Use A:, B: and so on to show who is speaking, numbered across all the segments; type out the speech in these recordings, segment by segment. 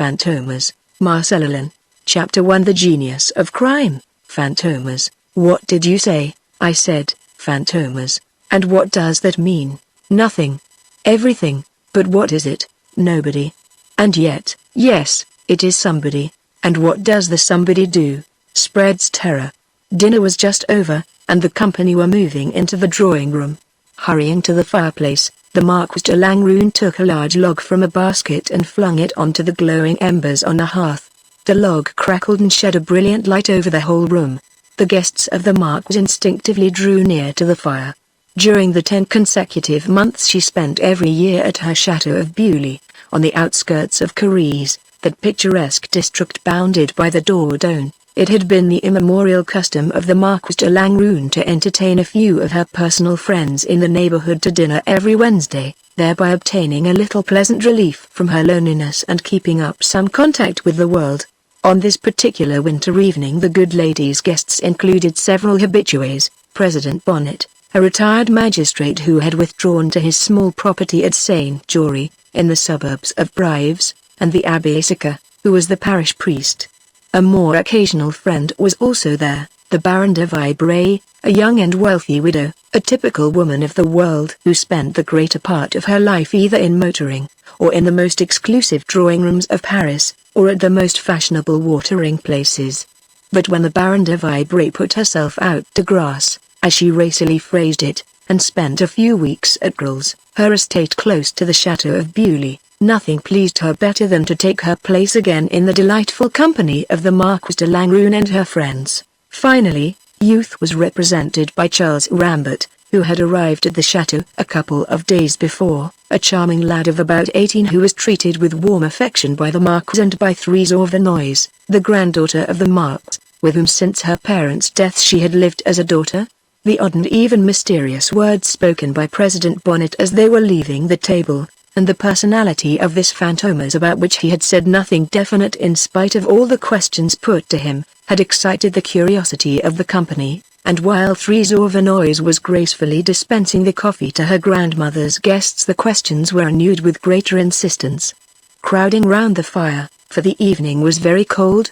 A: Fantômas, Marcel Allain. Chapter 1 The Genius of Crime. Fantômas. What did you say? I said, Fantômas. And what does that mean? Nothing. Everything. But what is it? Nobody. And yet, yes, it is somebody. And what does the somebody do? Spreads terror. Dinner was just over, and the company were moving into the drawing room. Hurrying to the fireplace, the Marquis de Langrune took a large log from a basket and flung it onto the glowing embers on the hearth. The log crackled and shed a brilliant light over the whole room. The guests of the Marquis instinctively drew near to the fire. During the 10 consecutive months she spent every year at her chateau of Beaulieu, on the outskirts of Carise, that picturesque district bounded by the Dordogne, it had been the immemorial custom of the Marquis de Langrune to entertain a few of her personal friends in the neighborhood to dinner every Wednesday, thereby obtaining a little pleasant relief from her loneliness and keeping up some contact with the world. On this particular winter evening the good lady's guests included several habitués, President Bonnet, a retired magistrate who had withdrawn to his small property at Saint-Jory, in the suburbs of Brives, and the Abbé Sica, who was the parish priest. A more occasional friend was also there, the Baron de Vibray, a young and wealthy widow, a typical woman of the world who spent the greater part of her life either in motoring, or in the most exclusive drawing rooms of Paris, or at the most fashionable watering places. But when the Baron de Vibray put herself out to grass, as she racily phrased it, and spent a few weeks at Grils, her estate close to the chateau of Beaulieu, nothing pleased her better than to take her place again in the delightful company of the Marquis de Langrune and her friends. Finally, youth was represented by Charles Rambert, who had arrived at the chateau a couple of days before, a charming lad of about 18 who was treated with warm affection by the Marquis and by Therese Auvenois, the granddaughter of the Marquis, with whom since her parents' death she had lived as a daughter. The odd and even mysterious words spoken by President Bonnet as they were leaving the table, and the personality of this Fantômas about which he had said nothing definite in spite of all the questions put to him, had excited the curiosity of the company, and while Therese Auvenois was gracefully dispensing the coffee to her grandmother's guests the questions were renewed with greater insistence. Crowding round the fire, for the evening was very cold,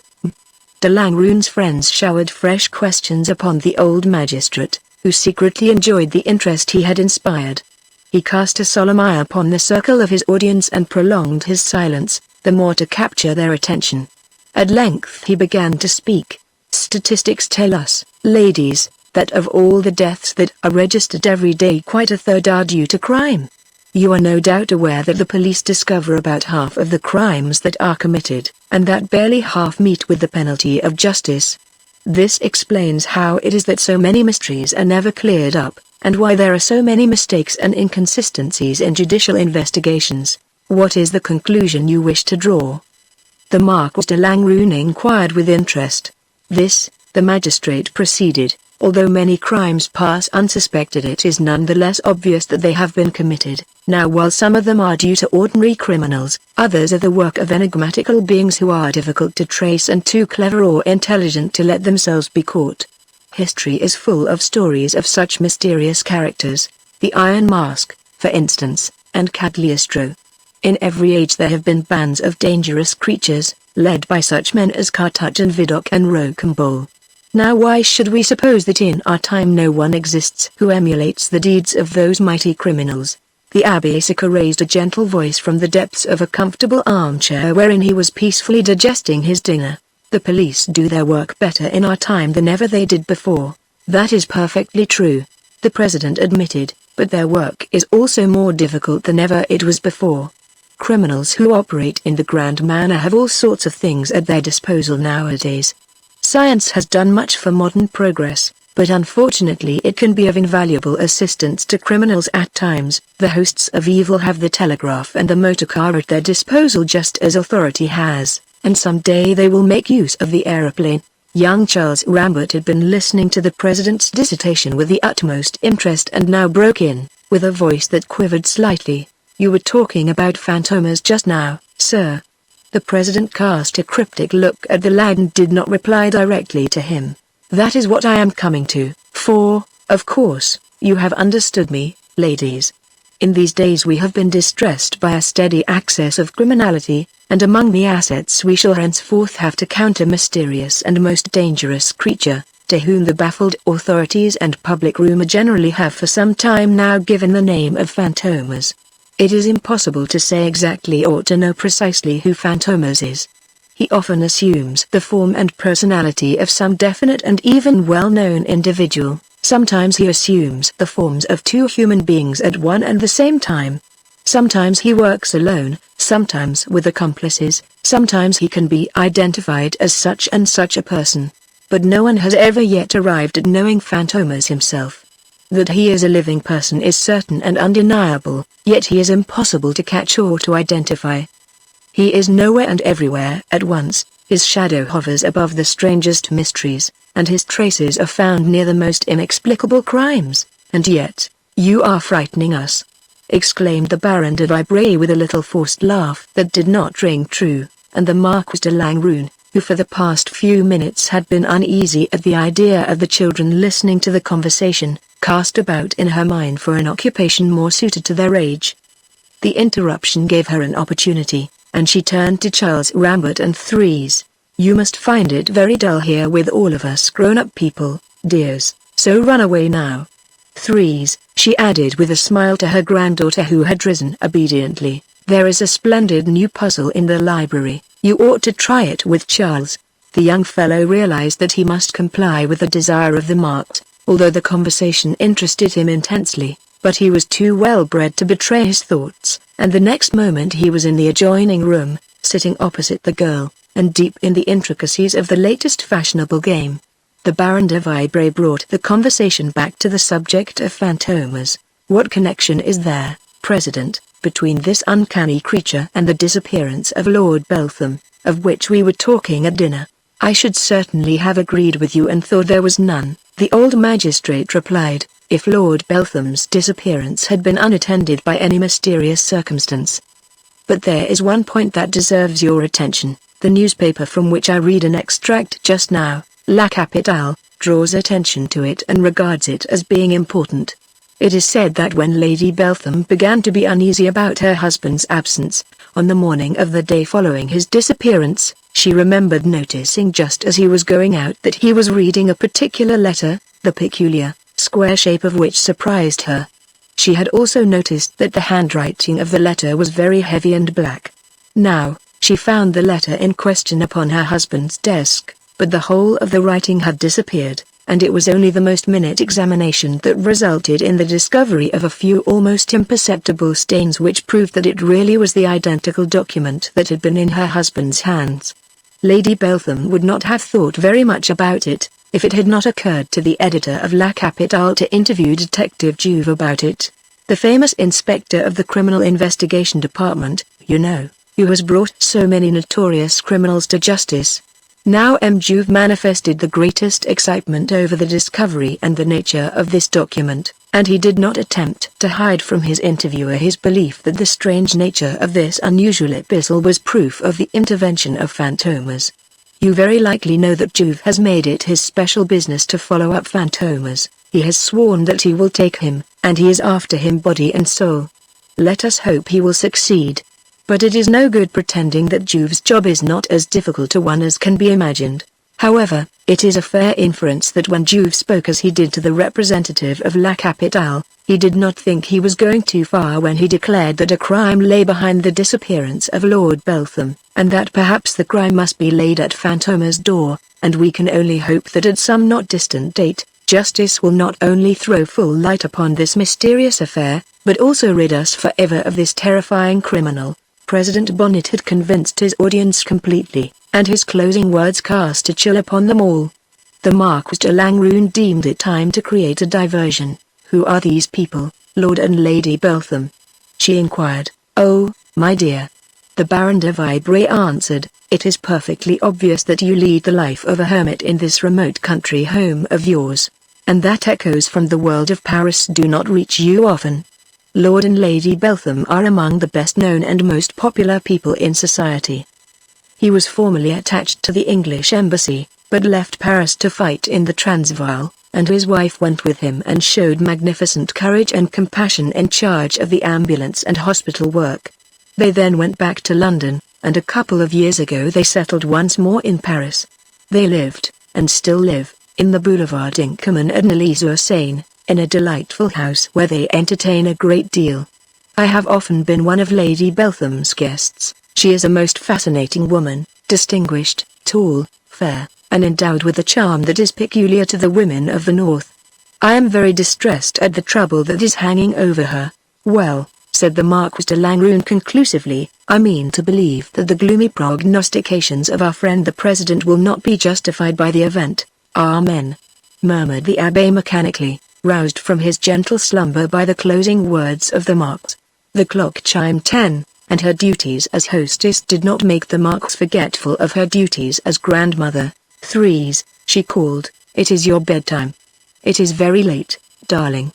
A: de Langrune's friends showered fresh questions upon the old magistrate, who secretly enjoyed the interest he had inspired. He cast a solemn eye upon the circle of his audience and prolonged his silence, the more to capture their attention. At length he began to speak. Statistics tell us, ladies, that of all the deaths that are registered every day quite a third are due to crime. You are no doubt aware that the police discover about half of the crimes that are committed, and that barely half meet with the penalty of justice. This explains how it is that so many mysteries are never cleared up, and why there are so many mistakes and inconsistencies in judicial investigations. What is the conclusion you wish to draw? The Marquis de Langrune inquired with interest. This, the magistrate proceeded, although many crimes pass unsuspected it is none the less obvious that they have been committed. Now while some of them are due to ordinary criminals, others are the work of enigmatical beings who are difficult to trace and too clever or intelligent to let themselves be caught. History is full of stories of such mysterious characters, the Iron Mask, for instance, and Cagliostro. In every age there have been bands of dangerous creatures, led by such men as Cartouche and Vidocq and Rocambole. Now why should we suppose that in our time no one exists who emulates the deeds of those mighty criminals? The Abbé Sica raised a gentle voice from the depths of a comfortable armchair wherein he was peacefully digesting his dinner. The police do their work better in our time than ever they did before. That is perfectly true, the president admitted, but their work is also more difficult than ever it was before. Criminals who operate in the grand manner have all sorts of things at their disposal nowadays. Science has done much for modern progress, but unfortunately it can be of invaluable assistance to criminals at times. The hosts of evil have the telegraph and the motor car at their disposal just as authority has. And some day they will make use of the aeroplane. Young Charles Rambert had been listening to the president's dissertation with the utmost interest and now broke in, with a voice that quivered slightly. You were talking about Fantômas just now, sir. The president cast a cryptic look at the lad and did not reply directly to him. That is what I am coming to, for, of course, you have understood me, ladies. In these days we have been distressed by a steady access of criminality, and among the assets we shall henceforth have to count a mysterious and most dangerous creature, to whom the baffled authorities and public rumor generally have for some time now given the name of Fantômas. It is impossible to say exactly or to know precisely who Fantômas is. He often assumes the form and personality of some definite and even well-known individual. Sometimes he assumes the forms of two human beings at one and the same time. Sometimes he works alone, sometimes with accomplices, sometimes he can be identified as such and such a person. But no one has ever yet arrived at knowing Fantômas himself. That he is a living person is certain and undeniable, yet he is impossible to catch or to identify. He is nowhere and everywhere at once, his shadow hovers above the strangest mysteries, and his traces are found near the most inexplicable crimes, and yet, you are frightening us, exclaimed the Baron de Vibray with a little forced laugh that did not ring true, and the Marquis de Langrune, who for the past few minutes had been uneasy at the idea of the children listening to the conversation, cast about in her mind for an occupation more suited to their age. The interruption gave her an opportunity, and she turned to Charles Rambert and Threes. You must find it very dull here with all of us grown-up people, dears, so run away now. Threes, she added with a smile to her granddaughter who had risen obediently, there is a splendid new puzzle in the library, you ought to try it with Charles. The young fellow realized that he must comply with the desire of the Marquis, although the conversation interested him intensely, but he was too well-bred to betray his thoughts, and the next moment he was in the adjoining room, sitting opposite the girl, and deep in the intricacies of the latest fashionable game. The Baron de Vibray brought the conversation back to the subject of Fantômas. What connection is there, President, between this uncanny creature and the disappearance of Lord Beltham, of which we were talking at dinner? I should certainly have agreed with you and thought there was none, the old magistrate replied, if Lord Beltham's disappearance had been unattended by any mysterious circumstance. But there is one point that deserves your attention. The newspaper from which I read an extract just now, La Capitale, draws attention to it and regards it as being important. It is said that when Lady Beltham began to be uneasy about her husband's absence, on the morning of the day following his disappearance, she remembered noticing just as he was going out that he was reading a particular letter, the peculiar, square shape of which surprised her. She had also noticed that the handwriting of the letter was very heavy and black. Now, she found the letter in question upon her husband's desk, but the whole of the writing had disappeared, and it was only the most minute examination that resulted in the discovery of a few almost imperceptible stains which proved that it really was the identical document that had been in her husband's hands. Lady Beltham would not have thought very much about it, if it had not occurred to the editor of La Capitale to interview Detective Juve about it. The famous inspector of the Criminal Investigation Department, you know, who has brought so many notorious criminals to justice. Now M. Juve manifested the greatest excitement over the discovery and the nature of this document, and he did not attempt to hide from his interviewer his belief that the strange nature of this unusual epistle was proof of the intervention of Fantômas. You very likely know that Juve has made it his special business to follow up Fantômas. He has sworn that he will take him, and he is after him body and soul. Let us hope he will succeed. But it is no good pretending that Juve's job is not as difficult a one as can be imagined. However, it is a fair inference that when Juve spoke as he did to the representative of La Capitale, he did not think he was going too far when he declared that a crime lay behind the disappearance of Lord Beltham, and that perhaps the crime must be laid at Fantômas' door, and we can only hope that at some not distant date, justice will not only throw full light upon this mysterious affair, but also rid us forever of this terrifying criminal. President Bonnet had convinced his audience completely, and his closing words cast a chill upon them all. The Marquis de Langrune deemed it time to create a diversion. Who are these people, Lord and Lady Beltham? She inquired. Oh, my dear. The Baron de Vibray answered, it is perfectly obvious that you lead the life of a hermit in this remote country home of yours, and that echoes from the world of Paris do not reach you often. Lord and Lady Beltham are among the best-known and most popular people in society. He was formerly attached to the English embassy, but left Paris to fight in the Transvaal, and his wife went with him and showed magnificent courage and compassion in charge of the ambulance and hospital work. They then went back to London, and a couple of years ago they settled once more in Paris. They lived, and still live, in the Boulevard Inkerman at Neuilly-sur-Seine, in a delightful house where they entertain a great deal. I have often been one of Lady Beltham's guests. She is a most fascinating woman, distinguished, tall, fair, and endowed with a charm that is peculiar to the women of the North. I am very distressed at the trouble that is hanging over her. Well, said the Marquis de Langrune conclusively, I mean to believe that the gloomy prognostications of our friend the President will not be justified by the event. Amen, murmured the Abbé mechanically, roused from his gentle slumber by the closing words of the Marquis. The clock chimed 10, and her duties as hostess did not make the Marquis forgetful of her duties as grandmother. Threes, she called, it is your bedtime. It is very late, darling.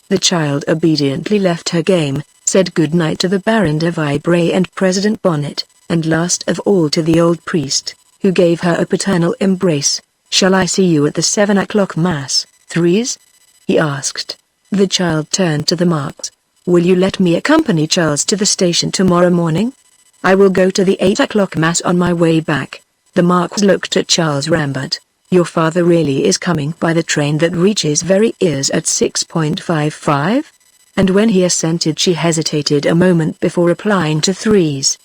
A: The child obediently left her game, said good night to the Baron de Vibray and President Bonnet, and last of all to the old priest, who gave her a paternal embrace. Shall I see you at the 7 o'clock mass, Threes? He asked. The child turned to the Marquis. Will you let me accompany Charles to the station tomorrow morning? I will go to the 8 o'clock mass on my way back. The Marquis looked at Charles Rambert. Your father really is coming by the train that reaches Verrières at 6:55? And when he assented she hesitated a moment before replying to Threes.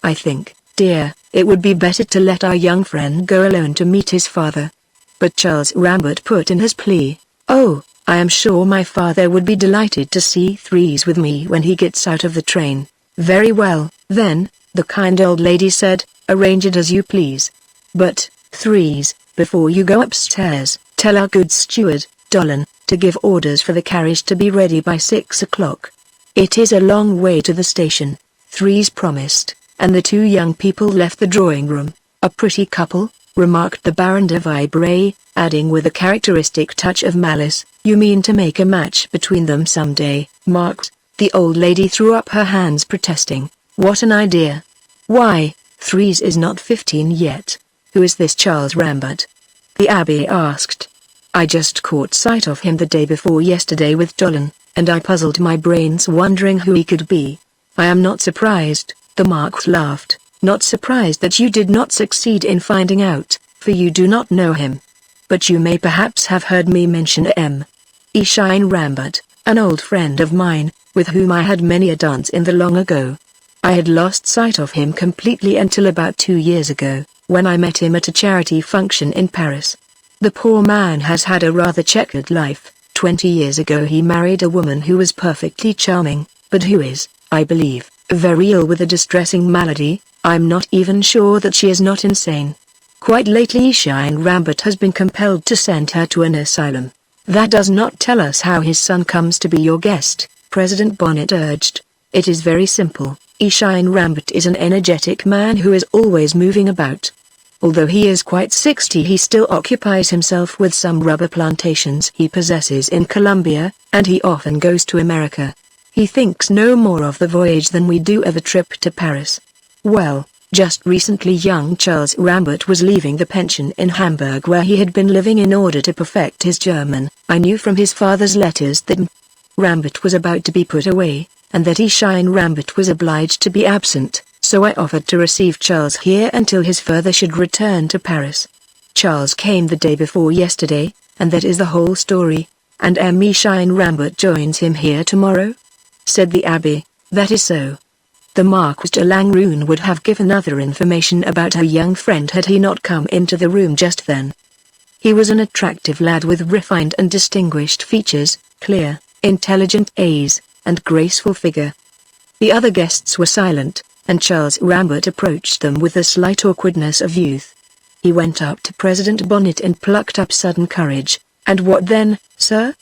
A: I think, dear, it would be better to let our young friend go alone to meet his father. But Charles Rambert put in his plea. Oh, I am sure my father would be delighted to see Threes with me when he gets out of the train. Very well, then, the kind old lady said, arrange it as you please. But, Threes, before you go upstairs, tell our good steward, Dolan, to give orders for the carriage to be ready by 6 o'clock. It is a long way to the station, Threes promised, and the two young people left the drawing room. A pretty couple, remarked the Baron de Vibray, adding with a characteristic touch of malice, you mean to make a match between them some day, Marx? The old lady threw up her hands protesting. What an idea! Why, Threes is not 15 yet. Who is this Charles Rambert? The Abbé asked. I just caught sight of him the day before yesterday with Dolan, and I puzzled my brains wondering who he could be. I am not surprised, the Marquis laughed, not surprised that you did not succeed in finding out, for you do not know him. But you may perhaps have heard me mention M. Etienne Rambert, an old friend of mine, with whom I had many a dance in the long ago. I had lost sight of him completely until about 2 years ago, when I met him at a charity function in Paris. The poor man has had a rather checkered life. 20 years ago he married a woman who was perfectly charming, but who is, I believe, very ill with a distressing malady. I'm not even sure that she is not insane. Quite lately Etienne Rambert has been compelled to send her to an asylum. That does not tell us how his son comes to be your guest, President Bonnet urged. It is very simple. Etienne Rambert is an energetic man who is always moving about. Although he is quite 60 he still occupies himself with some rubber plantations he possesses in Colombia, and he often goes to America. He thinks no more of the voyage than we do of a trip to Paris. Well, just recently young Charles Rambert was leaving the pension in Hamburg where he had been living in order to perfect his German. I knew from his father's letters that Rambert was about to be put away, and that Etienne Rambert was obliged to be absent. So I offered to receive Charles here until his father should return to Paris. Charles came the day before yesterday, and that is the whole story. And Etienne Rambert joins him here tomorrow? Said the Abbé. That is so. The Marquis de Langrune would have given other information about her young friend had he not come into the room just then. He was an attractive lad with refined and distinguished features, clear, intelligent eyes, and graceful figure. The other guests were silent, and Charles Rambert approached them with the slight awkwardness of youth. He went up to President Bonnet and plucked up sudden courage. And what then, sir?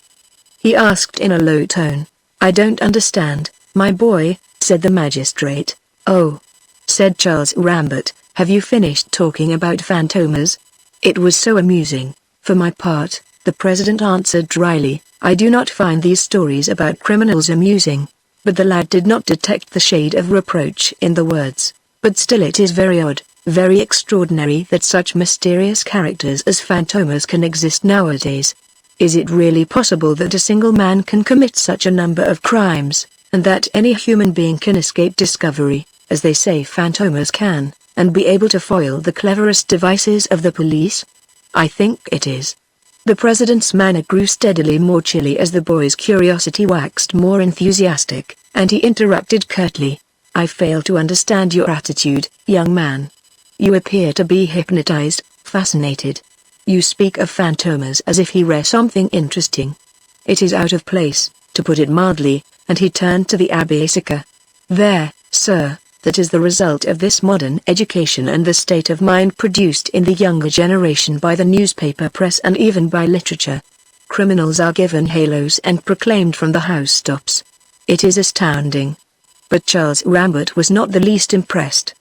A: He asked in a low tone. I don't understand, my boy, said the magistrate. Oh, said Charles Rambert, have you finished talking about Fantômas? It was so amusing. For my part, the president answered dryly, I do not find these stories about criminals amusing. But the lad did not detect the shade of reproach in the words. But still it is very odd, very extraordinary that such mysterious characters as Fantômas can exist nowadays. Is it really possible that a single man can commit such a number of crimes, and that any human being can escape discovery? as they say Fantômas can, and be able to foil the cleverest devices of the police? I think it is. The president's manner grew steadily more chilly as the boy's curiosity waxed more enthusiastic, and he interrupted curtly. I fail to understand your attitude, young man. You appear to be hypnotized, fascinated. You speak of Fantômas as if he were something interesting. It is out of place, to put it mildly, and he turned to the Abbé Sica. There, sir, that is the result of this modern education and the state of mind produced in the younger generation by the newspaper press and even by literature. Criminals are given halos and proclaimed from the housetops. It is astounding. But Charles Rambert was not the least impressed.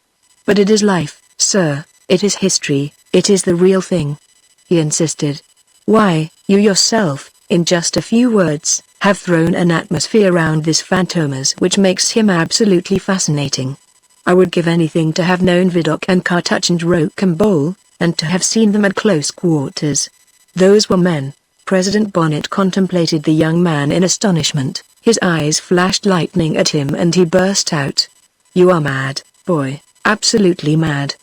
A: But it is life, sir, it is history, it is the real thing, he insisted. Why, you yourself, in just a few words, have thrown an atmosphere around this Fantômas which makes him absolutely fascinating. I would give anything to have known Vidocq and Cartouche and Rocambole, and to have seen them at close quarters. Those were men. President Bonnet contemplated the young man in astonishment, his eyes flashed lightning at him and he burst out. You are mad, boy, absolutely mad.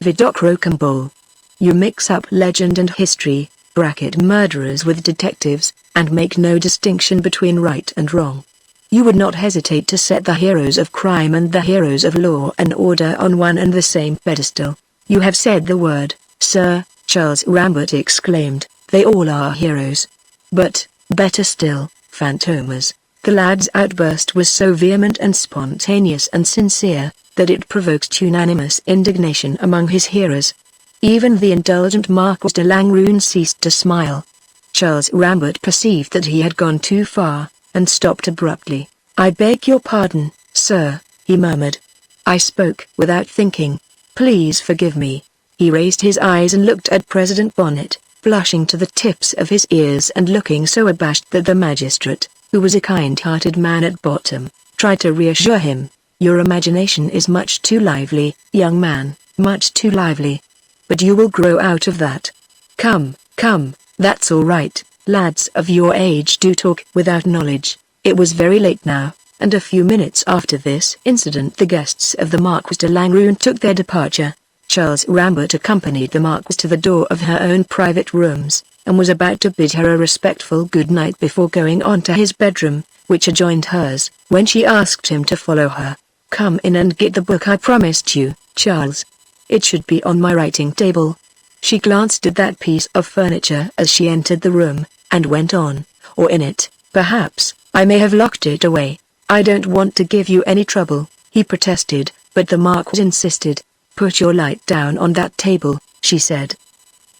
A: Vidocq Rocambole. You mix up legend and history, bracket murderers with detectives, and make no distinction between right and wrong. You would not hesitate to set the heroes of crime and the heroes of law and order on one and the same pedestal. You have said the word, sir, Charles Rambert exclaimed, they all are heroes. But, better still, Fantômas. The lad's outburst was so vehement and spontaneous and sincere, that it provoked unanimous indignation among his hearers. Even the indulgent Marquis de Langrune ceased to smile. Charles Rambert perceived that he had gone too far, and stopped abruptly. I beg your pardon, sir, he murmured. I spoke without thinking. Please forgive me. He raised his eyes and looked at President Bonnet, blushing to the tips of his ears and looking so abashed that the magistrate, who was a kind-hearted man at bottom, tried to reassure him. Your imagination is much too lively, young man, much too lively. But you will grow out of that. Come, come, that's all right. Lads of your age do talk without knowledge. It was very late now, and a few minutes after this incident the guests of the Marquis de Langrune took their departure. Charles Rambert accompanied the Marquis to the door of her own private rooms, and was about to bid her a respectful good night before going on to his bedroom, which adjoined hers, when she asked him to follow her. Come in and get the book I promised you, Charles. It should be on my writing table. She glanced at that piece of furniture as she entered the room, and went on, or in it, perhaps, I may have locked it away. I don't want to give you any trouble, he protested, but the Marquis insisted. Put your light down on that table, she said.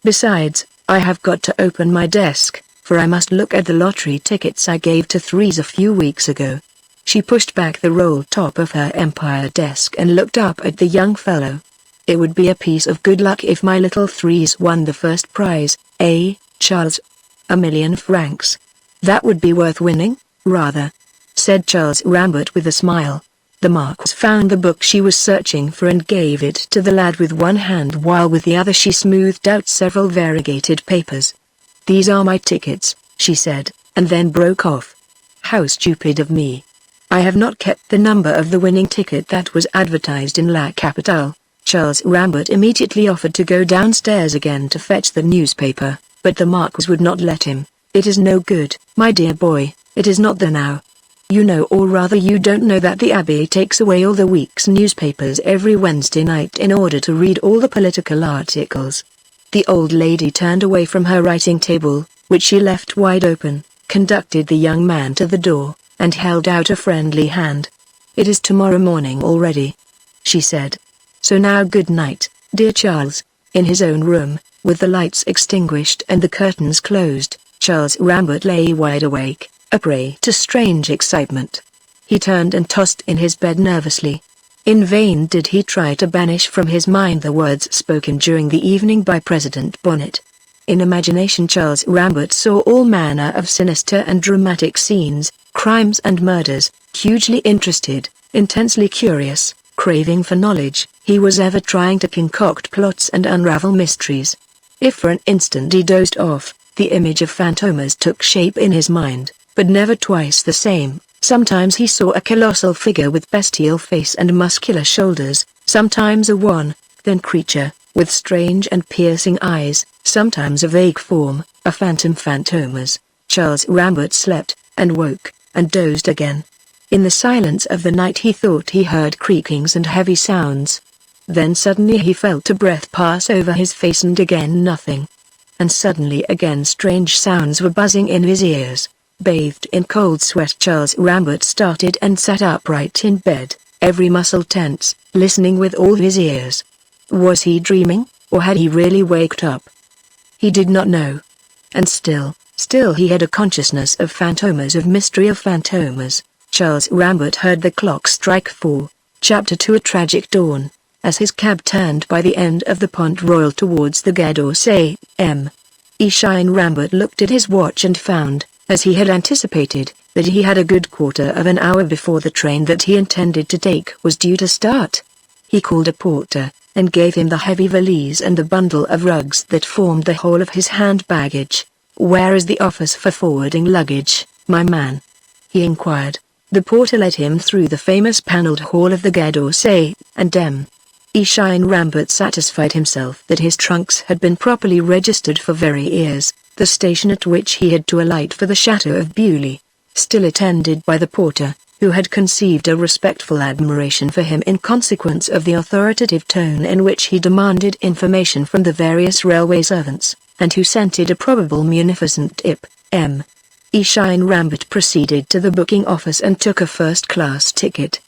A: Besides, I have got to open my desk, for I must look at the lottery tickets I gave to threes a few weeks ago. She pushed back the roll top of her empire desk and looked up at the young fellow. It would be a piece of good luck if my little threes won the first prize, eh, Charles? 1,000,000 francs. That would be worth winning, rather, said Charles Rambert with a smile. The Marquis found the book she was searching for and gave it to the lad with one hand while with the other she smoothed out several variegated papers. These are my tickets, she said, and then broke off. How stupid of me. I have not kept the number of the winning ticket that was advertised in La Capitale. Charles Rambert immediately offered to go downstairs again to fetch the newspaper, but the Marquis would not let him. It is no good, my dear boy, it is not there now. You know, or rather you don't know, that the Abbé takes away all the week's newspapers every Wednesday night in order to read all the political articles. The old lady turned away from her writing table, which she left wide open, conducted the young man to the door, and held out a friendly hand. It is tomorrow morning already, she said. So now good night, dear Charles. In his own room, with the lights extinguished and the curtains closed, Charles Rambert lay wide awake, a prey to strange excitement. He turned and tossed in his bed nervously. In vain did he try to banish from his mind the words spoken during the evening by President Bonnet. In imagination Charles Rambert saw all manner of sinister and dramatic scenes, crimes and murders, hugely interested, intensely curious, craving for knowledge. He was ever trying to concoct plots and unravel mysteries. If for an instant he dozed off, the image of Fantômas took shape in his mind, but never twice the same, Sometimes he saw a colossal figure with bestial face and muscular shoulders, sometimes a wan, thin creature, with strange and piercing eyes, sometimes a vague form, a phantom. Fantômas. Charles Rambert slept, and woke, and dozed again. In the silence of the night he thought he heard creakings and heavy sounds. Then suddenly he felt a breath pass over his face and again nothing. And suddenly again strange sounds were buzzing in his ears. Bathed in cold sweat, Charles Rambert started and sat upright in bed, every muscle tense, listening with all his ears. Was he dreaming, or had he really waked up? He did not know. And still he had a consciousness of Fantômas, of mystery of Fantômas. Charles Rambert heard the clock strike 4. Chapter 2. A Tragic Dawn. As his cab turned by the end of the Pont Royal towards the Gare d'Orsay, Allain Rambert looked at his watch and found, as he had anticipated, that he had a good quarter of an hour before the train that he intended to take was due to start. He called a porter, and gave him the heavy valise and the bundle of rugs that formed the whole of his hand baggage. "Where is the office for forwarding luggage, my man?" he inquired. The porter led him through the famous panelled hall of the Gare d'Orsay, and Allain Rambert satisfied himself that his trunks had been properly registered for Verrières, the station at which he had to alight for the Chateau of Beaulieu. Still attended by the porter, who had conceived a respectful admiration for him in consequence of the authoritative tone in which he demanded information from the various railway servants, and who scented a probable munificent tip, Allain Rambert proceeded to the booking office and took a first-class ticket.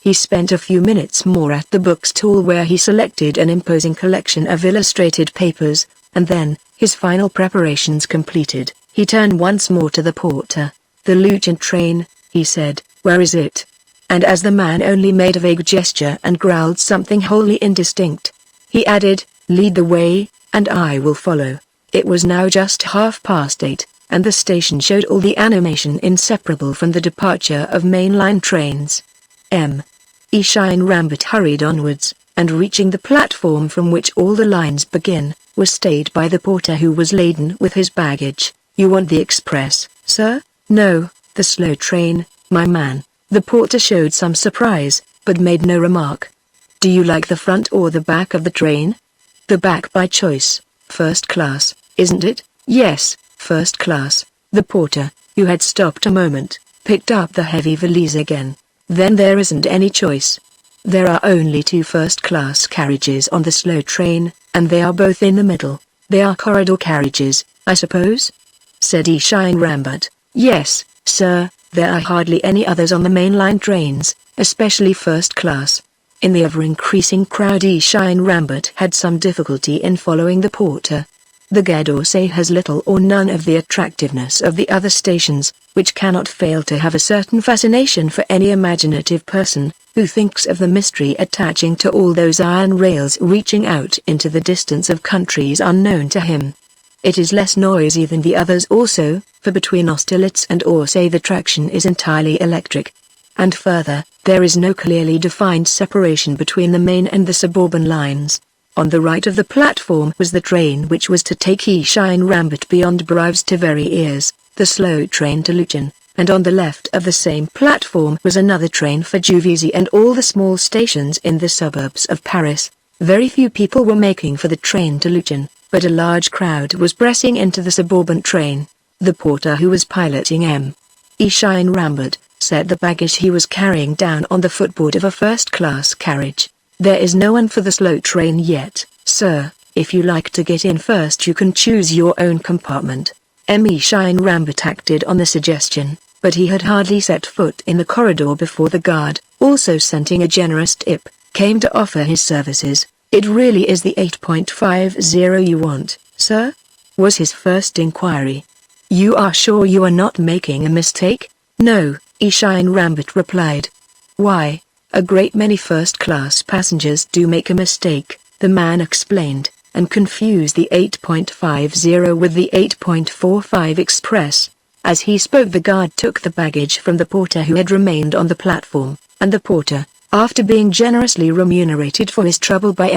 A: He spent a few minutes more at the bookstall where he selected an imposing collection of illustrated papers, and then, his final preparations completed, he turned once more to the porter. "The Luton train," he said, "where is it?" And as the man only made a vague gesture and growled something wholly indistinct, he added, "Lead the way, and I will follow." It was now just 8:30, and the station showed all the animation inseparable from the departure of mainline trains. Allain Rambert hurried onwards, and reaching the platform from which all the lines begin, was stayed by the porter who was laden with his baggage. "You want the express, sir?" "No, the slow train, my man." The porter showed some surprise, but made no remark. "Do you like the front or the back of the train?" "The back by choice. First class, isn't it?" "Yes, first class." The porter, who had stopped a moment, picked up the heavy valise again. "Then there isn't any choice. There are only 2 first-class carriages on the slow train, and they are both in the middle. They are corridor carriages, I suppose?" said Allain Rambert. "Yes, sir, there are hardly any others on the mainline trains, especially first class." In the ever-increasing crowd, Allain Rambert had some difficulty in following the porter. The Gare d'Orsay has little or none of the attractiveness of the other stations, which cannot fail to have a certain fascination for any imaginative person, who thinks of the mystery attaching to all those iron rails reaching out into the distance of countries unknown to him. It is less noisy than the others also, for between Austerlitz and Orsay the traction is entirely electric. And further, there is no clearly defined separation between the main and the suburban lines. On the right of the platform was the train which was to take Allain Rambert beyond Brives to Verrières, the slow train to Luton, and on the left of the same platform was another train for Juvisy and all the small stations in the suburbs of Paris. Very few people were making for the train to Luton, but a large crowd was pressing into the suburban train. The porter who was piloting Allain Rambert set the baggage he was carrying down on the footboard of a first-class carriage. "There is no one for the slow train yet, sir. If you like to get in first you can choose your own compartment." Allain Rambert acted on the suggestion, but he had hardly set foot in the corridor before the guard, also scenting a generous tip, came to offer his services. "It really is the 8.50 you want, sir?" was his first inquiry. "You are sure you are not making a mistake?" "No," Allain Rambert replied. "Why? A great many first-class passengers do make a mistake," the man explained, "and confuse the 8.50 with the 8.45 express." As he spoke, the guard took the baggage from the porter who had remained on the platform, and the porter, after being generously remunerated for his trouble by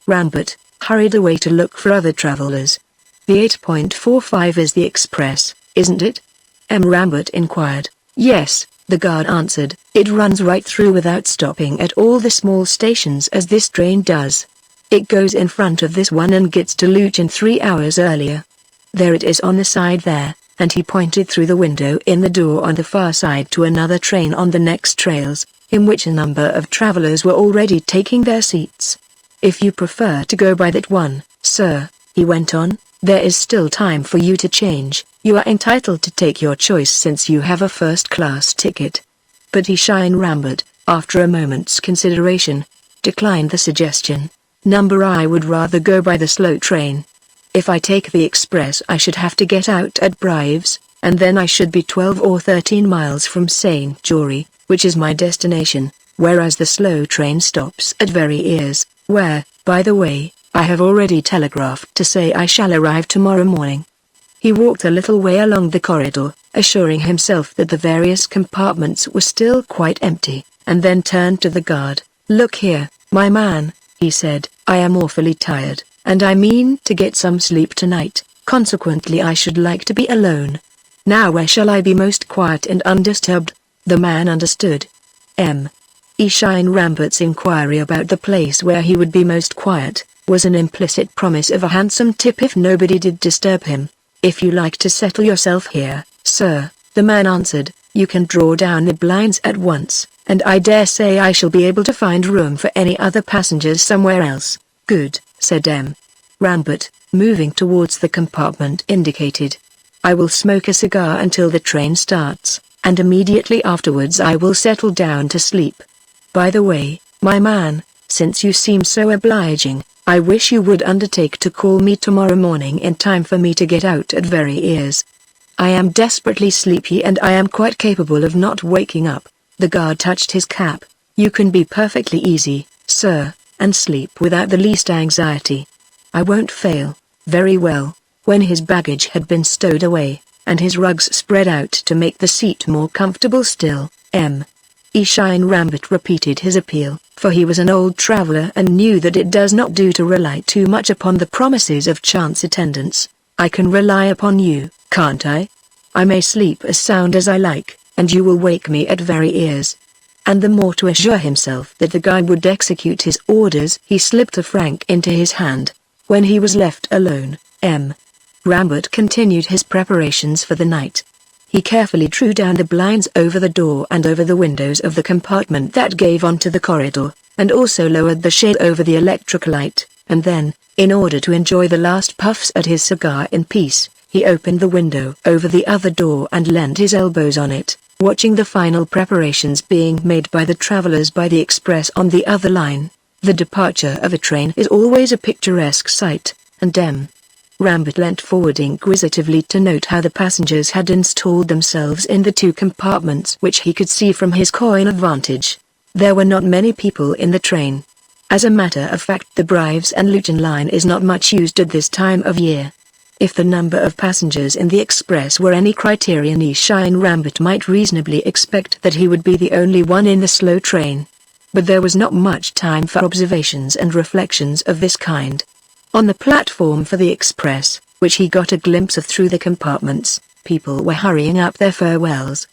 A: Rambert, hurried away to look for other travelers. "The 8.45 is the express, isn't it?" Rambert inquired. "Yes, The guard answered. It runs right through without stopping at all the small stations as this train does. It goes in front of this one and gets to Luton 3 hours earlier. There it is on the side there, and he pointed through the window in the door on the far side to another train on the next trails, in which a number of travelers were already taking their seats. If you prefer to go by that one, sir, he went on, there is still time for you to change. You are entitled to take your choice since you have a first-class ticket. But Allain Rambert, after a moment's consideration, declined the suggestion. I would rather go by the slow train. If I take the express I should have to get out at Brives, and then I should be 12 or 13 miles from St. Jory, which is my destination, whereas the slow train stops at Verrières, where, by the way, I have already telegraphed to say I shall arrive tomorrow morning. He walked a little way along the corridor, assuring himself that the various compartments were still quite empty, and then turned to the guard. Look here, my man, he said, I am awfully tired, and I mean to get some sleep tonight, consequently I should like to be alone. Now where shall I be most quiet and undisturbed? The man understood. Allain Rambert's inquiry about the place where he would be most quiet, was an implicit promise of a handsome tip if nobody did disturb him. If you like to settle yourself here, sir, the man answered, you can draw down the blinds at once, and I dare say I shall be able to find room for any other passengers somewhere else. Good, said Rambert, moving towards the compartment indicated. I will smoke a cigar until the train starts, and immediately afterwards I will settle down to sleep. By the way, my man, since you seem so obliging, I wish you would undertake to call me tomorrow morning in time for me to get out at Verrières. I am desperately sleepy and I am quite capable of not waking up. The guard touched his cap. You can be perfectly easy, sir, and sleep without the least anxiety. I won't fail. Very well. When his baggage had been stowed away, and his rugs spread out to make the seat more comfortable still, Allain Rambert repeated his appeal, for he was an old traveler and knew that it does not do to rely too much upon the promises of chance attendants. I can rely upon you, can't I? I may sleep as sound as I like, and you will wake me at Verrières. And the more to assure himself that the guide would execute his orders, he slipped a franc into his hand. When he was left alone, Rambert continued his preparations for the night. He carefully drew down the blinds over the door and over the windows of the compartment that gave onto the corridor, and also lowered the shade over the electric light, and then, in order to enjoy the last puffs at his cigar in peace, he opened the window over the other door and leaned his elbows on it, watching the final preparations being made by the travelers by the express on the other line. The departure of a train is always a picturesque sight, and Rambert leant forward inquisitively to note how the passengers had installed themselves in the two compartments which he could see from his coign of vantage. There were not many people in the train. As a matter of fact, the Brives and Luton line is not much used at this time of year. If the number of passengers in the express were any criterion, Allain Rambert might reasonably expect that he would be the only one in the slow train. But there was not much time for observations and reflections of this kind. On the platform for the express, which he got a glimpse of through the compartments, people were hurrying up their farewells.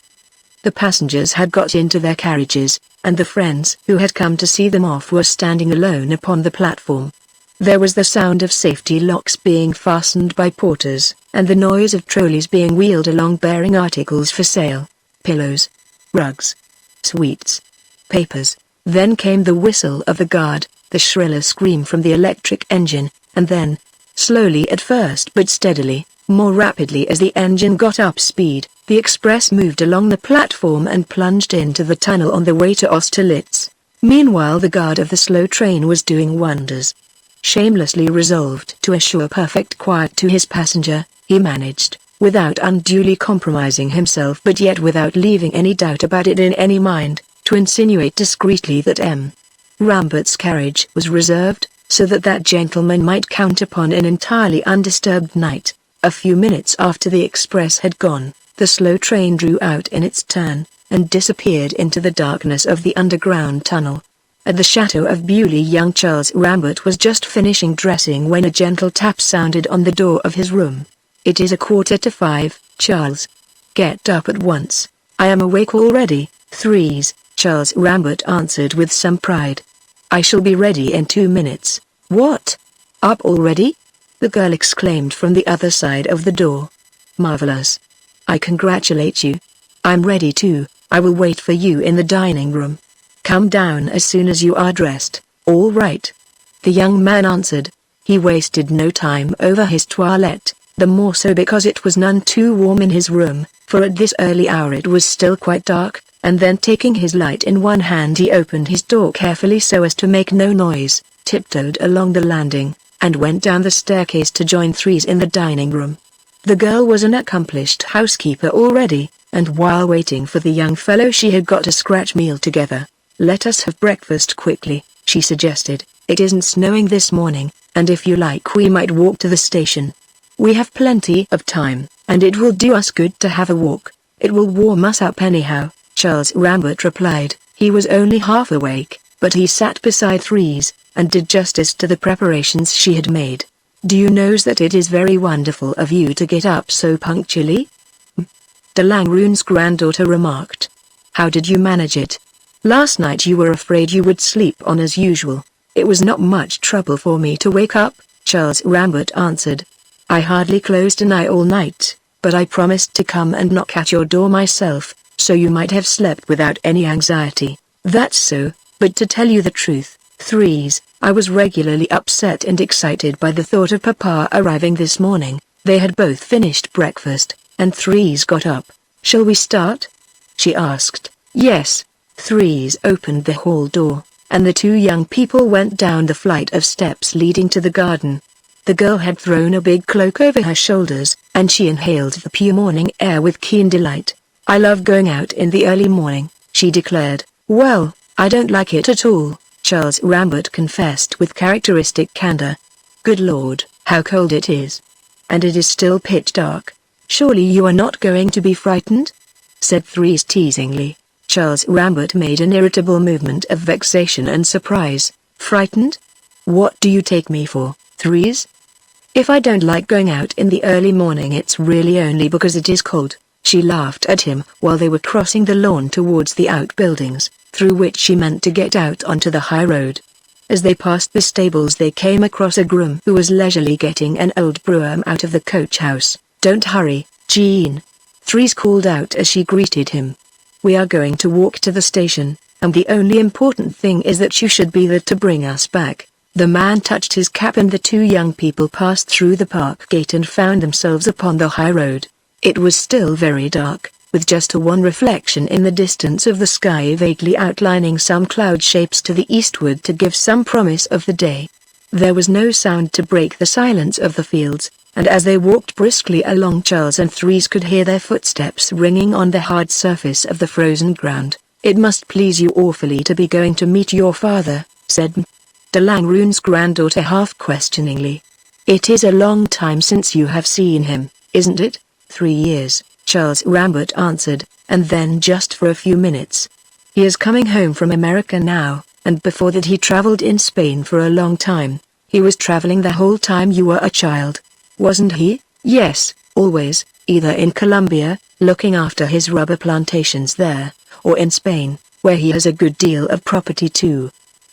A: The passengers had got into their carriages, and the friends who had come to see them off were standing alone upon the platform. There was the sound of safety locks being fastened by porters, and the noise of trolleys being wheeled along bearing articles for sale, pillows, rugs, sweets, papers. Then came the whistle of the guard, the shriller scream from the electric engine, and then, slowly at first but steadily, more rapidly as the engine got up speed, the express moved along the platform and plunged into the tunnel on the way to Austerlitz. Meanwhile the guard of the slow train was doing wonders. Shamelessly resolved to assure perfect quiet to his passenger, he managed, without unduly compromising himself but yet without leaving any doubt about it in any mind, to insinuate discreetly that Rambert's carriage was reserved, so that that gentleman might count upon an entirely undisturbed night. A few minutes after the express had gone, the slow train drew out in its turn, and disappeared into the darkness of the underground tunnel. At the chateau of Beaulieu, young Charles Rambert was just finishing dressing when a gentle tap sounded on the door of his room. "It is 5:15, Charles. Get up at once. I am awake already, Threes, Charles Rambert answered with some pride. I shall be ready in 2 minutes. What? Up already? The girl exclaimed from the other side of the door. Marvelous. I congratulate you. I'm ready too. I will wait for you in the dining room. Come down as soon as you are dressed. All right. The young man answered. He wasted no time over his toilette, the more so because it was none too warm in his room, for at this early hour it was still quite dark, and then taking his light in one hand he opened his door carefully so as to make no noise, tiptoed along the landing, and went down the staircase to join Threes in the dining room. The girl was an accomplished housekeeper already, and while waiting for the young fellow she had got a scratch meal together. Let us have breakfast quickly, she suggested. It isn't snowing this morning, and if you like we might walk to the station. We have plenty of time, and it will do us good to have a walk. It will warm us up anyhow, Charles Rambert replied. He was only half awake, but he sat beside Threes, and did justice to the preparations she had made. Do you know that it is very wonderful of you to get up so punctually? De Langrune's granddaughter remarked. How did you manage it? Last night you were afraid you would sleep on as usual. It was not much trouble for me to wake up, Charles Rambert answered. I hardly closed an eye all night, but I promised to come and knock at your door myself, so you might have slept without any anxiety. That's so, but to tell you the truth, Threes, I was regularly upset and excited by the thought of Papa arriving this morning. They had both finished breakfast, and Threes got up. Shall we start? She asked. Yes. Threes opened the hall door, and the two young people went down the flight of steps leading to the garden. The girl had thrown a big cloak over her shoulders, and she inhaled the pure morning air with keen delight. I love going out in the early morning, she declared. Well, I don't like it at all, Charles Rambert confessed with characteristic candor. Good Lord, how cold it is. And it is still pitch dark. Surely you are not going to be frightened? Said Threes teasingly. Charles Rambert made an irritable movement of vexation and surprise. Frightened? What do you take me for, Threes? If I don't like going out in the early morning it's really only because it is cold. She laughed at him while they were crossing the lawn towards the outbuildings, through which she meant to get out onto the high road. As they passed the stables they came across a groom who was leisurely getting an old brougham out of the coach house. Don't hurry, Jean. Threes called out as she greeted him. We are going to walk to the station, and the only important thing is that you should be there to bring us back. The man touched his cap and the two young people passed through the park gate and found themselves upon the high road. It was still very dark, with just one reflection in the distance of the sky vaguely outlining some cloud shapes to the eastward to give some promise of the day. There was no sound to break the silence of the fields, and as they walked briskly along Charles and Threes could hear their footsteps ringing on the hard surface of the frozen ground. It must please you awfully to be going to meet your father, said De Langrune's granddaughter half questioningly. It is a long time since you have seen him, isn't it? 3 years, Charles Rambert answered, and then just for a few minutes. He is coming home from America now, and before that he traveled in Spain for a long time. He was traveling the whole time you were a child. Wasn't he? Yes, always, either in Colombia, looking after his rubber plantations there, or in Spain, where he has a good deal of property too.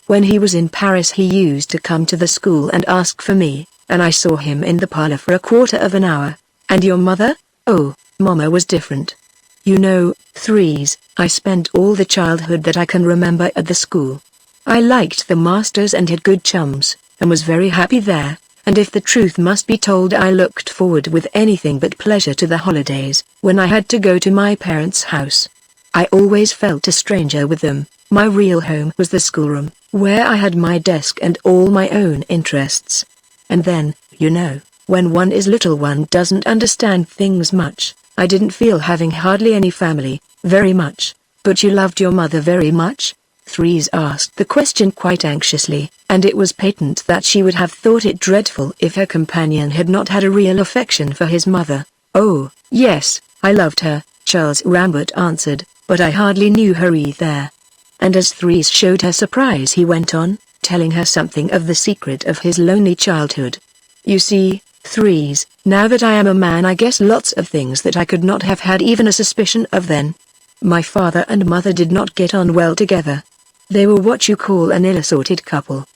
A: When he was in Paris he used to come to the school and ask for me, and I saw him in the parlor for a quarter of an hour. And your mother? Oh, Mama was different. You know, Threes, I spent all the childhood that I can remember at the school. I liked the masters and had good chums, and was very happy there. And if the truth must be told I looked forward with anything but pleasure to the holidays, when I had to go to my parents' house. I always felt a stranger with them. My real home was the schoolroom, where I had my desk and all my own interests. And then, you know, when one is little one doesn't understand things much. I didn't feel having hardly any family, very much. But you loved your mother very much? Threes asked the question quite anxiously, and it was patent that she would have thought it dreadful if her companion had not had a real affection for his mother. Oh, yes, I loved her, Charles Rambert answered, but I hardly knew her either. And as Threes showed her surprise he went on, telling her something of the secret of his lonely childhood. You see, Threes, now that I am a man I guess lots of things that I could not have had even a suspicion of then. My father and mother did not get on well together. They were what you call an ill-assorted couple.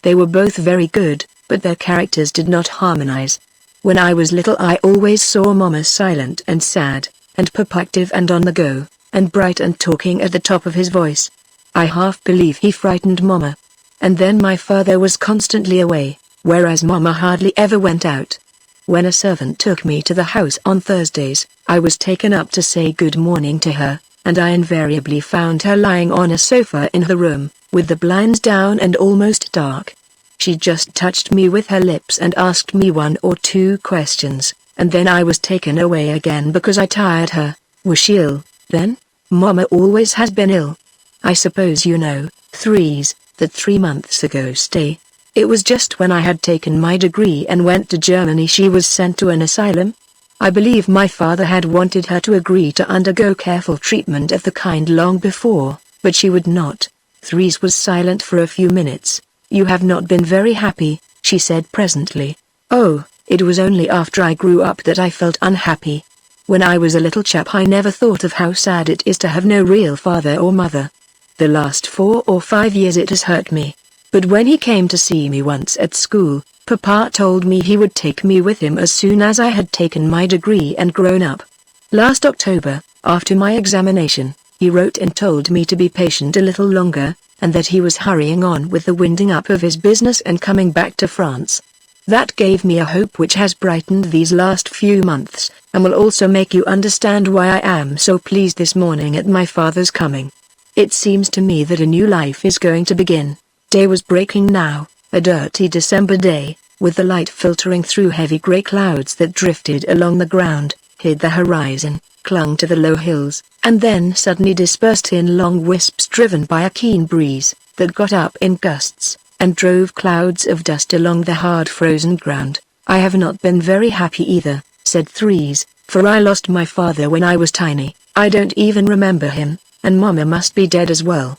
A: They were both very good, but their characters did not harmonize. When I was little I always saw Mama silent and sad, and Papa active and on the go, and bright and talking at the top of his voice. I half believe he frightened Mama. And then my father was constantly away, whereas Mama hardly ever went out. When a servant took me to the house on Thursdays, I was taken up to say good morning to her, and I invariably found her lying on a sofa in the room, with the blinds down and almost dark. She just touched me with her lips and asked me 1 or 2 questions, and then I was taken away again because I tired her. Was she ill, then? Mama always has been ill. I suppose you know, Threes, that 3 months ago stay. It was just when I had taken my degree and went to Germany she was sent to an asylum. I believe my father had wanted her to agree to undergo careful treatment of the kind long before, but she would not. Threes was silent for a few minutes. You have not been very happy, she said presently. Oh, it was only after I grew up that I felt unhappy. When I was a little chap I never thought of how sad it is to have no real father or mother. The last 4 or 5 years it has hurt me. But when he came to see me once at school, Papa told me he would take me with him as soon as I had taken my degree and grown up. Last October, after my examination, he wrote and told me to be patient a little longer, and that he was hurrying on with the winding up of his business and coming back to France. That gave me a hope which has brightened these last few months, and will also make you understand why I am so pleased this morning at my father's coming. It seems to me that a new life is going to begin. Day was breaking now, a dirty December day, with the light filtering through heavy grey clouds that drifted along the ground, hid the horizon, clung to the low hills, and then suddenly dispersed in long wisps driven by a keen breeze, that got up in gusts, and drove clouds of dust along the hard frozen ground. I have not been very happy either, said Threes, for I lost my father when I was tiny. I don't even remember him, and Mama must be dead as well.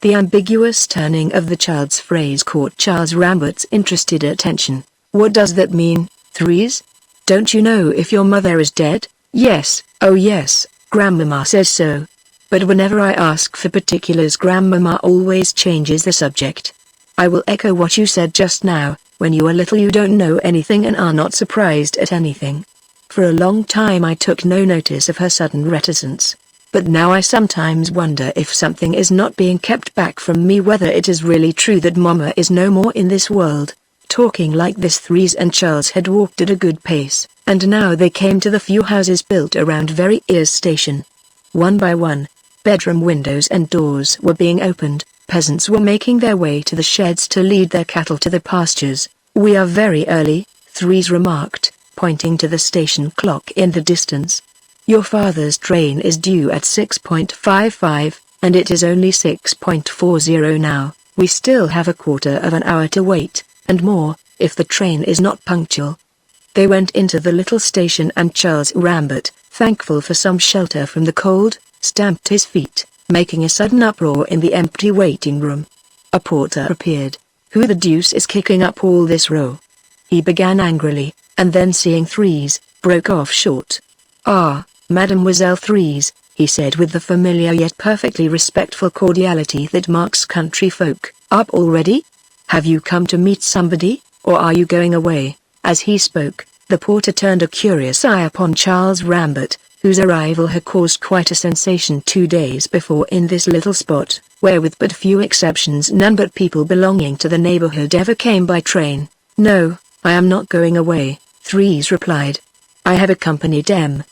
A: The ambiguous turning of the child's phrase caught Charles Rambert's interested attention. What does that mean, Threes? Don't you know if your mother is dead? Yes, oh yes, Grandmama says so. But whenever I ask for particulars Grandmama always changes the subject. I will echo what you said just now, when you were little you don't know anything and are not surprised at anything. For a long time I took no notice of her sudden reticence. But now I sometimes wonder if something is not being kept back from me, whether it is really true that Mama is no more in this world. Talking like this Threes and Charles had walked at a good pace, and now they came to the few houses built around Very Ears Station. One by one, bedroom windows and doors were being opened, peasants were making their way to the sheds to lead their cattle to the pastures. We are very early, Threes remarked, pointing to the station clock in the distance. Your father's train is due at 6:55, and it is only 6:40 now. We still have a quarter of an hour to wait, and more, if the train is not punctual. They went into the little station and Charles Rambert, thankful for some shelter from the cold, stamped his feet, making a sudden uproar in the empty waiting room. A porter appeared. Who the deuce is kicking up all this row? He began angrily, and then seeing Threes, broke off short. Ah, Mademoiselle Threes, he said with the familiar yet perfectly respectful cordiality that marks country folk. Up already? Have you come to meet somebody, or are you going away? As he spoke, the porter turned a curious eye upon Charles Rambert, whose arrival had caused quite a sensation 2 days before in this little spot, where with but few exceptions none but people belonging to the neighborhood ever came by train. No, I am not going away, Threes replied. I have accompanied M.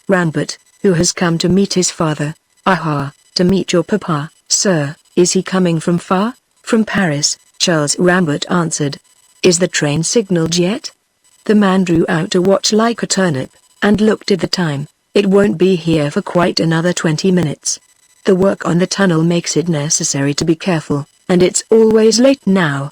A: Rambert, who has come to meet his father. Aha, to meet your papa, sir. Is he coming from far? From Paris, Charles Rambert answered. Is the train signaled yet? The man drew out a watch like a turnip, and looked at the time. It won't be here for quite another 20 minutes. The work on the tunnel makes it necessary to be careful, and it's always late now.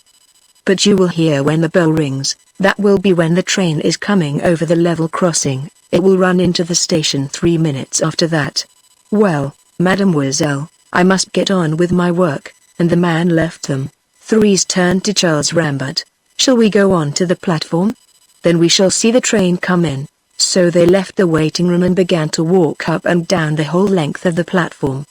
A: But you will hear when the bell rings. That will be when the train is coming over the level crossing. It will run into the station 3 minutes after that. Well, mademoiselle, I must get on with my work, and the man left them. Threes turned to Charles Rambert. Shall we go on to the platform? Then we shall see the train come in. So they left the waiting room and began to walk up and down the whole length of the platform.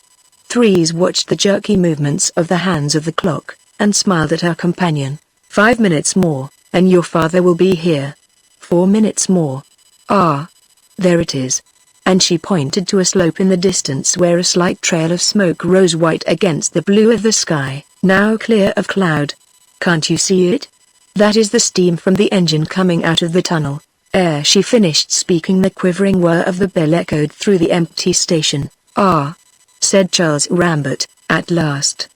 A: Threes watched the jerky movements of the hands of the clock, and smiled at her companion. 5 minutes more, and your father will be here. 4 minutes more. Ah! There it is. And she pointed to a slope in the distance where a slight trail of smoke rose white against the blue of the sky, now clear of cloud. Can't you see it? That is the steam from the engine coming out of the tunnel. Ere she finished speaking, the quivering whir of the bell echoed through the empty station. Ah! Said Charles Rambert, at last.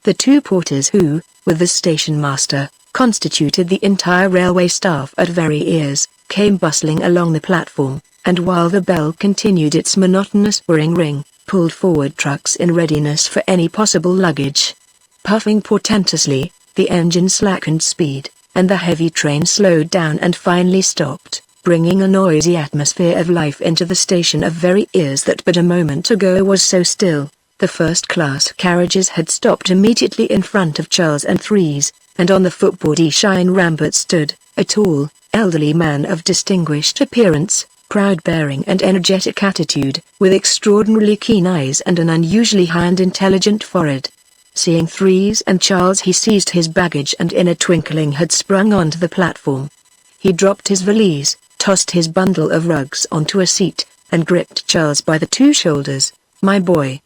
A: The two porters who, with the station master, constituted the entire railway staff at very ears, came bustling along the platform, and while the bell continued its monotonous whirring ring, pulled forward trucks in readiness for any possible luggage. Puffing portentously, the engine slackened speed, and the heavy train slowed down and finally stopped, bringing a noisy atmosphere of life into the station of very ears that but a moment ago was so still. The first-class carriages had stopped immediately in front of Charles and Threes, and on the footboard Allain Rambert stood, a tall, elderly man of distinguished appearance, proud-bearing and energetic attitude, with extraordinarily keen eyes and an unusually high and intelligent forehead. Seeing Threes and Charles, he seized his baggage and in a twinkling had sprung onto the platform. He dropped his valise, tossed his bundle of rugs onto a seat, and gripped Charles by the two shoulders. "My boy!"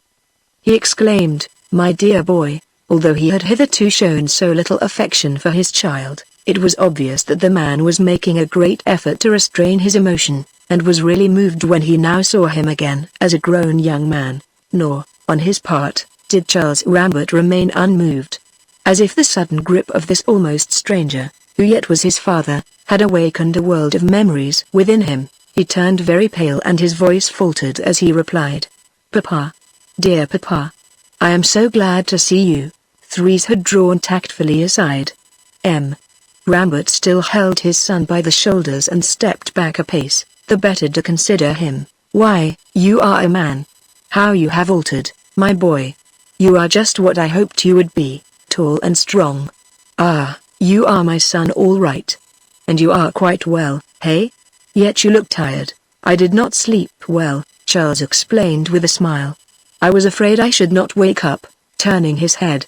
A: he exclaimed, "my dear boy." Although he had hitherto shown so little affection for his child, it was obvious that the man was making a great effort to restrain his emotion, and was really moved when he now saw him again as a grown young man. Nor, on his part, did Charles Rambert remain unmoved. As if the sudden grip of this almost stranger, who yet was his father, had awakened a world of memories within him, he turned very pale and his voice faltered as he replied, "Papa. Dear Papa. I am so glad to see you." Threes had drawn tactfully aside. Rambert still held his son by the shoulders and stepped back a pace, the better to consider him. "Why, you are a man. How you have altered, my boy. You are just what I hoped you would be, tall and strong. Ah, you are my son all right. And you are quite well, hey? Yet you look tired." "I did not sleep well," Charles explained with a smile. "I was afraid I should not wake up." Turning his head,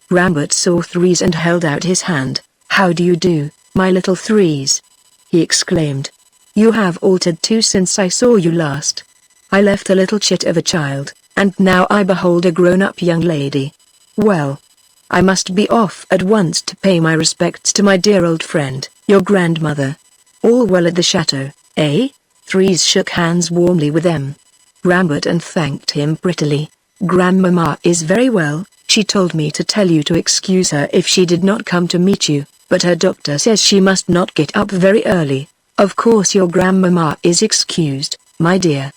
A: Rambert saw Threes and held out his hand. "How do you do, my little Threes?" he exclaimed. "You have altered too since I saw you last. I left a little chit of a child, and now I behold a grown-up young lady. Well, I must be off at once to pay my respects to my dear old friend, your grandmother. All well at the chateau, eh?" Threes shook hands warmly with Rambert and thanked him prettily. "Grandmama is very well. She told me to tell you to excuse her if she did not come to meet you, but her doctor says she must not get up very early." "Of course your grandmama is excused, my dear.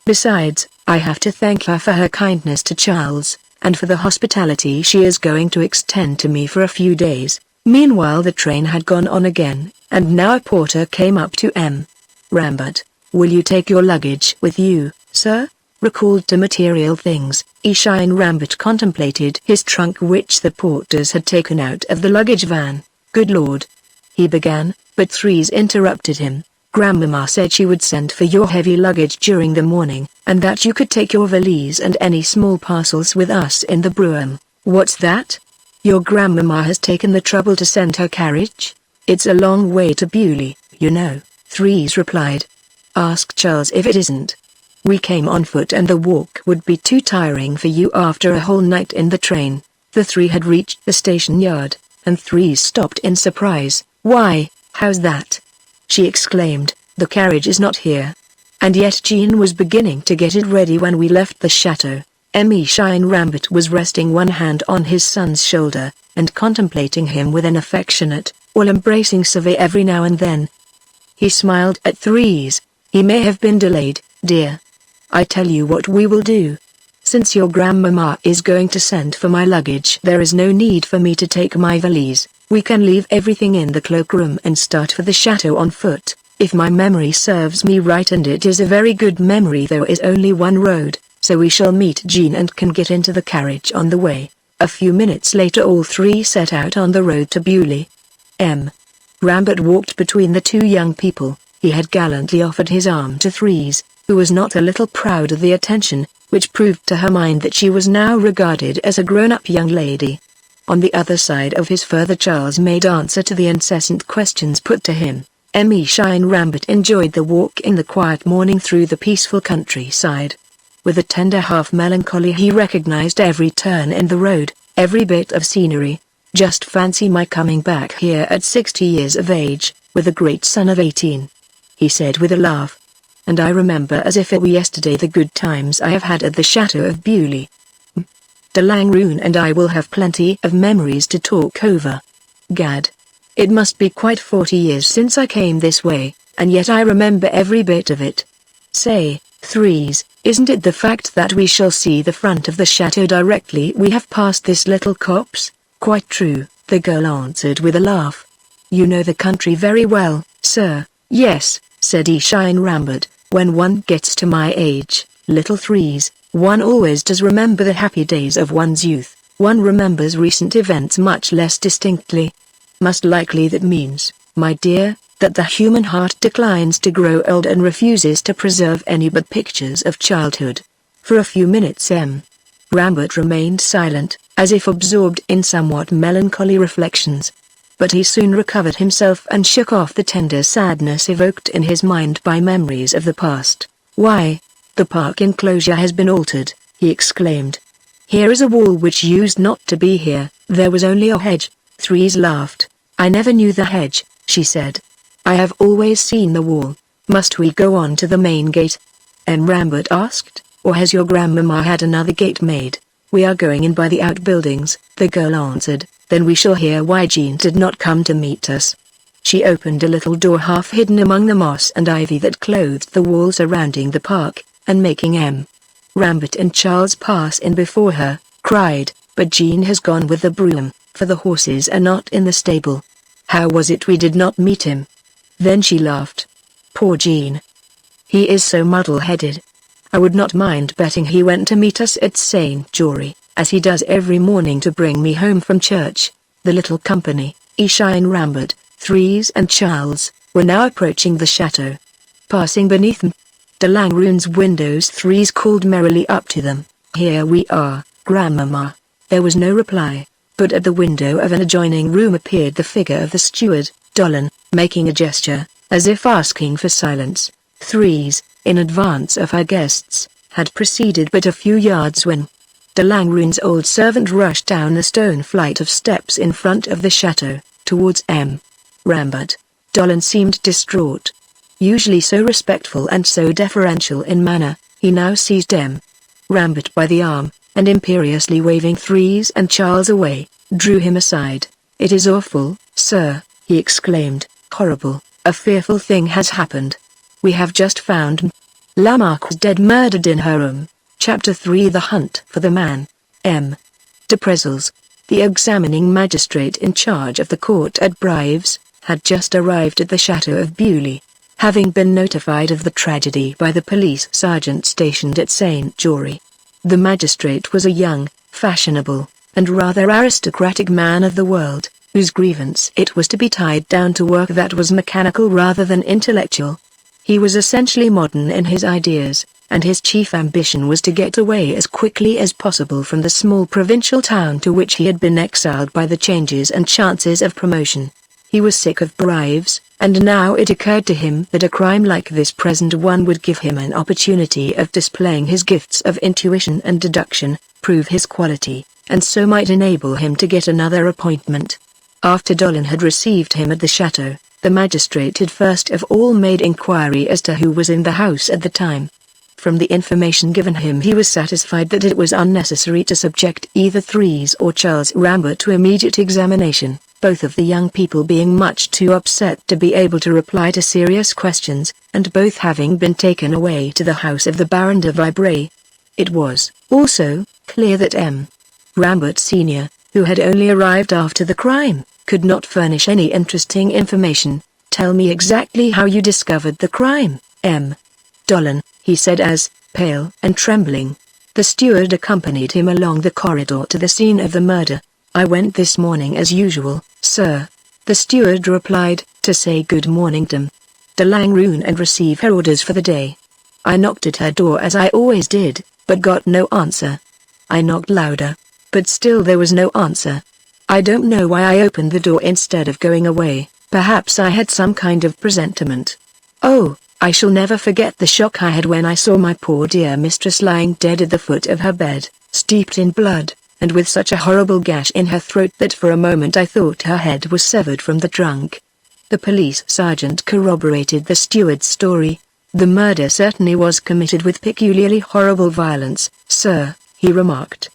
A: Besides, I have to thank her for her kindness to Charles, and for the hospitality she is going to extend to me for a few days." Meanwhile the train had gone on again, and now a porter came up to Rambert. "Will you take your luggage with you, sir?" Recalled to material things, Allain Rambert contemplated his trunk which the porters had taken out of the luggage van. "Good Lord!" he began, but Threes interrupted him. "Grandmama said she would send for your heavy luggage during the morning, and that you could take your valise and any small parcels with us in the brougham." "What's that? Your grandmama has taken the trouble to send her carriage? It's a long way to Bewley, you know," Threes replied. "Ask Charles if it isn't. We came on foot and the walk would be too tiring for you after a whole night in the train." The three had reached the station yard, and Threes stopped in surprise. "Why, how's that?" she exclaimed. "The carriage is not here. And yet Jean was beginning to get it ready when we left the chateau." Allain Rambert was resting one hand on his son's shoulder, and contemplating him with an affectionate, all-embracing survey every now and then. He smiled at Threes. "He may have been delayed, dear. I tell you what we will do. Since your grandmama is going to send for my luggage, there is no need for me to take my valise. We can leave everything in the cloakroom and start for the chateau on foot. If my memory serves me right, and it is a very good memory, there is only one road, so we shall meet Jean and can get into the carriage on the way." A few minutes later all three set out on the road to Bewley. Rambert walked between the two young people, He had gallantly offered his arm to Threes, who was not a little proud of the attention, which proved to her mind that she was now regarded as a grown-up young lady. On the other side of his further Charles made answer to the incessant questions put to him. Shine Rambert enjoyed the walk in the quiet morning through the peaceful countryside. With a tender half-melancholy he recognized every turn in the road, every bit of scenery. Just fancy my coming back here at 60 years of age, with a great son of 18. He said with a laugh. And I remember as if it were yesterday the good times I have had at the Chateau of Beaulieu. De Langrune and I will have plenty of memories to talk over. Gad. It must be quite 40 years since I came this way, and yet I remember every bit of it. Say, Threes, isn't it the fact that we shall see the front of the chateau directly we have passed this little copse? Quite true, the girl answered with a laugh. You know the country very well, sir. Yes, said Shine Rambert, when one gets to my age, little Threes, one always does remember the happy days of one's youth. One remembers recent events much less distinctly. Most likely that means, my dear, that the human heart declines to grow old and refuses to preserve any but pictures of childhood. For a few minutes Rambert remained silent, as if absorbed in somewhat melancholy reflections. But he soon recovered himself and shook off the tender sadness evoked in his mind by memories of the past. Why, the park enclosure has been altered, he exclaimed. Here is a wall which used not to be here, there was only a hedge. Threes laughed. I never knew the hedge, she said. I have always seen the wall. Must we go on to the main gate? Rambert asked, or has your grandmamma had another gate made? We are going in by the outbuildings, the girl answered, then we shall hear why Jean did not come to meet us. She opened a little door half hidden among the moss and ivy that clothed the wall surrounding the park, and making Rambert and Charles pass in before her, cried, but Jean has gone with the broom, for the horses are not in the stable. How was it we did not meet him? Then she laughed. Poor Jean. He is so muddle-headed. I would not mind betting he went to meet us at St. Jory, as he does every morning to bring me home from church. The little company, Shine Rambert, Threes and Charles, were now approaching the chateau. Passing beneath de Langrune's windows, Threes called merrily up to them. Here we are, Grandmamma. There was no reply, but at the window of an adjoining room appeared the figure of the steward, Allain, making a gesture, as if asking for silence. Threes, in advance of her guests, had proceeded but a few yards when de Langrune's old servant rushed down the stone flight of steps in front of the chateau, towards Rambert. Allain seemed distraught. Usually so respectful and so deferential in manner, he now seized Rambert by the arm, and imperiously waving Threes and Charles away, drew him aside. It is awful, sir, he exclaimed. Horrible, a fearful thing has happened. We have just found Lamarck's dead, murdered in her room. Chapter 3. The Hunt for the Man. De Prezels, the examining magistrate in charge of the court at Brives, had just arrived at the Chateau of Beaulieu, having been notified of the tragedy by the police sergeant stationed at St. Jory. The magistrate was a young, fashionable, and rather aristocratic man of the world, whose grievance it was to be tied down to work that was mechanical rather than intellectual. He was essentially modern in his ideas, and his chief ambition was to get away as quickly as possible from the small provincial town to which he had been exiled by the changes and chances of promotion. He was sick of Brives, and now it occurred to him that a crime like this present one would give him an opportunity of displaying his gifts of intuition and deduction, prove his quality, and so might enable him to get another appointment. After Allain had received him at the chateau, the magistrate had first of all made inquiry as to who was in the house at the time. From the information given him he was satisfied that it was unnecessary to subject either Threes or Charles Rambert to immediate examination, both of the young people being much too upset to be able to reply to serious questions, and both having been taken away to the house of the Baron de Vibray. It was, also, clear that Rambert Sr., who had only arrived after the crime, could not furnish any interesting information. Tell me exactly how you discovered the crime, Allain, he said as, pale and trembling. The steward accompanied him along the corridor to the scene of the murder. I went this morning as usual, sir, the steward replied, to say good morning to de Langrune and receive her orders for the day. I knocked at her door as I always did, but got no answer. I knocked louder, but still there was no answer. I don't know why I opened the door instead of going away. Perhaps I had some kind of presentiment. Oh, I shall never forget the shock I had when I saw my poor dear mistress lying dead at the foot of her bed, steeped in blood, and with such a horrible gash in her throat that for a moment I thought her head was severed from the trunk. The police sergeant corroborated the steward's story. The murder certainly was committed with peculiarly horrible violence, sir, he remarked.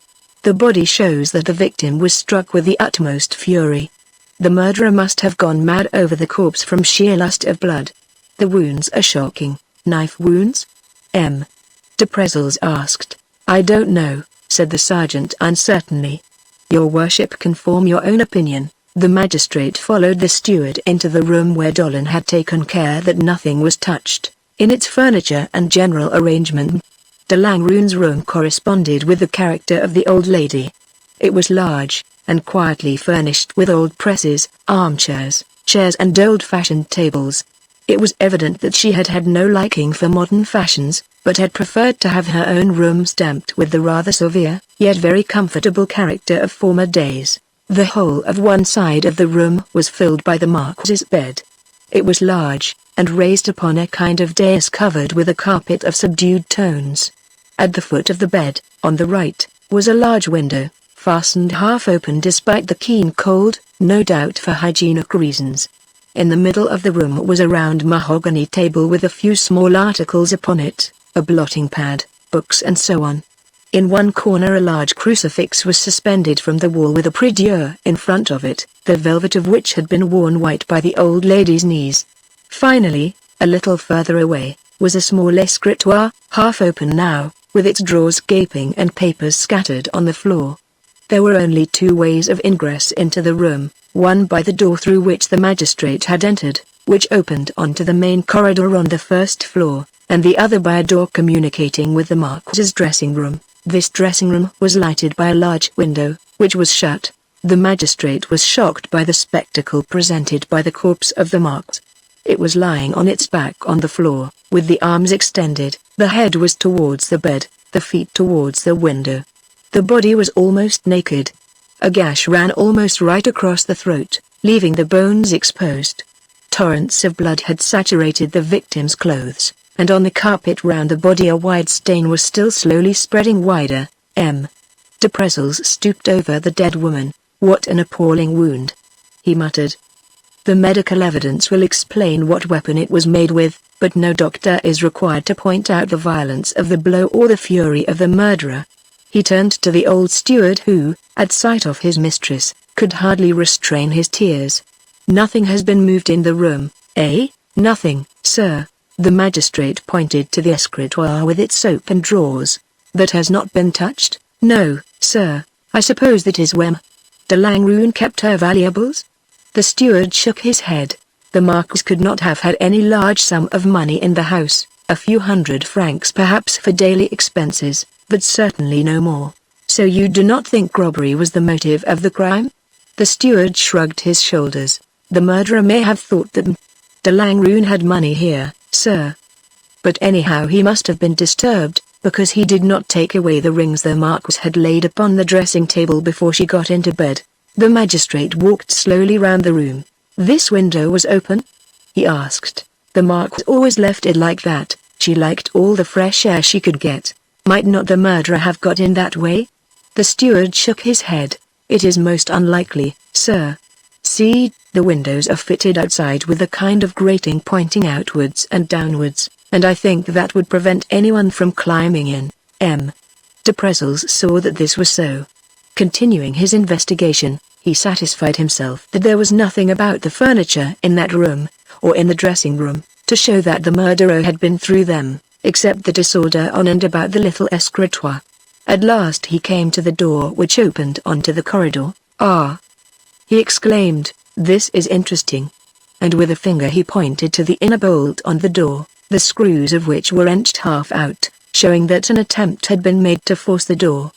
A: The body shows that the victim was struck with the utmost fury. The murderer must have gone mad over the corpse from sheer lust of blood. The wounds are shocking. Knife wounds? De Prezels asked. I don't know, said the sergeant uncertainly. Your worship can form your own opinion. The magistrate followed the steward into the room where Allain had taken care that nothing was touched. In its furniture and general arrangement, de Langrune's room corresponded with the character of the old lady. It was large, and quietly furnished with old presses, armchairs, chairs and old-fashioned tables. It was evident that she had had no liking for modern fashions, but had preferred to have her own room stamped with the rather severe, yet very comfortable character of former days. The whole of one side of the room was filled by the Marquis's bed. It was large, and raised upon a kind of dais covered with a carpet of subdued tones. At the foot of the bed, on the right, was a large window, fastened half open despite the keen cold, no doubt for hygienic reasons. In the middle of the room was a round mahogany table with a few small articles upon it, a blotting pad, books and so on. In one corner a large crucifix was suspended from the wall with a prie-dieu in front of it, the velvet of which had been worn white by the old lady's knees. Finally, a little further away, was a small escritoire, half open now, with its drawers gaping and papers scattered on the floor. There were only two ways of ingress into the room, one by the door through which the magistrate had entered, which opened onto the main corridor on the first floor, and the other by a door communicating with the Marquis's dressing room. This dressing room was lighted by a large window, which was shut. The magistrate was shocked by the spectacle presented by the corpse of the Marquis. It was lying on its back on the floor, with the arms extended, the head was towards the bed, the feet towards the window. The body was almost naked. A gash ran almost right across the throat, leaving the bones exposed. Torrents of blood had saturated the victim's clothes, and on the carpet round the body a wide stain was still slowly spreading wider. De Prezels stooped over the dead woman. What an appalling wound, he muttered. The medical evidence will explain what weapon it was made with, but no doctor is required to point out the violence of the blow or the fury of the murderer. He turned to the old steward who, at sight of his mistress, could hardly restrain his tears. Nothing has been moved in the room, eh? Nothing, sir. The magistrate pointed to the escritoire with its soap and drawers. That has not been touched? No, sir. I suppose that is where de Langrune kept her valuables? The steward shook his head. The Marquis could not have had any large sum of money in the house, a few hundred francs perhaps for daily expenses, but certainly no more. So you do not think robbery was the motive of the crime? The steward shrugged his shoulders. The murderer may have thought that de Langrune had money here, sir. But anyhow he must have been disturbed, because he did not take away the rings the Marquis had laid upon the dressing table before she got into bed. The magistrate walked slowly round the room. This window was open? He asked. The Marquis always left it like that. She liked all the fresh air she could get. Might not the murderer have got in that way? The steward shook his head. It is most unlikely, sir. See, the windows are fitted outside with a kind of grating pointing outwards and downwards, and I think that would prevent anyone from climbing in. De Prezels saw that this was so. Continuing his investigation, he satisfied himself that there was nothing about the furniture in that room, or in the dressing room, to show that the murderer had been through them, except the disorder on and about the little escritoire. At last he came to the door which opened onto the corridor. Ah! He exclaimed, this is interesting. And with a finger he pointed to the inner bolt on the door, the screws of which were wrenched half out, showing that an attempt had been made to force the door.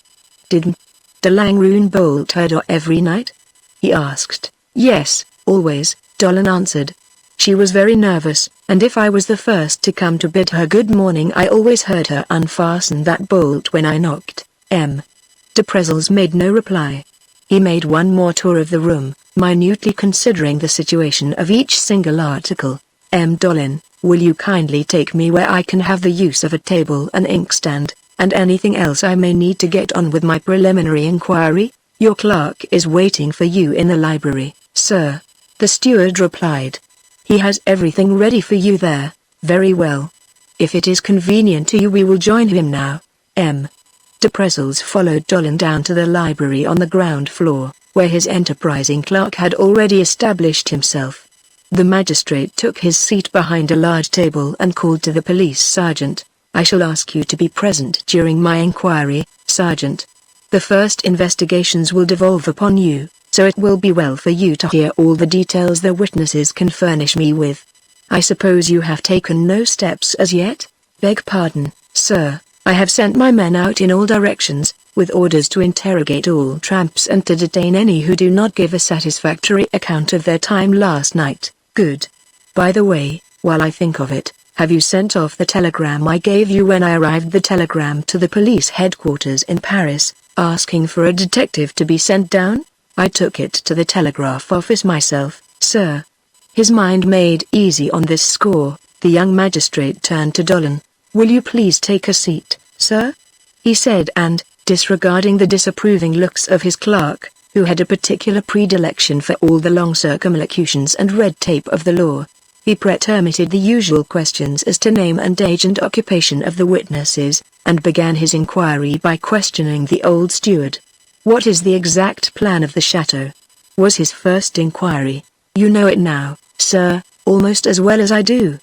A: Did de Langrune bolt her door every night? He asked. Yes, always, Allain answered. She was very nervous, and if I was the first to come to bid her good morning I always heard her unfasten that bolt when I knocked. De Prezels made no reply. He made one more tour of the room, minutely considering the situation of each single article. Dollin, will you kindly take me where I can have the use of a table and inkstand, and anything else I may need to get on with my preliminary inquiry? Your clerk is waiting for you in the library, sir. The steward replied. He has everything ready for you there. Very well. If it is convenient to you we will join him now. De Prezels followed Dollin down to the library on the ground floor, where his enterprising clerk had already established himself. The magistrate took his seat behind a large table and called to the police sergeant. I shall ask you to be present during my inquiry, sergeant. The first investigations will devolve upon you, so it will be well for you to hear all the details the witnesses can furnish me with. I suppose you have taken no steps as yet? Beg pardon, sir. I have sent my men out in all directions, with orders to interrogate all tramps and to detain any who do not give a satisfactory account of their time last night. Good. By the way, while I think of it, have you sent off the telegram I gave you when I arrived? The telegram to the police headquarters in Paris, asking for a detective to be sent down? I took it to the telegraph office myself, sir. His mind made easy on this score, the young magistrate turned to Dollin. Will you please take a seat, sir? He said, and, disregarding the disapproving looks of his clerk, who had a particular predilection for all the long circumlocutions and red tape of the law, he pretermitted the usual questions as to name and age and occupation of the witnesses, and began his inquiry by questioning the old steward. What is the exact plan of the chateau? Was his first inquiry. You know it now, sir, almost as well as I do.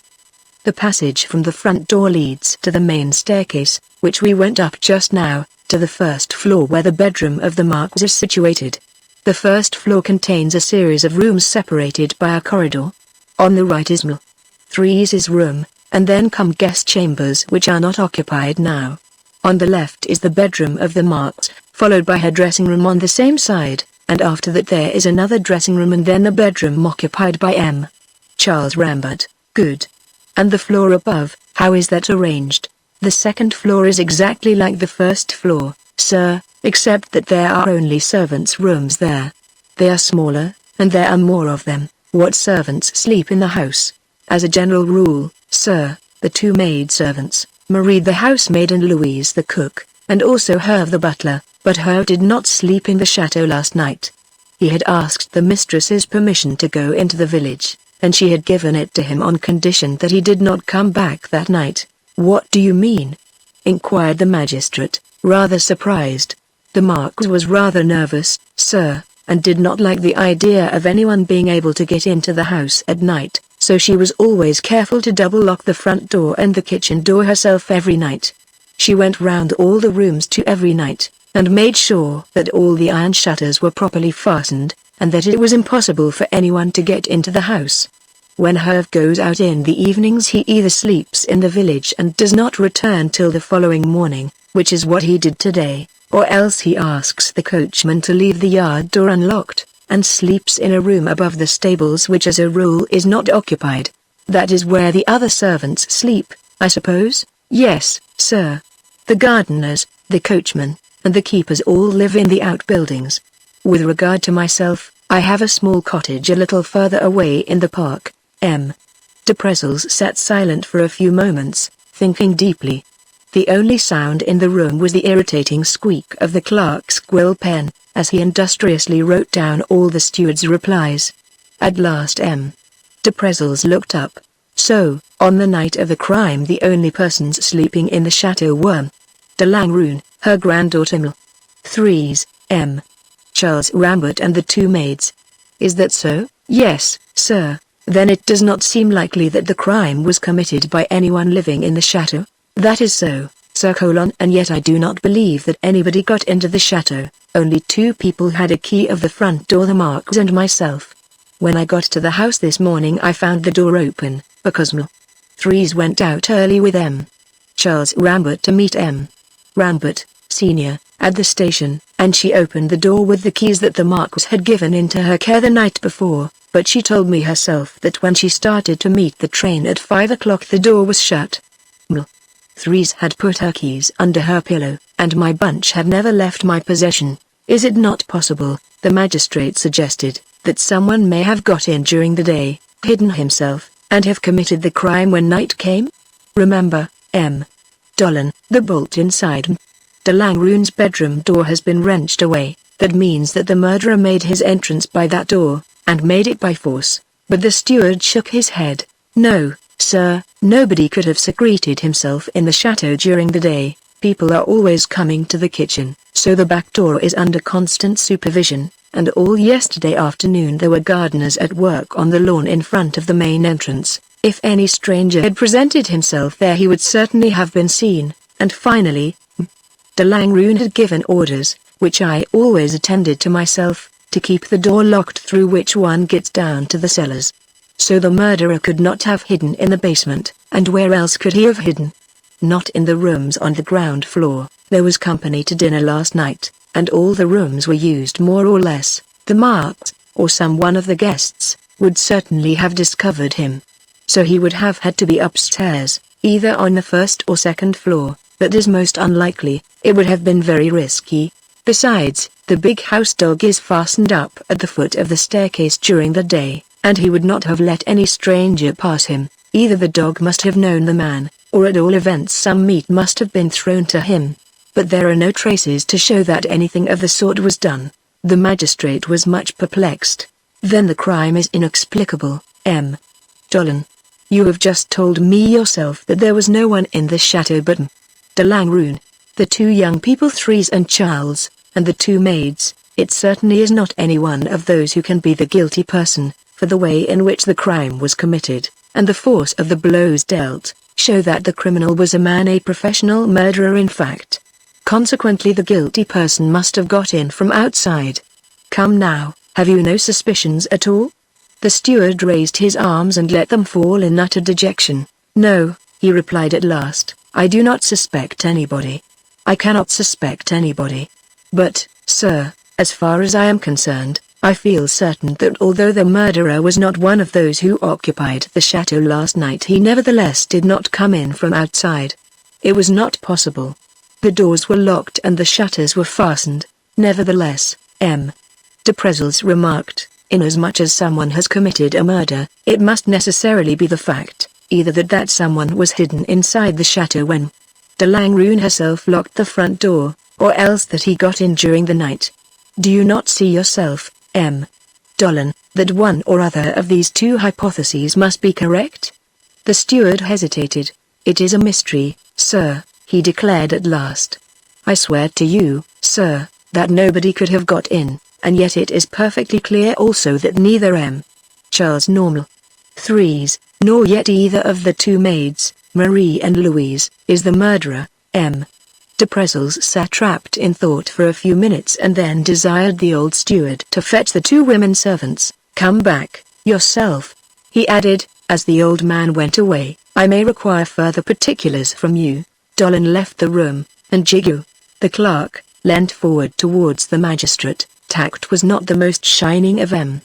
A: The passage from the front door leads to the main staircase, which we went up just now, to the first floor where the bedroom of the Marquis is situated. The first floor contains a series of rooms separated by a corridor. On the right is M3's room, and then come guest chambers which are not occupied now. On the left is the bedroom of the Marquis, followed by her dressing room on the same side, and after that there is another dressing room and then a bedroom occupied by M. Charles Rambert. Good. And the floor above, how is that arranged? The second floor is exactly like the first floor, sir, except that there are only servants' rooms there. They are smaller, and there are more of them. What servants sleep in the house? As a general rule, sir, the two maid-servants, Marie the housemaid and Louise the cook, and also Herve the butler, but Herve did not sleep in the chateau last night. He had asked the mistress's permission to go into the village, and she had given it to him on condition that he did not come back that night. What do you mean? Inquired the magistrate, rather surprised. The Marquis was rather nervous, sir, and did not like the idea of anyone being able to get into the house at night, so she was always careful to double-lock the front door and the kitchen door herself every night. She went round all the rooms too every night, and made sure that all the iron shutters were properly fastened, and that it was impossible for anyone to get into the house. When Herve goes out in the evenings he either sleeps in the village and does not return till the following morning, which is what he did today, or else he asks the coachman to leave the yard door unlocked, and sleeps in a room above the stables which as a rule is not occupied. That is where the other servants sleep, I suppose? Yes, sir. The gardeners, the coachman, and the keepers all live in the outbuildings. With regard to myself, I have a small cottage a little further away in the park. De Prezels sat silent for a few moments, thinking deeply. The only sound in the room was the irritating squeak of the clerk's quill pen, as he industriously wrote down all the steward's replies. At last De Prezels looked up. So, on the night of the crime the only persons sleeping in the chateau were de Langrune, her granddaughter M3's, Charles Rambert and the two maids. Is that so? Yes, sir. Then it does not seem likely that the crime was committed by anyone living in the chateau. That is so, Sir Colon, and yet I do not believe that anybody got into the chateau. Only two people had a key of the front door, the Marquis and myself. When I got to the house this morning I found the door open, because M3's went out early with Charles Rambert to meet Rambert, Sr., at the station, and she opened the door with the keys that the Marquis had given into her care the night before. but she told me herself that when she started to meet the train at 5 o'clock the door was shut. Threes had put her keys under her pillow, and my bunch had never left my possession. Is it not possible, the magistrate suggested, that someone may have got in during the day, hidden himself, and have committed the crime when night came? Remember, M. Dolan, the bolt inside de Langroon's bedroom door has been wrenched away. That means that the murderer made his entrance by that door, and made it by force. But the steward shook his head. No, sir, nobody could have secreted himself in the chateau during the day. People are always coming to the kitchen, so the back door is under constant supervision, and all yesterday afternoon there were gardeners at work on the lawn in front of the main entrance. If any stranger had presented himself there he would certainly have been seen, and finally, de Langroon had given orders, which I always attended to myself, to keep the door locked through which one gets down to the cellars. So the murderer could not have hidden in the basement, and where else could he have hidden? Not in the rooms on the ground floor. There was company to dinner last night, and all the rooms were used more or less. The Marks, or some one of the guests, would certainly have discovered him. So he would have had to be upstairs, either on the first or second floor. That is most unlikely. It would have been very risky. Besides, the big house dog is fastened up at the foot of the staircase during the day, and he would not have let any stranger pass him. Either the dog must have known the man, or at all events some meat must have been thrown to him. But there are no traces to show that anything of the sort was done. The magistrate was much perplexed. Then the crime is inexplicable, M. Dolan. You have just told me yourself that there was no one in the chateau but de Langroon, the two young people Threes and Charles, and the two maids. It certainly is not any one of those who can be the guilty person, for the way in which the crime was committed, and the force of the blows dealt, show that the criminal was a man, a professional murderer in fact. Consequently the guilty person must have got in from outside. Come now, have you no suspicions at all? The steward raised his arms and let them fall in utter dejection. No, he replied at last, I do not suspect anybody. I cannot suspect anybody. But, sir, as far as I am concerned, I feel certain that although the murderer was not one of those who occupied the chateau last night, he nevertheless did not come in from outside. It was not possible. The doors were locked and the shutters were fastened. Nevertheless, M. de Prezels remarked, inasmuch as someone has committed a murder, it must necessarily be the fact, either that someone was hidden inside the chateau when de Langroon herself locked the front door, or else that he got in during the night. Do you not see yourself, M. Dolan, that one or other of these two hypotheses must be correct? The steward hesitated. It is a mystery, sir, he declared at last. I swear to you, sir, that nobody could have got in, and yet it is perfectly clear also that neither M. Charles nor Threes, nor yet either of the two maids, Marie and Louise, is the murderer. M. de Prezels sat wrapped in thought for a few minutes and then desired the old steward to fetch the two women servants. Come back, yourself, he added, as the old man went away. I may require further particulars from you. Dolan left the room, and Jigu, the clerk, leant forward towards the magistrate. Tact was not the most shining of M.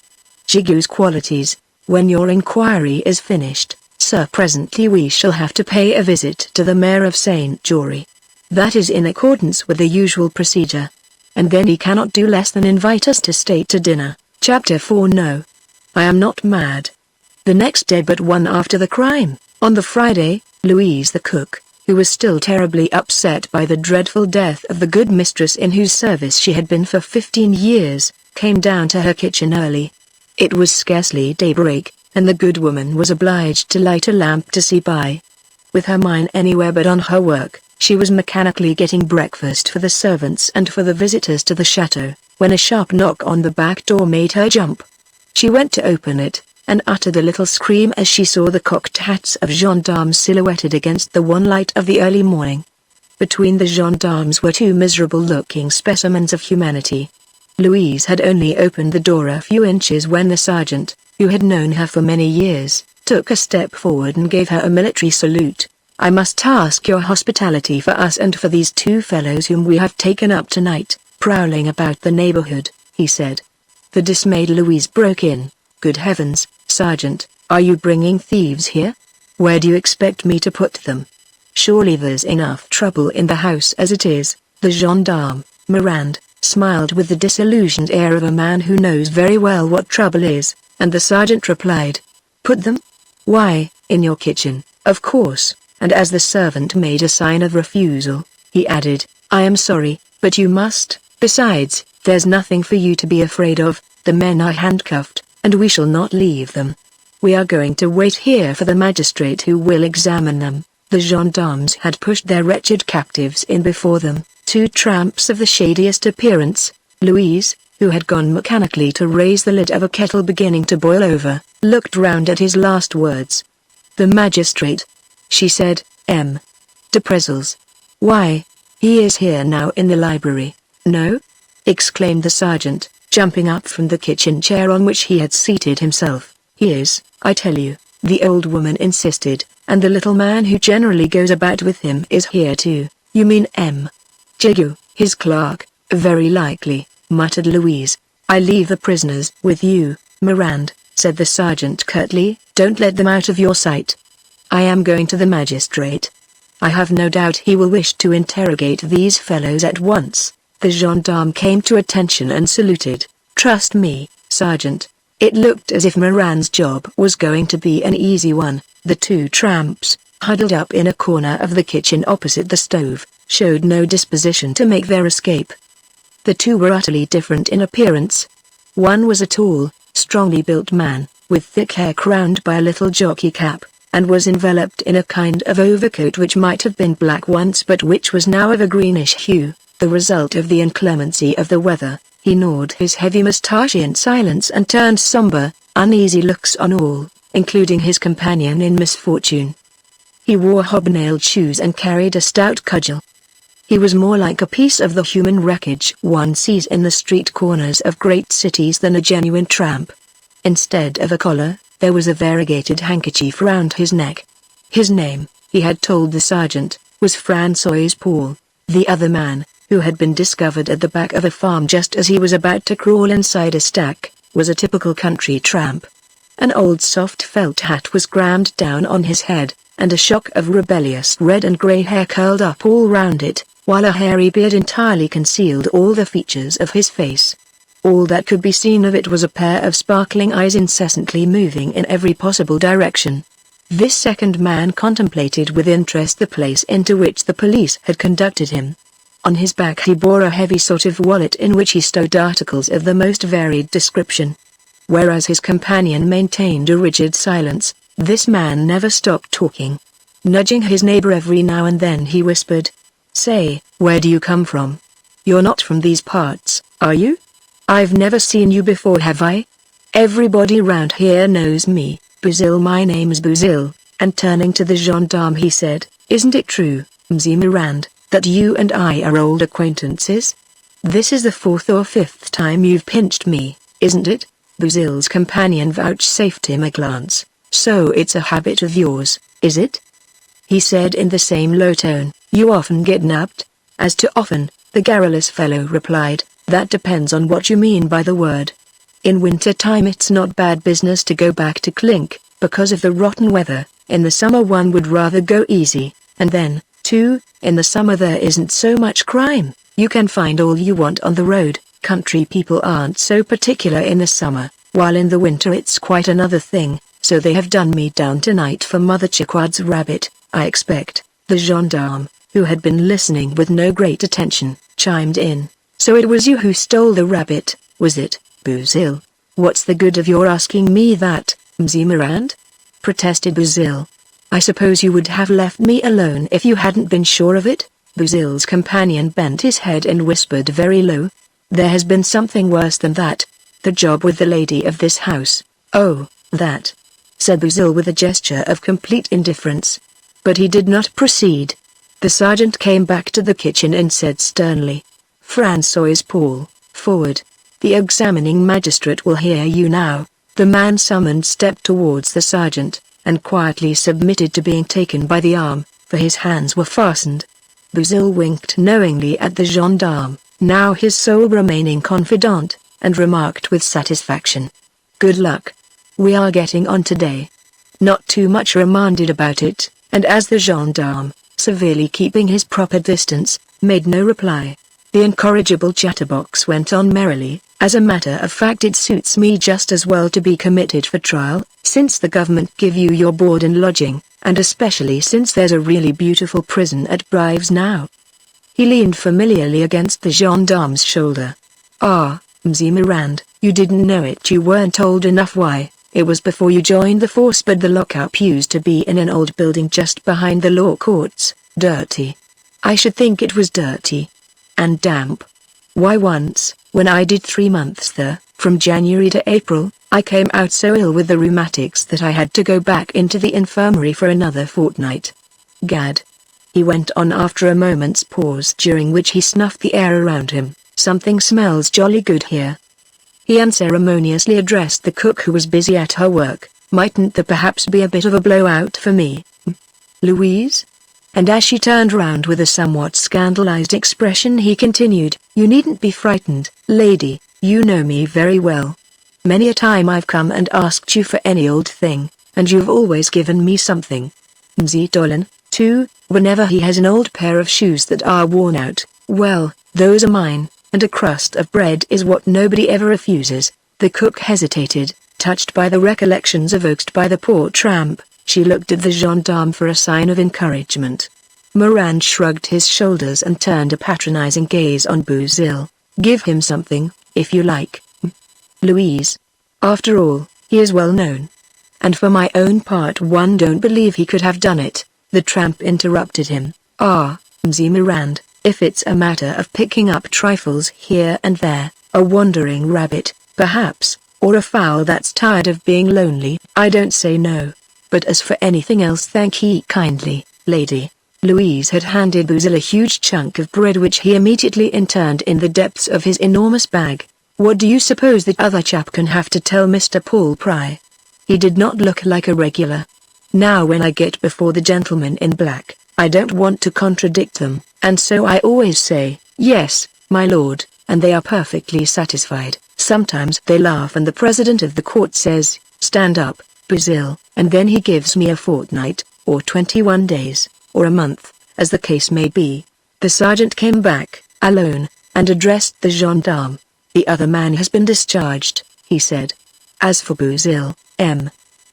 A: Jigu's qualities. When your inquiry is finished, sir, presently we shall have to pay a visit to the mayor of Saint Jory. That is in accordance with the usual procedure. And then he cannot do less than invite us to stay to dinner. Chapter 4. No. I am not mad. The next day but one after the crime, on the Friday, Louise the cook, who was still terribly upset by the dreadful death of the good mistress in whose service she had been for 15 years, came down to her kitchen early. It was scarcely daybreak, and the good woman was obliged to light a lamp to see by. With her mind anywhere but on her work, she was mechanically getting breakfast for the servants and for the visitors to the chateau, when a sharp knock on the back door made her jump. She went to open it, and uttered a little scream as she saw the cocked hats of gendarmes silhouetted against the one light of the early morning. Between the gendarmes were two miserable-looking specimens of humanity. Louise had only opened the door a few inches when the sergeant, who had known her for many years, took a step forward and gave her a military salute. I must ask your hospitality for us and for these two fellows whom we have taken up tonight, prowling about the neighborhood, he said. The dismayed Louise broke in. Good heavens, Sergeant, are you bringing thieves here? Where do you expect me to put them? Surely there's enough trouble in the house as it is. The gendarme, Mirand, smiled with the disillusioned air of a man who knows very well what trouble is, and the sergeant replied, "Put them? Why, in your kitchen, of course," and as the servant made a sign of refusal, he added, "I am sorry, but you must. Besides, there's nothing for you to be afraid of. The men are handcuffed, and we shall not leave them. We are going to wait here for the magistrate who will examine them." The gendarmes had pushed their wretched captives in before them, two tramps of the shadiest appearance. Louise, who had gone mechanically to raise the lid of a kettle beginning to boil over, looked round at his last words. "The magistrate," she said, "M. de Prezels. Why, he is here now in the library." "No?" exclaimed the sergeant, jumping up from the kitchen chair on which he had seated himself. "He is, I tell you," the old woman insisted, "and the little man who generally goes about with him is here too." "You mean M. Jigu, his clerk?" "Very likely," muttered Louise. "I leave the prisoners with you, Mirand," said the sergeant curtly. "Don't let them out of your sight. I am going to the magistrate. I have no doubt he will wish to interrogate these fellows at once." The gendarme came to attention and saluted. "Trust me, Sergeant." It looked as if Mirand's job was going to be an easy one. The two tramps, huddled up in a corner of the kitchen opposite the stove, showed no disposition to make their escape. The two were utterly different in appearance. One was a tall, strongly built man, with thick hair crowned by a little jockey cap, and was enveloped in a kind of overcoat which might have been black once but which was now of a greenish hue, the result of the inclemency of the weather. He gnawed his heavy moustache in silence and turned somber, uneasy looks on all, including his companion in misfortune. He wore hobnailed shoes and carried a stout cudgel. He was more like a piece of the human wreckage one sees in the street corners of great cities than a genuine tramp. Instead of a collar, there was a variegated handkerchief round his neck. His name, he had told the sergeant, was François Paul. The other man, who had been discovered at the back of a farm just as he was about to crawl inside a stack, was a typical country tramp. An old soft felt hat was crammed down on his head, and a shock of rebellious red and grey hair curled up all round it, while a hairy beard entirely concealed all the features of his face. All that could be seen of it was a pair of sparkling eyes incessantly moving in every possible direction. This second man contemplated with interest the place into which the police had conducted him. On his back he bore a heavy sort of wallet in which he stowed articles of the most varied description. Whereas his companion maintained a rigid silence, this man never stopped talking. Nudging his neighbor every now and then he whispered, "Say, where do you come from? You're not from these parts, are you? I've never seen you before, have I? Everybody round here knows me, Buzil. My name's Buzil." And turning to the gendarme he said, "Isn't it true, M'sieu Mirand, that you and I are old acquaintances? This is the fourth or fifth time you've pinched me, isn't it?" Buzil's companion vouchsafed him a glance. "So it's a habit of yours, is it?" he said in the same low tone. "You often get nabbed?" "As to often," the garrulous fellow replied, "that depends on what you mean by the word. In winter time it's not bad business to go back to Clink, because of the rotten weather. In the summer one would rather go easy, and then, too, in the summer there isn't so much crime. You can find all you want on the road. Country people aren't so particular in the summer, while in the winter it's quite another thing. So they have done me down tonight for Mother Chiquard's rabbit, I expect." The gendarme, who had been listening with no great attention, chimed in. "So it was you who stole the rabbit, was it, Buzil?" "What's the good of your asking me that, M'sieu Mirand?" protested Buzil. "I suppose you would have left me alone if you hadn't been sure of it?" Buzil's companion bent his head and whispered very low. "There has been something worse than that. The job with the lady of this house." "Oh, that," said Buzil with a gesture of complete indifference. But he did not proceed. The sergeant came back to the kitchen and said sternly, "François Paul, forward. The examining magistrate will hear you now." The man summoned stepped towards the sergeant, and quietly submitted to being taken by the arm, for his hands were fastened. Buzil winked knowingly at the gendarme, now his sole remaining confidant, and remarked with satisfaction, "Good luck. we are getting on today. Not too much reminded about it, and as the gendarme, severely keeping his proper distance, made no reply, the incorrigible chatterbox went on merrily. As a matter of fact, it suits me just as well to be committed for trial, since the government give you your board and lodging, and especially since there's a really beautiful prison at Brives now. He leaned familiarly against the gendarme's shoulder. Ah, Mzee Mirand, you didn't know it, you weren't old enough. Why, it was before you joined the force, but the lockup used to be in an old building just behind the law courts, dirty. I should think it was dirty. And damp. Why, once, when I did 3 months there, from January to April, I came out so ill with the rheumatics that I had to go back into the infirmary for another fortnight. Gad. He went on after a moment's pause, during which he snuffed the air around him. Something smells jolly good here. He unceremoniously addressed the cook, who was busy at her work. Mightn't there perhaps be a bit of a blowout for me, Louise? And as she turned round with a somewhat scandalized expression, he continued, you needn't be frightened, lady, you know me very well. Many a time I've come and asked you for any old thing, and you've always given me something. Mzee Dolan, too, whenever he has an old pair of shoes that are worn out, well, those are mine, and a crust of bread is what nobody ever refuses. The cook hesitated, touched by the recollections evoked by the poor tramp. She looked at the gendarme for a sign of encouragement. Mirand shrugged his shoulders and turned a patronizing gaze on Bouzille. Give him something, if you like, Louise. After all, he is well known. And for my own part, one don't believe he could have done it. The tramp interrupted him. Ah, Mzee Mirand, if it's a matter of picking up trifles here and there, a wandering rabbit, perhaps, or a fowl that's tired of being lonely, I don't say no. But as for anything else, thank ye kindly, lady. Louise had handed Bouzille a huge chunk of bread, which he immediately interned in the depths of his enormous bag. What do you suppose that other chap can have to tell Mr. Paul Pry? He did not look like a regular. Now when I get before the gentlemen in black, I don't want to contradict them, and so I always say, yes, my lord, and they are perfectly satisfied. Sometimes they laugh and the president of the court says, stand up, Bouzille, and then he gives me a fortnight, or 21 days, or a month, as the case may be. The sergeant came back, alone, and addressed the gendarme. The other man has been discharged, he said. As for Bouzille, M.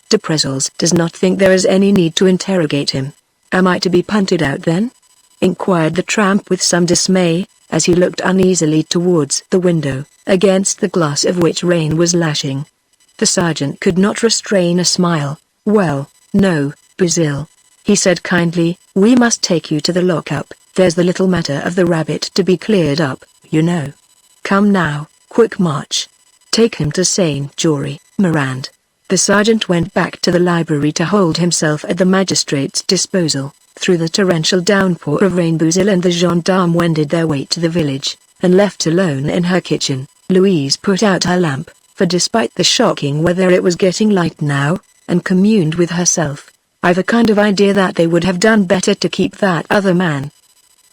A: de Prezels does not think there is any need to interrogate him. Am I to be punted out then? Inquired the tramp with some dismay, as he looked uneasily towards the window, against the glass of which rain was lashing. The sergeant could not restrain a smile. Well, no, Bouzille, he said kindly, we must take you to the lockup. There's the little matter of the rabbit to be cleared up, you know. Come now, quick march. Take him to Saint Jory, Mirand. The sergeant went back to the library to hold himself at the magistrate's disposal. Through the torrential downpour of rain, Bouzille and the gendarme wended their way to the village, and left alone in her kitchen, Louise put out her lamp, for despite the shocking weather it was getting light now, and communed with herself. I've a kind of idea that they would have done better to keep that other man.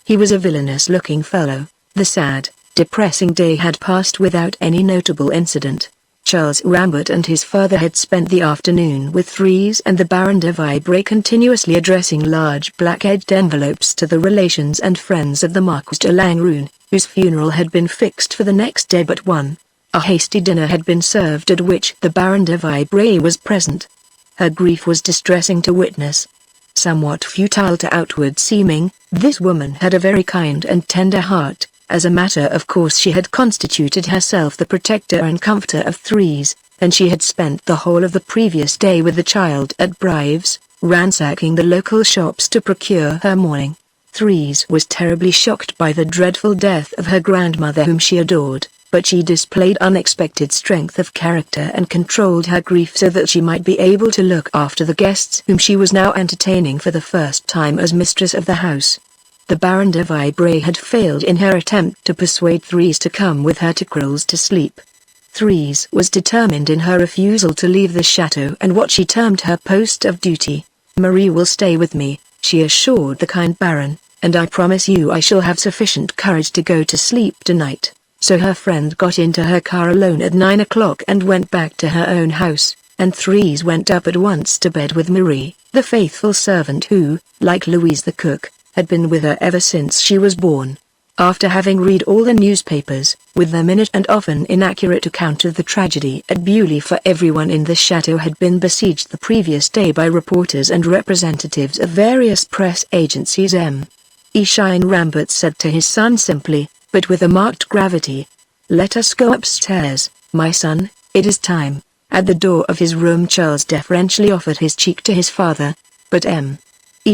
A: He was a villainous-looking fellow. The sad, depressing day had passed without any notable incident. Charles Rambert and his father had spent the afternoon with Threes and the Baron de Vibray, continuously addressing large black-edged envelopes to the relations and friends of the Marquis de Langrune, whose funeral had been fixed for the next day but one. A hasty dinner had been served, at which the Baron de Vibray was present. Her grief was distressing to witness. Somewhat futile to outward seeming, this woman had a very kind and tender heart. As a matter of course she had constituted herself the protector and comforter of Threes, and she had spent the whole of the previous day with the child at Brives, ransacking the local shops to procure her mourning. Threes was terribly shocked by the dreadful death of her grandmother, whom she adored, but she displayed unexpected strength of character and controlled her grief so that she might be able to look after the guests whom she was now entertaining for the first time as mistress of the house. The Baron de Vibray had failed in her attempt to persuade Threes to come with her to Crills to sleep. Threes was determined in her refusal to leave the chateau and what she termed her post of duty. Marie will stay with me, she assured the kind Baron, and I promise you I shall have sufficient courage to go to sleep tonight. So her friend got into her car alone at 9 o'clock and went back to her own house. and Threes went up at once to bed with Marie, the faithful servant who, like Louise the cook, had been with her ever since she was born. After having read all the newspapers, with their minute and often inaccurate account of the tragedy at Beaulieu, for everyone in the chateau had been besieged the previous day by reporters and representatives of various press agencies. Shine Rambert said to his son simply, but with a marked gravity, "Let us go upstairs, my son, it is time." At the door of his room Charles deferentially offered his cheek to his father, but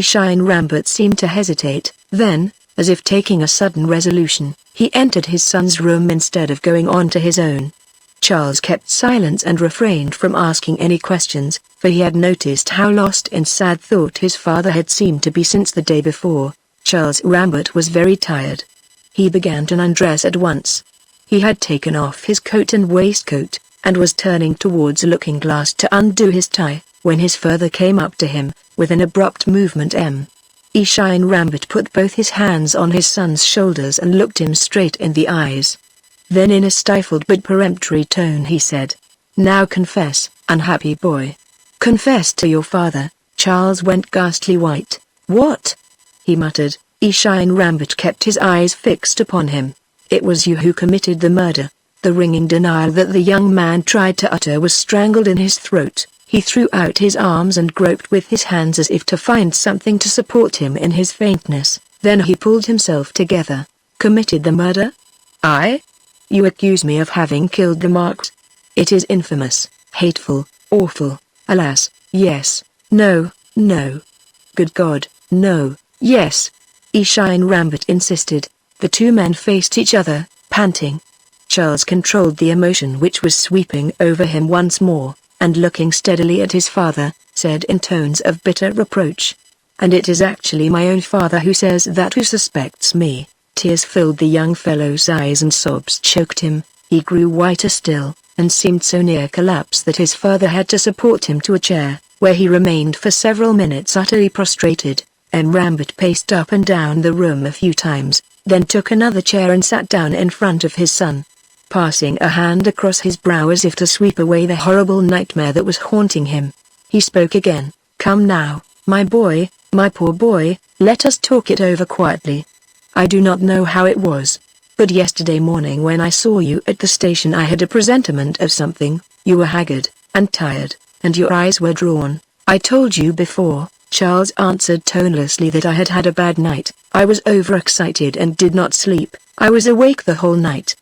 A: Shine Rambert seemed to hesitate, then, as if taking a sudden resolution, he entered his son's room instead of going on to his own. Charles kept silence and refrained from asking any questions, for he had noticed how lost in sad thought his father had seemed to be since the day before. Charles Rambert was very tired. He began to undress at once. He had taken off his coat and waistcoat, and was turning towards a looking-glass to undo his tie, when his father came up to him, with an abrupt movement. Shine Rambert put both his hands on his son's shoulders and looked him straight in the eyes. Then in a stifled but peremptory tone he said, "Now confess, unhappy boy. Confess to your father." Charles went ghastly white. "What?" he muttered. Shine Rambert kept his eyes fixed upon him. "It was you who committed the murder." The ringing denial that the young man tried to utter was strangled in his throat. He threw out his arms and groped with his hands as if to find something to support him in his faintness. Then he pulled himself together. "Committed the murder? I? You accuse me of having killed the Marks? It is infamous, hateful, awful. Alas, yes. No, no. Good God, no, yes." Shine Rambert insisted. The two men faced each other, panting. Charles controlled the emotion which was sweeping over him once more, and looking steadily at his father, said in tones of bitter reproach, "And it is actually my own father who says that, who suspects me." Tears filled the young fellow's eyes and sobs choked him. He grew whiter still, and seemed so near collapse that his father had to support him to a chair, where he remained for several minutes utterly prostrated. Rambert paced up and down the room a few times, then took another chair and sat down in front of his son, passing a hand across his brow as if to sweep away the horrible nightmare that was haunting him. He spoke again, "Come now, my boy, my poor boy, let us talk it over quietly. I do not know how it was, but yesterday morning when I saw you at the station I had a presentiment of something. You were haggard, and tired, and your eyes were drawn. I told you before," Charles answered tonelessly, "that I had had a bad night. I was overexcited and did not sleep. I was awake the whole night."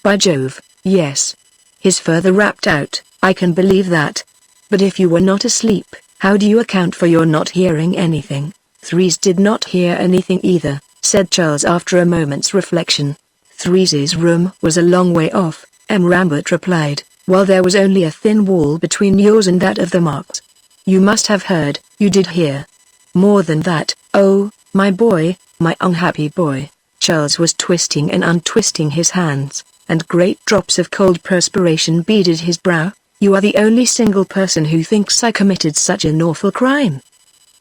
A: "By Jove, yes." His father rapped out, "I can believe that. But if you were not asleep, how do you account for your not hearing anything?" "Threes did not hear anything either," said Charles after a moment's reflection. "Threes's room was a long way off," Rambert replied, "while there was only a thin wall between yours and that of the Marks. You must have heard." "You did hear. More than that." "Oh, my boy, my unhappy boy." Charles was twisting and untwisting his hands, and great drops of cold perspiration beaded his brow. "You are the only single person who thinks I committed such an awful crime?"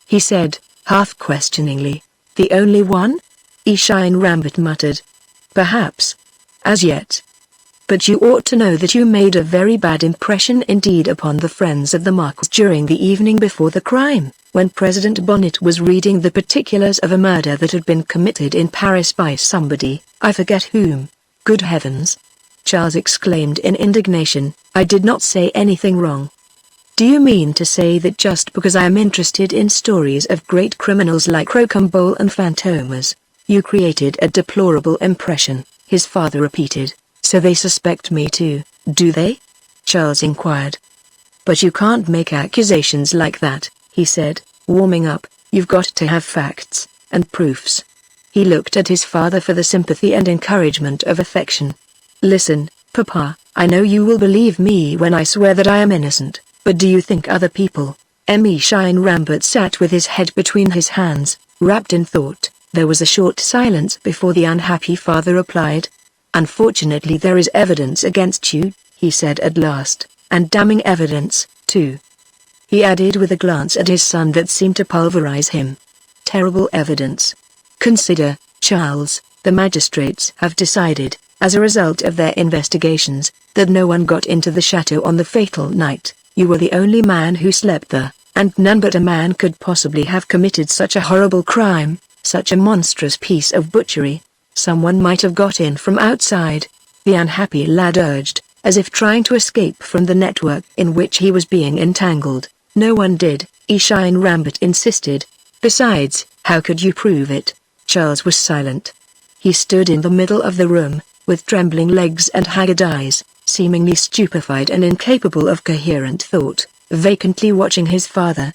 A: he said, half questioningly. "The only one?" Shine Rambert muttered. "Perhaps. As yet. But you ought to know that you made a very bad impression indeed upon the friends of the Marks during the evening before the crime, when President Bonnet was reading the particulars of a murder that had been committed in Paris by somebody, I forget whom." "Good heavens!" Charles exclaimed in indignation, "I did not say anything wrong." "Do you mean to say that just because I am interested in stories of great criminals like Rocambole and Fantômas, you created a deplorable impression?" his father repeated. "So they suspect me too, do they?" Charles inquired. "But you can't make accusations like that," he said, warming up. "You've got to have facts, and proofs." He looked at his father for the sympathy and encouragement of affection. "Listen, Papa, I know you will believe me when I swear that I am innocent, but do you think other people?" Shine Rambert sat with his head between his hands, wrapped in thought. There was a short silence before the unhappy father replied. "Unfortunately there is evidence against you," he said at last, "and damning evidence, too." He added with a glance at his son that seemed to pulverize him. "Terrible evidence. Consider, Charles, the magistrates have decided, as a result of their investigations, that no one got into the chateau on the fatal night. You were the only man who slept there, and none but a man could possibly have committed such a horrible crime, such a monstrous piece of butchery. Someone might have got in from outside, the unhappy lad urged, as if trying to escape from the network in which he was being entangled. No one did, Shine Rambit insisted. Besides, how could you prove it? Charles was silent. He stood in the middle of the room, with trembling legs and haggard eyes, seemingly stupefied and incapable of coherent thought, vacantly watching his father.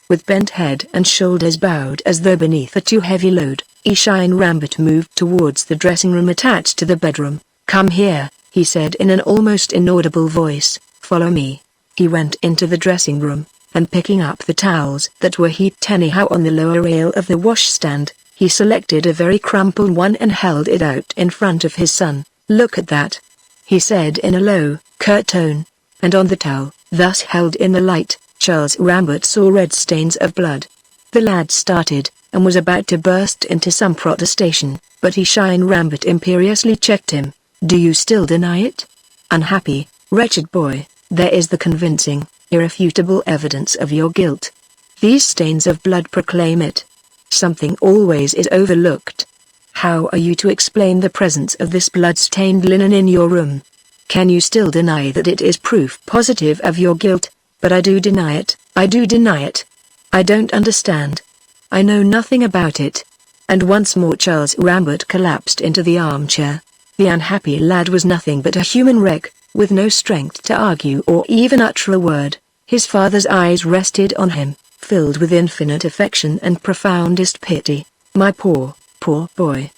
A: With bent head and shoulders bowed as though beneath a too heavy load, Shine Rambit moved towards the dressing room attached to the bedroom. "Come here," he said in an almost inaudible voice, "follow me." He went into the dressing room, and picking up the towels that were heaped anyhow on the lower rail of the washstand, he selected a very crumpled one and held it out in front of his son. "Look at that," he said in a low, curt tone. And on the towel, thus held in the light, Charles Rambit saw red stains of blood. The lad started, and was about to burst into some protestation, but Shine Rambit imperiously checked him. "Do you still deny it? Unhappy, wretched boy, there is the convincing, irrefutable evidence of your guilt. These stains of blood proclaim it. Something always is overlooked. How are you to explain the presence of this blood-stained linen in your room? Can you still deny that it is proof positive of your guilt?" "But I do deny it, I do deny it. I don't understand. I know nothing about it." And once more Charles Rambit collapsed into the armchair. The unhappy lad was nothing but a human wreck, with no strength to argue or even utter a word. His father's eyes rested on him, filled with infinite affection and profoundest pity. "My poor, poor boy,"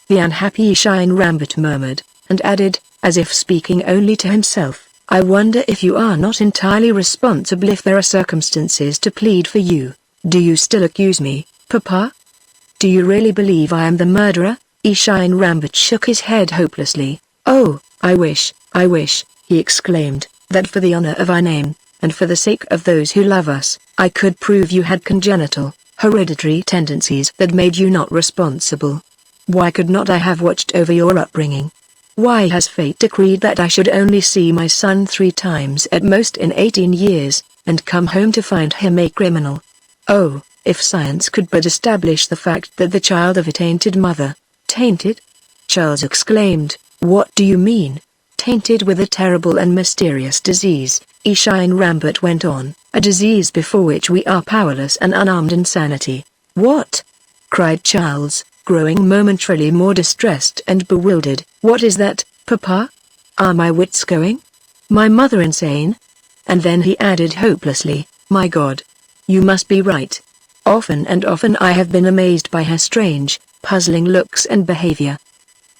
A: the unhappy Shine Rambit murmured, and added, as if speaking only to himself, "I wonder if you are not entirely responsible if there are circumstances to plead for you. Do you still accuse me, Papa? Do you really believe I am the murderer?" Shine Rambit shook his head hopelessly. "Oh, I wish," he exclaimed, "that for the honor of our name, and for the sake of those who love us, I could prove you had congenital, hereditary tendencies that made you not responsible. Why could not I have watched over your upbringing? Why has fate decreed that I should only see my son 3 times at most in 18 years, and come home to find him a criminal? Oh, if science could but establish the fact that the child of a tainted mother—" "Tainted?" Charles exclaimed. "What do you mean?" "Tainted with a terrible and mysterious disease," Shine Rambit went on, "a disease before which we are powerless and unarmed insanity." "What?" cried Charles, growing momentarily more distressed and bewildered. "What is that, Papa? Are my wits going? My mother insane?" And then he added hopelessly, "My God! You must be right. Often and often I have been amazed by her strange, puzzling looks and behavior.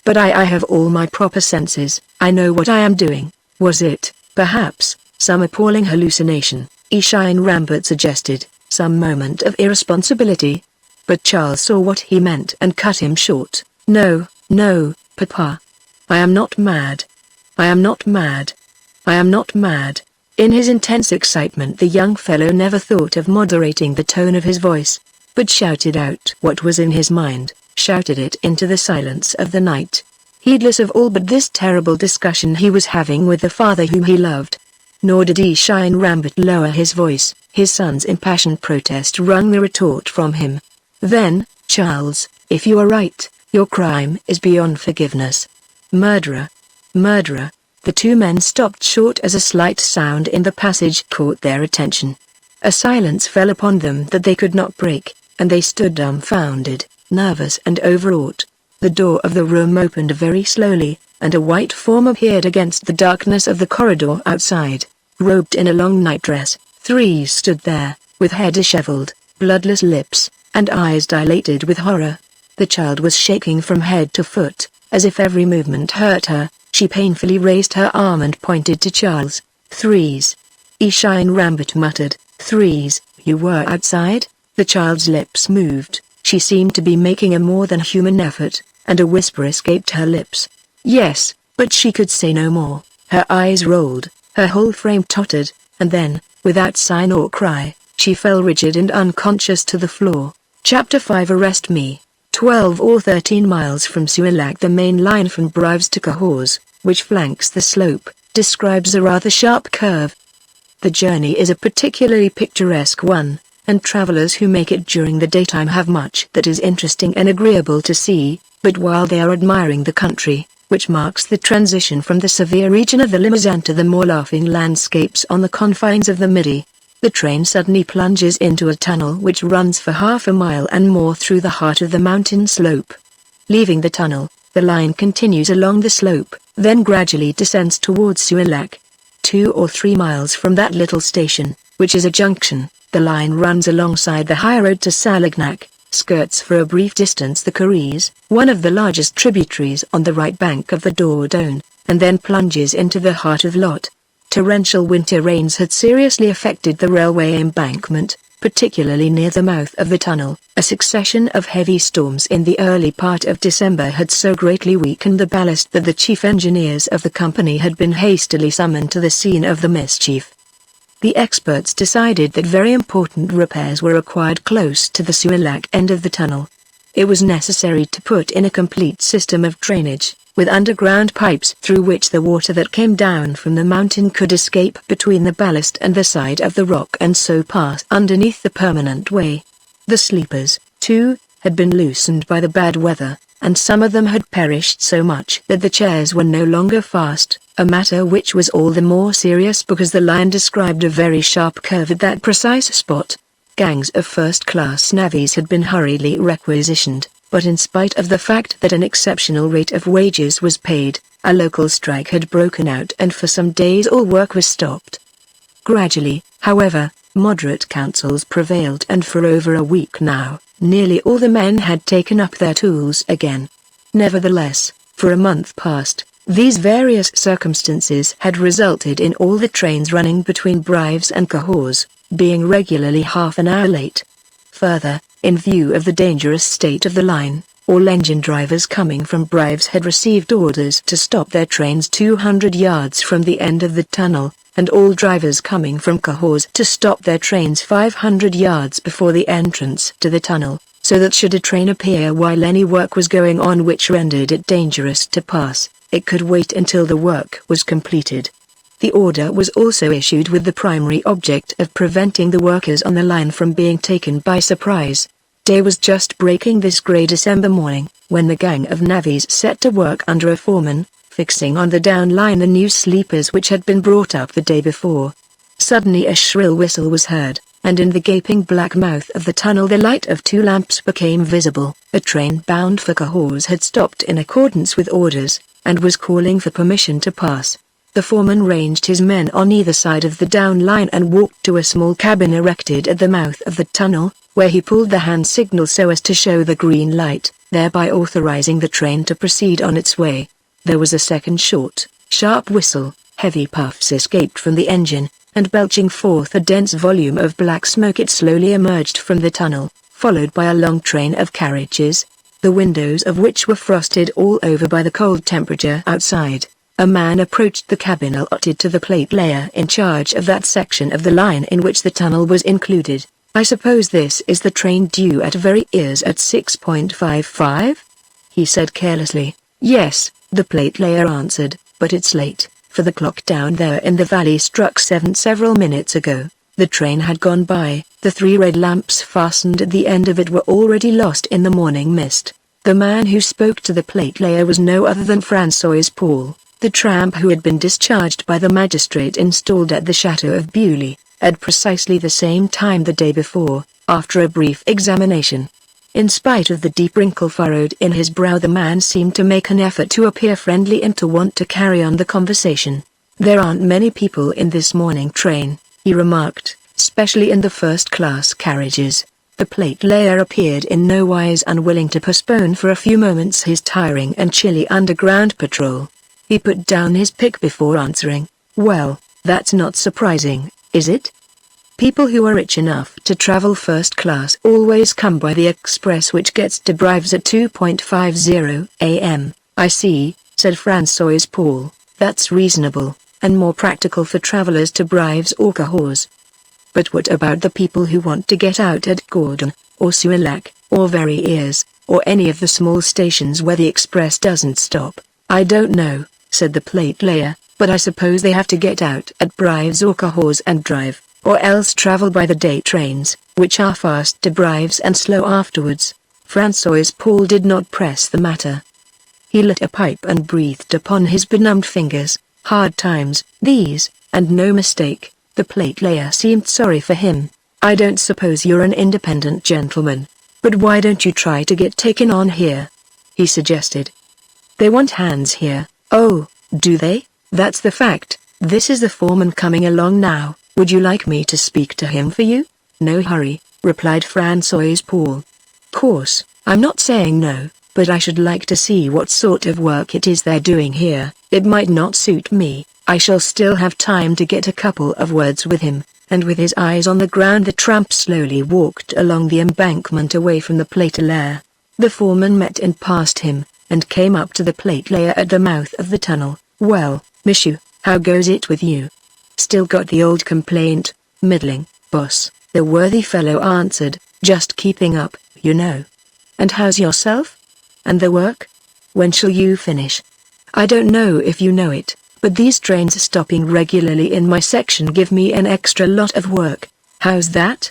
A: But I have all my proper senses, I know what I am doing." "Was it, perhaps, some appalling hallucination," Shine Rambit suggested, "some moment of irresponsibility?" But Charles saw what he meant and cut him short. "No, no, Papa. I am not mad. I am not mad. I am not mad." In his intense excitement the young fellow never thought of moderating the tone of his voice, but shouted out what was in his mind, shouted it into the silence of the night, heedless of all but this terrible discussion he was having with the father whom he loved. Nor did Shine Rambit lower his voice, his son's impassioned protest wrung the retort from him. "Then, Charles, if you are right, your crime is beyond forgiveness. Murderer! Murderer!" The 2 men stopped short as a slight sound in the passage caught their attention. A silence fell upon them that they could not break, and they stood dumbfounded, nervous and overwrought. The door of the room opened very slowly, and a white form appeared against the darkness of the corridor outside. Robed in a long nightdress, 3 stood there, with hair disheveled, bloodless lips, and eyes dilated with horror. The child was shaking from head to foot, as if every movement hurt her. She painfully raised her arm and pointed to Charles. "Threes," Shine Rambit muttered. "Threes, you were outside?" The child's lips moved. She seemed to be making a more than human effort, and a whisper escaped her lips. "Yes," but she could say no more. Her eyes rolled, her whole frame tottered, and then, without sign or cry, she fell rigid and unconscious to the floor. Chapter 5 Arrest Me. 12 or 13 miles from Suillac, the main line from Brives to Cahors, which flanks the slope, describes a rather sharp curve. The journey is a particularly picturesque one, and travelers who make it during the daytime have much that is interesting and agreeable to see, but while they are admiring the country, which marks the transition from the severe region of the Limousin to the more laughing landscapes on the confines of the Midi, the train suddenly plunges into a tunnel which runs for half a mile and more through the heart of the mountain slope. Leaving the tunnel, the line continues along the slope, then gradually descends towards Suillac. 2 or 3 miles from that little station, which is a junction, the line runs alongside the high road to Salignac, skirts for a brief distance the Carise, one of the largest tributaries on the right bank of the Dordogne, and then plunges into the heart of Lot. Torrential winter rains had seriously affected the railway embankment, particularly near the mouth of the tunnel. A succession of heavy storms in the early part of December had so greatly weakened the ballast that the chief engineers of the company had been hastily summoned to the scene of the mischief. The experts decided that very important repairs were required close to the Suillac end of the tunnel. It was necessary to put in a complete system of drainage, with underground pipes through which the water that came down from the mountain could escape between the ballast and the side of the rock and so pass underneath the permanent way. The sleepers, too, had been loosened by the bad weather, and some of them had perished so much that the chairs were no longer fast, a matter which was all the more serious because the line described a very sharp curve at that precise spot. Gangs of first-class navvies had been hurriedly requisitioned, but in spite of the fact that an exceptional rate of wages was paid, a local strike had broken out and for some days all work was stopped. Gradually, however, moderate counsels prevailed and for over a week now, nearly all the men had taken up their tools again. Nevertheless, for a month past, these various circumstances had resulted in all the trains running between Brives and Cahors, being regularly half an hour late. Further, in view of the dangerous state of the line, all engine drivers coming from Brives had received orders to stop their trains 200 yards from the end of the tunnel, and all drivers coming from Cahors to stop their trains 500 yards before the entrance to the tunnel, so that should a train appear while any work was going on which rendered it dangerous to pass, it could wait until the work was completed. The order was also issued with the primary object of preventing the workers on the line from being taken by surprise. Day was just breaking this grey December morning, when the gang of navvies set to work under a foreman, fixing on the down line the new sleepers which had been brought up the day before. Suddenly a shrill whistle was heard, and in the gaping black mouth of the tunnel the light of 2 lamps became visible. A train bound for Cahors had stopped in accordance with orders, and was calling for permission to pass. The foreman ranged his men on either side of the down line and walked to a small cabin erected at the mouth of the tunnel, where he pulled the hand signal so as to show the green light, thereby authorizing the train to proceed on its way. There was a second short, sharp whistle, heavy puffs escaped from the engine, and belching forth a dense volume of black smoke it slowly emerged from the tunnel, followed by a long train of carriages, the windows of which were frosted all over by the cold temperature outside. A man approached the cabin allotted to the plate layer in charge of that section of the line in which the tunnel was included. "I suppose this is the train due at Verrières at 6:55? He said carelessly. "Yes," the plate layer answered, "but it's late, for the clock down there in the valley struck 7 several minutes ago." The train had gone by, the 3 red lamps fastened at the end of it were already lost in the morning mist. The man who spoke to the plate layer was no other than François Paul, the tramp who had been discharged by the magistrate installed at the Chateau of Beaulieu, at precisely the same time the day before, after a brief examination. In spite of the deep wrinkle furrowed in his brow, the man seemed to make an effort to appear friendly and to want to carry on the conversation. "There aren't many people in this morning train," he remarked, "especially in the first-class carriages." The plate layer appeared in no wise unwilling to postpone for a few moments his tiring and chilly underground patrol. He put down his pick before answering. "Well, that's not surprising, is it? People who are rich enough to travel first class always come by the express which gets to Brives at 2:50 a.m. "I see," said François Paul, "that's reasonable, and more practical for travelers to Brives or Cahors. But what about the people who want to get out at Gordon, or Suillac, or Verrières, or any of the small stations where the express doesn't stop?" "I don't know," said the plate layer, but I suppose they have to get out at Brives or Cahors and drive, or else travel by the day trains, which are fast to Brives and slow afterwards. Francois Paul did not press the matter. He lit a pipe and breathed upon his benumbed fingers. Hard times, these, and no mistake. The plate layer seemed sorry for him. I don't suppose you're an independent gentleman, but why don't you try to get taken on here? He suggested. They want hands here. Oh, do they? That's the fact. This is the foreman coming along now. Would you like me to speak to him for you? No hurry, replied Francois Paul. Course, I'm not saying no, but I should like to see what sort of work it is they're doing here. It might not suit me. I shall still have time to get a couple of words with him. And with his eyes on the ground the tramp slowly walked along the embankment away from the plate layer. The foreman met and passed him, and came up to the plate layer at the mouth of the tunnel. Well, monsieur, how goes it with you? Still got the old complaint? Middling, boss, the worthy fellow answered, just keeping up, you know. And how's yourself? And the work? When shall you finish? I don't know if you know it, but these trains stopping regularly in my section give me an extra lot of work. How's that?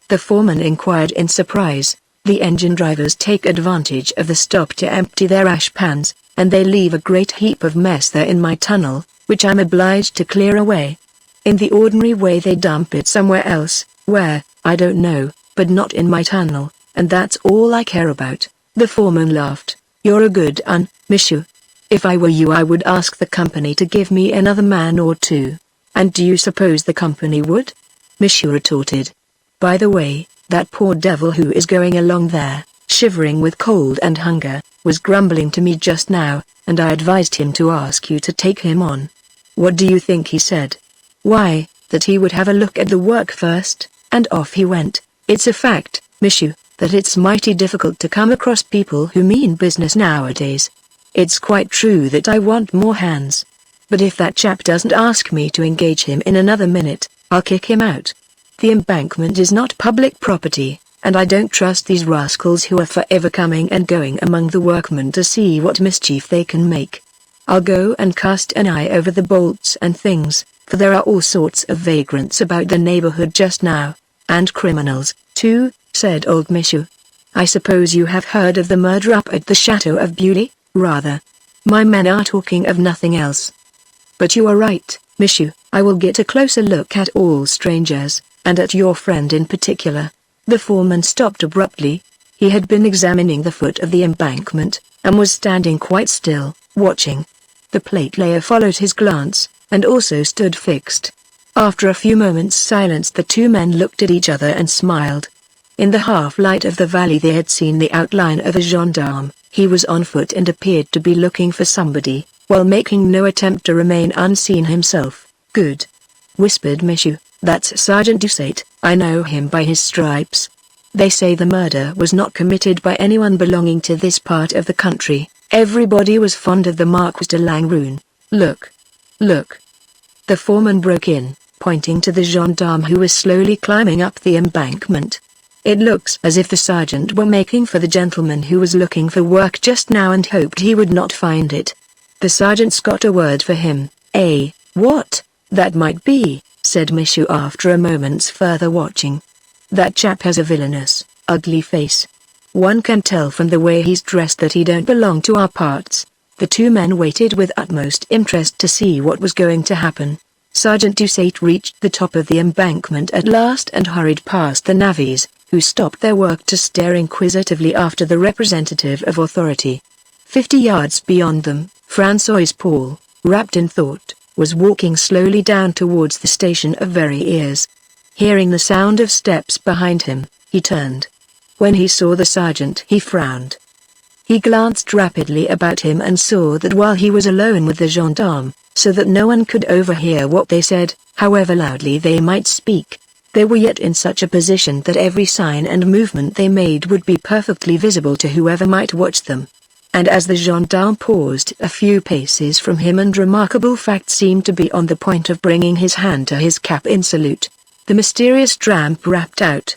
A: The foreman inquired in surprise. The engine drivers take advantage of the stop to empty their ash pans, and they leave a great heap of mess there in my tunnel, which I'm obliged to clear away. In the ordinary way they dump it somewhere else, where, I don't know, but not in my tunnel, and that's all I care about. The foreman laughed. You're a good un, monsieur. If I were you I would ask the company to give me another man or two. And do you suppose the company would? Monsieur retorted. By the way, that poor devil who is going along there, shivering with cold and hunger, was grumbling to me just now, and I advised him to ask you to take him on. What do you think he said? Why, that he would have a look at the work first, and off he went. It's a fact, monsieur, that it's mighty difficult to come across people who mean business nowadays. It's quite true that I want more hands. But if that chap doesn't ask me to engage him in another minute, I'll kick him out. The embankment is not public property, and I don't trust these rascals who are forever coming and going among the workmen to see what mischief they can make. I'll go and cast an eye over the bolts and things, for there are all sorts of vagrants about the neighborhood just now, and criminals, too, said old monsieur. I suppose you have heard of the murder up at the Chateau of Beaulieu? Rather. My men are talking of nothing else. But you are right, monsieur, I will get a closer look at all strangers, and at your friend in particular. The foreman stopped abruptly. He had been examining the foot of the embankment, and was standing quite still, watching. The plate layer followed his glance, and also stood fixed. After a few moments' silence the two men looked at each other and smiled. In the half-light of the valley they had seen the outline of a gendarme. He was on foot and appeared to be looking for somebody, while making no attempt to remain unseen himself. Good, whispered monsieur, that's Sergeant Doucet, I know him by his stripes. They say the murder was not committed by anyone belonging to this part of the country. Everybody was fond of the Marquis de Langrune. Look. Look. The foreman broke in, pointing to the gendarme who was slowly climbing up the embankment. It looks as if the sergeant were making for the gentleman who was looking for work just now and hoped he would not find it. The sergeant's got a word for him. What? That might be, said monsieur after a moment's further watching. That chap has a villainous, ugly face. One can tell from the way he's dressed that he don't belong to our parts. The two men waited with utmost interest to see what was going to happen. Sergeant Doucet reached the top of the embankment at last and hurried past the navvies, who stopped their work to stare inquisitively after the representative of authority. 50 yards beyond them, Francois Paul, wrapped in thought, was walking slowly down towards the station of Verrières. Hearing the sound of steps behind him, he turned. When he saw the sergeant he frowned. He glanced rapidly about him and saw that while he was alone with the gendarme, so that no one could overhear what they said, however loudly they might speak, they were yet in such a position that every sign and movement they made would be perfectly visible to whoever might watch them. And as the gendarme paused a few paces from him and remarkable fact seemed to be on the point of bringing his hand to his cap in salute, the mysterious tramp rapped out.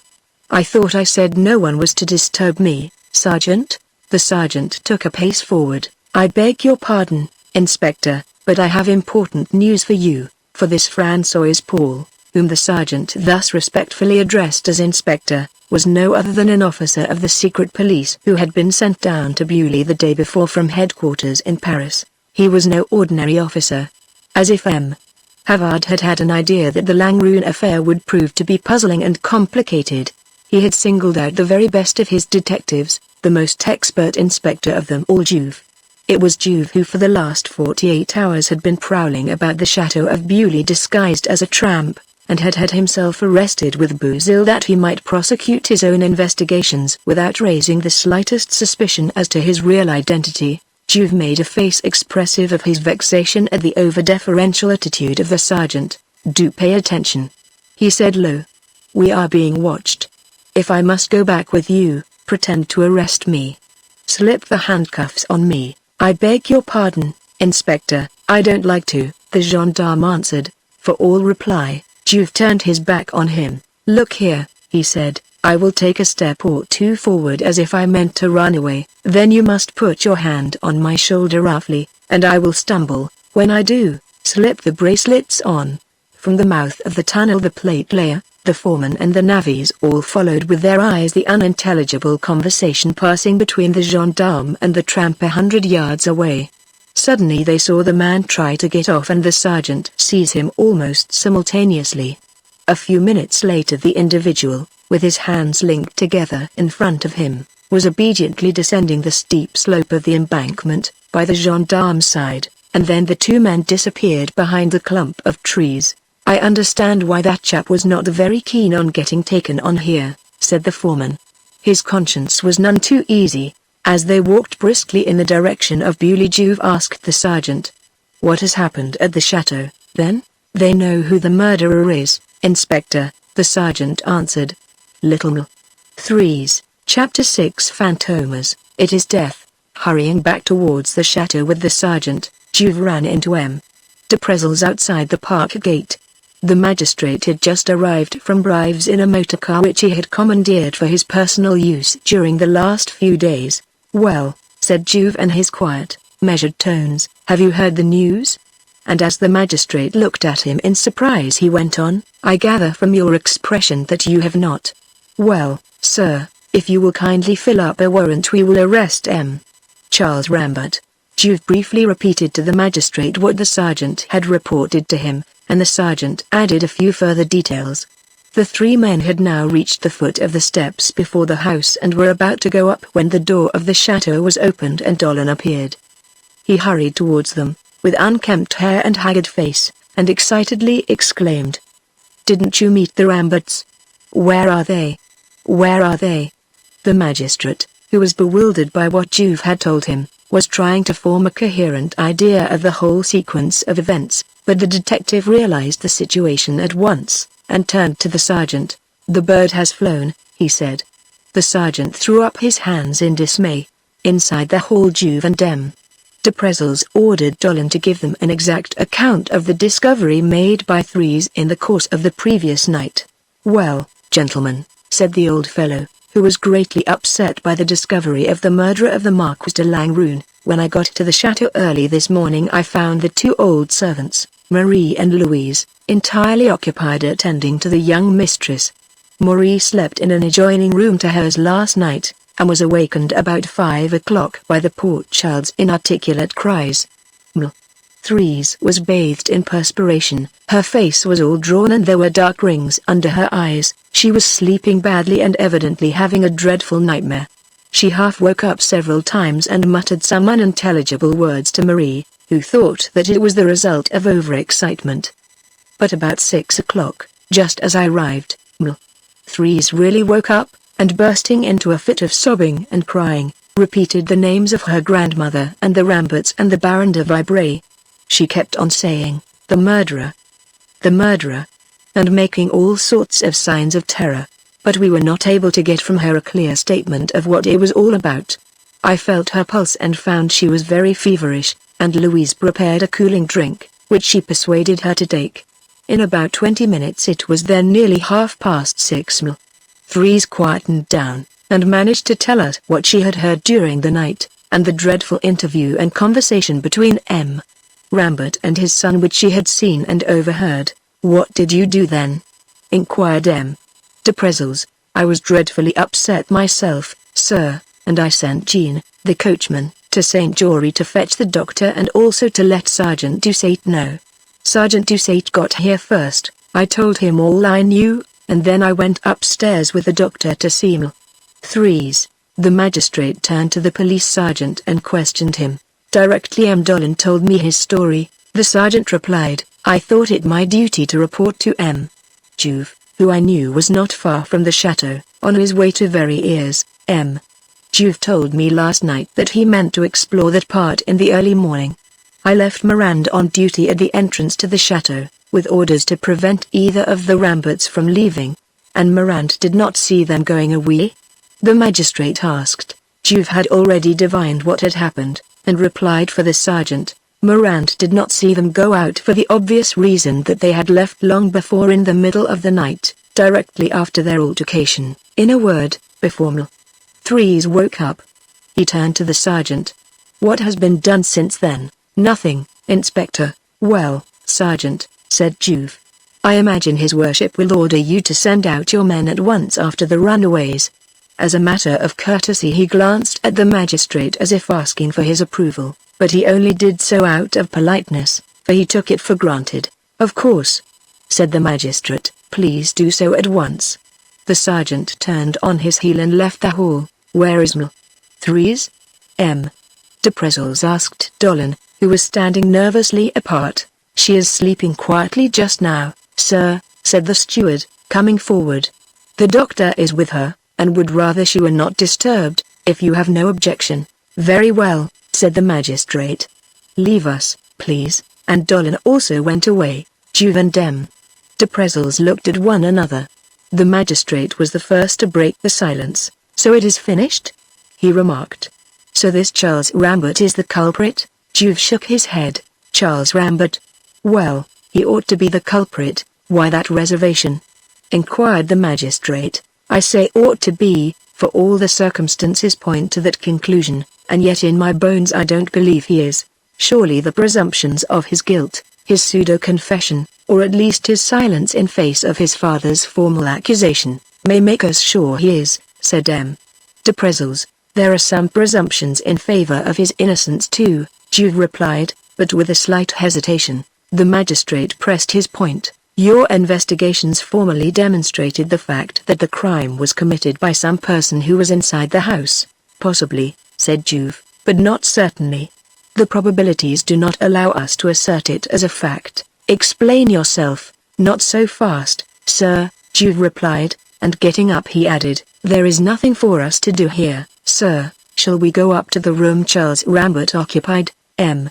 A: I thought I said no one was to disturb me, Sergeant? The sergeant took a pace forward. I beg your pardon, Inspector, but I have important news for you, for this Francois Paul, whom the sergeant thus respectfully addressed as Inspector, was no other than an officer of the secret police who had been sent down to Bewley the day before from headquarters in Paris. He was no ordinary officer. As if M. Havard had had an idea that the Langrune affair would prove to be puzzling and complicated, he had singled out the very best of his detectives, the most expert inspector of them all, Juve. It was Juve who for the last 48 hours had been prowling about the chateau of Bewley disguised as a tramp, and had himself arrested with Bouzille that he might prosecute his own investigations without raising the slightest suspicion as to his real identity. Juve made a face expressive of his vexation at the over-deferential attitude of the sergeant. "Do pay attention," he said low. "We are being watched. If I must go back with you, pretend to arrest me. Slip the handcuffs on me." "I beg your pardon, Inspector, I don't like to," the gendarme answered. For all reply, Juve turned his back on him. "Look here," he said, "I will take a step or two forward as if I meant to run away, then you must put your hand on my shoulder roughly, and I will stumble. When I do, slip the bracelets on." From the mouth of the tunnel the plate layer, the foreman and the navvies all followed with their eyes the unintelligible conversation passing between the gendarme and the tramp 100 yards away. Suddenly they saw the man try to get off and the sergeant seize him almost simultaneously. A few minutes later the individual, with his hands linked together in front of him, was obediently descending the steep slope of the embankment, by the gendarme's side, and then the two men disappeared behind a clump of trees. "I understand why that chap was not very keen on getting taken on here," said the foreman. His conscience was none too easy. As they walked briskly in the direction of Bewley, Juve asked the sergeant, "What has happened at the chateau, then?" "They know who the murderer is, Inspector," the sergeant answered. Little 3's, Chapter 6 Fantômas, It is Death. Hurrying back towards the chateau with the sergeant, Juve ran into M. de Prezel's outside the park gate. The magistrate had just arrived from Brives in a motor car which he had commandeered for his personal use during the last few days. "Well," said Juve in his quiet, measured tones, "have you heard the news?" And as the magistrate looked at him in surprise he went on, "I gather from your expression that you have not. Well, sir, if you will kindly fill up a warrant we will arrest M. Charles Rambert." Juve briefly repeated to the magistrate what the sergeant had reported to him, and the sergeant added a few further details. The three men had now reached the foot of the steps before the house and were about to go up when the door of the chateau was opened and Allain appeared. He hurried towards them, with unkempt hair and haggard face, and excitedly exclaimed, "Didn't you meet the Ramberts? Where are they? Where are they?" The magistrate, who was bewildered by what Juve had told him, was trying to form a coherent idea of the whole sequence of events, but the detective realized the situation at once, and turned to the sergeant. "The bird has flown," he said. The sergeant threw up his hands in dismay. Inside the hall Juve and M. de Prezels ordered Allain to give them an exact account of the discovery made by 3's in the course of the previous night. "Well, gentlemen," said the old fellow, who was greatly upset by the discovery of the murderer of the Marquis de Langrune, "when I got to the chateau early this morning I found the two old servants, Marie and Louise, entirely occupied attending to the young mistress. Marie slept in an adjoining room to hers last night, and was awakened about 5 o'clock by the poor child's inarticulate cries. 3's was bathed in perspiration, her face was all drawn and there were dark rings under her eyes. She was sleeping badly and evidently having a dreadful nightmare. She half woke up several times and muttered some unintelligible words to Marie, who thought that it was the result of overexcitement. But about 6 o'clock, just as I arrived, 3's really woke up, and bursting into a fit of sobbing and crying, repeated the names of her grandmother and the Ramberts and the Baron de Vibray. She kept on saying, the murderer, and making all sorts of signs of terror, but we were not able to get from her a clear statement of what it was all about. I felt her pulse and found she was very feverish, and Louise prepared a cooling drink, which she persuaded her to take. In about 20 minutes it was then nearly 6:30. 3's quietened down, and managed to tell us what she had heard during the night, and the dreadful interview and conversation between M. Rambert and his son which she had seen and overheard. "What did you do then?" inquired M. de Prezels. "I was dreadfully upset myself, sir, and I sent Jean, the coachman, to St. Jory to fetch the doctor and also to let Sergeant Doucet know. Sergeant Doucet got here first. I told him all I knew, and then I went upstairs with the doctor to see M. Threes." The magistrate turned to the police sergeant and questioned him. Directly M. Dolan told me his story, the sergeant replied, "I thought it my duty to report to M. Juve, who I knew was not far from the chateau, on his way to Very Ears. M. Juve told me last night that he meant to explore that part in the early morning. I left Mirand on duty at the entrance to the chateau, with orders to prevent either of the Ramberts from leaving. And Mirand did not see them going away?" the magistrate asked. Juve had already divined what had happened, and replied for the sergeant, "Mirand did not see them go out for the obvious reason that they had left long before in the middle of the night, directly after their altercation. In a word, before M. Threes woke up." He turned to the sergeant. "What has been done since then?" "Nothing, Inspector." "Well, Sergeant," said Juve, "I imagine his worship will order you to send out your men at once after the runaways." As a matter of courtesy he glanced at the magistrate as if asking for his approval, but he only did so out of politeness, for he took it for granted. "Of course," said the magistrate, "please do so at once." The sergeant turned on his heel and left the hall. "Where is M. Threes?" M. de Prezels asked Dolan, who was standing nervously apart. "She is sleeping quietly just now, sir," said the steward, coming forward. "The doctor is with her, and would rather she were not disturbed, if you have no objection." "Very well," said the magistrate. "Leave us, please," and Dolan also went away. Juve and M. de Prezels looked at one another. The magistrate was the first to break the silence. "So it is finished?" he remarked. "So this Charles Rambert is the culprit?" Juve shook his head. "Charles Rambert? Well, he ought to be the culprit. Why that reservation?" inquired the magistrate. "I say ought to be, for all the circumstances point to that conclusion, and yet in my bones I don't believe he is. Surely the presumptions of his guilt, his pseudo-confession, or at least his silence in face of his father's formal accusation, may make us sure he is," said M. de Prezels. "There are some presumptions in favor of his innocence too," Juve replied, but with a slight hesitation. The magistrate pressed his point. "Your investigations formally demonstrated the fact that the crime was committed by some person who was inside the house." "Possibly," said Juve, "but not certainly. The probabilities do not allow us to assert it as a fact." "Explain yourself." "Not so fast, sir," Juve replied, and getting up he added, "There is nothing for us to do here, sir. Shall we go up to the room Charles Rambert occupied?" M.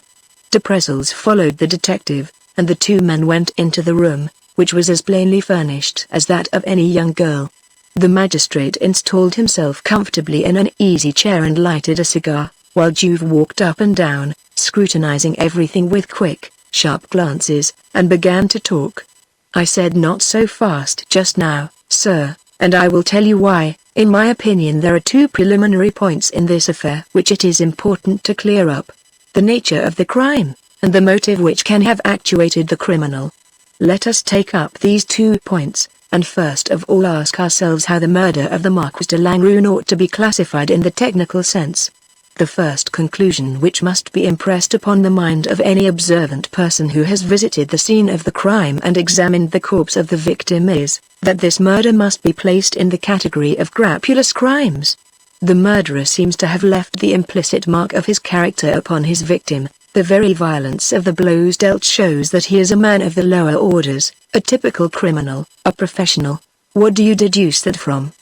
A: de Prezels followed the detective, and the two men went into the room, which was as plainly furnished as that of any young girl. The magistrate installed himself comfortably in an easy chair and lighted a cigar, while Juve walked up and down, scrutinizing everything with quick, sharp glances, and began to talk. "I said not so fast just now, sir, and I will tell you why. In my opinion there are two preliminary points in this affair which it is important to clear up. The nature of the crime, and the motive which can have actuated the criminal. Let us take up these 2 points, and first of all ask ourselves how the murder of the Marquis de Langrune ought to be classified in the technical sense. The first conclusion which must be impressed upon the mind of any observant person who has visited the scene of the crime and examined the corpse of the victim is, that this murder must be placed in the category of crapulous crimes. The murderer seems to have left the implicit mark of his character upon his victim. The very violence of the blows dealt shows that he is a man of the lower orders, a typical criminal, a professional. What do you deduce that from?"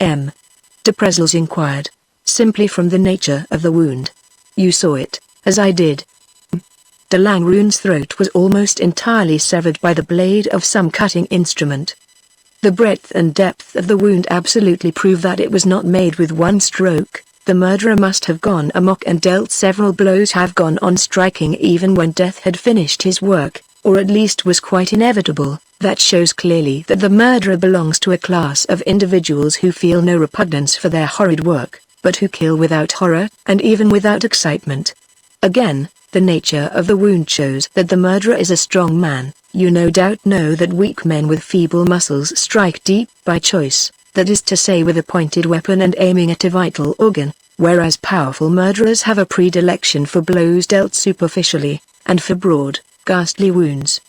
A: M. de Prezels inquired. "Simply from the nature of the wound. You saw it, as I did. De Langrune's throat was almost entirely severed by the blade of some cutting instrument. The breadth and depth of the wound absolutely prove that it was not made with one stroke. The murderer must have gone amok and dealt several blows, have gone on striking even when death had finished his work, or at least was quite inevitable. That shows clearly that the murderer belongs to a class of individuals who feel no repugnance for their horrid work. but who kill without horror, and even without excitement. Again, the nature of the wound shows that the murderer is a strong man. You no doubt know that weak men with feeble muscles strike deep by choice, that is to say with a pointed weapon and aiming at a vital organ, whereas powerful murderers have a predilection for blows dealt superficially, and for broad, ghastly wounds.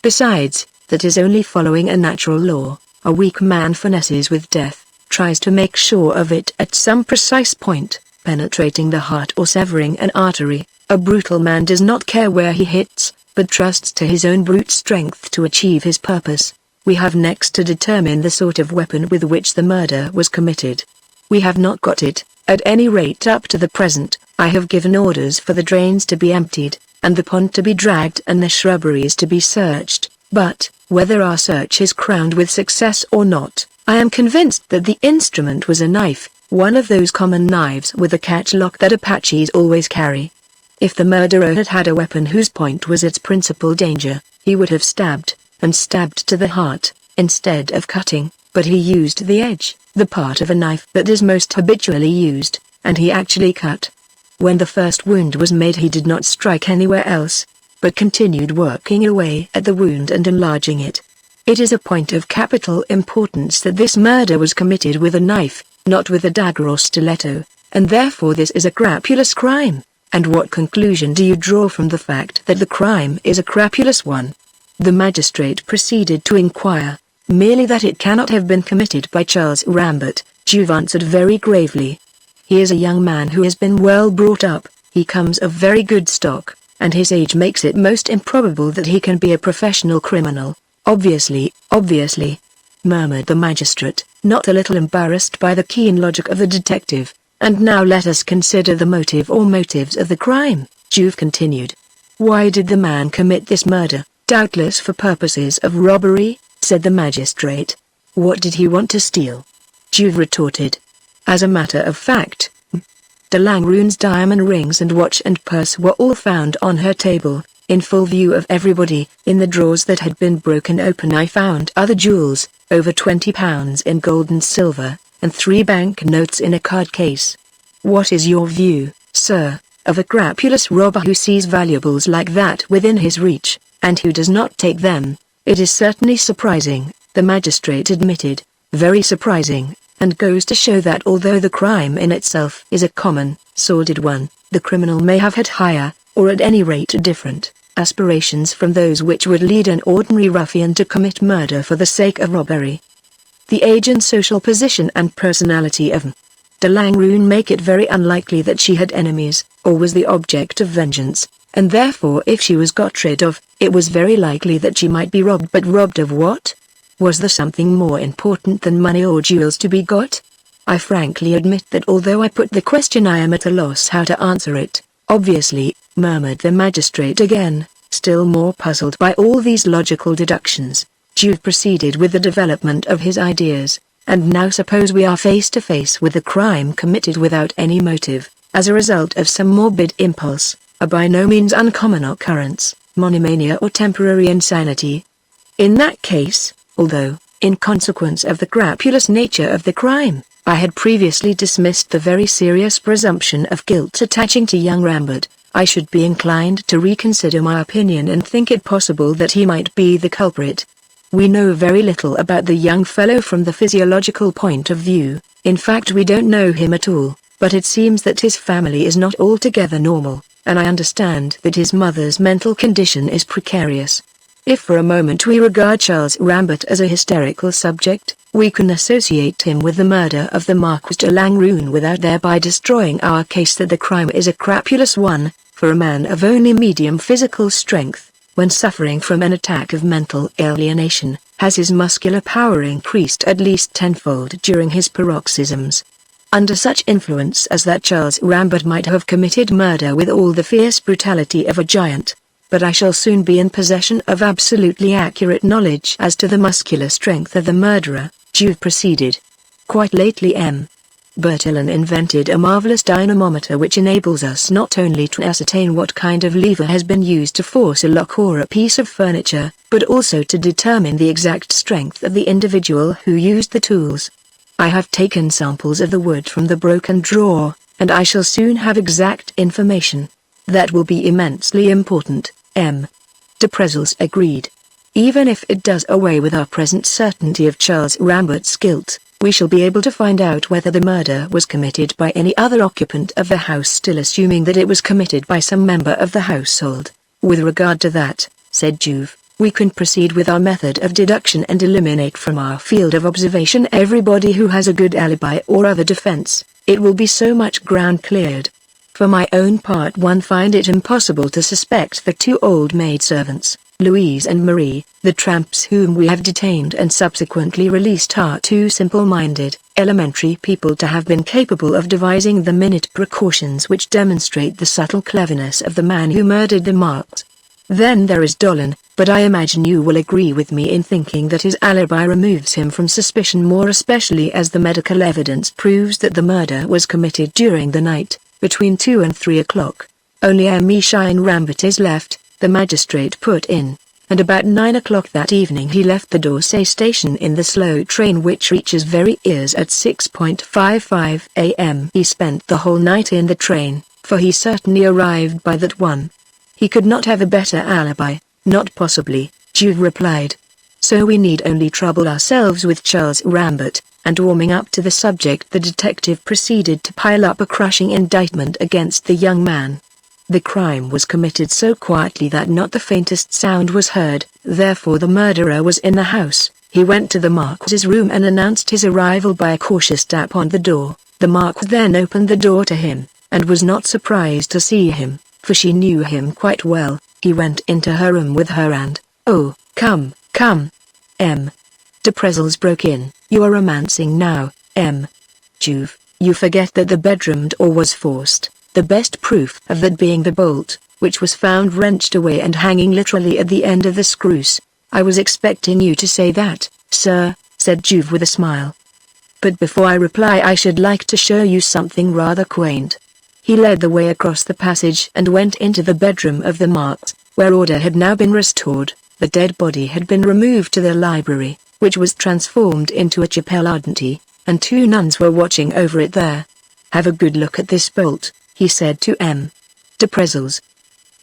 A: Besides, that is only following a natural law. A weak man finesses with death, tries to make sure of it at some precise point, penetrating the heart or severing an artery. A brutal man does not care where he hits, but trusts to his own brute strength to achieve his purpose. We have next to determine the sort of weapon with which the murder was committed. We have not got it, at any rate up to the present. I have given orders for the drains to be emptied, and the pond to be dragged and the shrubberies to be searched, but, whether our search is crowned with success or not, I am convinced that the instrument was a knife, one of those common knives with a catch-lock that Apaches always carry. If the murderer had had a weapon whose point was its principal danger, he would have stabbed, and stabbed to the heart, instead of cutting, but he used the edge, the part of a knife that is most habitually used, and he actually cut. When the first wound was made he did not strike anywhere else, but continued working away at the wound and enlarging it. It is a point of capital importance that this murder was committed with a knife, not with a dagger or stiletto, and therefore this is a crapulous crime. And what conclusion do you draw from the fact that the crime is a crapulous one? The magistrate proceeded to inquire. Merely that it cannot have been committed by Charles Rambert, Juve answered very gravely. He is a young man who has been well brought up, he comes of very good stock, and his age makes it most improbable that he can be a professional criminal. Obviously, murmured the magistrate, not a little embarrassed by the keen logic of the detective. And now let us consider the motive or motives of the crime, Juve continued. Why did the man commit this murder? Doubtless for purposes of robbery, said the magistrate. What did he want to steal? Juve retorted. As a matter of fact, de Langrune's diamond rings and watch and purse were all found on her table, in full view of everybody. In the drawers that had been broken open I found other jewels, over £20 in gold and silver, and 3 bank notes in a card case. What is your view, sir, of a crapulous robber who sees valuables like that within his reach, and who does not take them? It is certainly surprising, the magistrate admitted, very surprising, and goes to show that although the crime in itself is a common, sordid one, the criminal may have had higher, or at any rate different, aspirations from those which would lead an ordinary ruffian to commit murder for the sake of robbery. The age and social position and personality of de Langrune make it very unlikely that she had enemies, or was the object of vengeance, and therefore if she was got rid of, it was very likely that she might be robbed. But robbed of what? Was there something more important than money or jewels to be got? I frankly admit that although I put the question I am at a loss how to answer it. Obviously, murmured the magistrate again, still more puzzled by all these logical deductions. Juve proceeded with the development of his ideas, and now suppose we are face to face with a crime committed without any motive, as a result of some morbid impulse, a by no means uncommon occurrence, monomania or temporary insanity. In that case, although, in consequence of the crapulous nature of the crime, I had previously dismissed the very serious presumption of guilt attaching to young Rambert, I should be inclined to reconsider my opinion and think it possible that he might be the culprit. We know very little about the young fellow from the physiological point of view, in fact we don't know him at all, but it seems that his family is not altogether normal, and I understand that his mother's mental condition is precarious. If for a moment we regard Charles Rambert as a hysterical subject, we can associate him with the murder of the Marquis de Langrune without thereby destroying our case that the crime is a crapulous one, for a man of only medium physical strength, when suffering from an attack of mental alienation, has his muscular power increased at least tenfold during his paroxysms. Under such influence as that Charles Rambert might have committed murder with all the fierce brutality of a giant. But I shall soon be in possession of absolutely accurate knowledge as to the muscular strength of the murderer, Juve proceeded. Quite lately Bertillon invented a marvelous dynamometer which enables us not only to ascertain what kind of lever has been used to force a lock or a piece of furniture, but also to determine the exact strength of the individual who used the tools. I have taken samples of the wood from the broken drawer, and I shall soon have exact information. That will be immensely important, M. De Prezels agreed. Even if it does away with our present certainty of Charles Rambert's guilt, we shall be able to find out whether the murder was committed by any other occupant of the house, still assuming that it was committed by some member of the household. With regard to that, said Juve, we can proceed with our method of deduction and eliminate from our field of observation everybody who has a good alibi or other defense. It will be so much ground cleared. For my own part, one find it impossible to suspect the two old maidservants, Louise and Marie, the tramps whom we have detained and subsequently released, are too simple-minded, elementary people to have been capable of devising the minute precautions which demonstrate the subtle cleverness of the man who murdered the Marks. Then there is Dolan, but I imagine you will agree with me in thinking that his alibi removes him from suspicion, more especially as the medical evidence proves that the murder was committed during the night, between 2 and 3 o'clock. Only Shine Rambert is left, the magistrate put in, and about 9 o'clock that evening he left the D'Orsay station in the slow train which reaches Verrières at 6:55 a.m. He spent the whole night in the train, for he certainly arrived by that one. He could not have a better alibi. Not possibly, Juve replied. So we need only trouble ourselves with Charles Rambert, and warming up to the subject the detective proceeded to pile up a crushing indictment against the young man. The crime was committed so quietly that not the faintest sound was heard, therefore the murderer was in the house. He went to the Marquis's room and announced his arrival by a cautious tap on the door. The Marquis then opened the door to him, and was not surprised to see him, for she knew him quite well. He went into her room with her and, "Oh, come, come." M. De Prezels broke in, "You are romancing now, M. Juve, you forget that the bedroom door was forced, the best proof of that being the bolt, which was found wrenched away and hanging literally at the end of the screws." "I was expecting you to say that, sir," said Juve with a smile. "But before I reply I should like to show you something rather quaint." He led the way across the passage and went into the bedroom of the Marks, where order had now been restored. The dead body had been removed to the library, which was transformed into a chapelle ardente, and 2 nuns were watching over it there. "Have a good look at this bolt," he said to M. De Prezels.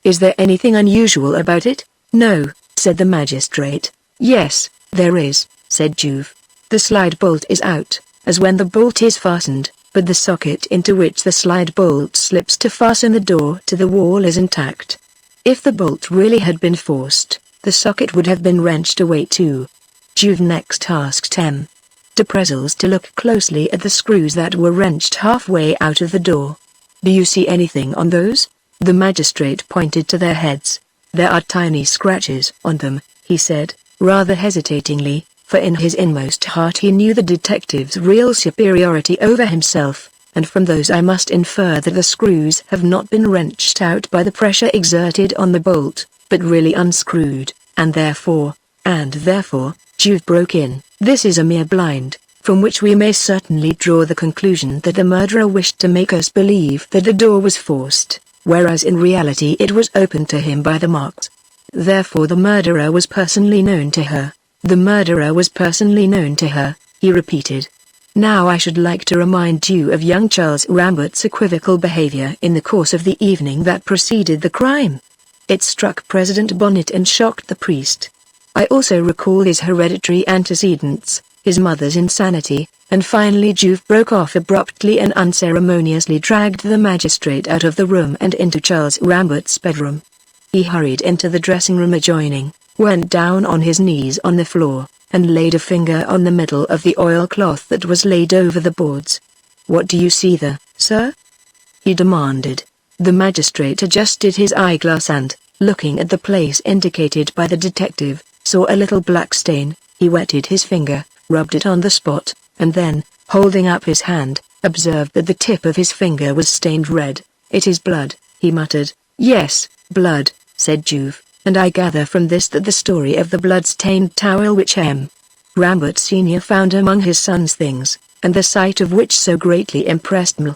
A: "Is there anything unusual about it?" "No," said the magistrate. "Yes, there is," said Juve. "The slide bolt is out, as when the bolt is fastened, but the socket into which the slide bolt slips to fasten the door to the wall is intact. If the bolt really had been forced, the socket would have been wrenched away too." Juve next asked M. De Prezels to look closely at the screws that were wrenched halfway out of the door. "Do you see anything on those?" The magistrate pointed to their heads. "There are tiny scratches on them," he said, rather hesitatingly, for in his inmost heart he knew the detective's real superiority over himself, and from those I must infer that the screws have not been wrenched out by the pressure exerted on the bolt, but really unscrewed, and therefore, Juve broke in, "this is a mere blind, from which we may certainly draw the conclusion that the murderer wished to make us believe that the door was forced, whereas in reality it was opened to him by the Marks. Therefore the murderer was personally known to her. The murderer was personally known to her," he repeated. "Now I should like to remind you of young Charles Rambert's equivocal behavior in the course of the evening that preceded the crime. It struck President Bonnet and shocked the priest. I also recall his hereditary antecedents, his mother's insanity, and finally." Juve broke off abruptly and unceremoniously dragged the magistrate out of the room and into Charles Rambert's bedroom. He hurried into the dressing room adjoining, went down on his knees on the floor, and laid a finger on the middle of the oilcloth that was laid over the boards. "What do you see there, sir?" he demanded. The magistrate adjusted his eyeglass and, looking at the place indicated by the detective, saw a little black stain. He wetted his finger, rubbed it on the spot, and then, holding up his hand, observed that the tip of his finger was stained red. "It is blood," he muttered. "Yes, blood," said Juve. "And I gather from this that the story of the blood-stained towel which M. Rambert Sr. found among his son's things, and the sight of which so greatly impressed me.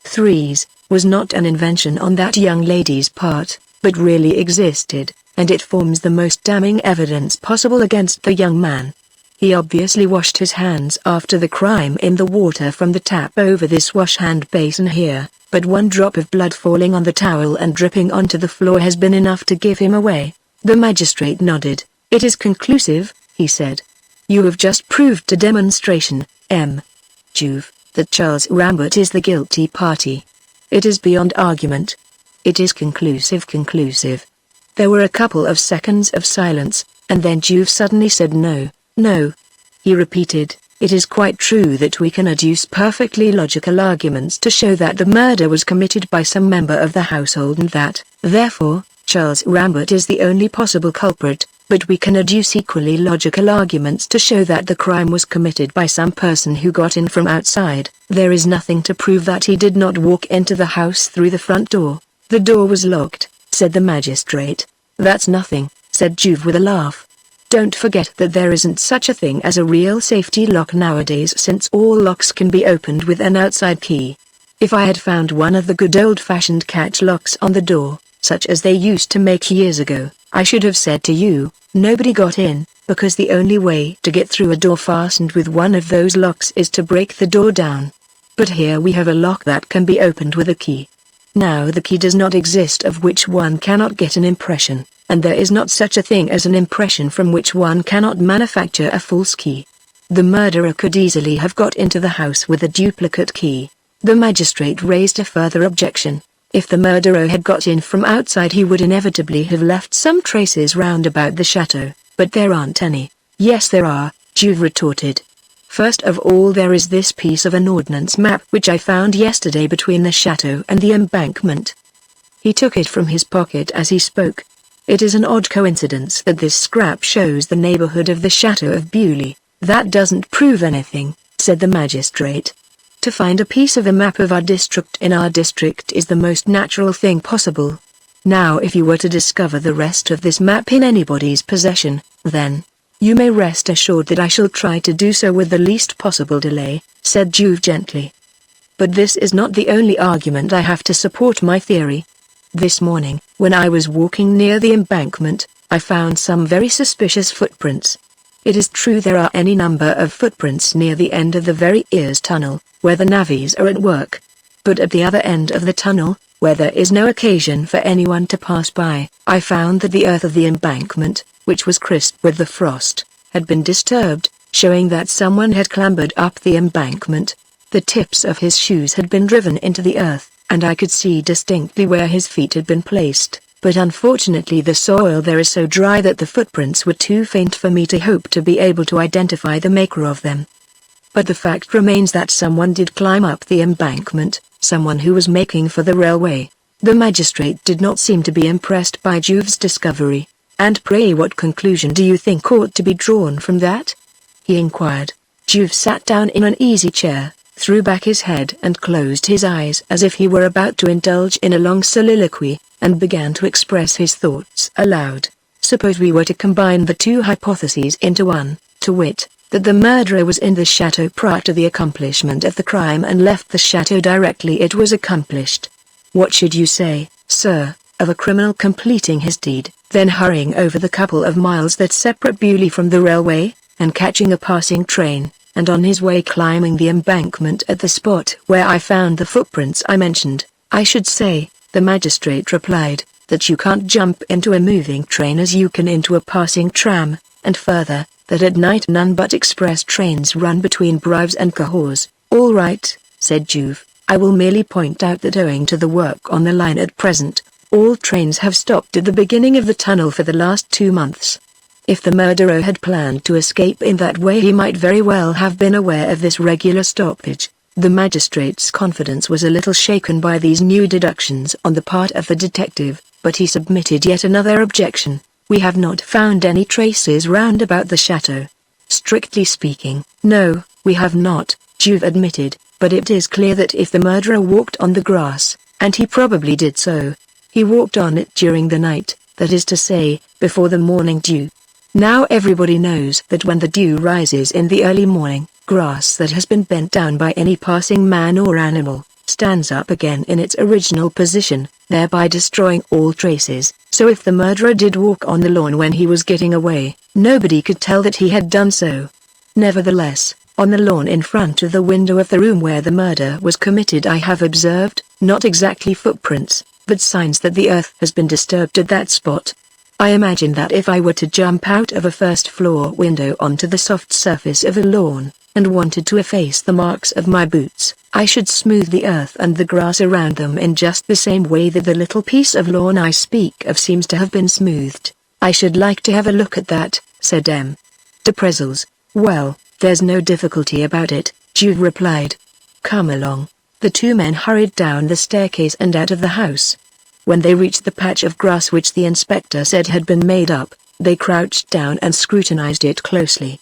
A: 3's, was not an invention on that young lady's part, but really existed, and it forms the most damning evidence possible against the young man." He obviously washed his hands after the crime in the water from the tap over this wash-hand basin here, but one drop of blood falling on the towel and dripping onto the floor has been enough to give him away. The magistrate nodded. It is conclusive, he said. You have just proved to demonstration, M. Juve, that Charles Rambert is the guilty party. It is beyond argument. It is conclusive. There were a couple of seconds of silence, and then Juve suddenly said no. No. He repeated, it is quite true that we can adduce perfectly logical arguments to show that the murder was committed by some member of the household and that, therefore, Charles Rambert is the only possible culprit, but we can adduce equally logical arguments to show that the crime was committed by some person who got in from outside. There is nothing to prove that he did not walk into the house through the front door. The door was locked, said the magistrate. That's nothing, said Juve with a laugh. Don't forget that there isn't such a thing as a real safety lock nowadays, since all locks can be opened with an outside key. If I had found one of the good old-fashioned catch locks on the door, such as they used to make years ago, I should have said to you, nobody got in, because the only way to get through a door fastened with one of those locks is to break the door down. But here we have a lock that can be opened with a key. Now the key does not exist of which one cannot get an impression, and there is not such a thing as an impression from which one cannot manufacture a false key. The murderer could easily have got into the house with a duplicate key. The magistrate raised a further objection. If the murderer had got in from outside, he would inevitably have left some traces round about the chateau, but there aren't any. Yes there are, Juve retorted. First of all, there is this piece of an ordnance map which I found yesterday between the chateau and the embankment. He took it from his pocket as he spoke. It is an odd coincidence that this scrap shows the neighborhood of the Chateau of Beaulieu. That doesn't prove anything, said the magistrate. To find a piece of a map of our district in our district is the most natural thing possible. Now if you were to discover the rest of this map in anybody's possession, then, you may rest assured that I shall try to do so with the least possible delay, said Juve gently. But this is not the only argument I have to support my theory. This morning, when I was walking near the embankment, I found some very suspicious footprints. It is true there are any number of footprints near the end of the very ears tunnel, where the navvies are at work. But at the other end of the tunnel, where there is no occasion for anyone to pass by, I found that the earth of the embankment, which was crisp with the frost, had been disturbed, showing that someone had clambered up the embankment. The tips of his shoes had been driven into the earth, and I could see distinctly where his feet had been placed, but unfortunately the soil there is so dry that the footprints were too faint for me to hope to be able to identify the maker of them. But the fact remains that someone did climb up the embankment, someone who was making for the railway. The magistrate did not seem to be impressed by Juve's discovery. And pray what conclusion do you think ought to be drawn from that? He inquired. Juve sat down in an easy chair, threw back his head and closed his eyes as if he were about to indulge in a long soliloquy, and began to express his thoughts aloud. Suppose we were to combine the two hypotheses into one, to wit, that the murderer was in the chateau prior to the accomplishment of the crime and left the chateau directly it was accomplished. What should you say, sir, of a criminal completing his deed, then hurrying over the couple of miles that separate Beaulieu from the railway, and catching a passing train, and on his way climbing the embankment at the spot where I found the footprints I mentioned? I should say, the magistrate replied, that you can't jump into a moving train as you can into a passing tram, and further, that at night none but express trains run between Brives and Cahors. All right, said Juve, I will merely point out that owing to the work on the line at present, all trains have stopped at the beginning of the tunnel for the last 2 months. If the murderer had planned to escape in that way, he might very well have been aware of this regular stoppage. The magistrate's confidence was a little shaken by these new deductions on the part of the detective, but he submitted yet another objection. We have not found any traces round about the chateau. Strictly speaking, no, we have not, Juve admitted, but it is clear that if the murderer walked on the grass, and he probably did so, he walked on it during the night, that is to say, before the morning dew. Now everybody knows that when the dew rises in the early morning, grass that has been bent down by any passing man or animal, stands up again in its original position, thereby destroying all traces. So if the murderer did walk on the lawn when he was getting away, nobody could tell that he had done so. Nevertheless, on the lawn in front of the window of the room where the murder was committed I have observed, not exactly footprints, but signs that the earth has been disturbed at that spot. I imagine that if I were to jump out of a first-floor window onto the soft surface of a lawn, and wanted to efface the marks of my boots, I should smooth the earth and the grass around them in just the same way that the little piece of lawn I speak of seems to have been smoothed. I should like to have a look at that, said M. de Prezels. Well, there's no difficulty about it, Juve replied. Come along. The two men hurried down the staircase and out of the house. When they reached the patch of grass which the inspector said had been made up, they crouched down and scrutinized it closely.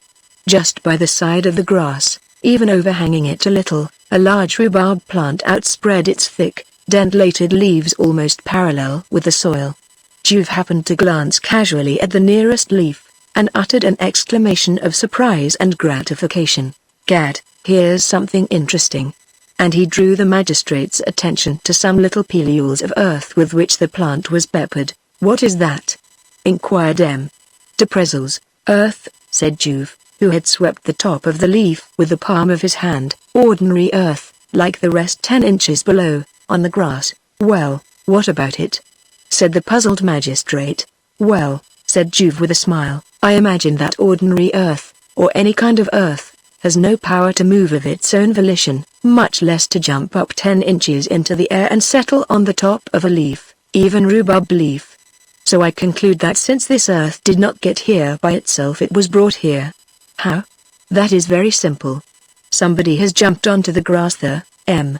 A: Just by the side of the grass, even overhanging it a little, a large rhubarb plant outspread its thick, dentlated leaves almost parallel with the soil. Juve happened to glance casually at the nearest leaf, and uttered an exclamation of surprise and gratification. Gad, here's something interesting. And he drew the magistrate's attention to some little peelules of earth with which the plant was peppered. What is that? Inquired M. de Prezels. Earth, said Juve, who had swept the top of the leaf with the palm of his hand. Ordinary earth, like the rest 10 inches below, on the grass. Well, what about it? Said the puzzled magistrate. Well, said Juve with a smile, I imagine that ordinary earth, or any kind of earth, has no power to move of its own volition, much less to jump up 10 inches into the air and settle on the top of a leaf, even rhubarb leaf. So I conclude that since this earth did not get here by itself it was brought here. How? That is very simple. Somebody has jumped onto the grass there, M.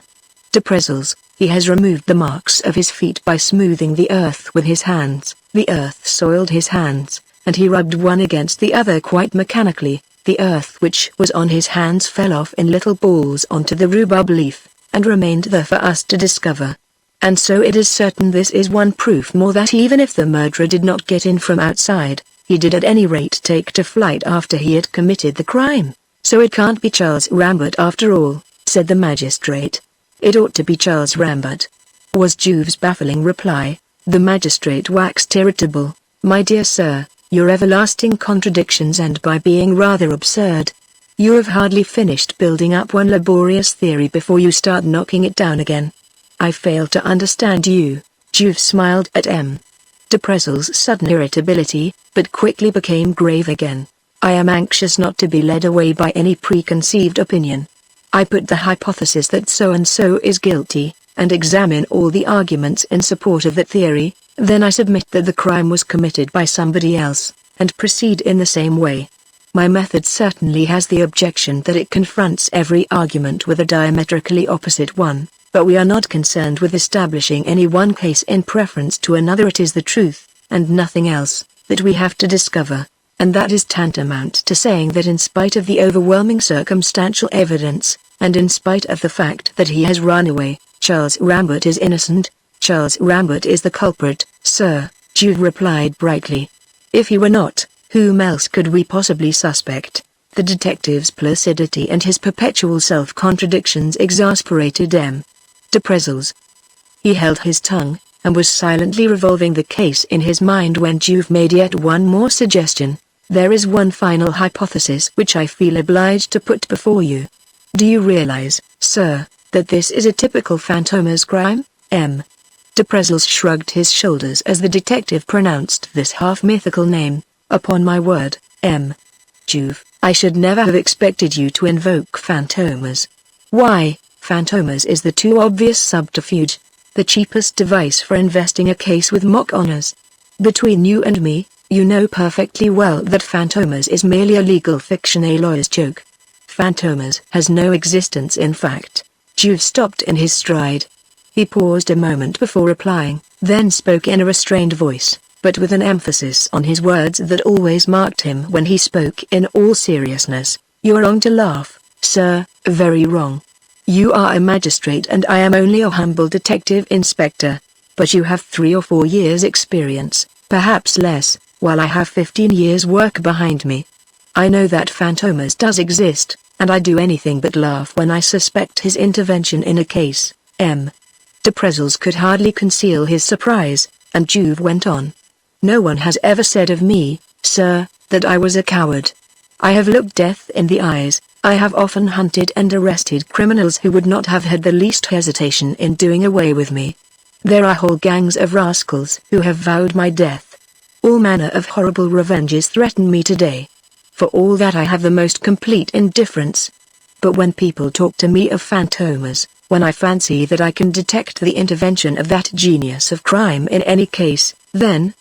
A: de Prezels. He has removed the marks of his feet by smoothing the earth with his hands. The earth soiled his hands, and he rubbed one against the other quite mechanically. The earth which was on his hands fell off in little balls onto the rhubarb leaf, and remained there for us to discover. And so it is certain this is one proof more that even if the murderer did not get in from outside, he did at any rate take to flight after he had committed the crime. So it can't be Charles Rambert after all, said the magistrate. It ought to be Charles Rambert, was Juve's baffling reply. The magistrate waxed irritable. My dear sir, your everlasting contradictions end by being rather absurd. You have hardly finished building up one laborious theory before you start knocking it down again. I fail to understand you. Juve smiled at M. de Prezels' sudden irritability, but quickly became grave again. I am anxious not to be led away by any preconceived opinion. I put the hypothesis that so-and-so is guilty, and examine all the arguments in support of that theory. Then I submit that the crime was committed by somebody else, and proceed in the same way. My method certainly has the objection that it confronts every argument with a diametrically opposite one, but we are not concerned with establishing any one case in preference to another. It is the truth, and nothing else, that we have to discover, and that is tantamount to saying that in spite of the overwhelming circumstantial evidence, and in spite of the fact that he has run away, Charles Rambert is innocent. Charles Rambert is the culprit, sir, Juve replied brightly. If he were not, whom else could we possibly suspect? The detective's placidity and his perpetual self-contradictions exasperated M. de Prezels. He held his tongue, and was silently revolving the case in his mind when Juve made yet one more suggestion. There is one final hypothesis which I feel obliged to put before you. Do you realize, sir, that this is a typical Fantômas crime? M. de Prezels shrugged his shoulders as the detective pronounced this half-mythical name. Upon my word, M. Juve, I should never have expected you to invoke Fantômas. Why, Fantômas is the too obvious subterfuge, the cheapest device for investing a case with mock honors. Between you and me, you know perfectly well that Fantômas is merely a legal fiction, a lawyer's joke. Fantômas has no existence in fact. Juve stopped in his stride. He paused a moment before replying, then spoke in a restrained voice, but with an emphasis on his words that always marked him when he spoke in all seriousness. You are wrong to laugh, sir, very wrong. You are a magistrate and I am only a humble detective inspector. But you have 3 or 4 years' experience, perhaps less, while I have 15 years' work behind me. I know that Fantômas does exist, and I do anything but laugh when I suspect his intervention in a case. M. de Prezels could hardly conceal his surprise, and Juve went on. No one has ever said of me, sir, that I was a coward. I have looked death in the eyes. I have often hunted and arrested criminals who would not have had the least hesitation in doing away with me. There are whole gangs of rascals who have vowed my death. All manner of horrible revenges threaten me today. For all that I have the most complete indifference. But when people talk to me of Fantômas, when I fancy that I can detect the intervention of that genius of crime in any case, then,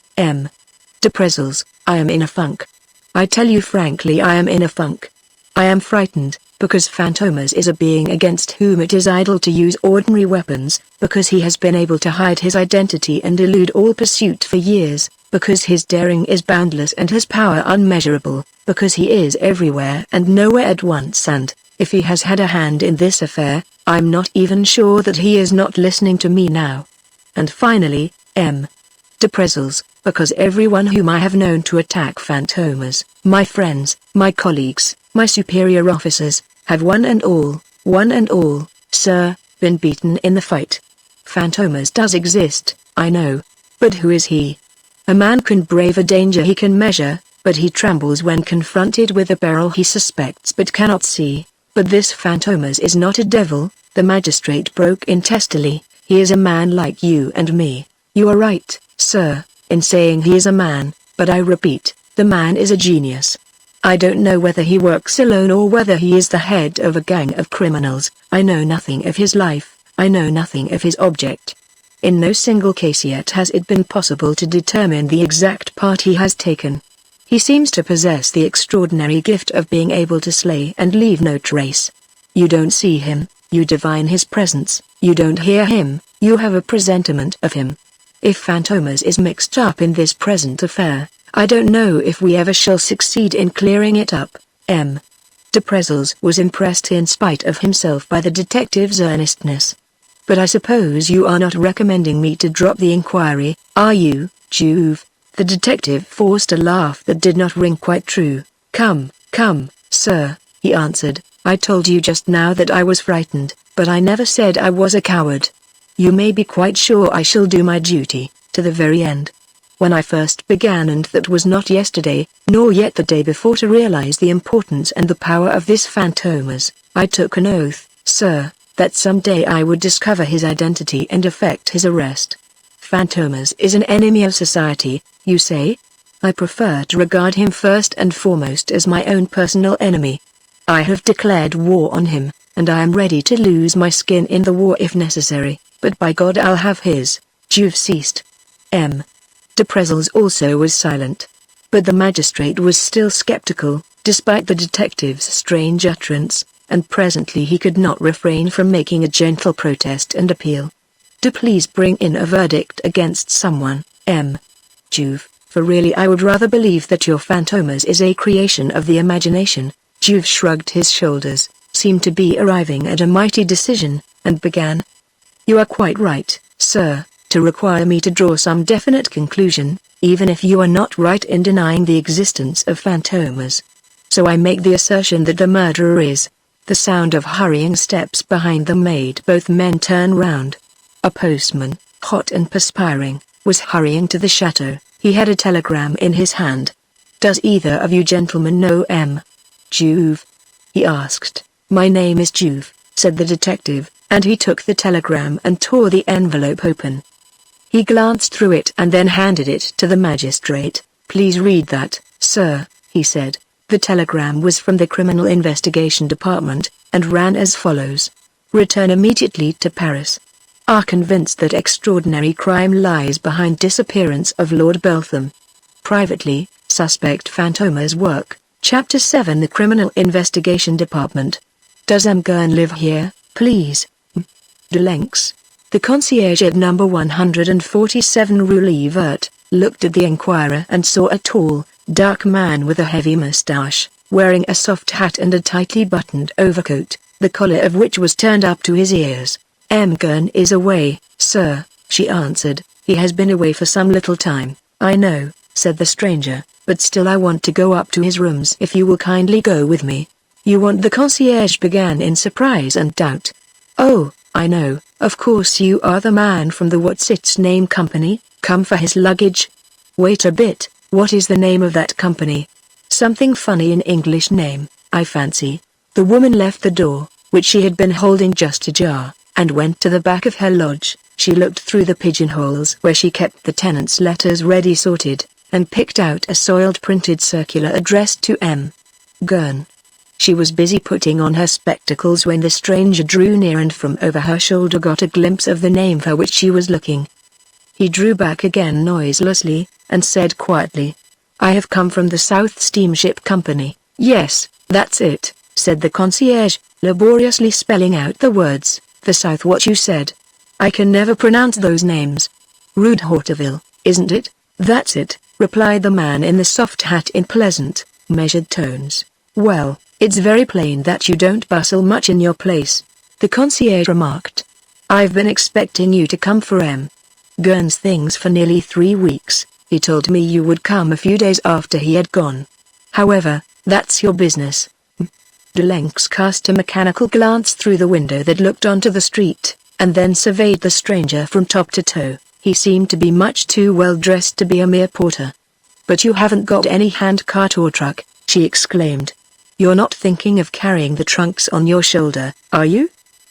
A: Depressels, I am in a funk. I tell you frankly, I am in a funk. I am frightened, because Fantômas is a being against whom it is idle to use ordinary weapons, because he has been able to hide his identity and elude all pursuit for years, because his daring is boundless and his power unmeasurable, because he is everywhere and nowhere at once, and, if he has had a hand in this affair, I'm not even sure that he is not listening to me now. And finally, Depressels, because everyone whom I have known to attack Fantômas, my friends, my colleagues, my superior officers, have one and all, sir, been beaten in the fight. Fantômas does exist, I know. But who is he? A man can brave a danger he can measure, but he trembles when confronted with a peril he suspects but cannot see. But this Fantômas is not a devil, the magistrate broke in testily, he is a man like you and me. You are right, sir, in saying he is a man, but I repeat, the man is a genius. I don't know whether he works alone or whether he is the head of a gang of criminals. I know nothing of his life, I know nothing of his object. In no single case yet has it been possible to determine the exact part he has taken. He seems to possess the extraordinary gift of being able to slay and leave no trace. You don't see him, you divine his presence, you don't hear him, you have a presentiment of him. If Fantômas is mixed up in this present affair, I don't know if we ever shall succeed in clearing it up. Depressels was impressed in spite of himself by the detective's earnestness. But I suppose you are not recommending me to drop the inquiry, are you, Juve? The detective forced a laugh that did not ring quite true. Come, sir, he answered, I told you just now that I was frightened, but I never said I was a coward. You may be quite sure I shall do my duty, to the very end. When I first began, and that was not yesterday, nor yet the day before, to realize the importance and the power of this Fantômas, I took an oath, sir, that some day I would discover his identity and effect his arrest. Fantômas is an enemy of society, you say? I prefer to regard him first and foremost as my own personal enemy. I have declared war on him, and I am ready to lose my skin in the war if necessary, but by God I'll have his. Juve ceased. Depressels also was silent. But the magistrate was still skeptical, despite the detective's strange utterance, and presently he could not refrain from making a gentle protest and appeal. Do please bring in a verdict against someone, Juve, for really I would rather believe that your Fantômas is a creation of the imagination. Juve shrugged his shoulders, seemed to be arriving at a mighty decision, and began. You are quite right, sir, to require me to draw some definite conclusion, even if you are not right in denying the existence of Fantômas. So I make the assertion that the murderer is. The sound of hurrying steps behind them made both men turn round. A postman, hot and perspiring, was hurrying to the chateau. He had a telegram in his hand. Does either of you gentlemen know Juve? He asked. My name is Juve, said the detective, and he took the telegram and tore the envelope open. He glanced through it and then handed it to the magistrate. Please read that, sir, he said. The telegram was from the Criminal Investigation Department, and ran as follows. Return immediately to Paris. Are convinced that extraordinary crime lies behind disappearance of Lord Beltham. Privately, suspect Fantômas work. Chapter 7 The Criminal Investigation Department. Does Gurn live here, please? Delenx. The concierge at number 147 Rue Le Vert, looked at the inquirer and saw a tall, dark man with a heavy moustache, wearing a soft hat and a tightly buttoned overcoat, the collar of which was turned up to his ears. Gurn is away, sir, she answered. He has been away for some little time. I know, said the stranger, but still I want to go up to his rooms if you will kindly go with me. You want? The concierge began in surprise and doubt. Oh, I know, of course you are the man from the What's Its Name company, come for his luggage? Wait a bit, what is the name of that company? Something funny in English name, I fancy. The woman left the door, which she had been holding just ajar, and went to the back of her lodge. She looked through the pigeonholes where she kept the tenants' letters ready sorted, and picked out a soiled printed circular addressed to M. Gurn. She was busy putting on her spectacles when the stranger drew near and from over her shoulder got a glimpse of the name for which she was looking. He drew back again noiselessly, and said quietly, "I have come from the South Steamship Company." "Yes, that's it," said the concierge, laboriously spelling out the words, "The South what you said. I can never pronounce those names." "Rue Horteville, isn't it?" "That's it," replied the man in the soft hat in pleasant, measured tones. "Well, it's very plain that you don't bustle much in your place," the concierge remarked. "I've been expecting you to come for M. Gurn's things for nearly 3 weeks. He told me you would come a few days after he had gone. However, that's your business." Delenx cast a mechanical glance through the window that looked onto the street, and then surveyed the stranger from top to toe. He seemed to be much too well dressed to be a mere porter. "But you haven't got any handcart or truck," she exclaimed. "You're not thinking of carrying the trunks on your shoulder, are you?"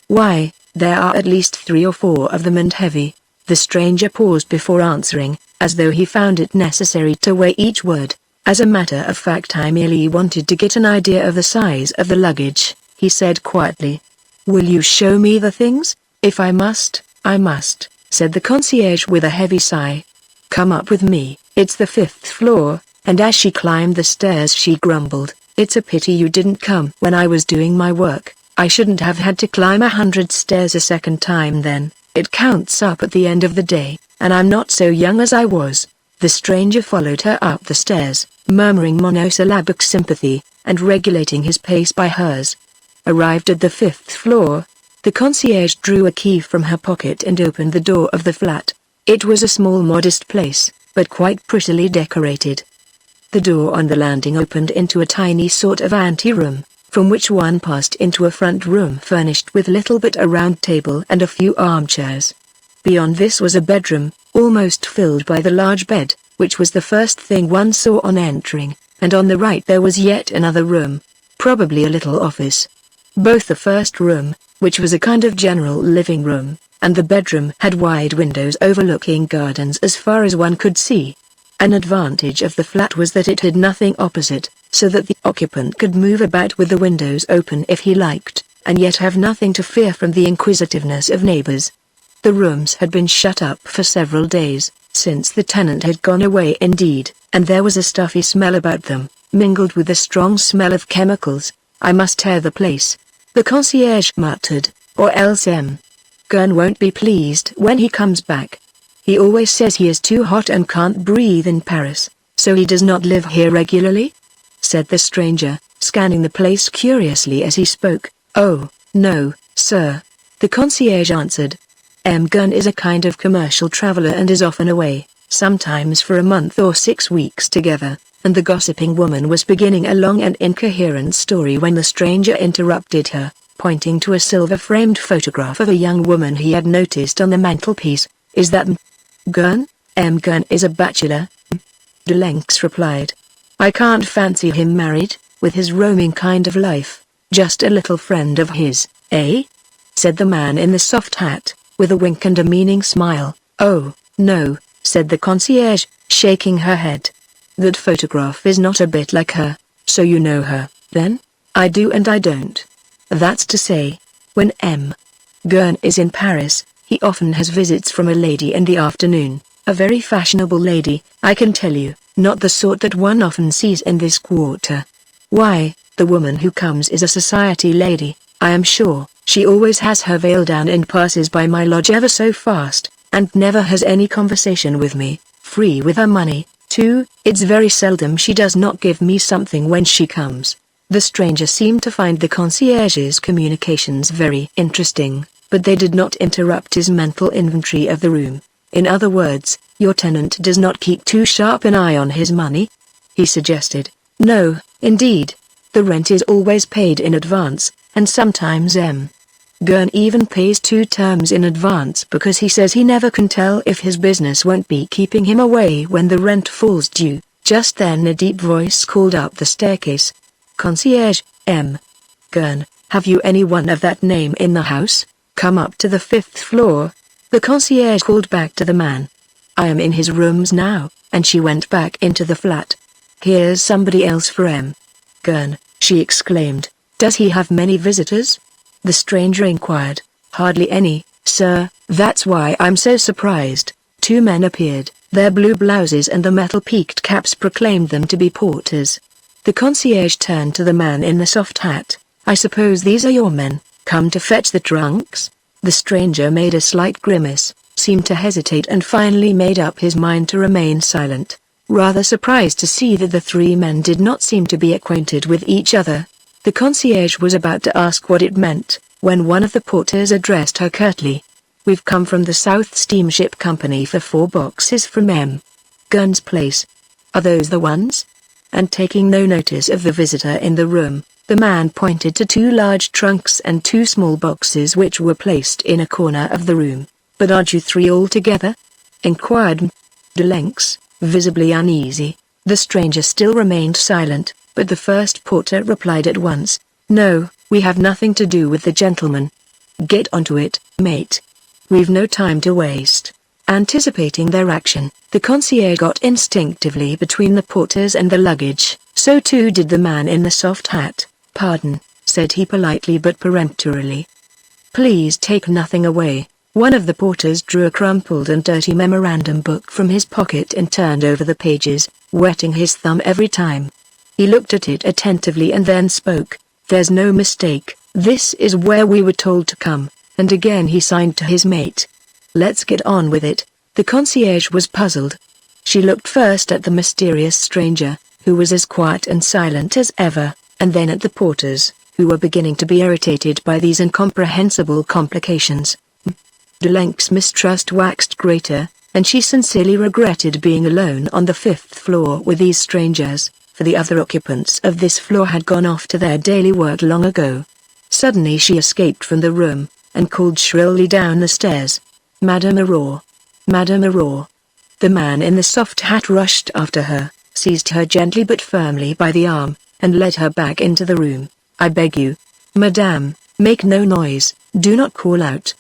A: "Why, there are at least 3 or 4 of them and heavy." The stranger paused before answering, as though he found it necessary to weigh each word. "As a matter of fact, I merely wanted to get an idea of the size of the luggage," he said quietly. "Will you show me the things?" "If I must, I must," said the concierge with a heavy sigh. "Come up with me, it's the 5th floor," and as she climbed the stairs she grumbled, "It's a pity you didn't come when I was doing my work. I shouldn't have had to climb 100 stairs a second time then. It counts up at the end of the day, and I'm not so young as I was." The stranger followed her up the stairs, murmuring monosyllabic sympathy, and regulating his pace by hers. Arrived at the 5th floor, the concierge drew a key from her pocket and opened the door of the flat. It was a small modest place, but quite prettily decorated. The door on the landing opened into a tiny sort of ante-room, from which one passed into a front room furnished with little but a round table and a few armchairs. Beyond this was a bedroom, almost filled by the large bed, which was the first thing one saw on entering, and on the right there was yet another room, probably a little office. Both the first room, which was a kind of general living room, and the bedroom had wide windows overlooking gardens as far as one could see. An advantage of the flat was that it had nothing opposite, so that the occupant could move about with the windows open if he liked, and yet have nothing to fear from the inquisitiveness of neighbors. The rooms had been shut up for several days, since the tenant had gone away indeed, and there was a stuffy smell about them, mingled with the strong smell of chemicals. "I must tear the place," the concierge muttered, "or else M. Gurn won't be pleased when he comes back. He always says he is too hot and can't breathe in Paris, so he does not live here regularly?" said the stranger, scanning the place curiously as he spoke. "Oh, no, sir," the concierge answered. "M. Gurn is a kind of commercial traveler and is often away, sometimes for a month or 6 weeks together," and the gossiping woman was beginning a long and incoherent story when the stranger interrupted her, pointing to a silver-framed photograph of a young woman he had noticed on the mantelpiece. "Is that M. Gurn?" "M. Gurn is a bachelor," Delenx replied. "I can't fancy him married, with his roaming kind of life. Just a little friend of his, eh?" said the man in the soft hat, with a wink and a meaning smile. "Oh, no," said the concierge, shaking her head. "That photograph is not a bit like her. So you know her, then?" "I do and I don't. That's to say, when M. Gurn is in Paris, he often has visits from a lady in the afternoon, a very fashionable lady, I can tell you, not the sort that one often sees in this quarter. Why, the woman who comes is a society lady, I am sure. She always has her veil down and passes by my lodge ever so fast, and never has any conversation with me, free with her money, too. It's very seldom she does not give me something when she comes." The stranger seemed to find the concierge's communications very interesting, but they did not interrupt his mental inventory of the room. "In other words, your tenant does not keep too sharp an eye on his money?" he suggested. "No, indeed. The rent is always paid in advance, and sometimes M. Gurn even pays 2 terms in advance because he says he never can tell if his business won't be keeping him away when the rent falls due. Just then a deep voice called up the staircase. Concierge, M. Gurn, have you anyone of that name in the house? Come up to the 5th floor. The concierge called back to the man. I am in his rooms now, and she went back into the flat. Here's somebody else for M. Gurn, she exclaimed. Does he have many visitors? The stranger inquired. Hardly any, sir, that's why I'm so surprised. 2 men appeared, their blue blouses and the metal peaked caps proclaimed them to be porters. The concierge turned to the man in the soft hat. I suppose these are your men, come to fetch the trunks? The stranger made a slight grimace, seemed to hesitate and finally made up his mind to remain silent, rather surprised to see that the 3 men did not seem to be acquainted with each other. The concierge was about to ask what it meant, when one of the porters addressed her curtly. We've come from the South Steamship Company for 4 boxes from M. Gurn's place. Are those the ones? And taking no notice of the visitor in the room, the man pointed to 2 large trunks and 2 small boxes which were placed in a corner of the room. But aren't you 3 altogether? Inquired Delenx, visibly uneasy. The stranger still remained silent, but the first porter replied at once. No, we have nothing to do with the gentleman. Get onto it, mate. We've no time to waste. Anticipating their action, the concierge got instinctively between the porters and the luggage, so too did the man in the soft hat. Pardon, said he politely but peremptorily. Please take nothing away. One of the porters drew a crumpled and dirty memorandum book from his pocket and turned over the pages, wetting his thumb every time. He looked at it attentively and then spoke. There's no mistake, this is where we were told to come, and again he signed to his mate. Let's get on with it. The concierge was puzzled. She looked first at the mysterious stranger, who was as quiet and silent as ever, and then at the porters, who were beginning to be irritated by these incomprehensible complications. Delenx's mistrust waxed greater, and she sincerely regretted being alone on the 5th floor with these strangers, for the other occupants of this floor had gone off to their daily work long ago. Suddenly she escaped from the room, and called shrilly down the stairs. Madame Aurore! Madame Aurore! The man in the soft hat rushed after her, seized her gently but firmly by the arm, and led her back into the room. I beg you, madame, make no noise, do not call out.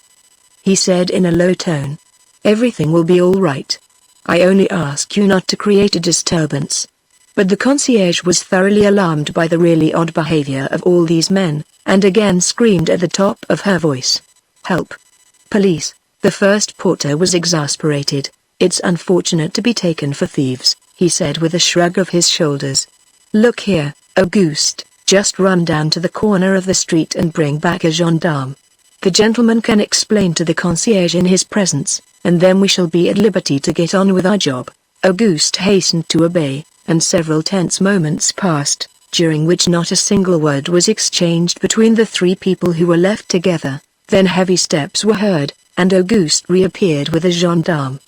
A: He said in a low tone. Everything will be all right. I only ask you not to create a disturbance. But the concierge was thoroughly alarmed by the really odd behavior of all these men, and again screamed at the top of her voice. Help! Police! The first porter was exasperated. It's unfortunate to be taken for thieves, he said with a shrug of his shoulders. Look here, Auguste, just run down to the corner of the street and bring back a gendarme. The gentleman can explain to the concierge in his presence, and then we shall be at liberty to get on with our job. Auguste hastened to obey, and several tense moments passed, during which not a single word was exchanged between the 3 people who were left together. Then heavy steps were heard, and Auguste reappeared with a gendarme.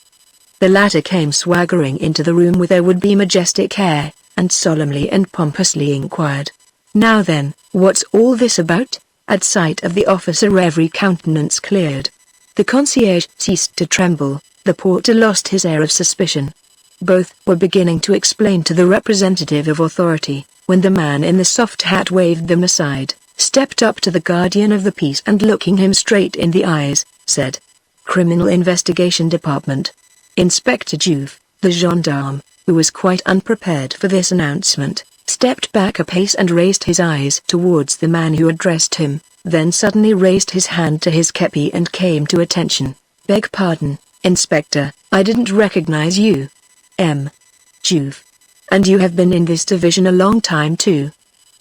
A: The latter came swaggering into the room with a would-be majestic air, and solemnly and pompously inquired, "Now then, what's all this about?" At sight of the officer every countenance cleared. The concierge ceased to tremble, the porter lost his air of suspicion. Both were beginning to explain to the representative of authority, when the man in the soft hat waved them aside, stepped up to the guardian of the peace and looking him straight in the eyes, said, "Criminal Investigation Department." Inspector Juve, the gendarme, who was quite unprepared for this announcement, stepped back a pace and raised his eyes towards the man who addressed him, then suddenly raised his hand to his kepi and came to attention. "Beg pardon, Inspector, I didn't recognize you. M. Juve. And you have been in this division a long time too."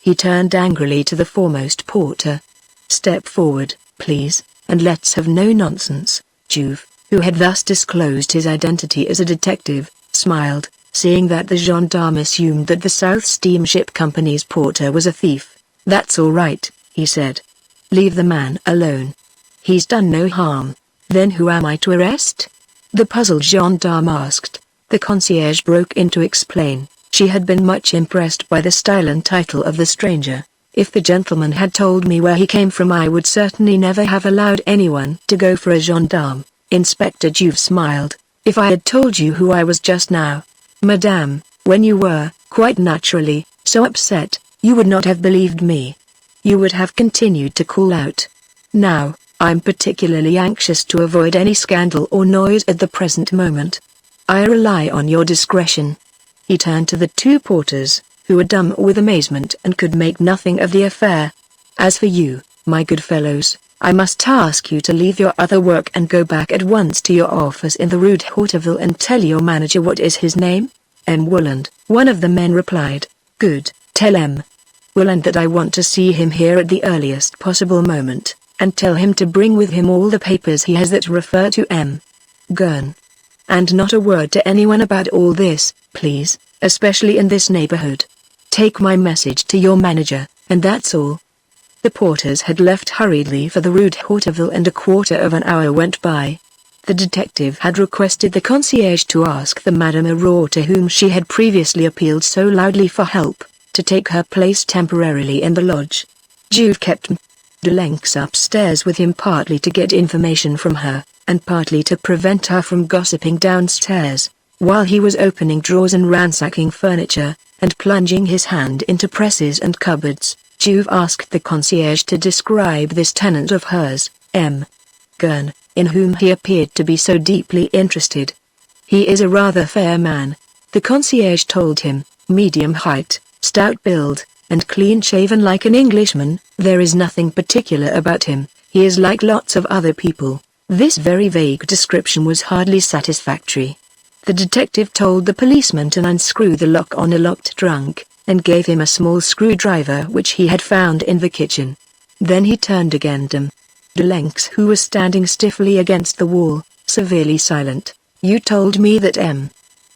A: He turned angrily to the foremost porter. "Step forward, please, and let's have no nonsense." Juve, who had thus disclosed his identity as a detective, smiled, seeing that the gendarme assumed that the South Steamship Company's porter was a thief. "That's all right," he said. "Leave the man alone. He's done no harm." "Then who am I to arrest?" the puzzled gendarme asked. The concierge broke in to explain. She had been much impressed by the style and title of the stranger. "If the gentleman had told me where he came from I would certainly never have allowed anyone to go for a gendarme." Inspector Juve smiled. "If I had told you who I was just now, madame, When you were, quite naturally, so upset, you would not have believed me. You would have continued to call out. Now, I'm particularly anxious to avoid any scandal or noise at the present moment. I rely on your discretion." He turned to the two porters, who were dumb with amazement and could make nothing of the affair. "As for you, my good fellows, I must ask you to leave your other work and go back at once to your office in the Rue d'Hauteville and tell your manager what is his name?" M. Wooland, one of the men replied. "Good, tell M. Wooland that I want to see him here at the earliest possible moment, and tell him to bring with him all the papers he has that refer to M. Gurn. And not a word to anyone about all this, please, especially in this neighborhood. Take my message to your manager, and that's all." The porters had left hurriedly for the Rue d'Hauteville and a quarter of an hour went by. The detective had requested the concierge to ask the Madame Aurore to whom she had previously appealed so loudly for help, to take her place temporarily in the lodge. Juve kept Delenx upstairs with him partly to get information from her, and partly to prevent her from gossiping downstairs. While he was opening drawers and ransacking furniture, and plunging his hand into presses and cupboards, Juve asked the concierge to describe this tenant of hers, M. Gurn, in whom he appeared to be so deeply interested. "He is a rather fair man," the concierge told him, "medium height, stout build, and clean-shaven like an Englishman. There is nothing particular about him, he is like lots of other people." This very vague description was hardly satisfactory. The detective told the policeman to unscrew the lock on a locked trunk, and gave him a small screwdriver which he had found in the kitchen. Then he turned again to Delenx, who was standing stiffly against the wall, severely silent. "You told me that M.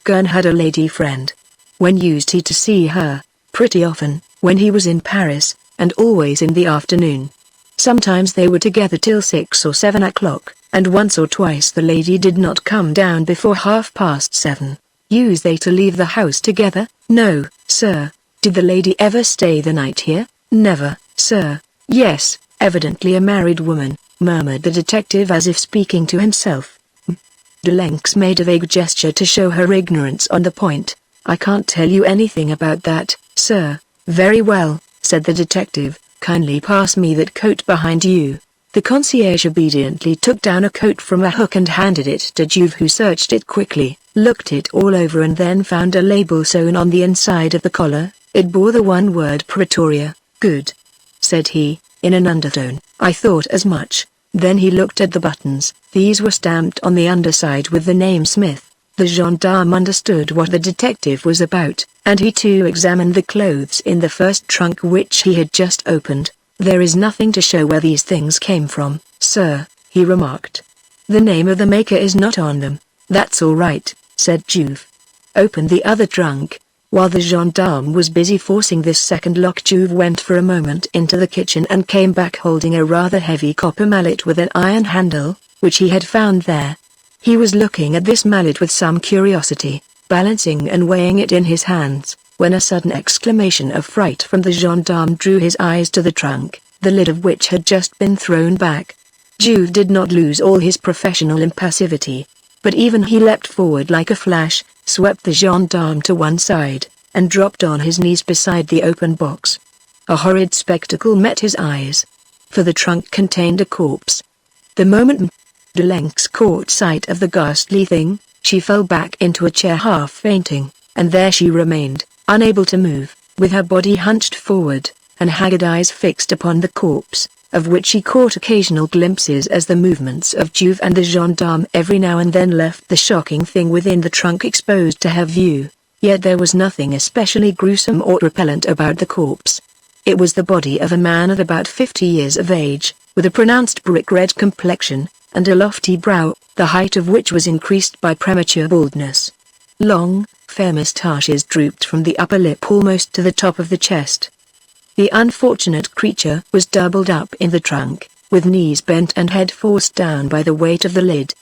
A: Gurn had a lady friend. When used he to see her?" "Pretty often, when he was in Paris, and always in the afternoon. Sometimes they were together till 6 or 7 o'clock, and once or twice the lady did not come down before 7:30. Used they to leave the house together?" "No, sir." "Did the lady ever stay the night here?" "Never, sir." "Yes, evidently a married woman," murmured the detective as if speaking to himself. Delenx made a vague gesture to show her ignorance on the point. "I can't tell you anything about that, sir." "Very well," said the detective, "kindly pass me that coat behind you." The concierge obediently took down a coat from a hook and handed it to Juve, who searched it quickly, looked it all over and then found a label sewn on the inside of the collar. It bore the one word Pretoria. "Good," said he, in an undertone. "I thought as much." Then he looked at the buttons. These were stamped on the underside with the name Smith. The gendarme understood what the detective was about, and he too examined the clothes in the first trunk which he had just opened. "There is nothing to show where these things came from, sir," he remarked. "The name of the maker is not on them." "That's all right," said Juve. "Open the other trunk." While the gendarme was busy forcing this second lock, Juve went for a moment into the kitchen and came back holding a rather heavy copper mallet with an iron handle, which he had found there. He was looking at this mallet with some curiosity, balancing and weighing it in his hands, when a sudden exclamation of fright from the gendarme drew his eyes to the trunk, the lid of which had just been thrown back. Juve did not lose all his professional impassivity, but even he leapt forward like a flash, swept the gendarme to one side, and dropped on his knees beside the open box. A horrid spectacle met his eyes, for the trunk contained a corpse. The moment Delenx caught sight of the ghastly thing, she fell back into a chair half fainting, and there she remained, unable to move, with her body hunched forward, and haggard eyes fixed upon the corpse, of which she caught occasional glimpses as the movements of Juve and the gendarme every now and then left the shocking thing within the trunk exposed to her view. Yet there was nothing especially gruesome or repellent about the corpse. It was the body of a man of about 50 years of age, with a pronounced brick-red complexion, and a lofty brow, the height of which was increased by premature baldness. Long, fair moustaches drooped from the upper lip almost to the top of the chest. The unfortunate creature was doubled up in the trunk, with knees bent and head forced down by the weight of the lid.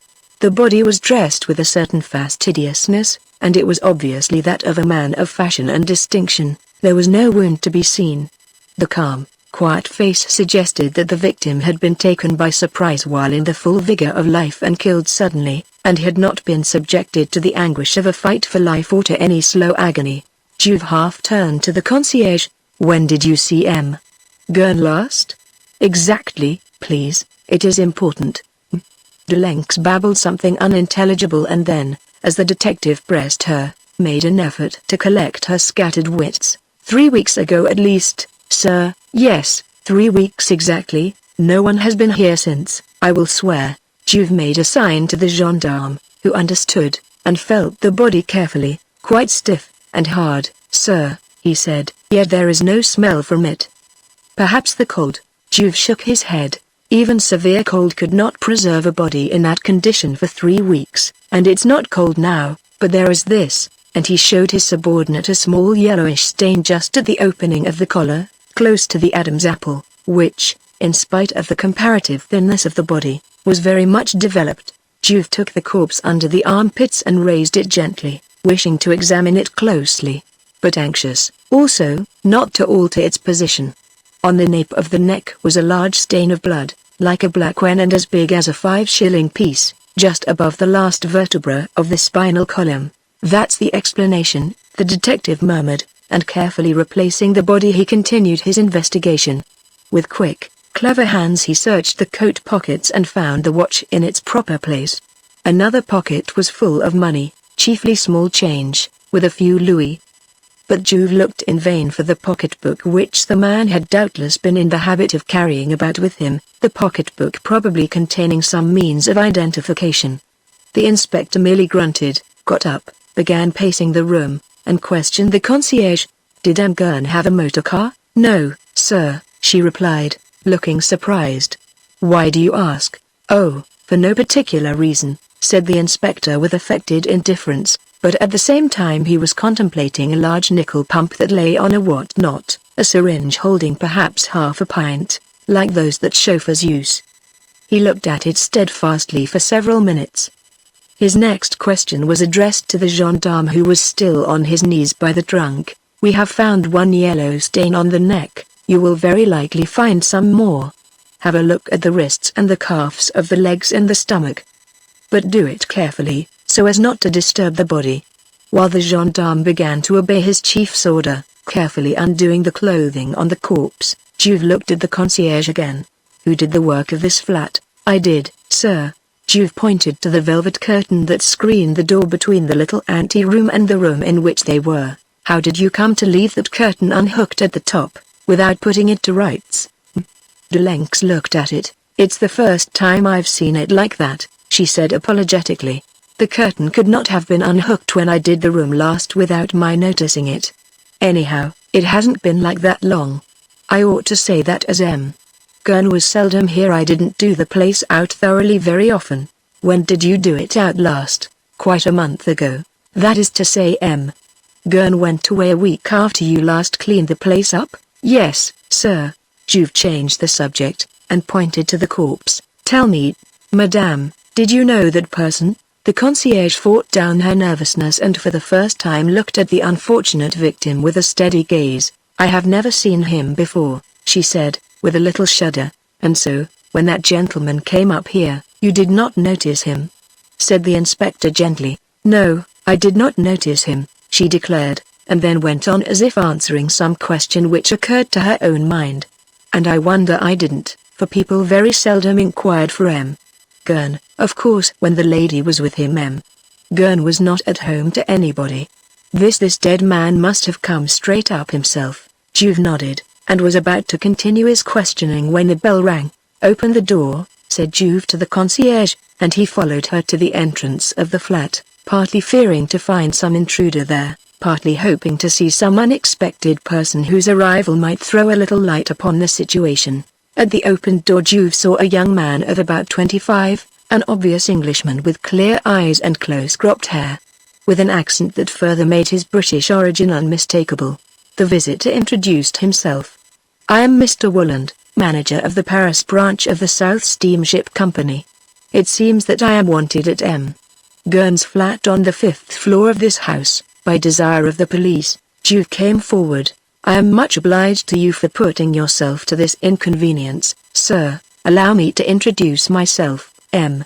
A: The body was dressed with a certain fastidiousness, and it was obviously that of a man of fashion and distinction. There was no wound to be seen. The calm, quiet face suggested that the victim had been taken by surprise while in the full vigor of life and killed suddenly, and had not been subjected to the anguish of a fight for life or to any slow agony. Juve half turned to the concierge. When did you see M. Gurn last? Exactly, please, it is important. Delenx babbled something unintelligible and then, as the detective pressed her, made an effort to collect her scattered wits. 3 weeks ago at least, sir. Yes, 3 weeks exactly. No one has been here since, I will swear. Juve made a sign to the gendarme, who understood, and felt the body carefully. Quite stiff and hard, sir, he said, yet there is no smell from it. Perhaps the cold. Juve shook his head. Even severe cold could not preserve a body in that condition for 3 weeks, and it's not cold now, but there is this, and he showed his subordinate a small yellowish stain just at the opening of the collar, close to the Adam's apple, which, in spite of the comparative thinness of the body, was very much developed. Juve took the corpse under the armpits and raised it gently, wishing to examine it closely, but anxious, also, not to alter its position. On the nape of the neck was a large stain of blood, like a black wen and as big as a 5-shilling piece, just above the last vertebra of the spinal column. That's the explanation, the detective murmured, and carefully replacing the body he continued his investigation. With quick, clever hands he searched the coat pockets and found the watch in its proper place. Another pocket was full of money, chiefly small change, with a few louis. But Juve looked in vain for the pocketbook which the man had doubtless been in the habit of carrying about with him, the pocketbook probably containing some means of identification. The inspector merely grunted, got up, began pacing the room, and questioned the concierge. Did M. Gurn have a motor car? No, sir, she replied, looking surprised. Why do you ask? Oh, for no particular reason, said the inspector with affected indifference. But at the same time he was contemplating a large nickel pump that lay on a whatnot, a syringe holding perhaps half a pint, like those that chauffeurs use. He looked at it steadfastly for several minutes. His next question was addressed to the gendarme who was still on his knees by the trunk. We have found one yellow stain on the neck, you will very likely find some more. Have a look at the wrists and the calves of the legs and the stomach. But do it carefully, so as not to disturb the body. While the gendarme began to obey his chief's order, carefully undoing the clothing on the corpse, Juve looked at the concierge again. Who did the work of this flat? I did, sir. Juve pointed to the velvet curtain that screened the door between the little ante-room and the room in which they were. How did you come to leave that curtain unhooked at the top, without putting it to rights? Delenx looked at it. It's the first time I've seen it like that, she said apologetically. The curtain could not have been unhooked when I did the room last without my noticing it. Anyhow, it hasn't been like that long. I ought to say that as M. Gurn was seldom here. I didn't do the place out thoroughly very often. When did you do it out last? Quite a month ago. That is to say M. Gurn went away a week after you last cleaned the place up? Yes, sir. Juve changed the subject, and pointed to the corpse. Tell me, madame, did you know that person? The concierge fought down her nervousness and for the first time looked at the unfortunate victim with a steady gaze. I have never seen him before, she said, with a little shudder. And so, when that gentleman came up here, you did not notice him? Said the inspector gently. No, I did not notice him, she declared, and then went on as if answering some question which occurred to her own mind. And I wonder I didn't, for people very seldom inquired for M. Gurn. Of course, when the lady was with him, M. Gurn was not at home to anybody. This dead man must have come straight up himself. Juve nodded, and was about to continue his questioning when the bell rang. Open the door, said Juve to the concierge, and he followed her to the entrance of the flat, partly fearing to find some intruder there, partly hoping to see some unexpected person whose arrival might throw a little light upon the situation. At the opened door Juve saw a young man of about 25, an obvious Englishman with clear eyes and close-cropped hair, with an accent that further made his British origin unmistakable. The visitor introduced himself. I am Mr. Wolland, manager of the Paris branch of the South Steamship Company. It seems that I am wanted at M. Gurn's flat on the 5th floor of this house, by desire of the police. Juve came forward. I am much obliged to you for putting yourself to this inconvenience, sir. Allow me to introduce myself, M.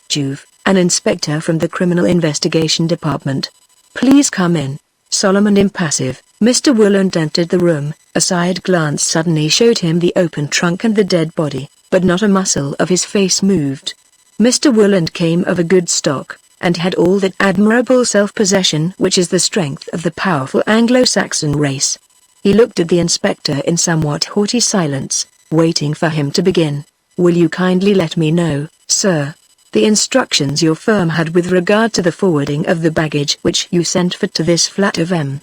A: Juve. an inspector from the Criminal Investigation Department. Please come in. Solemn and impassive, Mr. Willand entered the room. A side glance suddenly showed him the open trunk and the dead body, but not a muscle of his face moved. Mr. Willand came of a good stock, and had all that admirable self-possession which is the strength of the powerful Anglo-Saxon race. He looked at the inspector in somewhat haughty silence, waiting for him to begin. Will you kindly let me know, sir, the instructions your firm had with regard to the forwarding of the baggage which you sent for to this flat of M.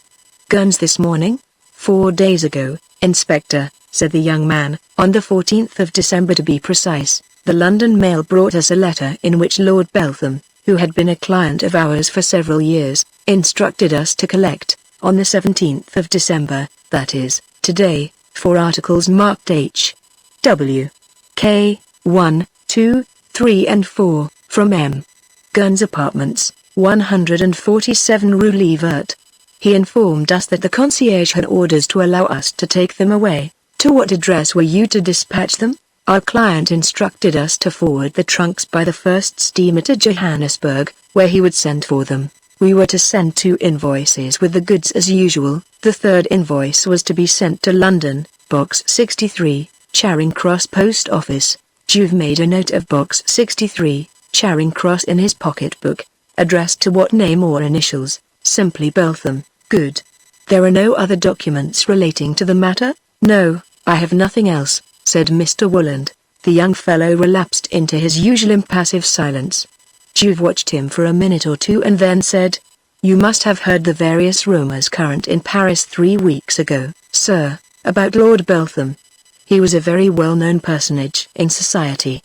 A: Guns this morning? 4 days ago, Inspector, said the young man, on the 14th of December to be precise. The London Mail brought us a letter in which Lord Beltham, who had been a client of ours for several years, instructed us to collect, on the 17th of December, that is, today, 4 articles marked H. W. K. 1, 2, 3 and 4, from M. Guns Apartments, 147 Rue Levert. He informed us that the concierge had orders to allow us to take them away. To what address were you to dispatch them? Our client instructed us to forward the trunks by the first steamer to Johannesburg, where he would send for them. We were to send 2 invoices with the goods as usual. The third invoice was to be sent to London, Box 63, Charing Cross Post Office. Juve made a note of Box 63, Charing Cross in his pocketbook. Addressed to what name or initials? Simply Beltham. Good. There are no other documents relating to the matter? No, I have nothing else, said Mr. Willand. The young fellow relapsed into his usual impassive silence. Juve watched him for a minute or two and then said, You must have heard the various rumors current in Paris 3 weeks ago, sir, about Lord Beltham. He was a very well-known personage in society.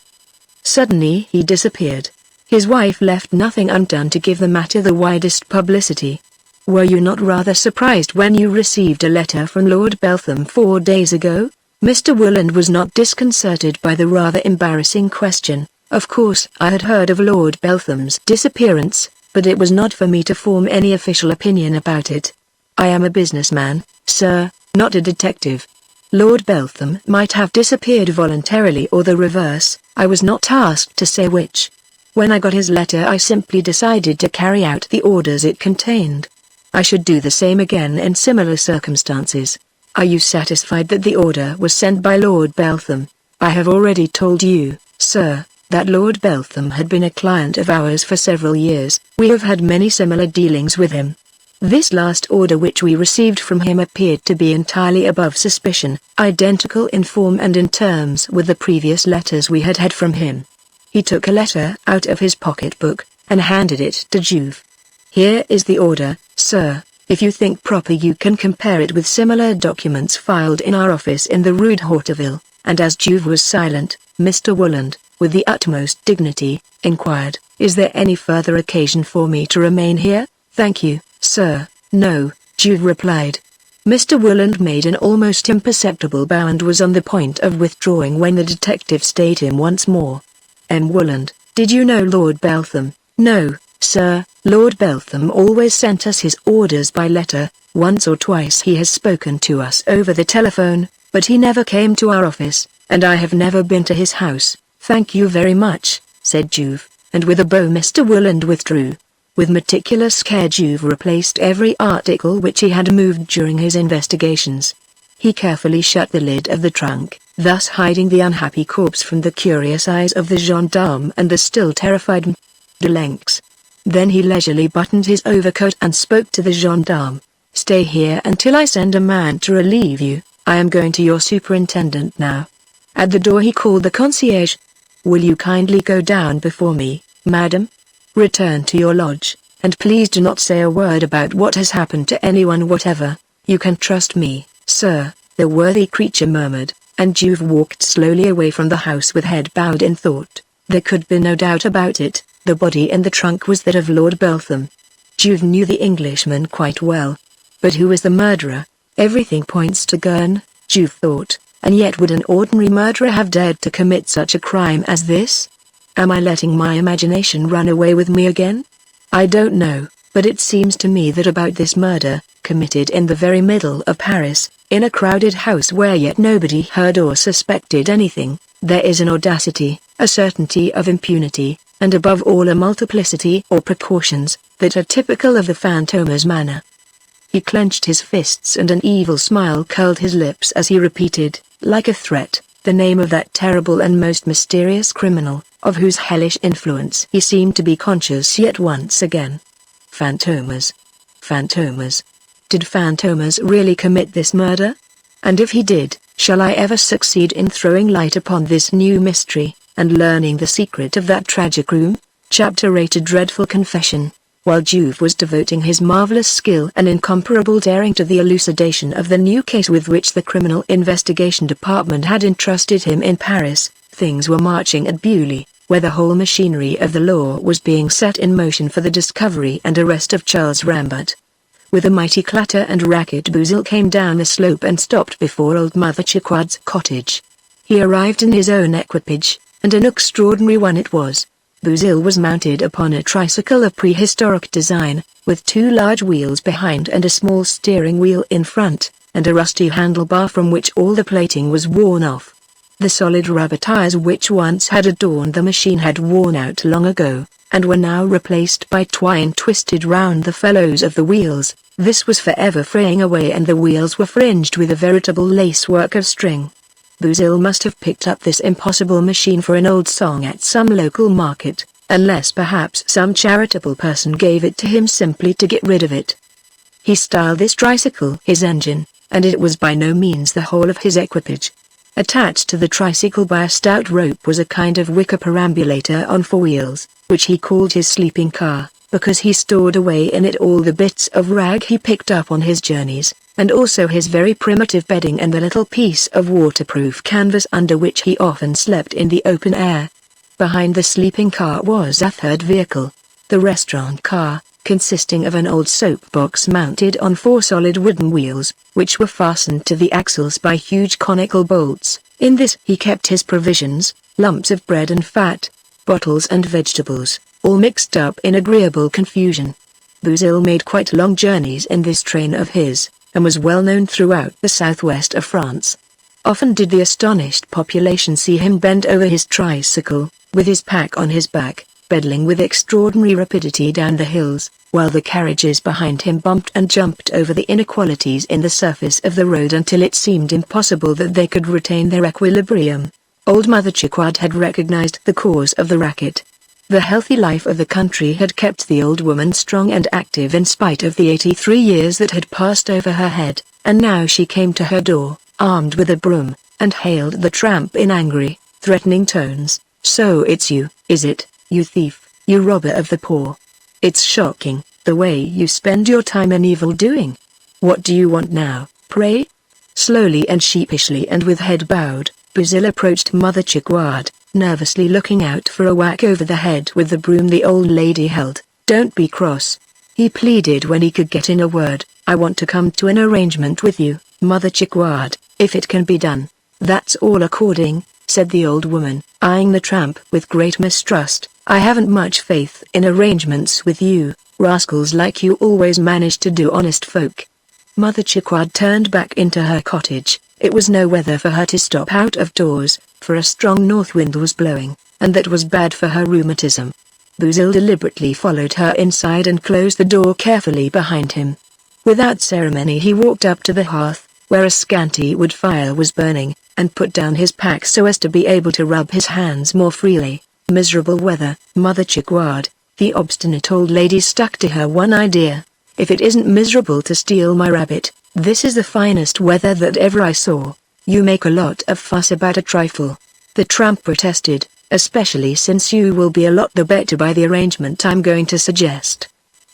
A: Suddenly he disappeared. His wife left nothing undone to give the matter the widest publicity. Were you not rather surprised when you received a letter from Lord Beltham 4 days ago? Mr. Willand was not disconcerted by the rather embarrassing question. Of course I had heard of Lord Beltham's disappearance, but it was not for me to form any official opinion about it. I am a businessman, sir, not a detective. Lord Beltham might have disappeared voluntarily or the reverse, I was not tasked to say which. When I got his letter I simply decided to carry out the orders it contained. I should do the same again in similar circumstances. Are you satisfied that the order was sent by Lord Beltham? I have already told you, sir, that Lord Beltham had been a client of ours for several years. We have had many similar dealings with him. This last order which we received from him appeared to be entirely above suspicion, identical in form and in terms with the previous letters we had had from him. He took a letter out of his pocketbook, and handed it to Juve. Here is the order, sir. If you think proper you can compare it with similar documents filed in our office in the Rue d'Hauteville. And as Juve was silent, Mr. Willand, with the utmost dignity, inquired, Is there any further occasion for me to remain here? Thank you, sir, no, Juve replied. Mr. Willand made an almost imperceptible bow and was on the point of withdrawing when the detective stayed him once more. M. Willand, did you know Lord Beltham? No, sir, Lord Beltham always sent us his orders by letter. Once or twice he has spoken to us over the telephone, but he never came to our office, and I have never been to his house. Thank you very much, said Juve, and with a bow Mr. Willand withdrew. With meticulous care Juve replaced every article which he had moved during his investigations. He carefully shut the lid of the trunk, thus hiding the unhappy corpse from the curious eyes of the gendarme and the still terrified M. de Lenx. Then he leisurely buttoned his overcoat and spoke to the gendarme. Stay here until I send a man to relieve you. I am going to your superintendent now. At the door he called the concierge. Will you kindly go down before me, madam? Return to your lodge, and please do not say a word about what has happened to anyone whatever. You can trust me, sir, the worthy creature murmured, and Juve walked slowly away from the house with head bowed in thought. There could be no doubt about it, the body in the trunk was that of Lord Beltham. Juve knew the Englishman quite well. But who was the murderer? Everything points to Gurn, Juve thought, and yet would an ordinary murderer have dared to commit such a crime as this? Am I letting my imagination run away with me again? I don't know, but it seems to me that about this murder, committed in the very middle of Paris, in a crowded house where yet nobody heard or suspected anything, there is an audacity, a certainty of impunity, and above all a multiplicity or precautions that are typical of the Fantômas' manner. He clenched his fists and an evil smile curled his lips as he repeated, like a threat, the name of that terrible and most mysterious criminal, of whose hellish influence he seemed to be conscious yet once again. Fantômas. Fantômas. Did Fantômas really commit this murder? And if he did, shall I ever succeed in throwing light upon this new mystery, and learning the secret of that tragic room? Chapter 8: A Dreadful Confession. While Juve was devoting his marvelous skill and incomparable daring to the elucidation of the new case with which the Criminal Investigation Department had entrusted him in Paris, things were marching at Beaulieu, where the whole machinery of the law was being set in motion for the discovery and arrest of Charles Rambert. With a mighty clatter and racket, Bouzille came down the slope and stopped before old Mother Chiquard's cottage. He arrived in his own equipage, and an extraordinary one it was. Bouzille was mounted upon a tricycle of prehistoric design, with two large wheels behind and a small steering wheel in front, and a rusty handlebar from which all the plating was worn off. The solid rubber tires which once had adorned the machine had worn out long ago, and were now replaced by twine twisted round the felloes of the wheels. This was forever fraying away, and the wheels were fringed with a veritable lacework of string. Bouzille must have picked up this impossible machine for an old song at some local market, unless perhaps some charitable person gave it to him simply to get rid of it. He styled this tricycle his engine, and it was by no means the whole of his equipage. Attached to the tricycle by a stout rope was a kind of wicker perambulator on four wheels, which he called his sleeping car, because he stored away in it all the bits of rag he picked up on his journeys, and also his very primitive bedding and the little piece of waterproof canvas under which he often slept in the open air. Behind the sleeping car was a third vehicle, the restaurant car, consisting of an old soap-box mounted on four solid wooden wheels, which were fastened to the axles by huge conical bolts. In this he kept his provisions, lumps of bread and fat, bottles and vegetables, all mixed up in agreeable confusion. Bouzille made quite long journeys in this train of his, and was well known throughout the southwest of France. Often did the astonished population see him bend over his tricycle, with his pack on his back, pedaling with extraordinary rapidity down the hills, while the carriages behind him bumped and jumped over the inequalities in the surface of the road until it seemed impossible that they could retain their equilibrium. Old Mother Chiquard had recognized the cause of the racket. The healthy life of the country had kept the old woman strong and active in spite of the 83 years that had passed over her head, and now she came to her door, armed with a broom, and hailed the tramp in angry, threatening tones. "So it's you, is it, you thief, you robber of the poor? It's shocking, the way you spend your time in evil doing. What do you want now, pray?" Slowly and sheepishly and with head bowed, Bouzille approached Mother Chiquard, nervously looking out for a whack over the head with the broom the old lady held. "Don't be cross," he pleaded when he could get in a word. "I want to come to an arrangement with you, Mother Chiquard, if it can be done." "That's all according," said the old woman, eyeing the tramp with great mistrust. "I haven't much faith in arrangements with you. Rascals like you always manage to do honest folk." Mother Chiquard turned back into her cottage. It was no weather for her to stop out of doors, for a strong north wind was blowing, and that was bad for her rheumatism. Bouzille deliberately followed her inside and closed the door carefully behind him. Without ceremony he walked up to the hearth, where a scanty wood fire was burning, and put down his pack so as to be able to rub his hands more freely. Miserable weather, Mother Chiquard. The obstinate old lady stuck to her one idea. "If it isn't miserable to steal my rabbit, this is the finest weather that ever I saw. You make a lot of fuss about a trifle." The tramp protested, "especially since you will be a lot the better by the arrangement I'm going to suggest."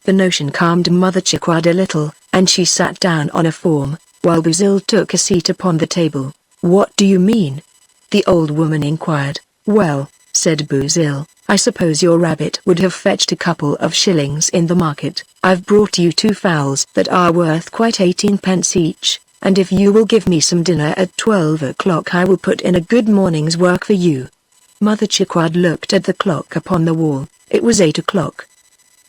A: The notion calmed Mother Chiquard a little, and she sat down on a form, while Bouzille took a seat upon the table. "What do you mean?" the old woman inquired. "Well," said Bouzille, "I suppose your rabbit would have fetched a couple of shillings in the market. I've brought you two fowls that are worth quite 18 pence each, and if you will give me some dinner at 12 o'clock I will put in a good morning's work for you." Mother Chiquard looked at the clock upon the wall. It was 8 o'clock.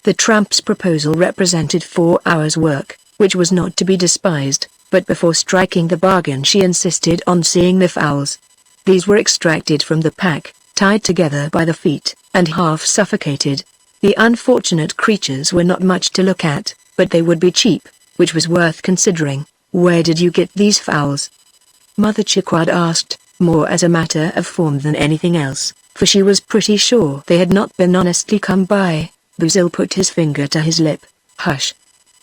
A: The tramp's proposal represented 4 hours' work, which was not to be despised, but before striking the bargain she insisted on seeing the fowls. These were extracted from the pack, tied together by the feet, and half suffocated. The unfortunate creatures were not much to look at, but they would be cheap, which was worth considering. "Where did you get these fowls?" Mother Chiquard asked, more as a matter of form than anything else, for she was pretty sure they had not been honestly come by. Buzil put his finger to his lip. "Hush,"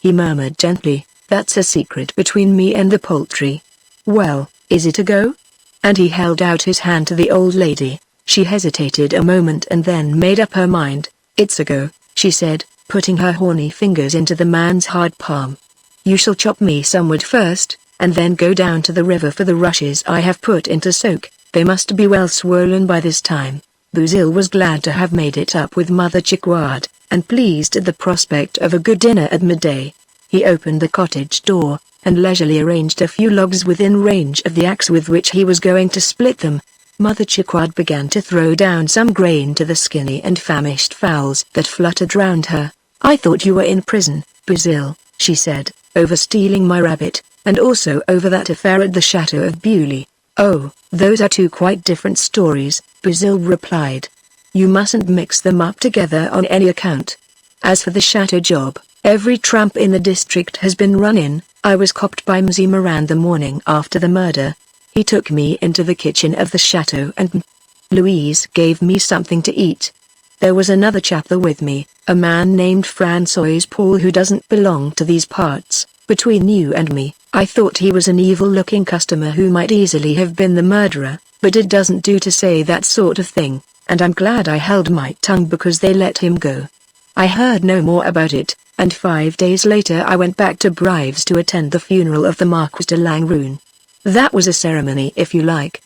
A: he murmured gently, "that's a secret between me and the poultry." "Well, is it a go?" And he held out his hand to the old lady. She hesitated a moment and then made up her mind. "It's a go," she said, putting her horny fingers into the man's hard palm. "You shall chop me some wood first, and then go down to the river for the rushes I have put into soak. They must be well swollen by this time." Buzil was glad to have made it up with Mother Chiquard, and pleased at the prospect of a good dinner at midday. He opened the cottage door, and leisurely arranged a few logs within range of the axe with which he was going to split them. Mother Chiquard began to throw down some grain to the skinny and famished fowls that fluttered round her. "I thought you were in prison, Buzil," she said, "over stealing my rabbit, and also over that affair at the Chateau of Beaulieu." "Oh, those are two quite different stories," Buzil replied. "You mustn't mix them up together on any account. As for the chateau job, every tramp in the district has been run in. I was copped by Mzee Moran the morning after the murder. He took me into the kitchen of the chateau and Louise gave me something to eat. There was another chap there with me, a man named Francois Paul who doesn't belong to these parts. Between you and me, I thought he was an evil-looking customer who might easily have been the murderer, but it doesn't do to say that sort of thing, and I'm glad I held my tongue because they let him go." I heard no more about it, and 5 days later I went back to Brives to attend the funeral of the Marquis de Langrune. That was a ceremony if you like.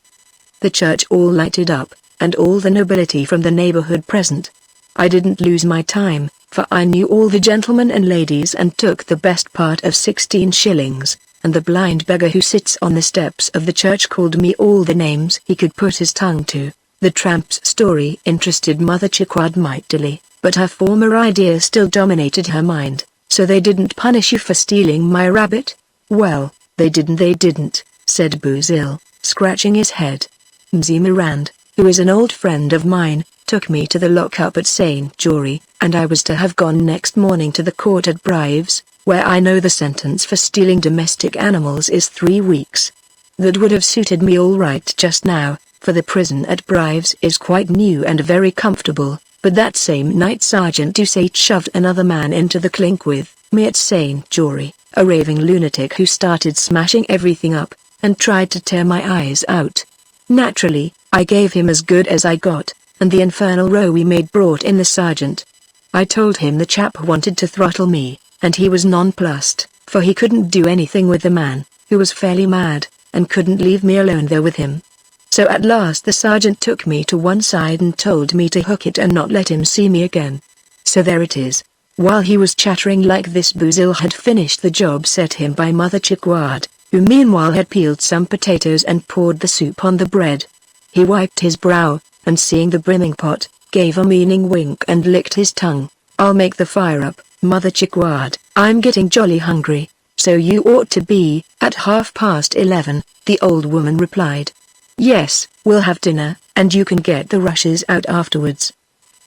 A: The church all lighted up, and all the nobility from the neighborhood present. I didn't lose my time, for I knew all the gentlemen and ladies and took the best part of 16 shillings, and the blind beggar who sits on the steps of the church called me all the names he could put his tongue to. The tramp's story interested Mother Chiquard mightily, but her former idea still dominated her mind. "So they didn't punish you for stealing my rabbit?" "Well, they didn't," said Buzil, scratching his head. "Mzee Mirand, who is an old friend of mine, took me to the lock-up at St. Jory, and I was to have gone next morning to the court at Brives, where I know the sentence for stealing domestic animals is 3 weeks. That would have suited me all right just now, for the prison at Brives is quite new and very comfortable, but that same night Sergeant Doucet shoved another man into the clink with me at St. Jory, a raving lunatic who started smashing everything up, and tried to tear my eyes out. Naturally, I gave him as good as I got, and the infernal row we made brought in the sergeant. I told him the chap wanted to throttle me, and he was nonplussed, for he couldn't do anything with the man, who was fairly mad, and couldn't leave me alone there with him. So at last the sergeant took me to one side and told me to hook it and not let him see me again. So there it is." While he was chattering like this, Buzil had finished the job set him by Mother Chiquard, who meanwhile had peeled some potatoes and poured the soup on the bread. He wiped his brow, and seeing the brimming pot, gave a meaning wink and licked his tongue. "I'll make the fire up, Mother Chiquard. I'm getting jolly hungry." "So you ought to be, at 11:30, the old woman replied. "Yes, we'll have dinner, and you can get the rushes out afterwards."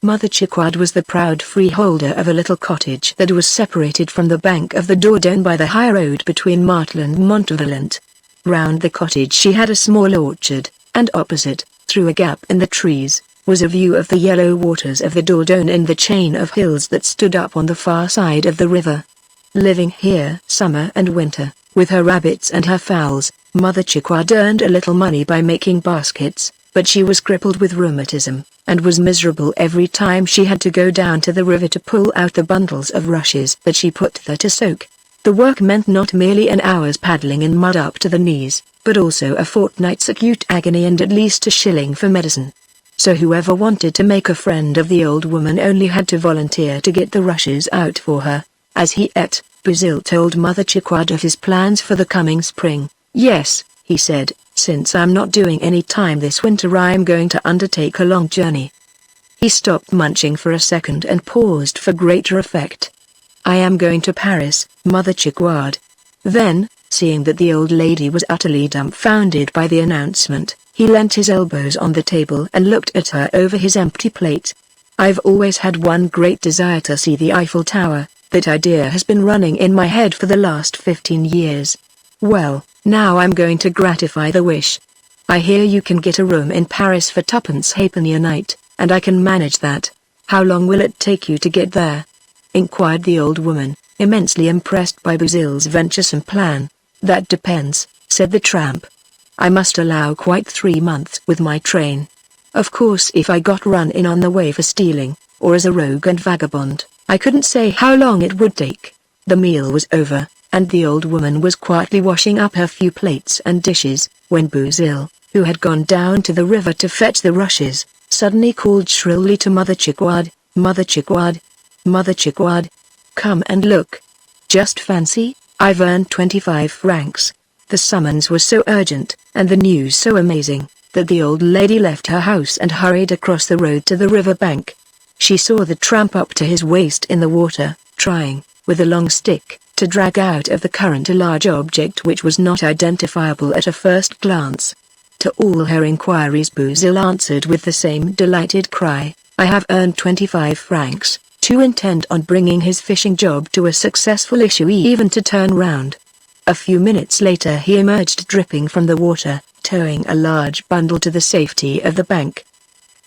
A: Mother Chiquard was the proud freeholder of a little cottage that was separated from the bank of the Dordogne by the high road between Martel and Montvalent. Round the cottage she had a small orchard, and opposite, through a gap in the trees, was a view of the yellow waters of the Dordogne and the chain of hills that stood up on the far side of the river. Living here summer and winter, with her rabbits and her fowls, Mother Chiquard earned a little money by making baskets, but she was crippled with rheumatism, and was miserable every time she had to go down to the river to pull out the bundles of rushes that she put there to soak. The work meant not merely an hour's paddling in mud up to the knees, but also a fortnight's acute agony and at least a shilling for medicine. So whoever wanted to make a friend of the old woman only had to volunteer to get the rushes out for her. As he ate, Buzil told Mother Chiquard of his plans for the coming spring. "Yes," he said, "since I'm not doing any time this winter I'm going to undertake a long journey." He stopped munching for a second and paused for greater effect. "I am going to Paris, Mother Chiquard." Then, seeing that the old lady was utterly dumbfounded by the announcement, He leant his elbows on the table and looked at her over his empty plate. I've always had one great desire to see the Eiffel Tower. That idea has been running in my head for the last 15 years. Well, now I'm going to gratify the wish. I hear you can get a room in Paris for twopence halfpenny a night, and I can manage that. How long will it take you to get there? Inquired the old woman, immensely impressed by Basil's venturesome plan. That depends, said the tramp. I must allow quite 3 months with my train. Of course, if I got run in on the way for stealing, or as a rogue and vagabond, I couldn't say how long it would take. The meal was over, and the old woman was quietly washing up her few plates and dishes, when Basil, who had gone down to the river to fetch the rushes, suddenly called shrilly to Mother Chickwad, Mother Chickwad, Mother Chickwad, come and look. Just fancy, I've earned 25 francs. The summons was so urgent, and the news so amazing, that the old lady left her house and hurried across the road to the river bank. She saw the tramp up to his waist in the water, trying, with a long stick, to drag out of the current a large object which was not identifiable at a first glance. To all her inquiries Basil answered with the same delighted cry, I have earned 25 francs, too intent on bringing his fishing job to a successful issue even to turn round. A few minutes later he emerged dripping from the water, towing a large bundle to the safety of the bank.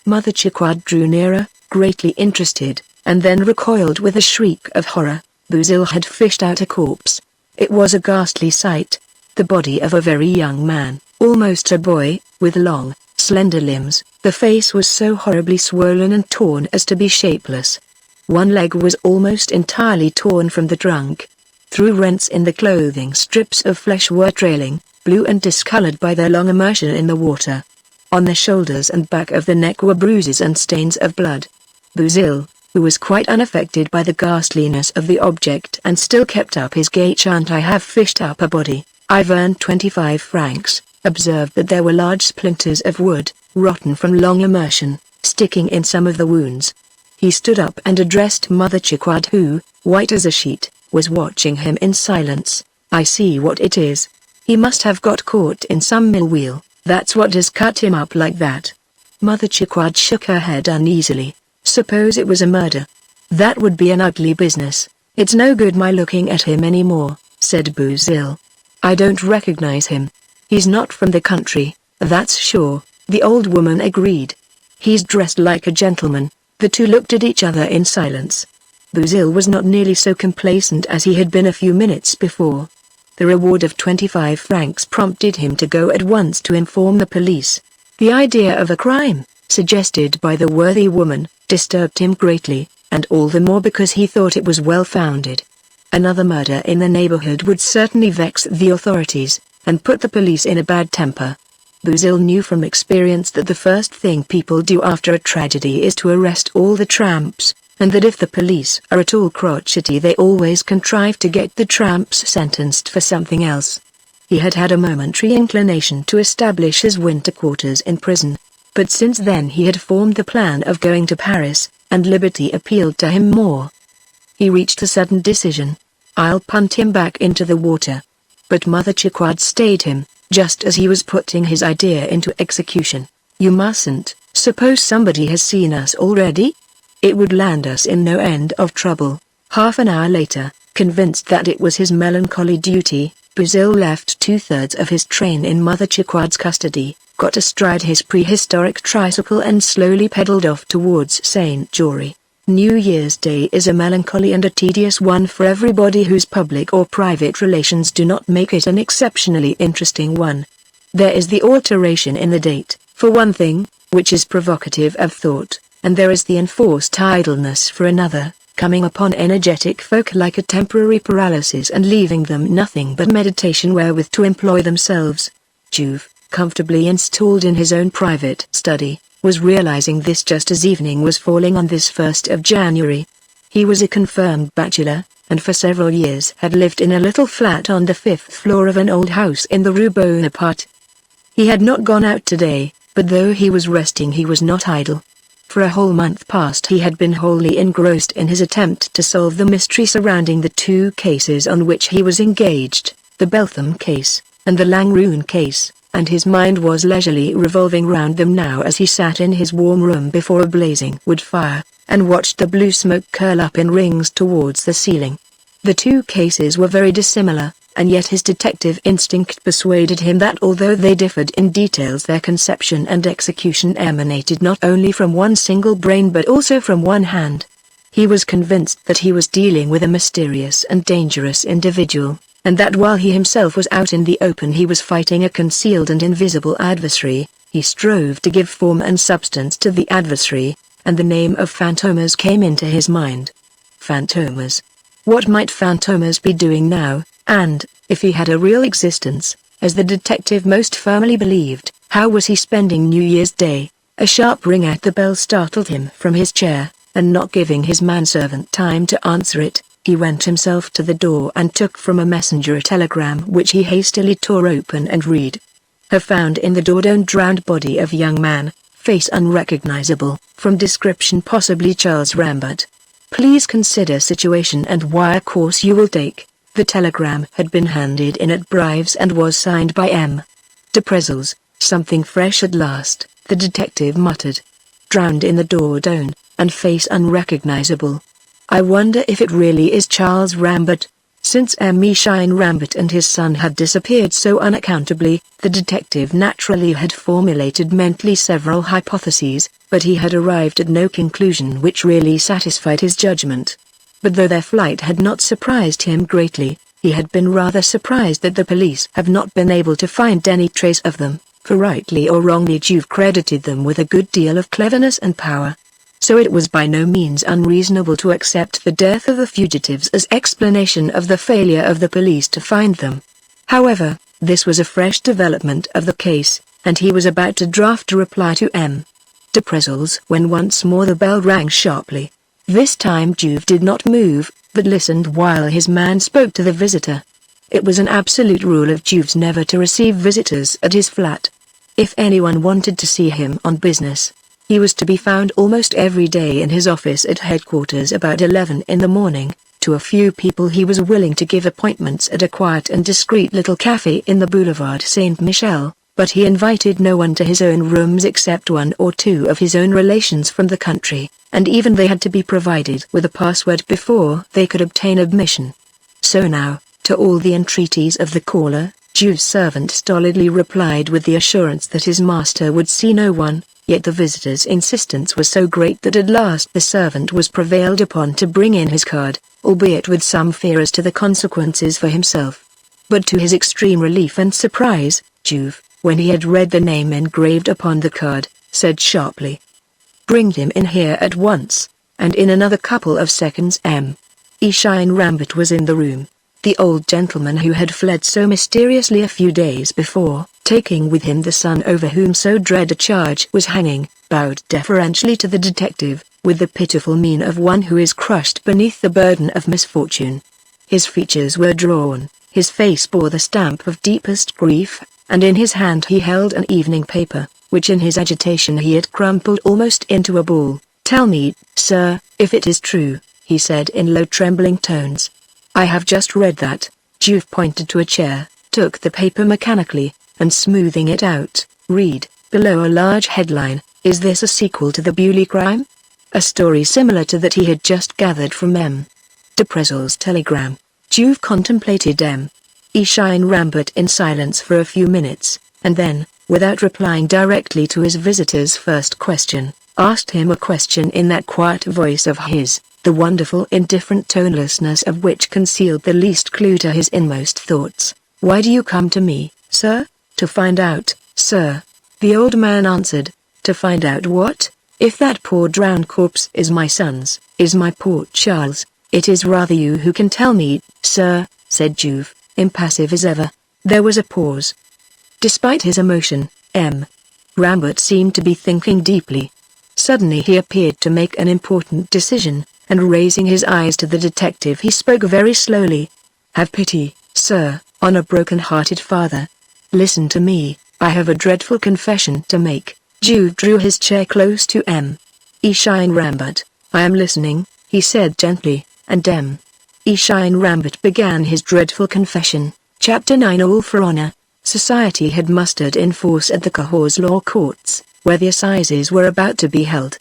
A: Mother Chickwad drew nearer, greatly interested, and then recoiled with a shriek of horror. Basil had fished out a corpse. It was a ghastly sight. The body of a very young man, almost a boy, with long, slender limbs. The face was so horribly swollen and torn as to be shapeless. One leg was almost entirely torn from the trunk. Through rents in the clothing strips of flesh were trailing, blue and discolored by their long immersion in the water. On the shoulders and back of the neck were bruises and stains of blood. Basil, who was quite unaffected by the ghastliness of the object and still kept up his gay chant I have fished up a body, I've earned 25 francs, observed that there were large splinters of wood, rotten from long immersion, sticking in some of the wounds. He stood up and addressed Mother Chickwad who, white as a sheet, was watching him in silence. I see what it is. He must have got caught in some mill wheel, that's what has cut him up like that. Mother Chickwad shook her head uneasily. Suppose it was a murder. That would be an ugly business. It's no good my looking at him anymore, said Basil. I don't recognize him. He's not from the country, that's sure, the old woman agreed. He's dressed like a gentleman. The two looked at each other in silence. Basil was not nearly so complacent as he had been a few minutes before. The reward of 25 francs prompted him to go at once to inform the police. The idea of a crime, suggested by the worthy woman, disturbed him greatly, and all the more because he thought it was well-founded. Another murder in the neighborhood would certainly vex the authorities, and put the police in a bad temper. Basil knew from experience that the first thing people do after a tragedy is to arrest all the tramps, and that if the police are at all crotchety they always contrive to get the tramps sentenced for something else. He had had a momentary inclination to establish his winter quarters in prison, but since then he had formed the plan of going to Paris, and liberty appealed to him more. He reached a sudden decision. I'll punt him back into the water. But Mother Chickwad stayed him, just as he was putting his idea into execution. You mustn't. Suppose somebody has seen us already? It would land us in no end of trouble. Half an hour later, convinced that it was his melancholy duty, Basil left 2/3 of his train in Mother Chickwad's custody, got astride his prehistoric tricycle and slowly pedaled off towards St. Jory. New Year's Day is a melancholy and a tedious one for everybody whose public or private relations do not make it an exceptionally interesting one. There is the alteration in the date, for one thing, which is provocative of thought, and there is the enforced idleness for another, coming upon energetic folk like a temporary paralysis and leaving them nothing but meditation wherewith to employ themselves. Juve, comfortably installed in his own private study, was realizing this just as evening was falling on this 1st of January. He was a confirmed bachelor, and for several years had lived in a little flat on the 5th floor of an old house in the Rue Bonaparte. He had not gone out today, but though he was resting he was not idle. For a whole month past he had been wholly engrossed in his attempt to solve the mystery surrounding the two cases on which he was engaged, the Beltham case, and the Langroon case, and his mind was leisurely revolving round them now as he sat in his warm room before a blazing wood fire, and watched the blue smoke curl up in rings towards the ceiling. The two cases were very dissimilar, and yet his detective instinct persuaded him that although they differed in details, their conception and execution emanated not only from one single brain but also from one hand. He was convinced that he was dealing with a mysterious and dangerous individual, and that while he himself was out in the open he was fighting a concealed and invisible adversary. He strove to give form and substance to the adversary, and the name of Fantômas came into his mind. Fantômas. What might Fantômas be doing now, and, if he had a real existence, as the detective most firmly believed, how was he spending New Year's Day? A sharp ring at the bell startled him from his chair, and not giving his manservant time to answer it, he went himself to the door and took from a messenger a telegram which he hastily tore open and read. Have found in the door drowned body of young man, face unrecognizable, from description possibly Charles Rambert. Please consider situation and wire course you will take. The telegram had been handed in at Brives and was signed by M. de Prezels. Something fresh at last, the detective muttered. Drowned in the Dordogne, and face unrecognizable. I wonder if it really is Charles Rambert. Since Emilie Rambert and his son had disappeared so unaccountably, the detective naturally had formulated mentally several hypotheses, but he had arrived at no conclusion which really satisfied his judgment. But though their flight had not surprised him greatly, he had been rather surprised that the police have not been able to find any trace of them, for rightly or wrongly Juve credited them with a good deal of cleverness and power. So it was by no means unreasonable to accept the death of the fugitives as explanation of the failure of the police to find them. However, this was a fresh development of the case, and he was about to draft a reply to M. de Prezels when once more the bell rang sharply. This time Juve did not move, but listened while his man spoke to the visitor. It was an absolute rule of Juve's never to receive visitors at his flat. If anyone wanted to see him on business, he was to be found almost every day in his office at headquarters about 11 in the morning. To a few people he was willing to give appointments at a quiet and discreet little café in the Boulevard Saint-Michel, but he invited no one to his own rooms except one or two of his own relations from the country, and even they had to be provided with a password before they could obtain admission. So now, to all the entreaties of the caller, Juve's servant stolidly replied with the assurance that his master would see no one. Yet the visitor's insistence was so great that at last the servant was prevailed upon to bring in his card, albeit with some fear as to the consequences for himself. But to his extreme relief and surprise, Juve, when he had read the name engraved upon the card, said sharply, "Bring him in here at once," and in another couple of seconds M.E. Rambert was in the room. The old gentleman who had fled so mysteriously a few days before, taking with him the son over whom so dread a charge was hanging, bowed deferentially to the detective, with the pitiful mien of one who is crushed beneath the burden of misfortune. His features were drawn, his face bore the stamp of deepest grief, and in his hand he held an evening paper, which in his agitation he had crumpled almost into a ball. "Tell me, sir, if it is true," he said in low trembling tones. "I have just read that." Juve pointed to a chair, took the paper mechanically, and smoothing it out, read, below a large headline, "Is this a sequel to the Bewley crime?" A story similar to that he had just gathered from M. de Prezels' telegram. Juve contemplated M.E. Rambert in silence for a few minutes, and then, without replying directly to his visitor's first question, asked him a question in that quiet voice of his, the wonderful indifferent tonelessness of which concealed the least clue to his inmost thoughts. "Why do you come to me, sir?" "To find out, sir," the old man answered. "To find out what? If that poor drowned corpse is my son's, is my poor Charles, it is rather you who can tell me, sir," said Juve, impassive as ever. There was a pause. Despite his emotion, M. Rambert seemed to be thinking deeply. Suddenly he appeared to make an important decision, and raising his eyes to the detective he spoke very slowly. "Have pity, sir, on a broken-hearted father. Listen to me, I have a dreadful confession to make." Juve drew his chair close to M.E. Rambert. "I am listening," he said gently, and M.E. Rambert began his dreadful confession. Chapter 9 All for Honor. Society had mustered in force at the Cahors law courts, where the assizes were about to be held.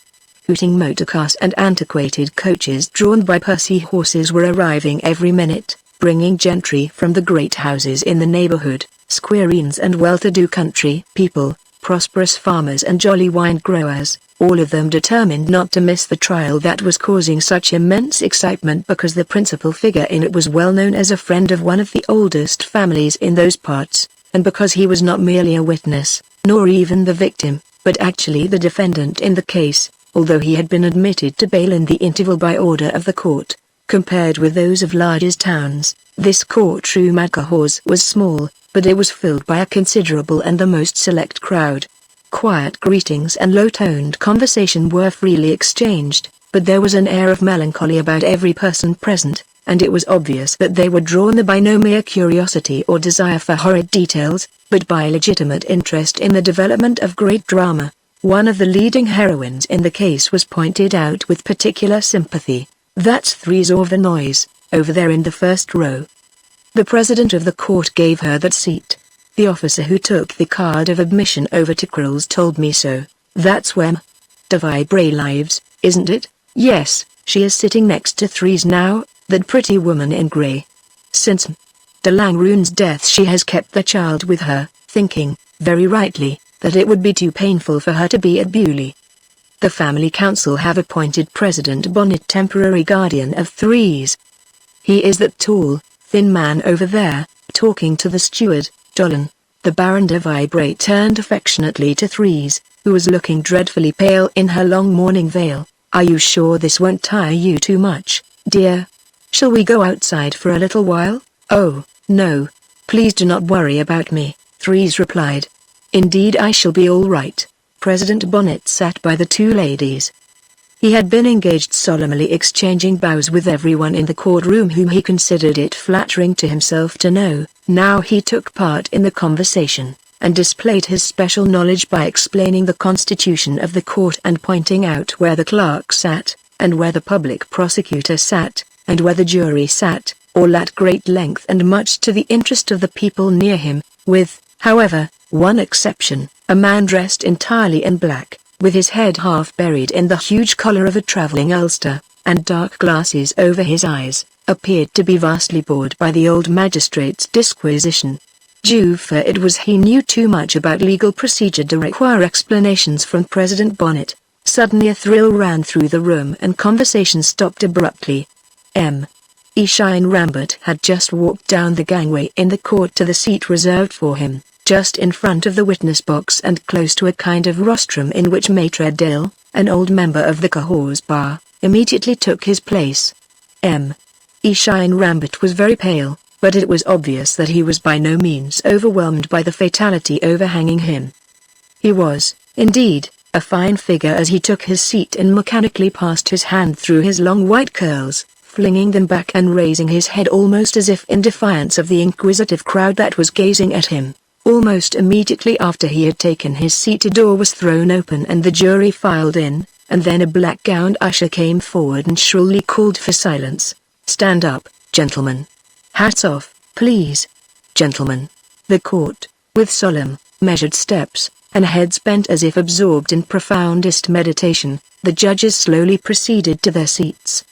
A: Hooting motorcars and antiquated coaches drawn by pursy horses were arriving every minute, bringing gentry from the great houses in the neighborhood, squireens and well-to-do country people, prosperous farmers and jolly wine growers, all of them determined not to miss the trial that was causing such immense excitement because the principal figure in it was well known as a friend of one of the oldest families in those parts, and because he was not merely a witness, nor even the victim, but actually the defendant in the case, although he had been admitted to bail in the interval by order of the court. Compared with those of largest towns, this courtroom at Cahors was small, but it was filled by a considerable and the most select crowd. Quiet greetings and low-toned conversation were freely exchanged, but there was an air of melancholy about every person present, and it was obvious that they were drawn there by no mere curiosity or desire for horrid details, but by legitimate interest in the development of great drama. One of the leading heroines in the case was pointed out with particular sympathy. "That's Therese Auvenois, over there in the first row." The president of the court gave her that seat. "The officer who took the card of admission over to Krill's told me so. That's where de Vibre lives, isn't it?" "Yes, she is sitting next to Therese now, that pretty woman in grey. Since de Langrune's death she has kept the child with her, thinking, very rightly, that it would be too painful for her to be at Bewley. The family council have appointed President Bonnet temporary guardian of Therese. He is that tall, thin man over there, talking to the steward, Allain." The Baron de Vibre turned affectionately to Therese, who was looking dreadfully pale in her long mourning veil. "Are you sure this won't tire you too much, dear? Shall we go outside for a little while?" "Oh, no. Please do not worry about me," Therese replied. "Indeed I shall be all right." President Bonnet sat by the two ladies. He had been engaged solemnly exchanging bows with everyone in the courtroom whom he considered it flattering to himself to know. Now he took part in the conversation, and displayed his special knowledge by explaining the constitution of the court and pointing out where the clerk sat, and where the public prosecutor sat, and where the jury sat, all at great length and much to the interest of the people near him, with, however, one exception. A man dressed entirely in black, with his head half buried in the huge collar of a traveling ulster, and dark glasses over his eyes, appeared to be vastly bored by the old magistrate's disquisition. For it was he knew too much about legal procedure to require explanations from President Bonnet. Suddenly a thrill ran through the room and conversation stopped abruptly. Shine Rambert had just walked down the gangway in the court to the seat reserved for him, just in front of the witness box and close to a kind of rostrum in which Maitre Dill, an old member of the Cahors bar, immediately took his place. Shine Rambert was very pale, but it was obvious that he was by no means overwhelmed by the fatality overhanging him. He was, indeed, a fine figure as he took his seat and mechanically passed his hand through his long white curls, flinging them back and raising his head almost as if in defiance of the inquisitive crowd that was gazing at him. Almost immediately after he had taken his seat a door was thrown open and the jury filed in, and then a black-gowned usher came forward and shrilly called for silence. "Stand up, gentlemen. Hats off, please. Gentlemen." The court, with solemn, measured steps, and heads bent as if absorbed in profoundest meditation, the judges slowly proceeded to their seats.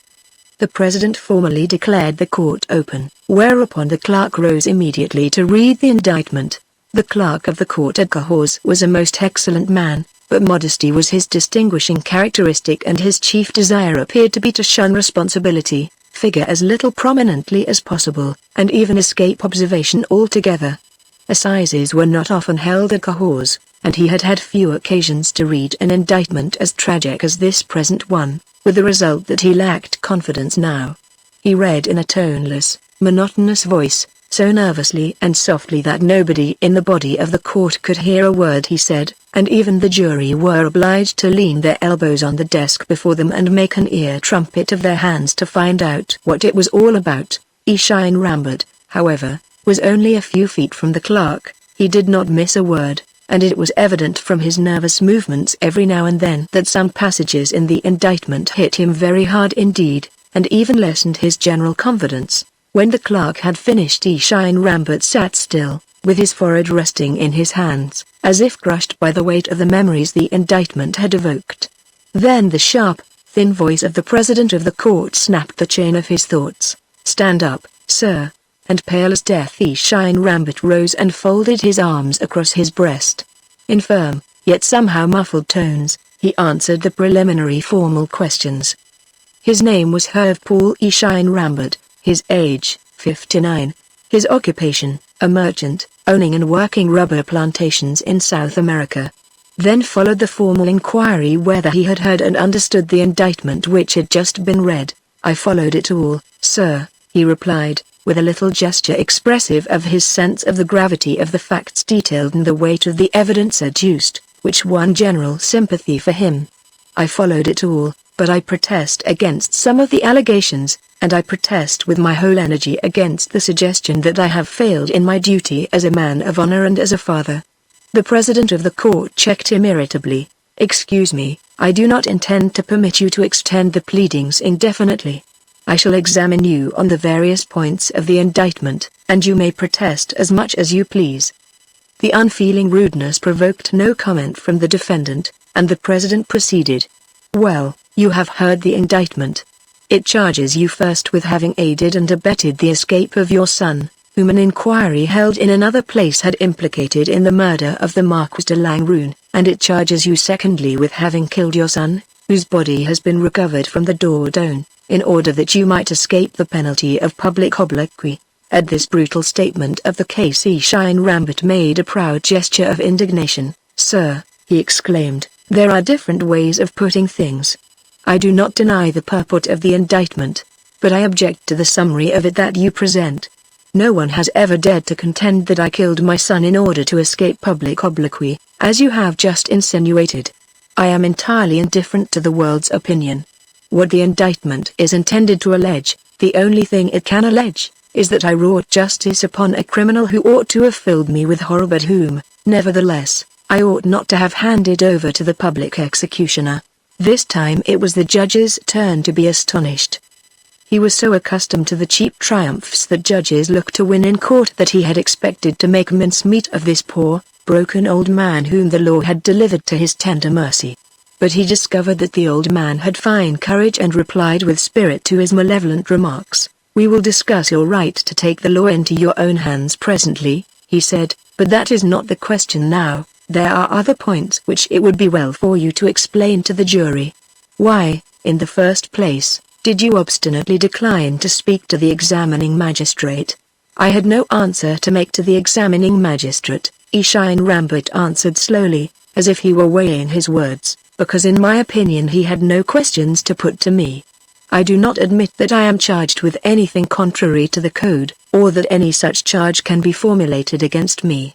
A: The president formally declared the court open, whereupon the clerk rose immediately to read the indictment. The clerk of the court at Cahors was a most excellent man, but modesty was his distinguishing characteristic and his chief desire appeared to be to shun responsibility, figure as little prominently as possible, and even escape observation altogether. Assizes were not often held at Cahors, and he had had few occasions to read an indictment as tragic as this present one, with the result that he lacked confidence now. He read in a toneless, monotonous voice, so nervously and softly that nobody in the body of the court could hear a word he said, and even the jury were obliged to lean their elbows on the desk before them and make an ear trumpet of their hands to find out what it was all about. Shine Rambert, however, was only a few feet from the clerk. He did not miss a word, and it was evident from his nervous movements every now and then that some passages in the indictment hit him very hard indeed, and even lessened his general confidence. When the clerk had finished, Shine Rambert sat still, with his forehead resting in his hands, as if crushed by the weight of the memories the indictment had evoked. Then the sharp, thin voice of the president of the court snapped the chain of his thoughts. "Stand up, sir." And pale as death Allain Rambert rose and folded his arms across his breast. In firm, yet somehow muffled tones, he answered the preliminary formal questions. His name was Herve Paul Allain Rambert, his age, 59, his occupation, a merchant, owning and working rubber plantations in South America. Then followed the formal inquiry whether he had heard and understood the indictment which had just been read. "I followed it all, sir," he replied, with a little gesture expressive of his sense of the gravity of the facts detailed and the weight of the evidence adduced, which won general sympathy for him. "I followed it all, but I protest against some of the allegations, and I protest with my whole energy against the suggestion that I have failed in my duty as a man of honor and as a father." The president of the court checked him irritably. "Excuse me, I do not intend to permit you to extend the pleadings indefinitely. I shall examine you on the various points of the indictment, and you may protest as much as you please." The unfeeling rudeness provoked no comment from the defendant, and the president proceeded. "Well, you have heard the indictment. It charges you first with having aided and abetted the escape of your son, whom an inquiry held in another place had implicated in the murder of the Marquis de Langrune, and it charges you secondly with having killed your son, whose body has been recovered from the Dordogne, in order that you might escape the penalty of public obloquy." At this brutal statement of the case Allain Rambert made a proud gesture of indignation. "Sir," he exclaimed, "there are different ways of putting things. I do not deny the purport of the indictment, but I object to the summary of it that you present. No one has ever dared to contend that I killed my son in order to escape public obloquy, as you have just insinuated. I am entirely indifferent to the world's opinion. What the indictment is intended to allege, the only thing it can allege, is that I wrought justice upon a criminal who ought to have filled me with horror but whom, nevertheless, I ought not to have handed over to the public executioner." This time it was the judge's turn to be astonished. He was so accustomed to the cheap triumphs that judges look to win in court that he had expected to make mincemeat of this poor, broken old man whom the law had delivered to his tender mercy. But he discovered that the old man had fine courage and replied with spirit to his malevolent remarks. "We will discuss your right to take the law into your own hands presently," he said, "but that is not the question now. There are other points which it would be well for you to explain to the jury. Why, in the first place, did you obstinately decline to speak to the examining magistrate?" "I had no answer to make to the examining magistrate," Allain Rambert answered slowly, as if he were weighing his words, "because in my opinion he had no questions to put to me. I do not admit that I am charged with anything contrary to the code, or that any such charge can be formulated against me.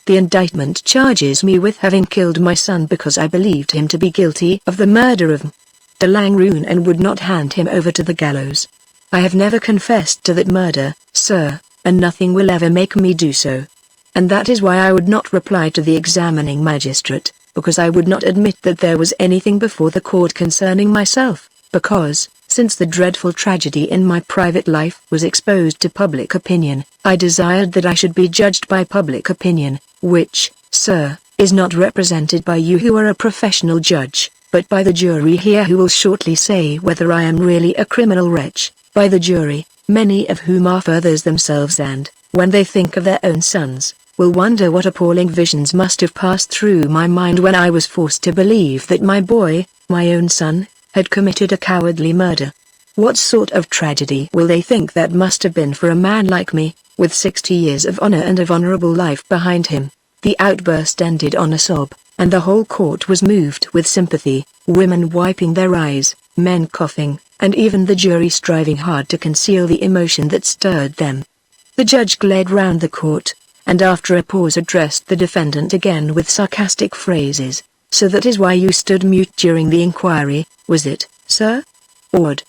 A: The indictment charges me with having killed my son because I believed him to be guilty of the murder of de Langrune and would not hand him over to the gallows. I have never confessed to that murder, sir, and nothing will ever make me do so. And that is why I would not reply to the examining magistrate, because I would not admit that there was anything before the court concerning myself, because, since the dreadful tragedy in my private life was exposed to public opinion, I desired that I should be judged by public opinion, which, sir, is not represented by you who are a professional judge, but by the jury here who will shortly say whether I am really a criminal wretch, by the jury, many of whom are fathers themselves and, when they think of their own sons, will wonder what appalling visions must have passed through my mind when I was forced to believe that my boy, my own son, had committed a cowardly murder. What sort of tragedy will they think that must have been for a man like me, with 60 years of honor and of honorable life behind him?" The outburst ended on a sob, and the whole court was moved with sympathy, women wiping their eyes, men coughing, and even the jury striving hard to conceal the emotion that stirred them. The judge glared round the court, and after a pause addressed the defendant again with sarcastic phrases. "So that is why you stood mute during the inquiry, was it, sir? Odd.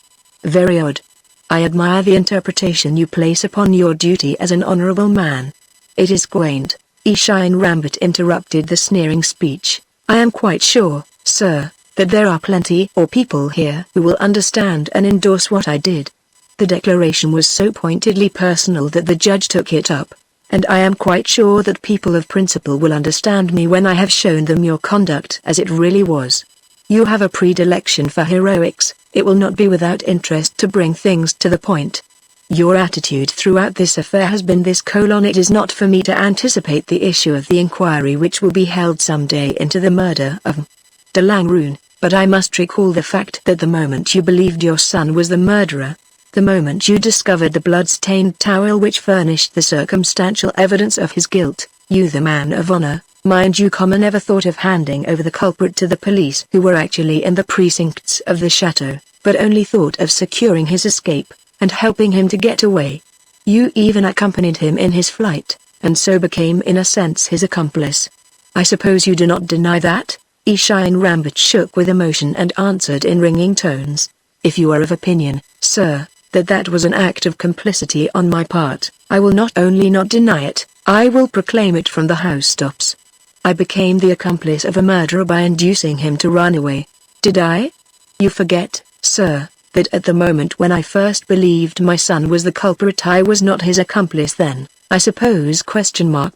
A: Very odd. I admire the interpretation you place upon your duty as an honorable man. It is quaint," Allain Rambert interrupted the sneering speech. "I am quite sure, sir, that there are plenty of people here who will understand and endorse what I did." The declaration was so pointedly personal that the judge took it up. and I am quite sure that people of principle will understand me when I have shown them your conduct as it really was. You have a predilection for heroics, it will not be without interest to bring things to the point. Your attitude throughout this affair has been this: it is not for me to anticipate the issue of the inquiry which will be held someday into the murder of de Langrune, but I must recall the fact that the moment you believed your son was the murderer, the moment you discovered the blood-stained towel which furnished the circumstantial evidence of his guilt, you, the man of honor, mind you, never thought of handing over the culprit to the police who were actually in the precincts of the chateau, but only thought of securing his escape, and helping him to get away. You even accompanied him in his flight, and so became in a sense his accomplice. I suppose you do not deny that? Allain Rambert shook with emotion and answered in ringing tones. If you are of opinion, sir, that that was an act of complicity on my part, I will not only not deny it, I will proclaim it from the housetops. I became the accomplice of a murderer by inducing him to run away. Did I? You forget, sir, that at the moment when I first believed my son was the culprit I was not his accomplice then. I suppose ?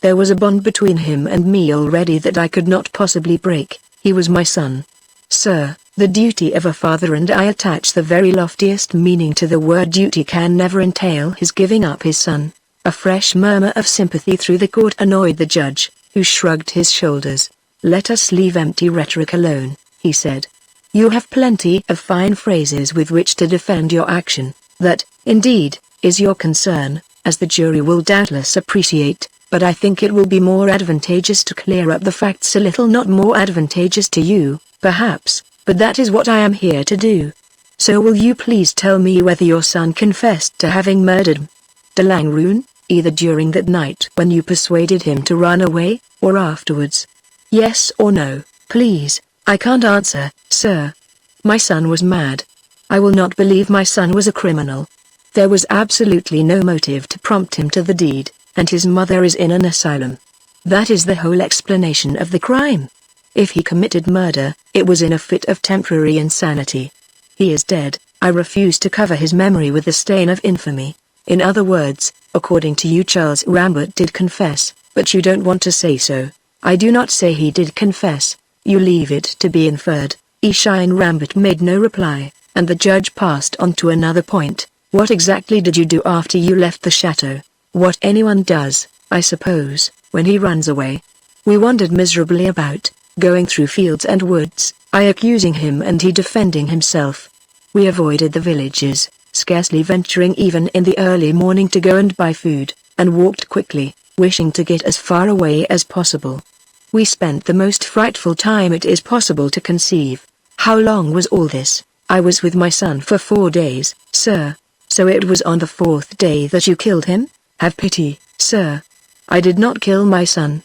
A: There was a bond between him and me already that I could not possibly break. He was my son. Sir, the duty of a father, and I attach the very loftiest meaning to the word duty, can never entail his giving up his son. A fresh murmur of sympathy through the court annoyed the judge, who shrugged his shoulders. Let us leave empty rhetoric alone, he said. You have plenty of fine phrases with which to defend your action. That, indeed, is your concern, as the jury will doubtless appreciate, but I think it will be more advantageous to clear up the facts a little. Not more advantageous to you, perhaps, but that is what I am here to do. So will you please tell me whether your son confessed to having murdered de Langrune, either during that night when you persuaded him to run away, or afterwards? Yes or no, please. I can't answer, sir. My son was mad. I will not believe my son was a criminal. There was absolutely no motive to prompt him to the deed, and his mother is in an asylum. That is the whole explanation of the crime. If he committed murder, it was in a fit of temporary insanity. He is dead. I refuse to cover his memory with the stain of infamy. In other words, according to you, Charles Rambert did confess, but you don't want to say so. I do not say he did confess. You leave it to be inferred. Allain Rambert made no reply, and the judge passed on to another point. What exactly did you do after you left the chateau? What anyone does, I suppose, when he runs away. We wandered miserably about, going through fields and woods, I accusing him and he defending himself. We avoided the villages, scarcely venturing even in the early morning to go and buy food, and walked quickly, wishing to get as far away as possible. We spent the most frightful time it is possible to conceive. How long was all this? I was with my son for 4 days, sir. So it was on the 4th day that you killed him? Have pity, sir. I did not kill my son.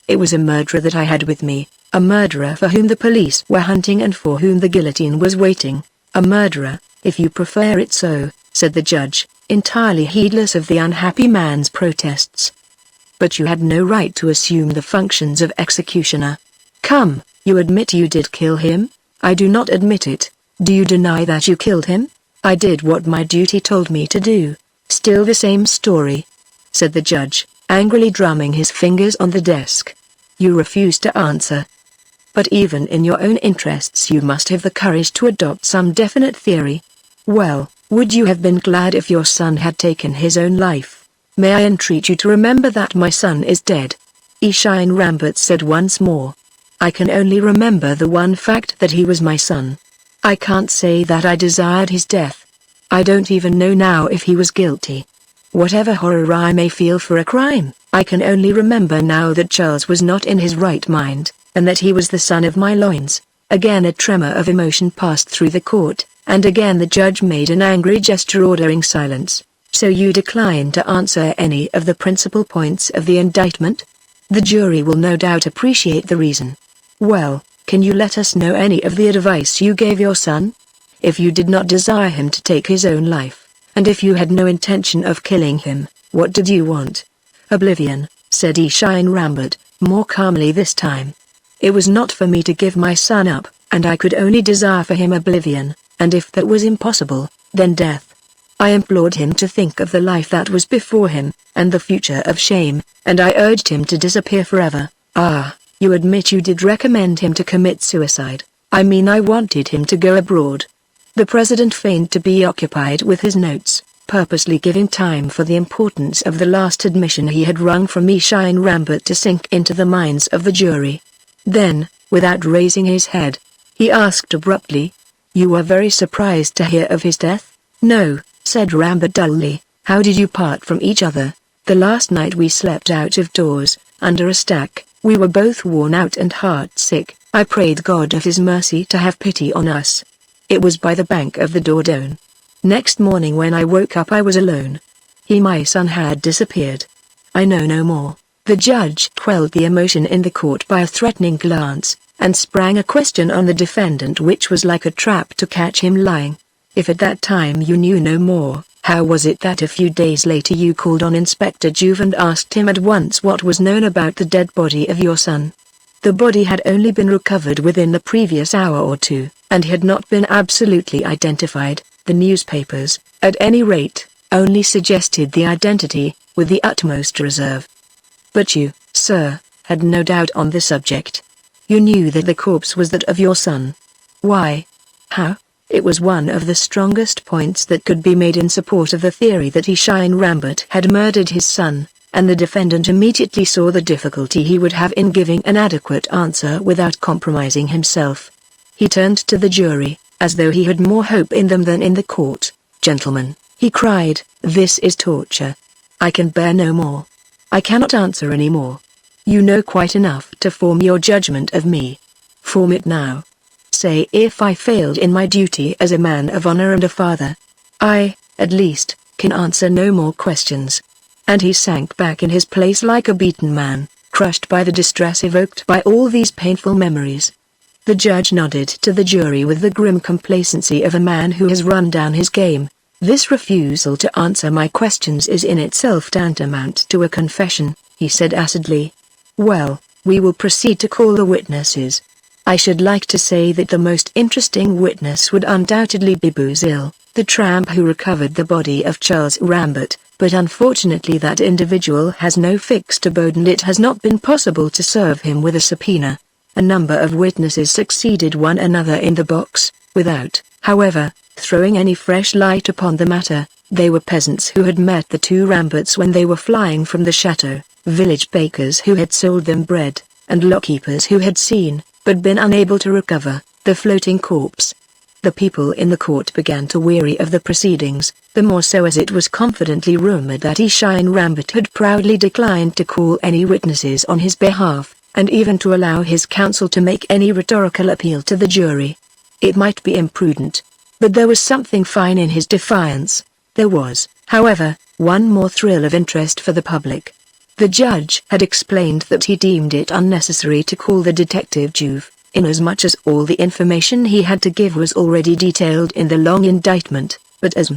A: It was a murderer that I had with me, a murderer for whom the police were hunting and for whom the guillotine was waiting. A murderer, if you prefer it so, said the judge, entirely heedless of the unhappy man's protests. But you had no right to assume the functions of executioner. Come, you admit you did kill him? I do not admit it. Do you deny that you killed him? I did what my duty told me to do. Still the same story, said the judge, angrily drumming his fingers on the desk. You refuse to answer. But even in your own interests you must have the courage to adopt some definite theory. Well, would you have been glad if your son had taken his own life? May I entreat you to remember that my son is dead? Allain Rambert said once more. I can only remember the one fact that he was my son. I can't say that I desired his death. I don't even know now if he was guilty. Whatever horror I may feel for a crime, I can only remember now that Charles was not in his right mind, and that he was the son of my loins. Again a tremor of emotion passed through the court, and again the judge made an angry gesture ordering silence. So you decline to answer any of the principal points of the indictment? The jury will no doubt appreciate the reason. Well, can you let us know any of the advice you gave your son? If you did not desire him to take his own life, and if you had no intention of killing him, what did you want? Oblivion, said Allain Rambert, more calmly this time. It was not for me to give my son up, and I could only desire for him oblivion, and if that was impossible, then death. I implored him to think of the life that was before him, and the future of shame, and I urged him to disappear forever. Ah, you admit you did recommend him to commit suicide. I mean, I wanted him to go abroad. The president feigned to be occupied with his notes, purposely giving time for the importance of the last admission he had wrung from Allain Rambert to sink into the minds of the jury. Then, without raising his head, he asked abruptly, "You were very surprised to hear of his death?" "No," said Rambert dully. "How did you part from each other?" "The last night we slept out of doors, under a stack. We were both worn out and heart-sick. I prayed God of his mercy to have pity on us. It was by the bank of the Dordogne. Next morning when I woke up I was alone. My son had disappeared. I know no more." The judge quelled the emotion in the court by a threatening glance, and sprang a question on the defendant which was like a trap to catch him lying. "If at that time you knew no more, how was it that a few days later you called on Inspector Juve and asked him at once what was known about the dead body of your son?" The body had only been recovered within the previous hour or two, and had not been absolutely identified. The newspapers, at any rate, only suggested the identity, with the utmost reserve. "But you, sir, had no doubt on the subject. You knew that the corpse was that of your son." "Why? How?" It was one of the strongest points that could be made in support of the theory that Allain Rambert had murdered his son, and the defendant immediately saw the difficulty he would have in giving an adequate answer without compromising himself. He turned to the jury, as though he had more hope in them than in the court. "Gentlemen," he cried, "this is torture. I can bear no more. I cannot answer any more. You know quite enough to form your judgment of me. Form it now. Say if I failed in my duty as a man of honor and a father. I, at least, can answer no more questions." And he sank back in his place like a beaten man, crushed by the distress evoked by all these painful memories. The judge nodded to the jury with the grim complacency of a man who has run down his game. "This refusal to answer my questions is in itself tantamount to a confession," he said acidly. "Well, we will proceed to call the witnesses. I should like to say that the most interesting witness would undoubtedly be Bouzille, the tramp who recovered the body of Charles Rambert, but unfortunately that individual has no fixed abode and it has not been possible to serve him with a subpoena." A number of witnesses succeeded one another in the box, without, however, throwing any fresh light upon the matter. They were peasants who had met the two Ramberts when they were flying from the chateau, village bakers who had sold them bread, and lockkeepers who had seen, but been unable to recover, the floating corpse. The people in the court began to weary of the proceedings, the more so as it was confidently rumored that Allain Rambert had proudly declined to call any witnesses on his behalf, and even to allow his counsel to make any rhetorical appeal to the jury. It might be imprudent, but there was something fine in his defiance. There was, however, one more thrill of interest for the public. The judge had explained that he deemed it unnecessary to call the detective Juve, inasmuch as all the information he had to give was already detailed in the long indictment, but as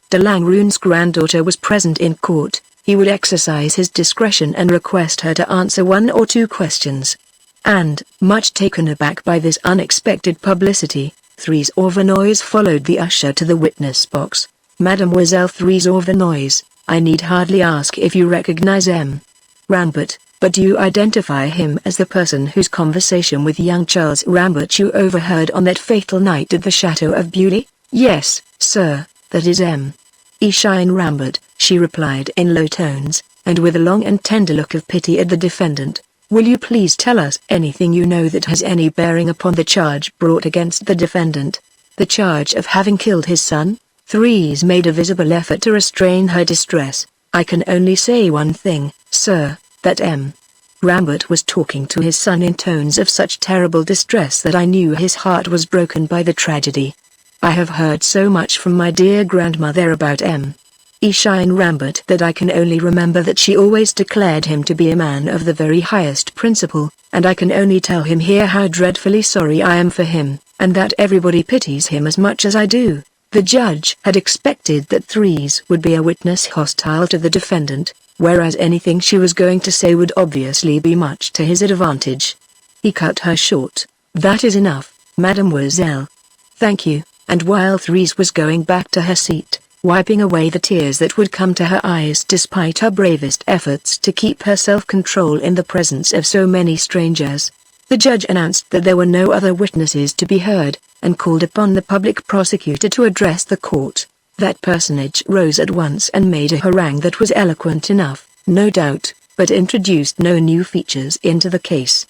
A: de Langrune's granddaughter was present in court, he would exercise his discretion and request her to answer one or two questions. And, much taken aback by this unexpected publicity, Thérèse Auverneuil followed the usher to the witness box. "Mademoiselle Thérèse Auverneuil, I need hardly ask if you recognize M. Rambert, but do you identify him as the person whose conversation with young Charles Rambert you overheard on that fatal night at the Chateau of Beaulieu?" "Yes, sir, that is M. Allain Rambert," she replied in low tones, and with a long and tender look of pity at the defendant. "Will you please tell us anything you know that has any bearing upon the charge brought against the defendant?" "The charge of having killed his son?" Thérèse made a visible effort to restrain her distress. "I can only say one thing, sir, that M. Rambert was talking to his son in tones of such terrible distress that I knew his heart was broken by the tragedy. I have heard so much from my dear grandmother about M. Allain Rambert that I can only remember that she always declared him to be a man of the very highest principle, and I can only tell him here how dreadfully sorry I am for him, and that everybody pities him as much as I do." The judge had expected that Thérèse would be a witness hostile to the defendant, whereas anything she was going to say would obviously be much to his advantage. He cut her short. "That is enough, mademoiselle. Thank you." And while Thérèse was going back to her seat, wiping away the tears that would come to her eyes despite her bravest efforts to keep her self-control in the presence of so many strangers. The judge announced that there were no other witnesses to be heard, and called upon the public prosecutor to address the court. That personage rose at once and made a harangue that was eloquent enough, no doubt, but introduced no new features into the case.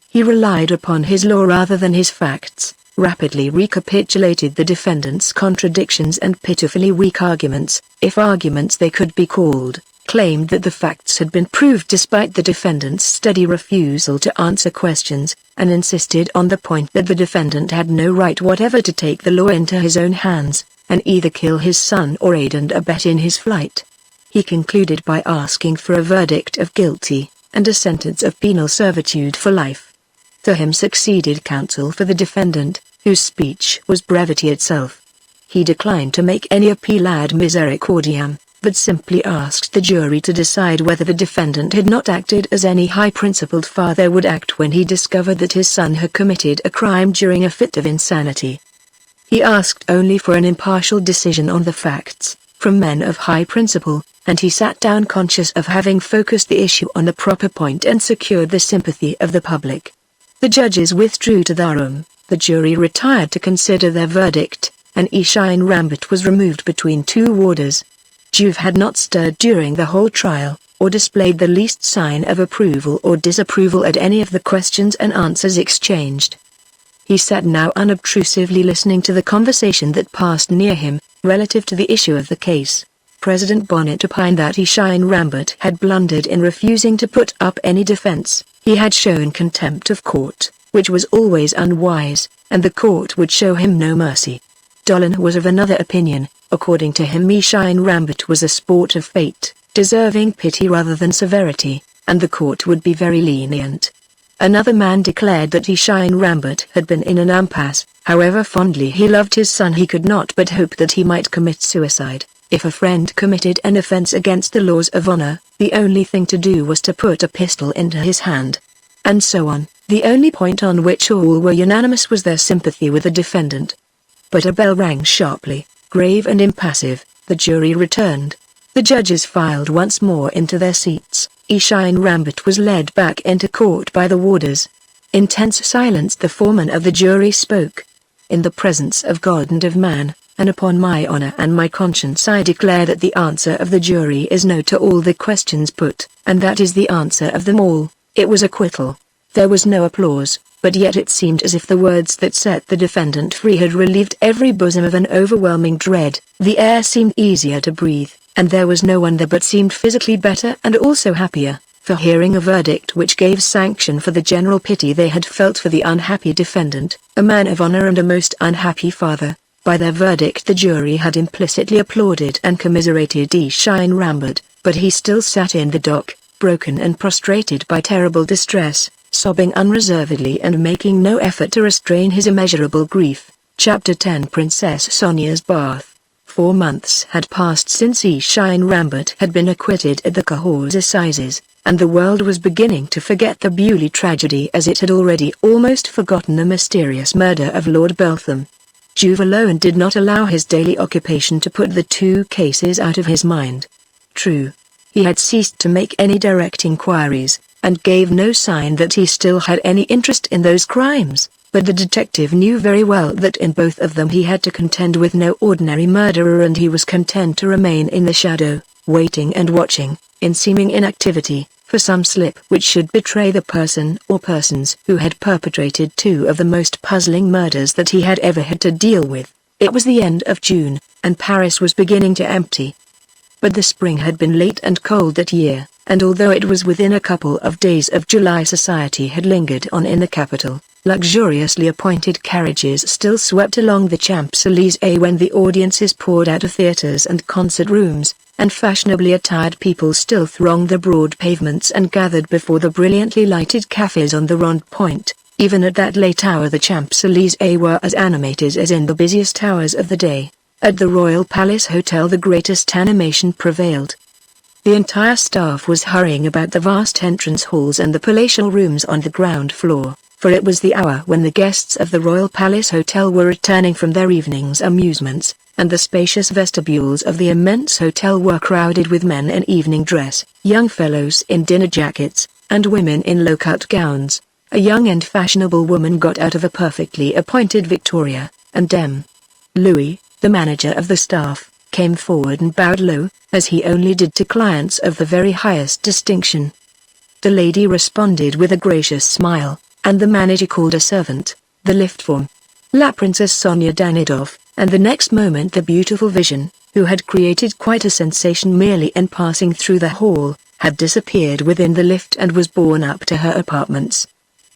A: He relied upon his law rather than his facts, rapidly recapitulated the defendant's contradictions and pitifully weak arguments, if arguments they could be called, claimed that the facts had been proved despite the defendant's steady refusal to answer questions, and insisted on the point that the defendant had no right whatever to take the law into his own hands, and either kill his son or aid and abet in his flight. He concluded by asking for a verdict of guilty, and a sentence of penal servitude for life. To him succeeded counsel for the defendant, whose speech was brevity itself. He declined to make any appeal ad misericordiam, but simply asked the jury to decide whether the defendant had not acted as any high-principled father would act when he discovered that his son had committed a crime during a fit of insanity. He asked only for an impartial decision on the facts, from men of high principle, and he sat down conscious of having focused the issue on the proper point and secured the sympathy of the public. The judges withdrew to their room, the jury retired to consider their verdict, and Allain Rambert was removed between two warders. Juve had not stirred during the whole trial, or displayed the least sign of approval or disapproval at any of the questions and answers exchanged. He sat now unobtrusively listening to the conversation that passed near him, relative to the issue of the case. President Bonnet opined that Allain Rambert had blundered in refusing to put up any defense. He had shown contempt of court, which was always unwise, and the court would show him no mercy. Allain was of another opinion. According to him, Allain Rambert was a sport of fate, deserving pity rather than severity, and the court would be very lenient. Another man declared that Allain Rambert had been in an impasse. However fondly he loved his son, he could not but hope that he might commit suicide. If a friend committed an offense against the laws of honor, the only thing to do was to put a pistol into his hand. And so on. The only point on which all were unanimous was their sympathy with the defendant. But a bell rang sharply. Grave and impassive, the jury returned. The judges filed once more into their seats. Allain Rambert was led back into court by the warders. In tense silence the foreman of the jury spoke. In the presence of God and of man, and upon my honor and my conscience, I declare that the answer of the jury is no to all the questions put, and that is the answer of them all. It was acquittal. There was no applause, but yet it seemed as if the words that set the defendant free had relieved every bosom of an overwhelming dread. The air seemed easier to breathe, and there was no one there but seemed physically better and also happier, for hearing a verdict which gave sanction for the general pity they had felt for the unhappy defendant, a man of honor and a most unhappy father. By their verdict the jury had implicitly applauded and commiserated Allain Rambert, but he still sat in the dock, broken and prostrated by terrible distress, sobbing unreservedly and making no effort to restrain his immeasurable grief. Chapter 10 Princess Sonia's Bath. 4 months had passed since Allain Rambert had been acquitted at the Cahors Assizes, and the world was beginning to forget the Bewley tragedy as it had already almost forgotten the mysterious murder of Lord Beltham. Juve alone did not allow his daily occupation to put the two cases out of his mind. True, he had ceased to make any direct inquiries, and gave no sign that he still had any interest in those crimes, but the detective knew very well that in both of them he had to contend with no ordinary murderer, and he was content to remain in the shadow, waiting and watching, in seeming inactivity, for some slip which should betray the person or persons who had perpetrated two of the most puzzling murders that he had ever had to deal with. It was the end of June, and Paris was beginning to empty. But the spring had been late and cold that year, and although it was within a couple of days of July, society had lingered on in the capital. Luxuriously appointed carriages still swept along the Champs-Élysées when the audiences poured out of theatres and concert rooms, and fashionably attired people still thronged the broad pavements and gathered before the brilliantly lighted cafes on the Rond Point. Even at that late hour the Champs-Élysées were as animated as in the busiest hours of the day. At the Royal Palace Hotel the greatest animation prevailed. The entire staff was hurrying about the vast entrance halls and the palatial rooms on the ground floor. for it was the hour when the guests of the Royal Palace Hotel were returning from their evening's amusements, and the spacious vestibules of the immense hotel were crowded with men in evening dress, young fellows in dinner jackets, and women in low-cut gowns. A young and fashionable woman got out of a perfectly appointed Victoria, and Louis, the manager of the staff, came forward and bowed low, as he only did to clients of the very highest distinction. The lady responded with a gracious smile, and the manager called a servant, the lift form, La Princess Sonia Danidov, and the next moment the beautiful vision, who had created quite a sensation merely in passing through the hall, had disappeared within the lift and was borne up to her apartments.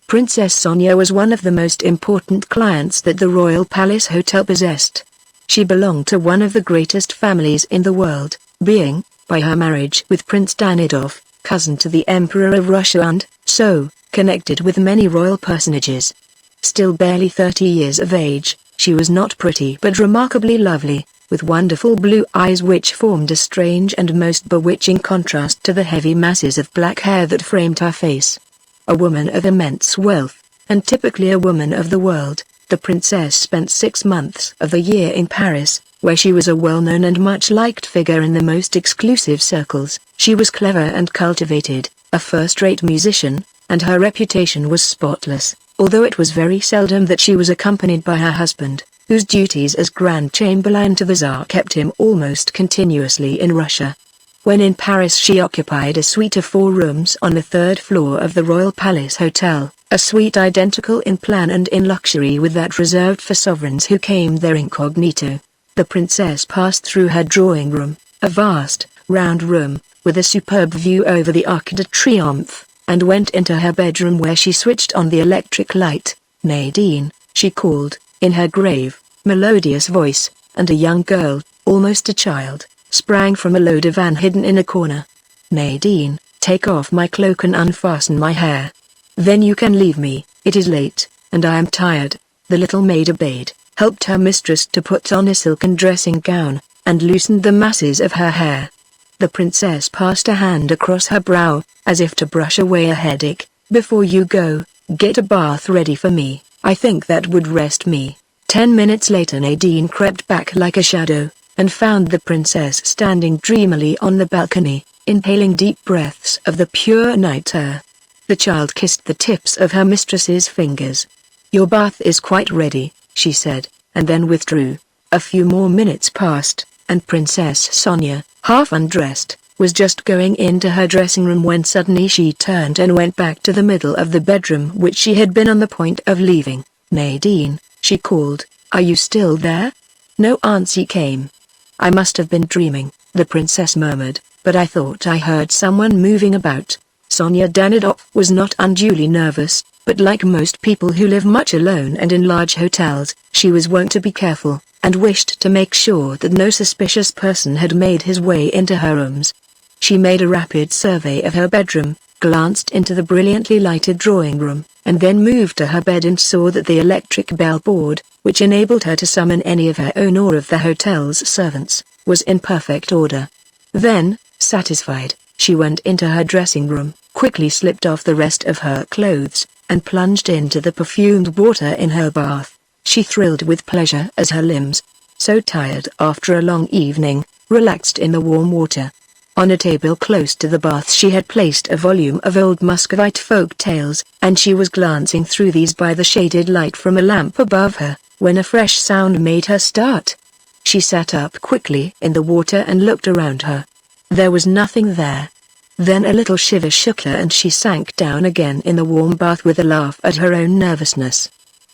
A: Princess Sonia was one of the most important clients that the Royal Palace Hotel possessed. She belonged to one of the greatest families in the world, being, by her marriage with Prince Danidov, cousin to the Emperor of Russia and, so, connected with many royal personages. Still barely 30 years of age, she was not pretty but remarkably lovely, with wonderful blue eyes which formed a strange and most bewitching contrast to the heavy masses of black hair that framed her face. A woman of immense wealth, and typically a woman of the world, the princess spent 6 months of the year in Paris, where she was a well-known and much-liked figure in the most exclusive circles. She was clever and cultivated, a first-rate musician, and her reputation was spotless, although it was very seldom that she was accompanied by her husband, whose duties as Grand Chamberlain to the Tsar kept him almost continuously in Russia. When in Paris she occupied a suite of 4 rooms on the 3rd floor of the Royal Palace Hotel, a suite identical in plan and in luxury with that reserved for sovereigns who came there incognito. The princess passed through her drawing room, a vast, round room, with a superb view over the Arc de Triomphe, and went into her bedroom where she switched on the electric light. "Nadine," she called, in her grave, melodious voice, and a young girl, almost a child, sprang from a low divan hidden in a corner. "Nadine, take off my cloak and unfasten my hair. Then you can leave me, it is late, and I am tired." The little maid obeyed, helped her mistress to put on a silken dressing gown, and loosened the masses of her hair. The princess passed a hand across her brow, as if to brush away a headache. "Before you go, get a bath ready for me, I think that would rest me." 10 minutes later Nadine crept back like a shadow, and found the princess standing dreamily on the balcony, inhaling deep breaths of the pure night air. The child kissed the tips of her mistress's fingers. "Your bath is quite ready," she said, and then withdrew. A few more minutes passed, and Princess Sonia, half undressed, was just going into her dressing room when suddenly she turned and went back to the middle of the bedroom which she had been on the point of leaving. "Nadine," she called, "are you still there?" No answer came. "I must have been dreaming," the princess murmured, "but I thought I heard someone moving about." Sonia Danidov was not unduly nervous, but like most people who live much alone and in large hotels, she was wont to be careful, and wished to make sure that no suspicious person had made his way into her rooms. She made a rapid survey of her bedroom, glanced into the brilliantly lighted drawing room, and then moved to her bed and saw that the electric bell board, which enabled her to summon any of her own or of the hotel's servants, was in perfect order. Then, satisfied, she went into her dressing room, quickly slipped off the rest of her clothes, and plunged into the perfumed water in her bath. She thrilled with pleasure as her limbs, so tired after a long evening, relaxed in the warm water. On a table close to the bath she had placed a volume of old Muscovite folk tales, and she was glancing through these by the shaded light from a lamp above her, when a fresh sound made her start. She sat up quickly in the water and looked around her. There was nothing there. Then a little shiver shook her and she sank down again in the warm bath with a laugh at her own nervousness.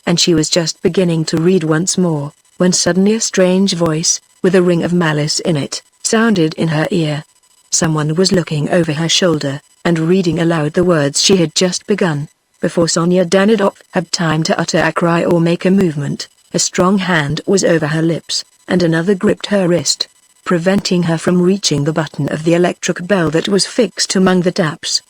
A: And she was just beginning to read once more, when suddenly a strange voice, with a ring of malice in it, sounded in her ear. Someone was looking over her shoulder, and reading aloud the words she had just begun. Before Sonia Danidov had time to utter a cry or make a movement, a strong hand was over her lips, and another gripped her wrist, preventing her from reaching the button of the electric bell that was fixed among the taps.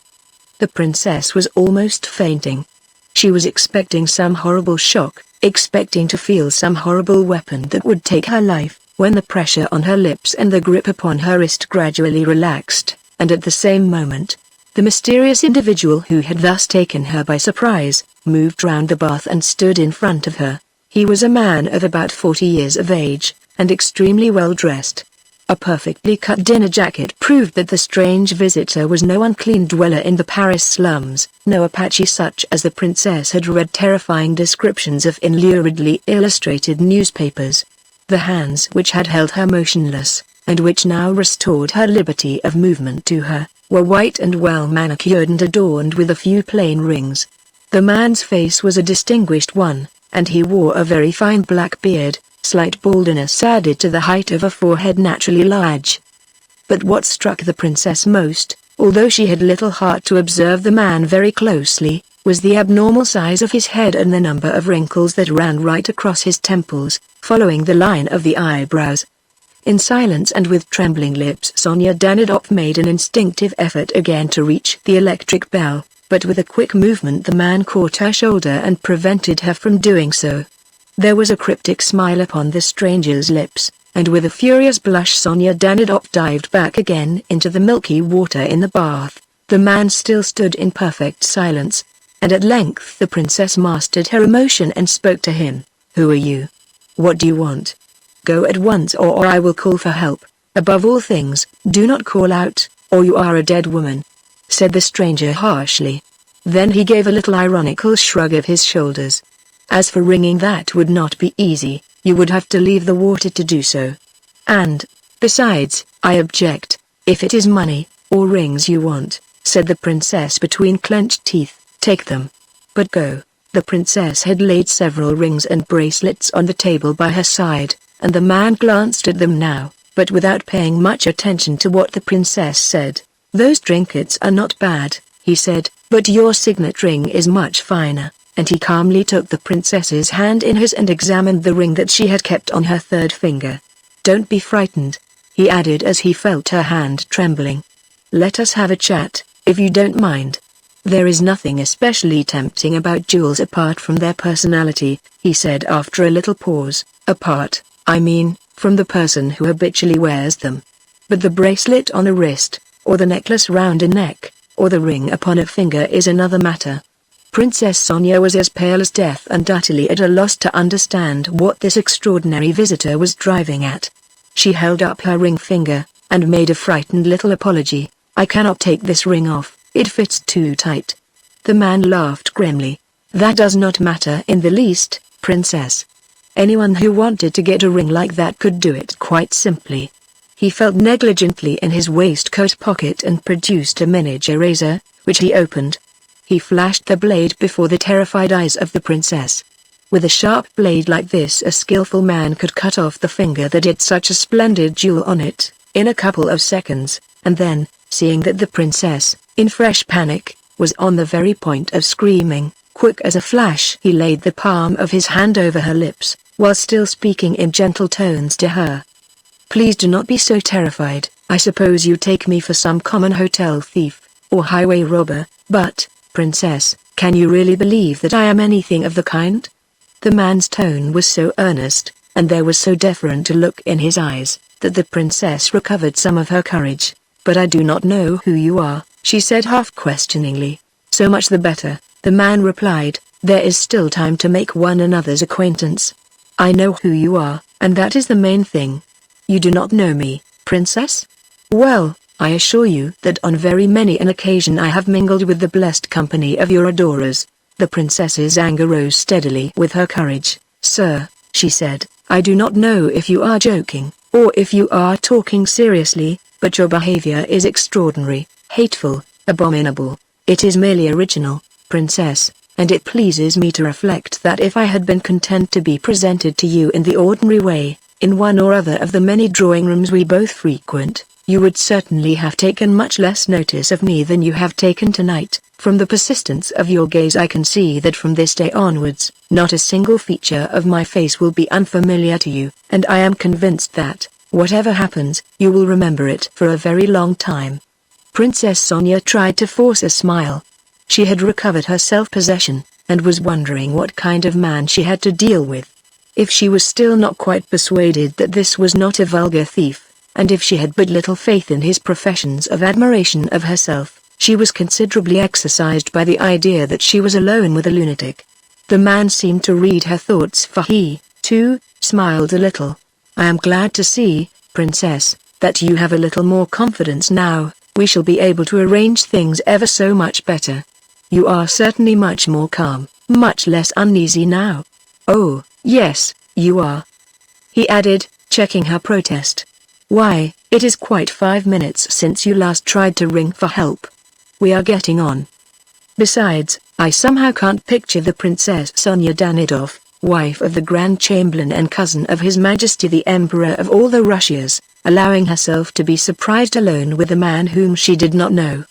A: The princess was almost fainting. She was expecting some horrible shock, expecting to feel some horrible weapon that would take her life, when the pressure on her lips and the grip upon her wrist gradually relaxed, and at the same moment, The mysterious individual who had thus taken her by surprise, moved round the bath and stood in front of her. He was a man of about 40 years of age, and extremely well dressed. A perfectly cut dinner jacket proved that the strange visitor was no unclean dweller in the Paris slums, no Apache such as the princess had read terrifying descriptions of in luridly illustrated newspapers. The hands which had held her motionless, and which now restored her liberty of movement to her, were white and well manicured and adorned with a few plain rings. The man's face was a distinguished one, and he wore a very fine black beard, slight baldness added to the height of a forehead naturally large. But what struck the princess most, although she had little heart to observe the man very closely, was the abnormal size of his head and the number of wrinkles that ran right across his temples, following the line of the eyebrows. In silence and with trembling lips Sonia Danilov made an instinctive effort again to reach the electric bell, but with a quick movement the man caught her shoulder and prevented her from doing so. There was a cryptic smile upon the stranger's lips, and with a furious blush Sonia Danilov dived back again into the milky water in the bath. The man still stood in perfect silence, and at length the princess mastered her emotion and spoke to him. "Who are you? What do you want? Go at once or I will call for help. Above all things, do not call out, or you are a dead woman," said the stranger harshly. Then he gave a little ironical shrug of his shoulders. "As for ringing, that would not be easy, you would have to leave the water to do so. And, besides, I object, if it is money, or rings you want," said the princess between clenched teeth, "take them. But go." The princess had laid several rings and bracelets on the table by her side, and the man glanced at them now, but without paying much attention to what the princess said. "Those trinkets are not bad," he said, "but your signet ring is much finer," and he calmly took the princess's hand in his and examined the ring that she had kept on her third finger. "Don't be frightened," he added as he felt her hand trembling. "Let us have a chat, if you don't mind. There is nothing especially tempting about jewels apart from their personality," he said after a little pause. "Apart, I mean, from the person who habitually wears them. But the bracelet on a wrist, or the necklace round a neck, or the ring upon a finger is another matter." Princess Sonia was as pale as death and utterly at a loss to understand what this extraordinary visitor was driving at. She held up her ring finger, and made a frightened little apology. "I cannot take this ring off, it fits too tight." The man laughed grimly. "That does not matter in the least, princess. Anyone who wanted to get a ring like that could do it quite simply." He felt negligently in his waistcoat pocket and produced a miniature razor, which he opened. He flashed the blade before the terrified eyes of the princess. With a sharp blade like this a skillful man could cut off the finger that had such a splendid jewel on it, in a couple of seconds, and then, seeing that the princess, in fresh panic, was on the very point of screaming, quick as a flash he laid the palm of his hand over her lips, while still speaking in gentle tones to her. "Please do not be so terrified. I suppose you take me for some common hotel thief, or highway robber, but, princess, can you really believe that I am anything of the kind?" The man's tone was so earnest, and there was so deferent a look in his eyes, that the princess recovered some of her courage. "But I do not know who you are," she said half questioningly. "So much the better," the man replied, "there is still time to make one another's acquaintance. I know who you are, and that is the main thing. You do not know me, princess? Well, I assure you that on very many an occasion I have mingled with the blessed company of your adorers." The princess's anger rose steadily with her courage. "Sir," she said, "I do not know if you are joking, or if you are talking seriously, but your behavior is extraordinary, hateful, abominable. It is merely original, princess, and it pleases me to reflect that if I had been content to be presented to you in the ordinary way, in one or other of the many drawing rooms we both frequent, you would certainly have taken much less notice of me than you have taken tonight. From the persistence of your gaze I can see that from this day onwards, not a single feature of my face will be unfamiliar to you, and I am convinced that, whatever happens, you will remember it for a very long time." Princess Sonia tried to force a smile. She had recovered her self-possession, and was wondering what kind of man she had to deal with. If she was still not quite persuaded that this was not a vulgar thief, and if she had but little faith in his professions of admiration of herself, She was considerably exercised by the idea that she was alone with a lunatic. The man seemed to read her thoughts, for he, too, smiled a little. "I am glad to see, Princess, that you have a little more confidence now. We shall be able to arrange things ever so much better. You are certainly much more calm, much less uneasy now." "Oh, yes, you are," he added, checking her protest. "Why, it is quite 5 minutes since you last tried to ring for help. We are getting on. Besides, I somehow can't picture the Princess Sonia Danidov, wife of the Grand Chamberlain and cousin of His Majesty the Emperor of all the Russias, allowing herself to be surprised alone with a man whom she did not know.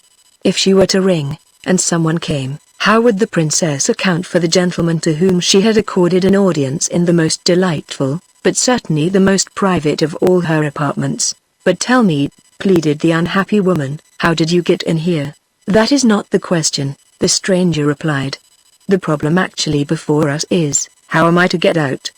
A: If she were to ring, and someone came, how would the princess account for the gentleman to whom she had accorded an audience in the most delightful, but certainly the most private of all her apartments? "But tell me," pleaded the unhappy woman, "how did you get in here?" "That is not the question," the stranger replied. "The problem actually before us is, how am I to get out?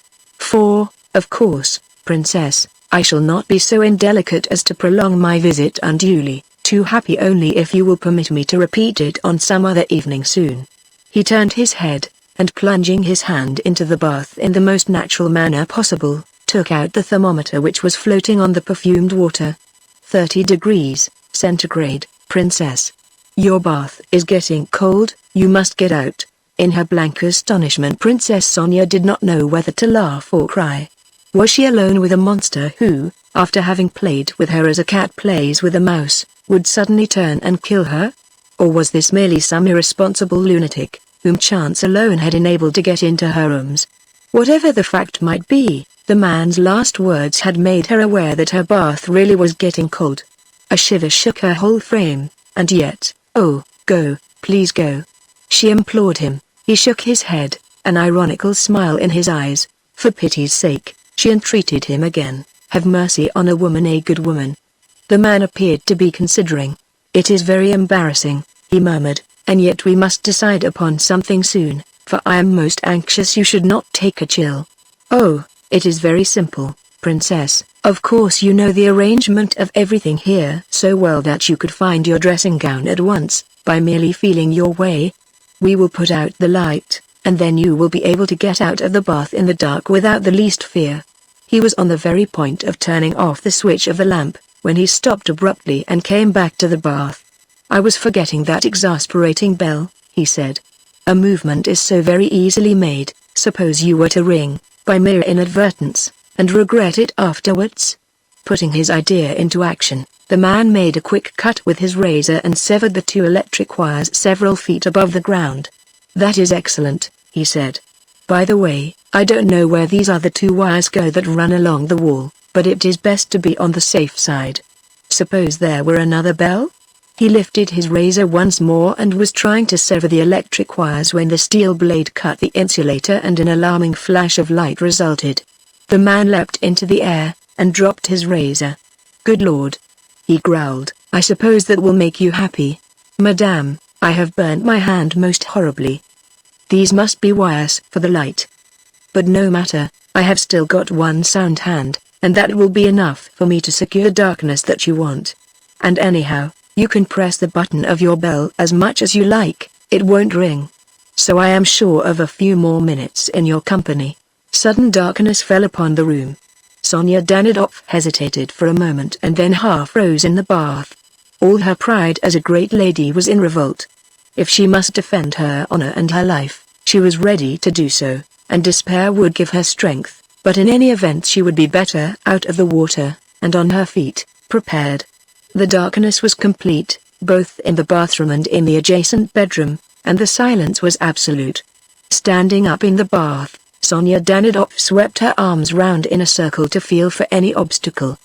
A: For, of course, Princess, I shall not be so indelicate as to prolong my visit unduly, too happy only if you will permit me to repeat it on some other evening soon." He turned his head, and plunging his hand into the bath in the most natural manner possible, took out the thermometer which was floating on the perfumed water. 30 degrees, centigrade, Princess. Your bath is getting cold, you must get out. In her blank astonishment, Princess Sonia did not know whether to laugh or cry. Was she alone with a monster who, after having played with her as a cat plays with a mouse, would suddenly turn and kill her? Or was this merely some irresponsible lunatic, whom chance alone had enabled to get into her rooms? Whatever the fact might be, the man's last words had made her aware that her bath really was getting cold. A shiver shook her whole frame, and yet, "Oh, go, please go," she implored him. He shook his head, an ironical smile in his eyes. "For pity's sake," she entreated him again, "have mercy on a woman, a good woman." The man appeared to be considering. "It is very embarrassing," he murmured, "and yet we must decide upon something soon, for I am most anxious you should not take a chill." "Oh, it is very simple, Princess. Of course you know the arrangement of everything here so well that you could find your dressing gown at once, by merely feeling your way. We will put out the light, and then you will be able to get out of the bath in the dark without the least fear." He was on the very point of turning off the switch of the lamp, when he stopped abruptly and came back to the bath. "I was forgetting that exasperating bell," he said. "A movement is so very easily made. Suppose you were to ring, by mere inadvertence, and regret it afterwards?" Putting his idea into action, the man made a quick cut with his razor and severed the 2 electric wires several feet above the ground. "That is excellent," he said. "By the way, I don't know where these other 2 wires go that run along the wall, but it is best to be on the safe side. Suppose there were another bell?" He lifted his razor once more and was trying to sever the electric wires when the steel blade cut the insulator and an alarming flash of light resulted. The man leapt into the air, and dropped his razor. "Good Lord!" he growled, "I suppose that will make you happy. Madame, I have burnt my hand most horribly. These must be wires for the light. But no matter, I have still got one sound hand, and that will be enough for me to secure darkness that you want. And anyhow, you can press the button of your bell as much as you like, it won't ring. So I am sure of a few more minutes in your company." Sudden darkness fell upon the room. Sonia Danidov hesitated for a moment and then half rose in the bath. All her pride as a great lady was in revolt. If she must defend her honor and her life, she was ready to do so, and despair would give her strength, but in any event she would be better out of the water, and on her feet, prepared. The darkness was complete, both in the bathroom and in the adjacent bedroom, and the silence was absolute. Standing up in the bath, Sonia Danidov swept her arms round in a circle to feel for any obstacle.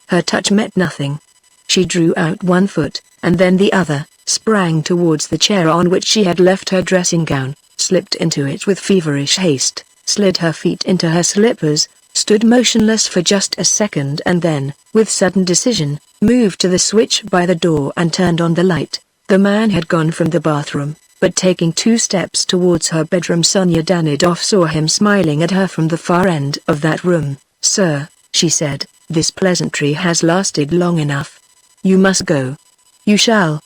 A: Her touch met nothing. She drew out one foot, and then the other, sprang towards the chair on which she had left her dressing gown, slipped into it with feverish haste, slid her feet into her slippers, stood motionless for just a second and then, with sudden decision, moved to the switch by the door and turned on the light. The man had gone from the bathroom, but taking 2 steps towards her bedroom, Sonia Danidov saw him smiling at her from the far end of that room. "Sir," she said, "this pleasantry has lasted long enough. You must go." You shall,"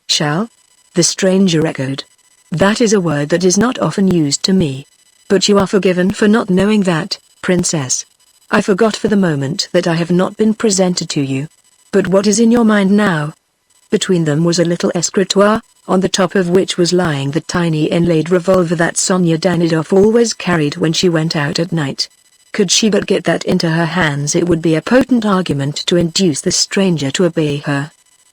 A: Shall? The stranger echoed. That is a word that is not often used to me. But you are forgiven for not knowing that, princess. I forgot for the moment that I have not been presented to you. But what is in your mind now? Between them was a little escritoire, on the top of which was lying the tiny inlaid revolver that Sonia Danidoff always carried when she went out at night. Could she but get that into her hands, it would be a potent argument to induce the stranger to obey her.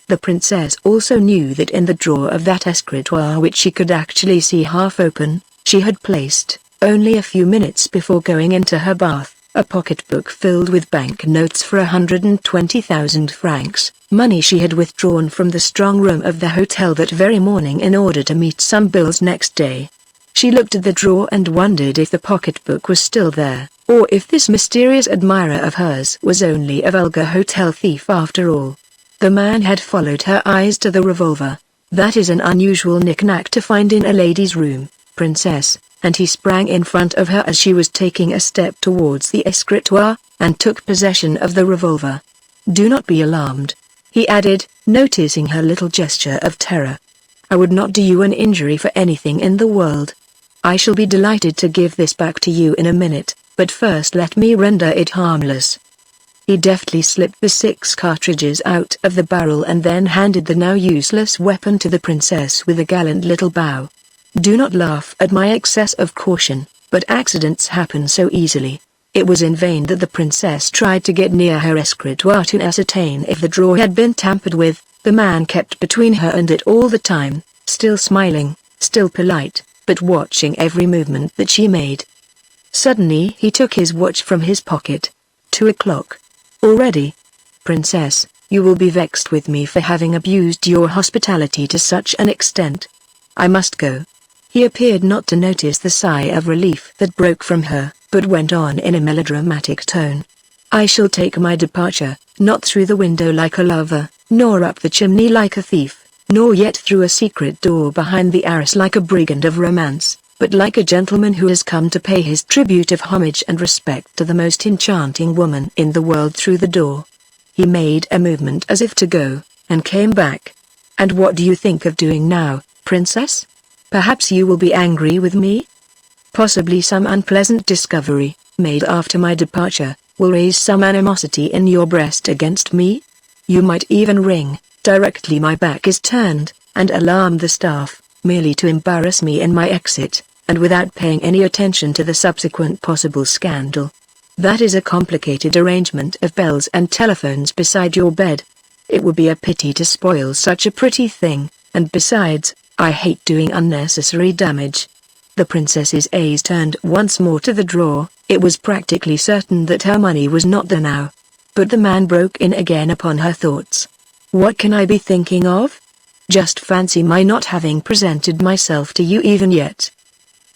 A: The princess also knew that in the drawer of that escritoire, which she could actually see half open, she had placed, only a few minutes before going into her bath, a pocketbook filled with banknotes for 120,000 francs, money she had withdrawn from the strong room of the hotel that very morning in order to meet some bills next day. She looked at the drawer and wondered if the pocketbook was still there, or if this mysterious admirer of hers was only a vulgar hotel thief after all. The man had followed her eyes to the revolver. That is an unusual knick-knack to find in a lady's room, princess, and he sprang in front of her as she was taking a step towards the escritoire, and took possession of the revolver. Do not be alarmed, he added, noticing her little gesture of terror. I would not do you an injury for anything in the world. I shall be delighted to give this back to you in a minute, but first let me render it harmless. He deftly slipped the 6 cartridges out of the barrel and then handed the now useless weapon to the princess with a gallant little bow. Do not laugh at my excess of caution, but accidents happen so easily. It was in vain that the princess tried to get near her escritoire to ascertain if the drawer had been tampered with. The man kept between her and it all the time, still smiling, still polite, but watching every movement that she made. Suddenly he took his watch from his pocket. 2 o'clock. Already? Princess, you will be vexed with me for having abused your hospitality to such an extent. I must go. He appeared not to notice the sigh of relief that broke from her, but went on in a melodramatic tone. I shall take my departure, not through the window like a lover, nor up the chimney like a thief, nor yet through a secret door behind the arras like a brigand of romance, but like a gentleman who has come to pay his tribute of homage and respect to the most enchanting woman in the world through the door. He made a movement as if to go, and came back. And what do you think of doing now, princess? Perhaps you will be angry with me? Possibly some unpleasant discovery, made after my departure, will raise some animosity in your breast against me? You might even ring, directly my back is turned, and alarm the staff, merely to embarrass me in my exit, and without paying any attention to the subsequent possible scandal. That is a complicated arrangement of bells and telephones beside your bed. It would be a pity to spoil such a pretty thing, and besides, I hate doing unnecessary damage. The princess's eyes turned once more to the drawer. It was practically certain that her money was not there now. But the man broke in again upon her thoughts. What can I be thinking of? Just fancy my not having presented myself to you even yet.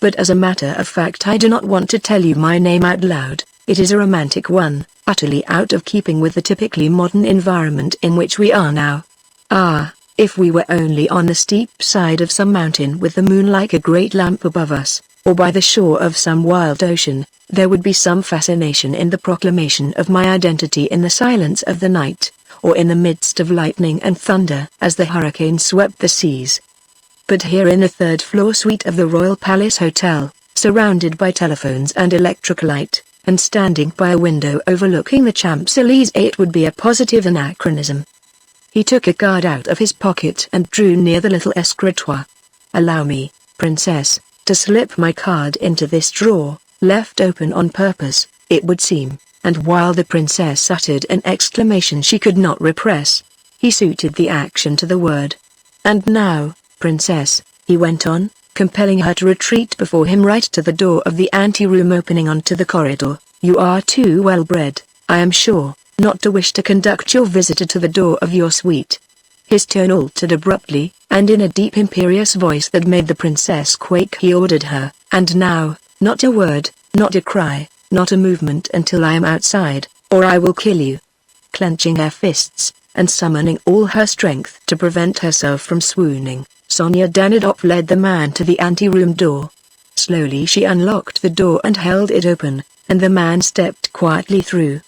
A: But as a matter of fact, I do not want to tell you my name out loud. It is a romantic one, utterly out of keeping with the typically modern environment in which we are now. Ah, if we were only on the steep side of some mountain with the moon like a great lamp above us, or by the shore of some wild ocean, there would be some fascination in the proclamation of my identity in the silence of the night, or in the midst of lightning and thunder as the hurricane swept the seas. But here in the 3rd-floor suite of the Royal Palace Hotel, surrounded by telephones and electric light, and standing by a window overlooking the Champs-Élysées, it would be a positive anachronism. He took a card out of his pocket and drew near the little escritoire. Allow me, princess, to slip my card into this drawer, left open on purpose, it would seem. And while the princess uttered an exclamation she could not repress, he suited the action to the word. And now, princess, he went on, compelling her to retreat before him right to the door of the anteroom opening onto the corridor, you are too well bred, I am sure, not to wish to conduct your visitor to the door of your suite. His tone altered abruptly, and in a deep imperious voice that made the princess quake he ordered her, and now, not a word, not a cry, not a movement until I am outside, or I will kill you. Clenching her fists, and summoning all her strength to prevent herself from swooning, Sonia Danidoff led the man to the anteroom door. Slowly she unlocked the door and held it open, and the man stepped quietly through.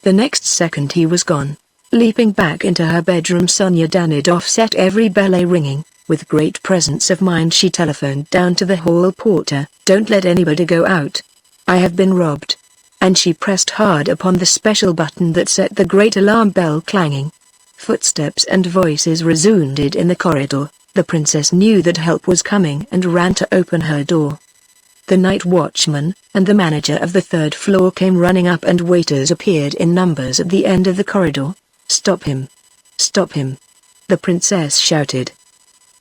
A: The next second he was gone. Leaping back into her bedroom, Sonia Danidoff set every bell ringing. With great presence of mind she telephoned down to the hall porter, "Don't let anybody go out. I have been robbed." And she pressed hard upon the special button that set the great alarm bell clanging. Footsteps and voices resounded in the corridor. The princess knew that help was coming and ran to open her door. The night watchman and the manager of the third floor came running up, and waiters appeared in numbers at the end of the corridor. "Stop him! Stop him!" the princess shouted.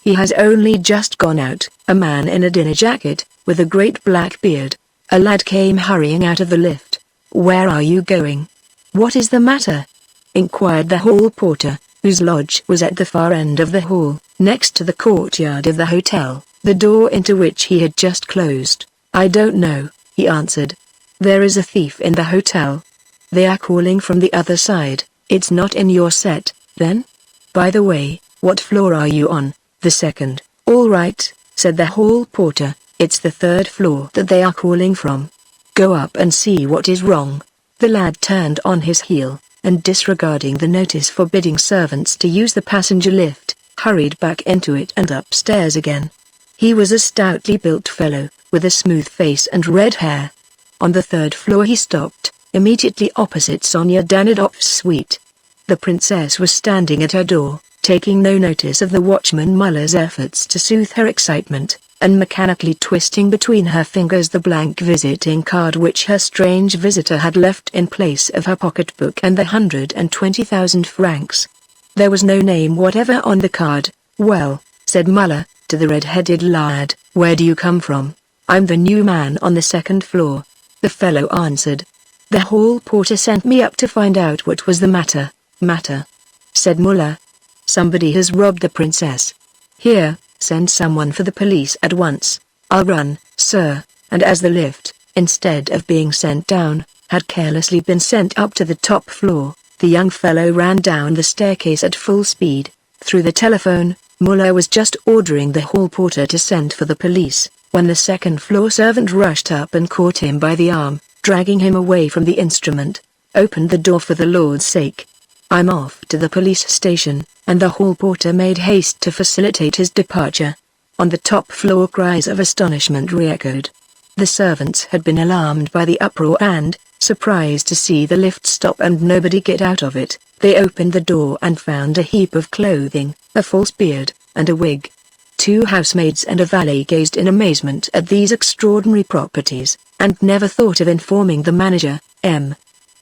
A: "He has only just gone out." A man in a dinner jacket, with a great black beard, a lad, came hurrying out of the lift. "Where are you going? What is the matter?" inquired the hall porter, whose lodge was at the far end of the hall, next to the courtyard of the hotel, the door into which he had just closed. "I don't know," he answered. "There is a thief in the hotel. They are calling from the other side. It's not in your set, then? By the way, what floor are you on?" "The second." "All right," said the hall porter, "it's the third floor that they are calling from. Go up and see what is wrong." The lad turned on his heel, and disregarding the notice forbidding servants to use the passenger lift, hurried back into it and upstairs again. He was a stoutly built fellow, with a smooth face and red hair. On the third floor he stopped, immediately opposite Sonia Danidoff's suite. The princess was standing at her door, taking no notice of the watchman Muller's efforts to soothe her excitement, and mechanically twisting between her fingers the blank visiting card which her strange visitor had left in place of her pocketbook and the 120,000 francs. There was no name whatever on the card. "Well," said Muller, to the red-headed lad, "where do you come from?" "I'm the new man on the second floor," the fellow answered. "The hall porter sent me up to find out what was the matter." "Matter?" said Muller. "Somebody has robbed the princess. Here, send someone for the police at once." "I'll run, sir." And as the lift, instead of being sent down, had carelessly been sent up to the top floor, the young fellow ran down the staircase at full speed. Through the telephone, Muller was just ordering the hall porter to send for the police, when the second-floor servant rushed up and caught him by the arm, dragging him away from the instrument. "Open the door for the Lord's sake. I'm off to the police station," and the hall porter made haste to facilitate his departure. On the top floor cries of astonishment re-echoed. The servants had been alarmed by the uproar and, surprised to see the lift stop and nobody get out of it, they opened the door and found a heap of clothing, a false beard, and a wig. Two housemaids and a valet gazed in amazement at these extraordinary properties, and never thought of informing the manager, M.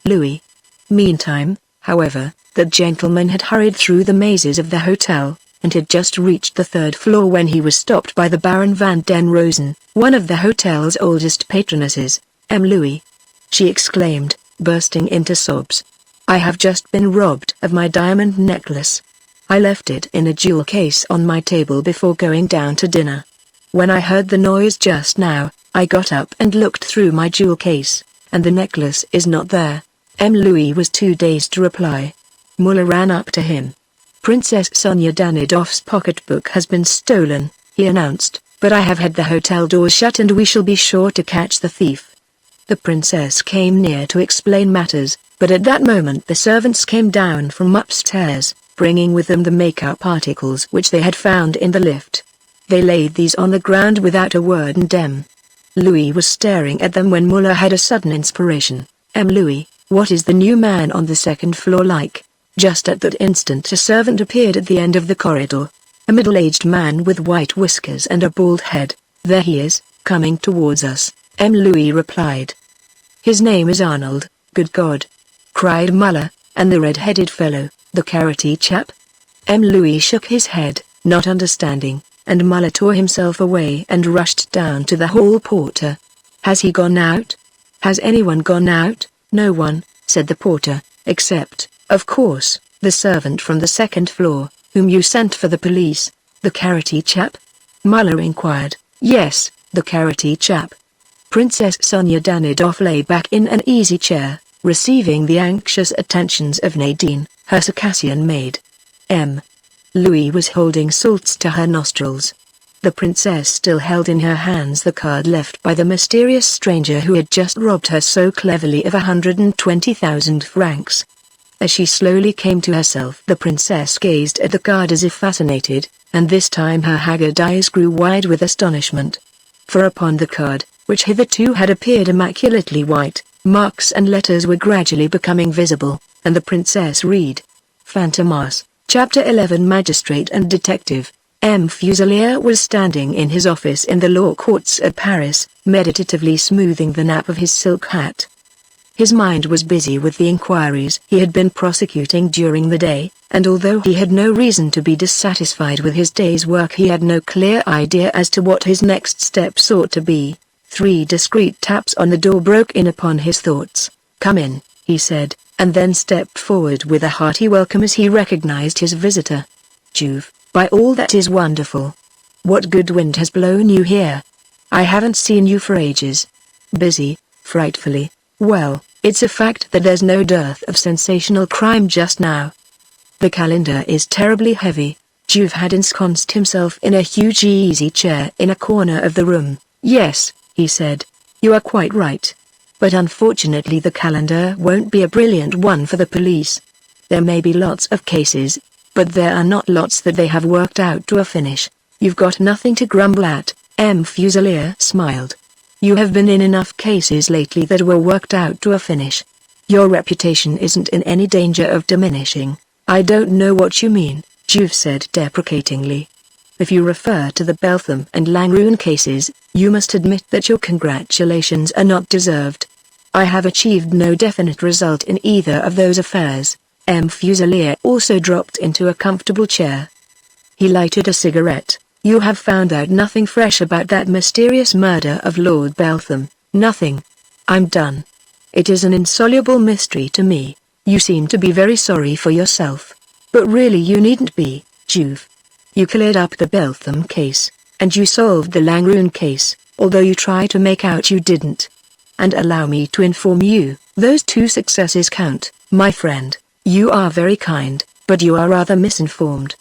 A: Louis. Meantime, however, the gentleman had hurried through the mazes of the hotel, and had just reached the third floor when he was stopped by the Baron van den Rosen, one of the hotel's oldest patronesses. "M. Louis," she exclaimed, bursting into sobs. "I have just been robbed of my diamond necklace. I left it in a jewel case on my table before going down to dinner. When I heard the noise just now, I got up and looked through my jewel case, and the necklace is not there." M. Louis was too dazed to reply. Muller ran up to him. "Princess Sonia Danidoff's pocketbook has been stolen," he announced, "but I have had the hotel doors shut and we shall be sure to catch the thief." The princess came near to explain matters, but at that moment the servants came down from upstairs, bringing with them the makeup articles which they had found in the lift. They laid these on the ground without a word, and M. Louis was staring at them when Muller had a sudden inspiration. "M. Louis, what is the new man on the second floor like?" Just at that instant a servant appeared at the end of the corridor. A middle-aged man with white whiskers and a bald head. "There he is, coming towards us," M. Louis replied. "His name is Arnold." "Good God!" cried Muller, "and the red-headed fellow, the carroty chap?" M. Louis shook his head, not understanding, and Muller tore himself away and rushed down to the hall porter. "Has he gone out? Has anyone gone out?" "No one," said the porter, "except, of course, the servant from the second floor, whom you sent for the police." "The carroty chap?" Muller inquired. "Yes, the carroty chap." Princess Sonia Danidoff lay back in an easy chair, receiving the anxious attentions of Nadine, her Circassian maid. M. Louis was holding salts to her nostrils. The princess still held in her hands the card left by the mysterious stranger who had just robbed her so cleverly of 120,000 francs. As she slowly came to herself, the princess gazed at the card as if fascinated, and this time her haggard eyes grew wide with astonishment. For upon the card, which hitherto had appeared immaculately white, marks and letters were gradually becoming visible, and the princess read: Fantômas, Chapter 11. Magistrate and Detective. M. Fuselier was standing in his office in the law courts at Paris, meditatively smoothing the nap of his silk hat. His mind was busy with the inquiries he had been prosecuting during the day, and although he had no reason to be dissatisfied with his day's work, he had no clear idea as to what his next steps ought to be. 3 discreet taps on the door broke in upon his thoughts. "Come in," he said, and then stepped forward with a hearty welcome as he recognized his visitor. "Juve, by all that is wonderful. What good wind has blown you here? I haven't seen you for ages." "Busy, frightfully. Well, it's a fact that there's no dearth of sensational crime just now. The calendar is terribly heavy." Juve had ensconced himself in a huge easy chair in a corner of the room. "Yes," he said, "you are quite right. But unfortunately the calendar won't be a brilliant one for the police. There may be lots of cases, but there are not lots that they have worked out to a finish." "You've got nothing to grumble at," M. Fuselier smiled. "You have been in enough cases lately that were worked out to a finish. Your reputation isn't in any danger of diminishing." "I don't know what you mean," Juve said deprecatingly. "If you refer to the Beltham and Langrune cases, you must admit that your congratulations are not deserved. I have achieved no definite result in either of those affairs." M. Fuselier also dropped into a comfortable chair. He lighted a cigarette. "You have found out nothing fresh about that mysterious murder of Lord Beltham?" "Nothing. I'm done. It is an insoluble mystery to me. You seem to be very sorry for yourself. But really you needn't be, Juve. You cleared up the Beltham case, and you solved the Langrune case, although you try to make out you didn't. And allow me to inform you, those 2 successes count, my friend. You are very kind, but you are rather misinformed.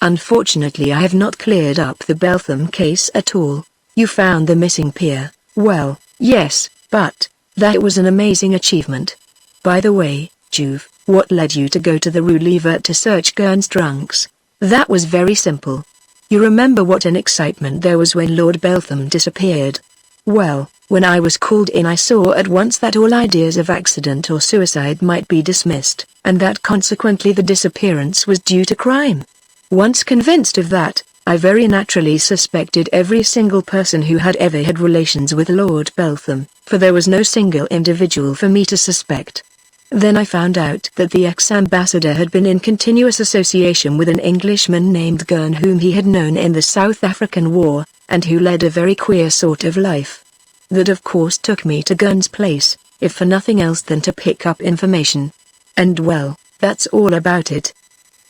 A: Unfortunately I have not cleared up the Beltham case at all. You found the missing peer. Well, yes, but that was an amazing achievement. By the way, Juve, what led you to go to the Rue Lever to search Gurn's trunks?" "That was very simple. You remember what an excitement there was when Lord Beltham disappeared? Well, when I was called in I saw at once that all ideas of accident or suicide might be dismissed, and that consequently the disappearance was due to crime. Once convinced of that, I very naturally suspected every single person who had ever had relations with Lord Beltham, for there was no single individual for me to suspect. Then I found out that the ex-ambassador had been in continuous association with an Englishman named Gurn whom he had known in the South African War, and who led a very queer sort of life. That of course took me to Gurn's place, if for nothing else than to pick up information. And well, that's all about it.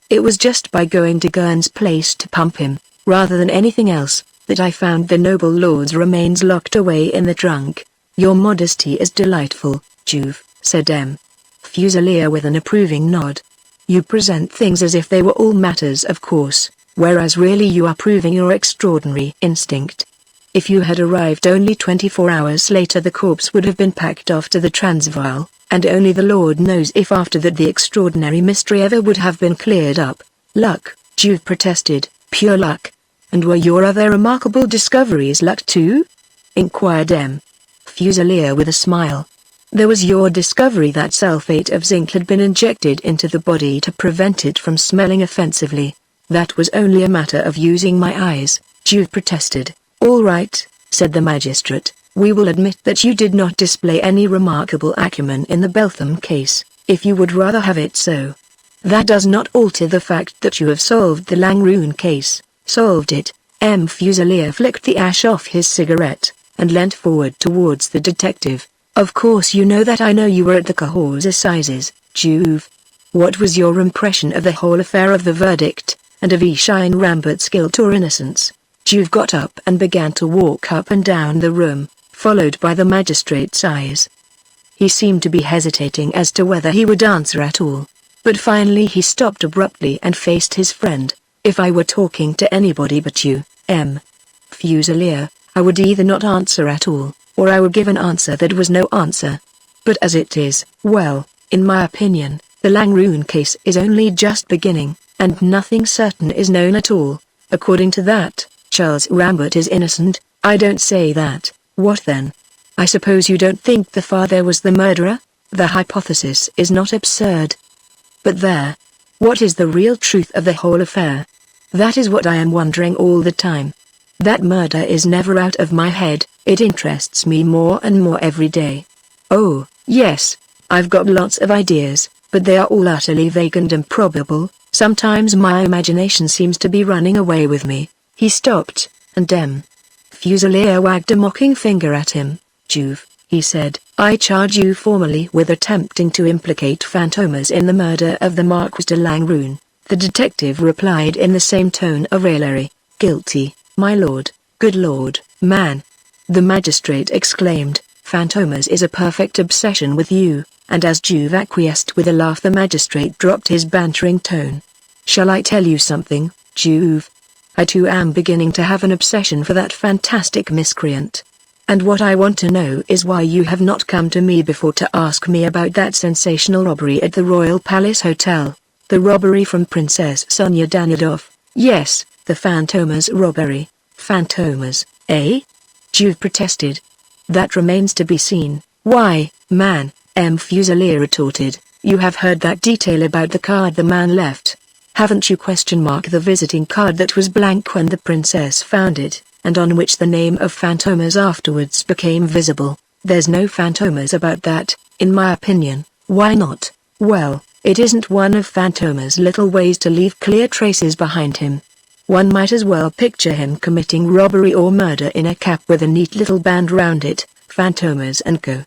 A: It was just by going to Gurn's place to pump him, rather than anything else, that I found the noble lord's remains locked away in the trunk." "Your modesty is delightful, Juve," said M. Fuselier with an approving nod. "You present things as if they were all matters of course, whereas really you are proving your extraordinary instinct. If you had arrived only 24 hours later the corpse would have been packed off to the Transvaal, and only the Lord knows if after that the extraordinary mystery ever would have been cleared up." "Luck," Juve protested, "pure luck." "And were your other remarkable discoveries luck too?" inquired M. Fuselier with a smile. "There was your discovery that sulfate of zinc had been injected into the body to prevent it from smelling offensively. That was only a matter of using my eyes," Juve protested. "All right," said the magistrate, "we will admit that you did not display any remarkable acumen in the Beltham case, if you would rather have it so. That does not alter the fact that you have solved the Langrune case." "Solved it?" M. Fuselier flicked the ash off his cigarette, and leant forward towards the detective. "Of course you know that I know you were at the Cahors Assizes, Juve. What was your impression of the whole affair, of the verdict, and of Eshine Rambert's guilt or innocence?" Juve got up and began to walk up and down the room, followed by the magistrate's eyes. He seemed to be hesitating as to whether he would answer at all, but finally he stopped abruptly and faced his friend. "If I were talking to anybody but you, M. Fuselier, I would either not answer at all, or I would give an answer that was no answer. But as it is, well, in my opinion, The Langroon case is only just beginning, and nothing certain is known at all. According to that, Charles Rambert is innocent. I don't say that. What then? I suppose you don't think the father was the murderer? The hypothesis is not absurd. But there. What is the real truth of the whole affair? That is what I am wondering all the time. That murder is never out of my head. It interests me more and more every day. Oh, yes, I've got lots of ideas, but they are all utterly vague and improbable. Sometimes my imagination seems to be running away with me. He stopped, and Fuselier wagged a mocking finger at him. Juve, he said, I charge you formally with attempting to implicate Fantômas in the murder of the Marquis de Langroon. The detective replied in the same tone of raillery. Guilty, my lord. Good lord, man. The magistrate exclaimed, Fantômas is a perfect obsession with you, and as Juve acquiesced with a laugh, the magistrate dropped his bantering tone. Shall I tell you something, Juve? I too am beginning to have an obsession for that fantastic miscreant. And what I want to know is why you have not come to me before to ask me about that sensational robbery at the Royal Palace Hotel. The robbery from Princess Sonia Danilov. Yes, the Fantômas robbery. Fantômas, eh? Juve protested. That remains to be seen. Why, man, Fuselier retorted, you have heard that detail about the card the man left. Haven't you the visiting card that was blank when the princess found it, and on which the name of Fantômas afterwards became visible? There's no Fantômas about that, in my opinion. Why not? Well, it isn't one of Fantômas' little ways to leave clear traces behind him. One might as well picture him committing robbery or murder in a cap with a neat little band round it, Fantômas and Co.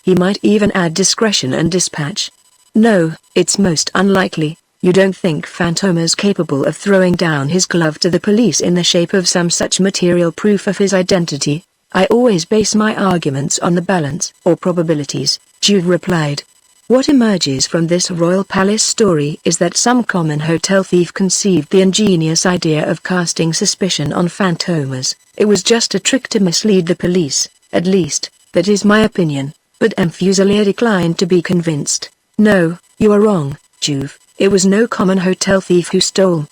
A: He might even add discretion and dispatch. No, it's most unlikely. You don't think Fantômas capable of throwing down his glove to the police in the shape of some such material proof of his identity? I always base my arguments on the balance or probabilities, Juve replied. What emerges from this Royal Palace story is that some common hotel thief conceived the ingenious idea of casting suspicion on Fantômas. It was just a trick to mislead the police, at least, that is my opinion, but Fuselier declined to be convinced. No, you are wrong, Juve. It was no common hotel thief who stole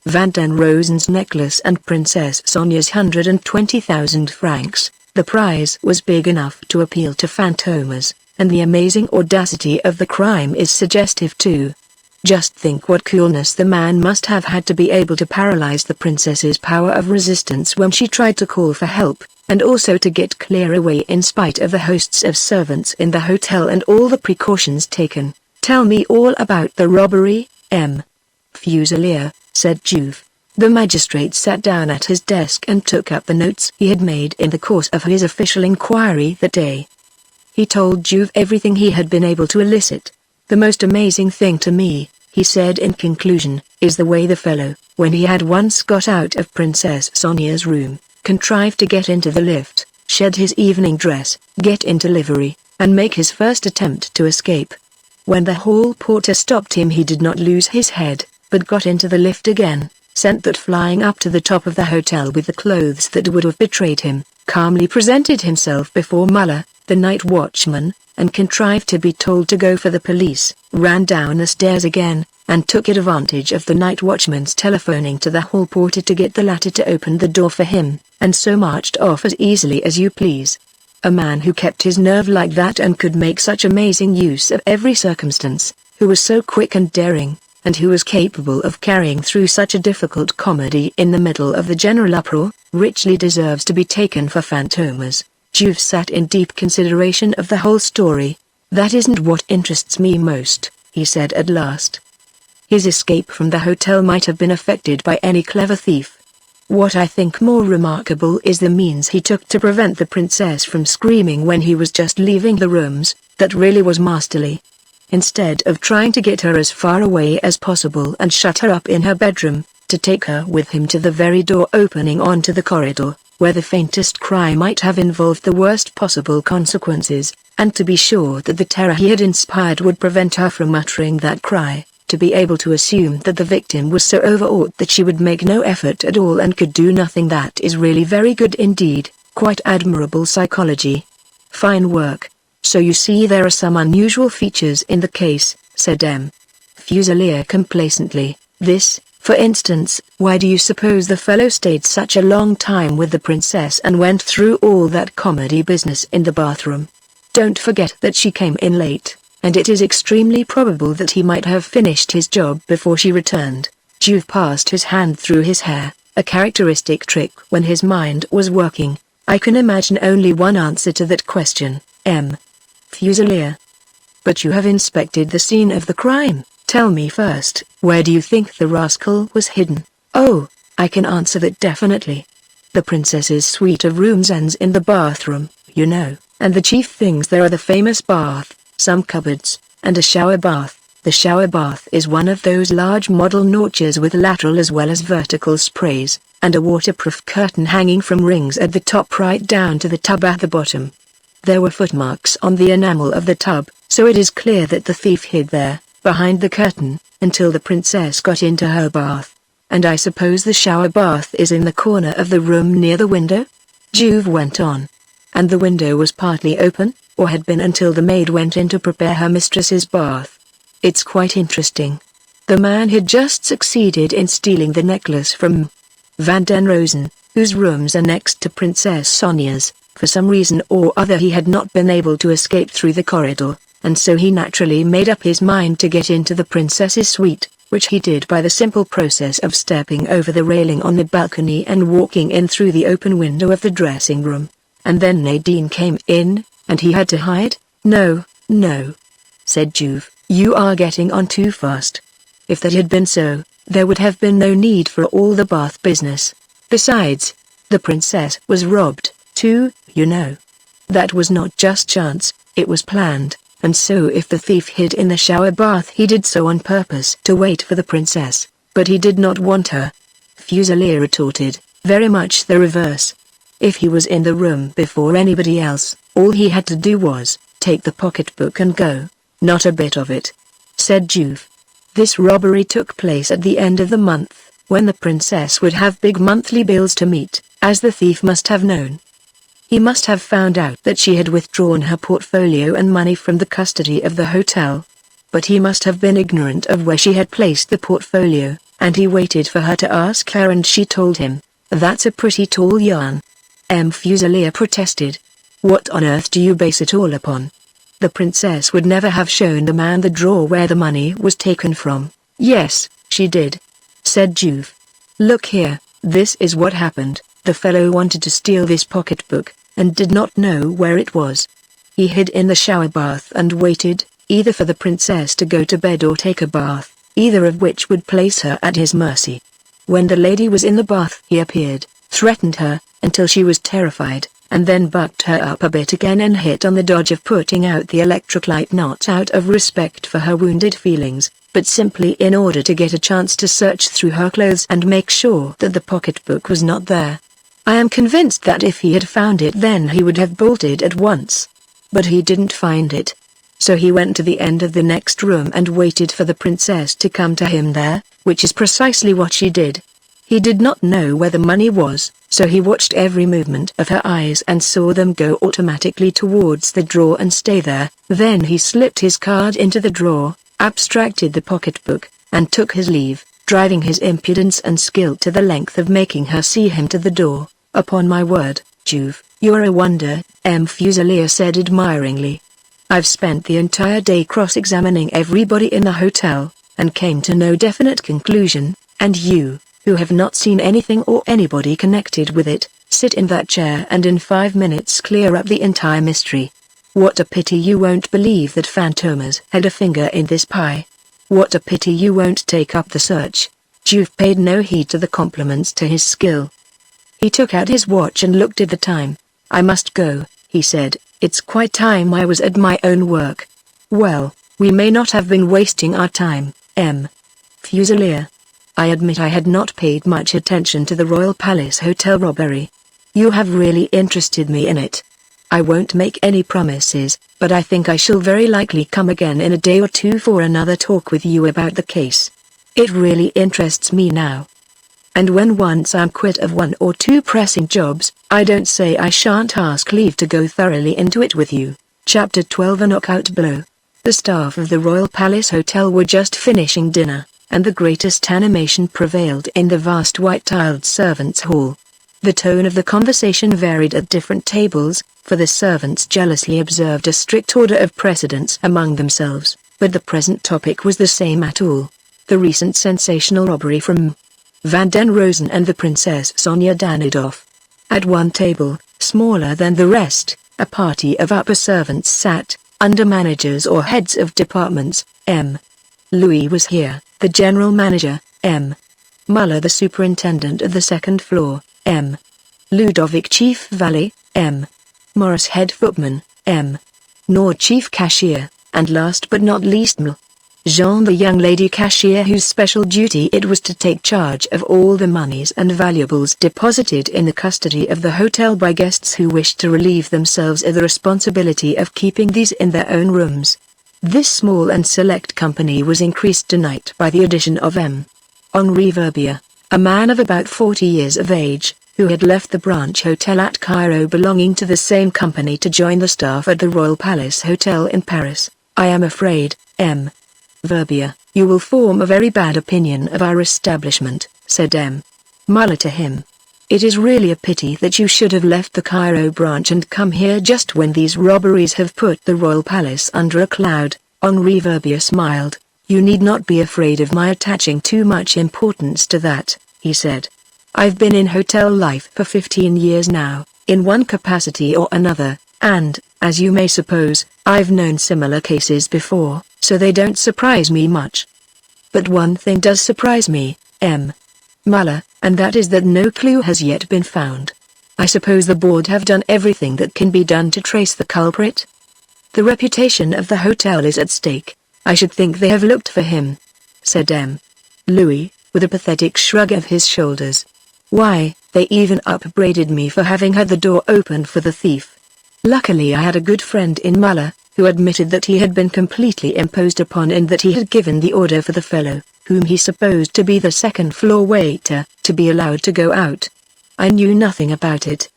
A: Van den Rosen's necklace and Princess Sonia's 120,000 francs. The prize was big enough to appeal to Fantômas, and the amazing audacity of the crime is suggestive too. Just think what coolness the man must have had to be able to paralyze the princess's power of resistance when she tried to call for help, and also to get clear away in spite of the hosts of servants in the hotel and all the precautions taken. Tell me all about the robbery, Fuselier, said Juve. The magistrate sat down at his desk and took up the notes he had made in the course of his official inquiry that day. He told Juve everything he had been able to elicit. The most amazing thing to me, he said in conclusion, is the way the fellow, when he had once got out of Princess Sonia's room, contrived to get into the lift, shed his evening dress, get into livery, and make his first attempt to escape. When the hall porter stopped him, he did not lose his head, but got into the lift again, sent that flying up to the top of the hotel with the clothes that would have betrayed him, calmly presented himself before Muller, the night watchman, and contrived to be told to go for the police, ran down the stairs again, and took advantage of the night watchman's telephoning to the hall porter to get the latter to open the door for him, and so marched off as easily as you please. A man who kept his nerve like that and could make such amazing use of every circumstance, who was so quick and daring, and who was capable of carrying through such a difficult comedy in the middle of the general uproar, richly deserves to be taken for Fantômas. Juve sat in deep consideration of the whole story. That isn't what interests me most, he said at last. His escape from the hotel might have been effected by any clever thief. What I think more remarkable is the means he took to prevent the princess from screaming when he was just leaving the rooms. That really was masterly. Instead of trying to get her as far away as possible and shut her up in her bedroom, to take her with him to the very door opening onto the corridor, where the faintest cry might have involved the worst possible consequences, and to be sure that the terror he had inspired would prevent her from uttering that cry. To be able to assume that the victim was so overawed that she would make no effort at all and could do nothing, that is really very good indeed, quite admirable psychology. Fine work. So you see there are some unusual features in the case, said Fusilier complacently. This, for instance. Why do you suppose the fellow stayed such a long time with the princess and went through all that comedy business in the bathroom? Don't forget that she came in late, and it is extremely probable that he might have finished his job before she returned. Juve passed his hand through his hair, a characteristic trick when his mind was working. I can imagine only one answer to that question, M. Fusilier. But you have inspected the scene of the crime. Tell me first, where do you think the rascal was hidden? Oh, I can answer that definitely. The princess's suite of rooms ends in the bathroom, you know, and the chief things there are the famous bath, some cupboards, and a shower bath. The shower bath is one of those large model niches with lateral as well as vertical sprays, and a waterproof curtain hanging from rings at the top right down to the tub at the bottom. There were footmarks on the enamel of the tub, so it is clear that the thief hid there, behind the curtain, until the princess got into her bath. And I suppose the shower bath is in the corner of the room near the window? Juve went on. And the window was partly open, or had been until the maid went in to prepare her mistress's bath. It's quite interesting. The man had just succeeded in stealing the necklace from Van den Rosen, whose rooms are next to Princess Sonia's. For some reason or other he had not been able to escape through the corridor, and so he naturally made up his mind to get into the princess's suite, which he did by the simple process of stepping over the railing on the balcony and walking in through the open window of the dressing room. And then Nadine came in, and he had to hide? No, no, said Juve, you are getting on too fast. If that had been so, there would have been no need for all the bath business. Besides, the princess was robbed, too, you know. That was not just chance, it was planned, and so if the thief hid in the shower bath he did so on purpose to wait for the princess, but he did not want her. Fusilier retorted, very much the reverse. If he was in the room before anybody else, all he had to do was take the pocketbook and go. Not a bit of it, said Juve. This robbery took place at the end of the month, when the princess would have big monthly bills to meet, as the thief must have known. He must have found out that she had withdrawn her portfolio and money from the custody of the hotel. But he must have been ignorant of where she had placed the portfolio, and he waited for her to ask her and she told him. That's a pretty tall yarn. M. Fusilier protested. What on earth do you base it all upon? The princess would never have shown the man the drawer where the money was taken from. Yes, she did, said Juve. Look here, this is what happened. The fellow wanted to steal this pocketbook, and did not know where it was. He hid in the shower bath and waited, either for the princess to go to bed or take a bath, either of which would place her at his mercy. When the lady was in the bath he appeared, threatened her, until she was terrified, and then bucked her up a bit again and hit on the dodge of putting out the electric light, not out of respect for her wounded feelings, but simply in order to get a chance to search through her clothes and make sure that the pocketbook was not there. I am convinced that if he had found it then he would have bolted at once. But he didn't find it. So he went to the end of the next room and waited for the princess to come to him there, which is precisely what she did. He did not know where the money was, so he watched every movement of her eyes and saw them go automatically towards the drawer and stay there. Then he slipped his card into the drawer, abstracted the pocketbook, and took his leave, driving his impudence and skill to the length of making her see him to the door. Upon my word, Juve, you're a wonder, M. Fusilier said admiringly. I've spent the entire day cross-examining everybody in the hotel, and came to no definite conclusion, and you, who have not seen anything or anybody connected with it, sit in that chair and in 5 minutes clear up the entire mystery. What a pity you won't believe that Fantômas had a finger in this pie. What a pity you won't take up the search. Juve paid no heed to the compliments to his skill. He took out his watch and looked at the time. I must go, he said, it's quite time I was at my own work. Well, we may not have been wasting our time, M. Fusilier. I admit I had not paid much attention to the Royal Palace Hotel robbery. You have really interested me in it. I won't make any promises, but I think I shall very likely come again in a day or two for another talk with you about the case. It really interests me now. And when once I'm quit of 1 or 2 pressing jobs, I don't say I shan't ask leave to go thoroughly into it with you. Chapter 12 A Knockout Blow. The staff of the Royal Palace Hotel were just finishing dinner, and the greatest animation prevailed in the vast white-tiled servants' hall. The tone of the conversation varied at different tables, for the servants jealously observed a strict order of precedence among themselves, but the present topic was the same at all. The recent sensational robbery from Van den Rosen and the Princess Sonia Danidoff. At one table, smaller than the rest, a party of upper servants sat, under managers or heads of departments. M. Louis was here, the general manager. M. Muller, the superintendent of the second floor. M. Ludovic, chief valet. M. Morris, head footman. M. Nord, chief cashier, and last but not least M. Jean, the young lady cashier whose special duty it was to take charge of all the monies and valuables deposited in the custody of the hotel by guests who wished to relieve themselves of the responsibility of keeping these in their own rooms. This small and select company was increased tonight by the addition of M. Henri Verbier, a man of about 40 years of age, who had left the branch hotel at Cairo belonging to the same company to join the staff at the Royal Palace Hotel in Paris. I am afraid, M. Verbier, you will form a very bad opinion of our establishment, said M. Muller to him. It is really a pity that you should have left the Cairo branch and come here just when these robberies have put the Royal Palace under a cloud. Henri Verbier smiled. You need not be afraid of my attaching too much importance to that, he said. I've been in hotel life for 15 years now, in one capacity or another, and, as you may suppose, I've known similar cases before, so they don't surprise me much. But one thing does surprise me, M. Muller, and that is that no clue has yet been found. I suppose the board have done everything that can be done to trace the culprit? The reputation of the hotel is at stake. I should think they have looked for him, said M. Louis, with a pathetic shrug of his shoulders. Why, they even upbraided me for having had the door opened for the thief. Luckily I had a good friend in Muller, who admitted that he had been completely imposed upon and that he had given the order for the fellow, whom he supposed to be the second-floor waiter, to be allowed to go out. I knew nothing about it.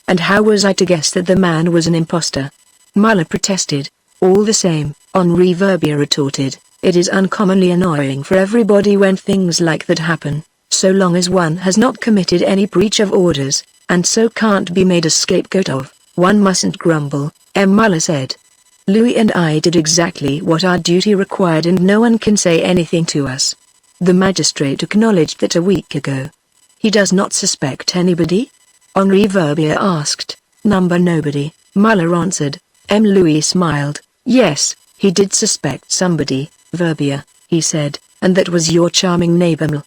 A: And how was I to guess that the man was an impostor? Muller protested. All the same, Henri Verbier retorted, it is uncommonly annoying for everybody when things like that happen, so long as one has not committed any breach of orders, and so can't be made a scapegoat of, one mustn't grumble, M. Muller said. Louis and I did exactly what our duty required and no one can say anything to us. The magistrate acknowledged that a week ago. He does not suspect anybody? Henri Verbier asked. Nobody, Muller answered. M. Louis smiled. Yes, he did suspect somebody, Verbier, he said, and that was your charming neighbor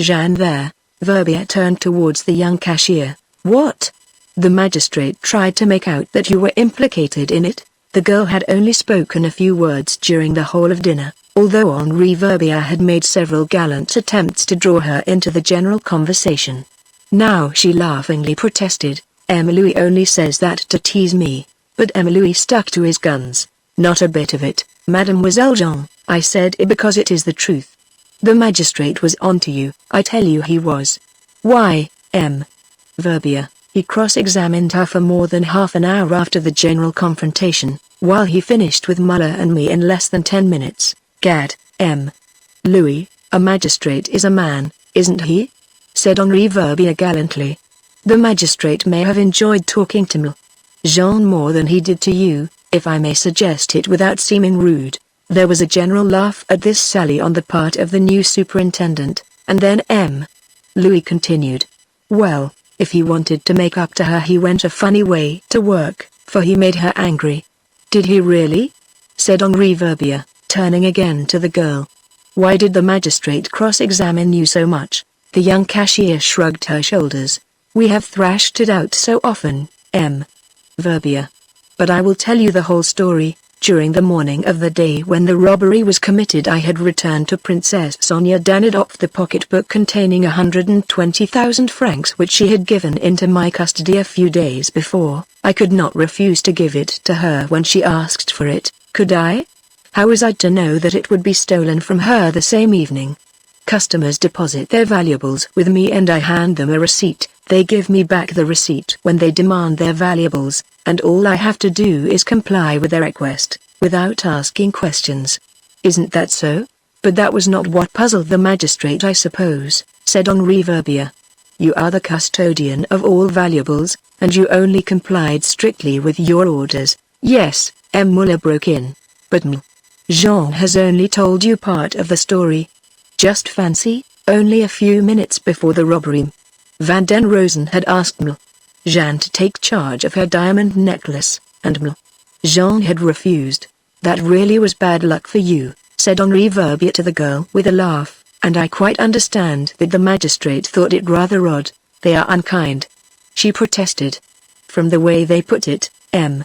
A: Jean there. Verbier turned towards the young cashier. What? The magistrate tried to make out that you were implicated in it. The girl had only spoken a few words during the whole of dinner, although Henri Verbier had made several gallant attempts to draw her into the general conversation. Now she laughingly protested. Louis only says that to tease me. But Louis stuck to his guns. Not a bit of it, Mademoiselle Jean, I said it because it is the truth. The magistrate was on to you, I tell you he was. Why, M. Verbier, he cross-examined her for more than half an hour after the general confrontation, while he finished with Muller and me in less than 10 minutes. Gad, M. Louis, a magistrate is a man, isn't he? Said Henri Verbier gallantly. The magistrate may have enjoyed talking to M. Jean more than he did to you, if I may suggest it without seeming rude. There was a general laugh at this sally on the part of the new superintendent, and then M. Louis continued. Well, if he wanted to make up to her he went a funny way to work, for he made her angry. Did he really? Said Henri Verbier, turning again to the girl. Why did the magistrate cross-examine you so much? The young cashier shrugged her shoulders. We have thrashed it out so often, M. Verbier. But I will tell you the whole story. During the morning of the day when the robbery was committed I had returned to Princess Sonia Danidoff the pocketbook containing 120,000 francs which she had given into my custody a few days before. I could not refuse to give it to her when she asked for it, could I? How was I to know that it would be stolen from her the same evening? Customers deposit their valuables with me and I hand them a receipt. They give me back the receipt when they demand their valuables, and all I have to do is comply with their request. without asking questions. Isn't that so? But that was not what puzzled the magistrate, I suppose, said Henri Verbier. You are the custodian of all valuables, and you only complied strictly with your orders. Yes, M. Muller broke in. But Jean has only told you part of the story. Just fancy, only a few minutes before the robbery, Van den Rosen had asked Jean to take charge of her diamond necklace, and Jean had refused. That really was bad luck for you, said Henri Verbier to the girl with a laugh, and I quite understand that the magistrate thought it rather odd. They are unkind, she protested. From the way they put it, M.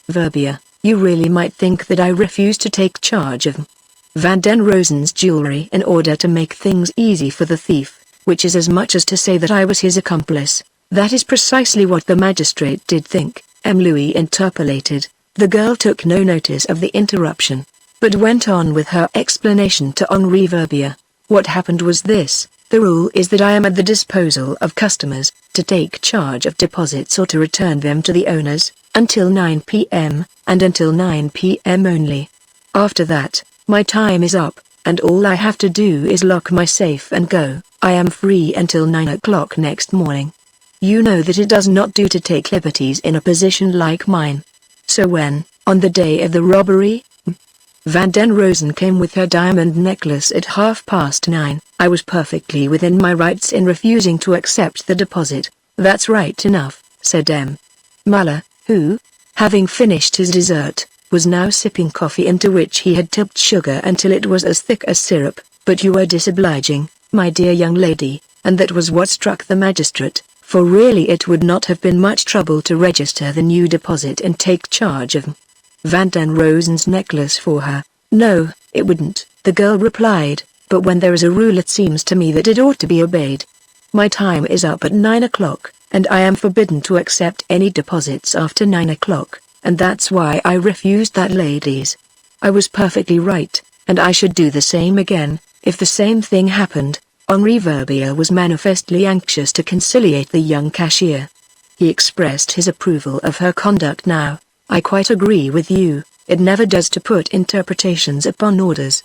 A: Verbier, you really might think that I refused to take charge of Van den Rosen's jewelry in order to make things easy for the thief, which is as much as to say that I was his accomplice. That is precisely what the magistrate did think, M. Louis interpolated. The girl took no notice of the interruption, but went on with her explanation to Henri Verbier. What happened was this: the rule is that I am at the disposal of customers, to take charge of deposits or to return them to the owners, until 9 p.m., and until 9 p.m. only. After that, my time is up, and all I have to do is lock my safe and go. I am free until 9 o'clock next morning. You know that it does not do to take liberties in a position like mine. So when, on the day of the robbery, Van den Rosen came with her diamond necklace at 9:30, I was perfectly within my rights in refusing to accept the deposit. That's right enough, said M. Muller, who, having finished his dessert, was now sipping coffee into which he had tipped sugar until it was as thick as syrup. But you were disobliging, my dear young lady, and that was what struck the magistrate, for really it would not have been much trouble to register the new deposit and take charge of Van den Rosen's necklace for her. No, it wouldn't, the girl replied, but when there is a rule it seems to me that it ought to be obeyed. My time is up at 9 o'clock, and I am forbidden to accept any deposits after 9 o'clock, and that's why I refused that lady's. I was perfectly right, and I should do the same again, if the same thing happened. Henri Verbier was manifestly anxious to conciliate the young cashier. He expressed his approval of her conduct now. I quite agree with you, it never does to put interpretations upon orders.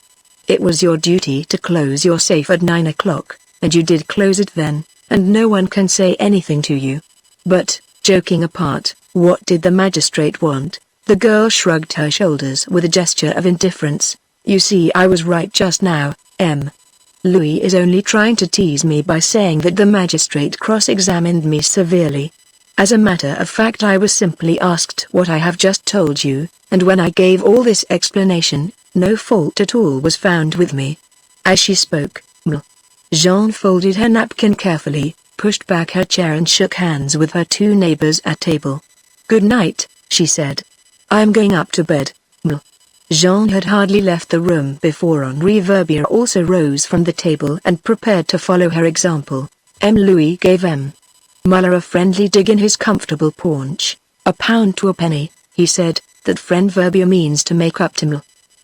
A: It was your duty to close your safe at 9 o'clock, and you did close it then, and no one can say anything to you. But, joking apart, what did the magistrate want? The girl shrugged her shoulders with a gesture of indifference. You see, I was right just now, M. Louis is only trying to tease me by saying that the magistrate cross-examined me severely. As a matter of fact, I was simply asked what I have just told you, and when I gave all this explanation, no fault at all was found with me. As she spoke, Jean folded her napkin carefully, pushed back her chair and shook hands with her two neighbors at table. Good night, she said. I am going up to bed. Jean had hardly left the room before Henri Verbier also rose from the table and prepared to follow her example. M. Louis gave M. Muller a friendly dig in his comfortable paunch. A pound to a penny, he said, that friend Verbier means to make up to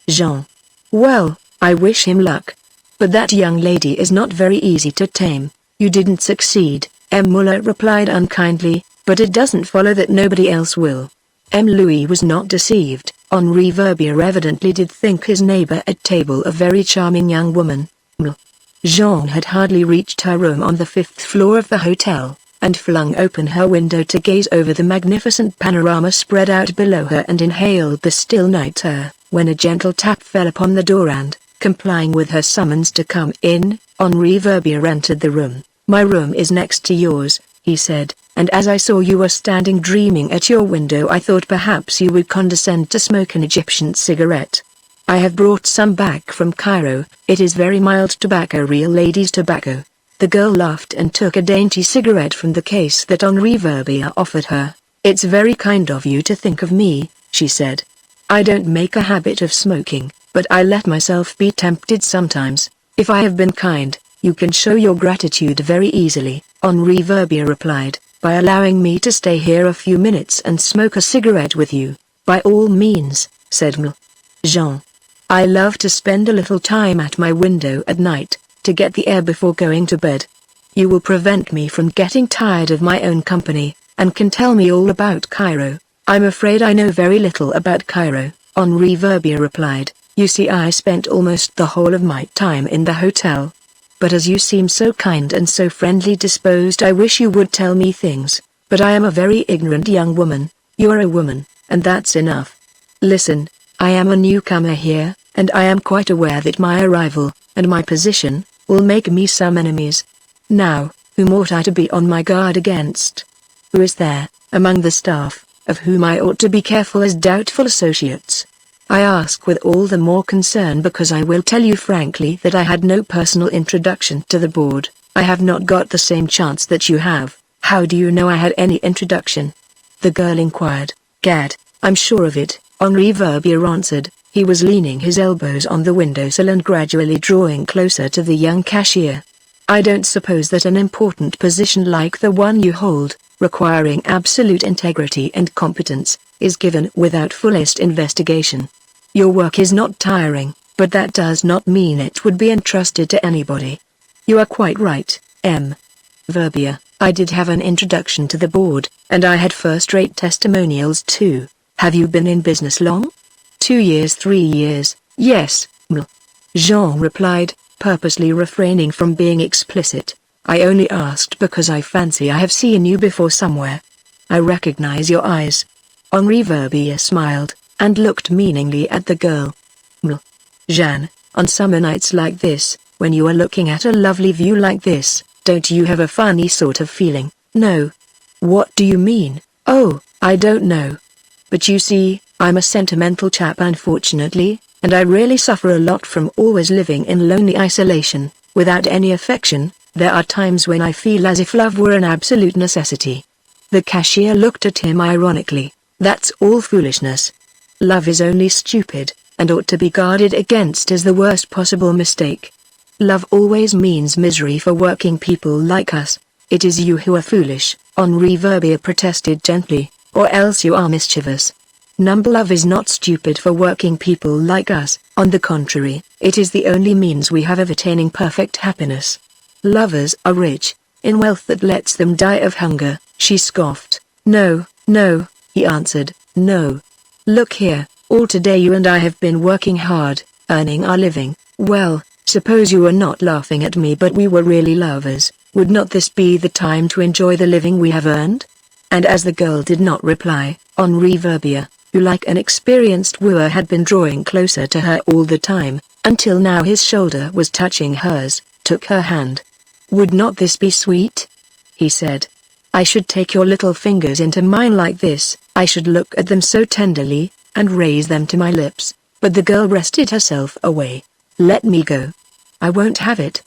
A: Jean. Well, I wish him luck. But that young lady is not very easy to tame. You didn't succeed, M. Muller replied unkindly, but it doesn't follow that nobody else will. M. Louis was not deceived. Henri Verbier evidently did think his neighbor at table a very charming young woman. Jean had hardly reached her room on the 5th floor of the hotel, and flung open her window to gaze over the magnificent panorama spread out below her and inhaled the still night air, when a gentle tap fell upon the door and, complying with her summons to come in, Henri Verbier entered the room. My room is next to yours, he said, and as I saw you were standing dreaming at your window I thought perhaps you would condescend to smoke an Egyptian cigarette. I have brought some back from Cairo. It is very mild tobacco, real ladies' tobacco. The girl laughed and took a dainty cigarette from the case that Henri Verbier offered her. It's very kind of you to think of me, she said. I don't make a habit of smoking, but I let myself be tempted sometimes. If I have been kind, you can show your gratitude very easily, Henri Verbier replied, by allowing me to stay here a few minutes and smoke a cigarette with you. By all means, said Jean. I love to spend a little time at my window at night, to get the air before going to bed. You will prevent me from getting tired of my own company, and can tell me all about Cairo. I'm afraid I know very little about Cairo. Henri Verbier replied. You see, I spent almost the whole of my time in the hotel. But as you seem so kind and so friendly disposed, I wish you would tell me things. But I am a very ignorant young woman. You are a woman, and that's enough. Listen, I am a newcomer here, and I am quite aware that my arrival, and my position, will make me some enemies. Now, whom ought I to be on my guard against? Who is there, among the staff, of whom I ought to be careful as doubtful associates? I ask with all the more concern because I will tell you frankly that I had no personal introduction to the board. I have not got the same chance that you have. How do you know I had any introduction? The girl inquired. Gad, I'm sure of it, Henri Verbier answered. He was leaning his elbows on the windowsill and gradually drawing closer to the young cashier. I don't suppose that an important position like the one you hold, requiring absolute integrity and competence, is given without fullest investigation. Your work is not tiring, but that does not mean it would be entrusted to anybody. You are quite right, M. Verbier. I did have an introduction to the board, and I had first-rate testimonials too. Have you been in business long? 2 years, 3 years, yes, M. Jean replied, purposely refraining from being explicit. I only asked because I fancy I have seen you before somewhere. I recognize your eyes. Henri Verbier smiled, and looked meaningly at the girl. Jeanne, on summer nights like this, when you are looking at a lovely view like this, don't you have a funny sort of feeling? No. What do you mean? Oh, I don't know. But you see, I'm a sentimental chap unfortunately, and I really suffer a lot from always living in lonely isolation, without any affection. There are times when I feel as if love were an absolute necessity. The cashier looked at him ironically. That's all foolishness. Love is only stupid, and ought to be guarded against as the worst possible mistake. Love always means misery for working people like us. It is you who are foolish, Henri Verbier protested gently, or else you are mischievous. Love is not stupid for working people like us, on the contrary, it is the only means we have of attaining perfect happiness. Lovers are rich, in wealth that lets them die of hunger, she scoffed. No, no, he answered, no. Look here, all today you and I have been working hard, earning our living. Well, suppose you were not laughing at me but we were really lovers, would not this be the time to enjoy the living we have earned? And as the girl did not reply, Henri Verbier, who like an experienced wooer had been drawing closer to her all the time, until now his shoulder was touching hers, took her hand. Would not this be sweet? He said. I should take your little fingers into mine like this, I should look at them so tenderly, and raise them to my lips, but the girl wrested herself away. Let me go. I won't have it.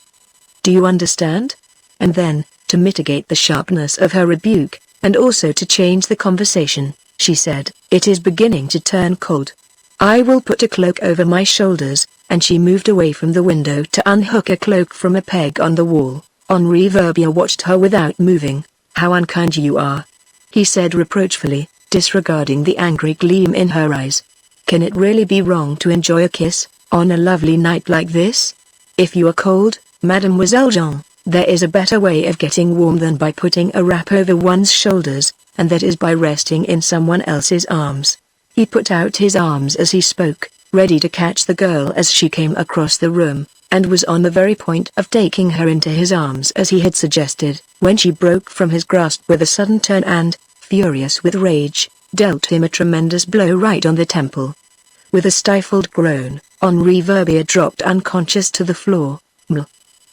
A: Do you understand? And then, to mitigate the sharpness of her rebuke, and also to change the conversation, she said, it is beginning to turn cold. I will put a cloak over my shoulders, and she moved away from the window to unhook a cloak from a peg on the wall. Henri Verbier watched her without moving. How unkind you are, he said reproachfully, disregarding the angry gleam in her eyes. Can it really be wrong to enjoy a kiss, on a lovely night like this? If you are cold, Mademoiselle Jean, there is a better way of getting warm than by putting a wrap over one's shoulders, and that is by resting in someone else's arms. He put out his arms as he spoke, ready to catch the girl as she came across the room, and was on the very point of taking her into his arms as he had suggested, when she broke from his grasp with a sudden turn and, furious with rage, dealt him a tremendous blow right on the temple. With a stifled groan, Henri Verbier dropped unconscious to the floor.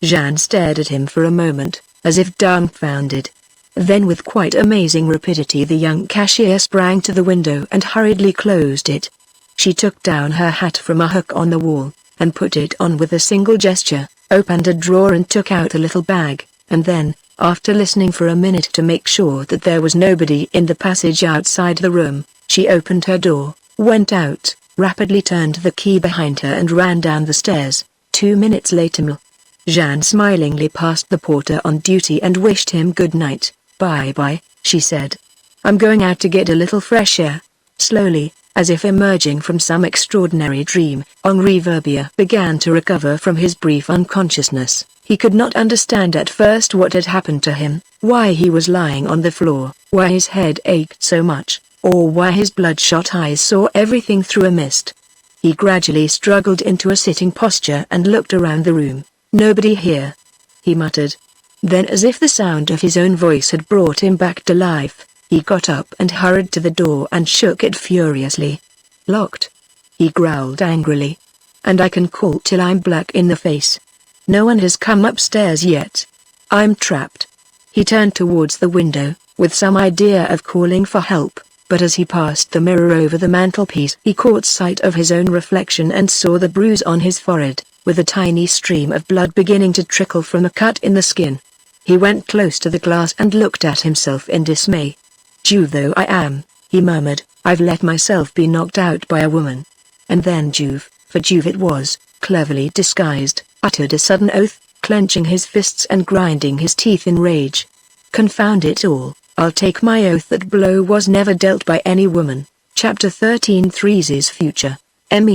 A: Jeanne stared at him for a moment, as if dumbfounded. Then with quite amazing rapidity the young cashier sprang to the window and hurriedly closed it. She took down her hat from a hook on the wall, and put it on with a single gesture, opened a drawer and took out a little bag, and then, after listening for a minute to make sure that there was nobody in the passage outside the room, she opened her door, went out, rapidly turned the key behind her and ran down the stairs. 2 minutes later, Jeanne smilingly passed the porter on duty and wished him good night. Bye-bye, she said. I'm going out to get a little fresh air. Slowly, as if emerging from some extraordinary dream, Henri Verbier began to recover from his brief unconsciousness. He could not understand at first what had happened to him, why he was lying on the floor, why his head ached so much. or why his bloodshot eyes saw everything through a mist. He gradually struggled into a sitting posture and looked around the room. "Nobody here," he muttered. Then, as if the sound of his own voice had brought him back to life, he got up and hurried to the door and shook it furiously. "Locked," he growled angrily. "And I can call till I'm black in the face. No one has come upstairs yet. I'm trapped." He turned towards the window, with some idea of calling for help, but as he passed the mirror over the mantelpiece he caught sight of his own reflection and saw the bruise on his forehead, with a tiny stream of blood beginning to trickle from a cut in the skin. He went close to the glass and looked at himself in dismay. "Juve though I am," he murmured, "I've let myself be knocked out by a woman." And then Juve, for Juve it was, cleverly disguised, uttered a sudden oath, clenching his fists and grinding his teeth in rage. "Confound it all, I'll take my oath that blow was never dealt by any woman." Chapter 13 Three's future.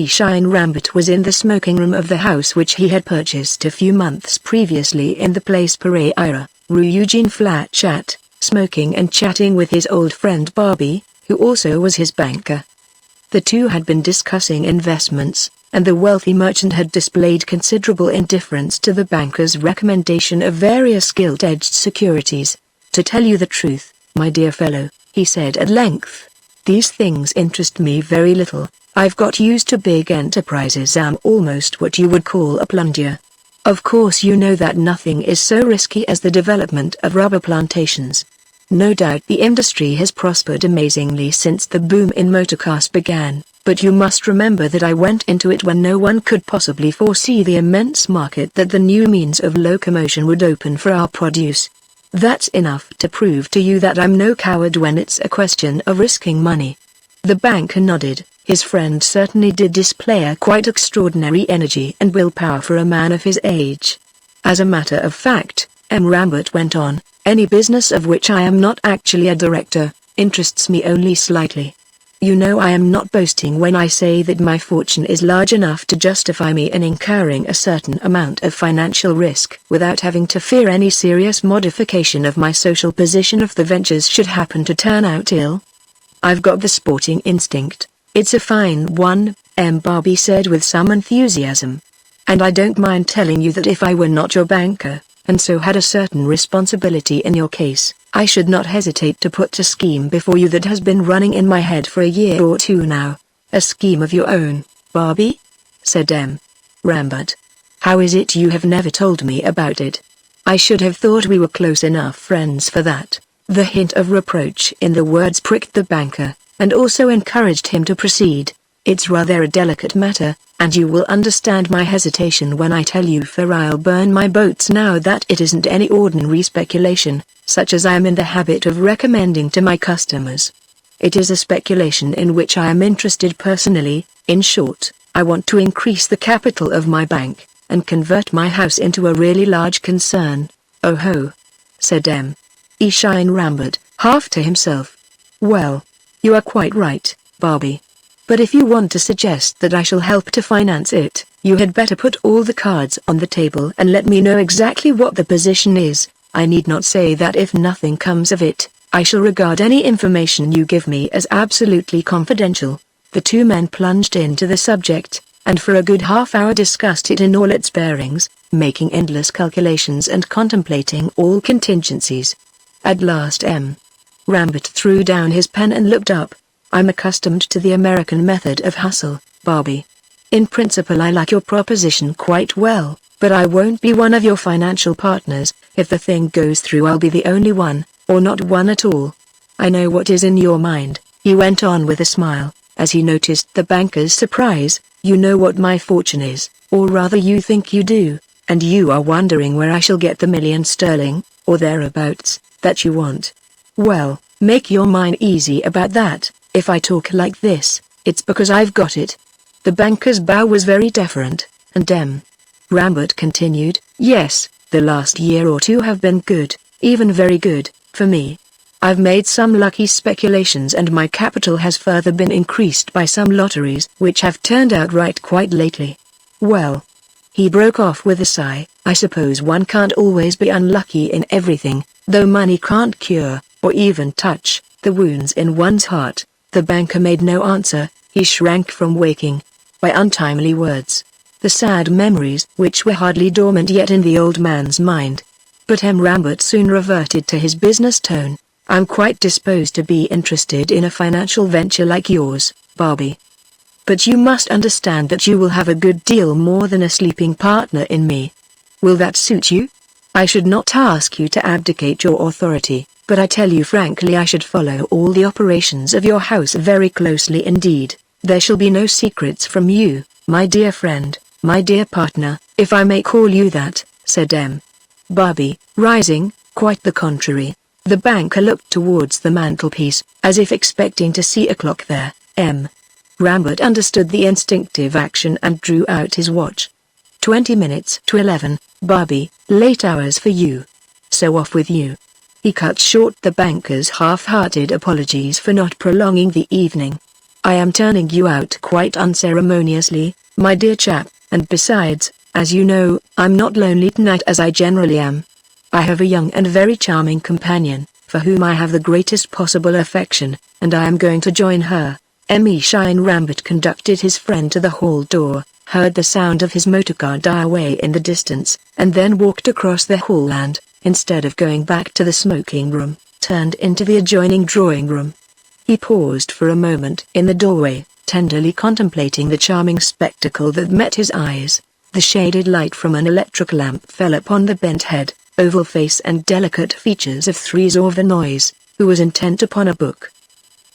A: Shine Rambert was in the smoking room of the house which he had purchased a few months previously in the Place Pereira, Rue Eugene Flatchat, smoking and chatting with his old friend Barbie, who also was his banker. The two had been discussing investments, and the wealthy merchant had displayed considerable indifference to the banker's recommendation of various gilt-edged securities. "To tell you the truth, my dear fellow," he said at length, "these things interest me very little. I've got used to big enterprises. I'm almost what you would call a plunger. Of course you know that nothing is so risky as the development of rubber plantations. No doubt the industry has prospered amazingly since the boom in motorcars began, but you must remember that I went into it when no one could possibly foresee the immense market that the new means of locomotion would open for our produce. That's enough to prove to you that I'm no coward when it's a question of risking money." The banker nodded. His friend certainly did display a quite extraordinary energy and willpower for a man of his age. "As a matter of fact," Rambert went on, "any business of which I am not actually a director, interests me only slightly. You know I am not boasting when I say that my fortune is large enough to justify me in incurring a certain amount of financial risk without having to fear any serious modification of my social position if the ventures should happen to turn out ill. I've got the sporting instinct. It's a fine one," Barbie said with some enthusiasm. "And I don't mind telling you that if I were not your banker, and so had a certain responsibility in your case, I should not hesitate to put a scheme before you that has been running in my head for a year or two now." "A scheme of your own, Barbie?" said Rambert. "How is it you have never told me about it? I should have thought we were close enough friends for that." The hint of reproach in the words pricked the banker, and also encouraged him to proceed. "It's rather a delicate matter, and you will understand my hesitation when I tell you, for I'll burn my boats now, that it isn't any ordinary speculation, such as I am in the habit of recommending to my customers. It is a speculation in which I am interested personally. In short, I want to increase the capital of my bank, and convert my house into a really large concern." "Oh ho," said Shine Rambert, half to himself. "Well, you are quite right, Barbie. But if you want to suggest that I shall help to finance it, you had better put all the cards on the table and let me know exactly what the position is. I need not say that if nothing comes of it, I shall regard any information you give me as absolutely confidential." The two men plunged into the subject, and for a good half-hour discussed it in all its bearings, making endless calculations and contemplating all contingencies. At last Rambert threw down his pen and looked up. "I'm accustomed to the American method of hustle, Barbie. In principle I like your proposition quite well, but I won't be one of your financial partners. If the thing goes through I'll be the only one, or not one at all. I know what is in your mind," he went on with a smile, as he noticed the banker's surprise. "You know what my fortune is, or rather you think you do, and you are wondering where I shall get the £1,000,000, or thereabouts, that you want. Well, make your mind easy about that. If I talk like this, it's because I've got it." The banker's bow was very deferent, and Rambert continued, "Yes, the last year or two have been good, even very good, for me. I've made some lucky speculations and my capital has further been increased by some lotteries which have turned out right quite lately. Well," he broke off with a sigh, "I suppose one can't always be unlucky in everything, though money can't cure, or even touch, the wounds in one's heart. The banker made no answer. He shrank from waking by untimely words. The sad memories which were hardly dormant yet in the old man's mind. But Rambert soon reverted to his business tone. I'm quite disposed to be interested in a financial venture like yours, Barbie. But you must understand that you will have a good deal more than a sleeping partner in me. Will that suit you? I should not ask you to abdicate your authority, but I tell you frankly I should follow all the operations of your house very closely indeed. There shall be no secrets from you, my dear friend, my dear partner, if I may call you that, said Barbie, rising. Quite the contrary. The banker looked towards the mantelpiece, as if expecting to see a clock there. Rambert understood the instinctive action and drew out his watch. 20 minutes to 11, Barbie, late hours for you. So off with you. He cut short the banker's half-hearted apologies for not prolonging the evening. I am turning you out quite unceremoniously, my dear chap, and besides, as you know, I'm not lonely tonight as I generally am. I have a young and very charming companion, for whom I have the greatest possible affection, and I am going to join her. Rambert conducted his friend to the hall door, heard the sound of his motorcar die away in the distance, and then walked across the hall and, instead of going back to the smoking room, turned into the adjoining drawing room. He paused for a moment in the doorway, tenderly contemplating the charming spectacle that met his eyes. The shaded light from an electric lamp fell upon the bent head, oval face and delicate features of Therese Auvernois, who was intent upon a book.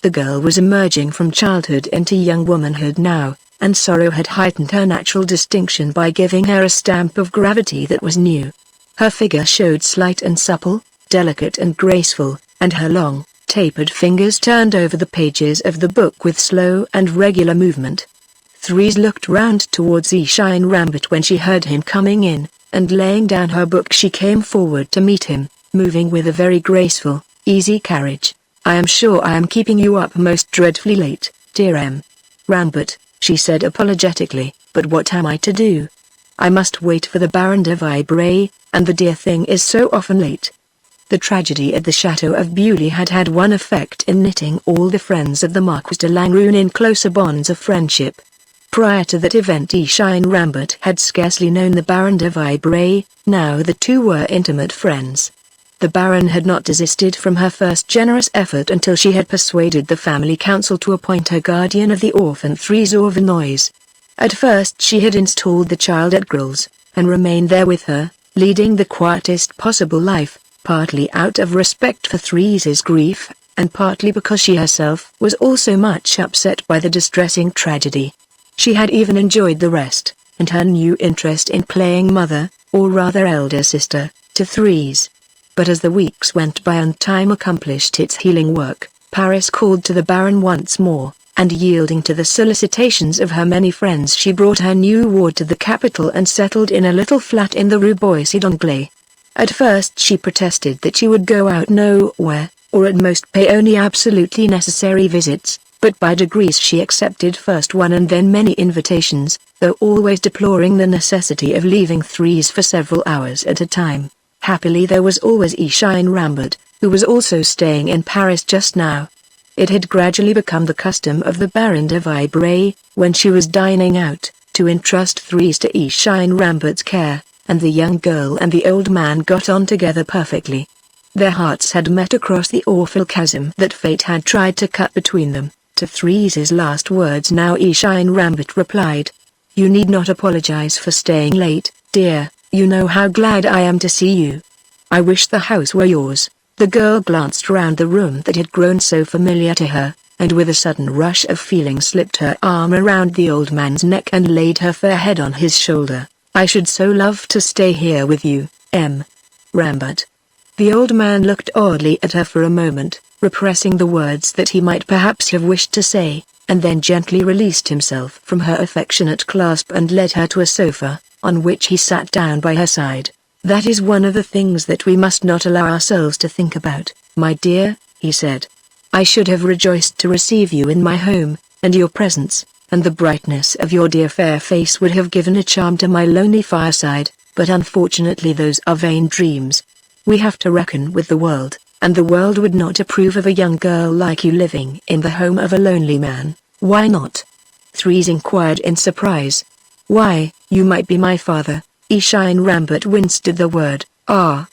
A: The girl was emerging from childhood into young womanhood now, and sorrow had heightened her natural distinction by giving her a stamp of gravity that was new. Her figure showed slight and supple, delicate and graceful, and her long, tapered fingers turned over the pages of the book with slow and regular movement. Therese looked round towards Rambert when she heard him coming in, and laying down her book she came forward to meet him, moving with a very graceful, easy carriage. I am sure I am keeping you up most dreadfully late, dear Rambert, she said apologetically, but what am I to do? I must wait for the Baron de Vibray, and the dear thing is so often late. The tragedy at the Chateau of Beaulieu had had one effect in knitting all the friends of the Marquis de Langrune in closer bonds of friendship. Prior to that event Rambert had scarcely known the Baron de Vibray, now the two were intimate friends. The Baron had not desisted from her first generous effort until she had persuaded the family council to appoint her guardian of the orphan Therese Auvernois. At first she had installed the child at Grylls, and remained there with her, leading the quietest possible life, partly out of respect for Therese's grief, and partly because she herself was also much upset by the distressing tragedy. She had even enjoyed the rest, and her new interest in playing mother, or rather elder sister, to Therese. But as the weeks went by and time accomplished its healing work, Paris called to the Baron once more, and yielding to the solicitations of her many friends she brought her new ward to the capital and settled in a little flat in the Rue Boissy d'Anglais. At first she protested that she would go out nowhere, or at most pay only absolutely necessary visits, but by degrees she accepted first one and then many invitations, though always deploring the necessity of leaving Therese for several hours at a time. Happily there was always Rambert, who was also staying in Paris just now. It had gradually become the custom of the Baron de Vibray, when she was dining out, to entrust Therese to Rambert's care, and the young girl and the old man got on together perfectly. Their hearts had met across the awful chasm that fate had tried to cut between them. To Therese's last words now Rambert replied, "You need not apologize for staying late, dear. You know how glad I am to see you. I wish the house were yours." The girl glanced round the room that had grown so familiar to her, and with a sudden rush of feeling slipped her arm around the old man's neck and laid her fair head on his shoulder. "I should so love to stay here with you, Rambert." The old man looked oddly at her for a moment, repressing the words that he might perhaps have wished to say, and then gently released himself from her affectionate clasp and led her to a sofa, on which he sat down by her side. "That is one of the things that we must not allow ourselves to think about, my dear," he said. "I should have rejoiced to receive you in my home, and your presence, and the brightness of your dear fair face would have given a charm to my lonely fireside, but unfortunately those are vain dreams. We have to reckon with the world, and the world would not approve of a young girl like you living in the home of a lonely man. Why not? Threes inquired in surprise. Why, you might be my father. Allain Rambert winced at the word, ah.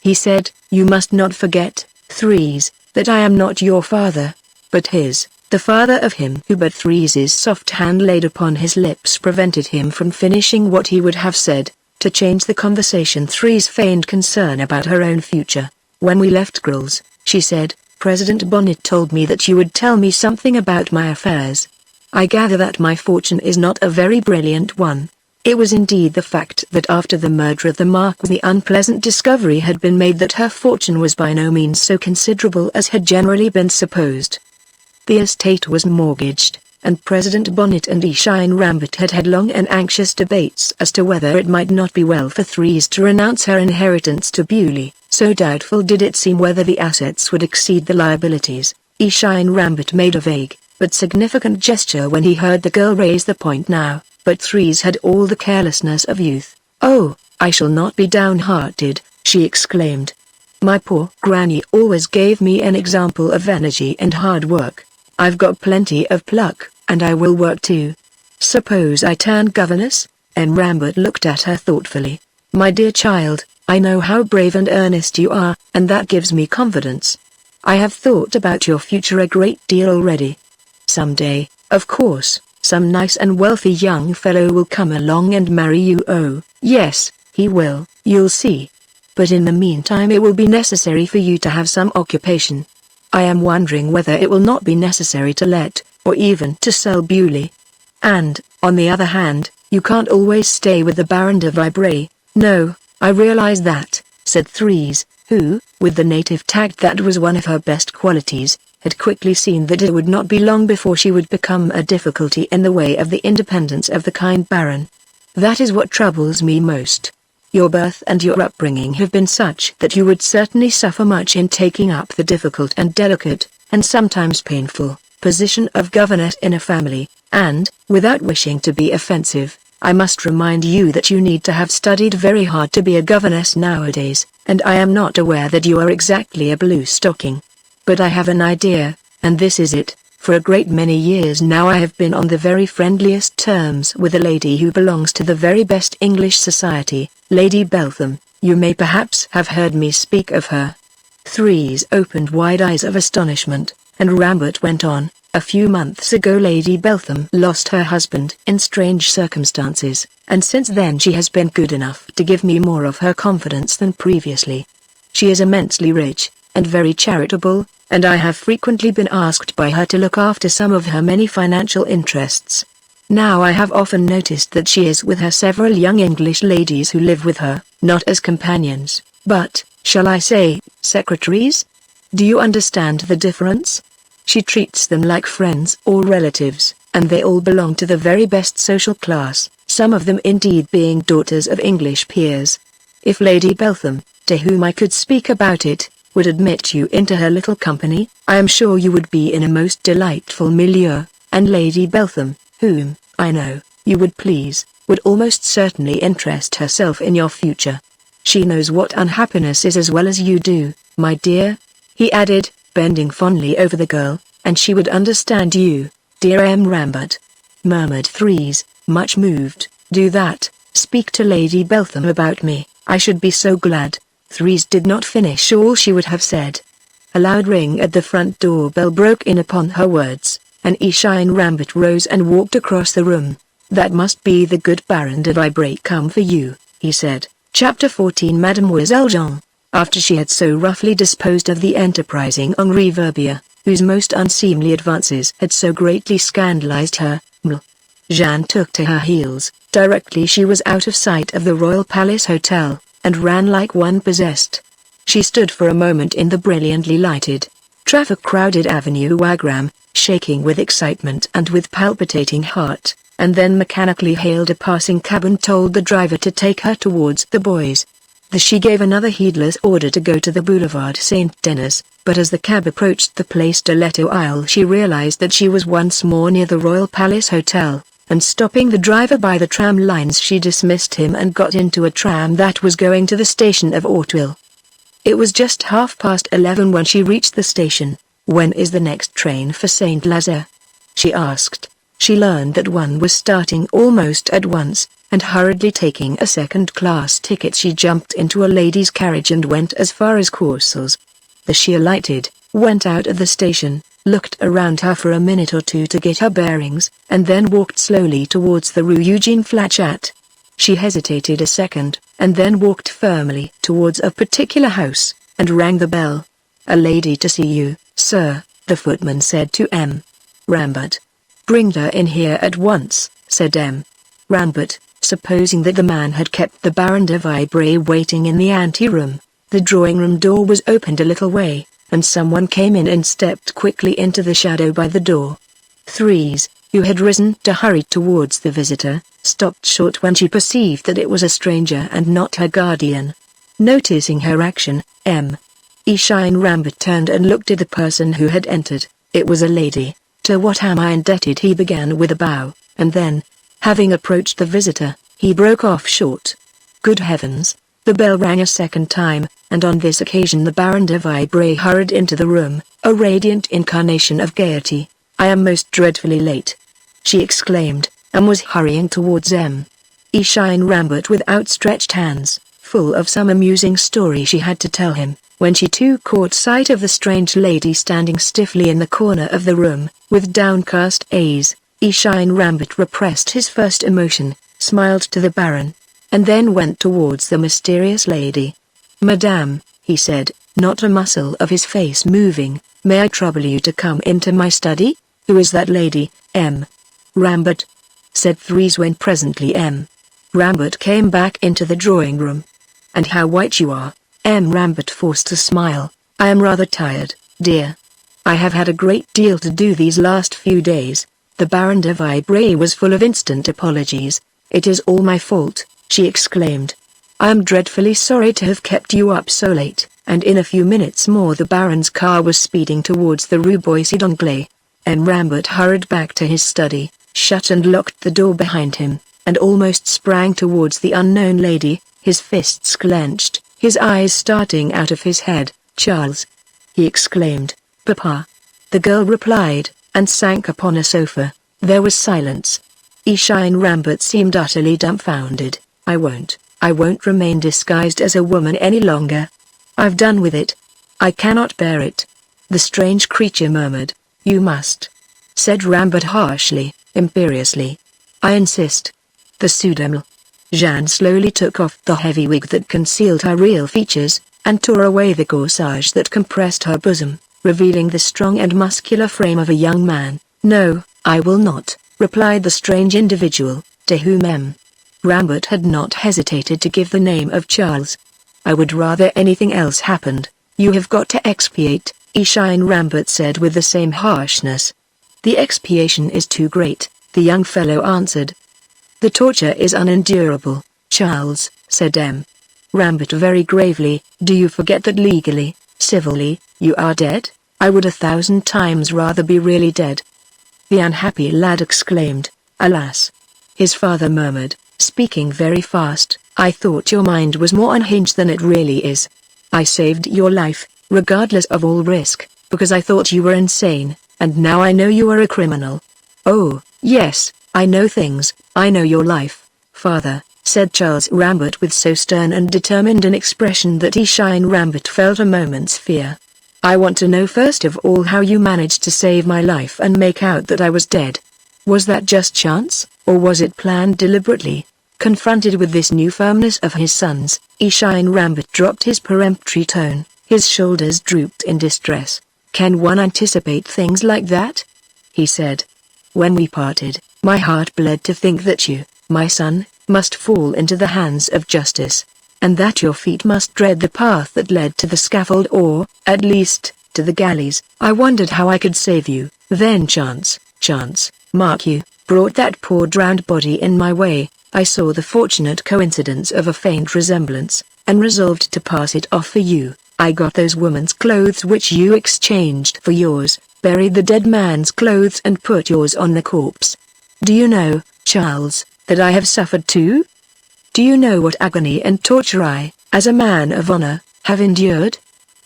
A: He said, you must not forget, Threes, that I am not your father, but his, the father of him who. But Threes's soft hand laid upon his lips prevented him from finishing what he would have said. To change the conversation, Threes feigned concern about her own future. When we left Grills, she said, President Bonnet told me that you would tell me something about my affairs. I gather that my fortune is not a very brilliant one. It was indeed the fact that after the murder of the Marquis the unpleasant discovery had been made that her fortune was by no means so considerable as had generally been supposed. The estate was mortgaged, and President Bonnet and Allain Rambert had had long and anxious debates as to whether it might not be well for Threes to renounce her inheritance to Bewley. So doubtful did it seem whether the assets would exceed the liabilities. Allain Rambert made a vague, but significant gesture when he heard the girl raise the point now, but Threes had all the carelessness of youth. Oh, I shall not be downhearted, she exclaimed. My poor granny always gave me an example of energy and hard work. I've got plenty of pluck, and I will work too. Suppose I turn governess? Rambert looked at her thoughtfully. My dear child, I know how brave and earnest you are, and that gives me confidence. I have thought about your future a great deal already. Someday, of course, some nice and wealthy young fellow will come along and marry you. Oh, yes, he will, you'll see. But in the meantime it will be necessary for you to have some occupation. I am wondering whether it will not be necessary to let, or even to sell Bewley. And, on the other hand, you can't always stay with the Baron de Vibray. No, I realize that, said Threes, who, with the native tact that was one of her best qualities, had quickly seen that it would not be long before she would become a difficulty in the way of the independence of the kind Baron. That is what troubles me most. Your birth and your upbringing have been such that you would certainly suffer much in taking up the difficult and delicate, and sometimes painful, position of governess in a family, and, without wishing to be offensive, I must remind you that you need to have studied very hard to be a governess nowadays, and I am not aware that you are exactly a blue stocking. But I have an idea, and this is it. For a great many years now I have been on the very friendliest terms with a lady who belongs to the very best English society, Lady Beltham. You may perhaps have heard me speak of her. Threes opened wide eyes of astonishment, and Rambert went on. A few months ago Lady Beltham lost her husband in strange circumstances, and since then she has been good enough to give me more of her confidence than previously. She is immensely rich, and very charitable, and I have frequently been asked by her to look after some of her many financial interests. Now I have often noticed that she is with her several young English ladies who live with her, not as companions, but, shall I say, secretaries? Do you understand the difference? She treats them like friends or relatives, and they all belong to the very best social class, some of them indeed being daughters of English peers. If Lady Beltham, to whom I could speak about it, would admit you into her little company, I am sure you would be in a most delightful milieu, and Lady Beltham, whom, I know, you would please, would almost certainly interest herself in your future. She knows what unhappiness is as well as you do, my dear, he added, bending fondly over the girl, and she would understand you, dear Rambert, murmured Threes, much moved. Do that, speak to Lady Beltham about me, I should be so glad. Threes did not finish all she would have said. A loud ring at the front door bell broke in upon her words, and Allain Rambert rose and walked across the room. That must be the good Baron de Vibray come for you, he said. Chapter 14 Mademoiselle Jean, after she had so roughly disposed of the enterprising Henri Verbier, whose most unseemly advances had so greatly scandalized her, Jeanne took to her heels, directly she was out of sight of the Royal Palace Hotel, and ran like one possessed. She stood for a moment in the brilliantly lighted, traffic-crowded Avenue Wagram, shaking with excitement and with palpitating heart, and then mechanically hailed a passing cab and told the driver to take her towards the Bois. She gave another heedless order to go to the Boulevard Saint-Denis, but as the cab approached the Place de l'Etoile she realized that she was once more near the Royal Palace Hotel, and stopping the driver by the tram lines she dismissed him and got into a tram that was going to the station of Hauteville. It was just 11:30 when she reached the station. "When is the next train for Saint Lazare?" she asked. She learned that one was starting almost at once, and hurriedly taking a second-class ticket she jumped into a lady's carriage and went as far as Courcelles. She alighted, went out of the station, looked around her for a minute or two to get her bearings, and then walked slowly towards the Rue Eugene Flachat. She hesitated a second, and then walked firmly towards a particular house, and rang the bell. "A lady to see you, sir," the footman said to M. Rambert. "Bring her in here at once," said M. Rambert, supposing that the man had kept the Baron de Vibray waiting in the ante-room. The drawing-room door was opened a little way, and someone came in and stepped quickly into the shadow by the door. Therese, who had risen to hurry towards the visitor, stopped short when she perceived that it was a stranger and not her guardian. Noticing her action, M. Rambert turned and looked at the person who had entered. It was a lady. "To what am I indebted?" he began with a bow, and then, having approached the visitor, he broke off short. Good heavens! The bell rang a second time, and on this occasion the Baron de Vibray hurried into the room, a radiant incarnation of gaiety. "I am most dreadfully late," she exclaimed, and was hurrying towards M. Rambert with outstretched hands, full of some amusing story she had to tell him, when she too caught sight of the strange lady standing stiffly in the corner of the room, with downcast eyes. Rambert repressed his first emotion, smiled to the Baron, and then went towards the mysterious lady. "Madame," he said, not a muscle of his face moving, "may I trouble you to come into my study?" "Who is that lady, M. Rambert?" said Therese when presently M. Rambert came back into the drawing-room. "And how white you are!" M. Rambert forced a smile. "I am rather tired, dear. I have had a great deal to do these last few days." The Baron de Vibray was full of instant apologies. "It is all my fault," she exclaimed. "I am dreadfully sorry to have kept you up so late," and in a few minutes more the Baron's car was speeding towards the Rue Boissy d'Anglais. M. Rambert hurried back to his study, shut and locked the door behind him, and almost sprang towards the unknown lady, his fists clenched, his eyes starting out of his head. "Charles!" he exclaimed. "Papa!" The girl replied, and sank upon a sofa. There was silence. Rambert seemed utterly dumbfounded. I won't remain disguised as a woman any longer. I've done with it. I cannot bear it." The strange creature murmured. "You must," said Rambert harshly, imperiously. "I insist." The pseudomel. Jeanne slowly took off the heavy wig that concealed her real features, and tore away the corsage that compressed her bosom, revealing the strong and muscular frame of a young man. "No, I will not," replied the strange individual, to whom M. Rambert had not hesitated to give the name of Charles. "I would rather anything else happened. You have got to expiate," Rambert said with the same harshness. "The expiation is too great," the young fellow answered. "The torture is unendurable, Charles," said M. Rambert very gravely. "Do you forget that legally, civilly, you are dead? I would 1,000 times rather be really dead." The unhappy lad exclaimed, "Alas!" His father murmured, speaking very fast, "I thought your mind was more unhinged than it really is. I saved your life, regardless of all risk, because I thought you were insane, and now I know you are a criminal." "Oh, yes, I know things. I know your life, father," said Charles Rambert with so stern and determined an expression that Rambert felt a moment's fear. "I want to know first of all how you managed to save my life and make out that I was dead. Was that just chance, or was it planned deliberately?" Confronted with this new firmness of his son's, Rambert dropped his peremptory tone, his shoulders drooped in distress. "Can one anticipate things like that?" he said. "When we parted, my heart bled to think that you, my son, must fall into the hands of justice, and that your feet must tread the path that led to the scaffold or, at least, to the galleys. I wondered how I could save you. Then chance, mark you, brought that poor drowned body in my way. I saw the fortunate coincidence of a faint resemblance, and resolved to pass it off for you. I got those woman's clothes which you exchanged for yours, buried the dead man's clothes and put yours on the corpse. Do you know, Charles, that I have suffered too? Do you know what agony and torture I, as a man of honor, have endured?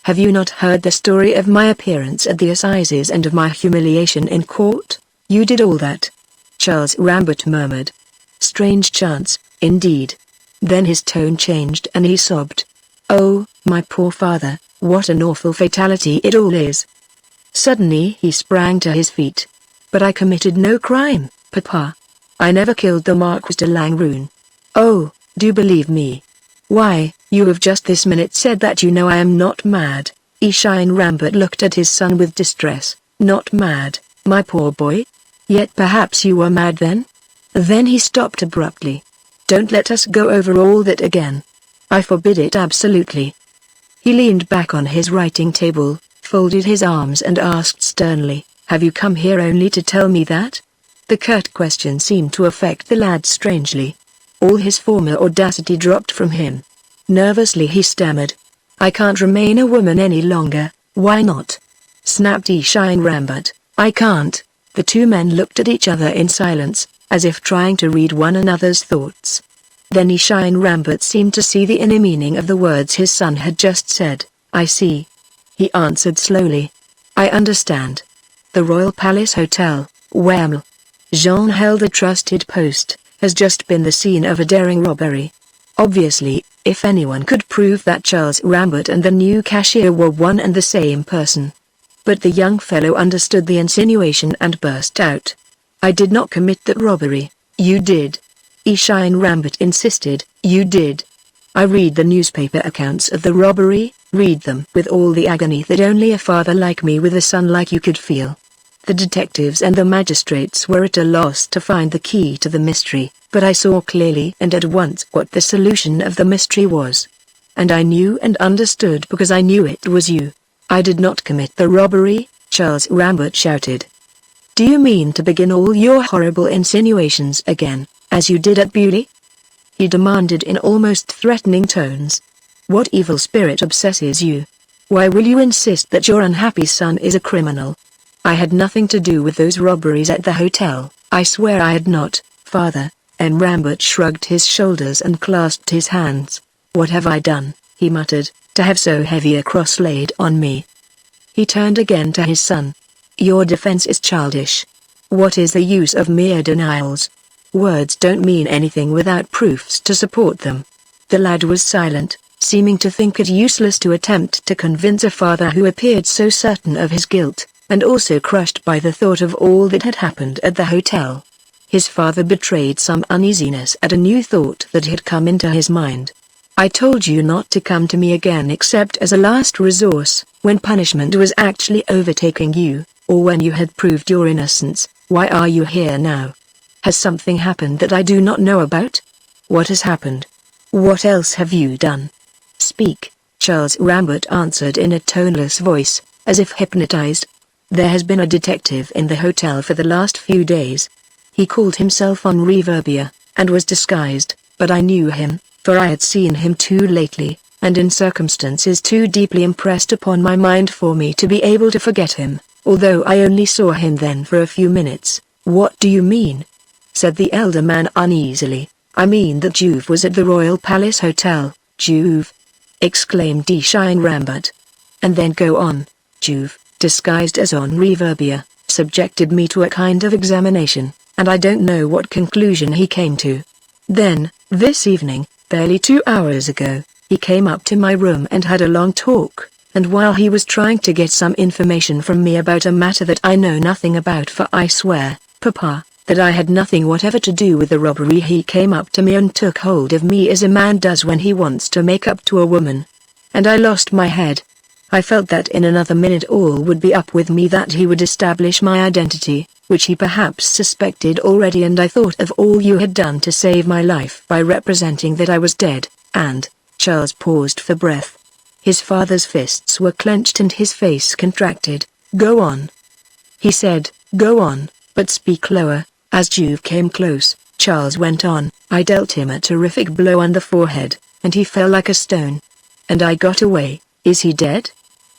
A: Have you not heard the story of my appearance at the assizes and of my humiliation in court? You did all that. Charles Rambert murmured. Strange chance, indeed. Then his tone changed and he sobbed. Oh, my poor father, what an awful fatality it all is. Suddenly he sprang to his feet. But I committed no crime, Papa. I never killed the Marquis de Langrune. Oh, do believe me. Why, you have just this minute said that you know I am not mad. Allain Rambert looked at his son with distress. Not mad, my poor boy? Yet perhaps you were mad then? Then he stopped abruptly. Don't let us go over all that again. I forbid it absolutely. He leaned back on his writing table, folded his arms and asked sternly, have you come here only to tell me that? The curt question seemed to affect the lad strangely. All his former audacity dropped from him. Nervously he stammered. I can't remain a woman any longer. Why not? Snapped Allain Rambert. I can't. The two men looked at each other in silence, as if trying to read one another's thoughts. Then Allain Rambert seemed to see the inner meaning of the words his son had just said. I see. He answered slowly. I understand. The Royal Palace Hotel, Wemel. Jean held a trusted post, has just been the scene of a daring robbery. Obviously, if anyone could prove that Charles Rambert and the new cashier were one and the same person. But the young fellow understood the insinuation and burst out. I did not commit that robbery. You did. Allain Rambert insisted. You did. I read the newspaper accounts of the robbery, read them with all the agony that only a father like me with a son like you could feel. The detectives and the magistrates were at a loss to find the key to the mystery, but I saw clearly and at once what the solution of the mystery was. And I knew and understood because I knew it was you. I did not commit the robbery, Charles Rambert shouted. Do you mean to begin all your horrible insinuations again, as you did at Beaulieu? He demanded in almost threatening tones. What evil spirit obsesses you? Why will you insist that your unhappy son is a criminal? I had nothing to do with those robberies at the hotel. I swear I had not, Father. Rambert shrugged his shoulders and clasped his hands. What have I done, he muttered, to have so heavy a cross laid on me? He turned again to his son. Your defense is childish. What is the use of mere denials? Words don't mean anything without proofs to support them. The lad was silent, seeming to think it useless to attempt to convince a father who appeared so certain of his guilt, and also crushed by the thought of all that had happened at the hotel. His father betrayed some uneasiness at a new thought that had come into his mind. I told you not to come to me again except as a last resource, when punishment was actually overtaking you, or when you had proved your innocence. Why are you here now? Has something happened that I do not know about? What has happened? What else have you done? Speak, Charles Rambert answered in a toneless voice, as if hypnotized. There has been a detective in the hotel for the last few days. He called himself Henri Verbier, and was disguised, but I knew him, for I had seen him too lately, and in circumstances too deeply impressed upon my mind for me to be able to forget him, although I only saw him then for a few minutes. What do you mean? Said the elder man uneasily. I mean that Juve was at the Royal Palace Hotel. Juve! Exclaimed Allain Rambert. And then go on. Juve, disguised as Henri Verbier, subjected me to a kind of examination, and I don't know what conclusion he came to. Then, this evening, barely 2 hours ago, he came up to my room and had a long talk, and while he was trying to get some information from me about a matter that I know nothing about, for I swear, Papa, that I had nothing whatever to do with the robbery, he came up to me and took hold of me as a man does when he wants to make up to a woman. And I lost my head. I felt that in another minute all would be up with me, that he would establish my identity, which he perhaps suspected already, and I thought of all you had done to save my life by representing that I was dead, and... Charles paused for breath. His father's fists were clenched and his face contracted. Go on. He said, go on, but speak lower. As Juve came close, Charles went on, I dealt him a terrific blow on the forehead, and he fell like a stone. And I got away. Is he dead?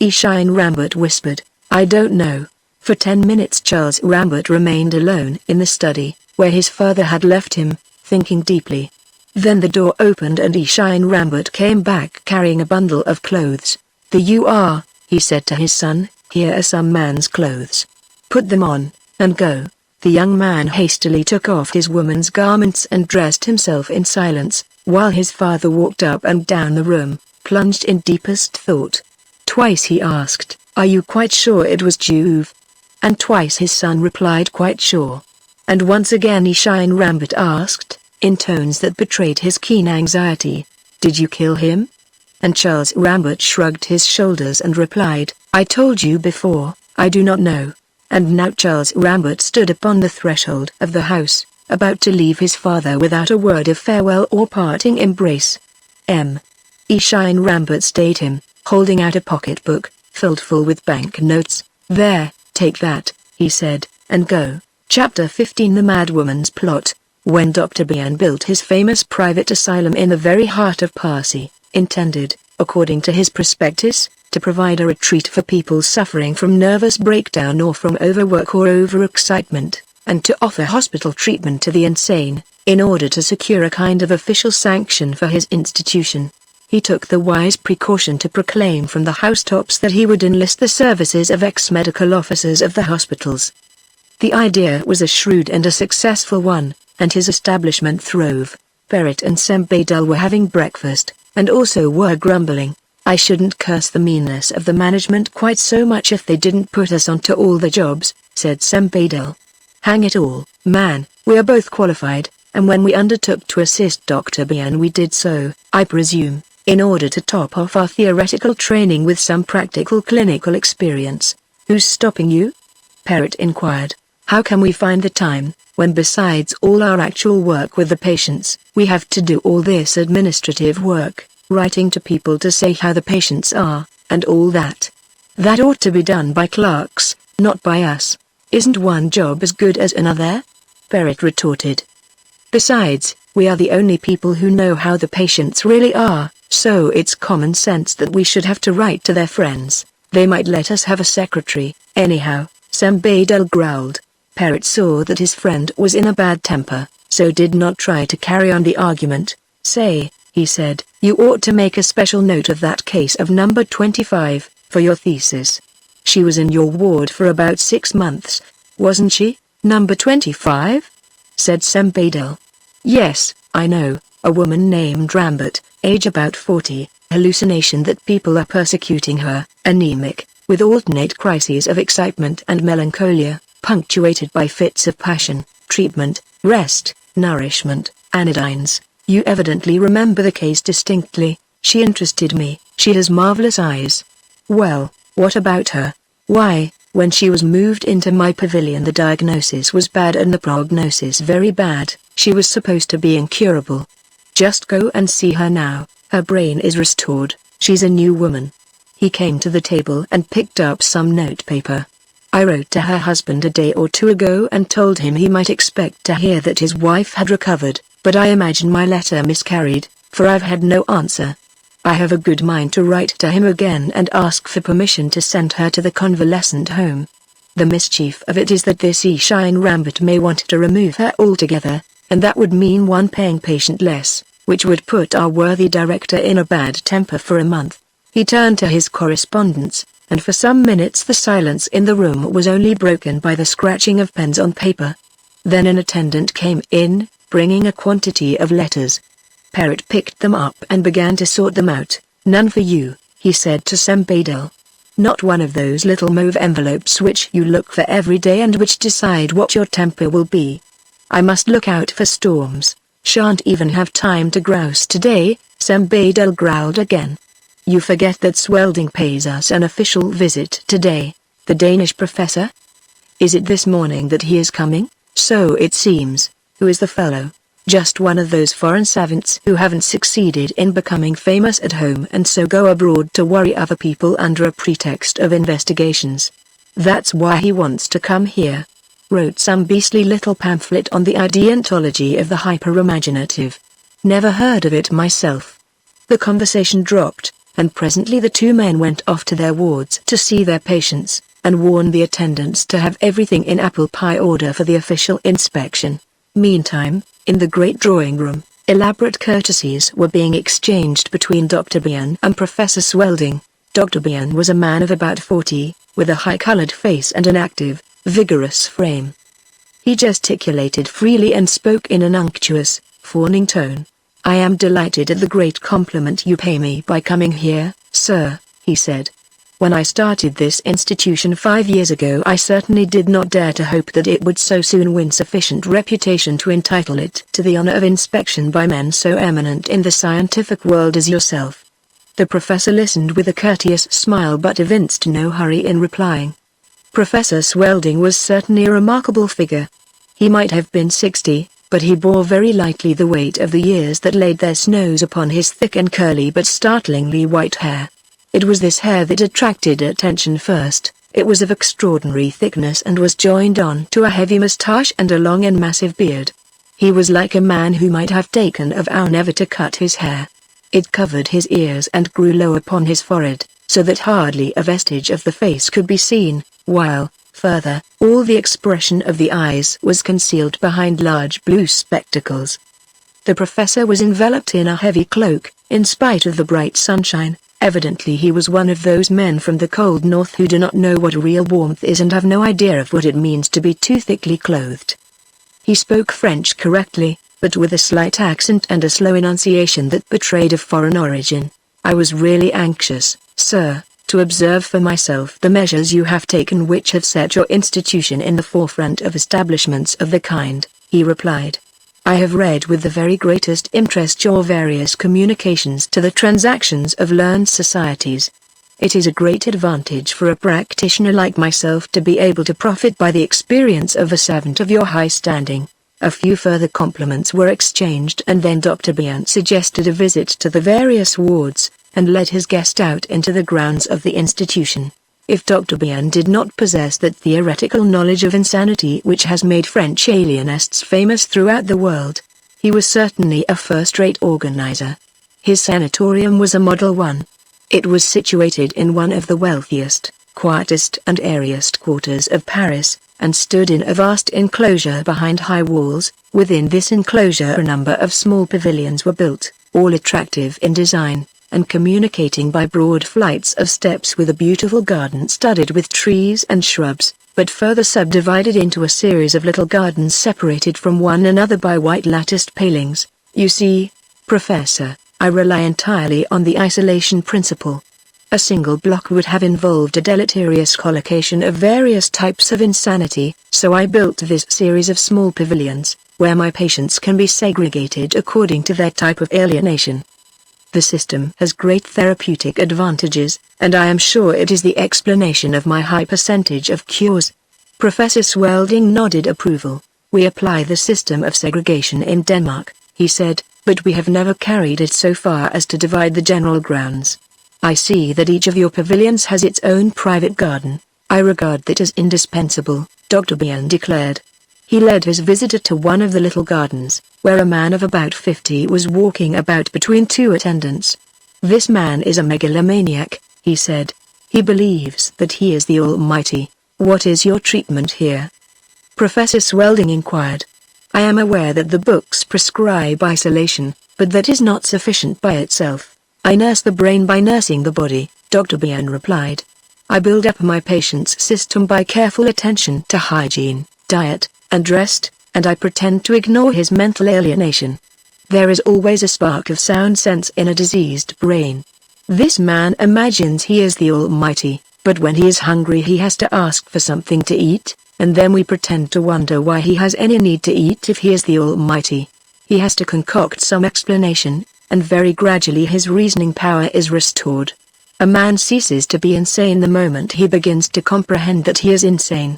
A: Allain Rambert whispered. I don't know. For 10 minutes Charles Rambert remained alone in the study, where his father had left him, thinking deeply. Then the door opened and Allain Rambert came back carrying a bundle of clothes. "There you are," he said to his son, "here are some man's clothes. Put them on, and go." The young man hastily took off his woman's garments and dressed himself in silence, while his father walked up and down the room, plunged in deepest thought. Twice he asked, "Are you quite sure it was Juve?" And twice his son replied, "Quite sure." And once again Allain Rambert asked, in tones that betrayed his keen anxiety, "Did you kill him?" And Charles Rambert shrugged his shoulders and replied, "I told you before, I do not know." And now Charles Rambert stood upon the threshold of the house, about to leave his father without a word of farewell or parting embrace. Allain Rambert stayed him, holding out a pocketbook, filled full with banknotes. "There, take that," he said, "and go." Chapter 15 The Madwoman's Plot. When Dr. Bien built his famous private asylum in the very heart of Passy, intended, according to his prospectus, to provide a retreat for people suffering from nervous breakdown or from overwork or overexcitement, and to offer hospital treatment to the insane, in order to secure a kind of official sanction for his institution, he took the wise precaution to proclaim from the housetops that he would enlist the services of ex-medical officers of the hospitals. The idea was a shrewd and a successful one, and his establishment throve. Perret and Sembadel were having breakfast, and also were grumbling. "I shouldn't curse the meanness of the management quite so much if they didn't put us onto all the jobs," said Sembadel. "Hang it all, man, we are both qualified, and when we undertook to assist Dr. Bien we did so, I presume, in order to top off our theoretical training with some practical clinical experience." "Who's stopping you?" Perret inquired. "How can we find the time, when besides all our actual work with the patients, we have to do all this administrative work, writing to people to say how the patients are, and all that? That ought to be done by clerks, not by us. Isn't one job as good as another?" Perret retorted. "Besides, we are the only people who know how the patients really are, so it's common sense that we should have to write to their friends. They might let us have a secretary, anyhow," Sembadel growled. Perret saw that his friend was in a bad temper, so did not try to carry on the argument. "Say," he said, "you ought to make a special note of that case of number 25, for your thesis. She was in your ward for about 6 months, wasn't she?" "Number 25? said Sembadel. "Yes, I know, a woman named Rambert, age about 40, hallucination that people are persecuting her, anemic, with alternate crises of excitement and melancholia, punctuated by fits of passion, treatment, rest, nourishment, anodynes. You evidently remember the case distinctly. She interested me, she has marvelous eyes." "Well, what about her?" "Why, when she was moved into my pavilion the diagnosis was bad and the prognosis very bad. She was supposed to be incurable. Just go and see her now, her brain is restored, she's a new woman." He came to the table and picked up some notepaper. "I wrote to her husband a day or 2 ago and told him he might expect to hear that his wife had recovered, but I imagine my letter miscarried, for I've had no answer. I have a good mind to write to him again and ask for permission to send her to the convalescent home. The mischief of it is that this Allain Rambert may want to remove her altogether, and that would mean one paying patient less, which would put our worthy director in a bad temper for a month." He turned to his correspondence, and for some minutes the silence in the room was only broken by the scratching of pens on paper. Then an attendant came in, bringing a quantity of letters. Perret picked them up and began to sort them out. "None for you," he said to Sembadel. "Not one of those little mauve envelopes which you look for every day and which decide what your temper will be. I must look out for storms. Shan't even have time to grouse today," Sembadel growled again. "You forget that Svelding pays us an official visit today. The Danish professor? Is it this morning that he is coming?" "So it seems. Who is the fellow?" "Just one of those foreign savants who haven't succeeded in becoming famous at home and so go abroad to worry other people under a pretext of investigations. That's why he wants to come here. Wrote some beastly little pamphlet on the ideontology of the hyper-imaginative. Never heard of it myself." The conversation dropped, and presently the 2 men went off to their wards to see their patients, and warned the attendants to have everything in apple pie order for the official inspection. Meantime, in the great drawing room, Elaborate courtesies were being exchanged between Dr. Bien and Professor Swelding. Dr. Bien was a man of about 40, with a high-colored face and an active, vigorous frame. He gesticulated freely and spoke in an unctuous, fawning tone. "I am delighted at the great compliment you pay me by coming here, sir," he said. "When I started this institution 5 years ago, I certainly did not dare to hope that it would so soon win sufficient reputation to entitle it to the honor of inspection by men so eminent in the scientific world as yourself." The professor listened with a courteous smile but evinced no hurry in replying. Professor Swelding was certainly a remarkable figure. He might have been 60, but he bore very lightly the weight of the years that laid their snows upon his thick and curly but startlingly white hair. It was this hair that attracted attention first. It was of extraordinary thickness and was joined on to a heavy moustache and a long and massive beard. He was like a man who might have taken a vow never to cut his hair. It covered his ears and grew low upon his forehead, so that hardly a vestige of the face could be seen, while, further, all the expression of the eyes was concealed behind large blue spectacles. The professor was enveloped in a heavy cloak, in spite of the bright sunshine. Evidently he was one of those men from the cold north who do not know what real warmth is and have no idea of what it means to be too thickly clothed. He spoke French correctly, but with a slight accent and a slow enunciation that betrayed a foreign origin. "I was really anxious, sir, to observe for myself the measures you have taken which have set your institution in the forefront of establishments of the kind," he replied. "I have read with the very greatest interest your various communications to the transactions of learned societies. It is a great advantage for a practitioner like myself to be able to profit by the experience of a servant of your high standing." A few further compliments were exchanged and then Dr. Bien suggested a visit to the various wards, and led his guest out into the grounds of the institution. If Dr. Bien did not possess that theoretical knowledge of insanity which has made French alienists famous throughout the world, he was certainly a first-rate organizer. His sanatorium was a model one. It was situated in one of the wealthiest, quietest and airiest quarters of Paris, and stood in a vast enclosure behind high walls. Within this enclosure a number of small pavilions were built, all attractive in design, and communicating by broad flights of steps with a beautiful garden studded with trees and shrubs, but further subdivided into a series of little gardens separated from one another by white latticed palings. "You see, Professor, I rely entirely on the isolation principle. A single block would have involved a deleterious collocation of various types of insanity, so I built this series of small pavilions, where my patients can be segregated according to their type of alienation. The system has great therapeutic advantages, and I am sure it is the explanation of my high percentage of cures." Professor Swelding nodded approval. "We apply the system of segregation in Denmark," he said, "but we have never carried it so far as to divide the general grounds. I see that each of your pavilions has its own private garden. I regard that as indispensable," Dr. Bien declared. He led his visitor to one of the little gardens, where a man of about 50 was walking about between two attendants. "This man is a megalomaniac," he said. "He believes that he is the Almighty. What is your treatment here?" Professor Swelding inquired. "I am aware that the books prescribe isolation, but that is not sufficient by itself. I nurse the brain by nursing the body," Dr. Bien replied. "I build up my patient's system by careful attention to hygiene, diet, and rest, and I pretend to ignore his mental alienation. There is always a spark of sound sense in a diseased brain. This man imagines he is the Almighty, but when he is hungry he has to ask for something to eat, and then we pretend to wonder why he has any need to eat if he is the Almighty. He has to concoct some explanation, and very gradually his reasoning power is restored. A man ceases to be insane the moment he begins to comprehend that he is insane."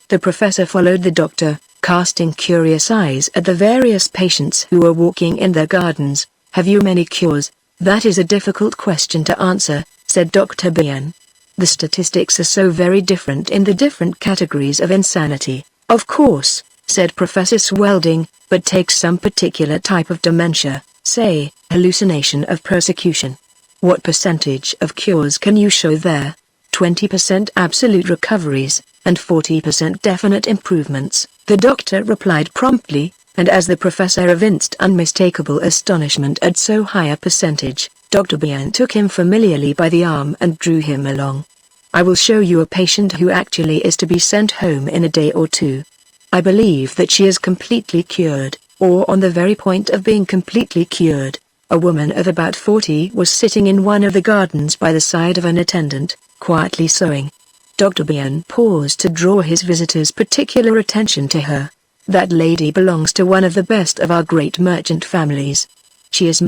A: The professor followed the doctor, casting curious eyes at the various patients who were walking in their gardens. "Have you many cures?" "That is a difficult question to answer," said Dr. Bien. "The statistics are so very different in the different categories of insanity." "Of course," said Professor Swelding, "but take some particular type of dementia, say, hallucination of persecution. What percentage of cures can you show there?" 20% absolute recoveries, and 40% definite improvements," the doctor replied promptly. and as the professor evinced unmistakable astonishment at so high a percentage, Dr. Bien took him familiarly by the arm and drew him along. "I will show you a patient who actually is to be sent home in a day or two. I believe that she is completely cured, or on the very point of being completely cured." A woman of about 40 was sitting in one of the gardens by the side of an attendant, quietly sewing. Dr. Bien paused to draw his visitor's particular attention to her. "That lady belongs to one of the best of our great merchant families. She is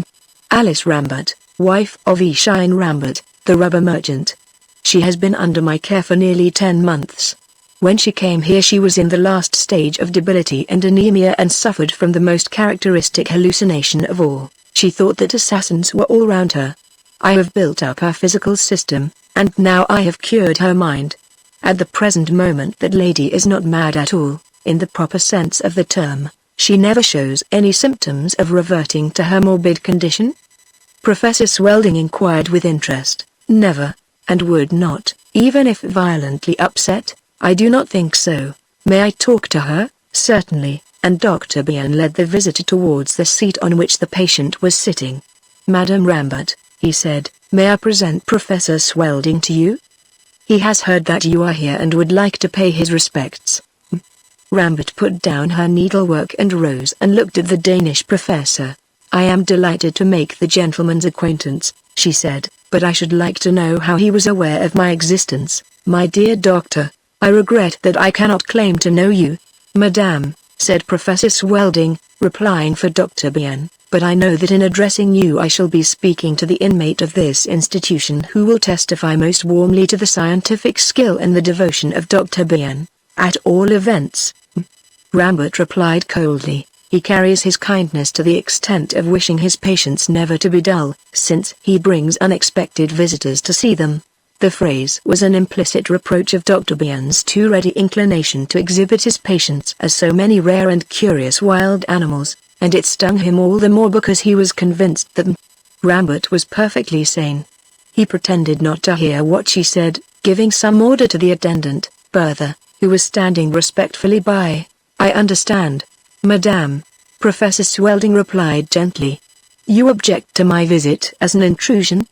A: Alice Rambert, wife of Shine Rambert, the rubber merchant. She has been under my care for nearly 10 months. When she came here she was in the last stage of debility and anemia and suffered from the most characteristic hallucination of all. She thought that assassins were all round her. I have built up her physical system, and now I have cured her mind. At the present moment that lady is not mad at all, in the proper sense of the term. She never shows any symptoms of reverting to her morbid condition?" Professor Swelding inquired with interest. "Never, and would not, even if violently upset. I do not think so. May I talk to her?" "Certainly," and Dr. Bien led the visitor towards the seat on which the patient was sitting. "Madame Rambert," he said, "may I present Professor Swelding to you? He has heard that you are here and would like to pay his respects." Rambert put down her needlework and rose and looked at the Danish professor. "I am delighted to make the gentleman's acquaintance," she said, "but I should like to know how he was aware of my existence. My dear doctor, I regret that I cannot claim to know you." "Madame," said Professor Swelding, replying for Dr. Bien, "but I know that in addressing you I shall be speaking to the inmate of this institution who will testify most warmly to the scientific skill and the devotion of Dr. Bien. At all events," Rambert replied coldly, "he carries his kindness to the extent of wishing his patients never to be dull, since he brings unexpected visitors to see them." The phrase was an implicit reproach of Dr. Bien's too ready inclination to exhibit his patients as so many rare and curious wild animals, and it stung him all the more because he was convinced that Rambert was perfectly sane. He pretended not to hear what she said, giving some order to the attendant, Bertha, who was standing respectfully by. "I understand, Madame," Professor Swelding replied gently. "You object to my visit as an intrusion?"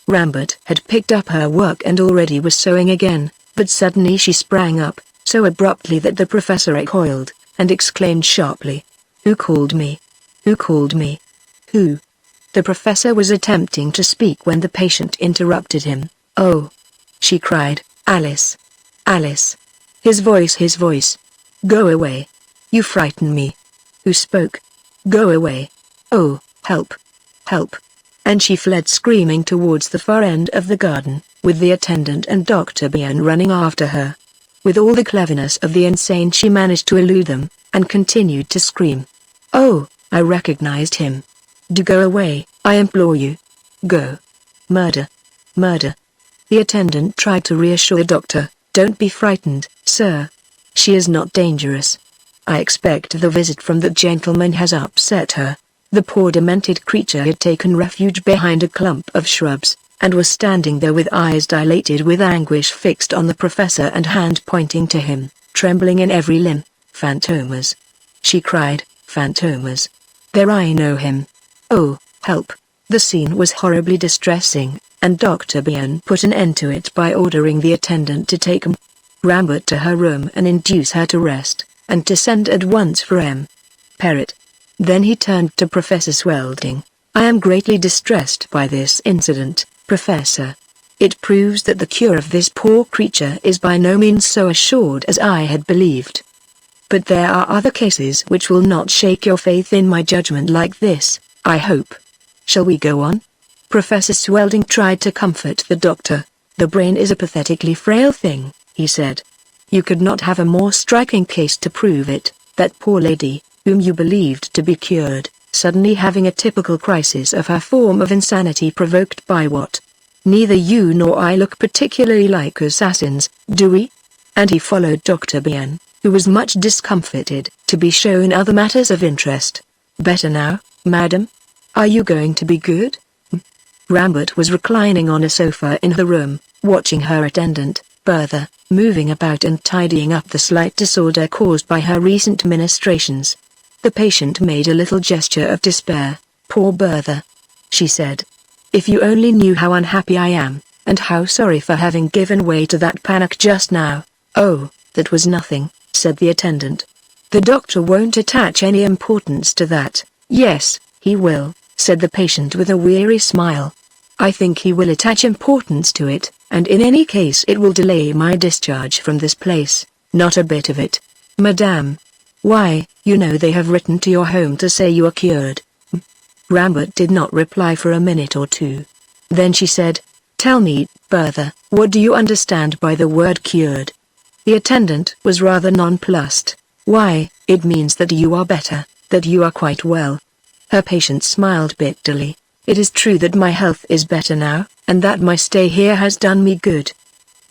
A: Rambert had picked up her work and already was sewing again, but suddenly she sprang up, so abruptly that the professor recoiled, and exclaimed sharply, "Who called me? Who called me? Who?" The professor was attempting to speak when the patient interrupted him. "Oh!" she cried, "Alice! Alice!" His voice. "Go away. You frighten me." "Who spoke? Go away. Oh, help! Help!" And she fled screaming towards the far end of the garden, with the attendant and Dr. Bien running after her. With all the cleverness of the insane she managed to elude them, and continued to scream. "Oh, I recognized him. Do go away, I implore you. Go. Murder. Murder." The attendant tried to reassure the doctor. "Don't be frightened, sir. She is not dangerous. I expect the visit from the gentleman has upset her." The poor demented creature had taken refuge behind a clump of shrubs, and was standing there with eyes dilated with anguish fixed on the professor and hand pointing to him, trembling in every limb. "Fantômas!" she cried, "Fantômas! There, I know him. Oh, help!" The scene was horribly distressing, and Dr. Bien put an end to it by ordering the attendant to take Rambert to her room and induce her to rest, and to send at once for Perrot. Then he turned to Professor Swelding. "I am greatly distressed by this incident, Professor. It proves that the cure of this poor creature is by no means so assured as I had believed. But there are other cases which will not shake your faith in my judgment like this, I hope. Shall we go on?" Professor Swelding tried to comfort the doctor. "The brain is a pathetically frail thing," he said. "You could not have a more striking case to prove it. That poor lady, whom you believed to be cured, suddenly having a typical crisis of her form of insanity provoked by what? Neither you nor I look particularly like assassins, do we?" And he followed Dr. Bien, who was much discomfited, to be shown other matters of interest. "Better now, madam? Are you going to be good?" Rambert was reclining on a sofa in the room, watching her attendant, Bertha, moving about and tidying up the slight disorder caused by her recent ministrations. The patient made a little gesture of despair. "Poor Bertha," she said. "If you only knew how unhappy I am, and how sorry for having given way to that panic just now." "Oh, that was nothing," said the attendant. "The doctor won't attach any importance to that." "Yes, he will," said the patient with a weary smile. "I think he will attach importance to it, and in any case it will delay my discharge from this place." "Not a bit of it, madame." "Why, you know they have written to your home to say you are cured." Rambert did not reply for a minute or two. Then she said, "Tell me, Bertha, what do you understand by the word cured?" The attendant was rather nonplussed. "Why, it means that you are better, that you are quite well." Her patient smiled bitterly. "It is true that my health is better now, and that my stay here has done me good.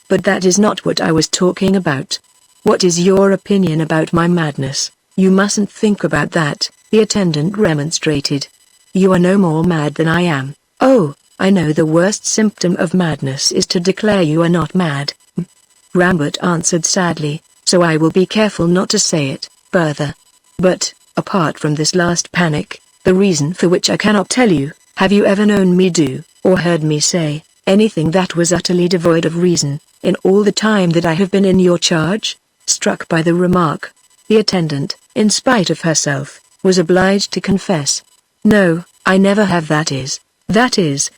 A: But that is not what I was talking about. What is your opinion about my madness?" "You mustn't think about that," the attendant remonstrated. "You are no more mad than I am." "Oh, I know the worst symptom of madness is to declare you are not mad," Rambert answered sadly, "so I will be careful not to say it, Bertha. But, apart from this last panic, the reason for which I cannot tell you, have you ever known me do, or heard me say, anything that was utterly devoid of reason, in all the time that I have been in your charge?" Struck by the remark, the attendant, in spite of herself, was obliged to confess. "No, I never have. That is,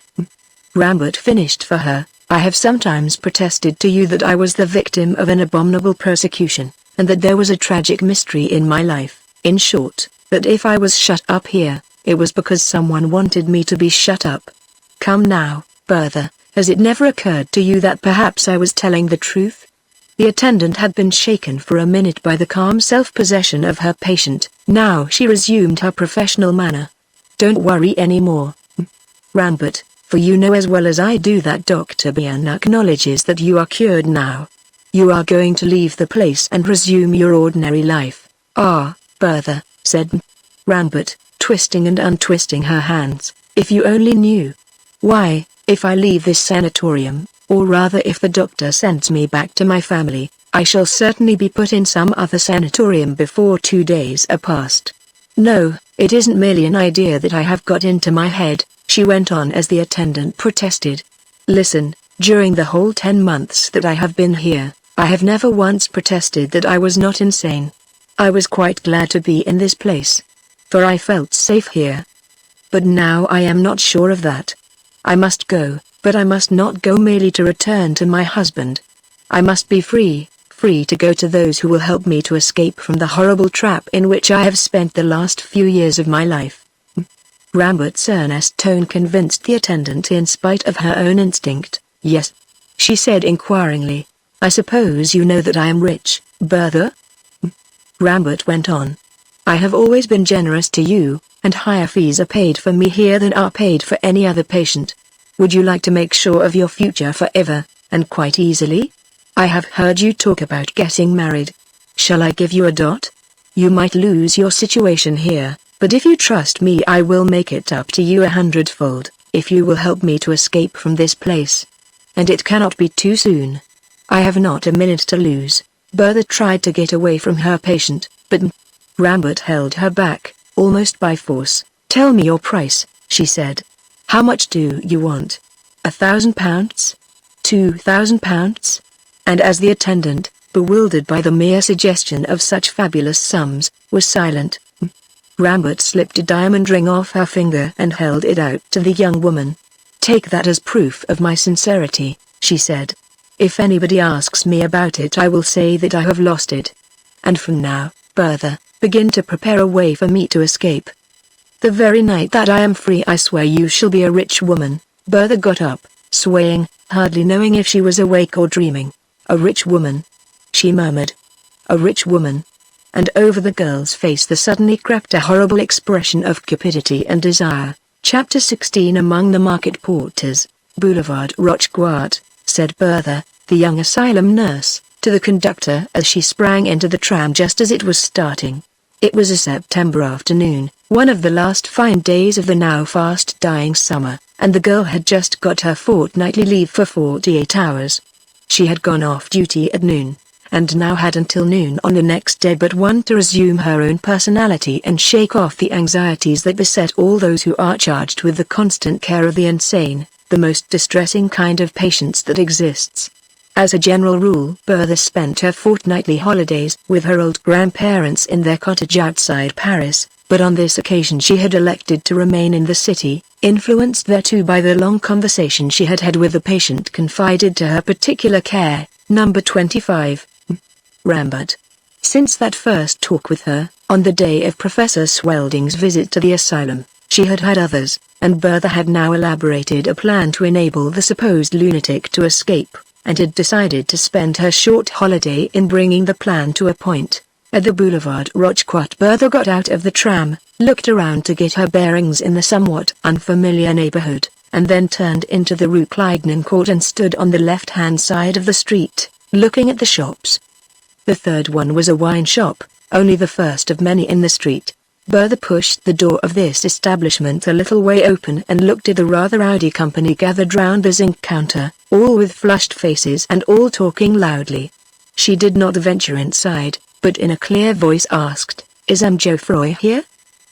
A: Rambert finished for her, "I have sometimes protested to you that I was the victim of an abominable persecution, and that there was a tragic mystery in my life. In short, that if I was shut up here, it was because someone wanted me to be shut up. Come now, Bertha, has it never occurred to you that perhaps I was telling the truth?" The attendant had been shaken for a minute by the calm self-possession of her patient. Now she resumed her professional manner. "Don't worry any more, Rambert, for you know as well as I do that Dr. Bien acknowledges that you are cured now. You are going to leave the place and resume your ordinary life." "Ah, Bertha," said Rambert, twisting and untwisting her hands, "if you only knew. Why, if I leave this sanatorium, or rather if the doctor sends me back to my family, I shall certainly be put in some other sanatorium before 2 days are past. No, it isn't merely an idea that I have got into my head," she went on as the attendant protested. "Listen, during the whole 10 months that I have been here, I have never once protested that I was not insane. I was quite glad to be in this place, for I felt safe here. But now I am not sure of that. I must go, but I must not go merely to return to my husband. I must be free to go to those who will help me to escape from the horrible trap in which I have spent the last few years of my life." Rambert's earnest tone convinced the attendant in spite of her own instinct. "Yes," she said inquiringly. "I suppose you know that I am rich, Bertha?" Rambert went on. "I have always been generous to you, and higher fees are paid for me here than are paid for any other patient. Would you like to make sure of your future forever, and quite easily? I have heard you talk about getting married. Shall I give you a dot? You might lose your situation here, but if you trust me I will make it up to you 100-fold, if you will help me to escape from this place. And it cannot be too soon. I have not a minute to lose." Bertha tried to get away from her patient, but Rambert held her back, almost by force. "Tell me your price," she said. "How much do you want? £1,000? £2,000? And as the attendant, bewildered by the mere suggestion of such fabulous sums, was silent, Rambert slipped a diamond ring off her finger and held it out to the young woman. "Take that as proof of my sincerity," she said. "If anybody asks me about it I will say that I have lost it. And from now, Bertha, begin to prepare a way for me to escape. The very night that I am free I swear you shall be a rich woman." Bertha got up, swaying, hardly knowing if she was awake or dreaming. "A rich woman," she murmured. "A rich woman." And over the girl's face there suddenly crept a horrible expression of cupidity and desire. Chapter 16. Among the market porters, Boulevard Rochefoucauld, said Bertha, the young asylum nurse, to the conductor as she sprang into the tram just as it was starting. It was a September afternoon, one of the last fine days of the now fast dying summer, and the girl had just got her fortnightly leave for 48 hours. She had gone off duty at noon, and now had until noon on the next day but one to resume her own personality and shake off the anxieties that beset all those who are charged with the constant care of the insane, the most distressing kind of patients that exists. As a general rule, Bertha spent her fortnightly holidays with her old grandparents in their cottage outside Paris, but on this occasion she had elected to remain in the city, influenced thereto by the long conversation she had had with the patient confided to her particular care, number 25, Rambert. Since that first talk with her, on the day of Professor Swelding's visit to the asylum, she had had others, and Bertha had now elaborated a plan to enable the supposed lunatic to escape, and had decided to spend her short holiday in bringing the plan to a point. At the Boulevard Rochequart, Bertha got out of the tram, looked around to get her bearings in the somewhat unfamiliar neighborhood, and then turned into the Rue Clignancourt and stood on the left-hand side of the street, looking at the shops. The third one was a wine shop, only the first of many in the street. Bertha pushed the door of this establishment a little way open and looked at the rather rowdy company gathered round the zinc counter, all with flushed faces and all talking loudly. She did not venture inside, but in a clear voice asked, "Is Geoffroy here?"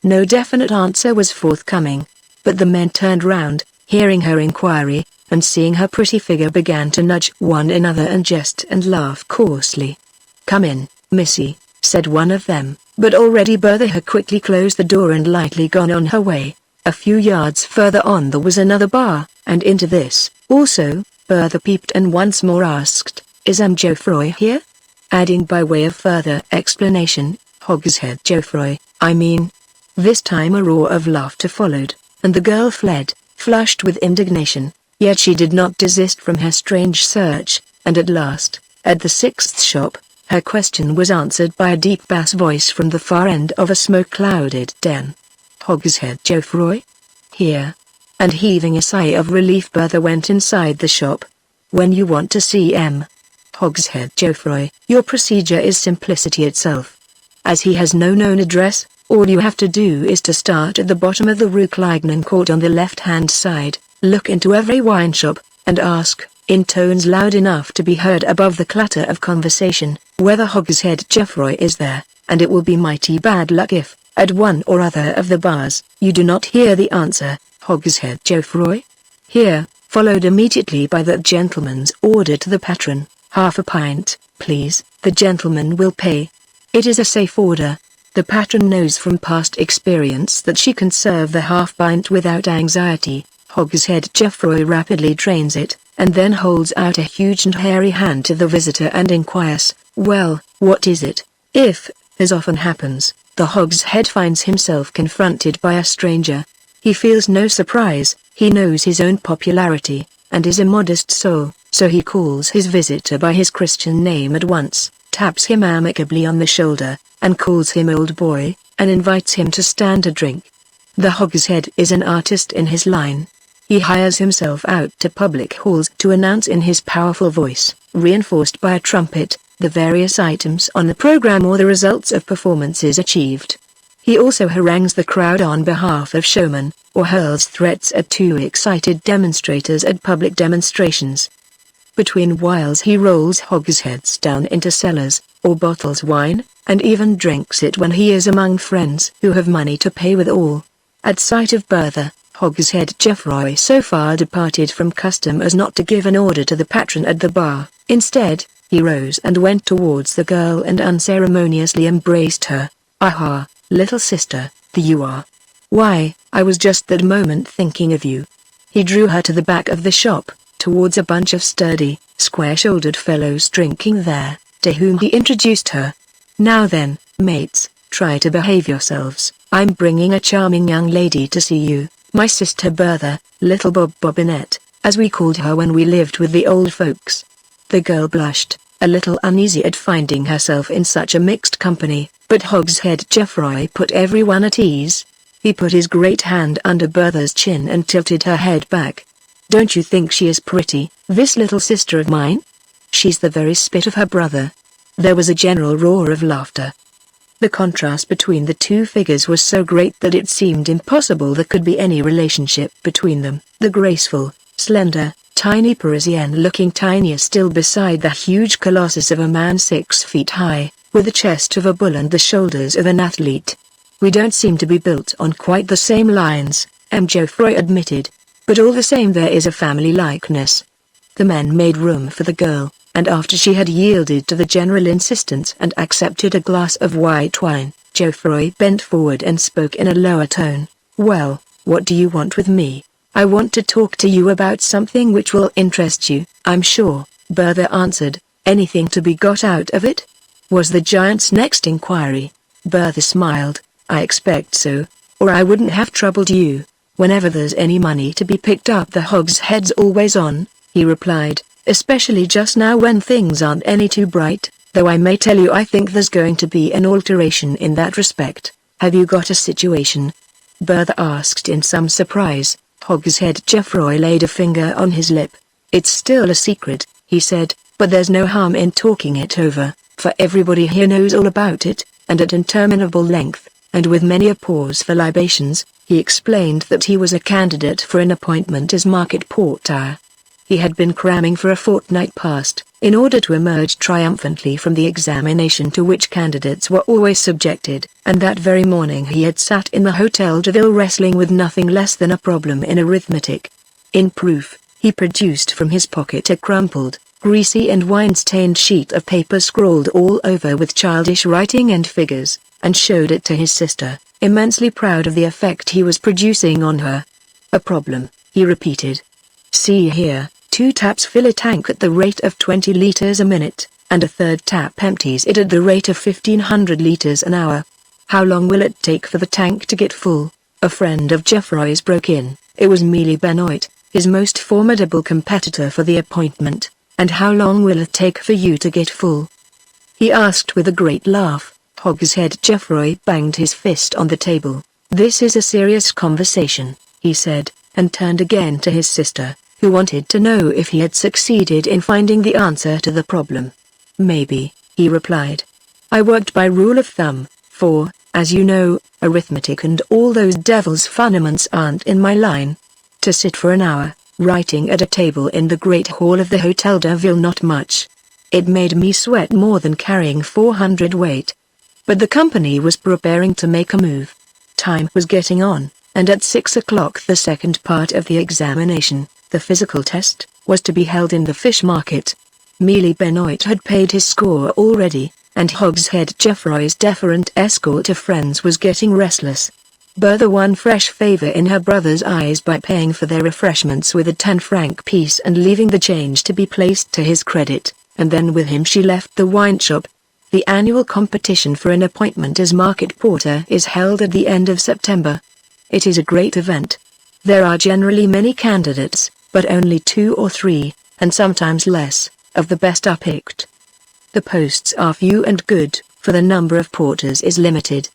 A: No definite answer was forthcoming, but the men turned round, hearing her inquiry, and seeing her pretty figure began to nudge one another and jest and laugh coarsely. "Come in, missy," said one of them, but already Bertha had quickly closed the door and lightly gone on her way. A few yards further on there was another bar, and into this, also, Bertha peeped and once more asked, "Is Geoffroy here?" Adding by way of further explanation, "Hogshead Geoffroy, I mean." This time a roar of laughter followed, and the girl fled, flushed with indignation, yet she did not desist from her strange search, and at last, at the sixth shop, her question was answered by a deep bass voice from the far end of a smoke-clouded den. "Hogshead Geoffroy? Here." And heaving a sigh of relief, Bertha went inside the shop. "When you want to see Hogshead Geoffroy, your procedure is simplicity itself. As he has no known address, all you have to do is to start at the bottom of the Rue Clignancourt on the left-hand side, look into every wine shop, and ask, in tones loud enough to be heard above the clatter of conversation, whether Hogshead Geoffroy is there, and it will be mighty bad luck if, at one or other of the bars, you do not hear the answer, 'Hogshead Geoffroy?' Here," followed immediately by that gentleman's order to the patron, "Half a pint, please, the gentleman will pay." It is a safe order. The patron knows from past experience that she can serve the half pint without anxiety. Hogshead Geoffroy rapidly drains it, and then holds out a huge and hairy hand to the visitor and inquires, "Well, what is it?" If, as often happens, the hogshead finds himself confronted by a stranger, he feels no surprise. He knows his own popularity, and is a modest soul, so he calls his visitor by his Christian name at once, taps him amicably on the shoulder, and calls him old boy, and invites him to stand a drink. The hogshead is an artist in his line. He hires himself out to public halls to announce in his powerful voice, reinforced by a trumpet, the various items on the program or the results of performances achieved. He also harangues the crowd on behalf of showmen, or hurls threats at too excited demonstrators at public demonstrations. Between whiles he rolls hogsheads down into cellars, or bottles wine, and even drinks it when he is among friends who have money to pay withal. At sight of Bertha, Hogshead Geoffroy so far departed from custom as not to give an order to the patron at the bar. Instead, he rose and went towards the girl and unceremoniously embraced her. "Aha, little sister, there you are. Why, I was just that moment thinking of you." He drew her to the back of the shop, towards a bunch of sturdy, square-shouldered fellows drinking there, to whom he introduced her. "Now then, mates, try to behave yourselves. I'm bringing a charming young lady to see you, my sister Bertha, little Bobinette, as we called her when we lived with the old folks." The girl blushed, a little uneasy at finding herself in such a mixed company, but Hogshead Geoffroy put everyone at ease. He put his great hand under Bertha's chin and tilted her head back. "Don't you think she is pretty, this little sister of mine? She's the very spit of her brother." There was a general roar of laughter. The contrast between the two figures was so great that it seemed impossible there could be any relationship between them. The graceful, slender, tiny Parisienne looking tinier still beside the huge colossus of a man 6 feet high, with the chest of a bull and the shoulders of an athlete. "We don't seem to be built on quite the same lines," Geoffroy admitted. "But all the same there is a family likeness." The men made room for the girl, and after she had yielded to the general insistence and accepted a glass of white wine, Geoffroy bent forward and spoke in a lower tone. "Well, what do you want with me?" "I want to talk to you about something which will interest you, I'm sure," Bertha answered. "Anything to be got out of it?" was the giant's next inquiry. Bertha smiled. "I expect so, or I wouldn't have troubled you. Whenever there's any money to be picked up the hogshead's always on," he replied, "especially just now when things aren't any too bright, though I may tell you I think there's going to be an alteration in that respect. Have you got a situation?" Bertha asked in some surprise. Hogshead Geoffroy laid a finger on his lip. "It's still a secret," he said, "but there's no harm in talking it over, for everybody here knows all about it," and at interminable length, and with many a pause for libations, he explained that he was a candidate for an appointment as market porter. He had been cramming for a fortnight past, in order to emerge triumphantly from the examination to which candidates were always subjected, and that very morning he had sat in the Hotel de Ville wrestling with nothing less than a problem in arithmetic. In proof, he produced from his pocket a crumpled, greasy and wine-stained sheet of paper scrawled all over with childish writing and figures, and showed it to his sister, immensely proud of the effect he was producing on her. "A problem," he repeated. "See here, 2 taps fill a tank at the rate of 20 liters a minute, and a third tap empties it at the rate of 1,500 liters an hour. How long will it take for the tank to get full?" A friend of Geoffroy's broke in. It was Mealy Benoit, his most formidable competitor for the appointment. "And how long will it take for you to get full?" he asked with a great laugh. Hogshead Geoffroy banged his fist on the table. "This is a serious conversation," he said, and turned again to his sister, who wanted to know if he had succeeded in finding the answer to the problem. "Maybe," he replied. "I worked by rule of thumb, for, as you know, arithmetic and all those devil's fundaments aren't in my line. To sit for an hour, writing at a table in the great hall of the Hotel de Ville, not much. It made me sweat more than carrying 400 weight." But the company was preparing to make a move. Time was getting on, and at 6 o'clock the second part of the examination, the physical test, was to be held in the fish market. Mealy Benoit had paid his score already, and Hogshead Geoffroy's deferent escort of friends was getting restless. Bertha won fresh favor in her brother's eyes by paying for their refreshments with a 10-franc piece and leaving the change to be placed to his credit, and then with him she left the wine shop. The annual competition for an appointment as market porter is held at the end of September. It is a great event. There are generally many candidates, but only 2 or 3, and sometimes less, of the best are picked. The posts are few and good, for the number of porters is limited.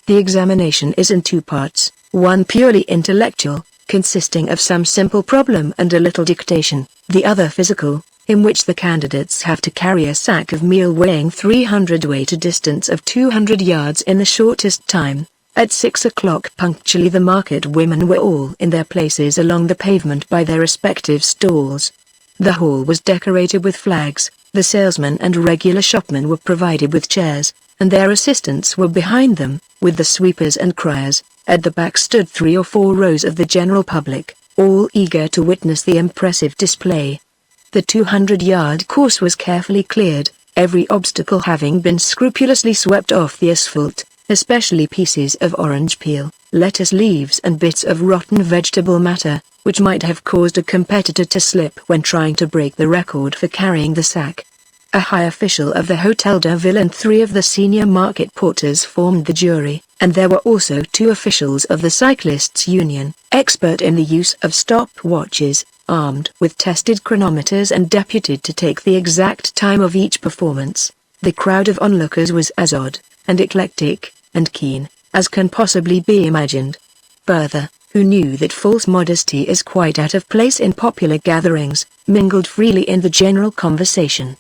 A: The examination is in 2 parts, one purely intellectual, consisting of some simple problem and a little dictation, the other physical, in which the candidates have to carry a sack of meal weighing 300 weight a distance of 200 yards in the shortest time. At 6 o'clock punctually the market women were all in their places along the pavement by their respective stalls. The hall was decorated with flags, the salesmen and regular shopmen were provided with chairs, and their assistants were behind them, with the sweepers and criers. At the back stood 3 or 4 rows of the general public, all eager to witness the impressive display. The 200-yard course was carefully cleared, every obstacle having been scrupulously swept off the asphalt, especially pieces of orange peel, lettuce leaves and bits of rotten vegetable matter, which might have caused a competitor to slip when trying to break the record for carrying the sack. A high official of the Hotel de Ville and 3 of the senior market porters formed the jury, and there were also 2 officials of the Cyclists' Union, expert in the use of stopwatches, armed with tested chronometers and deputed to take the exact time of each performance. The crowd of onlookers was as odd, and eclectic, and keen, as can possibly be imagined. Bertha, who knew that false modesty is quite out of place in popular gatherings, mingled freely in the general conversation.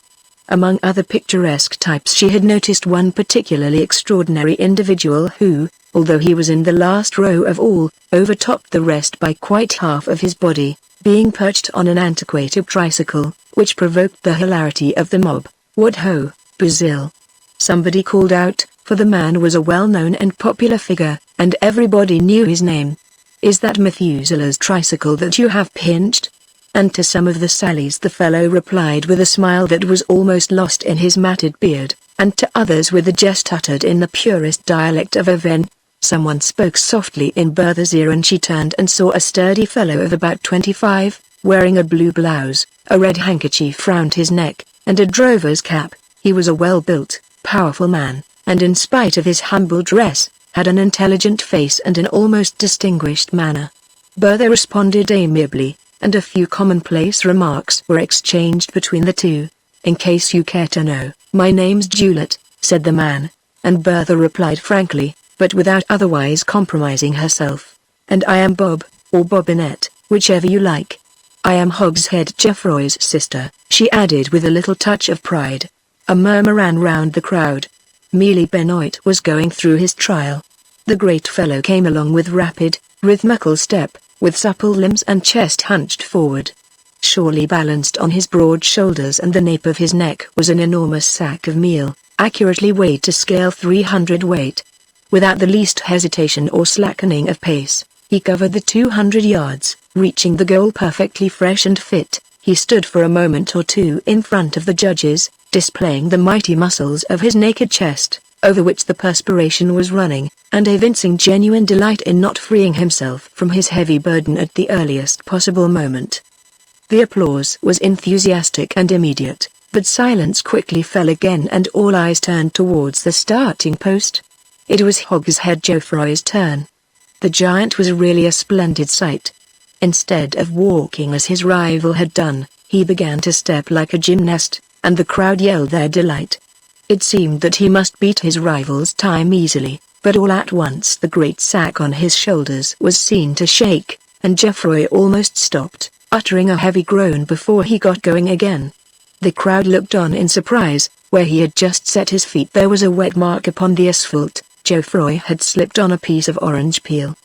A: Among other picturesque types she had noticed one particularly extraordinary individual who, although he was in the last row of all, overtopped the rest by quite half of his body. being perched on an antiquated tricycle, which provoked the hilarity of the mob. "What ho, Brazil!" somebody called out, for the man was a well-known and popular figure, and everybody knew his name. "Is that Methuselah's tricycle that you have pinched?" And to some of the sallies the fellow replied with a smile that was almost lost in his matted beard, and to others with a jest uttered in the purest dialect of Aven. Someone spoke softly in Bertha's ear, and she turned and saw a sturdy fellow of about 25, wearing a blue blouse, a red handkerchief round his neck, and a drover's cap. He was a well-built, powerful man, and in spite of his humble dress, had an intelligent face and an almost distinguished manner. Bertha responded amiably, and a few commonplace remarks were exchanged between the two. "In case you care to know, my name's Juliet," said the man, and Bertha replied frankly, but without otherwise compromising herself. "And I am Bob, or Bobinette, whichever you like. I am Hogshead Geoffroy's sister," she added with a little touch of pride. A murmur ran round the crowd. Mealy Benoit was going through his trial. The great fellow came along with rapid, rhythmical step, with supple limbs and chest hunched forward. Surely balanced on his broad shoulders and the nape of his neck was an enormous sack of meal, accurately weighed to scale 300 weight. Without the least hesitation or slackening of pace, he covered the 200 yards, reaching the goal perfectly fresh and fit. He stood for a moment or two in front of the judges, displaying the mighty muscles of his naked chest, over which the perspiration was running, and evincing genuine delight in not freeing himself from his heavy burden at the earliest possible moment. The applause was enthusiastic and immediate, but silence quickly fell again and all eyes turned towards the starting post. It was Hogshead Geoffroy's turn. The giant was really a splendid sight. Instead of walking as his rival had done, he began to step like a gymnast, and the crowd yelled their delight. It seemed that he must beat his rival's time easily, but all at once the great sack on his shoulders was seen to shake, and Geoffroy almost stopped, uttering a heavy groan before he got going again. The crowd looked on in surprise. Where he had just set his feet there was a wet mark upon the asphalt. Geoffroy had slipped on a piece of orange peel.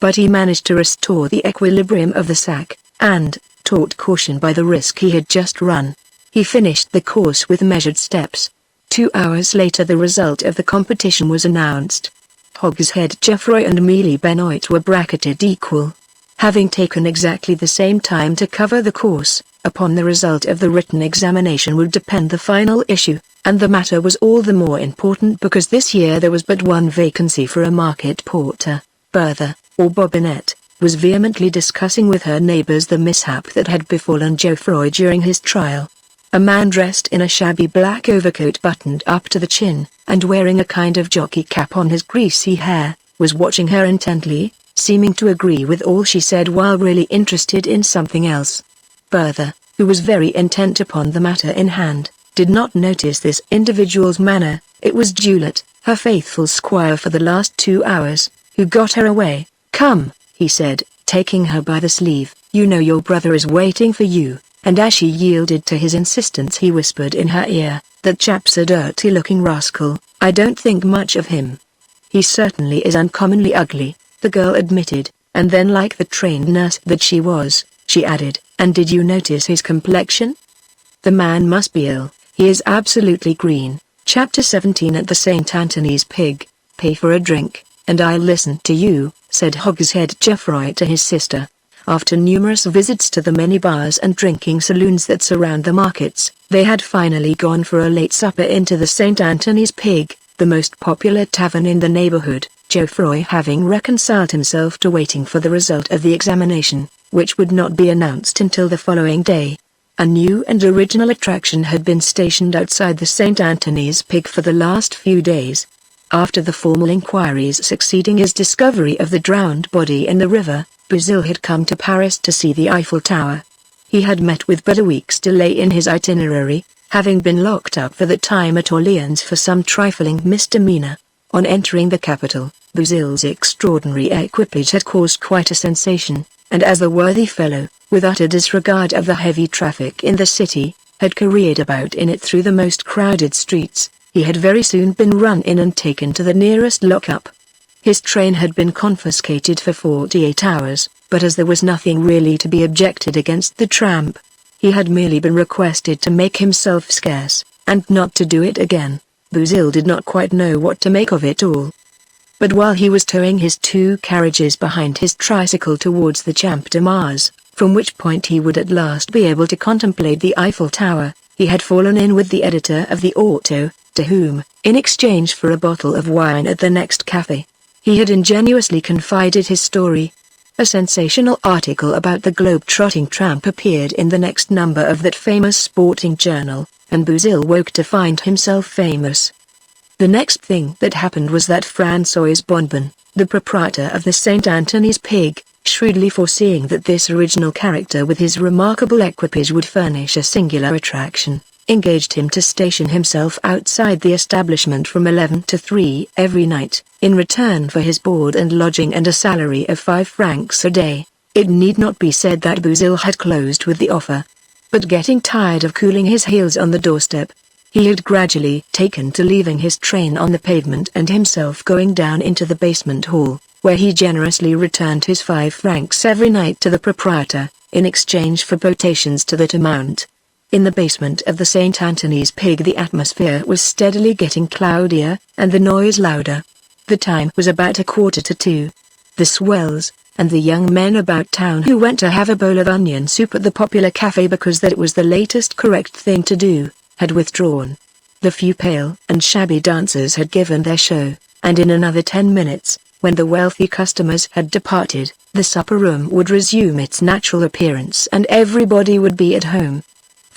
A: But he managed to restore the equilibrium of the sack, and, taught caution by the risk he had just run, he finished the course with measured steps. 2 hours later the result of the competition was announced. Hogshead Geoffroy and Mealy Benoit were bracketed equal. Having taken exactly the same time to cover the course, upon the result of the written examination would depend the final issue, and the matter was all the more important because this year there was but one vacancy for a market porter. Bertha, or Bobinette, was vehemently discussing with her neighbors the mishap that had befallen Geoffroy during his trial. A man dressed in a shabby black overcoat buttoned up to the chin, and wearing a kind of jockey cap on his greasy hair, was watching her intently, seeming to agree with all she said while really interested in something else. Bertha, who was very intent upon the matter in hand, did not notice this individual's manner. It was Juliet, her faithful squire for the last 2 hours, who got her away. "Come," he said, taking her by the sleeve, "you know your brother is waiting for you." And as she yielded to his insistence he whispered in her ear, "That chap's a dirty-looking rascal, I don't think much of him." "He certainly is uncommonly ugly," the girl admitted, and then like the trained nurse that she was, she added, "And did you notice his complexion? The man must be ill, he is absolutely green." Chapter 17 At the St. Anthony's Pig, "Pay for a drink, and I'll listen to you," said Hogshead Geoffroy to his sister. After numerous visits to the many bars and drinking saloons that surround the markets, they had finally gone for a late supper into the St. Anthony's Pig, the most popular tavern in the neighborhood, Geoffroy having reconciled himself to waiting for the result of the examination, which would not be announced until the following day. A new and original attraction had been stationed outside the St. Anthony's Pig for the last few days. After the formal inquiries succeeding his discovery of the drowned body in the river, Brazil had come to Paris to see the Eiffel Tower. He had met with but a week's delay in his itinerary, having been locked up for the time at Orleans for some trifling misdemeanor. On entering the capital, Brazil's extraordinary equipage had caused quite a sensation, and as the worthy fellow, with utter disregard of the heavy traffic in the city, had careered about in it through the most crowded streets, he had very soon been run in and taken to the nearest lockup. His train had been confiscated for 48 hours, but as there was nothing really to be objected against the tramp, he had merely been requested to make himself scarce, and not to do it again. Boozil did not quite know what to make of it all. But while he was towing his 2 carriages behind his tricycle towards the Champ de Mars, from which point he would at last be able to contemplate the Eiffel Tower, he had fallen in with the editor of the Auto, to whom, in exchange for a bottle of wine at the next cafe, he had ingenuously confided his story. A sensational article about the globe-trotting tramp appeared in the next number of that famous sporting journal, and Boozil woke to find himself famous. The next thing that happened was that François Bonbon, the proprietor of the St. Anthony's Pig, shrewdly foreseeing that this original character with his remarkable equipage would furnish a singular attraction, engaged him to station himself outside the establishment from 11 to 3 every night, in return for his board and lodging and a salary of 5 francs a day. It need not be said that Boozil had closed with the offer. But getting tired of cooling his heels on the doorstep, he had gradually taken to leaving his train on the pavement and himself going down into the basement hall, where he generously returned his 5 francs every night to the proprietor, in exchange for potations to that amount. In the basement of the St. Anthony's Pig the atmosphere was steadily getting cloudier, and the noise louder. The time was about 1:45. The swells, and the young men about town who went to have a bowl of onion soup at the popular cafe because that was the latest correct thing to do, had withdrawn. The few pale and shabby dancers had given their show, and in another 10 minutes, when the wealthy customers had departed, the supper room would resume its natural appearance and everybody would be at home.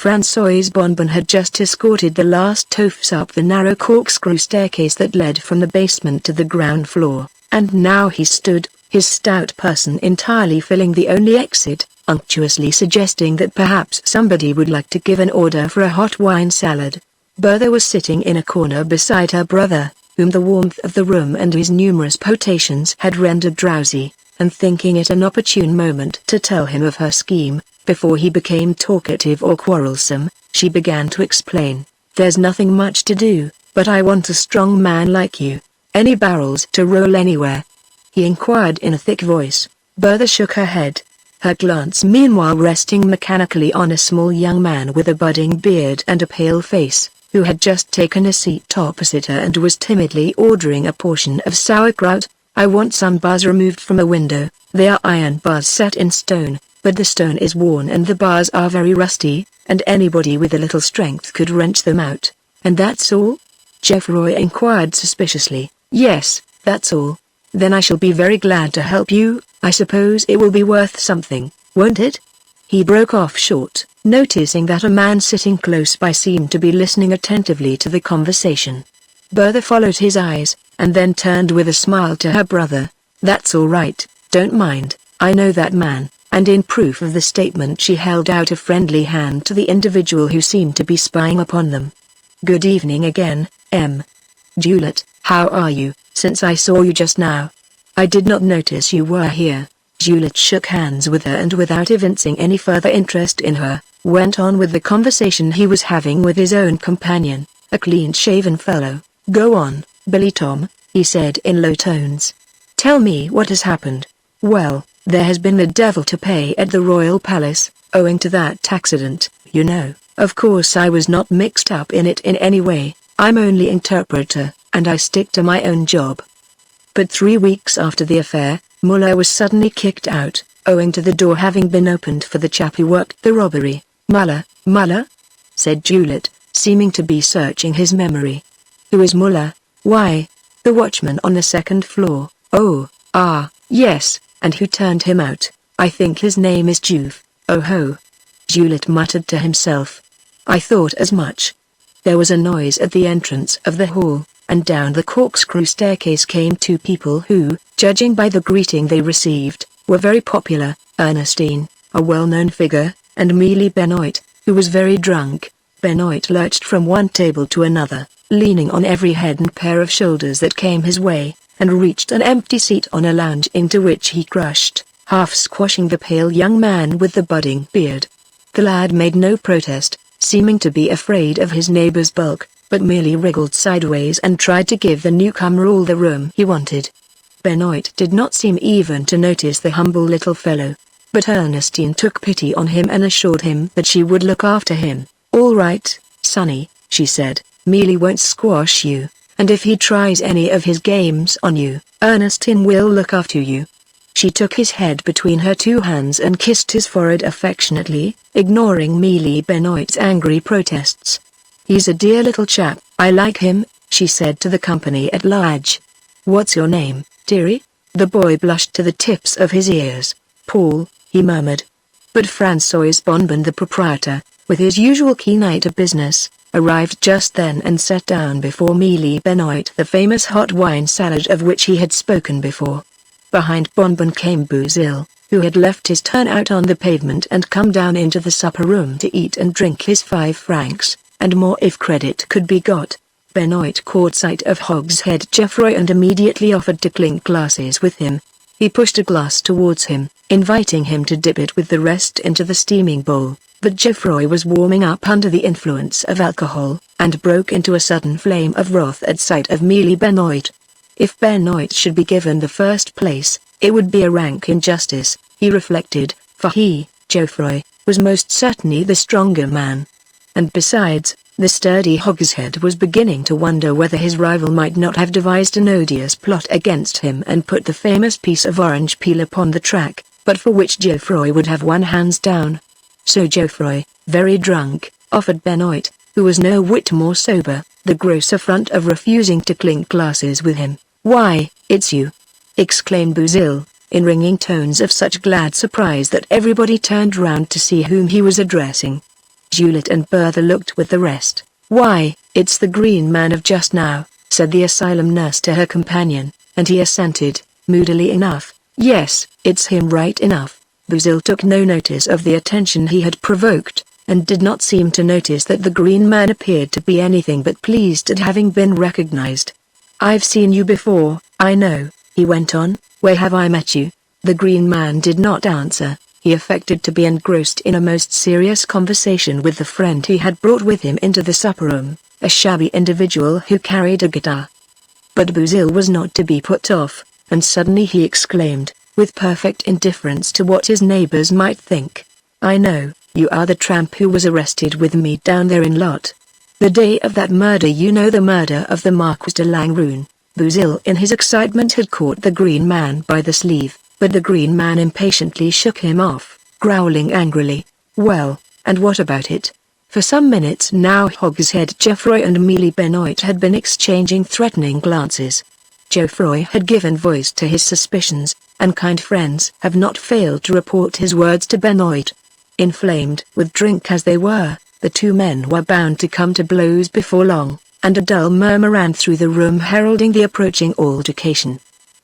A: François Bonbon had just escorted the last toffs up the narrow corkscrew staircase that led from the basement to the ground floor, and now he stood, his stout person entirely filling the only exit, unctuously suggesting that perhaps somebody would like to give an order for a hot wine salad. Bertha was sitting in a corner beside her brother, whom the warmth of the room and his numerous potations had rendered drowsy, and thinking it an opportune moment to tell him of her scheme, before he became talkative or quarrelsome, she began to explain. "There's nothing much to do, but I want a strong man like you. Any barrels to roll anywhere?" he inquired in a thick voice. Bertha shook her head, her glance meanwhile resting mechanically on a small young man with a budding beard and a pale face, who had just taken a seat opposite her and was timidly ordering a portion of sauerkraut. "I want some bars removed from a window. They are iron bars set in stone, but the stone is worn and the bars are very rusty, and anybody with a little strength could wrench them out." "And that's all?" Geoffroy inquired suspiciously. "Yes, that's all." "Then I shall be very glad to help you. I suppose it will be worth something, won't it?" He broke off short, noticing that a man sitting close by seemed to be listening attentively to the conversation. Bertha followed his eyes, and then turned with a smile to her brother. "That's all right, don't mind, I know that man," and in proof of the statement she held out a friendly hand to the individual who seemed to be spying upon them. "Good evening again, M. Juliet, how are you, since I saw you just now? I did not notice you were here." Juliet shook hands with her and without evincing any further interest in her, went on with the conversation he was having with his own companion, a clean-shaven fellow. "Go on, Billy Tom," he said in low tones. "Tell me what has happened." "Well, there has been the devil to pay at the Royal Palace, owing to that accident, you know. Of course I was not mixed up in it in any way, I'm only interpreter, and I stick to my own job. But 3 weeks after the affair, Muller was suddenly kicked out, owing to the door having been opened for the chap who worked the robbery." Muller? Said Juliet, seeming to be searching his memory. "Who is Muller?" "Why, the watchman on the 2nd floor." "Oh, yes, and who turned him out?" "I think his name is Juve." "Oh ho!" Juliet muttered to himself. "I thought as much." There was a noise at the entrance of the hall, and down the corkscrew staircase came 2 people who, judging by the greeting they received, were very popular: Ernestine, a well-known figure, and Mealy Benoit, who was very drunk. Benoit lurched from one table to another, leaning on every head and pair of shoulders that came his way, and reached an empty seat on a lounge into which he crushed, half squashing the pale young man with the budding beard. The lad made no protest, seeming to be afraid of his neighbor's bulk, but merely wriggled sideways and tried to give the newcomer all the room he wanted. Benoit did not seem even to notice the humble little fellow. But Ernestine took pity on him and assured him that she would look after him. "All right, Sonny," she said, "Mealy won't squash you, and if he tries any of his games on you, Ernestine will look after you." She took his head between her two hands and kissed his forehead affectionately, ignoring Mealy Benoit's angry protests. "He's a dear little chap, I like him," she said to the company at large. "What's your name, dearie?" The boy blushed to the tips of his ears. "Paul," he murmured. But François Bonbon, the proprietor, with his usual keen eye to business, arrived just then and set down before Mealy Benoit the famous hot wine salad of which he had spoken before. Behind Bonbon came Bouzille, who had left his turn out on the pavement and come down into the supper room to eat and drink his 5 francs, and more if credit could be got. Benoit caught sight of Hogshead Geoffroy and immediately offered to clink glasses with him. He pushed a glass towards him, inviting him to dip it with the rest into the steaming bowl, but Geoffroy was warming up under the influence of alcohol, and broke into a sudden flame of wrath at sight of Mealy Benoit. If Benoit should be given the first place, it would be a rank injustice, he reflected, for he, Geoffroy, was most certainly the stronger man. And besides, the sturdy Hogshead was beginning to wonder whether his rival might not have devised an odious plot against him and put the famous piece of orange peel upon the track, but for which Geoffroy would have won hands down. So Geoffroy, very drunk, offered Benoit, who was no whit more sober, the gross affront of refusing to clink glasses with him. "Why, it's you!" exclaimed Bouzille, in ringing tones of such glad surprise that everybody turned round to see whom he was addressing. Juliet and Bertha looked with the rest. "Why, it's the green man of just now," said the asylum nurse to her companion, and he assented, moodily enough. "Yes, it's him right enough." Bouzille took no notice of the attention he had provoked, and did not seem to notice that the green man appeared to be anything but pleased at having been recognized. "I've seen you before, I know," he went on. "Where have I met you?" The green man did not answer. He affected to be engrossed in a most serious conversation with the friend he had brought with him into the supper room, a shabby individual who carried a guitar. But Bouzille was not to be put off, and suddenly he exclaimed, with perfect indifference to what his neighbors might think, "I know, you are the tramp who was arrested with me down there in Lot. The day of that murder, you know, the murder of the Marquis de Langrune." Bouzille in his excitement had caught the green man by the sleeve, but the green man impatiently shook him off, growling angrily. "Well, and what about it?" For some minutes now Hogshead Geoffroy and Mealy Benoit had been exchanging threatening glances. Geoffroy had given voice to his suspicions, and kind friends have not failed to report his words to Benoit. Inflamed with drink as they were, the two men were bound to come to blows before long, and a dull murmur ran through the room heralding the approaching altercation.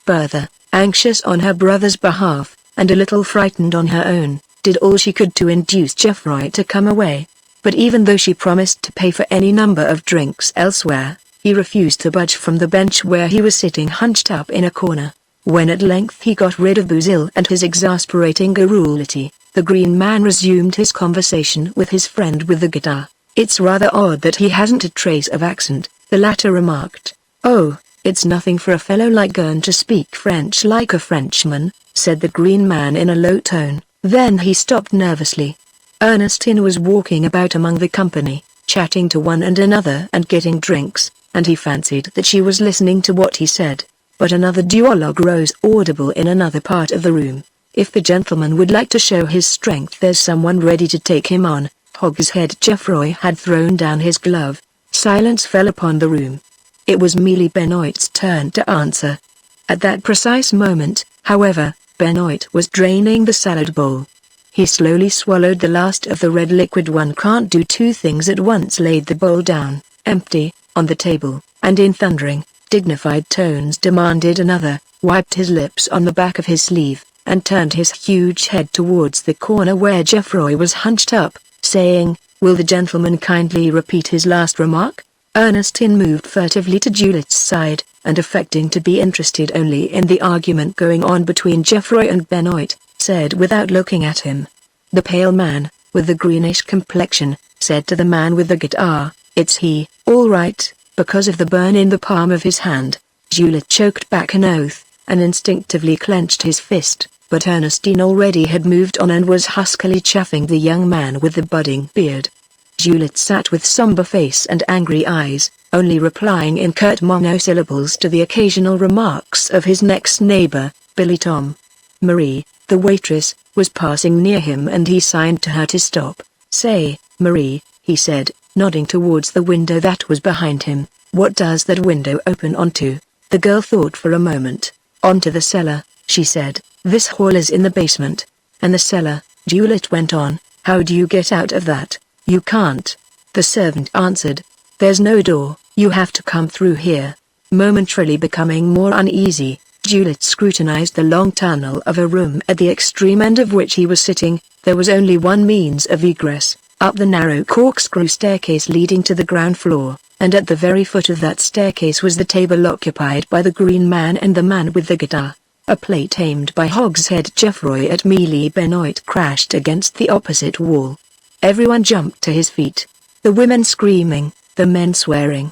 A: Bertha, anxious on her brother's behalf, and a little frightened on her own, did all she could to induce Geoffroy to come away. But even though she promised to pay for any number of drinks elsewhere, he refused to budge from the bench where he was sitting hunched up in a corner. When at length he got rid of Bouzille and his exasperating garrulity, the green man resumed his conversation with his friend with the guitar. "It's rather odd that he hasn't a trace of accent," the latter remarked. "Oh, it's nothing for a fellow like Gurn to speak French like a Frenchman," said the green man in a low tone. Then he stopped nervously. Ernestine was walking about among the company, chatting to one and another and getting drinks, and he fancied that she was listening to what he said. But another duologue rose audible in another part of the room. "If the gentleman would like to show his strength, there's someone ready to take him on." Hogshead Geoffroy had thrown down his glove. Silence fell upon the room. It was Mealy Benoit's turn to answer. At that precise moment, however, Benoit was draining the salad bowl. He slowly swallowed the last of the red liquid. "One can't do two things at once," laid the bowl down, empty, on the table, and in thundering, dignified tones demanded another, wiped his lips on the back of his sleeve, and turned his huge head towards the corner where Geoffroy was hunched up, saying, "Will the gentleman kindly repeat his last remark?" Ernestine moved furtively to Juliet's side, and affecting to be interested only in the argument going on between Geoffroy and Benoit, said without looking at him. The pale man, with the greenish complexion, said to the man with the guitar, "It's he, all right, because of the burn in the palm of his hand." Juliet choked back an oath, and instinctively clenched his fist, but Ernestine already had moved on and was huskily chaffing the young man with the budding beard. Juliet sat with somber face and angry eyes, only replying in curt monosyllables to the occasional remarks of his next neighbor, Billy Tom. Marie, the waitress, was passing near him and he signed to her to stop. "Say, Marie," he said, nodding towards the window that was behind him, "what does that window open onto?" The girl thought for a moment. "Onto the cellar," she said. "This hall is in the basement." "And the cellar," Juliet went on, "how do you get out of that?" "You can't," the servant answered. "There's no door, you have to come through here." Momentarily becoming more uneasy, Juliet scrutinized the long tunnel of a room at the extreme end of which he was sitting. There was only one means of egress, up the narrow corkscrew staircase leading to the ground floor, and at the very foot of that staircase was the table occupied by the green man and the man with the guitar. A plate aimed by Hogshead Geoffroy at Mealy Benoit crashed against the opposite wall. Everyone jumped to his feet. The women screaming, the men swearing.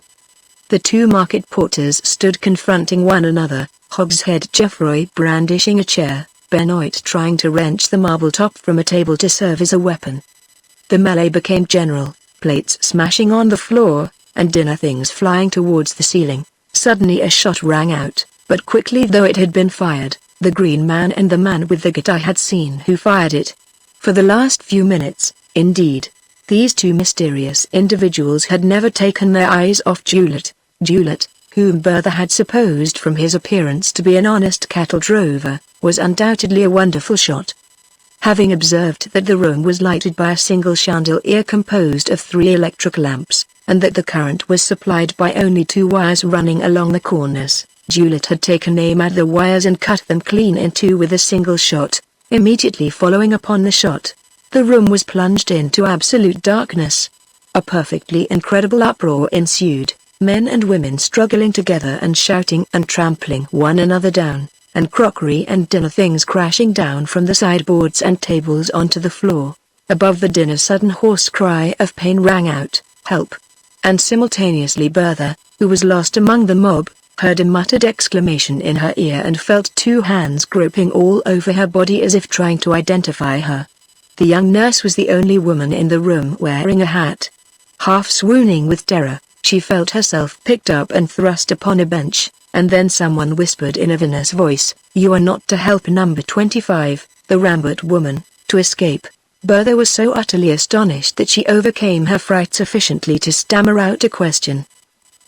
A: The two market porters stood confronting one another, Hogshead Geoffroy brandishing a chair, Benoit trying to wrench the marble top from a table to serve as a weapon. The melee became general, plates smashing on the floor, and dinner things flying towards the ceiling. Suddenly a shot rang out, but quickly though it had been fired, the green man and the man with the guitar had seen who fired it. For the last few minutes, indeed, these two mysterious individuals had never taken their eyes off Juliet, whom Bertha had supposed from his appearance to be an honest cattle drover, was undoubtedly a wonderful shot. Having observed that the room was lighted by a single chandelier composed of 3 electric lamps, and that the current was supplied by only 2 wires running along the corners, Juliet had taken aim at the wires and cut them clean in 2 with a single shot. Immediately following upon the shot, the room was plunged into absolute darkness. A perfectly incredible uproar ensued, men and women struggling together and shouting and trampling one another down, and crockery and dinner things crashing down from the sideboards and tables onto the floor. Above the din a sudden hoarse cry of pain rang out, "Help!" And simultaneously Bertha, who was lost among the mob, heard a muttered exclamation in her ear and felt 2 hands groping all over her body as if trying to identify her. The young nurse was the only woman in the room wearing a hat. Half swooning with terror, she felt herself picked up and thrust upon a bench, and then someone whispered in a vinous voice, "You are not to help number 25, the Rambert woman, to escape." Bertha was so utterly astonished that she overcame her fright sufficiently to stammer out a question.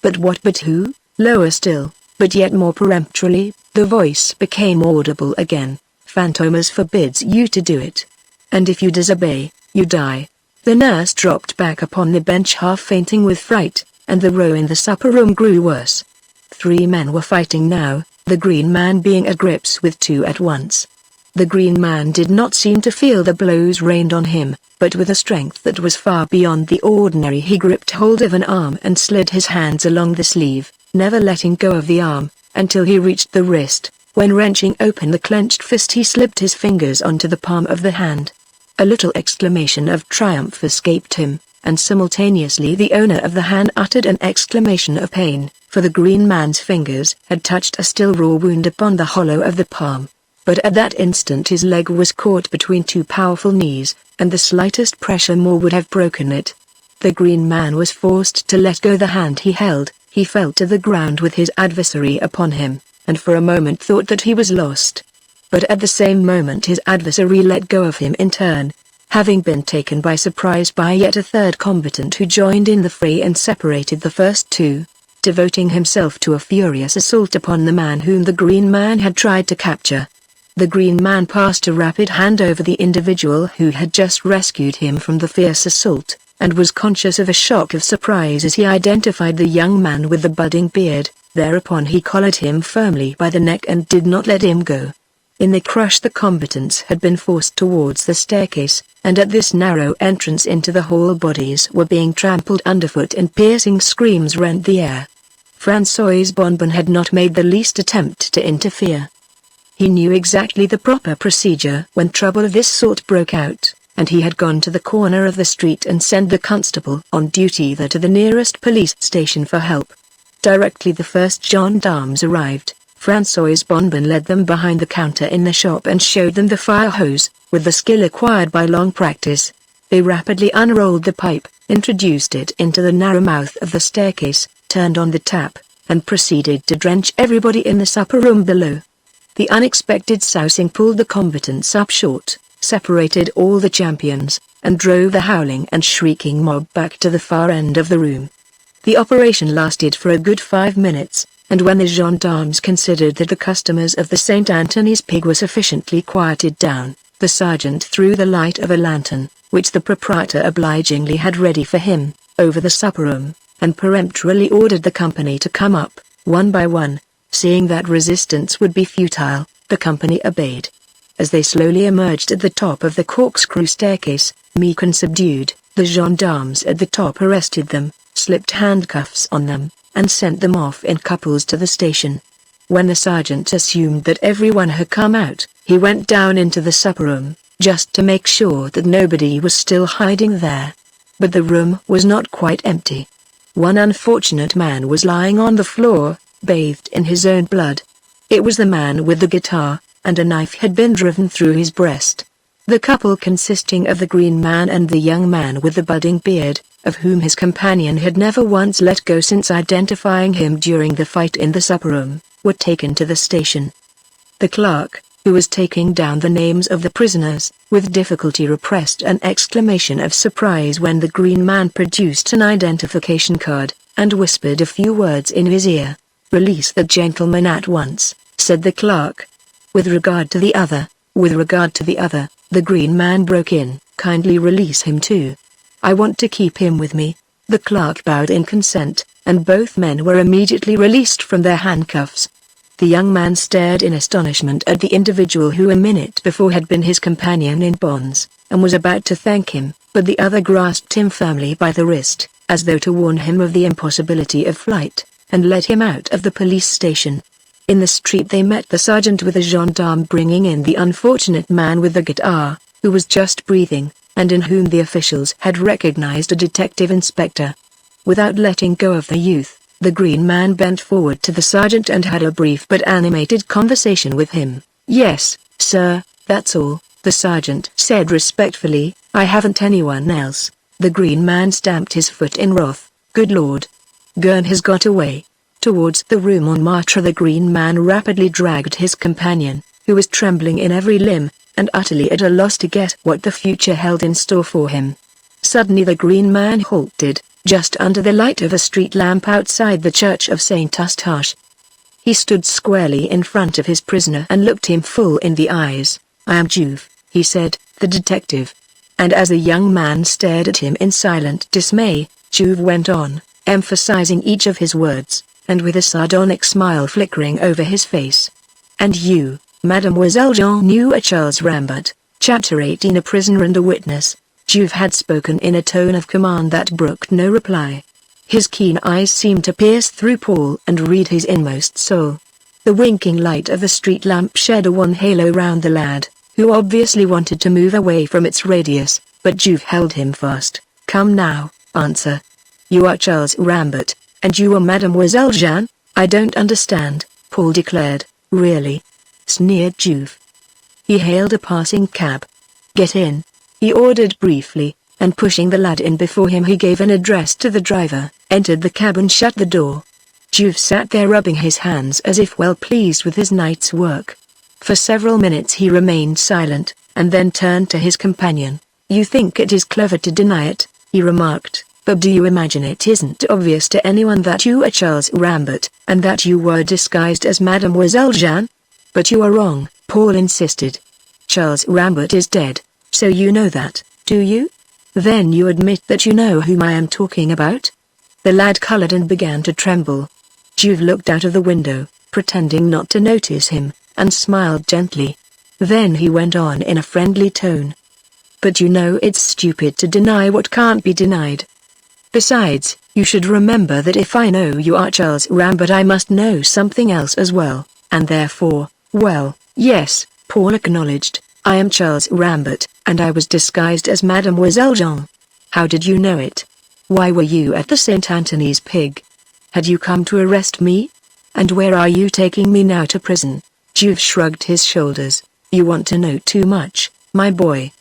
A: "But what? But who?" Lower still, but yet more peremptorily, the voice became audible again. "Fantômas forbids you to do it. And if you disobey, you die." The nurse dropped back upon the bench half fainting with fright, and the row in the supper room grew worse. 3 men were fighting now, the green man being at grips with 2 at once. The green man did not seem to feel the blows rained on him, but with a strength that was far beyond the ordinary he gripped hold of an arm and slid his hands along the sleeve, never letting go of the arm, until he reached the wrist, when wrenching open the clenched fist he slipped his fingers onto the palm of the hand. A little exclamation of triumph escaped him, and simultaneously the owner of the hand uttered an exclamation of pain, for the green man's fingers had touched a still raw wound upon the hollow of the palm. But at that instant his leg was caught between 2 powerful knees, and the slightest pressure more would have broken it. The green man was forced to let go the hand he held. He fell to the ground with his adversary upon him, and for a moment thought that he was lost. But at the same moment his adversary let go of him in turn, having been taken by surprise by yet a 3rd combatant who joined in the fray and separated the first 2, devoting himself to a furious assault upon the man whom the green man had tried to capture. The green man passed a rapid hand over the individual who had just rescued him from the fierce assault, and was conscious of a shock of surprise as he identified the young man with the budding beard. Thereupon he collared him firmly by the neck and did not let him go. In the crush the combatants had been forced towards the staircase, and at this narrow entrance into the hall bodies were being trampled underfoot and piercing screams rent the air. François Bonbon had not made the least attempt to interfere. He knew exactly the proper procedure when trouble of this sort broke out, and he had gone to the corner of the street and sent the constable on duty there to the nearest police station for help. Directly the first gendarmes arrived, François Bonbon led them behind the counter in the shop and showed them the fire hose, with the skill acquired by long practice. They rapidly unrolled the pipe, introduced it into the narrow mouth of the staircase, turned on the tap, and proceeded to drench everybody in the supper room below. The unexpected sousing pulled the combatants up short, separated all the champions, and drove the howling and shrieking mob back to the far end of the room. The operation lasted for a good 5 minutes, and when the gendarmes considered that the customers of the St. Anthony's Pig were sufficiently quieted down, the sergeant threw the light of a lantern, which the proprietor obligingly had ready for him, over the supper room, and peremptorily ordered the company to come up, one by one. Seeing that resistance would be futile, the company obeyed. As they slowly emerged at the top of the corkscrew staircase, meek and subdued, the gendarmes at the top arrested them, slipped handcuffs on them, and sent them off in couples to the station. When the sergeant assumed that everyone had come out, he went down into the supper room, just to make sure that nobody was still hiding there. But the room was not quite empty. One unfortunate man was lying on the floor, bathed in his own blood. It was the man with the guitar, and a knife had been driven through his breast. The couple consisting of the green man and the young man with the budding beard, of whom his companion had never once let go since identifying him during the fight in the supper room, were taken to the station. The clerk, who was taking down the names of the prisoners, with difficulty repressed an exclamation of surprise when the green man produced an identification card, and whispered a few words in his ear. "Release the gentleman at once," said the clerk. With regard to the other, the green man broke in, "Kindly release him too. I want to keep him with me." The clerk bowed in consent, and both men were immediately released from their handcuffs. The young man stared in astonishment at the individual who a minute before had been his companion in bonds, and was about to thank him, but the other grasped him firmly by the wrist, as though to warn him of the impossibility of flight, and led him out of the police station. In the street they met the sergeant with a gendarme bringing in the unfortunate man with the guitar, who was just breathing, and in whom the officials had recognized a detective inspector. Without letting go of the youth, the green man bent forward to the sergeant and had a brief but animated conversation with him. "Yes, sir, that's all," the sergeant said respectfully. "I haven't anyone else." The green man stamped his foot in wrath. "Good Lord. Gurn has got away." Towards the Rue Montmartre the green man rapidly dragged his companion, who was trembling in every limb, and utterly at a loss to guess what the future held in store for him. Suddenly the green man halted, just under the light of a street lamp outside the church of Saint Eustache. He stood squarely in front of his prisoner and looked him full in the eyes. "I am Juve," he said, "the detective." And as the young man stared at him in silent dismay, Juve went on, emphasizing each of his words, and with a sardonic smile flickering over his face. "And you, Mademoiselle Jean knew a Charles Rambert." Chapter 18 A prisoner and a witness. Juve had spoken in a tone of command that brooked no reply. His keen eyes seemed to pierce through Paul and read his inmost soul. The winking light of the street lamp shed a wan halo round the lad, who obviously wanted to move away from its radius, but Juve held him fast. "Come now, answer. You are Charles Rambert, and you are Mademoiselle Jeanne?" "I don't understand," Paul declared. "Really?" sneered Juve. He hailed a passing cab. "Get in," he ordered briefly, and pushing the lad in before him he gave an address to the driver, entered the cab and shut the door. Juve sat there rubbing his hands as if well pleased with his night's work. For several minutes he remained silent, and then turned to his companion. "You think it is clever to deny it," he remarked, "but do you imagine it isn't obvious to anyone that you are Charles Rambert, and that you were disguised as Mademoiselle Jeanne?" "But you are wrong," Paul insisted. "Charles Rambert is dead, so you know that, do you? Then you admit that you know whom I am talking about?" The lad colored and began to tremble. Juve looked out of the window, pretending not to notice him, and smiled gently. Then he went on in a friendly tone. "But you know it's stupid to deny what can't be denied. Besides, you should remember that if I know you are Charles Rambert I must know something else as well, and therefore, well, yes," Paul acknowledged, "I am Charles Rambert, and I was disguised as Mademoiselle Jeanne." "How did you know it? Why were you at the St. Anthony's Pig? Had you come to arrest me?" And where are you taking me now? To prison? Juve shrugged his shoulders. You want to know too much, my boy.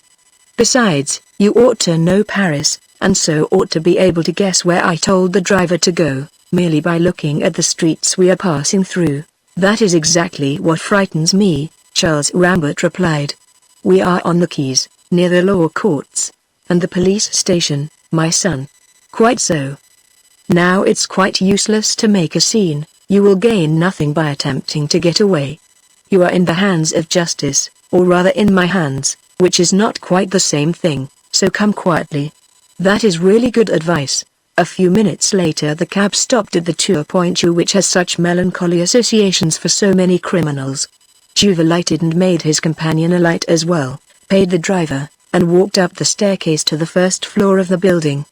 A: Besides, you ought to know Paris, and so ought to be able to guess where I told the driver to go, merely by looking at the streets we are passing through. That is exactly what frightens me, Charles Rambert replied. We are on the quays, near the law courts. And the police station, my son. Quite so. Now it's quite useless to make a scene, you will gain nothing by attempting to get away. You are in the hands of justice, or rather in my hands, which is not quite the same thing, so come quietly. That is really good advice. A few minutes later the cab stopped at the Tour Pointue, which has such melancholy associations for so many criminals. Juve alighted and made his companion alight as well, paid the driver, and walked up the staircase to the first floor of the building.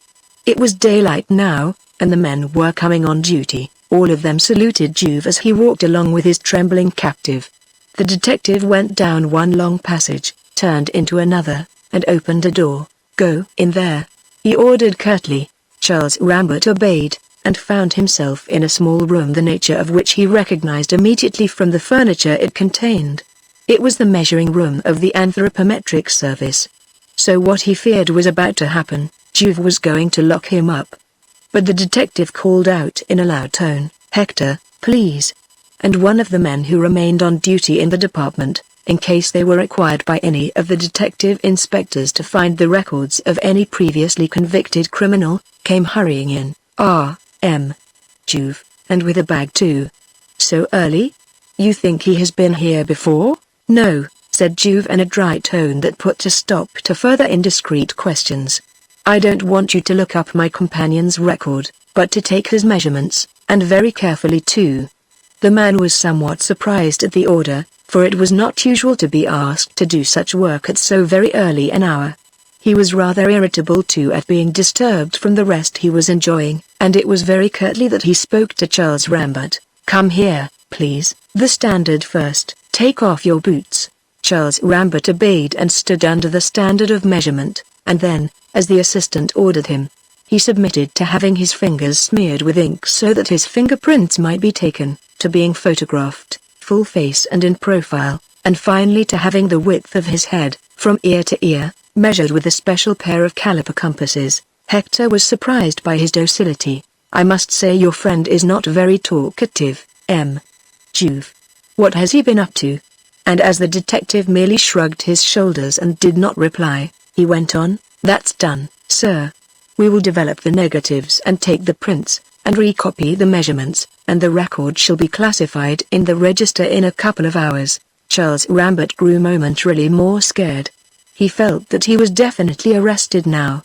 A: It was daylight now, and the men were coming on duty. All of them saluted Juve as he walked along with his trembling captive. The detective went down one long passage, turned into another, and opened a door. Go in there, he ordered curtly. Charles Rambert obeyed, and found himself in a small room the nature of which he recognized immediately from the furniture it contained. It was the measuring room of the anthropometric service. So what he feared was about to happen. Juve was going to lock him up. But the detective called out in a loud tone, Hector, please. And one of the men who remained on duty in the department, in case they were required by any of the detective inspectors to find the records of any previously convicted criminal, came hurrying in. Juve, and with a bag too. So early? You think he has been here before? No, said Juve in a dry tone that put a stop to further indiscreet questions. I don't want you to look up my companion's record, but to take his measurements, and very carefully too. The man was somewhat surprised at the order, for it was not usual to be asked to do such work at so very early an hour. He was rather irritable too at being disturbed from the rest he was enjoying, and it was very curtly that he spoke to Charles Rambert. Come here, please. The standard first. Take off your boots. Charles Rambert obeyed and stood under the standard of measurement, and then, as the assistant ordered him, he submitted to having his fingers smeared with ink so that his fingerprints might be taken, to being photographed, full face and in profile, and finally to having the width of his head, from ear to ear, measured with a special pair of caliper compasses. Hector was surprised by his docility. I must say your friend is not very talkative, Juve. What has he been up to? And as the detective merely shrugged his shoulders and did not reply, he went on, That's done, sir. We will develop the negatives and take the prints, and recopy the measurements, and the record shall be classified in the register in a couple of hours. Charles Rambert grew momentarily more scared. He felt that he was definitely arrested now.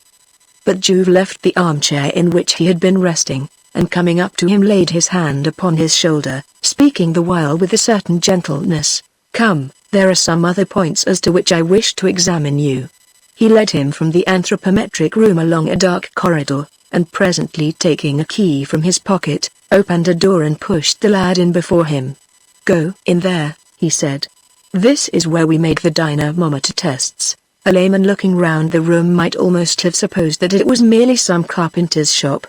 A: But Juve left the armchair in which he had been resting, and coming up to him laid his hand upon his shoulder, speaking the while with a certain gentleness. Come, there are some other points as to which I wish to examine you. He led him from the anthropometric room along a dark corridor, and presently taking a key from his pocket, opened a door and pushed the lad in before him. Go in there, he said. This is where we make the dynamometer tests. A layman looking round the room might almost have supposed that it was merely some carpenter's shop.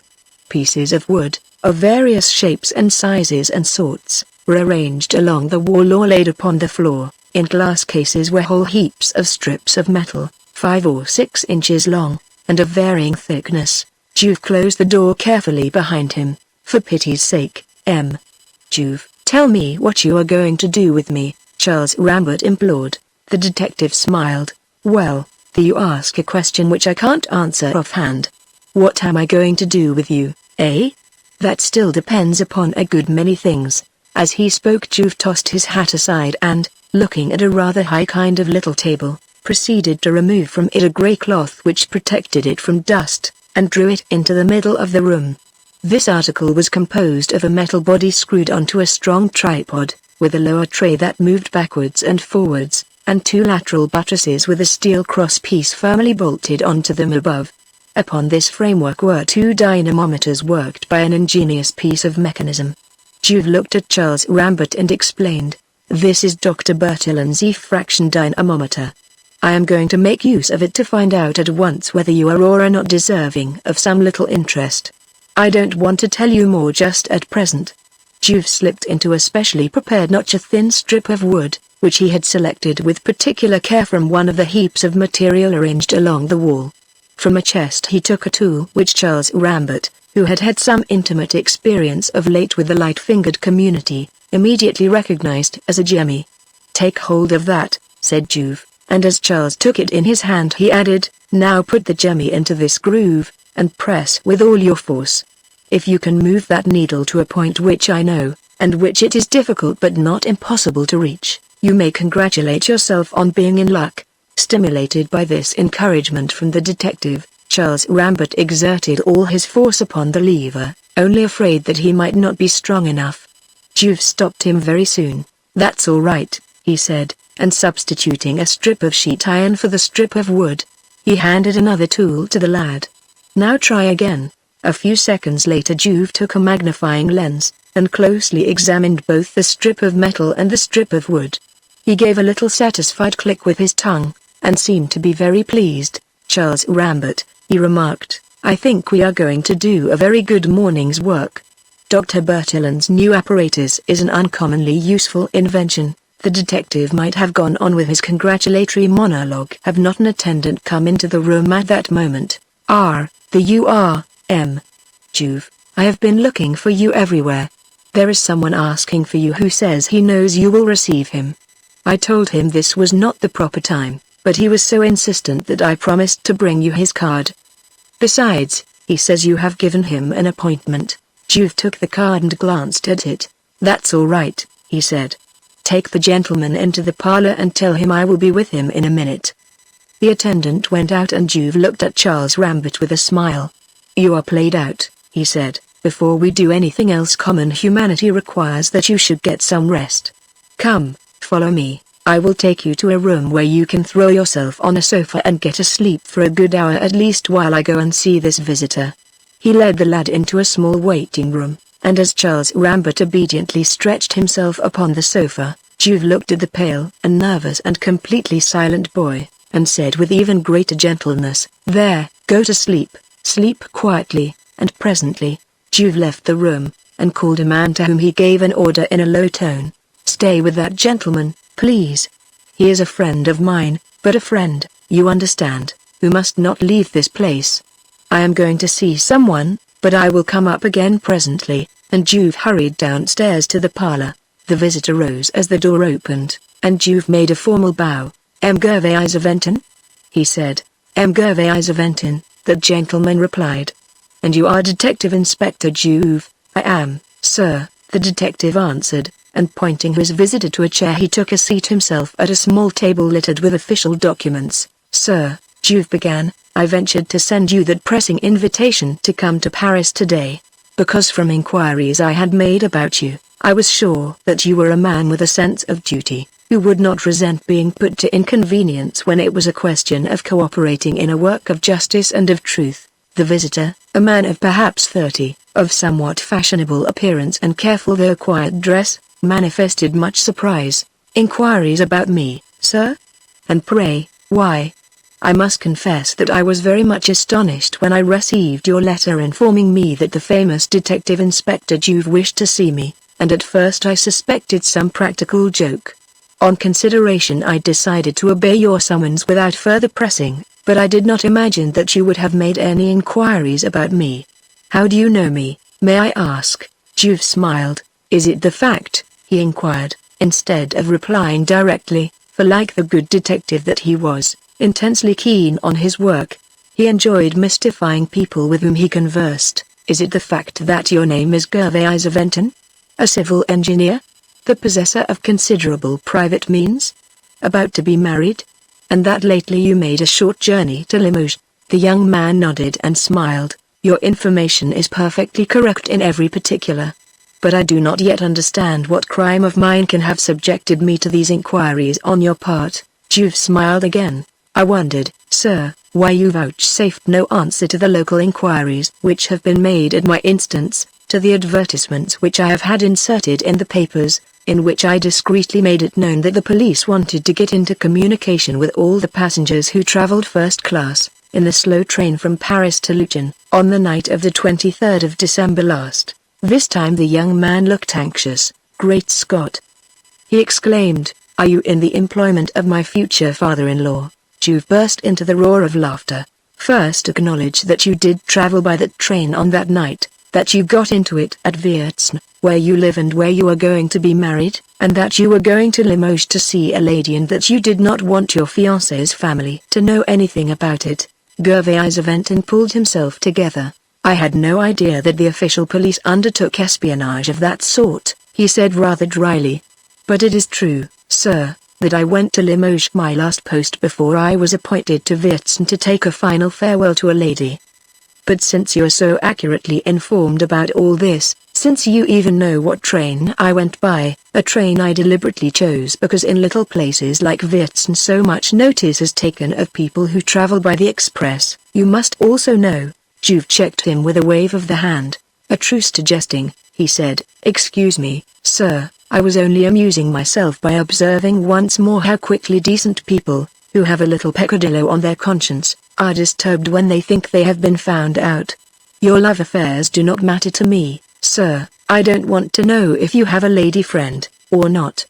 A: Pieces of wood, of various shapes and sizes and sorts, were arranged along the wall or laid upon the floor. In glass cases were whole heaps of strips of metal, 5 or 6 inches long, and of varying thickness. Juve closed the door carefully behind him. For pity's sake, Juve, tell me what you are going to do with me, Charles Rambert implored. The detective smiled. Well, you ask a question which I can't answer offhand. What am I going to do with you, eh? That still depends upon a good many things. As he spoke, Juve tossed his hat aside and, looking at a rather high kind of little table, proceeded to remove from it a grey cloth which protected it from dust, and drew it into the middle of the room. This article was composed of a metal body screwed onto a strong tripod, with a lower tray that moved backwards and forwards, and 2 lateral buttresses with a steel cross-piece firmly bolted onto them above. Upon this framework were 2 dynamometers worked by an ingenious piece of mechanism. Juve looked at Charles Rambert and explained, This is Dr. Bertillon's E-fraction dynamometer. I am going to make use of it to find out at once whether you are or are not deserving of some little interest. I don't want to tell you more just at present. Juve slipped into a specially prepared notch-thin strip of wood, which he had selected with particular care from one of the heaps of material arranged along the wall. From a chest he took a tool which Charles Rambert, who had had some intimate experience of late with the light-fingered community, immediately recognized as a jemmy. "Take hold of that," said Juve, and as Charles took it in his hand he added, "Now put the jemmy into this groove, and press with all your force. If you can move that needle to a point which I know, and which it is difficult but not impossible to reach, you may congratulate yourself on being in luck." Stimulated by this encouragement from the detective, Charles Rambert exerted all his force upon the lever, only afraid that he might not be strong enough. Juve stopped him very soon. "That's all right," he said, and substituting a strip of sheet iron for the strip of wood, he handed another tool to the lad. "Now try again." A few seconds later Juve took a magnifying lens, and closely examined both the strip of metal and the strip of wood. He gave a little satisfied click with his tongue, and seemed to be very pleased. "Charles Rambert," he remarked, "I think we are going to do a very good morning's work. Dr. Bertillon's new apparatus is an uncommonly useful invention." The detective might have gone on with his congratulatory monologue had not an attendant come into the room at that moment. Juve, I have been looking for you everywhere. There is someone asking for you who says he knows you will receive him. I told him this was not the proper time, but he was so insistent that I promised to bring you his card. Besides, he says you have given him an appointment." Juve took the card and glanced at it. "That's all right," he said. "Take the gentleman into the parlor and tell him I will be with him in a minute." The attendant went out and Juve looked at Charles Rambert with a smile. "You are played out," he said. "Before we do anything else, common humanity requires that you should get some rest. Come, follow me. I will take you to a room where you can throw yourself on a sofa and get asleep for a good hour at least while I go and see this visitor." He led the lad into a small waiting room, and as Charles Rambert obediently stretched himself upon the sofa, Juve looked at the pale and nervous and completely silent boy, and said with even greater gentleness, "There, go to sleep, sleep quietly," and presently, Juve left the room, and called a man to whom he gave an order in a low tone. "Stay with that gentleman, please. He is a friend of mine, but a friend, you understand, who must not leave this place. I am going to see someone, but I will come up again presently," and Juve hurried downstairs to the parlor. The visitor rose as the door opened, and Juve made a formal bow. "M. Gervais Aventin?" he said. "M. Gervais Aventin," the gentleman replied. "And you are Detective Inspector Juve?" "I am, sir," the detective answered, and pointing his visitor to a chair he took a seat himself at a small table littered with official documents. "Sir," Juve began, "I ventured to send you that pressing invitation to come to Paris today, because from inquiries I had made about you, I was sure that you were a man with a sense of duty, who would not resent being put to inconvenience when it was a question of cooperating in a work of justice and of truth." The visitor, a man of perhaps 30, of somewhat fashionable appearance and careful though quiet dress, manifested much surprise. "Inquiries about me, sir? And pray, why?" "I must confess that I was very much astonished when I received your letter informing me that the famous Detective Inspector Juve wished to see me, and at first I suspected some practical joke. On consideration I decided to obey your summons without further pressing, but I did not imagine that you would have made any inquiries about me. How do you know me, may I ask?" Juve smiled. "Is it the fact?" he inquired, instead of replying directly, for like the good detective that he was, intensely keen on his work, he enjoyed mystifying people with whom he conversed. "Is it the fact that your name is Gervais Aventin? A civil engineer? The possessor of considerable private means? About to be married? And that lately you made a short journey to Limoges?" The young man nodded and smiled. "Your information is perfectly correct in every particular. But I do not yet understand what crime of mine can have subjected me to these inquiries on your part." Juve smiled again. "I wondered, sir, why you vouchsafed no answer to the local inquiries which have been made at my instance, to the advertisements which I have had inserted in the papers, in which I discreetly made it known that the police wanted to get into communication with all the passengers who traveled first class, in the slow train from Paris to Luchan, on the night of the 23rd of December last. This time the young man looked anxious. Great Scott! He exclaimed, are you in the employment of my future father-in-law? Juve burst into the roar of laughter. First acknowledge that you did travel by that train on that night, that you got into it at Wiertzen, where you live and where you are going to be married, and that you were going to Limoges to see a lady and that you did not want your fiancé's family to know anything about it. Gervais Aventin pulled himself together. I had no idea that the official police undertook espionage of that sort, he said rather dryly. But it is true, sir, that I went to Limoges, my last post before I was appointed to Wiertzen, to take a final farewell to a lady. But since you are so accurately informed about all this, since you even know what train I went by, a train I deliberately chose because in little places like Wiertzen so much notice is taken of people who travel by the express, you must also know. Juve checked him with a wave of the hand. A truce to jesting, he said. Excuse me, sir, I was only amusing myself by observing once more how quickly decent people, who have a little peccadillo on their conscience, are disturbed when they think they have been found out. Your love affairs do not matter to me, sir. I don't want to know if you have a lady friend, or not.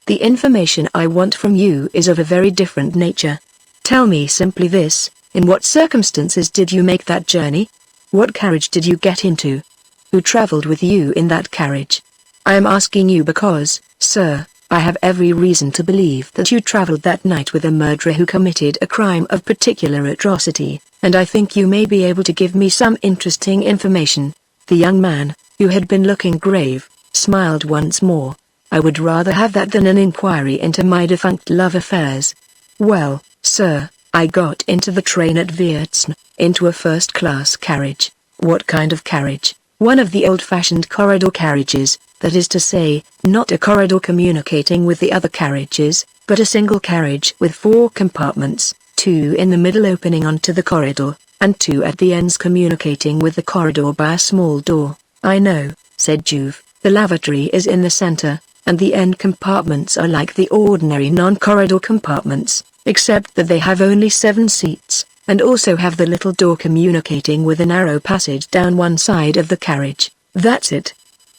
A: The information I want from you is of a very different nature. Tell me simply this, in what circumstances did you make that journey? What carriage did you get into? Who traveled with you in that carriage? I am asking you because, sir, I have every reason to believe that you traveled that night with a murderer who committed a crime of particular atrocity, and I think you may be able to give me some interesting information. The young man, who had been looking grave, smiled once more. I would rather have that than an inquiry into my defunct love affairs. Well, sir, I got into the train at Wiertzen, into a first-class carriage. What kind of carriage? One of the old-fashioned corridor carriages, that is to say, not a corridor communicating with the other carriages, but a single carriage with 4 compartments, 2 in the middle opening onto the corridor, and 2 at the ends communicating with the corridor by a small door. I know, said Juve, the lavatory is in the center, and the end compartments are like the ordinary non-corridor compartments, except that they have only 7 seats, and also have the little door communicating with a narrow passage down one side of the carriage. That's it.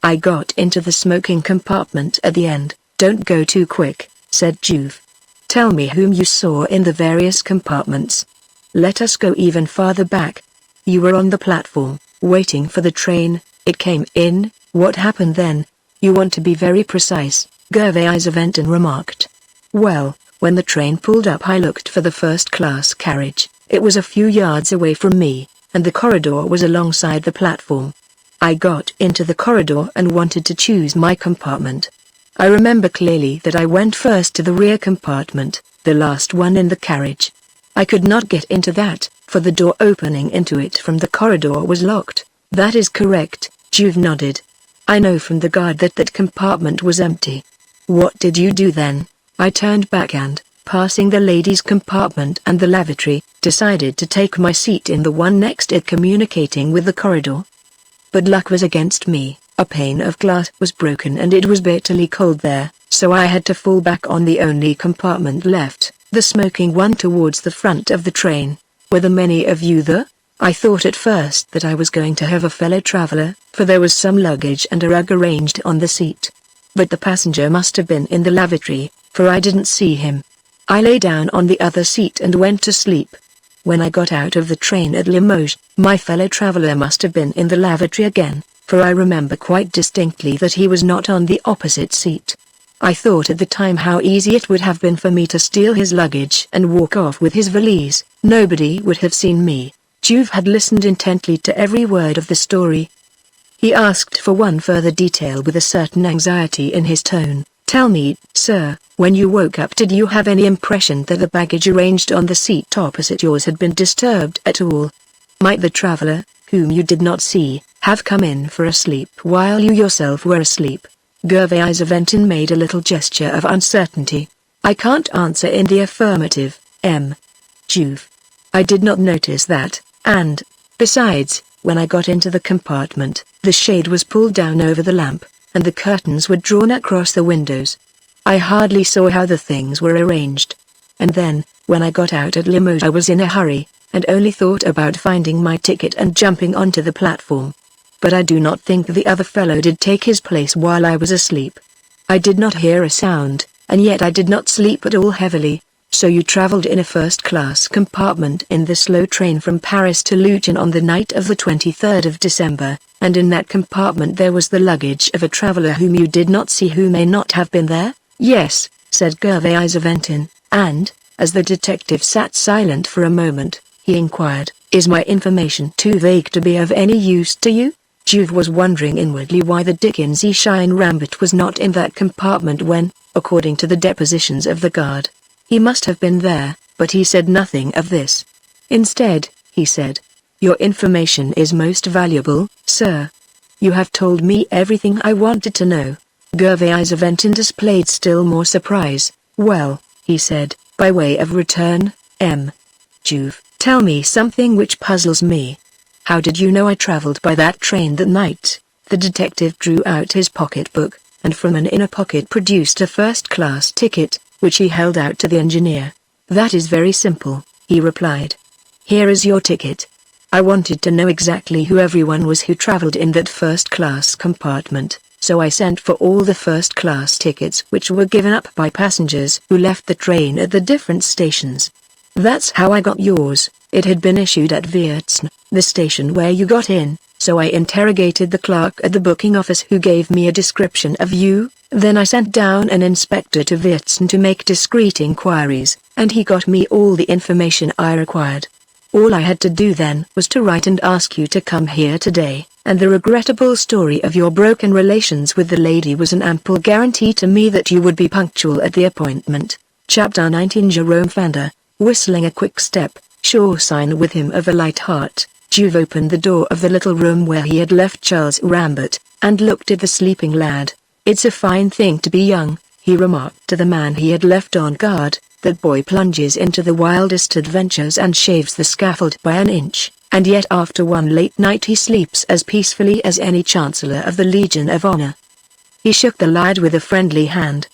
A: I got into the smoking compartment at the end. Don't go too quick, said Juve. Tell me whom you saw in the various compartments. Let us go even farther back. You were on the platform, waiting for the train, it came in, what happened then? You want to be very precise, Gervais Aventin remarked. Well, when the train pulled up I looked for the first-class carriage. It was a few yards away from me, and the corridor was alongside the platform. I got into the corridor and wanted to choose my compartment. I remember clearly that I went first to the rear compartment, the last one in the carriage. I could not get into that, for the door opening into it from the corridor was locked. That is correct, Juve nodded. I know from the guard that that compartment was empty. What did you do then? I turned back and, passing the ladies' compartment and the lavatory, decided to take my seat in the one next it communicating with the corridor. But luck was against me, a pane of glass was broken and it was bitterly cold there, so I had to fall back on the only compartment left, the smoking one towards the front of the train. Were there many of you there? I thought at first that I was going to have a fellow traveler, for there was some luggage and a rug arranged on the seat. But the passenger must have been in the lavatory, for I didn't see him. I lay down on the other seat and went to sleep. When I got out of the train at Limoges, my fellow traveler must have been in the lavatory again, for I remember quite distinctly that he was not on the opposite seat. I thought at the time how easy it would have been for me to steal his luggage and walk off with his valise. Nobody would have seen me. Juve had listened intently to every word of the story. He asked for one further detail with a certain anxiety in his tone. Tell me, sir, when you woke up did you have any impression that the baggage arranged on the seat opposite yours had been disturbed at all? Might the traveler, whom you did not see, have come in for a sleep while you yourself were asleep? Gervais Aventin made a little gesture of uncertainty. I can't answer in the affirmative, Juve. I did not notice that, and, besides, when I got into the compartment, the shade was pulled down over the lamp, and the curtains were drawn across the windows. I hardly saw how the things were arranged. And then, when I got out at Limoges I was in a hurry, and only thought about finding my ticket and jumping onto the platform. but I do not think the other fellow did take his place while I was asleep. I did not hear a sound, and yet I did not sleep at all heavily. So you traveled in a first-class compartment in the slow train from Paris to Luton on the night of the 23rd of December, and in that compartment there was the luggage of a traveler whom you did not see, who may not have been there? Yes, said Gervais Aventin, and, as the detective sat silent for a moment, he inquired, is my information too vague to be of any use to you? Juve was wondering inwardly why the dickens Shine Rambert was not in that compartment when, according to the depositions of the guard, he must have been there, but he said nothing of this. Instead, he said, your information is most valuable, sir. You have told me everything I wanted to know. Gervais Aventin displayed still more surprise. Well, he said, by way of return, Juve, tell me something which puzzles me. How did you know I traveled by that train that night? The detective drew out his pocketbook, and from an inner pocket produced a first-class ticket, which he held out to the engineer. That is very simple, he replied. Here is your ticket. I wanted to know exactly who everyone was who traveled in that first-class compartment, so I sent for all the first-class tickets which were given up by passengers who left the train at the different stations. That's how I got yours. It had been issued at Wiertzen, the station where you got in, so I interrogated the clerk at the booking office who gave me a description of you. Then I sent down an inspector to Wiertzen to make discreet inquiries, and he got me all the information I required. All I had to do then was to write and ask you to come here today, and the regrettable story of your broken relations with the lady was an ample guarantee to me that you would be punctual at the appointment. Chapter 19. Jerome Fander, whistling a quick step, sure sign with him of a light heart, Juve opened the door of the little room where he had left Charles Rambert, and looked at the sleeping lad. It's a fine thing to be young, he remarked to the man he had left on guard. That boy plunges into the wildest adventures and shaves the scaffold by an inch, and yet after one late night he sleeps as peacefully as any Chancellor of the Legion of Honor. He shook the lad with a friendly hand.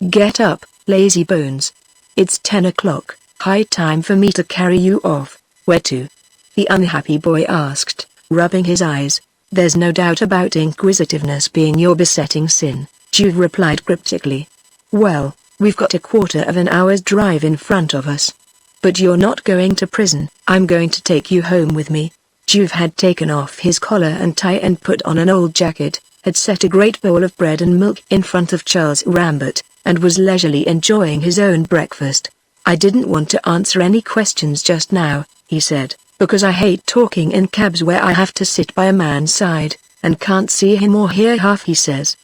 A: Get up, lazy bones. It's 10 o'clock, high time for me to carry you off. Where to? The unhappy boy asked, rubbing his eyes. There's no doubt about inquisitiveness being your besetting sin, Juve replied cryptically. Well, we've got a quarter of an hour's drive in front of us. But you're not going to prison. I'm going to take you home with me. Juve had taken off his collar and tie and put on an old jacket, had set a great bowl of bread and milk in front of Charles Rambert, and was leisurely enjoying his own breakfast. I didn't want to answer any questions just now, he said, because I hate talking in cabs where I have to sit by a man's side, and can't see him or hear half he says.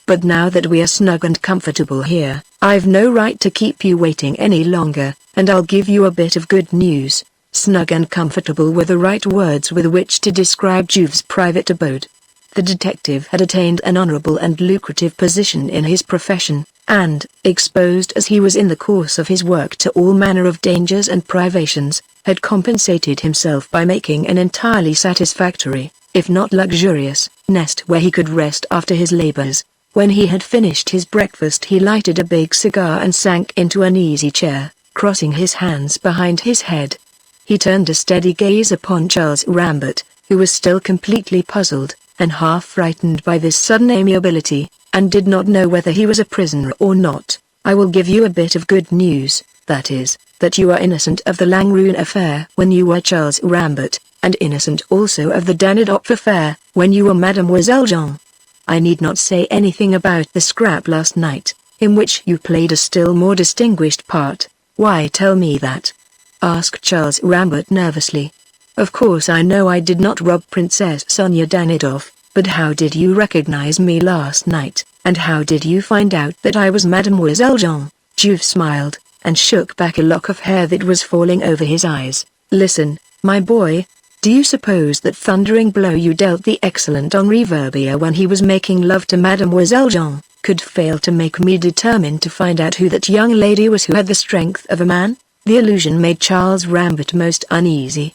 A: But now that we are snug and comfortable here, I've no right to keep you waiting any longer, and I'll give you a bit of good news. Snug and comfortable were the right words with which to describe Juve's private abode. The detective had attained an honorable and lucrative position in his profession, and, exposed as he was in the course of his work to all manner of dangers and privations, had compensated himself by making an entirely satisfactory, if not luxurious, nest where he could rest after his labors. When he had finished his breakfast he lighted a big cigar and sank into an easy chair, crossing his hands behind his head. He turned a steady gaze upon Charles Rambert, who was still completely puzzled, and half frightened by this sudden amiability, and did not know whether he was a prisoner or not. I will give you a bit of good news, that is, that you are innocent of the Langrune affair when you were Charles Rambert, and innocent also of the Danidop affair when you were Mademoiselle Jean. I need not say anything about the scrap last night, in which you played a still more distinguished part. Why tell me that? Asked Charles Rambert nervously. Of course I know I did not rob Princess Sonia Danidov, but how did you recognize me last night, and how did you find out that I was Mademoiselle Jean? Juve smiled, and shook back a lock of hair that was falling over his eyes. Listen, my boy. Do you suppose that thundering blow you dealt the excellent Henri Verbier when he was making love to Mademoiselle Jean, could fail to make me determined to find out who that young lady was who had the strength of a man? The allusion made Charles Rambert most uneasy.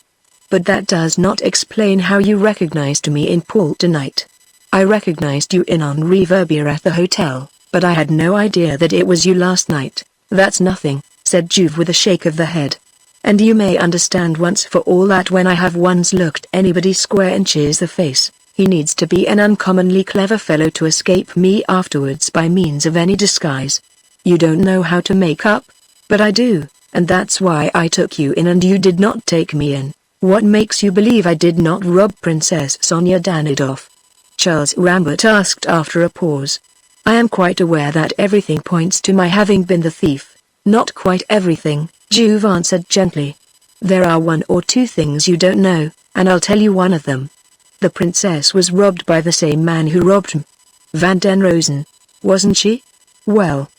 A: But that does not explain how you recognized me in Port tonight. I recognized you in Henri Verbier at the hotel, but I had no idea that it was you last night. That's nothing, said Juve with a shake of the head. And you may understand once for all that when I have once looked anybody square inches the face, He needs to be an uncommonly clever fellow to escape me afterwards by means of any disguise. You don't know how to make up? But I do, and that's why I took you in and you did not take me in. What makes you believe I did not rob Princess Sonia Danidoff? Charles Rambert asked after a pause. I am quite aware that everything points to my having been the thief. Not quite everything, Juve answered gently. There are one or two things you don't know, and I'll tell you one of them. The princess was robbed by the same man who robbed Van den Rosen, wasn't she? Well,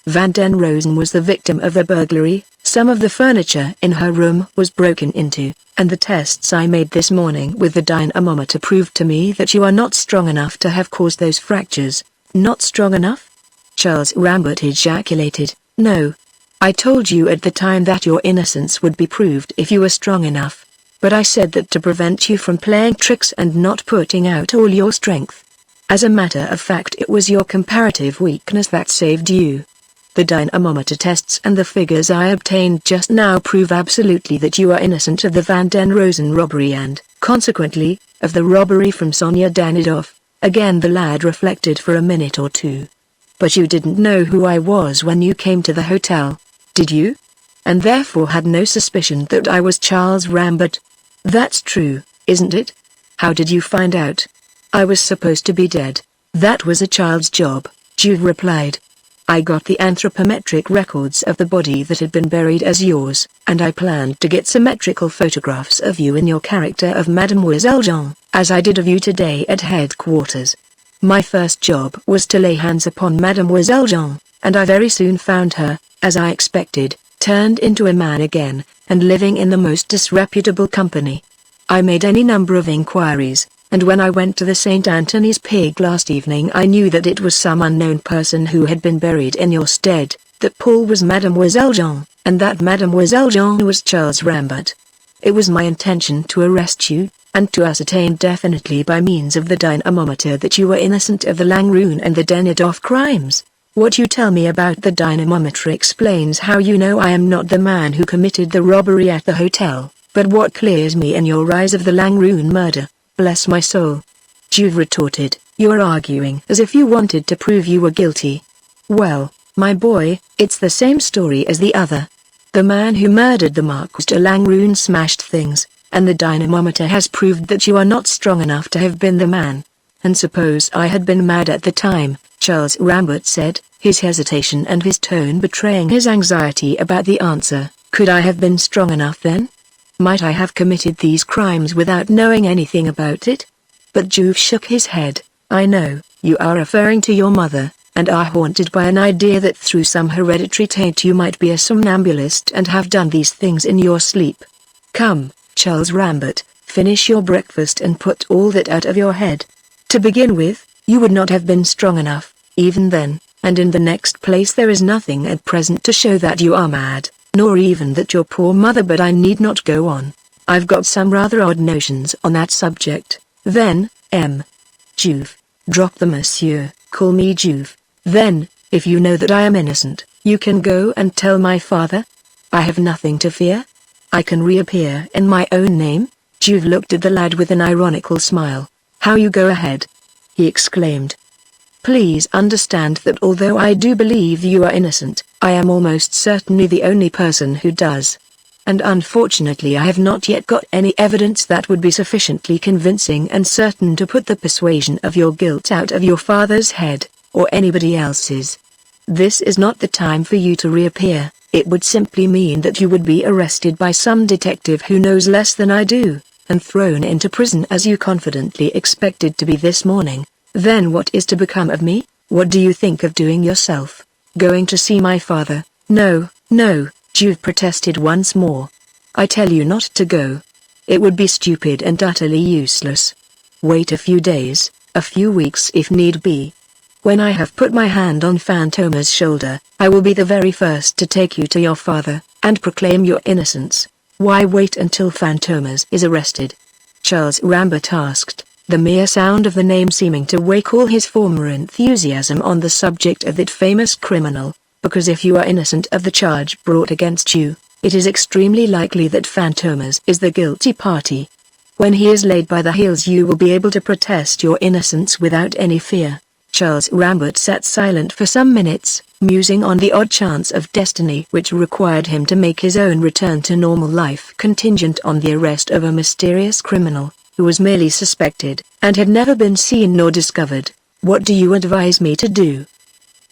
A: Van den Rosen was the victim of the burglary. Some of the furniture in her room was broken into, and the tests I made this morning with the dynamometer proved to me that you are not strong enough to have caused those fractures. Not strong enough? Charles Rambert ejaculated. No. I told you at the time that your innocence would be proved if you were strong enough. But I said that to prevent you from playing tricks and not putting out all your strength. As a matter of fact, it was your comparative weakness that saved you. The dynamometer tests and the figures I obtained just now prove absolutely that you are innocent of the Van den Rosen robbery and, consequently, of the robbery from Sonia Danidoff. Again the lad reflected for a minute or two. But you didn't know who I was when you came to the hotel, did you? And therefore had no suspicion that I was Charles Rambert? That's true, isn't it? How did you find out? I was supposed to be dead. That was a child's job, Juve replied. I got the anthropometric records of the body that had been buried as yours, and I planned to get symmetrical photographs of you in your character of Mademoiselle Jean, as I did of you today at headquarters. My first job was to lay hands upon Mademoiselle Jean, and I very soon found her, as I expected, turned into a man again, and living in the most disreputable company. I made any number of inquiries, and when I went to the St. Anthony's Pig last evening I knew that it was some unknown person who had been buried in your stead, that Paul was Mademoiselle Jean, and that Mademoiselle Jean was Charles Rambert. It was my intention to arrest you, and to ascertain definitely by means of the dynamometer that you were innocent of the Langrune and the Danidoff crimes. What you tell me about the dynamometer explains how you know I am not the man who committed the robbery at the hotel, but what clears me in your eyes of the Langrune murder, bless my soul. Juve retorted, you are arguing as if you wanted to prove you were guilty. Well, my boy, it's the same story as the other. The man who murdered the Marquis de Langrune smashed things, and the dynamometer has proved that you are not strong enough to have been the man. And suppose I had been mad at the time, Charles Rambert said, his hesitation and his tone betraying his anxiety about the answer. Could I have been strong enough then? Might I have committed these crimes without knowing anything about it? But Juve shook his head. I know, you are referring to your mother, and are haunted by an idea that through some hereditary taint you might be a somnambulist and have done these things in your sleep. Come, Charles Rambert, finish your breakfast and put all that out of your head. To begin with, you would not have been strong enough, even then, and in the next place there is nothing at present to show that you are mad, nor even that your poor mother, but I need not go on. I've got some rather odd notions on that subject. Then, Juve. Drop the monsieur, call me Juve. Then, if you know that I am innocent, you can go and tell my father. I have nothing to fear. I can reappear in my own name. Juve looked at the lad with an ironical smile. How you go ahead, he exclaimed. Please understand that although I do believe you are innocent, I am almost certainly the only person who does. And unfortunately I have not yet got any evidence that would be sufficiently convincing and certain to put the persuasion of your guilt out of your father's head, or anybody else's. This is not the time for you to reappear. It would simply mean that you would be arrested by some detective who knows less than I do, and thrown into prison as you confidently expected to be this morning. Then what is to become of me? What do you think of doing yourself? Going to see my father? No, no, Juve protested once more. I tell you not to go. It would be stupid and utterly useless. Wait a few days, a few weeks if need be. When I have put my hand on Fantômas' shoulder, I will be the very first to take you to your father, and proclaim your innocence. Why wait until Fantômas is arrested? Charles Rambert asked, the mere sound of the name seeming to wake all his former enthusiasm on the subject of that famous criminal. Because if you are innocent of the charge brought against you, it is extremely likely that Fantômas is the guilty party. When he is laid by the heels you will be able to protest your innocence without any fear. Charles Rambert sat silent for some minutes, musing on the odd chance of destiny which required him to make his own return to normal life contingent on the arrest of a mysterious criminal, who was merely suspected, and had never been seen nor discovered. "What do you advise me to do?"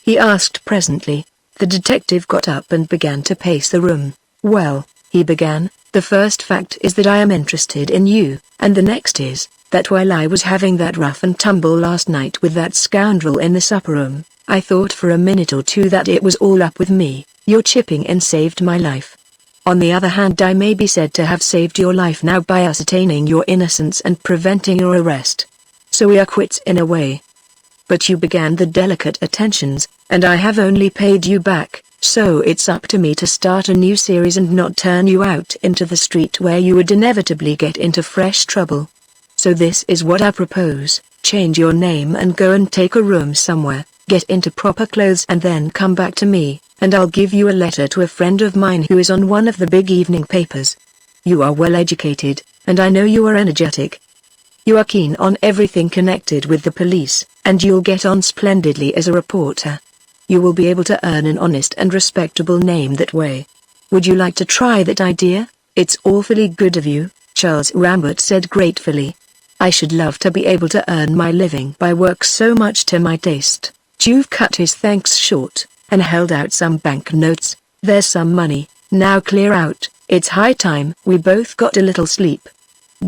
A: he asked presently. The detective got up and began to pace the room. "Well," he began, "the first fact is that I am interested in you, and the next is, that while I was having that rough and tumble last night with that scoundrel in the supper room, I thought for a minute or two that it was all up with me. Your chipping in saved my life. On the other hand, I may be said to have saved your life now by ascertaining your innocence and preventing your arrest. So we are quits in a way. But you began the delicate attentions, and I have only paid you back, so it's up to me to start a new series and not turn you out into the street where you would inevitably get into fresh trouble. So this is what I propose: change your name and go and take a room somewhere, get into proper clothes and then come back to me, and I'll give you a letter to a friend of mine who is on one of the big evening papers. You are well educated, and I know you are energetic. You are keen on everything connected with the police, and you'll get on splendidly as a reporter. You will be able to earn an honest and respectable name that way. Would you like to try that idea? It's awfully good of you," Charles Rambert said gratefully. "I should love to be able to earn my living by work so much to my taste." Juve cut his thanks short, and held out some banknotes. "There's some money, now clear out, it's high time we both got a little sleep.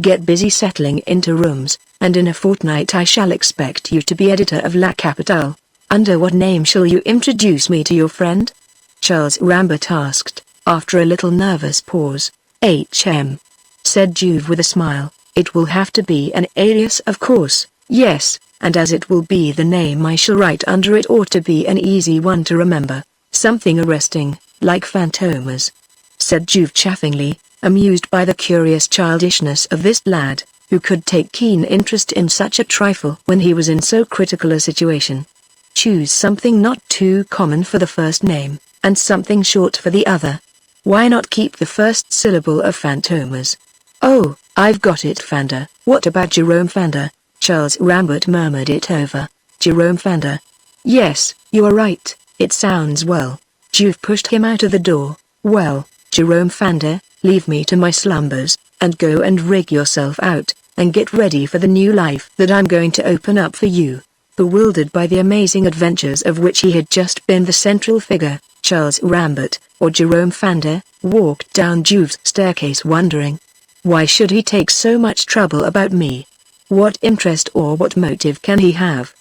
A: Get busy settling into rooms, and in a fortnight I shall expect you to be editor of La Capitale. Under what name shall you introduce me to your friend?" Charles Rambert asked, after a little nervous pause. "H.M." said Juve with a smile. "It will have to be an alias, of course." "Yes, and as it will be the name I shall write under, it ought to be an easy one to remember. Something arresting, like Fantômas," said Juve chaffingly, amused by the curious childishness of this lad, who could take keen interest in such a trifle when he was in so critical a situation. "Choose something not too common for the first name, and something short for the other. Why not keep the first syllable of Fantômas?" "Oh, I've got it, Fanda." "What about Jerome Fanda?" Charles Rambert murmured it over. "Jerome Fanda. Yes, you are right, it sounds well." Juve pushed him out of the door. "Well, Jerome Fanda, leave me to my slumbers, and go and rig yourself out, and get ready for the new life that I'm going to open up for you." Bewildered by the amazing adventures of which he had just been the central figure, Charles Rambert, or Jerome Fanda, walked down Juve's staircase wondering, why should he take so much trouble about me? What interest or what motive can he have?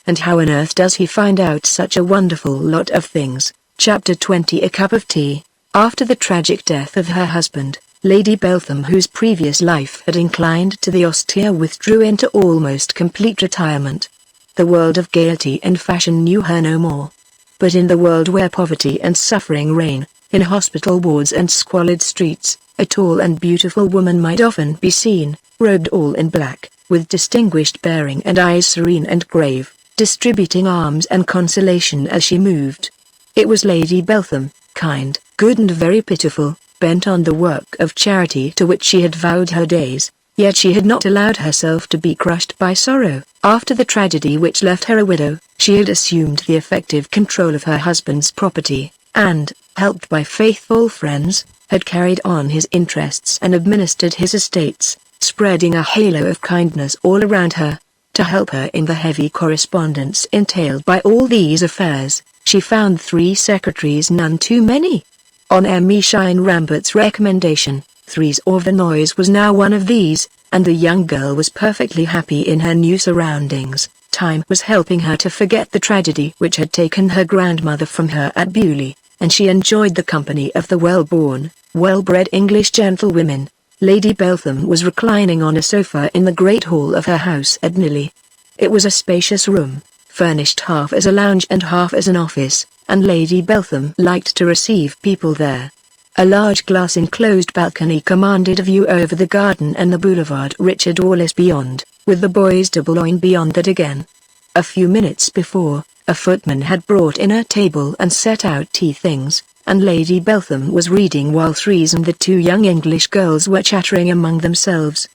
A: And how on earth does he find out such a wonderful lot of things? Chapter 20. A cup of tea. After the tragic death of her husband, Lady Beltham, whose previous life had inclined to the austere, withdrew into almost complete retirement. The world of gaiety and fashion knew her no more. But in the world where poverty and suffering reign, in hospital wards and squalid streets, a tall and beautiful woman might often be seen, robed all in black, with distinguished bearing and eyes serene and grave, distributing alms and consolation as she moved. It was Lady Beltham, kind, good and very pitiful, bent on the work of charity to which she had vowed her days, yet she had not allowed herself to be crushed by sorrow. After the tragedy which left her a widow, she had assumed the effective control of her husband's property, and, helped by faithful friends, had carried on his interests and administered his estates, spreading a halo of kindness all around her. To help her in the heavy correspondence entailed by all these affairs, she found 3 secretaries, none too many. On Michel Rambert's recommendation, Therese Auvenois was now one of these, and the young girl was perfectly happy in her new surroundings. Time was helping her to forget the tragedy which had taken her grandmother from her at Beaulieu, and she enjoyed the company of the well-born, well-bred English gentlewomen. Lady Beltham was reclining on a sofa in the great hall of her house at Nilly. It was a spacious room, furnished half as a lounge and half as an office, and Lady Beltham liked to receive people there. A large glass enclosed balcony commanded a view over the garden and the boulevard Richard Wallace beyond, with the Bois de Boulogne beyond that again. A few minutes before, a footman had brought in a table and set out tea things, and Lady Beltham was reading while Therese and the 2 young English girls were chattering among themselves.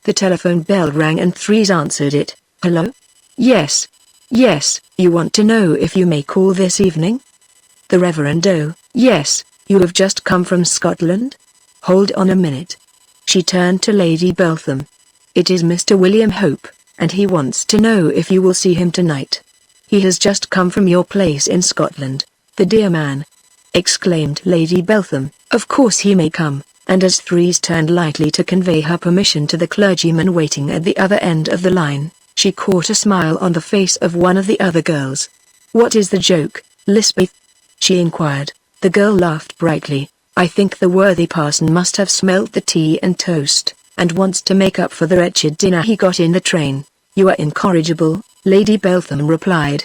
A: The telephone bell rang and Threes answered it. Hello? Yes. Yes, you want to know if you may call this evening? The Reverend O. Yes, you have just come from Scotland? Hold on a minute. She turned to Lady Beltham. It is Mr. William Hope, and he wants to know if you will see him tonight. He has just come from your place in Scotland, the dear man, exclaimed Lady Beltham. Of course he may come, and as Threes turned lightly to convey her permission to the clergyman waiting at the other end of the line, she caught a smile on the face of one of the other girls. What is the joke, Lisbeth? She inquired. The girl laughed brightly. I think the worthy parson must have smelt the tea and toast, and wants to make up for the wretched dinner he got in the train. You are incorrigible, Lady Beltham replied.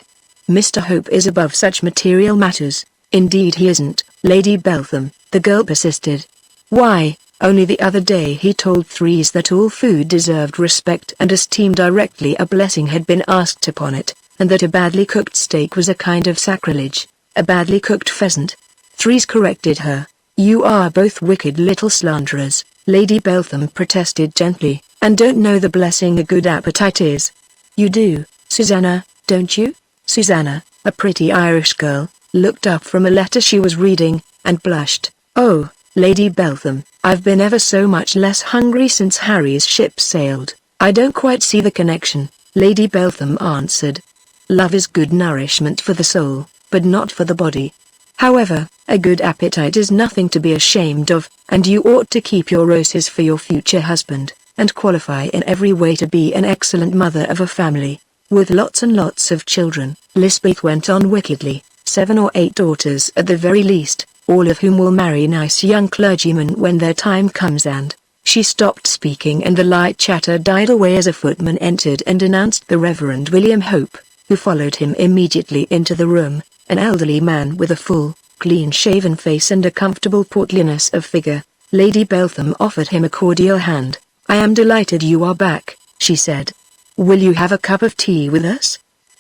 A: Mr. Hope is above such material matters. Indeed he isn't, Lady Beltham, the girl persisted. Why, only the other day he told Threes that all food deserved respect and esteem directly a blessing had been asked upon it, and that a badly cooked steak was a kind of sacrilege, a badly cooked pheasant. Threes corrected her. You are both wicked little slanderers, Lady Beltham protested gently, and don't know the blessing a good appetite is. You do, Susanna, don't you? Susanna, a pretty Irish girl, looked up from a letter she was reading, and blushed. Oh, Lady Beltham, I've been ever so much less hungry since Harry's ship sailed. I don't quite see the connection, Lady Beltham answered. Love is good nourishment for the soul, but not for the body. However, a good appetite is nothing to be ashamed of, and you ought to keep your roses for your future husband, and qualify in every way to be an excellent mother of a family, with lots and lots of children. Lisbeth went on wickedly, 7 or 8 daughters at the very least, all of whom will marry nice young clergymen when their time comes, and she stopped speaking and the light chatter died away as a footman entered and announced the Reverend William Hope, who followed him immediately into the room. An elderly man with a full, clean-shaven face and a comfortable portliness of figure. Lady Beltham offered him a cordial hand. I am delighted you are back, she said. Will you have a cup of tea with us?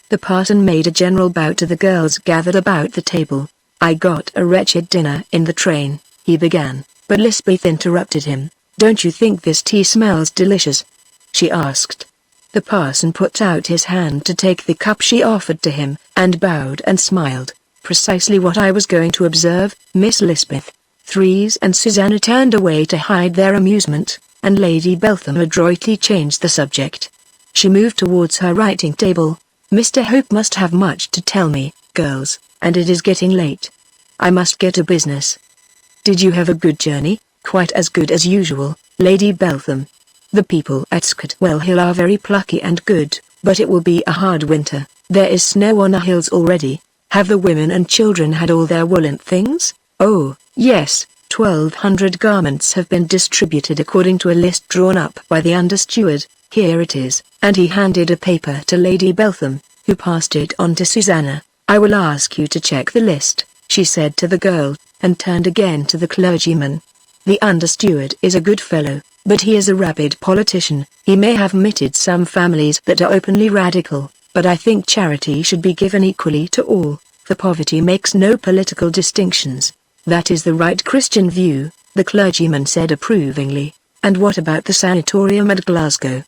A: The parson made a general bow to the girls gathered about the table. I got a wretched dinner in the train, he began, but Lisbeth interrupted him. Don't you think this tea smells delicious? She asked. The parson put out his hand to take the cup she offered to him, and bowed and smiled. Precisely what I was going to observe, Miss Lisbeth. Threes and Susanna turned away to hide their amusement, and Lady Beltham adroitly changed the subject. She moved towards her writing table. Mr. Hope must have much to tell me, girls, and it is getting late. I must get to business. Did you have a good journey? Quite as good as usual, Lady Beltham. The people at Scotwell Hill are very plucky and good, but it will be a hard winter. There is snow on the hills already. Have the women and children had all their woolen things? Oh, yes, 1,200 garments have been distributed according to a list drawn up by the under-steward. Here it is, and he handed a paper to Lady Beltham, who passed it on to Susanna. I will ask you to check the list, she said to the girl, and turned again to the clergyman. The under-steward is a good fellow, but he is a rabid politician. He may have omitted some families that are openly radical, but I think charity should be given equally to all, for poverty makes no political distinctions. That is the right Christian view, the clergyman said approvingly. And what about the sanatorium at Glasgow?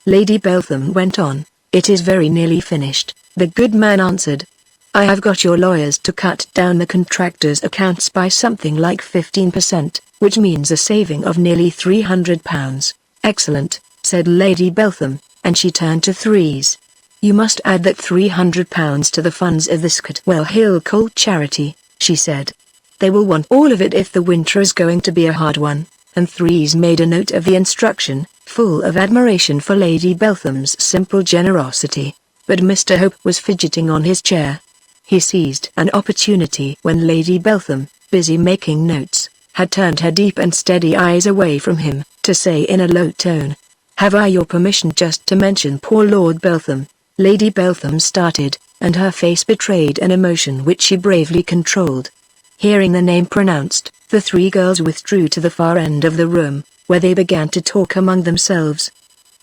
A: Lady Beltham went on. It is very nearly finished, the good man answered. I have got your lawyers to cut down the contractor's accounts by something like 15%, which means a saving of nearly £300. Excellent, said Lady Beltham, and she turned to Threes. You must add that £300 to the funds of the Scotwell Hill Coal Charity, she said. They will want all of it if the winter is going to be a hard one, and Threes made a note of the instruction, full of admiration for Lady Beltham's simple generosity. But Mr. Hope was fidgeting on his chair. He seized an opportunity when Lady Beltham, busy making notes, had turned her deep and steady eyes away from him, to say in a low tone, Have I your permission just to mention poor Lord Beltham? Lady Beltham started, and her face betrayed an emotion which she bravely controlled. Hearing the name pronounced, the 3 girls withdrew to the far end of the room, where they began to talk among themselves.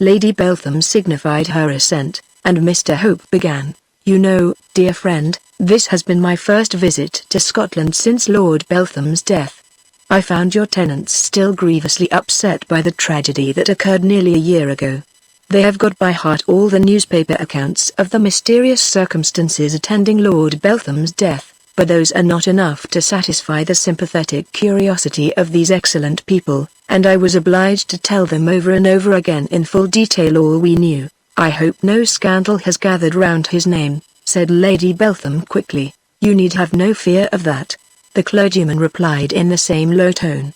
A: Lady Beltham signified her assent, and Mr. Hope began. You know, dear friend, this has been my first visit to Scotland since Lord Beltham's death. I found your tenants still grievously upset by the tragedy that occurred nearly a year ago. They have got by heart all the newspaper accounts of the mysterious circumstances attending Lord Beltham's death, but those are not enough to satisfy the sympathetic curiosity of these excellent people, and I was obliged to tell them over and over again in full detail all we knew. I hope no scandal has gathered round his name, said Lady Beltham quickly. You need have no fear of that, the clergyman replied in the same low tone.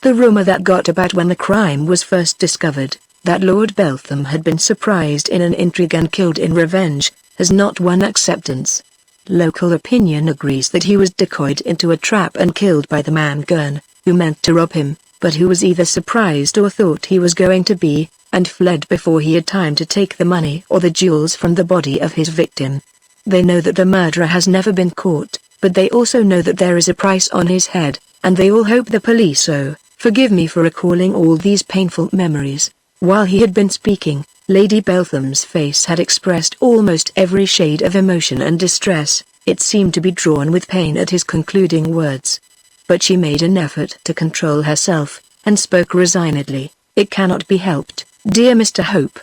A: The rumor that got about when the crime was first discovered, that Lord Beltham had been surprised in an intrigue and killed in revenge, has not won acceptance. Local opinion agrees that he was decoyed into a trap and killed by the man Gurn, who meant to rob him, but who was either surprised or thought he was going to be, and fled before he had time to take the money or the jewels from the body of his victim. They know that the murderer has never been caught, but they also know that there is a price on his head, and they all hope the police so. Forgive me for recalling all these painful memories. While he had been speaking, Lady Beltham's face had expressed almost every shade of emotion and distress. It seemed to be drawn with pain at his concluding words. But she made an effort to control herself, and spoke resignedly. It cannot be helped, dear Mr. Hope.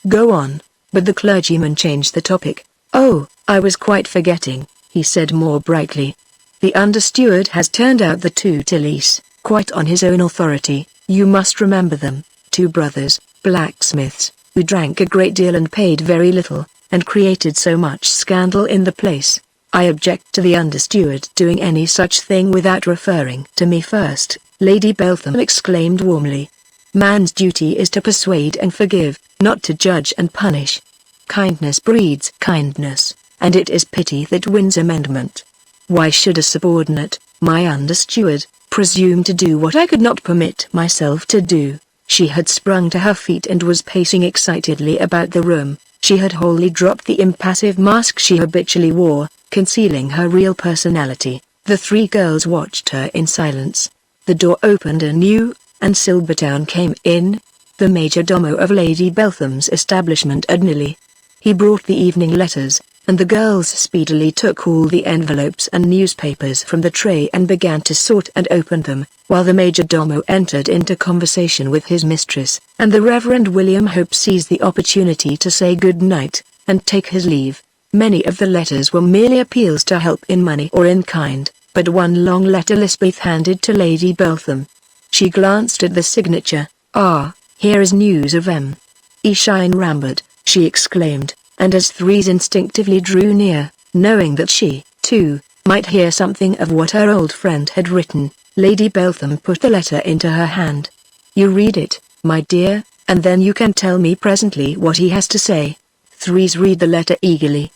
A: Go on. But the clergyman changed the topic. Oh, I was quite forgetting, he said more brightly. The understeward has turned out the two Tillys, quite on his own authority. You must remember them. 2 brothers, blacksmiths, who drank a great deal and paid very little, and created so much scandal in the place. I object to the understeward doing any such thing without referring to me first, Lady Beltham exclaimed warmly. Man's duty is to persuade and forgive, not to judge and punish. Kindness breeds kindness, and it is pity that wins amendment. Why should a subordinate, my understeward, presume to do what I could not permit myself to do? She had sprung to her feet and was pacing excitedly about the room. She had wholly dropped the impassive mask she habitually wore, concealing her real personality. The 3 girls watched her in silence. The door opened anew, and Silvertown came in, the major domo of Lady Beltham's establishment at Nilly. He brought the evening letters, and the girls speedily took all the envelopes and newspapers from the tray and began to sort and open them, while the major domo entered into conversation with his mistress, and the Reverend William Hope seized the opportunity to say good night, and take his leave. Many of the letters were merely appeals to help in money or in kind, but one long letter Lisbeth handed to Lady Beltham. She glanced at the signature. Ah, here is news of M. E. Shine Rambert, she exclaimed, and as Threes instinctively drew near, knowing that she, too, might hear something of what her old friend had written, Lady Beltham put the letter into her hand. You read it, my dear, and then you can tell me presently what he has to say. Threes read the letter eagerly.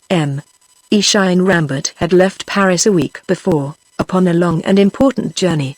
A: M. E. Shine Rambert had left Paris a week before, upon a long and important journey.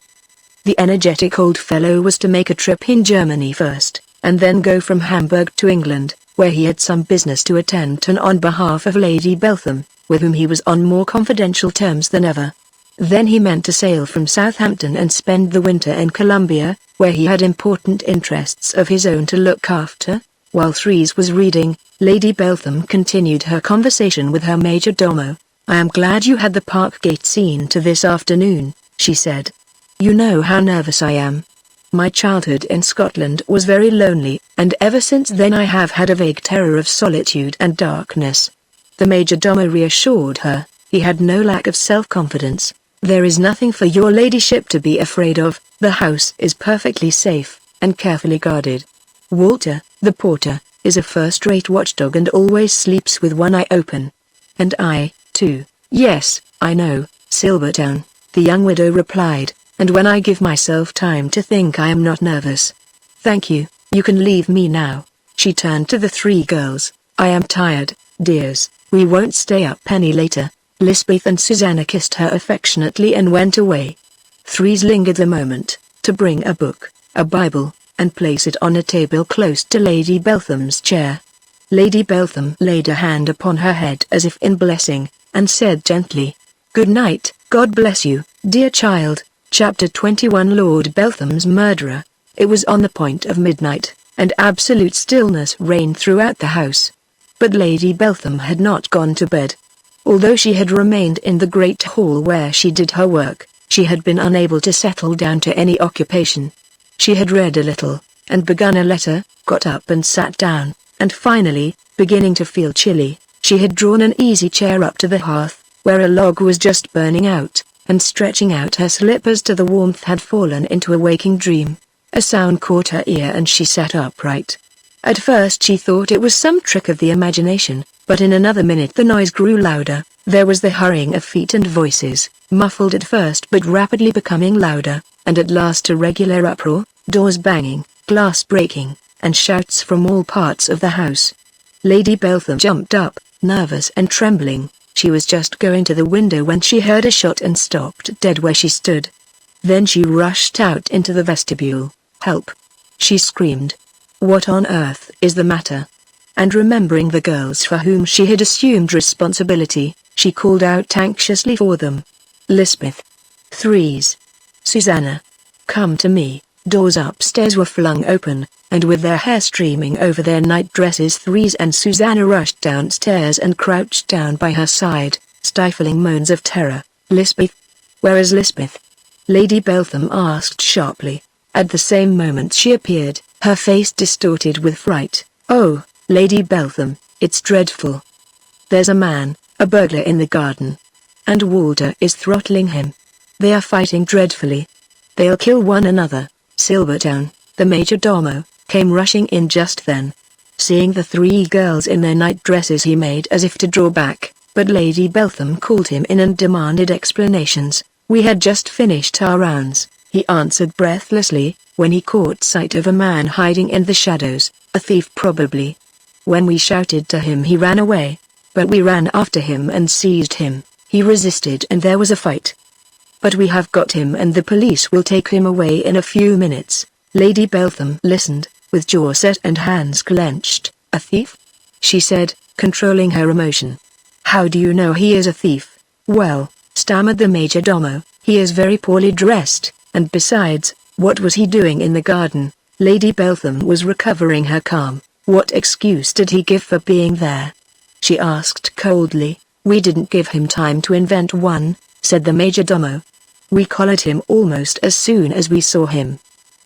A: The energetic old fellow was to make a trip in Germany first, and then go from Hamburg to England, where he had some business to attend to on behalf of Lady Beltham, with whom he was on more confidential terms than ever. Then he meant to sail from Southampton and spend the winter in Columbia, where he had important interests of his own to look after. While Threes was reading, Lady Beltham continued her conversation with her major domo. I am glad you had the park gate seen to this afternoon, she said. You know how nervous I am. My childhood in Scotland was very lonely, and ever since then I have had a vague terror of solitude and darkness. The major domo reassured her. He had no lack of self-confidence. There is nothing for your ladyship to be afraid of. The house is perfectly safe, and carefully guarded. Walter, the porter, is a first-rate watchdog and always sleeps with one eye open. And I, too. Yes, I know, Silvertown, the young widow replied, and when I give myself time to think I am not nervous. Thank you, you can leave me now. She turned to the 3 girls. I am tired, dears, we won't stay up any later. Lisbeth and Susanna kissed her affectionately and went away. Threes lingered a moment, to bring a book, a Bible, and place it on a table close to Lady Beltham's chair. Lady Beltham laid a hand upon her head as if in blessing, and said gently, Good night, God bless you, dear child. Chapter 21 Lord Beltham's Murderer. It was on the point of midnight, and absolute stillness reigned throughout the house. But Lady Beltham had not gone to bed. Although she had remained in the great hall where she did her work, She had been unable to settle down to any occupation. She had read a little, and begun a letter, got up and sat down, and finally, beginning to feel chilly, she had drawn an easy chair up to the hearth, where a log was just burning out, and stretching out her slippers to the warmth had fallen into a waking dream. A sound caught her ear and she sat upright. At first she thought it was some trick of the imagination, but in another minute the noise grew louder. There was the hurrying of feet and voices, muffled at first but rapidly becoming louder, and at last a regular uproar, doors banging, glass breaking, and shouts from all parts of the house. Lady Beltham jumped up, nervous and trembling. She was just going to the window when she heard a shot and stopped dead where she stood. Then she rushed out into the vestibule. "Help!" she screamed. "What on earth is the matter?" And remembering the girls for whom she had assumed responsibility, she called out anxiously for them. "Lisbeth! Threes! Susanna! Come to me!" Doors upstairs were flung open, and with their hair streaming over their night dresses, Threes and Susanna rushed downstairs and crouched down by her side, stifling moans of terror. "Lisbeth? Where is Lisbeth?" Lady Beltham asked sharply. At the same moment she appeared, her face distorted with fright. "Oh, Lady Beltham, it's dreadful. There's a man, a burglar in the garden. And Walter is throttling him. They are fighting dreadfully. They'll kill one another." Silvertown, the major domo, came rushing in just then. Seeing the three girls in their night dresses, he made as if to draw back, but Lady Beltham called him in and demanded explanations. "We had just finished our rounds," he answered breathlessly, when he caught sight of a man hiding in the shadows, a thief probably. "When we shouted to him he ran away. But we ran after him and seized him. He resisted and there was a fight. But we have got him and the police will take him away in a few minutes." Lady Beltham listened, with jaw set and hands clenched. "A thief?" she said, controlling her emotion. "How do you know he is a thief?" "Well," stammered the major domo, "he is very poorly dressed, and besides, what was he doing in the garden?" Lady Beltham was recovering her calm. "What excuse did he give for being there?" she asked coldly. "We didn't give him time to invent one," said the major domo. "We collared him almost as soon as we saw him.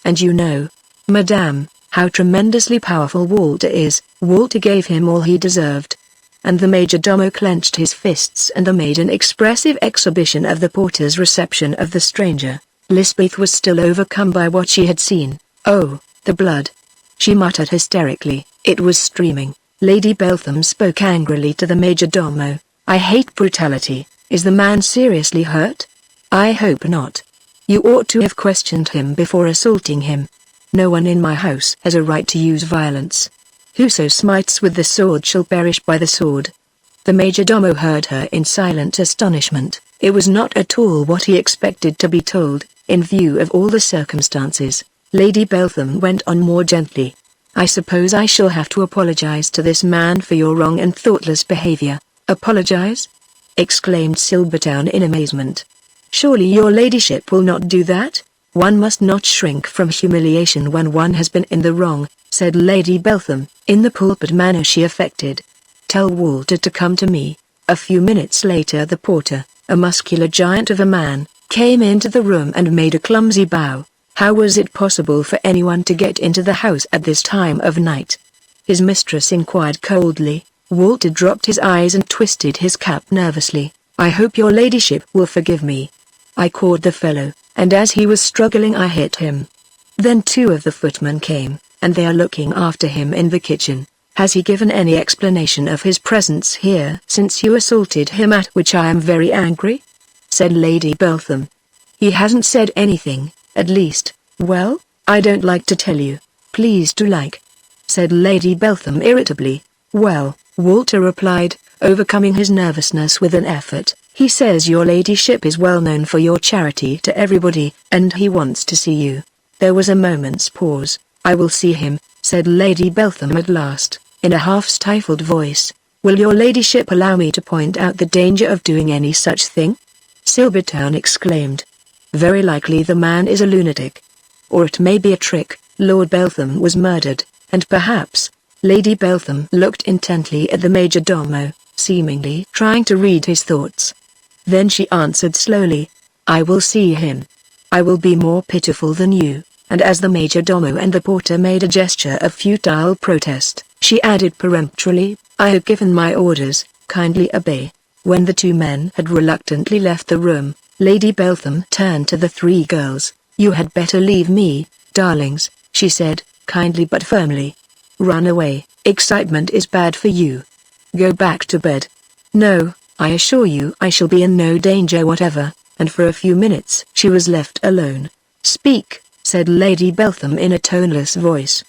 A: And you know, madame, how tremendously powerful Walter is. Walter gave him all he deserved." And the major domo clenched his fists and made an expressive exhibition of the porter's reception of the stranger. Lisbeth was still overcome by what she had seen. "Oh, the blood!" she muttered hysterically. It was streaming. Lady Beltham spoke angrily to the major domo. "I hate brutality. Is the man seriously hurt?" "I hope not. You ought to have questioned him before assaulting him. No one in my house has a right to use violence. Whoso smites with the sword shall perish by the sword." The major domo heard her in silent astonishment. It was not at all what he expected to be told, in view of all the circumstances. Lady Beltham went on more gently. "I suppose I shall have to apologize to this man for your wrong and thoughtless behavior." "Apologize?" exclaimed Silvertown in amazement. "Surely your ladyship will not do that? One must not shrink from humiliation when one has been in the wrong," said Lady Beltham, in the pulpit manner she affected. "Tell Walter to come to me." A few minutes later the porter, a muscular giant of a man, came into the room and made a clumsy bow. How was it possible for anyone to get into the house at this time of night? His mistress inquired coldly. Walter dropped his eyes and twisted his cap nervously. "I hope your ladyship will forgive me. I caught the fellow, and as he was struggling I hit him. Then two of the footmen came, and they are looking after him in the kitchen. Has he given any explanation of his presence here since you assaulted him, at which I am very angry?" said Lady Beltham. "He hasn't said anything, at least." "Well, I don't like to tell you." "Please do like," said Lady Beltham irritably. "Well," Walter replied, overcoming his nervousness with an effort, "he says your ladyship is well known for your charity to everybody, and he wants to see you." There was a moment's pause. "I will see him," said Lady Beltham at last, in a half-stifled voice. "Will your ladyship allow me to point out the danger of doing any such thing?" Silvertown exclaimed. "Very likely the man is a lunatic. Or it may be a trick. Lord Beltham was murdered, and perhaps—" Lady Beltham looked intently at the major domo, seemingly trying to read his thoughts. Then she answered slowly. I will see him. I will be more pitiful than you." And as the majordomo and the porter made a gesture of futile protest, she added peremptorily, "I have given my orders, kindly obey." When the two men had reluctantly left the room, Lady Beltham turned to the three girls. "You had better leave me, darlings," she said, kindly but firmly. "Run away, excitement is bad for you. Go back to bed." "No, I assure you I shall be in no danger whatever," and for a few minutes she was left alone. "Speak," said Lady Beltham in a toneless voice.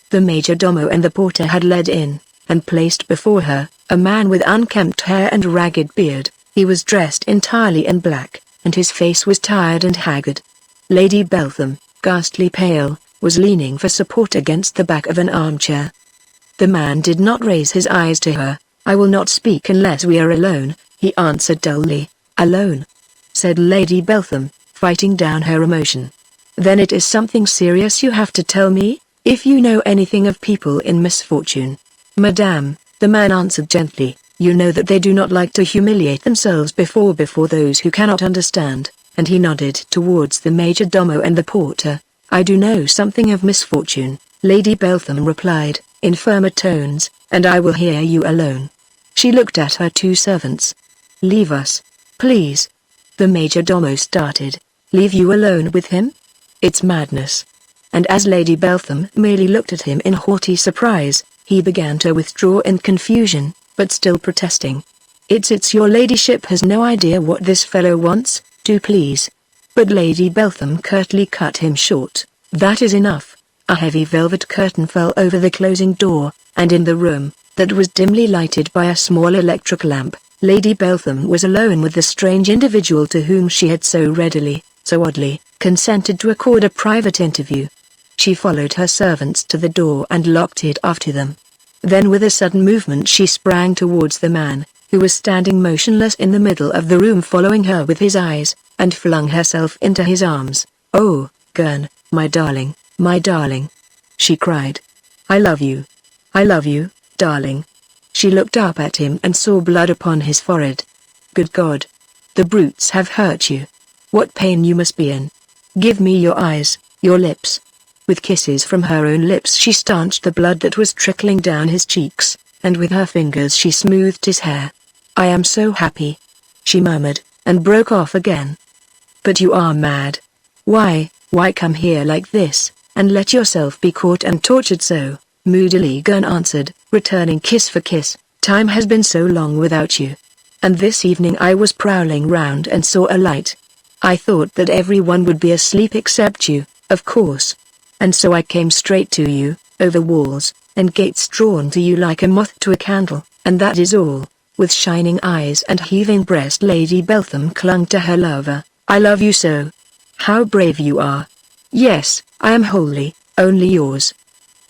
A: The majordomo and the porter had led in, and placed before her, a man with unkempt hair and ragged beard. He was dressed entirely in black, and his face was tired and haggard. Lady Beltham, ghastly pale, was leaning for support against the back of an armchair. The man did not raise his eyes to her. "I will not speak unless we are alone," he answered dully. "Alone?" said Lady Beltham, fighting down her emotion. "Then it is something serious you have to tell me, if you know anything of people in misfortune." "Madame," the man answered gently, "you know that they do not like to humiliate themselves before those who cannot understand," and he nodded towards the majordomo and the porter. "I do know something of misfortune," Lady Beltham replied, in firmer tones, "and I will hear you alone." She looked at her two servants. "Leave us, please." The majordomo started. "Leave you alone with him? It's madness." And as Lady Beltham merely looked at him in haughty surprise, he began to withdraw in confusion, but still protesting. It's your ladyship has no idea what this fellow wants, do please." But Lady Beltham curtly cut him short. "That is enough." A heavy velvet curtain fell over the closing door, and in the room, that was dimly lighted by a small electric lamp, Lady Beltham was alone with the strange individual to whom she had so readily, so oddly, consented to accord a private interview. She followed her servants to the door and locked it after them. Then with a sudden movement she sprang towards the man, who was standing motionless in the middle of the room following her with his eyes, and flung herself into his arms. "Oh, Gurn, my darling, she cried. "I love you. I love you, darling." She looked up at him and saw blood upon his forehead. "Good God! The brutes have hurt you. What pain you must be in. Give me your eyes, your lips." With kisses from her own lips she stanched the blood that was trickling down his cheeks, and with her fingers she smoothed his hair. "I am so happy," she murmured, and broke off again. "But you are mad. Why come here like this, and let yourself be caught and tortured so?" moodily Gurn answered, returning kiss for kiss. "Time has been so long without you. And this evening I was prowling round and saw a light. I thought that everyone would be asleep except you, of course. And so I came straight to you, over walls, and gates drawn to you like a moth to a candle, and that is all." With shining eyes and heaving breast Lady Beltham clung to her lover. "I love you so. How brave you are. Yes, I am wholly, only yours.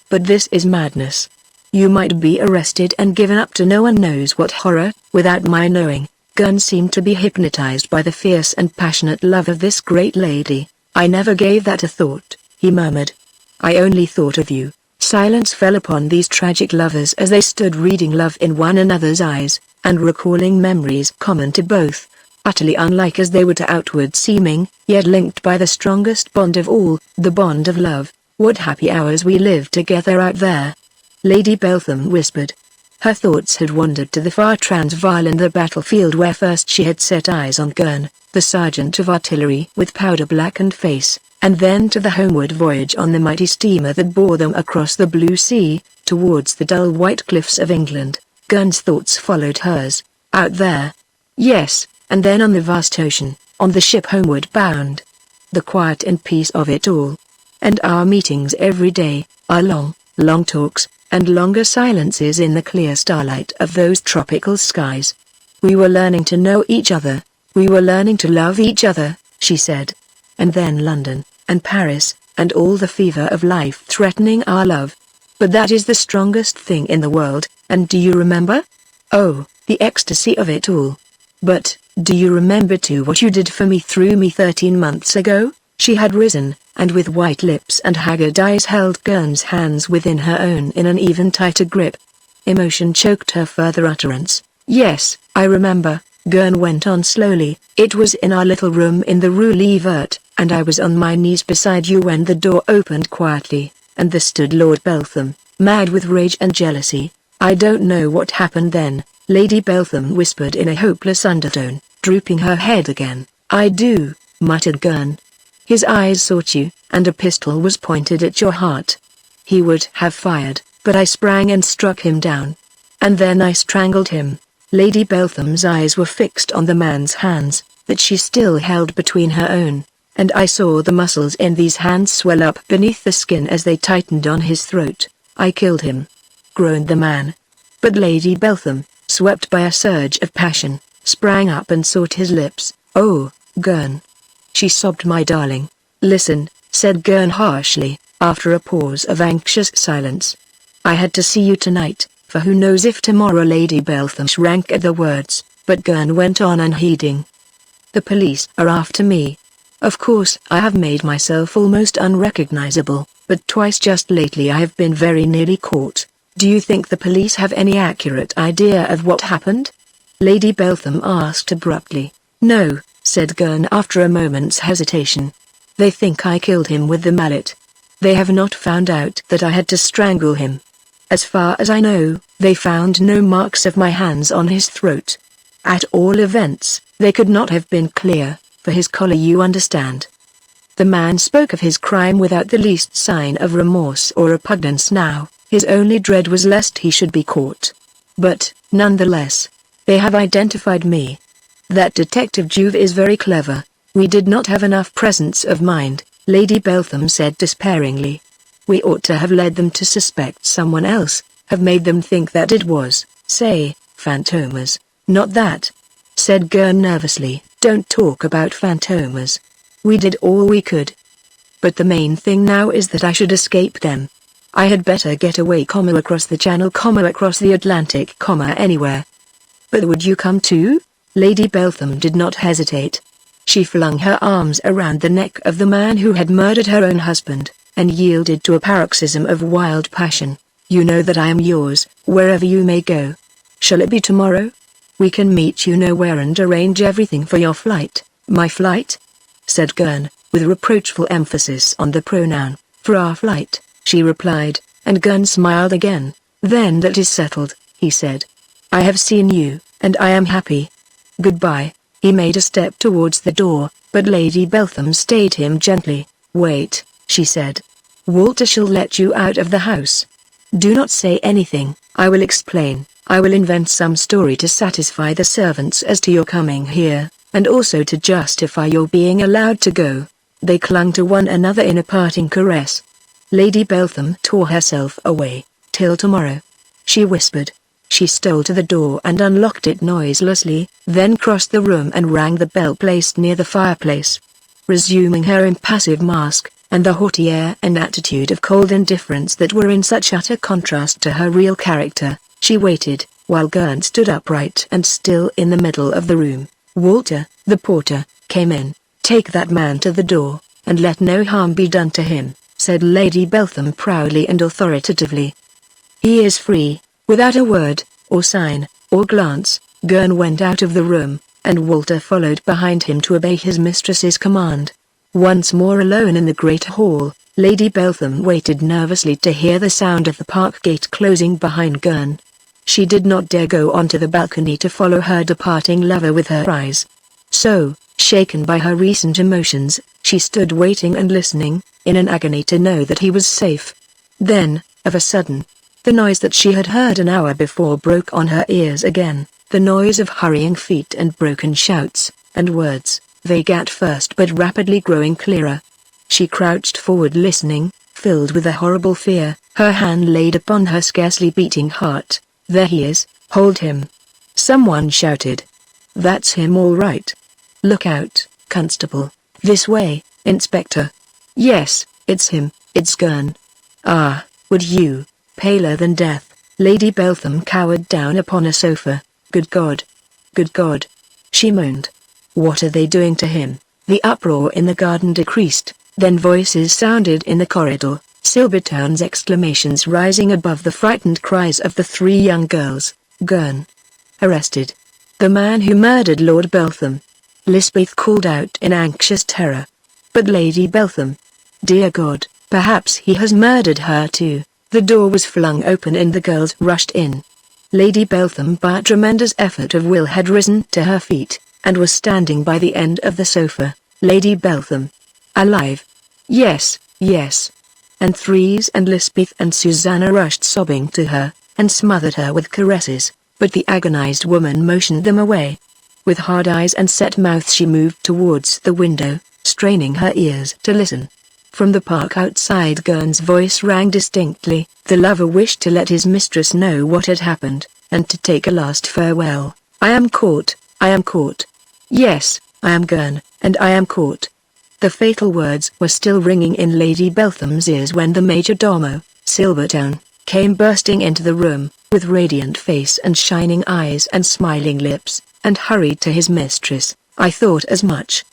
A: But this is madness. You might be arrested and given up to no one knows what horror, without my knowing." Gurn seemed to be hypnotized by the fierce and passionate love of this great lady. "I never gave that a thought," he murmured. "I only thought of you." Silence fell upon these tragic lovers as they stood reading love in one another's eyes, and recalling memories common to both, utterly unlike as they were to outward seeming, yet linked by the strongest bond of all, the bond of love. "What happy hours we lived together out there," Lady Beltham whispered. Her thoughts had wandered to the far Transvaal and the battlefield where first she had set eyes on Gurn, the sergeant of artillery with powder-blackened face, and then to the homeward voyage on the mighty steamer that bore them across the blue sea, towards the dull white cliffs of England. Gurn's thoughts followed hers. Out there. Yes, and then on the vast ocean, on the ship homeward bound. The quiet and peace of it all. And our meetings every day, our long, long talks, and longer silences in the clear starlight of those tropical skies. We were learning to know each other, we were learning to love each other, she said. And then London, and Paris, and all the fever of life threatening our love. But that is the strongest thing in the world, and do you remember? Oh, the ecstasy of it all. But, do you remember too what you did for me through me 13 months ago? She had risen, and with white lips and haggard eyes held Gurn's hands within her own in an even tighter grip. Emotion choked her further utterance. Yes, I remember. Gurn went on slowly. It was in our little room in the Rue Levert, and I was on my knees beside you when the door opened quietly, and there stood Lord Beltham, mad with rage and jealousy. I don't know what happened then, Lady Beltham whispered in a hopeless undertone, drooping her head again. I do, muttered Gurn. His eyes sought you, and a pistol was pointed at your heart. He would have fired, but I sprang and struck him down. And then I strangled him. Lady Beltham's eyes were fixed on the man's hands, that she still held between her own, and I saw the muscles in these hands swell up beneath the skin as they tightened on his throat. I killed him, groaned the man. But Lady Beltham, swept by a surge of passion, sprang up and sought his lips. Oh, Gurn. She sobbed. My darling. Listen, said Gurn harshly, after a pause of anxious silence. I had to see you tonight, for who knows if tomorrow. Lady Beltham shrank at the words, but Gurn went on unheeding. The police are after me. Of course I have made myself almost unrecognizable, but twice just lately I have been very nearly caught. Do you think the police have any accurate idea of what happened? Lady Beltham asked abruptly. No, said Gurn after a moment's hesitation. They think I killed him with the mallet. They have not found out that I had to strangle him. As far as I know, they found no marks of my hands on his throat. At all events, they could not have been clear, for his collar, you understand. The man spoke of his crime without the least sign of remorse or repugnance now. His only dread was lest he should be caught. But, nonetheless, they have identified me. That Detective Juve is very clever. We did not have enough presence of mind, Lady Beltham said despairingly. We ought to have led them to suspect someone else, have made them think that it was, say, Fantômas. Not that, said Gurn nervously. Don't talk about Fantômas. We did all we could. But the main thing now is that I should escape them. I had better get away, across the Channel, across the Atlantic, anywhere. But would you come too? Lady Beltham did not hesitate. She flung her arms around the neck of the man who had murdered her own husband, and yielded to a paroxysm of wild passion. You know that I am yours, wherever you may go. Shall it be tomorrow? We can meet you nowhere and arrange everything for your flight. My flight? Said Gurn, with reproachful emphasis on the pronoun. For our flight, she replied, and Gurn smiled again. Then that is settled, he said. I have seen you, and I am happy. Goodbye. He made a step towards the door, but Lady Beltham stayed him gently. Wait, she said. Walter shall let you out of the house. Do not say anything. I will explain. I will invent some story to satisfy the servants as to your coming here, and also to justify your being allowed to go. They clung to one another in a parting caress. Lady Beltham tore herself away. Till tomorrow, she whispered. She stole to the door and unlocked it noiselessly, then crossed the room and rang the bell placed near the fireplace. Resuming her impassive mask, and the haughty air and attitude of cold indifference that were in such utter contrast to her real character, she waited, while Gurn stood upright and still in the middle of the room. Walter, the porter, came in. Take that man to the door, and let no harm be done to him, said Lady Beltham proudly and authoritatively. He is free. Without a word, or sign, or glance, Gurn went out of the room, and Walter followed behind him to obey his mistress's command. Once more alone in the great hall, Lady Beltham waited nervously to hear the sound of the park gate closing behind Gurn. She did not dare go onto the balcony to follow her departing lover with her eyes. So, shaken by her recent emotions, she stood waiting and listening, in an agony to know that he was safe. Then, of a sudden, the noise that she had heard an hour before broke on her ears again, the noise of hurrying feet and broken shouts, and words, vague at first but rapidly growing clearer. She crouched forward listening, filled with a horrible fear, her hand laid upon her scarcely beating heart. There he is, hold him. Someone shouted. That's him all right. Look out, Constable. This way, Inspector. Yes, it's him, it's Gurn. Ah, would you? Paler than death, Lady Beltham cowered down upon a sofa. Good God. Good God. She moaned. What are they doing to him? The uproar in the garden decreased, then voices sounded in the corridor, Silvertown's exclamations rising above the frightened cries of the three young girls. Gurn. Arrested. The man who murdered Lord Beltham. Lisbeth called out in anxious terror. But Lady Beltham. Dear God, perhaps he has murdered her too. The door was flung open and the girls rushed in. Lady Beltham, by a tremendous effort of will, had risen to her feet, and was standing by the end of the sofa. Lady Beltham. Alive. Yes, yes. And Threes and Lisbeth and Susanna rushed sobbing to her, and smothered her with caresses, but the agonized woman motioned them away. With hard eyes and set mouth she moved towards the window, straining her ears to listen. From the park outside Gurn's voice rang distinctly. The lover wished to let his mistress know what had happened, and to take a last farewell. I am caught, I am caught. Yes, I am Gurn, and I am caught. The fatal words were still ringing in Lady Beltham's ears when the major domo, Silvertown, came bursting into the room, with radiant face and shining eyes and smiling lips, and hurried to his mistress. I thought as much,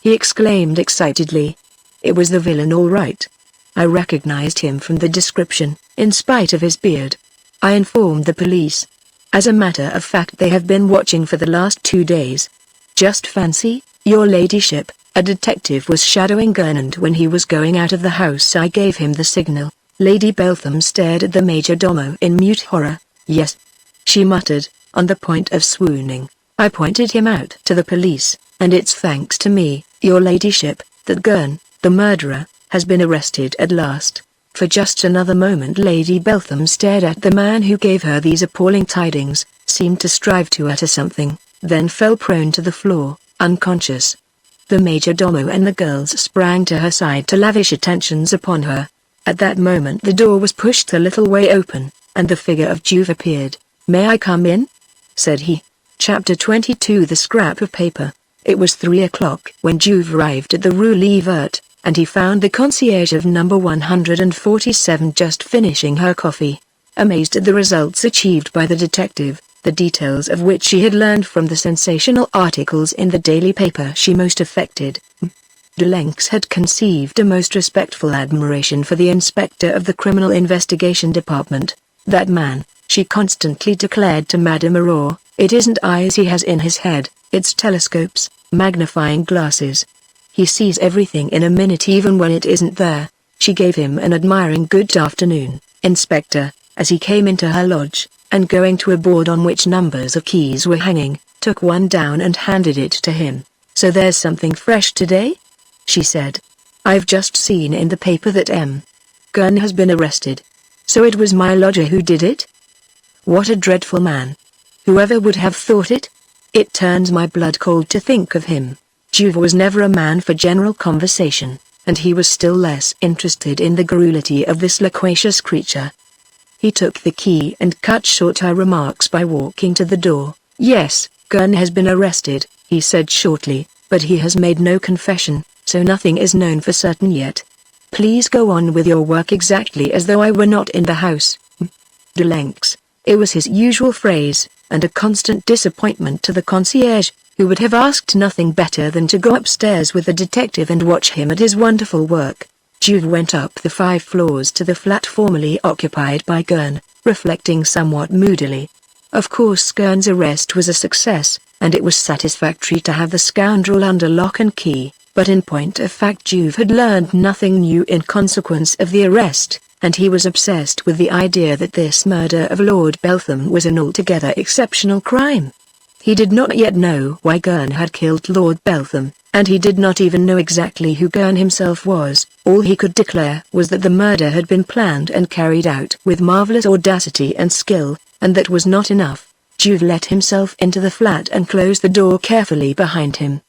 A: he exclaimed excitedly. It was the villain all right. I recognized him from the description, in spite of his beard. I informed the police. As a matter of fact, they have been watching for the last 2 days. Just fancy, your ladyship, a detective was shadowing Gurn, and when he was going out of the house I gave him the signal. Lady Beltham stared at the major domo in mute horror. Yes, she muttered, on the point of swooning. I pointed him out to the police, and it's thanks to me, your ladyship, that Gurn, the murderer, has been arrested at last. For just another moment Lady Beltham stared at the man who gave her these appalling tidings, seemed to strive to utter something, then fell prone to the floor, unconscious. The major domo and the girls sprang to her side to lavish attentions upon her. At that moment the door was pushed a little way open, and the figure of Juve appeared. May I come in? Said he. Chapter 22. The scrap of paper. It was 3 o'clock when Juve arrived at the Rue Levert, and he found the concierge of number 147 just finishing her coffee. Amazed at the results achieved by the detective, the details of which she had learned from the sensational articles in the daily paper she most affected, Delenx had conceived a most respectful admiration for the inspector of the Criminal Investigation Department. That man, she constantly declared to Madame Aurore, it isn't eyes he has in his head, it's telescopes, magnifying glasses. He sees everything in a minute even when it isn't there. She gave him an admiring good afternoon, Inspector, as he came into her lodge, and going to a board on which numbers of keys were hanging, took one down and handed it to him. So there's something fresh today? She said. I've just seen in the paper that M. Gurn has been arrested. So it was my lodger who did it? What a dreadful man. Whoever would have thought it? It turns my blood cold to think of him. Juve was never a man for general conversation, and he was still less interested in the garrulity of this loquacious creature. He took the key and cut short her remarks by walking to the door. Yes, Gurn has been arrested, he said shortly, but he has made no confession, so nothing is known for certain yet. Please go on with your work exactly as though I were not in the house. Delenx. It was his usual phrase, and a constant disappointment to the concierge, who would have asked nothing better than to go upstairs with the detective and watch him at his wonderful work. Juve went up the 5 floors to the flat formerly occupied by Gurn, reflecting somewhat moodily. Of course Gurn's arrest was a success, and it was satisfactory to have the scoundrel under lock and key, but in point of fact Juve had learned nothing new in consequence of the arrest, and he was obsessed with the idea that this murder of Lord Beltham was an altogether exceptional crime. He did not yet know why Gurn had killed Lord Beltham, and he did not even know exactly who Gurn himself was. All he could declare was that the murder had been planned and carried out with marvelous audacity and skill, and that was not enough. Juve let himself into the flat and closed the door carefully behind him.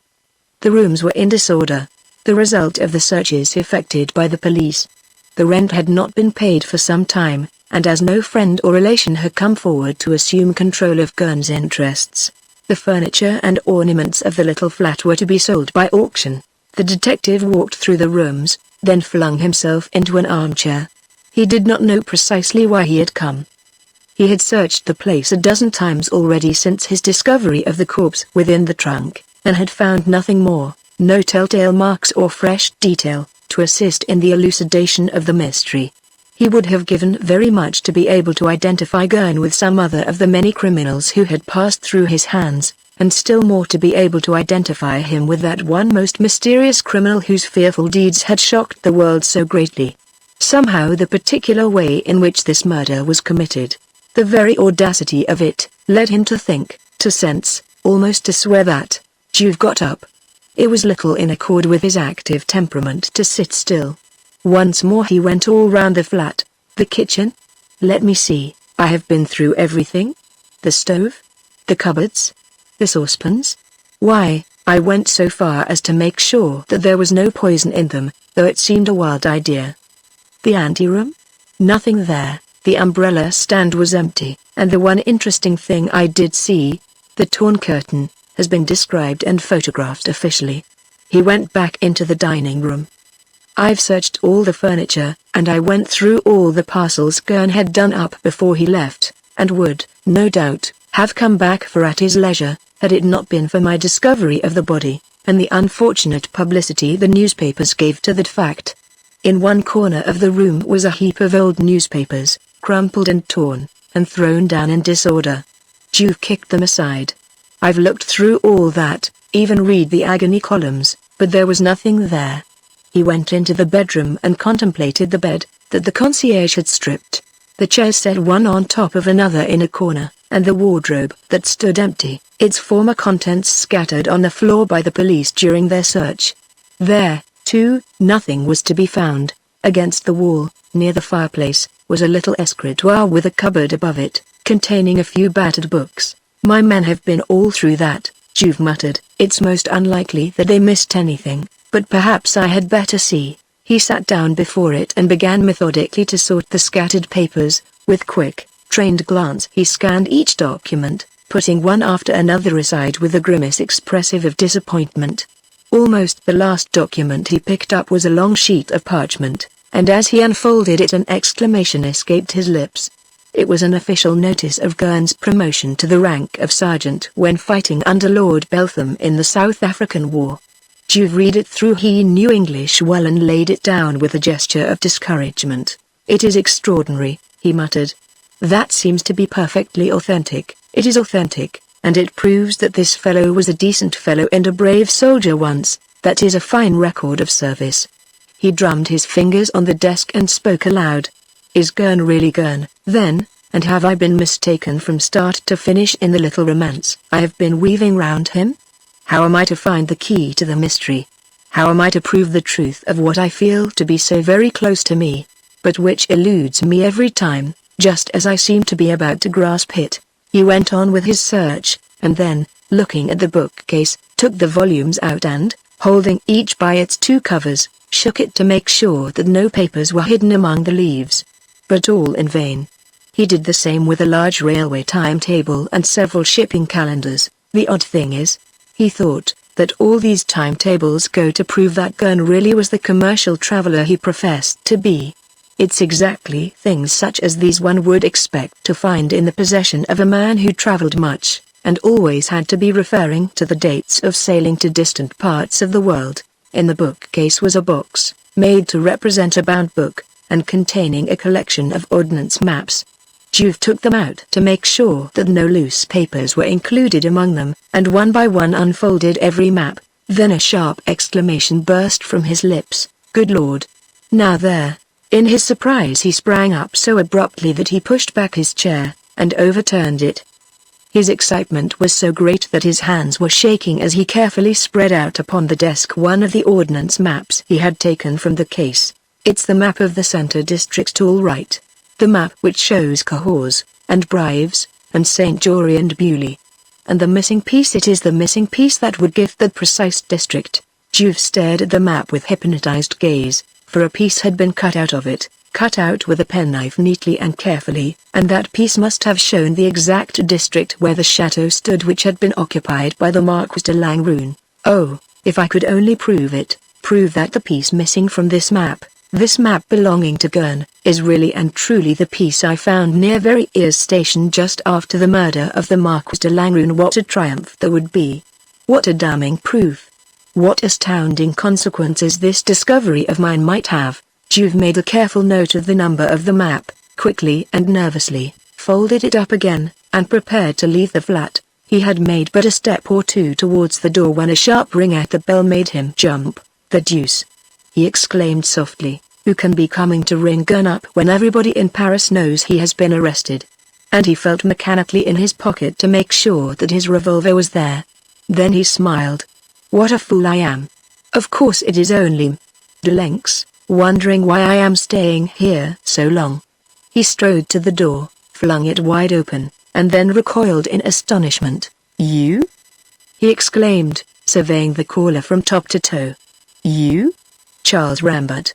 A: The rooms were in disorder, the result of the searches effected by the police. The rent had not been paid for some time, and as no friend or relation had come forward to assume control of Gurn's interests, the furniture and ornaments of the little flat were to be sold by auction. The detective walked through the rooms, then flung himself into an armchair. He did not know precisely why he had come. He had searched the place a dozen times already since his discovery of the corpse within the trunk, and had found nothing more, no telltale marks or fresh detail, to assist in the elucidation of the mystery. He would have given very much to be able to identify Gurn with some other of the many criminals who had passed through his hands, and still more to be able to identify him with that one most mysterious criminal whose fearful deeds had shocked the world so greatly. Somehow the particular way in which this murder was committed, the very audacity of it, led him to think, to sense, almost to swear that. Juve got up. It was little in accord with his active temperament to sit still. Once more he went all round the flat. The kitchen? Let me see, I have been through everything. The stove? The cupboards? The saucepans? Why, I went so far as to make sure that there was no poison in them, though it seemed a wild idea. The anteroom? Nothing there. The umbrella stand was empty, and the one interesting thing I did see, the torn curtain, has been described and photographed officially. He went back into the dining room. I've searched all the furniture, and I went through all the parcels Gurn had done up before he left, and would, no doubt, have come back for at his leisure, had it not been for my discovery of the body, and the unfortunate publicity the newspapers gave to that fact. In one corner of the room was a heap of old newspapers, crumpled and torn, and thrown down in disorder. Juve kicked them aside. I've looked through all that, even read the agony columns, but there was nothing there. He went into the bedroom and contemplated the bed, that the concierge had stripped, the chairs set one on top of another in a corner, and the wardrobe that stood empty, its former contents scattered on the floor by the police during their search. There, too, nothing was to be found. Against the wall, near the fireplace, was a little escritoire with a cupboard above it, containing a few battered books. My men have been all through that, Juve muttered. It's most unlikely that they missed anything, but perhaps I had better see. He sat down before it and began methodically to sort the scattered papers. With quick, trained glance he scanned each document, putting one after another aside with a grimace expressive of disappointment. Almost the last document he picked up was a long sheet of parchment, and as he unfolded it an exclamation escaped his lips. It was an official notice of Gurn's promotion to the rank of sergeant when fighting under Lord Beltham in the South African War. Juve read it through. He knew English well and laid it down with a gesture of discouragement. It is extraordinary, he muttered. That seems to be perfectly authentic. It is authentic, and it proves that this fellow was a decent fellow and a brave soldier once. That is a fine record of service. He drummed his fingers on the desk and spoke aloud. Is Gurn really Gurn, then, and have I been mistaken from start to finish in the little romance I have been weaving round him? How am I to find the key to the mystery? How am I to prove the truth of what I feel to be so very close to me, but which eludes me every time, just as I seem to be about to grasp it? He went on with his search, and then, looking at the bookcase, took the volumes out and, holding each by its two covers, shook it to make sure that no papers were hidden among the leaves. But all in vain. He did the same with a large railway timetable and several shipping calendars. The odd thing is, he thought, that all these timetables go to prove that Gurn really was the commercial traveler he professed to be. It's exactly things such as these one would expect to find in the possession of a man who traveled much, and always had to be referring to the dates of sailing to distant parts of the world. In the bookcase was a box, made to represent a bound book, and containing a collection of ordnance maps. Juve took them out to make sure that no loose papers were included among them, and one by one unfolded every map. Then a sharp exclamation burst from his lips. Good Lord! Now there! In his surprise he sprang up so abruptly that he pushed back his chair, and overturned it. His excitement was so great that his hands were shaking as he carefully spread out upon the desk one of the ordnance maps he had taken from the case. It's the map of the Centre District all right. The map which shows Cahors, and Brives, and St. Jory and Beaulieu. And the missing piece, it is the missing piece that would give that precise district. Juve stared at the map with hypnotized gaze, for a piece had been cut out of it, cut out with a penknife neatly and carefully, and that piece must have shown the exact district where the chateau stood which had been occupied by the Marquis de Langrune. Oh, if I could only prove it, prove that the piece missing from this map belonging to Gurn, is really and truly the piece I found near Verrières station just after the murder of the Marquis de Langrune. What a triumph there would be! What a damning proof! What astounding consequences this discovery of mine might have! Juve made a careful note of the number of the map, quickly and nervously, folded it up again, and prepared to leave the flat. He had made but a step or two towards the door when a sharp ring at the bell made him jump. "The deuce!" he exclaimed softly. "Who can be coming to ring gun up when everybody in Paris knows he has been arrested?" And he felt mechanically in his pocket to make sure that his revolver was there. Then he smiled. "What a fool I am. Of course it is only Delenx, wondering why I am staying here so long." He strode to the door, flung it wide open, and then recoiled in astonishment. "You?" he exclaimed, surveying the caller from top to toe. "You? Charles Rambert.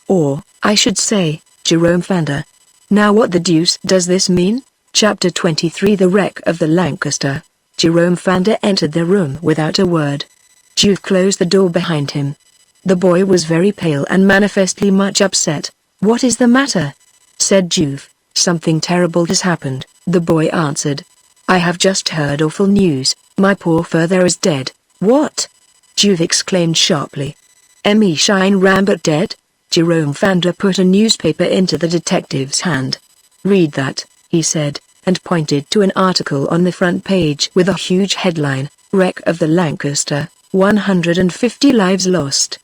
A: Or, I should say, Jerome Fander. Now what the deuce does this mean?" Chapter 23 The Wreck of the Lancaster. Jerome Fander entered the room without a word. Juve closed the door behind him. The boy was very pale and manifestly much upset. "What is the matter?" said Juve. "Something terrible has happened," the boy answered. "I have just heard awful news. My poor father is dead." "What?" Juve exclaimed sharply. Shine Rambert dead?" Jerome Fander put a newspaper into the detective's hand. "Read that," he said, and pointed to an article on the front page with a huge headline, "Wreck of the Lancaster, 150 Lives Lost."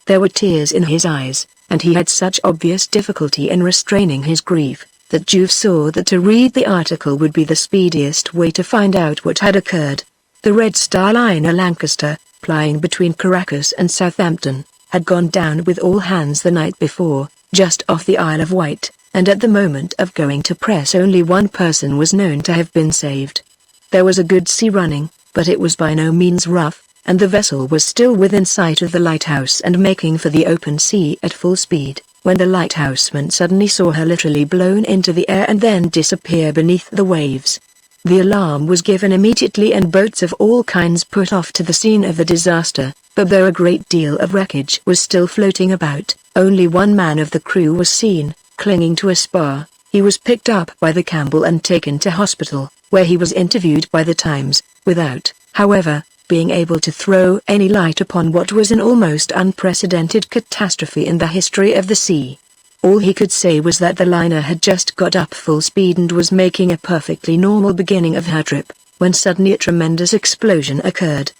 A: There were tears in his eyes, and he had such obvious difficulty in restraining his grief, that Juve saw that to read the article would be the speediest way to find out what had occurred. The Red Star liner Lancaster, plying between Caracas and Southampton, had gone down with all hands the night before, just off the Isle of Wight, and at the moment of going to press only one person was known to have been saved. There was a good sea running, but it was by no means rough, and the vessel was still within sight of the lighthouse and making for the open sea at full speed, when the lighthouseman suddenly saw her literally blown into the air and then disappear beneath the waves. The alarm was given immediately and boats of all kinds put off to the scene of the disaster, but though a great deal of wreckage was still floating about, only one man of the crew was seen, clinging to a spar. He was picked up by the Campbell and taken to hospital, where he was interviewed by the Times, without, however, being able to throw any light upon what was an almost unprecedented catastrophe in the history of the sea. All he could say was that the liner had just got up full speed and was making a perfectly normal beginning of her trip, when suddenly a tremendous explosion occurred.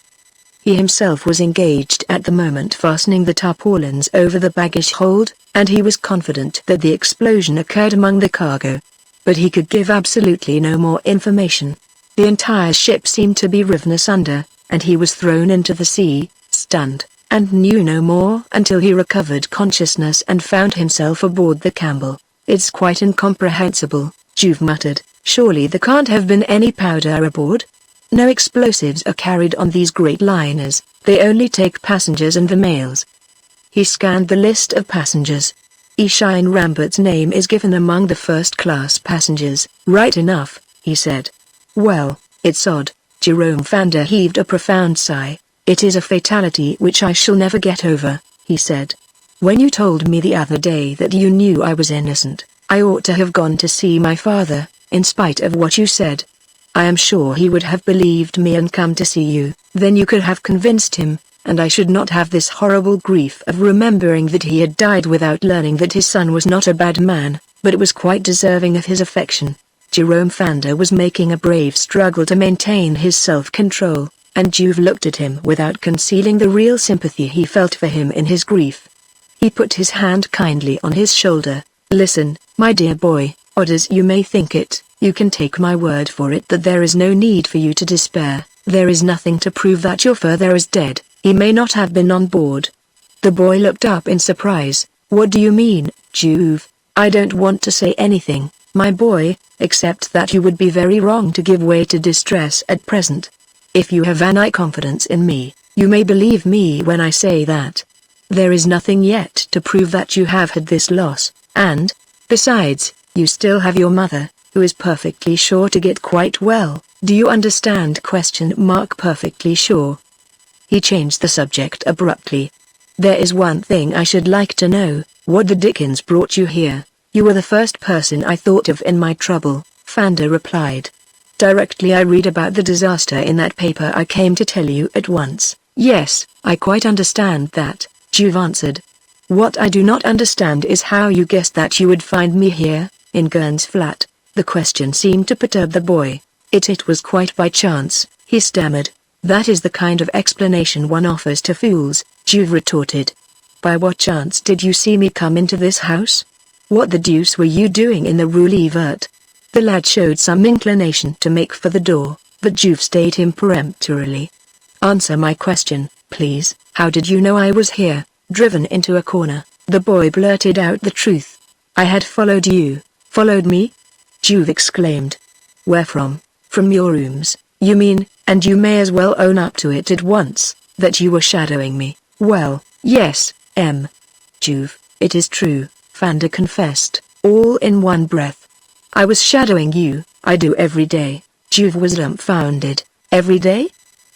A: He himself was engaged at the moment fastening the tarpaulins over the baggage hold, and he was confident that the explosion occurred among the cargo. But he could give absolutely no more information. The entire ship seemed to be riven asunder, and he was thrown into the sea, stunned, and knew no more until he recovered consciousness and found himself aboard the Campbell. "It's quite incomprehensible," Juve muttered. "Surely there can't have been any powder aboard? No explosives are carried on these great liners, they only take passengers and the mails." He scanned the list of passengers. Shine Rambert's name is given among the first-class passengers. "Right enough," he said. "Well, it's odd." Jerome Fander heaved a profound sigh. "It is a fatality which I shall never get over," he said. "When you told me the other day that you knew I was innocent, I ought to have gone to see my father, in spite of what you said. I am sure he would have believed me and come to see you. Then you could have convinced him, and I should not have this horrible grief of remembering that he had died without learning that his son was not a bad man, but was quite deserving of his affection." Jerome Fander was making a brave struggle to maintain his self-control, and Juve looked at him without concealing the real sympathy he felt for him in his grief. He put his hand kindly on his shoulder. "Listen, my dear boy, odd as you may think it, you can take my word for it that there is no need for you to despair. There is nothing to prove that your father is dead. He may not have been on board." The boy looked up in surprise. "What do you mean, Juve?" "I don't want to say anything, my boy, except that you would be very wrong to give way to distress at present. If you have any confidence in me, you may believe me when I say that there is nothing yet to prove that you have had this loss, and, besides, you still have your mother, who is perfectly sure to get quite well. Do you understand? Perfectly sure." He changed the subject abruptly. "There is one thing I should like to know. What the dickens brought you here?" "You were the first person I thought of in my trouble," Fander replied. "Directly I read about the disaster in that paper I came to tell you at once." "Yes, I quite understand that," Juve answered. What I do not understand is how you guessed that you would find me here, in Gurn's flat. The question seemed to perturb the boy. It was quite by chance, he stammered. That is the kind of explanation one offers to fools, Juve retorted. By what chance did you see me come into this house? What the deuce were you doing in the Rue Levert? The lad showed some inclination to make for the door, but Juve stayed him peremptorily. Answer my question, please. How did you know I was here? Driven into a corner, the boy blurted out the truth. I had followed you. Followed me? Juve exclaimed. Where from? From your rooms, you mean, and you may as well own up to it at once, that you were shadowing me. Well, yes, Juve, it is true, Fanda confessed, all in one breath. I was shadowing you, I do every day. Juve was dumbfounded. Every day?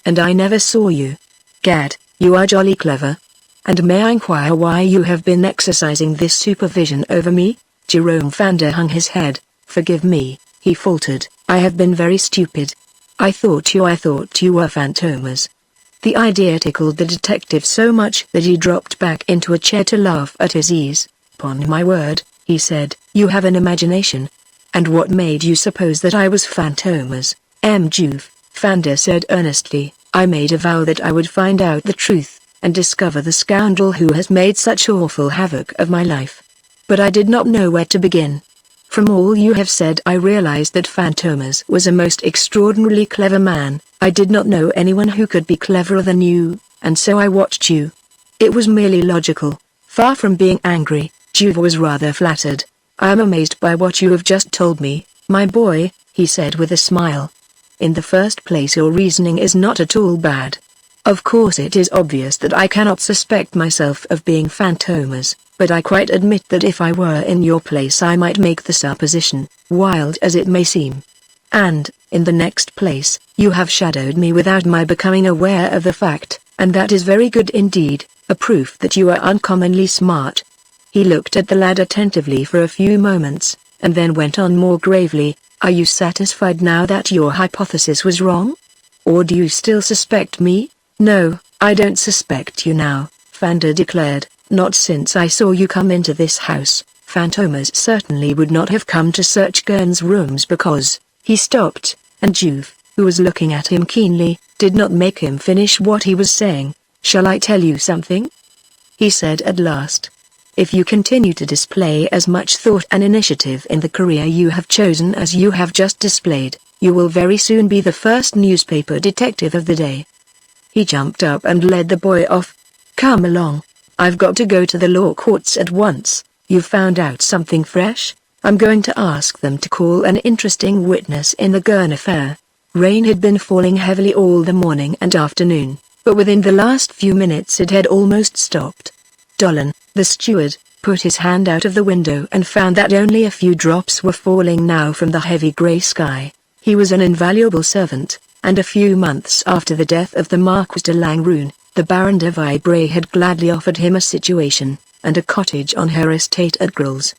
A: And I never saw you. Gad, you are jolly clever. And may I inquire why you have been exercising this supervision over me? Jerome Fanda hung his head. Forgive me, he faltered. I have been very stupid. I thought you were Fantômas. The idea tickled the detective so much that he dropped back into a chair to laugh at his ease. Upon my word, he said, you have an imagination. And what made you suppose that I was Fantômas? Juve, Fanda said earnestly, I made a vow that I would find out the truth, and discover the scoundrel who has made such awful havoc of my life. But I did not know where to begin. From all you have said I realized that Fantômas was a most extraordinarily clever man. I did not know anyone who could be cleverer than you, and so I watched you. It was merely logical. Far from being angry, Juve was rather flattered. I am amazed by what you have just told me, my boy, he said with a smile. In the first place, your reasoning is not at all bad. Of course it is obvious that I cannot suspect myself of being Fantômas, but I quite admit that if I were in your place I might make the supposition, wild as it may seem. And, in the next place, you have shadowed me without my becoming aware of the fact, and that is very good indeed, a proof that you are uncommonly smart. He looked at the lad attentively for a few moments, and then went on more gravely, are you satisfied now that your hypothesis was wrong? Or do you still suspect me? No, I don't suspect you now, Fanda declared, not since I saw you come into this house. Fantômas certainly would not have come to search Gurn's rooms because, he stopped, and Juve, who was looking at him keenly, did not make him finish what he was saying. Shall I tell you something? He said at last. If you continue to display as much thought and initiative in the career you have chosen as you have just displayed, you will very soon be the first newspaper detective of the day. He jumped up and led the boy off. Come along. I've got to go to the law courts at once. You've found out something fresh? I'm going to ask them to call an interesting witness in the Gurn affair. Rain had been falling heavily all the morning and afternoon, but within the last few minutes it had almost stopped. Allain, the steward, put his hand out of the window and found that only a few drops were falling now from the heavy grey sky. He was an invaluable servant, and a few months after the death of the Marquis de Langrune, the Baron de Vibray had gladly offered him a situation, and a cottage on her estate at Grilles.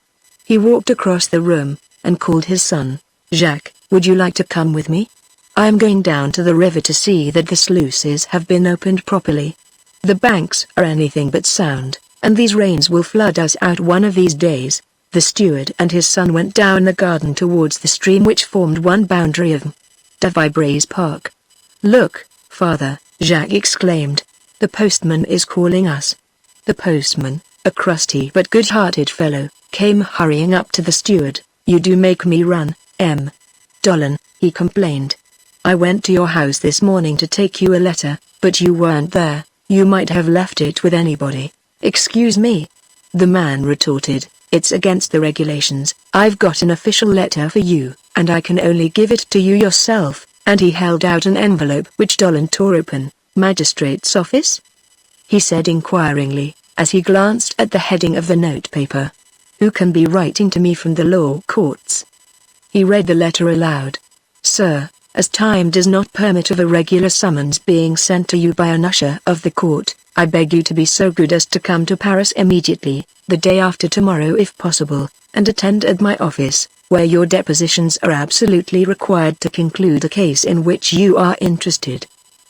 A: He walked across the room, and called his son. Jacques, would you like to come with me? I am going down to the river to see that the sluices have been opened properly. The banks are anything but sound, and these rains will flood us out one of these days. The steward and his son went down the garden towards the stream which formed one boundary of de Vibray's park. Look, father, Jacques exclaimed. The postman is calling us. The postman, a crusty but good-hearted fellow, came hurrying up to the steward. You do make me run, Allain, he complained. I went to your house this morning to take you a letter, but you weren't there. You might have left it with anybody. Excuse me. The man retorted, it's against the regulations. I've got an official letter for you, and I can only give it to you yourself, and he held out an envelope which Allain tore open. Magistrate's office? He said inquiringly, as he glanced at the heading of the notepaper. Who can be writing to me from the law courts? He read the letter aloud. Sir, as time does not permit of a regular summons being sent to you by an usher of the court, I beg you to be so good as to come to Paris immediately, the day after tomorrow if possible, and attend at my office, where your depositions are absolutely required to conclude a case in which you are interested.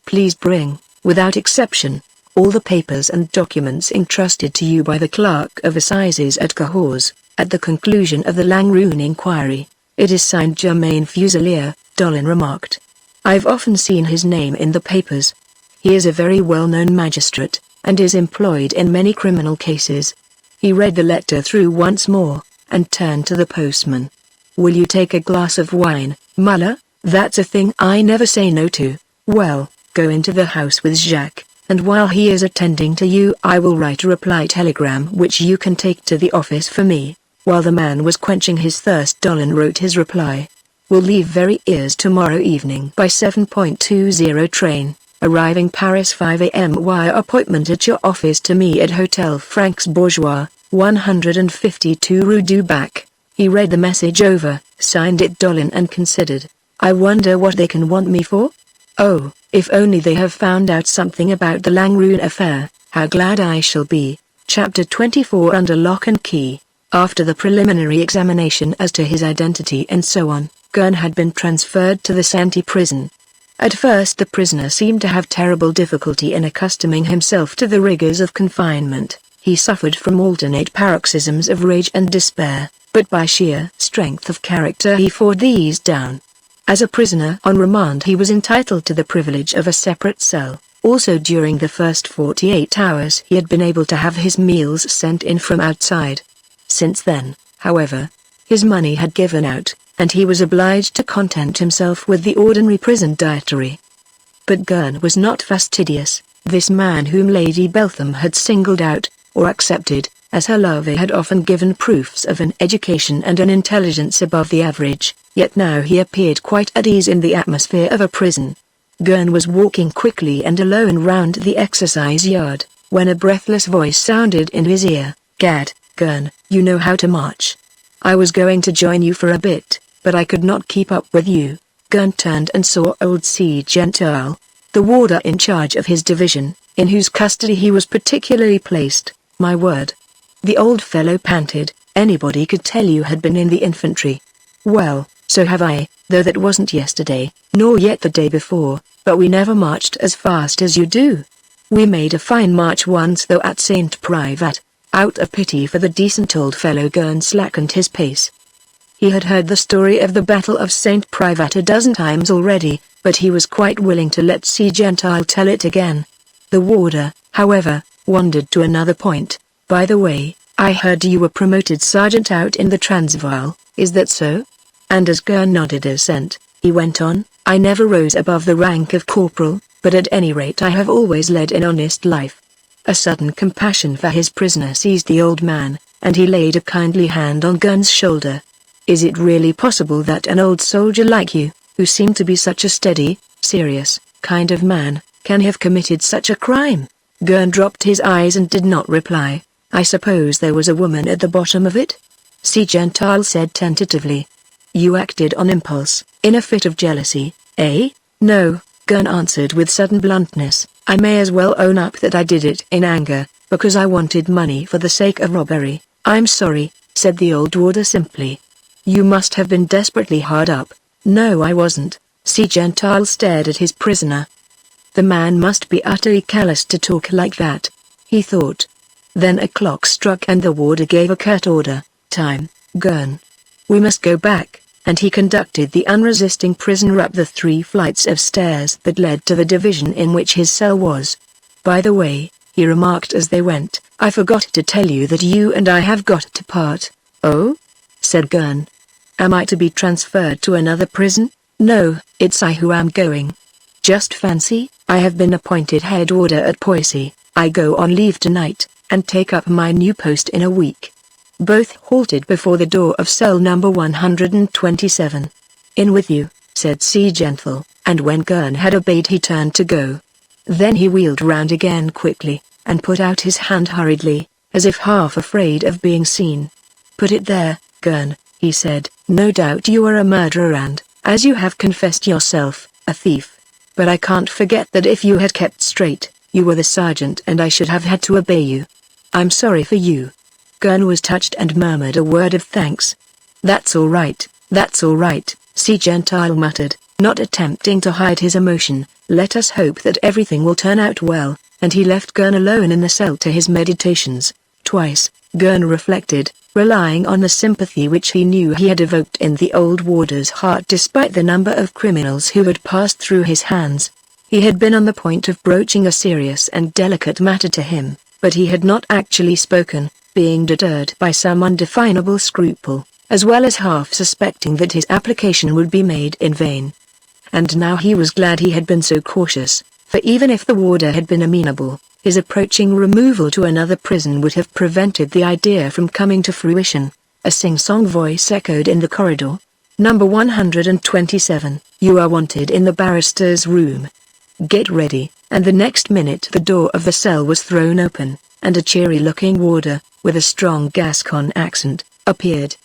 A: Please bring, without exception, all the papers and documents entrusted to you by the Clerk of Assizes at Cahors, at the conclusion of the Langrune inquiry. It is signed Germain Fuselier, Dollin remarked. I've often seen his name in the papers. He is a very well-known magistrate, and is employed in many criminal cases. He read the letter through once more, and turned to the postman. Will you take a glass of wine, Muller? That's a thing I never say no to. Well, go into the house with Jacques, and while he is attending to you I will write a reply telegram which you can take to the office for me. While the man was quenching his thirst, Dollin wrote his reply. Will leave Verrières tomorrow evening by 7:20 train, arriving Paris 5 a.m. Wire appointment at your office to me at Hotel Francs Bourgeois, 152 Rue du Bac. He read the message over, signed it Dollin, and considered. I wonder what they can want me for? Oh, if only they have found out something about the Langrune affair, how glad I shall be. Chapter 24 Under Lock and Key. After the preliminary examination as to his identity and so on, Gurn had been transferred to the Santy prison. At first the prisoner seemed to have terrible difficulty in accustoming himself to the rigors of confinement. He suffered from alternate paroxysms of rage and despair, but by sheer strength of character he fought these down. As a prisoner on remand he was entitled to the privilege of a separate cell. Also during the first 48 hours he had been able to have his meals sent in from outside. Since then, however, his money had given out, and he was obliged to content himself with the ordinary prison dietary. But Gurn was not fastidious. This man whom Lady Beltham had singled out, or accepted, as her lover had often given proofs of an education and an intelligence above the average, yet now he appeared quite at ease in the atmosphere of a prison. Gurn was walking quickly and alone round the exercise yard, when a breathless voice sounded in his ear. Gad, Gurn, you know how to march. I was going to join you for a bit, but I could not keep up with you. Gurn turned and saw old C. Gentile, the warder in charge of his division, in whose custody he was particularly placed. My word. The old fellow panted. Anybody could tell you had been in the infantry. Well, so have I, though that wasn't yesterday, nor yet the day before, but we never marched as fast as you do. We made a fine march once though at Saint Privat. Out of pity for the decent old fellow Gurn slackened his pace. He had heard the story of the Battle of Saint Privat a dozen times already, but he was quite willing to let C. Gentile tell it again. The warder, however, wandered to another point. By the way, I heard you were promoted sergeant out in the Transvaal, is that so? And as Gurn nodded assent, he went on, I never rose above the rank of corporal, but at any rate I have always led an honest life. A sudden compassion for his prisoner seized the old man, and he laid a kindly hand on Gurn's shoulder. Is it really possible that an old soldier like you, who seemed to be such a steady, serious, kind of man, can have committed such a crime? Gurn dropped his eyes and did not reply. I suppose there was a woman at the bottom of it? C. Gentile said tentatively. You acted on impulse, in a fit of jealousy, eh? No, Gurn answered with sudden bluntness. I may as well own up that I did it in anger, because I wanted money for the sake of robbery. I'm sorry, said the old warder simply. You must have been desperately hard up. No, I wasn't. C. Gentile stared at his prisoner. The man must be utterly callous to talk like that, he thought. Then a clock struck and the warder gave a curt order. Time, Gurn. We must go back, and he conducted the unresisting prisoner up the 3 flights of stairs that led to the division in which his cell was. By the way, he remarked as they went, I forgot to tell you that you and I have got to part. Oh? Said Gurn. Am I to be transferred to another prison? No, it's I who am going. Just fancy, I have been appointed head warder at Poissy. I go on leave tonight, and take up my new post in a week. Both halted before the door of cell number 127. In with you, said C. Gentile, and when Gurn had obeyed he turned to go. Then he wheeled round again quickly, and put out his hand hurriedly, as if half afraid of being seen. Put it there, Gurn, he said. No doubt you are a murderer and, as you have confessed yourself, a thief. But I can't forget that if you had kept straight, you were the sergeant and I should have had to obey you. I'm sorry for you. Gurn was touched and murmured a word of thanks. That's all right, C. Gentile muttered, not attempting to hide his emotion. Let us hope that everything will turn out well, and he left Gurn alone in the cell to his meditations. Twice, Gurn reflected, relying on the sympathy which he knew he had evoked in the old warder's heart despite the number of criminals who had passed through his hands. He had been on the point of broaching a serious and delicate matter to him, but he had not actually spoken, being deterred by some undefinable scruple, as well as half suspecting that his application would be made in vain. And now he was glad he had been so cautious, for even if the warder had been amenable, his approaching removal to another prison would have prevented the idea from coming to fruition. A sing-song voice echoed in the corridor. "Number 127, you are wanted in the barrister's room. Get ready," and the next minute the door of the cell was thrown open, and a cheery-looking warder, with a strong Gascon accent, appeared.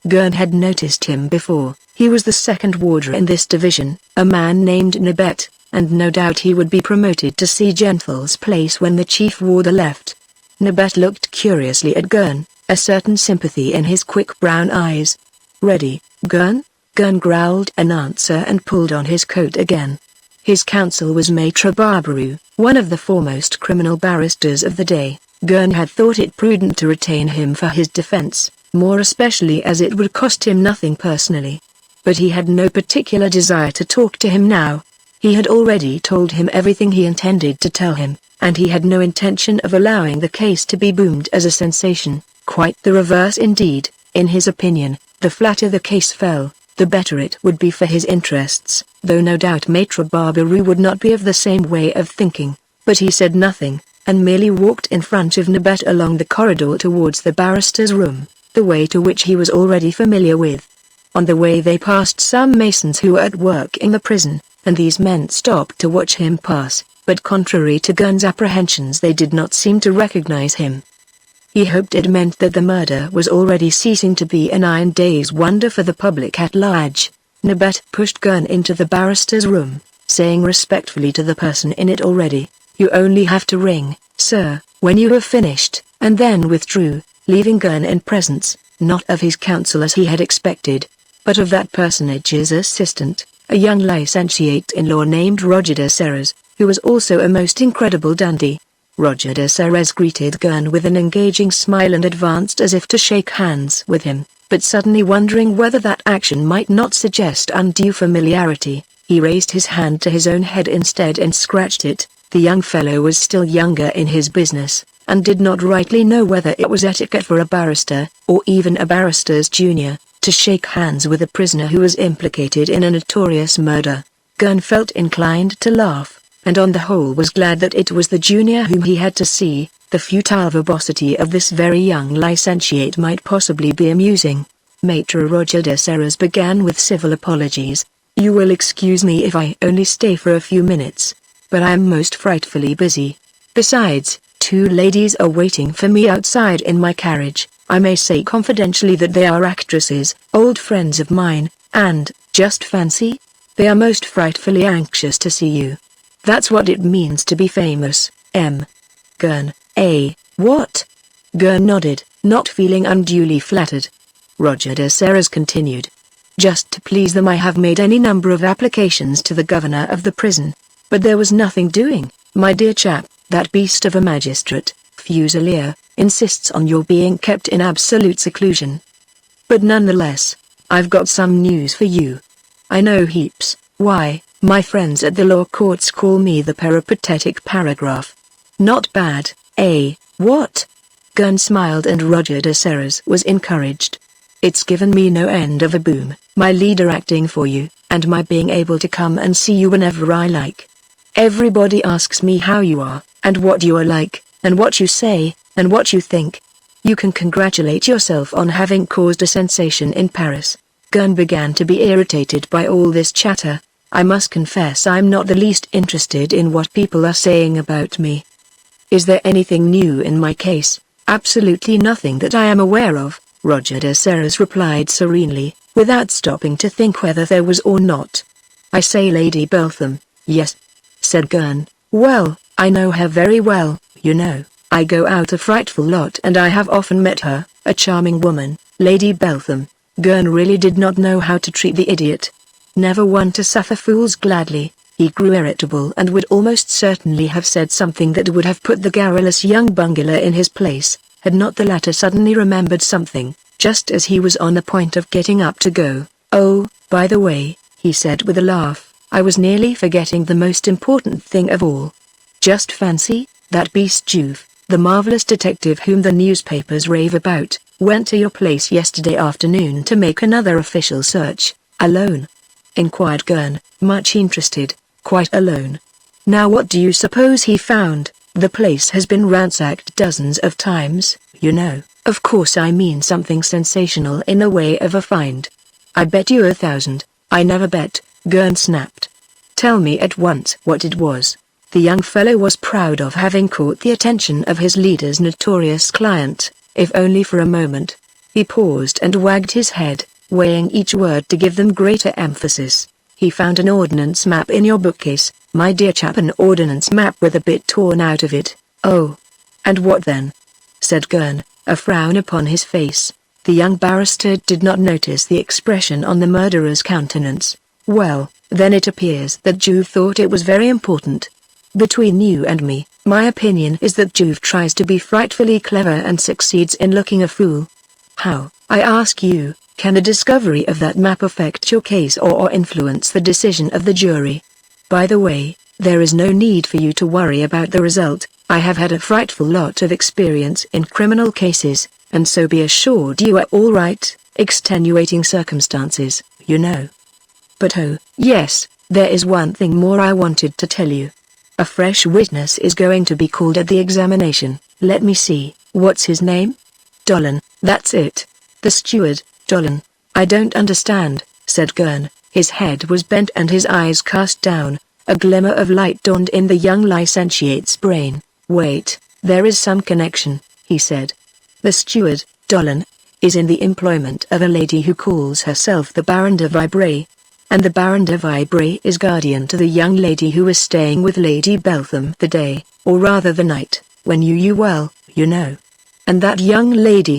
A: Gurn had noticed him before. He was the second warder in this division, a man named Nibet, and no doubt he would be promoted to see Gentle's place when the chief warder left. Nibet looked curiously at Gurn, a certain sympathy in his quick brown eyes. "Ready, Gurn?" Gurn growled an answer and pulled on his coat again. His counsel was Maître Barbaroux, one of the foremost criminal barristers of the day. Gurn had thought it prudent to retain him for his defense, more especially as it would cost him nothing personally. But he had no particular desire to talk to him now. He had already told him everything he intended to tell him, and he had no intention of allowing the case to be boomed as a sensation. Quite the reverse indeed, in his opinion. The flatter the case fell, the better it would be for his interests, though no doubt Maître Barbaroux would not be of the same way of thinking. But he said nothing, and merely walked in front of Nibet along the corridor towards the barrister's room, the way to which he was already familiar with. On the way they passed some masons who were at work in the prison, and these men stopped to watch him pass, but contrary to Gurn's apprehensions they did not seem to recognize him. He hoped it meant that the murder was already ceasing to be a 9-days wonder for the public at large. Nibet pushed Gurn into the barrister's room, saying respectfully to the person in it already, "You only have to ring, sir, when you have finished," and then withdrew, leaving Gurn in presence, not of his counsel as he had expected, but of that personage's assistant, a young licentiate in law named Roger de Serres, who was also a most incredible dandy. Roger de Serres greeted Gurn with an engaging smile and advanced as if to shake hands with him, but suddenly wondering whether that action might not suggest undue familiarity, he raised his hand to his own head instead and scratched it. The young fellow was still younger in his business, and did not rightly know whether it was etiquette for a barrister, or even a barrister's junior, to shake hands with a prisoner who was implicated in a notorious murder. Gurn felt inclined to laugh, and on the whole was glad that it was the junior whom he had to see. The futile verbosity of this very young licentiate might possibly be amusing. Maître Roger de Serres began with civil apologies. "You will excuse me if I only stay for a few minutes, but I am most frightfully busy. Besides, 2 ladies are waiting for me outside in my carriage. I may say confidentially that they are actresses, old friends of mine, and, just fancy, they are most frightfully anxious to see you. That's what it means to be famous, M. Gurn, what?" Gurn nodded, not feeling unduly flattered. Roger de Serres continued. "Just to please them I have made any number of applications to the governor of the prison, but there was nothing doing. My dear chap, that beast of a magistrate, Fuselier, insists on your being kept in absolute seclusion. But nonetheless, I've got some news for you. I know heaps. Why, my friends at the law courts call me the peripatetic paragraph. Not bad, what?" Gurn smiled and Roger de Serres was encouraged. "It's given me no end of a boom, my leader acting for you, and my being able to come and see you whenever I like. Everybody asks me how you are, and what you are like, and what you say, and what you think. You can congratulate yourself on having caused a sensation in Paris." Gurn began to be irritated by all this chatter. "I must confess I'm not the least interested in what people are saying about me. Is there anything new in my case?" "Absolutely nothing that I am aware of," Roger de Serres replied serenely, without stopping to think whether there was or not. "I say Lady Beltham." "Yes," said Gurn. "Well, I know her very well, you know. I go out a frightful lot and I have often met her, a charming woman, Lady Beltham." Gurn really did not know how to treat the idiot. Never one to suffer fools gladly, He grew irritable and would almost certainly have said something that would have put the garrulous young bungler in his place, had not the latter suddenly remembered something, just as he was on the point of getting up to go. "Oh, by the way," he said with a laugh, "I was nearly forgetting the most important thing of all. Just fancy, that beast Juve, the marvelous detective whom the newspapers rave about, went to your place yesterday afternoon to make another official search." "Alone?" inquired Gurn, much interested. "Quite alone. Now what do you suppose he found? The place has been ransacked dozens of times, you know. Of course I mean something sensational in the way of a find." "I bet you 1,000. "I never bet," Gurn snapped. "Tell me at once what it was." The young fellow was proud of having caught the attention of his leader's notorious client, if only for a moment. He paused and wagged his head, weighing each word to give them greater emphasis. "He found an ordnance map in your bookcase, my dear chap, an ordnance map with a bit torn out of it." "Oh. And what then?" said Gurn, a frown upon his face. The young barrister did not notice the expression on the murderer's countenance. "Well, then it appears that Juve thought it was very important. Between you and me, my opinion is that Juve tries to be frightfully clever and succeeds in looking a fool." "How, I ask you, can the discovery of that map affect your case or influence the decision of the jury? By the way, there is no need for you to worry about the result. I have had a frightful lot of experience in criminal cases, and so be assured you are all right. Extenuating circumstances, you know. But oh, yes, there is one thing more I wanted to tell you. A fresh witness is going to be called at the examination. Let me see, what's his name?" "Dolan, that's it. The steward, Dolan." "I don't understand," said Gurn. His head was bent and his eyes cast down. A glimmer of light dawned in the young licentiate's brain. "Wait, there is some connection," he said. "The steward, Dolan, is in the employment of a lady who calls herself the Baron de Vibray. And the Baron de Vibray is guardian to the young lady who was staying with Lady Beltham the day, or rather the night, when you well, you know. And that young lady,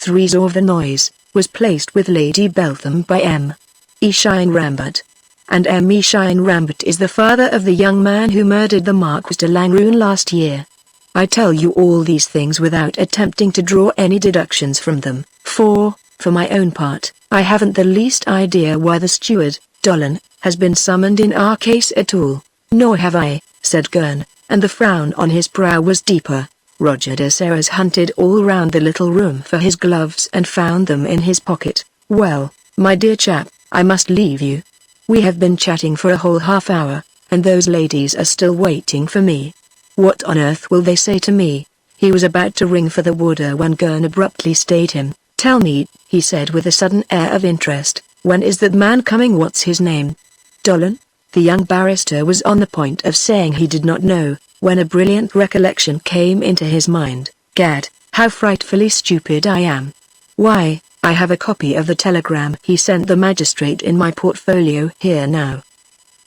A: Threes of the noise, was placed with Lady Beltham by M.E. Cheyne Rambert. And M.E. Cheyne Rambert is the father of the young man who murdered the Marquis de Langrune last year. I tell you all these things without attempting to draw any deductions from them, for my own part, I haven't the least idea why the steward, Dolan, has been summoned in our case at all." "Nor have I," said Gurn, and the frown on his brow was deeper. Roger de Serres hunted all round the little room for his gloves and found them in his pocket. "Well, my dear chap, I must leave you. We have been chatting for a whole half hour, and those ladies are still waiting for me. What on earth will they say to me?" He was about to ring for the warder when Gurn abruptly stayed him. "Tell me," he said with a sudden air of interest, "when is that man coming? What's his name?" "Dolan?" The young barrister was on the point of saying he did not know, when a brilliant recollection came into his mind. "Gad, how frightfully stupid I am. Why, I have a copy of the telegram he sent the magistrate in my portfolio here now."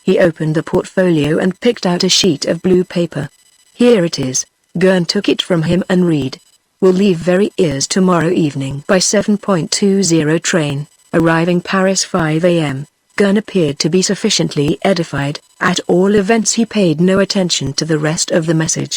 A: He opened the portfolio and picked out a sheet of blue paper. "Here it is." Gurn took it from him and read. "Will leave Verrières tomorrow evening by 7:20 train, arriving Paris 5 a.m. Gurn appeared to be sufficiently edified. At all events he paid no attention to the rest of the message.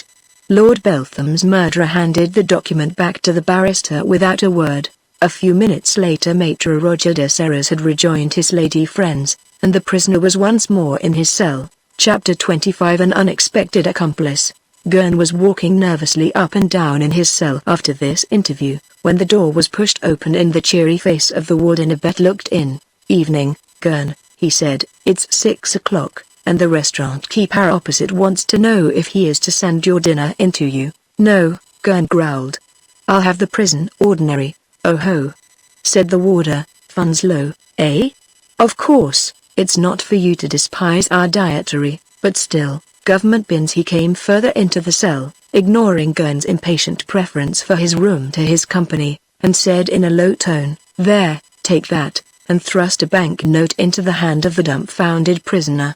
A: Lord Beltham's murderer handed the document back to the barrister without a word. A few minutes later Maitre Roger de Serres had rejoined his lady friends, and the prisoner was once more in his cell. Chapter 25 An Unexpected Accomplice. Gurn was walking nervously up and down in his cell after this interview, when the door was pushed open and the cheery face of the warden Abet looked in. "Evening, Gurn," he said. "It's 6 o'clock, and the restaurant keeper opposite wants to know if he is to send your dinner in to you." "No," Gurn growled. "I'll have the prison ordinary." "Oh ho," said the warder, "funds low, eh? Of course, it's not for you to despise our dietary, but still, government bins." He came further into the cell, ignoring Gurn's impatient preference for his room to his company, and said in a low tone, "There, take that," and thrust a banknote into the hand of the dumbfounded prisoner.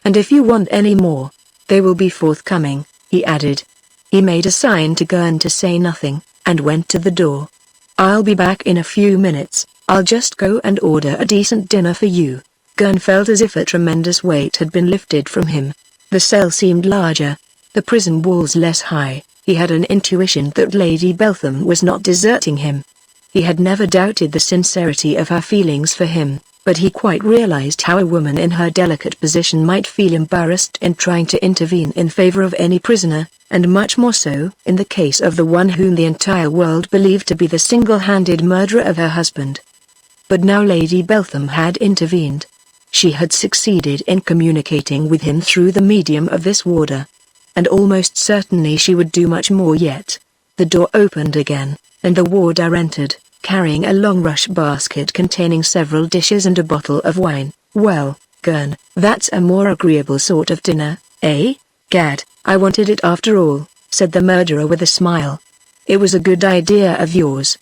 A: "And if you want any more, they will be forthcoming," he added. He made a sign to Gurn to say nothing, and went to the door. "I'll be back in a few minutes. I'll just go and order a decent dinner for you." Gurn felt as if a tremendous weight had been lifted from him. The cell seemed larger, the prison walls less high. He had an intuition that Lady Beltham was not deserting him. He had never doubted the sincerity of her feelings for him, but he quite realized how a woman in her delicate position might feel embarrassed in trying to intervene in favor of any prisoner, and much more so in the case of the one whom the entire world believed to be the single-handed murderer of her husband. But now Lady Beltham had intervened. She had succeeded in communicating with him through the medium of this warder. And almost certainly she would do much more yet. The door opened again, and the warder entered, carrying a long rush basket containing several dishes and a bottle of wine. "Well, Gurn, that's a more agreeable sort of dinner, eh? Gad, I wanted it after all," said the murderer with a smile. "It was a good idea of yours,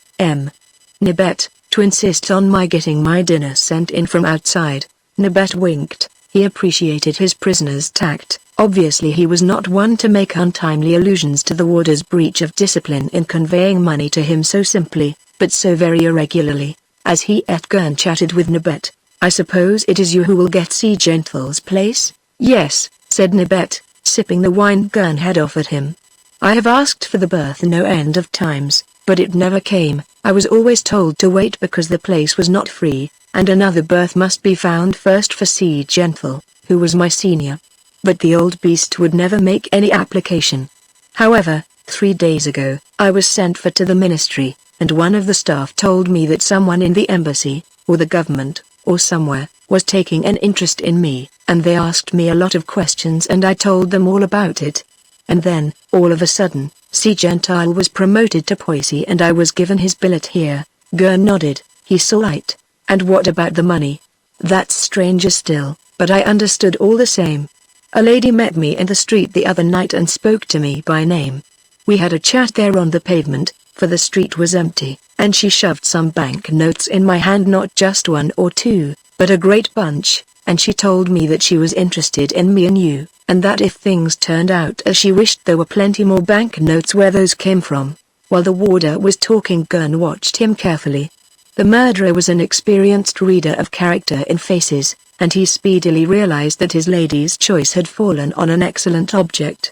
A: Nibet, to insist on my getting my dinner sent in from outside." Nibet winked. He appreciated his prisoner's tact. Obviously he was not one to make untimely allusions to the warder's breach of discipline in conveying money to him so simply, but so very irregularly. As he ate, Gurn chatted with Nibet. "I suppose it is you who will get see Gentle's place?" "Yes," said Nibet, sipping the wine Gurn had offered him. "I have asked for the berth no end of times, but it never came. I was always told to wait because the place was not free, and another berth must be found first for C. Gentle, who was my senior. But the old beast would never make any application. However, 3 days ago, I was sent for to the ministry, and one of the staff told me that someone in the embassy, or the government, or somewhere, was taking an interest in me, and they asked me a lot of questions and I told them all about it. And then, all of a sudden, C. Gentile was promoted to Poissy and I was given his billet here." Gurn nodded. He saw light. "And what about the money?" "That's stranger still, but I understood all the same. A lady met me in the street the other night and spoke to me by name. We had a chat there on the pavement, for the street was empty, and she shoved some bank notes in my hand, not just 1 or 2, but a great bunch, and she told me that she was interested in me and you, and that if things turned out as she wished there were plenty more bank notes where those came from." While the warder was talking, Gurn watched him carefully. The murderer was an experienced reader of character in faces, and he speedily realized that his lady's choice had fallen on an excellent object.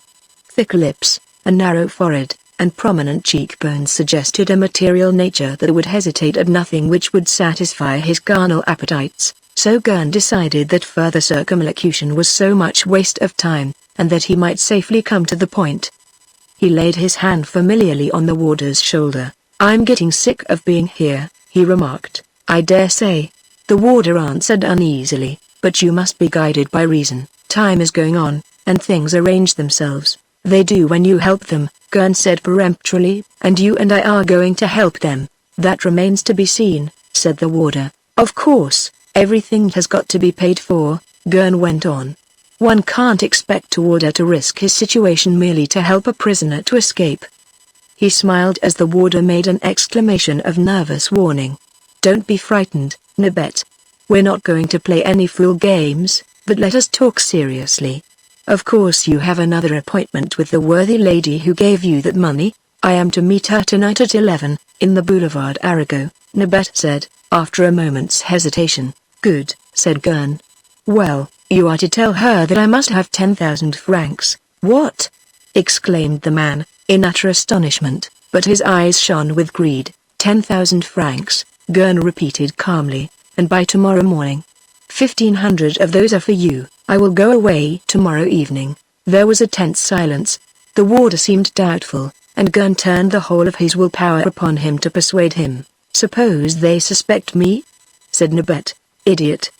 A: Thick lips, a narrow forehead, and prominent cheekbones suggested a material nature that would hesitate at nothing which would satisfy his carnal appetites, so Gurn decided that further circumlocution was so much waste of time, and that he might safely come to the point. He laid his hand familiarly on the warder's shoulder. "I'm getting sick of being here," he remarked. "I dare say," the warder answered uneasily, "but you must be guided by reason. Time is going on, and things arrange themselves." "They do when you help them," Gurn said peremptorily, "and you and I are going to help them." "That remains to be seen," said the warder. "Of course, everything has got to be paid for," Gurn went on. "One can't expect a warder to risk his situation merely to help a prisoner to escape." He smiled as the warder made an exclamation of nervous warning. "Don't be frightened, Nibet. We're not going to play any fool games, but let us talk seriously. Of course you have another appointment with the worthy lady who gave you that money." "I am to meet her tonight at 11, in the Boulevard Arago," Nibet said, after a moment's hesitation. "Good," said Gurn. "Well, you are to tell her that I must have 10,000 francs. "What?" exclaimed the man, in utter astonishment, but his eyes shone with greed. 10,000 francs, Gurn repeated calmly, "and by tomorrow morning. 1,500 of those are for you. I will go away tomorrow evening." There was a tense silence. The warder seemed doubtful, and Gurn turned the whole of his willpower upon him to persuade him. "Suppose they suspect me?" said Nibet. "Idiot,"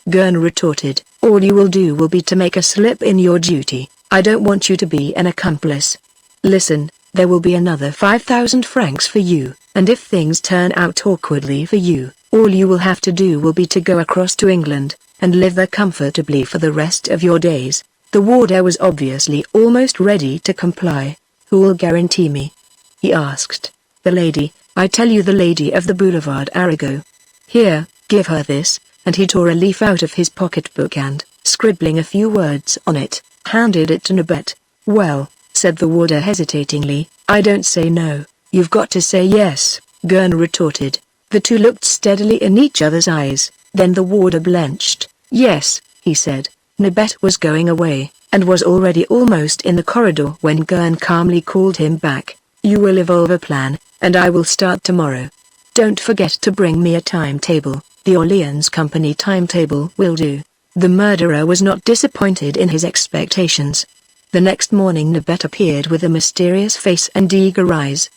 A: Gurn retorted. "All you will do will be to make a slip in your duty. I don't want you to be an accomplice. Listen, there will be another 5,000 francs for you, and if things turn out awkwardly for you, all you will have to do will be to go across to England, and live there comfortably for the rest of your days." The warder was obviously almost ready to comply. "Who will guarantee me?" he asked. "The lady, I tell you, the lady of the Boulevard Arago. Here, give her this," and he tore a leaf out of his pocketbook and, scribbling a few words on it, handed it to Nibet. "Well," said the warder hesitatingly, "I don't say no, you've got to say yes," Gurn retorted. The two looked steadily in each other's eyes, then the warder blenched. Yes, he said. Nibet was going away, and was already almost in the corridor when Gurn calmly called him back. You will evolve a plan, and I will start tomorrow. Don't forget to bring me a timetable. The Orleans Company timetable will do. The murderer was not disappointed in his expectations. The next morning Nibet appeared with a mysterious face and eager eyes.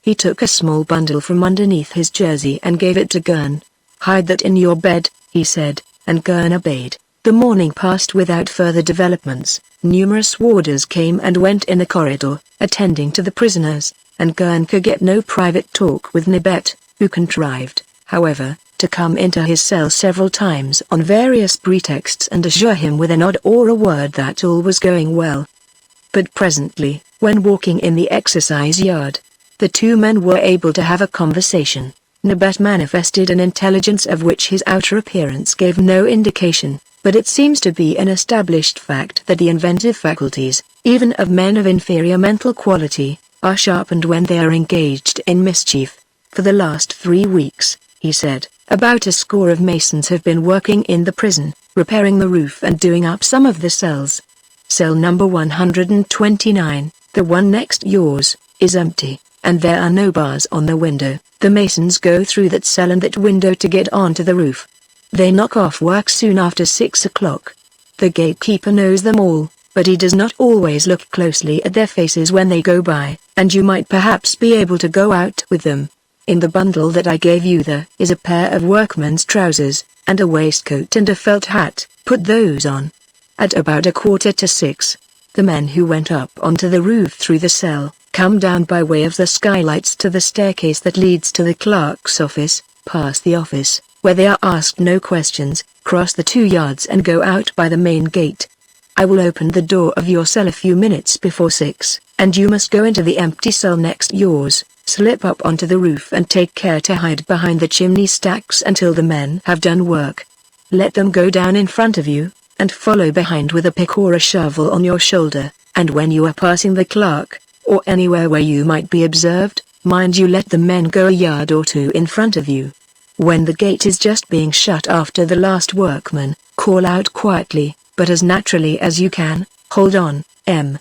A: He took a small bundle from underneath his jersey and gave it to Gurn. Hide that in your bed, he said, and Gurn obeyed. The morning passed without further developments. Numerous warders came and went in the corridor, attending to the prisoners, and Gurn could get no private talk with Nibet, who contrived, however, to come into his cell several times on various pretexts and assure him with a nod or a word that all was going well. But presently, when walking in the exercise yard, the two men were able to have a conversation. Nibet manifested an intelligence of which his outer appearance gave no indication, but it seems to be an established fact that the inventive faculties, even of men of inferior mental quality, are sharpened when they are engaged in mischief. For the last 3 weeks, he said, about a score of masons have been working in the prison, repairing the roof and doing up some of the cells. Cell number 129, the one next yours, is empty, and there are no bars on the window. The masons go through that cell and that window to get onto the roof. They knock off work soon after 6 o'clock. The gatekeeper knows them all, but he does not always look closely at their faces when they go by, and you might perhaps be able to go out with them. In the bundle that I gave you there is a pair of workman's trousers, and a waistcoat and a felt hat. Put those on. At about 5:45, the men who went up onto the roof through the cell, come down by way of the skylights to the staircase that leads to the clerk's office, pass the office, where they are asked no questions, cross the 2 yards and go out by the main gate. I will open the door of your cell a few minutes before 6, and you must go into the empty cell next yours, slip up onto the roof and take care to hide behind the chimney stacks until the men have done work. Let them go down in front of you, and follow behind with a pick or a shovel on your shoulder, and when you are passing the clerk, or anywhere where you might be observed, mind you let the men go a yard or 2 in front of you. When the gate is just being shut after the last workman, call out quietly, but as naturally as you can, hold on, M.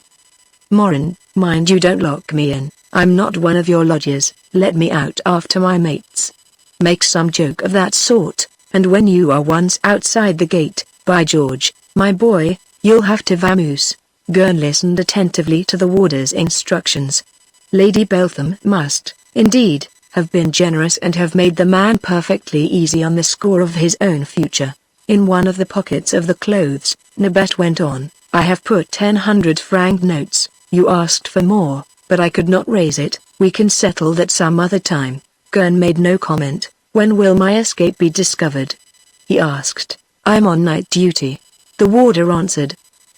A: Morin, mind you don't lock me in, I'm not one of your lodgers, let me out after my mates. Make some joke of that sort, and when you are once outside the gate, by George, my boy, you'll have to vamoose. Gurn listened attentively to the warder's instructions. Lady Beltham must, indeed, have been generous and have made the man perfectly easy on the score of his own future. In one of the pockets of the clothes, Nibet went on, I have put 100-franc notes. You asked for more, but I could not raise it. We can settle that some other time. Gurn made no comment. When will my escape be discovered? He asked. I'm on night duty. The warder answered.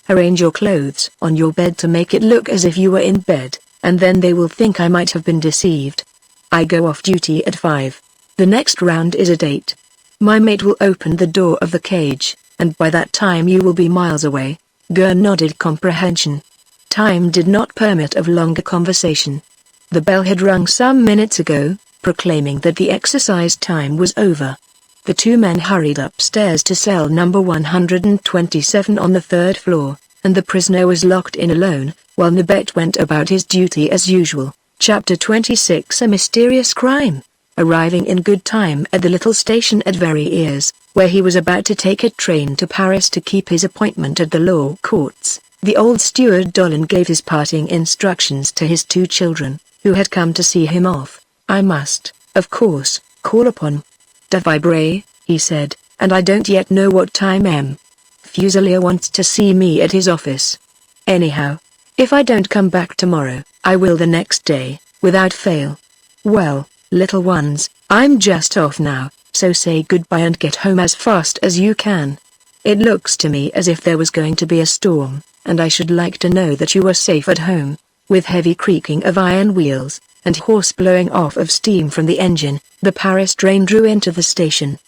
A: Arrange your clothes on your bed to make it look as if you were in bed, and then they will think I might have been deceived. I go off duty at 5. The next round is at 8. My mate will open the door of the cage, and by that time you will be miles away. Gurn nodded comprehension. Time did not permit of longer conversation. The bell had rung some minutes ago, proclaiming that the exercise time was over. The two men hurried upstairs to cell number 127 on the 3rd floor, and the prisoner was locked in alone, while Nibet went about his duty as usual. Chapter 26 A Mysterious Crime. Arriving in good time at the little station at Verrières, where he was about to take a train to Paris to keep his appointment at the law courts, the old steward Dolan gave his parting instructions to his 2 children, who had come to see him off. I must, of course, call upon de Vibre, he said, and I don't yet know what time M. Fuselier wants to see me at his office. Anyhow, if I don't come back tomorrow, I will the next day, without fail. Well, little ones, I'm just off now, so say goodbye and get home as fast as you can. It looks to me as if there was going to be a storm, and I should like to know that you are safe at home. With heavy creaking of iron wheels, and hoarse blowing off of steam from the engine, the Paris train drew into the station.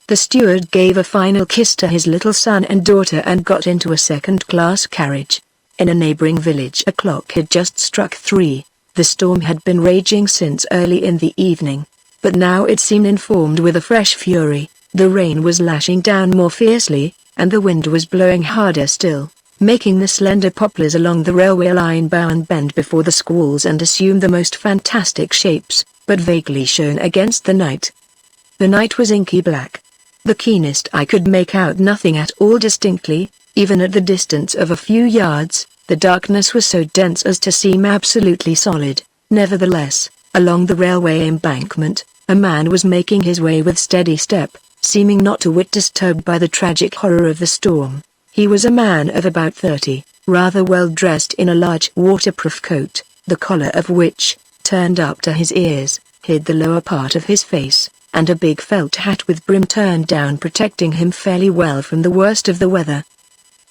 A: The steward gave a final kiss to his little son and daughter and got into a second-class carriage. In a neighboring village a clock had just struck 3. The storm had been raging since early in the evening, but now it seemed informed with a fresh fury. The rain was lashing down more fiercely, and the wind was blowing harder still, making the slender poplars along the railway line bow and bend before the squalls and assume the most fantastic shapes, but vaguely shone against the night. The night was inky black. The keenest eye could make out nothing at all distinctly, even at the distance of a few yards. The darkness was so dense as to seem absolutely solid. Nevertheless, along the railway embankment, a man was making his way with steady step, seeming not a whit disturbed by the tragic horror of the storm. He was a man of about 30, rather well dressed in a large waterproof coat, the collar of which, turned up to his ears, hid the lower part of his face, and a big felt hat with brim turned down protecting him fairly well from the worst of the weather.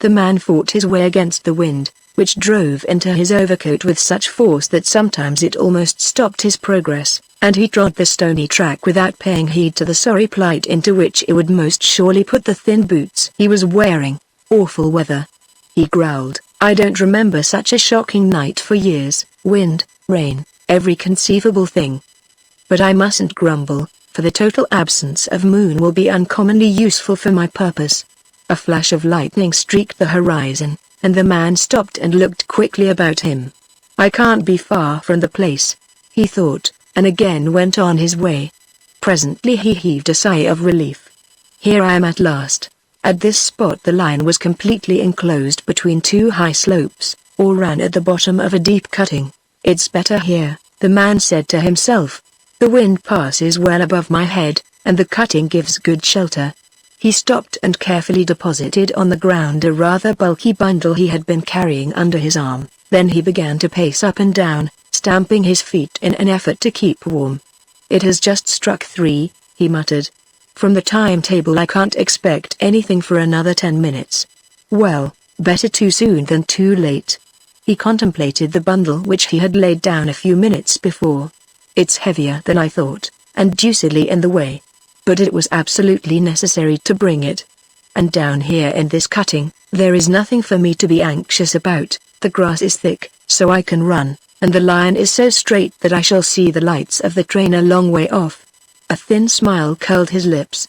A: The man fought his way against the wind, which drove into his overcoat with such force that sometimes it almost stopped his progress, and he trod the stony track without paying heed to the sorry plight into which it would most surely put the thin boots he was wearing. Awful weather. He growled, I don't remember such a shocking night for years. Wind, rain, every conceivable thing. But I mustn't grumble, for the total absence of moon will be uncommonly useful for my purpose. A flash of lightning streaked the horizon, and the man stopped and looked quickly about him. I can't be far from the place, he thought, and again went on his way. Presently he heaved a sigh of relief. Here I am at last. At this spot the line was completely enclosed between two high slopes, or ran at the bottom of a deep cutting. It's better here, the man said to himself. The wind passes well above my head, and the cutting gives good shelter. He stopped and carefully deposited on the ground a rather bulky bundle he had been carrying under his arm. Then he began to pace up and down, stamping his feet in an effort to keep warm. It has just struck 3, he muttered. From the timetable I can't expect anything for another 10 minutes. Well, better too soon than too late. He contemplated the bundle which he had laid down a few minutes before. It's heavier than I thought, and deucedly in the way. But it was absolutely necessary to bring it. And down here in this cutting, there is nothing for me to be anxious about. The grass is thick, so I can run, and the line is so straight that I shall see the lights of the train a long way off. A thin smile curled his lips.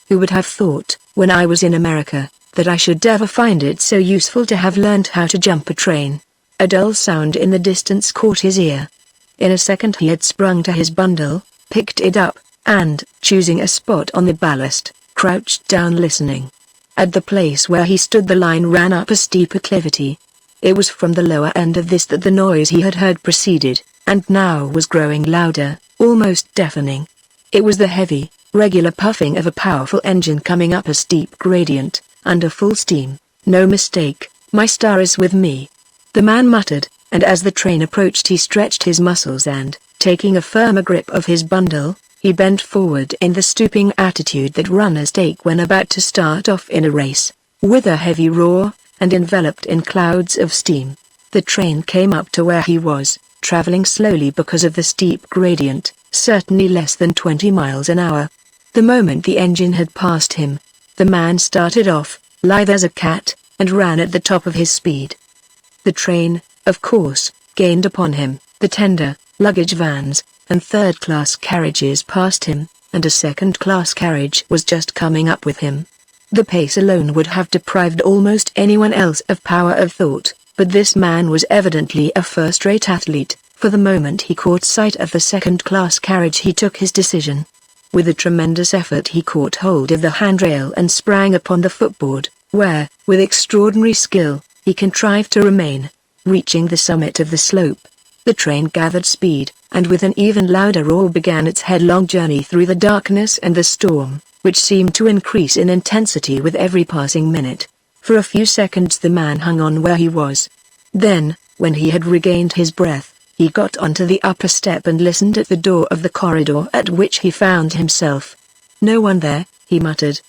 A: Who would have thought, when I was in America, that I should ever find it so useful to have learned how to jump a train? A dull sound in the distance caught his ear. In a second he had sprung to his bundle, picked it up, and, choosing a spot on the ballast, crouched down listening. At the place where he stood the line ran up a steep acclivity. It was from the lower end of this that the noise he had heard proceeded, and now was growing louder, almost deafening. It was the heavy, regular puffing of a powerful engine coming up a steep gradient, under full steam. No mistake, my star is with me, the man muttered, and as the train approached he stretched his muscles and, taking a firmer grip of his bundle, he bent forward in the stooping attitude that runners take when about to start off in a race. With a heavy roar, and enveloped in clouds of steam, the train came up to where he was, traveling slowly because of the steep gradient, certainly less than 20 miles an hour. The moment the engine had passed him, the man started off, lithe as a cat, and ran at the top of his speed. The train, of course, gained upon him. The tender, luggage vans, and third-class carriages passed him, and a second-class carriage was just coming up with him. The pace alone would have deprived almost anyone else of power of thought, but this man was evidently a first-rate athlete, for the moment he caught sight of the second-class carriage he took his decision. With a tremendous effort he caught hold of the handrail and sprang upon the footboard, where, with extraordinary skill, he contrived to remain. Reaching the summit of the slope, the train gathered speed, and with an even louder roar began its headlong journey through the darkness and the storm, which seemed to increase in intensity with every passing minute. For a few seconds the man hung on where he was. Then, when he had regained his breath, he got onto the upper step and listened at the door of the corridor at which he found himself. No one there, he muttered.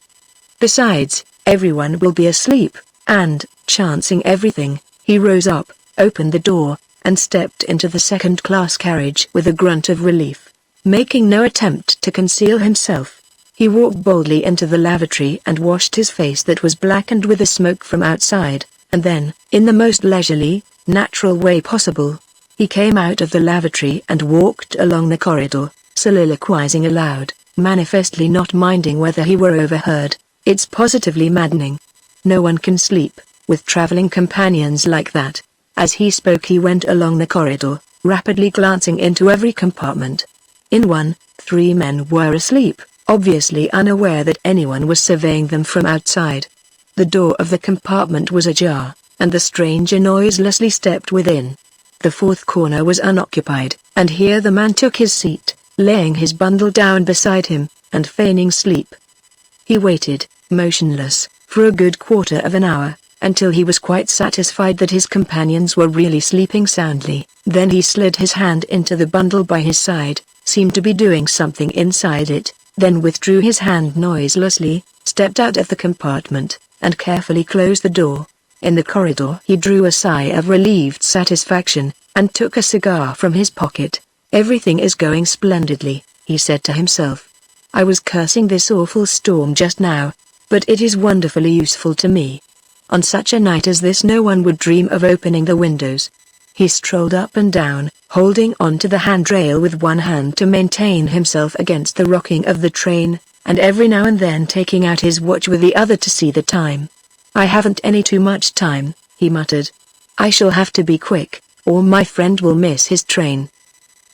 A: Besides, everyone will be asleep, and, chancing everything, he rose up, opened the door, and stepped into the second-class carriage with a grunt of relief. Making no attempt to conceal himself, he walked boldly into the lavatory and washed his face that was blackened with the smoke from outside, and then, in the most leisurely, natural way possible, he came out of the lavatory and walked along the corridor, soliloquizing aloud. manifestly not minding whether he were overheard. It's positively maddening. No one can sleep with traveling companions like that. As he spoke, he went along the corridor, rapidly glancing into every compartment. In one, 3 men were asleep, obviously unaware that anyone was surveying them from outside. The door of the compartment was ajar, and the stranger noiselessly stepped within. The 4th corner was unoccupied, and here the man took his seat, laying his bundle down beside him, and feigning sleep. He waited, motionless, for a good quarter of an hour, until he was quite satisfied that his companions were really sleeping soundly. Then he slid his hand into the bundle by his side, seemed to be doing something inside it, then withdrew his hand noiselessly, stepped out of the compartment, and carefully closed the door. In the corridor he drew a sigh of relieved satisfaction, and took a cigar from his pocket. "Everything is going splendidly," he said to himself. "I was cursing this awful storm just now, but it is wonderfully useful to me. On such a night as this no one would dream of opening the windows." He strolled up and down, holding on to the handrail with one hand to maintain himself against the rocking of the train, and every now and then taking out his watch with the other to see the time. "I haven't any too much time," he muttered. "I shall have to be quick, or my friend will miss his train."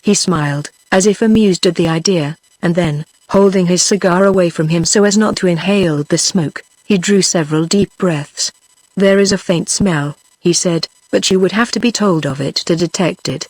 A: He smiled, as if amused at the idea, and then, holding his cigar away from him so as not to inhale the smoke, he drew several deep breaths. "There is a faint smell," he said, "but you would have to be told of it to detect it.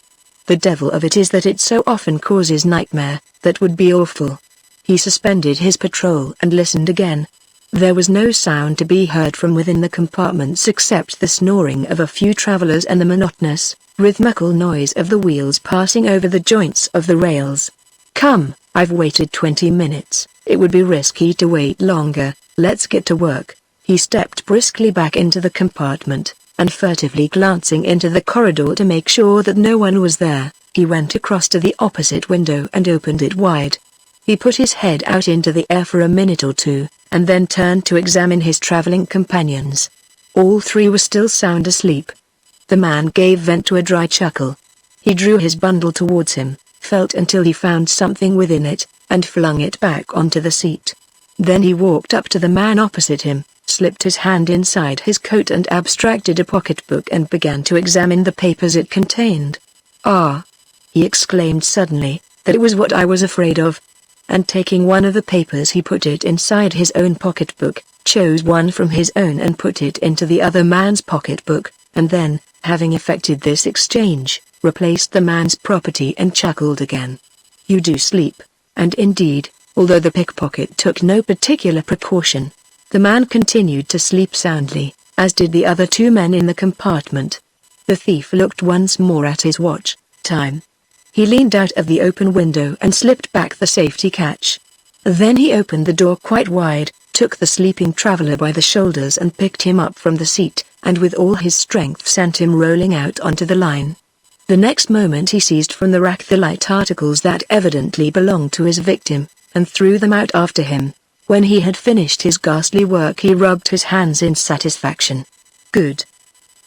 A: The devil of it is that it so often causes nightmare. That would be awful." He suspended his patrol and listened again. There was no sound to be heard from within the compartments except the snoring of a few travelers and the monotonous, rhythmical noise of the wheels passing over the joints of the rails. "Come, I've waited 20 minutes, it would be risky to wait longer, let's get to work." He stepped briskly back into the compartment, and furtively glancing into the corridor to make sure that no one was there, he went across to the opposite window and opened it wide. He put his head out into the air for a minute or two, and then turned to examine his traveling companions. All 3 were still sound asleep. The man gave vent to a dry chuckle. He drew his bundle towards him, felt until he found something within it, and flung it back onto the seat. Then he walked up to the man opposite him, slipped his hand inside his coat and abstracted a pocketbook and began to examine the papers it contained. "Ah!" he exclaimed suddenly, "that was what I was afraid of." And taking one of the papers he put it inside his own pocketbook, chose one from his own and put it into the other man's pocketbook, and then, having effected this exchange, replaced the man's property and chuckled again. "You do sleep." And indeed, although the pickpocket took no particular precaution, the man continued to sleep soundly, as did the other 2 men in the compartment. The thief looked once more at his watch. Time. He leaned out of the open window and slipped back the safety catch. Then he opened the door quite wide, took the sleeping traveler by the shoulders and picked him up from the seat, and with all his strength sent him rolling out onto the line. The next moment he seized from the rack the light articles that evidently belonged to his victim, and threw them out after him. When he had finished his ghastly work he rubbed his hands in satisfaction. "Good,"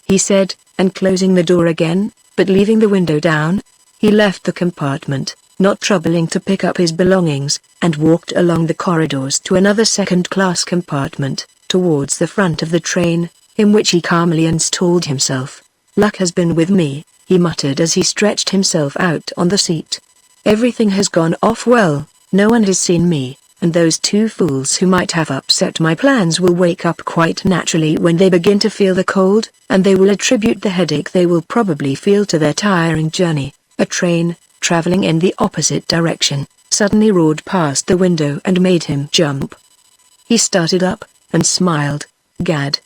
A: he said, and closing the door again, but leaving the window down, he left the compartment, not troubling to pick up his belongings, and walked along the corridors to another second-class compartment, towards the front of the train, in which he calmly installed himself. "Luck has been with me," he muttered as he stretched himself out on the seat. "Everything has gone off well, no one has seen me, and those 2 fools who might have upset my plans will wake up quite naturally when they begin to feel the cold, and they will attribute the headache they will probably feel to their tiring journey." A train, traveling in the opposite direction, suddenly roared past the window and made him jump. He started up, and smiled. "Gad.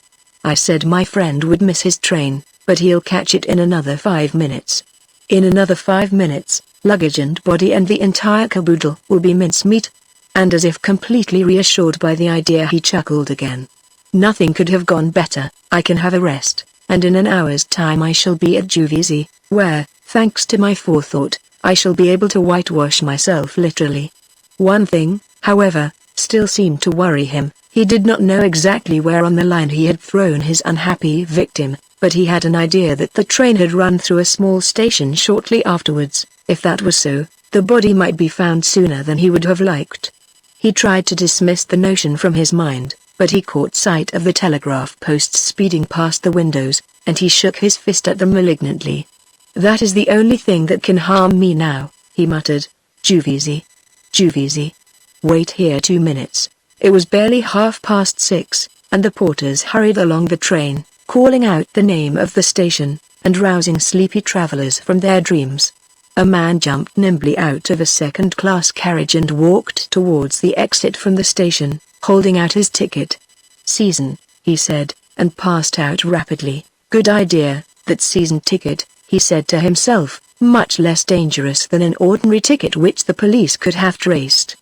A: I said my friend would miss his train, but he'll catch it in another 5 minutes. In another 5 minutes, luggage and body and the entire caboodle will be mincemeat." And as if completely reassured by the idea he chuckled again. "Nothing could have gone better. I can have a rest, and in an hour's time I shall be at Juvisy, where, thanks to my forethought, I shall be able to whitewash myself literally." One thing, however, still seemed to worry him. He did not know exactly where on the line he had thrown his unhappy victim, but he had an idea that the train had run through a small station shortly afterwards. If that was so, the body might be found sooner than he would have liked. He tried to dismiss the notion from his mind, but he caught sight of the telegraph posts speeding past the windows, and he shook his fist at them malignantly. "That is the only thing that can harm me now," he muttered. "Juvisy. Juvisy. Wait here 2 minutes." It was barely 6:30, and the porters hurried along the train, calling out the name of the station, and rousing sleepy travelers from their dreams. A man jumped nimbly out of a second-class carriage and walked towards the exit from the station, holding out his ticket. "Season," he said, and passed out rapidly. "Good idea, that season ticket," he said to himself, "much less dangerous than an ordinary ticket which the police could have traced."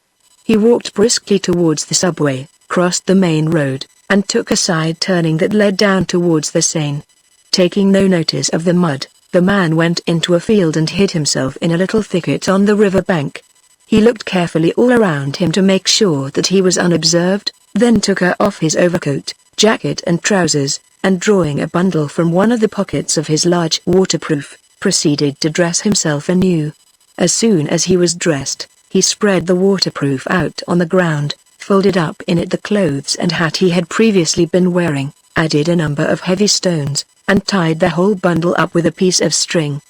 A: He walked briskly towards the subway, crossed the main road, and took a side turning that led down towards the Seine. Taking no notice of the mud, the man went into a field and hid himself in a little thicket on the river bank. He looked carefully all around him to make sure that he was unobserved, then took off his overcoat, jacket and trousers, and drawing a bundle from one of the pockets of his large waterproof, proceeded to dress himself anew. As soon as he was dressed, he spread the waterproof out on the ground, folded up in it the clothes and hat he had previously been wearing, added a number of heavy stones, and tied the whole bundle up with a piece of string.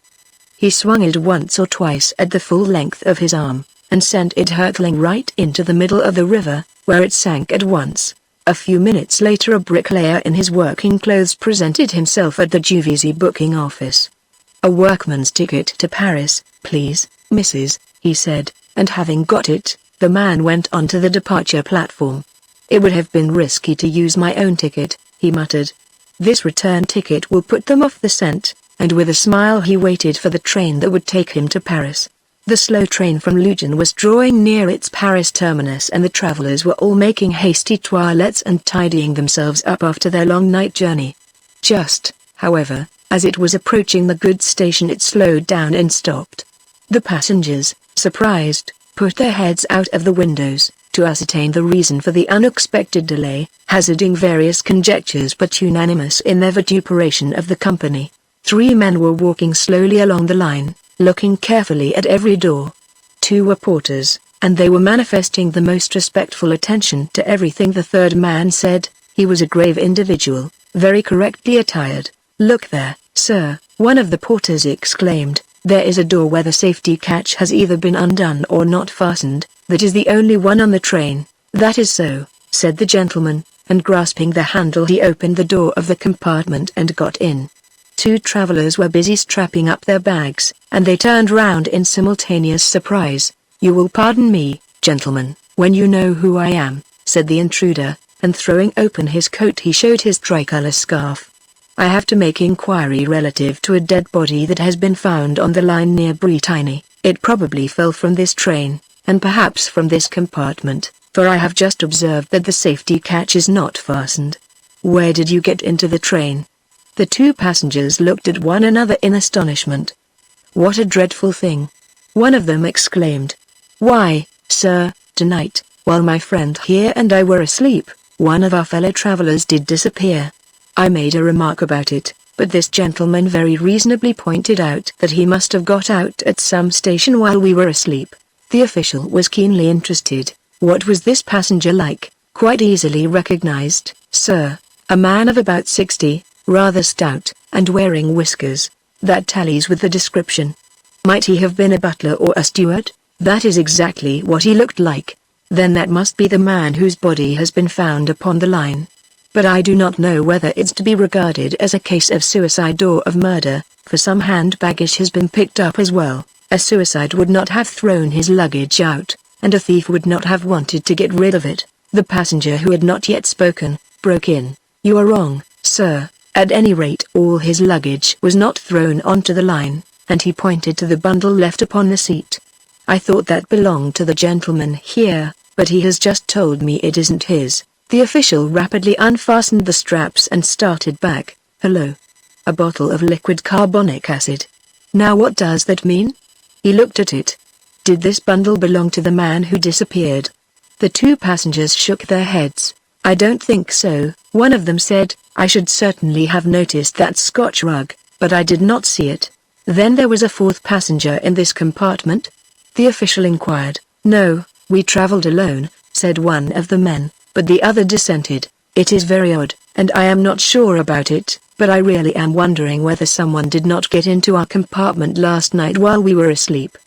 A: He swung it once or twice at the full length of his arm, and sent it hurtling right into the middle of the river, where it sank at once. A few minutes later a bricklayer in his working clothes presented himself at the Juvisy booking office. "A workman's ticket to Paris, please, Mrs., he said, and having got it, the man went on to the departure platform. "It would have been risky to use my own ticket," he muttered. "This return ticket will put them off the scent," and with a smile he waited for the train that would take him to Paris. The slow train from Lugen was drawing near its Paris terminus and the travelers were all making hasty toilettes and tidying themselves up after their long night journey. Just, however, as it was approaching the goods station it slowed down and stopped. The passengers, surprised, put their heads out of the windows, to ascertain the reason for the unexpected delay, hazarding various conjectures but unanimous in their vituperation of the company. 3 men were walking slowly along the line, looking carefully at every door. 2 were porters, and they were manifesting the most respectful attention to everything the third man said. He was a grave individual, very correctly attired. "Look there, sir," one of the porters exclaimed. "There is a door where the safety catch has either been undone or not fastened. That is the only one on the train." "That is so," said the gentleman, and grasping the handle he opened the door of the compartment and got in. 2 travelers were busy strapping up their bags, and they turned round in simultaneous surprise. "You will pardon me, gentlemen, when you know who I am," said the intruder, and throwing open his coat he showed his tricolour scarf. "I have to make inquiry relative to a dead body that has been found on the line near Brittany. It probably fell from this train, and perhaps from this compartment, for I have just observed that the safety catch is not fastened." "Where did you get into the train?" The 2 passengers looked at one another in astonishment. "What a dreadful thing!" one of them exclaimed. "Why, sir, tonight, while my friend here and I were asleep, one of our fellow travelers did disappear. I made a remark about it, but this gentleman very reasonably pointed out that he must have got out at some station while we were asleep." The official was keenly interested. "What was this passenger like?" "Quite easily recognized, sir. A man of about 60, rather stout, and wearing whiskers. That tallies with the description." "Might he have been a butler or a steward?" "That is exactly what he looked like." "Then that must be the man whose body has been found upon the line. But I do not know whether it's to be regarded as a case of suicide or of murder, for some hand baggage has been picked up as well. A suicide would not have thrown his luggage out, and a thief would not have wanted to get rid of it." The passenger who had not yet spoken, broke in. "You are wrong, sir. At any rate all his luggage was not thrown onto the line," and he pointed to the bundle left upon the seat. "I thought that belonged to the gentleman here, but he has just told me it isn't his." The official rapidly unfastened the straps and started back. "Hello. A bottle of liquid carbonic acid. Now what does that mean?" He looked at it. "Did this bundle belong to the man who disappeared?" The 2 passengers shook their heads. "I don't think so," one of them said. "I should certainly have noticed that Scotch rug, but I did not see it." "Then there was a 4th passenger in this compartment?" the official inquired. "No, we traveled alone, said one of the men, but the other dissented. "It is very odd, and I am not sure about it, but I really am wondering whether someone did not get into our compartment last night while we were asleep.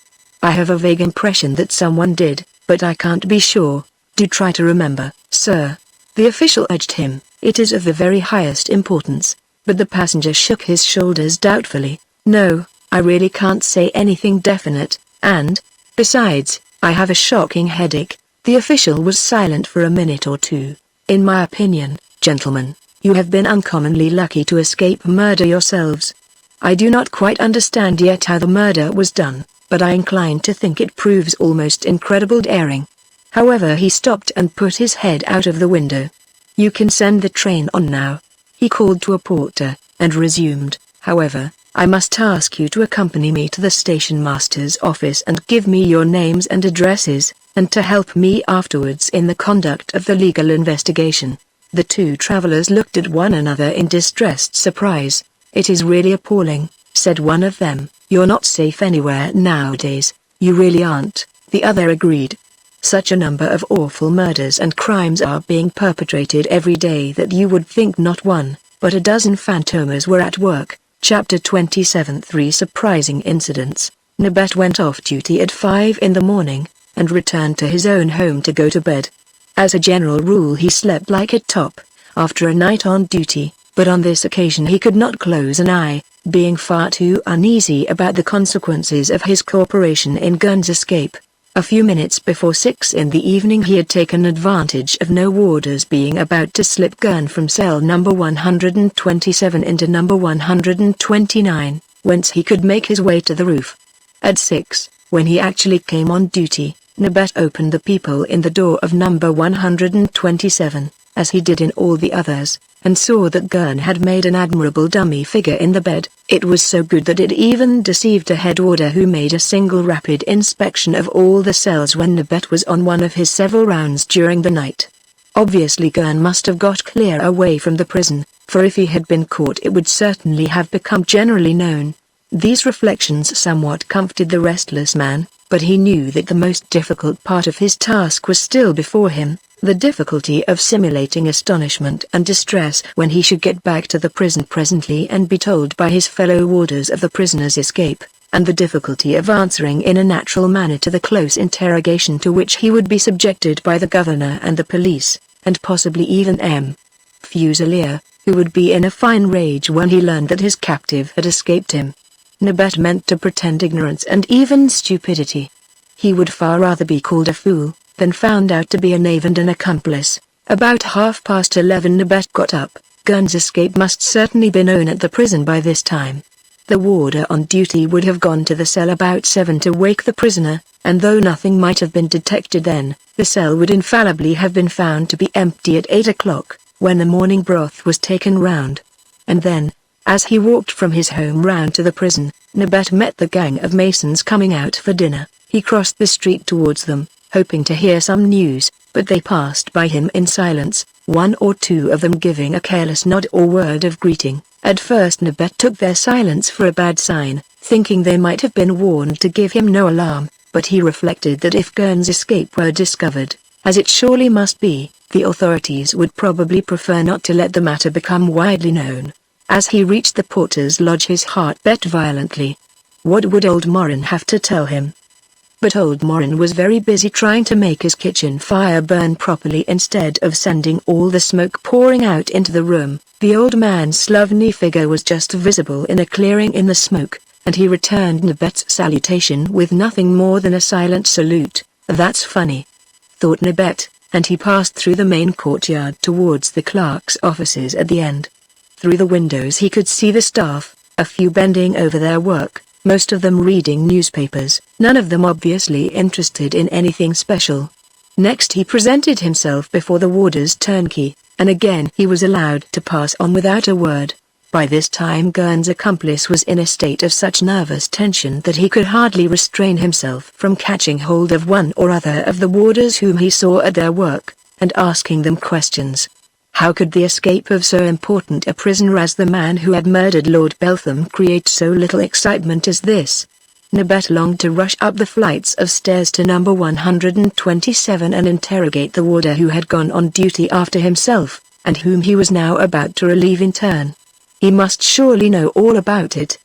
A: I have a vague impression that someone did, but I can't be sure. Do try to remember, sir." The official urged him. "It is of the very highest importance." But the passenger shook his shoulders doubtfully. "No, I really can't say anything definite, and, besides, I have a shocking headache." The official was silent for a minute or two. "In my opinion, gentlemen, you have been uncommonly lucky to escape murder yourselves. I do not quite understand yet how the murder was done, but I incline to think it proves almost incredible daring." However, he stopped and put his head out of the window. "You can send the train on now," he called to a porter, and resumed, "However, I must ask you to accompany me to the station master's office and give me your names and addresses, and to help me afterwards in the conduct of the legal investigation." The two travelers looked at one another in distressed surprise. "It is really appalling," said one of them. "You're not safe anywhere nowadays." "You really aren't," the other agreed. "Such a number of awful murders and crimes are being perpetrated every day that you would think not one, but a dozen Fantômas were at work." Chapter 27. 3 Surprising Incidents. Nabet went off duty at 5 in the morning, and returned to his own home to go to bed. As a general rule he slept like a top, after a night on duty, but on this occasion he could not close an eye, being far too uneasy about the consequences of his cooperation in Gurn's escape. A few minutes before 6 in the evening he had taken advantage of no warders being about to slip Gurn from cell number 127 into number 129, whence he could make his way to the roof. At 6, when he actually came on duty, Nabet opened the peephole in the door of number 127, as he did in all the others, and saw that Gurn had made an admirable dummy figure in the bed. It was so good that it even deceived a head warder who made a single rapid inspection of all the cells when Nabet was on one of his several rounds during the night. Obviously Gurn must have got clear away from the prison, for if he had been caught it would certainly have become generally known. These reflections somewhat comforted the restless man, but he knew that the most difficult part of his task was still before him. The difficulty of simulating astonishment and distress when he should get back to the prison presently and be told by his fellow warders of the prisoner's escape, and the difficulty of answering in a natural manner to the close interrogation to which he would be subjected by the governor and the police, and possibly even M. Fusilier, who would be in a fine rage when he learned that his captive had escaped him. Nabet meant to pretend ignorance and even stupidity. He would far rather be called a fool than found out to be a knave and an accomplice. About 11:30 Nabet got up. Gurn's escape must certainly be known at the prison by this time. The warder on duty would have gone to the cell about 7 to wake the prisoner, and though nothing might have been detected then, the cell would infallibly have been found to be empty at 8 o'clock, when the morning broth was taken round. And then, as he walked from his home round to the prison, Nabet met the gang of masons coming out for dinner. He crossed the street towards them, hoping to hear some news, but they passed by him in silence, one or two of them giving a careless nod or word of greeting. At first Nabet took their silence for a bad sign, thinking they might have been warned to give him no alarm, but he reflected that if Gurn's escape were discovered, as it surely must be, the authorities would probably prefer not to let the matter become widely known. As he reached the porter's lodge his heart beat violently. What would old Morin have to tell him? But old Morin was very busy trying to make his kitchen fire burn properly instead of sending all the smoke pouring out into the room. The old man's slovenly figure was just visible in a clearing in the smoke, and he returned Nabet's salutation with nothing more than a silent salute. "That's funny," thought Nabet, and he passed through the main courtyard towards the clerk's offices at the end. Through the windows he could see the staff, a few bending over their work, most of them reading newspapers, none of them obviously interested in anything special. Next he presented himself before the warder's turnkey, and again he was allowed to pass on without a word. By this time Gurn's accomplice was in a state of such nervous tension that he could hardly restrain himself from catching hold of one or other of the warders whom he saw at their work, and asking them questions. How could the escape of so important a prisoner as the man who had murdered Lord Beltham create so little excitement as this? Nibet longed to rush up the flights of stairs to number 127 and interrogate the warder who had gone on duty after himself, and whom he was now about to relieve in turn. He must surely know all about it.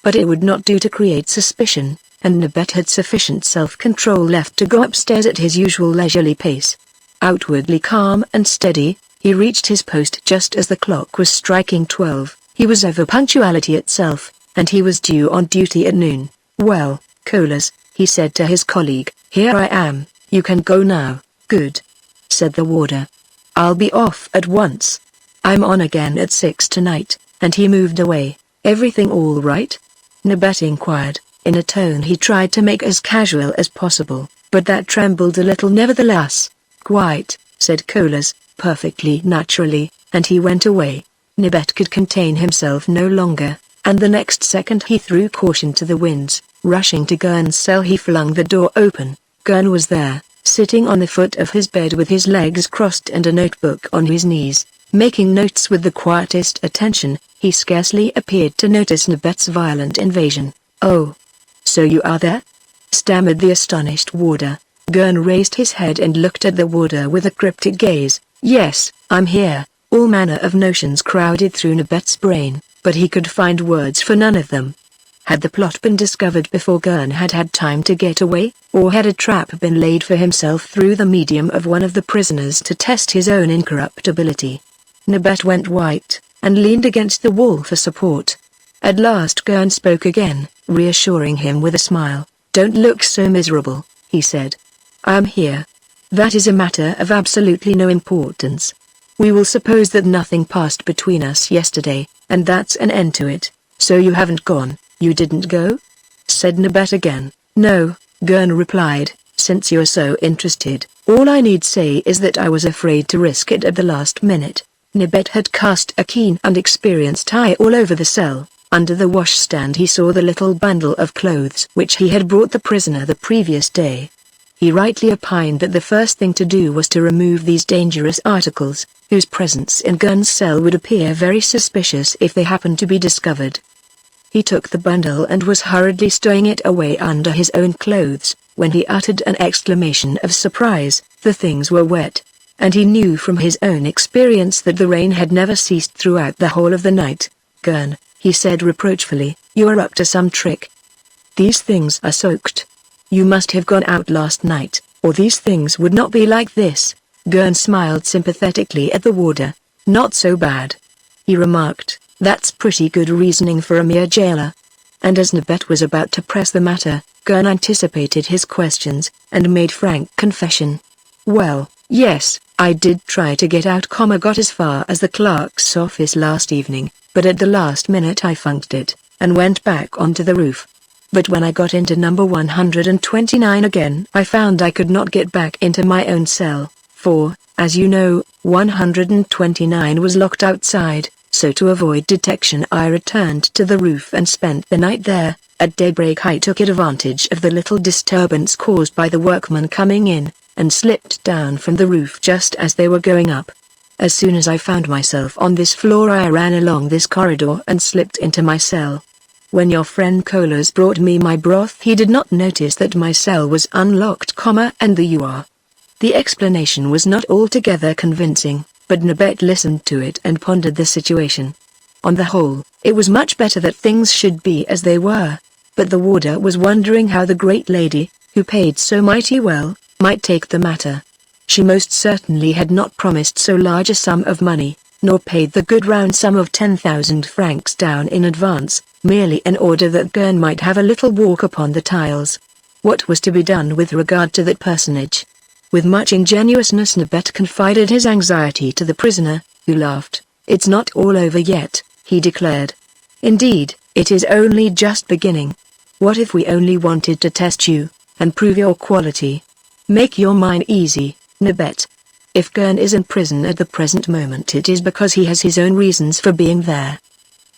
A: But it would not do to create suspicion, and Nibet had sufficient self-control left to go upstairs at his usual leisurely pace. Outwardly calm and steady, he reached his post just as the clock was striking 12. He was ever punctuality itself, and he was due on duty at noon. "Well, Colas," he said to his colleague, "here I am, you can go now." "Good," said the warder. "I'll be off at once. I'm on again at 6 tonight," and he moved away. "Everything all right?" Nibet inquired, in a tone he tried to make as casual as possible, but that trembled a little nevertheless. "Quite," said Colas, perfectly naturally, and he went away. Nibet could contain himself no longer, and the next second he threw caution to the winds. Rushing to Gurn's cell, he flung the door open. Gurn was there, sitting on the foot of his bed with his legs crossed and a notebook on his knees, making notes with the quietest attention. He scarcely appeared to notice Nibet's violent invasion. "Oh, so you are there?" stammered the astonished warder. Gurn raised his head and looked at the warder with a cryptic gaze. "Yes, I'm here." All manner of notions crowded through Nibet's brain, but he could find words for none of them. Had the plot been discovered before Gurn had had time to get away, or had a trap been laid for himself through the medium of one of the prisoners to test his own incorruptibility? Nibet went white, and leaned against the wall for support. At last Gurn spoke again, reassuring him with a smile. "Don't look so miserable," he said. "I am here. That is a matter of absolutely no importance. We will suppose that nothing passed between us yesterday, and that's an end to it. So you haven't gone. You didn't go?" said Nibet again. "No," Gurn replied, "since you're so interested. All I need say is that I was afraid to risk it at the last minute." Nibet had cast a keen and experienced eye all over the cell. Under the washstand he saw the little bundle of clothes which he had brought the prisoner the previous day. He rightly opined that the first thing to do was to remove these dangerous articles, whose presence in Gurn's cell would appear very suspicious if they happened to be discovered. He took the bundle and was hurriedly stowing it away under his own clothes, when he uttered an exclamation of surprise. The things were wet, and he knew from his own experience that the rain had never ceased throughout the whole of the night. "Gurn," he said reproachfully, "you are up to some trick. These things are soaked. You must have gone out last night, or these things would not be like this." Gurn smiled sympathetically at the warder. "Not so bad," he remarked. "That's pretty good reasoning for a mere jailer." And as Nibet was about to press the matter, Gurn anticipated his questions, and made frank confession. "Well, yes, I did try to get out, got as far as the clerk's office last evening, but at the last minute I funked it, and went back onto the roof. But when I got into number 129 again, I found I could not get back into my own cell, for, as you know, 129 was locked outside. So to avoid detection I returned to the roof and spent the night there. At daybreak I took advantage of the little disturbance caused by the workmen coming in, and slipped down from the roof just as they were going up. As soon as I found myself on this floor I ran along this corridor and slipped into my cell. When your friend Colas brought me my broth he did not notice that my cell was unlocked, and the UR. The explanation was not altogether convincing, but Nibet listened to it and pondered the situation. On the whole, it was much better that things should be as they were, but the warder was wondering how the great lady, who paid so mighty well, might take the matter. She most certainly had not promised so large a sum of money, nor paid the good round sum of 10,000 francs down in advance, merely in order that Gurn might have a little walk upon the tiles. What was to be done with regard to that personage? With much ingenuousness Nibet confided his anxiety to the prisoner, who laughed. "It's not all over yet," he declared. "Indeed, it is only just beginning. What if we only wanted to test you, and prove your quality? Make your mind easy, Nibet. If Gurn is in prison at the present moment it is because he has his own reasons for being there.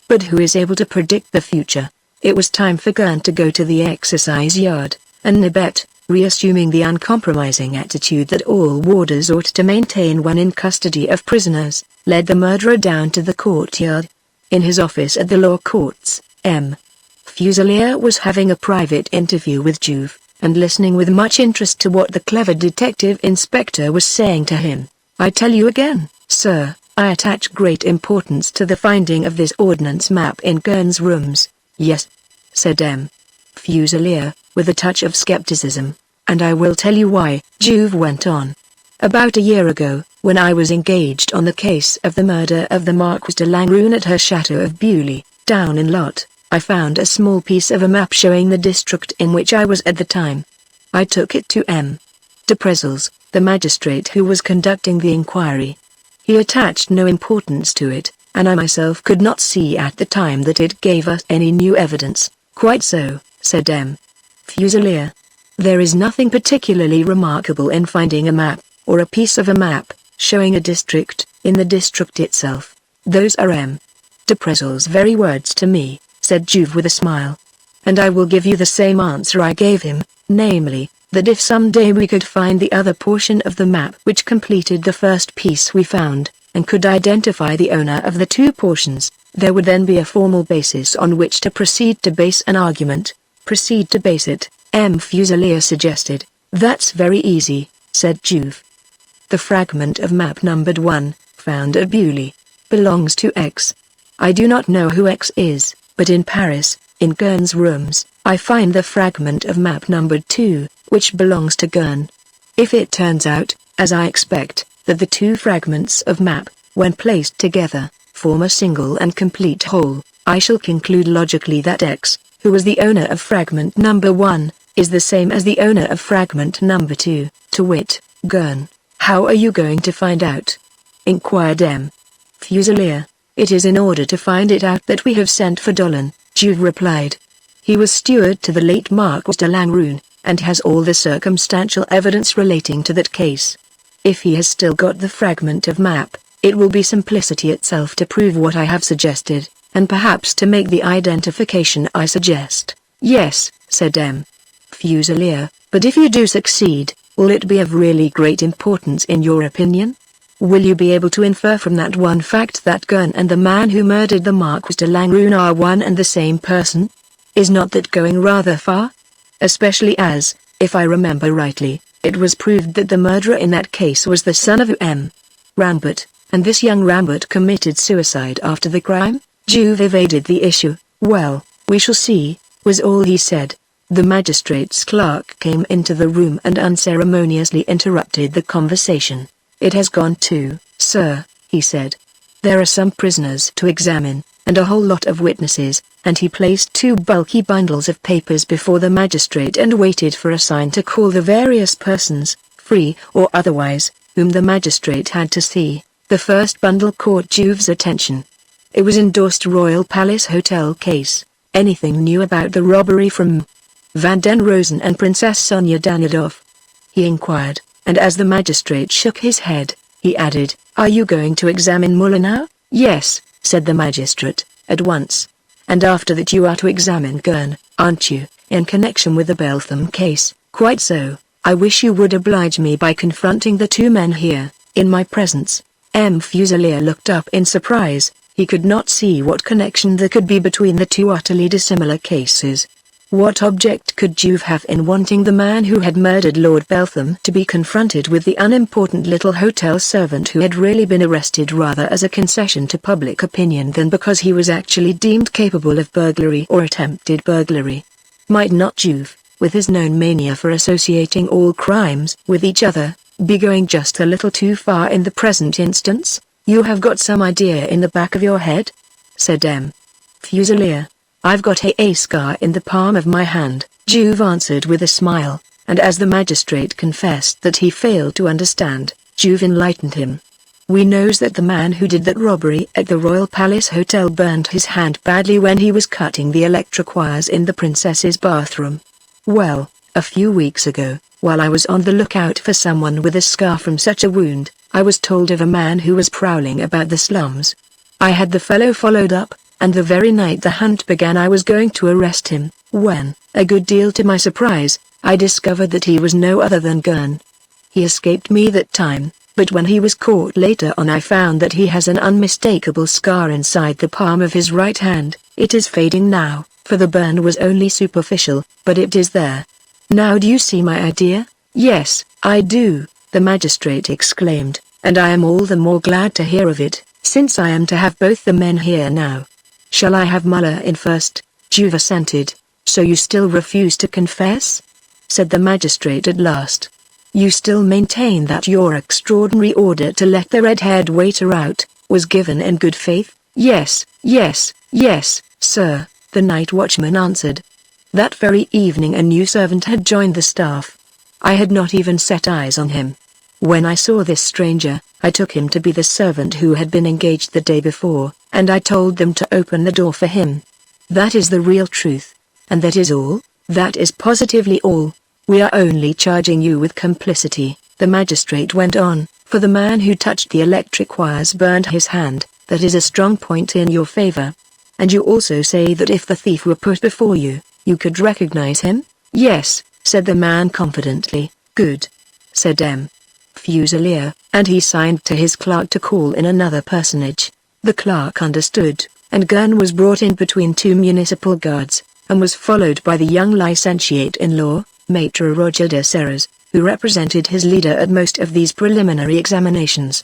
A: But who is able to predict the future?" It was time for Gurn to go to the exercise yard, and Nibet, reassuming the uncompromising attitude that all warders ought to maintain when in custody of prisoners, led the murderer down to the courtyard. In his office at the law courts, M. Fuselier was having a private interview with Juve, and listening with much interest to what the clever detective inspector was saying to him. I tell you again, sir, I attach great importance to the finding of this ordnance map in Gurn's rooms. Yes, said M. Fuselier, with a touch of skepticism. And I will tell you why, Juve went on. About a year ago, when I was engaged on the case of the murder of the Marquise de Langrune at her chateau of Beaulieu, down in Lot, I found a small piece of a map showing the district in which I was at the time. I took it to M. de Prezels, the magistrate who was conducting the inquiry. He attached no importance to it, and I myself could not see at the time that it gave us any new evidence. Quite so, said M. Fuselier. There is nothing particularly remarkable in finding a map, or a piece of a map, showing a district, in the district itself. Those are M. de Prezels' very words to me, said Juve with a smile. And I will give you the same answer I gave him, namely, that if some day we could find the other portion of the map which completed the first piece we found, and could identify the owner of the two portions, there would then be a formal basis on which to proceed to base an argument. Proceed to base it, M. Fuselier suggested. That's very easy, said Juve. The fragment of map numbered 1, found at Beaulieu, belongs to X. I do not know who X is, but in Paris, in Gurn's rooms, I find the fragment of map numbered 2, which belongs to Gurn. If it turns out, as I expect, that the two fragments of map, when placed together, form a single and complete whole, I shall conclude logically that X, who was the owner of fragment number 1, is the same as the owner of fragment number 2, to wit, Gurn. How are you going to find out? Inquired M. Fuselier. It is in order to find it out that we have sent for Dollin, Juve replied. He was steward to the late Marquis de Langrune, and has all the circumstantial evidence relating to that case. If he has still got the fragment of map, it will be simplicity itself to prove what I have suggested, and perhaps to make the identification I suggest. Yes, said M. Fuselier, but if you do succeed, will it be of really great importance in your opinion? Will you be able to infer from that one fact that Gurn and the man who murdered the Marquis de Langrune are one and the same person? Is not that going rather far? Especially as, if I remember rightly, it was proved that the murderer in that case was the son of M. Rambert, and this young Rambert committed suicide after the crime? Juve evaded the issue. Well, we shall see, was all he said. The magistrate's clerk came into the room and unceremoniously interrupted the conversation. It has gone too, sir, he said. There are some prisoners to examine, and a whole lot of witnesses, and he placed 2 bulky bundles of papers before the magistrate and waited for a sign to call the various persons, free or otherwise, whom the magistrate had to see. The first bundle caught Juve's attention. It was endorsed Royal Palace Hotel case. Anything new about the robbery from Van den Rosen and Princess Sonia Daniloff? He inquired, and as the magistrate shook his head, he added, Are you going to examine Muller now? Yes, said the magistrate, at once. And after that you are to examine Gurn, aren't you, in connection with the Beltham case? Quite so. I wish you would oblige me by confronting the 2 men here, in my presence. M. Fuselier looked up in surprise. He could not see what connection there could be between the 2 utterly dissimilar cases. What object could Juve have in wanting the man who had murdered Lord Beltham to be confronted with the unimportant little hotel servant who had really been arrested rather as a concession to public opinion than because he was actually deemed capable of burglary or attempted burglary? Might not Juve, with his known mania for associating all crimes with each other, be going just a little too far in the present instance? You have got some idea in the back of your head? Said M. Fuselier. I've got a scar in the palm of my hand, Juve answered with a smile, and as the magistrate confessed that he failed to understand, Juve enlightened him. We knows that the man who did that robbery at the Royal Palace Hotel burned his hand badly when he was cutting the electric wires in the princess's bathroom. Well, a few weeks ago, while I was on the lookout for someone with a scar from such a wound, I was told of a man who was prowling about the slums. I had the fellow followed up, and the very night the hunt began I was going to arrest him, when, a good deal to my surprise, I discovered that he was no other than Gurn. He escaped me that time, but when he was caught later on I found that he has an unmistakable scar inside the palm of his right hand. It is fading now, for the burn was only superficial, but it is there. Now do you see my idea? Yes, I do, the magistrate exclaimed, and I am all the more glad to hear of it, since I am to have both the men here now. Shall I have Muller in first? Juve assented. So you still refuse to confess? Said the magistrate at last. You still maintain that your extraordinary order to let the red-haired waiter out was given in good faith? Yes, yes, yes, sir, the night watchman answered. That very evening a new servant had joined the staff. I had not even set eyes on him. When I saw this stranger, I took him to be the servant who had been engaged the day before, and I told them to open the door for him. That is the real truth. And that is all? That is positively all. We are only charging you with complicity, the magistrate went on, for the man who touched the electric wires burned his hand. That is a strong point in your favor. And you also say that if the thief were put before you, you could recognize him? Yes, said the man confidently. Good, said M. Fuselier, and he signed to his clerk to call in another personage. The clerk understood, and Gurn was brought in between two municipal guards, and was followed by the young licentiate in law, Maitre Roger de Serres, who represented his leader at most of these preliminary examinations.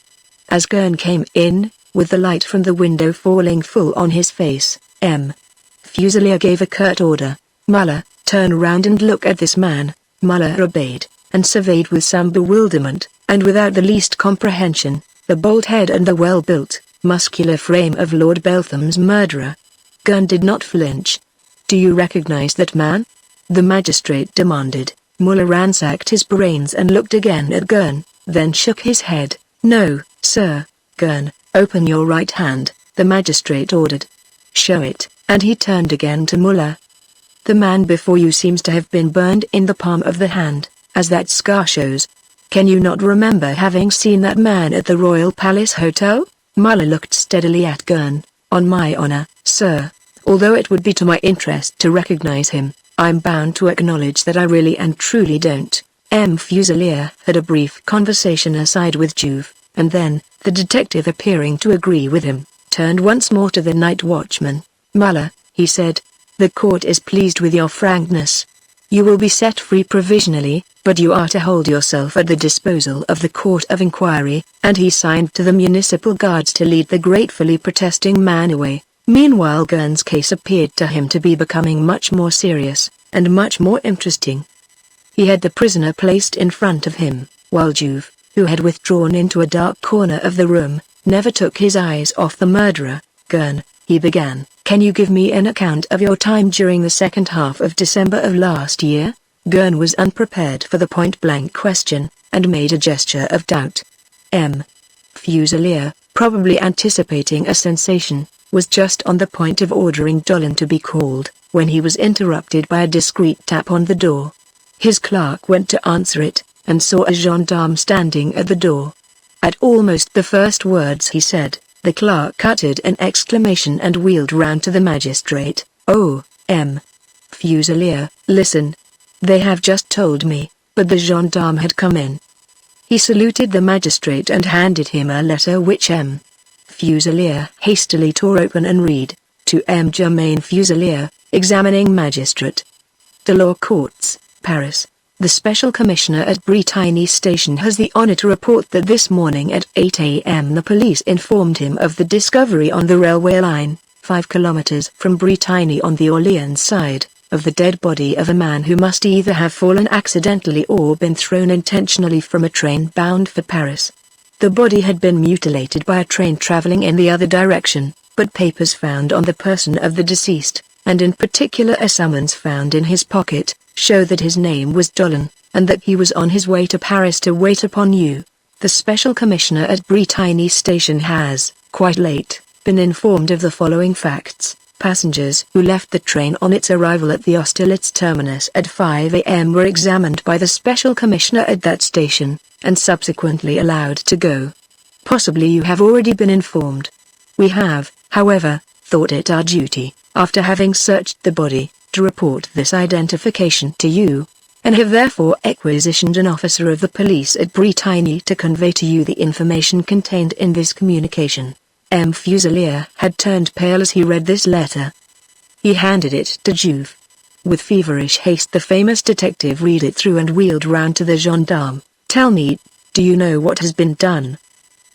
A: As Gurn came in, with the light from the window falling full on his face, M. Fuselier gave a curt order. Muller, turn round and look at this man. Muller obeyed, and surveyed with some bewilderment, and without the least comprehension, the bold head and the well-built, muscular frame of Lord Beltham's murderer. Gurn did not flinch. Do you recognize that man? The magistrate demanded. Muller ransacked his brains and looked again at Gurn, then shook his head. No, sir. Gurn, open your right hand, the magistrate ordered. Show it, and he turned again to Muller. The man before you seems to have been burned in the palm of the hand, as that scar shows. Can you not remember having seen that man at the Royal Palace Hotel? Muller looked steadily at Gurn. On my honor, sir, although it would be to my interest to recognize him, I'm bound to acknowledge that I really and truly don't. M. Fuselier had a brief conversation aside with Juve, and then, the detective appearing to agree with him, turned once more to the night watchman. Muller, he said, the court is pleased with your frankness. You will be set free provisionally, but you are to hold yourself at the disposal of the court of inquiry, and he signed to the municipal guards to lead the gratefully protesting man away. Meanwhile Gurn's case appeared to him to be becoming much more serious, and much more interesting. He had the prisoner placed in front of him, while Juve, who had withdrawn into a dark corner of the room, never took his eyes off the murderer. Gurn, he began, can you give me an account of your time during the second half of December of last year? Gurn was unprepared for the point-blank question, and made a gesture of doubt. M. Fuselier, probably anticipating a sensation, was just on the point of ordering Dollin to be called, when he was interrupted by a discreet tap on the door. His clerk went to answer it, and saw a gendarme standing at the door. At almost the first words he said, the clerk uttered an exclamation and wheeled round to the magistrate. Oh, M. Fuselier, listen. They have just told me, but the gendarme had come in. He saluted the magistrate and handed him a letter which M. Fuselier hastily tore open and read, to M. Germain Fuselier, examining magistrate. The Law Courts, Paris. The Special Commissioner at Brittany Station has the honor to report that this morning at 8 a.m. the police informed him of the discovery on the railway line, 5 kilometers from Brittany on the Orleans side, of the dead body of a man who must either have fallen accidentally or been thrown intentionally from a train bound for Paris. The body had been mutilated by a train traveling in the other direction, but papers found on the person of the deceased, and in particular a summons found in his pocket, show that his name was Dollin, and that he was on his way to Paris to wait upon you. The Special Commissioner at Brittany Station has, quite late, been informed of the following facts. Passengers who left the train on its arrival at the Austerlitz terminus at 5 a.m. were examined by the Special Commissioner at that station, and subsequently allowed to go. Possibly you have already been informed. We have, however, thought it our duty, after having searched the body, to report this identification to you. and have therefore requisitioned an officer of the police at Brittany to convey to you the information contained in this communication. M. Fuselier had turned pale as he read this letter. He handed it to Juve. With feverish haste the famous detective read it through and wheeled round to the gendarme. "Tell me, do you know what has been done?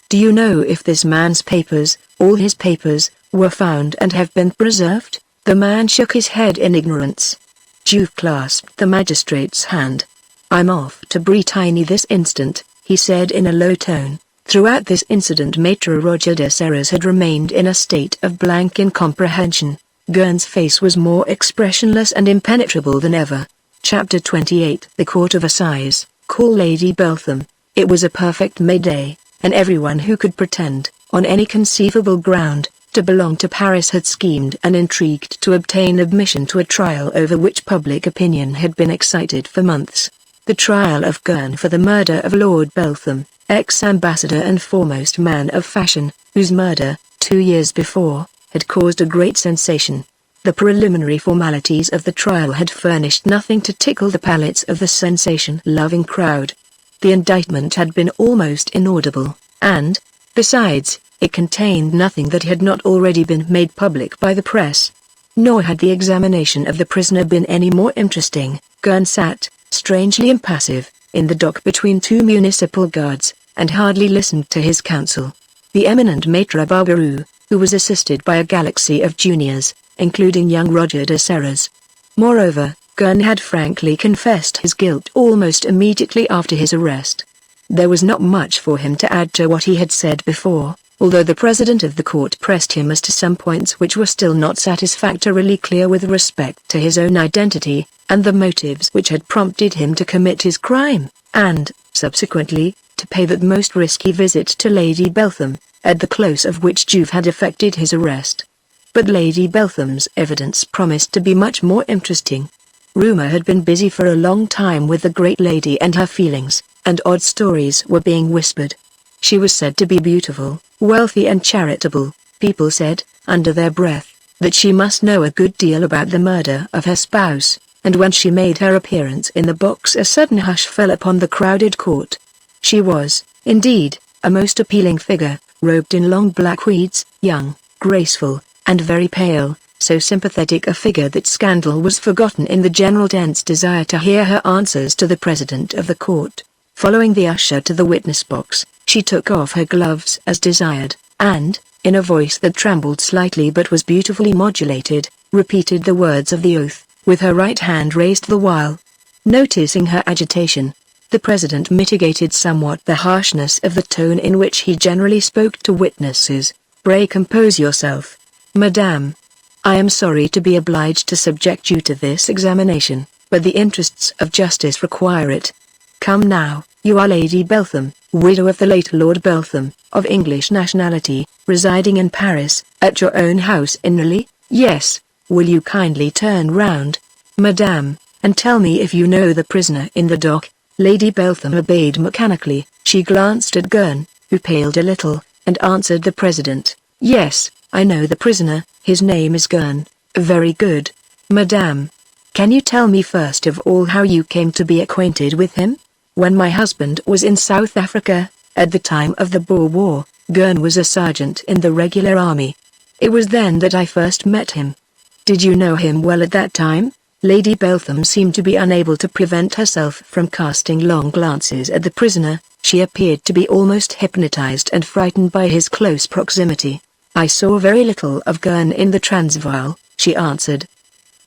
A: Do you know if this man's papers, all his papers, were found and have been preserved?" The man shook his head in ignorance. Juve clasped the magistrate's hand. "I'm off to Brittany this instant," he said in a low tone. Throughout this incident Maitre Roger de Serres had remained in a state of blank incomprehension. Gurn's face was more expressionless and impenetrable than ever. Chapter 28 The Court of Assize. Call Lady Beltham. It was a perfect May Day, and everyone who could pretend, on any conceivable ground, to belong to Paris had schemed and intrigued to obtain admission to a trial over which public opinion had been excited for months. The trial of Gurn for the murder of Lord Beltham, ex-ambassador and foremost man of fashion, whose murder, 2 years before, had caused a great sensation. The preliminary formalities of the trial had furnished nothing to tickle the palates of the sensation-loving crowd. The indictment had been almost inaudible, and, besides, it contained nothing that had not already been made public by the press. Nor had the examination of the prisoner been any more interesting. Gurn sat, strangely impassive, in the dock between two municipal guards, and hardly listened to his counsel. The eminent Maitre Barbaroux, who was assisted by a galaxy of juniors, including young Roger de Serres. Moreover, Gurn had frankly confessed his guilt almost immediately after his arrest. There was not much for him to add to what he had said before, although the president of the court pressed him as to some points which were still not satisfactorily clear with respect to his own identity, and the motives which had prompted him to commit his crime, and, subsequently, to pay that most risky visit to Lady Beltham, at the close of which Juve had effected his arrest. But Lady Beltham's evidence promised to be much more interesting. Rumor had been busy for a long time with the great lady and her feelings, and odd stories were being whispered. She was said to be beautiful, wealthy and charitable. People said, under their breath, that she must know a good deal about the murder of her spouse, and when she made her appearance in the box a sudden hush fell upon the crowded court. She was, indeed, a most appealing figure, robed in long black weeds, young, graceful, and very pale, so sympathetic a figure that scandal was forgotten in the general tense desire to hear her answers to the president of the court. Following the usher to the witness box, she took off her gloves as desired, and, in a voice that trembled slightly but was beautifully modulated, repeated the words of the oath, with her right hand raised the while. Noticing her agitation, the president mitigated somewhat the harshness of the tone in which he generally spoke to witnesses. "Pray compose yourself, madame. I am sorry to be obliged to subject you to this examination, but the interests of justice require it. Come now, you are Lady Beltham, widow of the late Lord Beltham, of English nationality, residing in Paris, at your own house in Neuilly?" "Yes." "Will you kindly turn round, madame, and tell me if you know the prisoner in the dock?" Lady Beltham obeyed mechanically. She glanced at Gurn, who paled a little, and answered the president. "Yes, I know the prisoner, his name is Gurn." "Very good, madame. Can you tell me first of all how you came to be acquainted with him?" "When my husband was in South Africa, at the time of the Boer War, Gurn was a sergeant in the regular army. It was then that I first met him." "Did you know him well at that time?" Lady Beltham seemed to be unable to prevent herself from casting long glances at the prisoner. She appeared to be almost hypnotized and frightened by his close proximity. "I saw very little of Gurn in the Transvaal," she answered.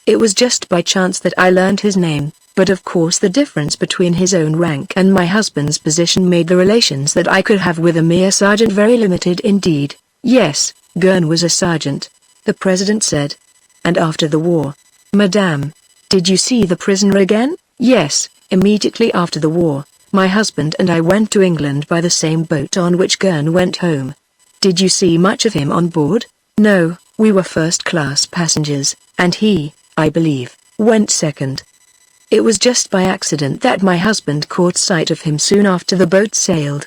A: "It was just by chance that I learned his name, but of course the difference between his own rank and my husband's position made the relations that I could have with a mere sergeant very limited indeed." "Yes, Gurn was a sergeant," the president said. "And after the war, madame, did you see the prisoner again?" "Yes, immediately after the war, my husband and I went to England by the same boat on which Gurn went home." "Did you see much of him on board?" "No, we were first-class passengers, and he, I believe, went second. It was just by accident that my husband caught sight of him soon after the boat sailed."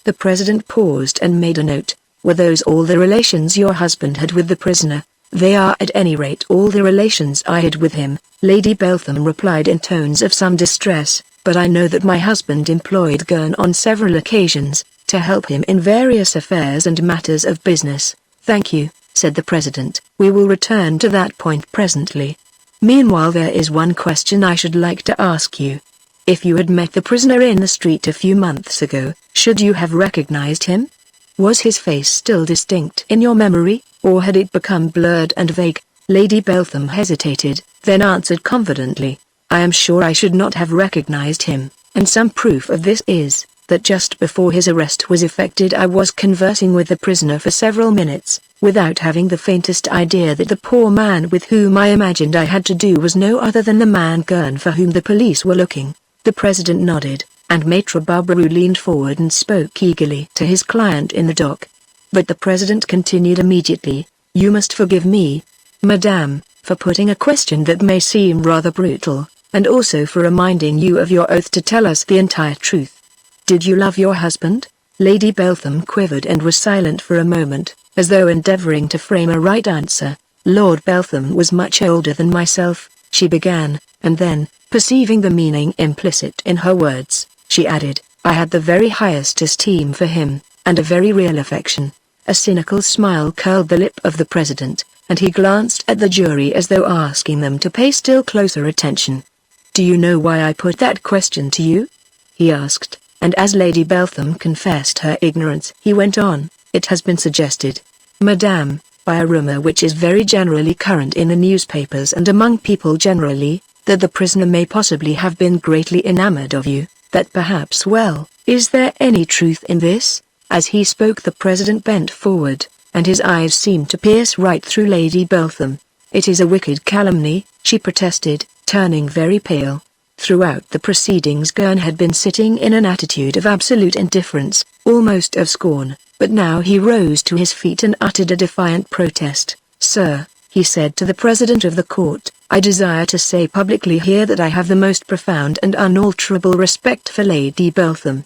A: The president paused and made a note. "Were those all the relations your husband had with the prisoner?" They are at any rate all the relations I had with him, Lady Beltham replied in tones of some distress, but I know that my husband employed Gurn on several occasions, to help him in various affairs and matters of business. Thank you, said the President. We will return to that point presently. Meanwhile there is one question I should like to ask you. If you had met the prisoner in the street a few months ago, should you have recognized him? Was his face still distinct in your memory, or had it become blurred and vague? Lady Beltham hesitated, then answered confidently, I am sure I should not have recognized him, and some proof of this is, that just before his arrest was effected I was conversing with the prisoner for several minutes, without having the faintest idea that the poor man with whom I imagined I had to do was no other than the man Gurn for whom the police were looking. The President nodded, and Maitre Barbaroux leaned forward and spoke eagerly to his client in the dock. But the President continued immediately, You must forgive me, Madame, for putting a question that may seem rather brutal, and also for reminding you of your oath to tell us the entire truth. Did you love your husband? Lady Beltham quivered and was silent for a moment, as though endeavoring to frame a right answer. Lord Beltham was much older than myself, she began, and then, perceiving the meaning implicit in her words, she added, I had the very highest esteem for him, and a very real affection. A cynical smile curled the lip of the President, and he glanced at the jury as though asking them to pay still closer attention. Do you know why I put that question to you? He asked, and as Lady Beltham confessed her ignorance, he went on, It has been suggested, Madame, by a rumor which is very generally current in the newspapers and among people generally, that the prisoner may possibly have been greatly enamored of you, that perhaps is there any truth in this? As he spoke the President bent forward, and his eyes seemed to pierce right through Lady Beltham. It is a wicked calumny, she protested, turning very pale. Throughout the proceedings Gurn had been sitting in an attitude of absolute indifference, almost of scorn, but now he rose to his feet and uttered a defiant protest. Sir, he said to the President of the Court, I desire to say publicly here that I have the most profound and unalterable respect for Lady Beltham.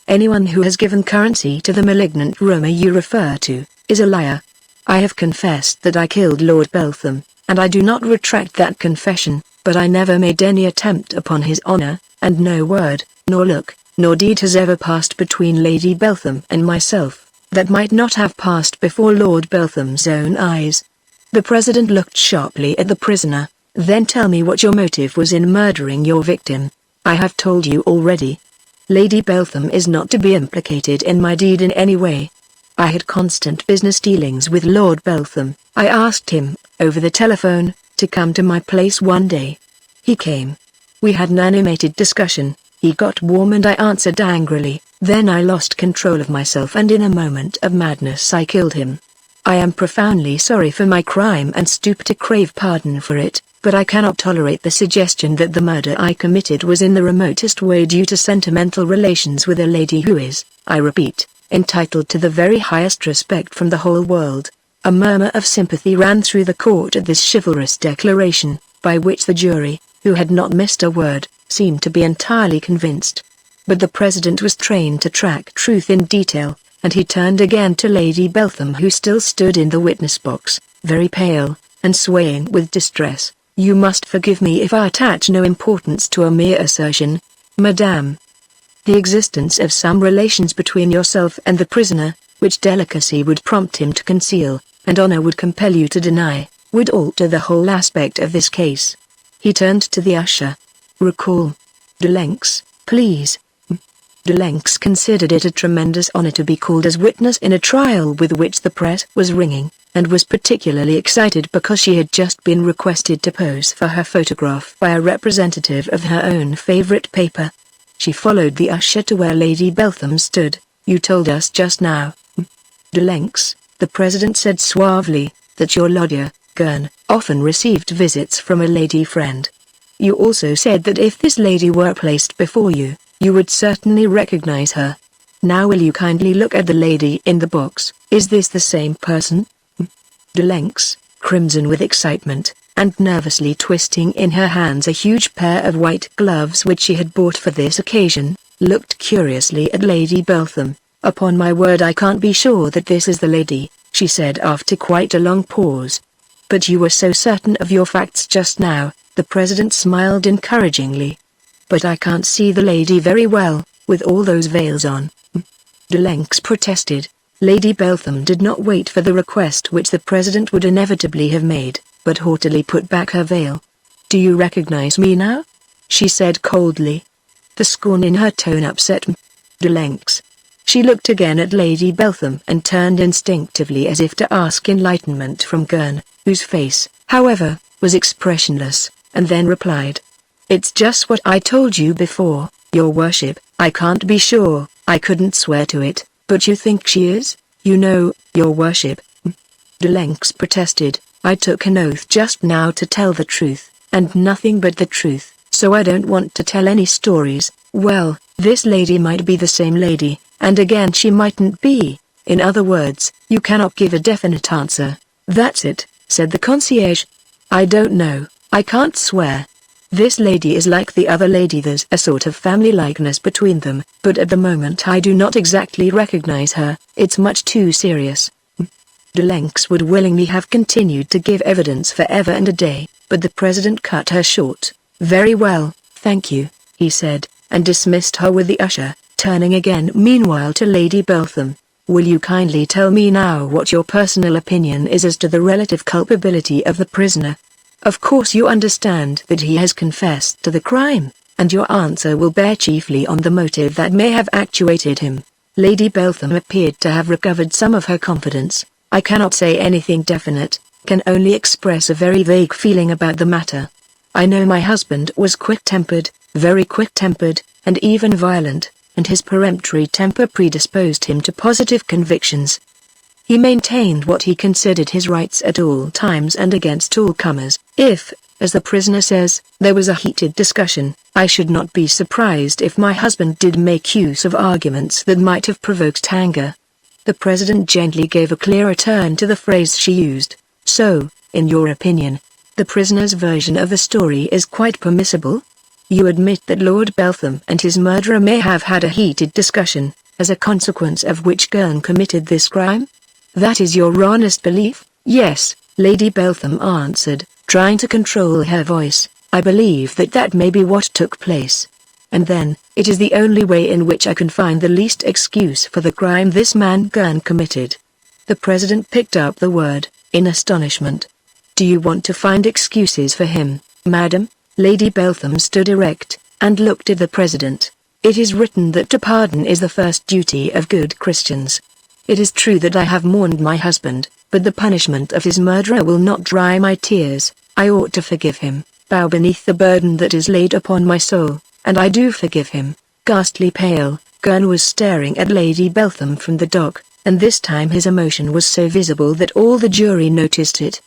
A: Anyone who has given currency to the malignant rumor you refer to, is a liar. I have confessed that I killed Lord Beltham, and I do not retract that confession, but I never made any attempt upon his honor, and no word, nor look, nor deed has ever passed between Lady Beltham and myself, that might not have passed before Lord Beltham's own eyes. The President looked sharply at the prisoner. Then tell me what your motive was in murdering your victim. I have told you already. Lady Beltham is not to be implicated in my deed in any way. I had constant business dealings with Lord Beltham. I asked him, over the telephone, to come to my place one day. He came. We had an animated discussion. He got warm and I answered angrily. Then I lost control of myself and in a moment of madness I killed him. I am profoundly sorry for my crime and stoop to crave pardon for it, but I cannot tolerate the suggestion that the murder I committed was in the remotest way due to sentimental relations with a lady who is, I repeat, entitled to the very highest respect from the whole world. A murmur of sympathy ran through the court at this chivalrous declaration, by which the jury, who had not missed a word, seemed to be entirely convinced. But the President was trained to track truth in detail, and he turned again to Lady Beltham who still stood in the witness box, very pale, and swaying with distress. You must forgive me if I attach no importance to a mere assertion, Madame. The existence of some relations between yourself and the prisoner, which delicacy would prompt him to conceal, and honor would compel you to deny, would alter the whole aspect of this case. He turned to the usher. Recall. Delenx, please. Delenx considered it a tremendous honor to be called as witness in a trial with which the press was ringing, and was particularly excited because she had just been requested to pose for her photograph by a representative of her own favorite paper. She followed the usher to where Lady Beltham stood. You told us just now, Delenx, the President said suavely, that your lodger, Gurn, often received visits from a lady friend. You also said that if this lady were placed before you, you would certainly recognize her. Now will you kindly look at the lady in the box? Is this the same person? Delenx, crimson with excitement, and nervously twisting in her hands a huge pair of white gloves which she had bought for this occasion, looked curiously at Lady Beltham. Upon my word I can't be sure that this is the lady, she said after quite a long pause. But you were so certain of your facts just now, the president smiled encouragingly. But I can't see the lady very well, with all those veils on. Delenx protested. Lady Beltham did not wait for the request which the president would inevitably have made, but haughtily put back her veil. Do you recognize me now? She said coldly. The scorn in her tone upset Delenx. She looked again at Lady Beltham and turned instinctively as if to ask enlightenment from Gurn, whose face, however, was expressionless, and then replied. It's just what I told you before, your worship. I can't be sure, I couldn't swear to it, but you think she is? You know, your worship. Delenx protested. I took an oath just now to tell the truth, and nothing but the truth, so I don't want to tell any stories. Well, this lady might be the same lady, and again she mightn't be. In other words, you cannot give a definite answer. That's it, said the concierge. I don't know, I can't swear. This lady is like the other lady, there's a sort of family likeness between them, but at the moment I do not exactly recognize her, it's much too serious. Delenx would willingly have continued to give evidence forever and a day, but the president cut her short. Very well, thank you, he said, and dismissed her with the usher, turning again meanwhile to Lady Beltham. Will you kindly tell me now what your personal opinion is as to the relative culpability of the prisoner? Of course you understand that he has confessed to the crime, and your answer will bear chiefly on the motive that may have actuated him. Lady Beltham appeared to have recovered some of her confidence. I cannot say anything definite, can only express a very vague feeling about the matter. I know my husband was quick-tempered, very quick-tempered, and even violent, and his peremptory temper predisposed him to positive convictions. He maintained what he considered his rights at all times and against all comers. If, as the prisoner says, there was a heated discussion, I should not be surprised if my husband did make use of arguments that might have provoked anger. The president gently gave a clearer turn to the phrase she used. So, in your opinion, the prisoner's version of the story is quite permissible? You admit that Lord Beltham and his murderer may have had a heated discussion, as a consequence of which Gurn committed this crime? That is your honest belief? Yes, Lady Beltham answered, trying to control her voice. I believe that may be what took place. And then, it is the only way in which I can find the least excuse for the crime this man Gurn committed. The president picked up the word, in astonishment. Do you want to find excuses for him, madam? Lady Beltham stood erect, and looked at the president. It is written that to pardon is the first duty of good Christians. It is true that I have mourned my husband, but the punishment of his murderer will not dry my tears. I ought to forgive him, bow beneath the burden that is laid upon my soul, and I do forgive him. Ghastly pale, Gurn was staring at Lady Beltham from the dock, and this time his emotion was so visible that all the jury noticed it.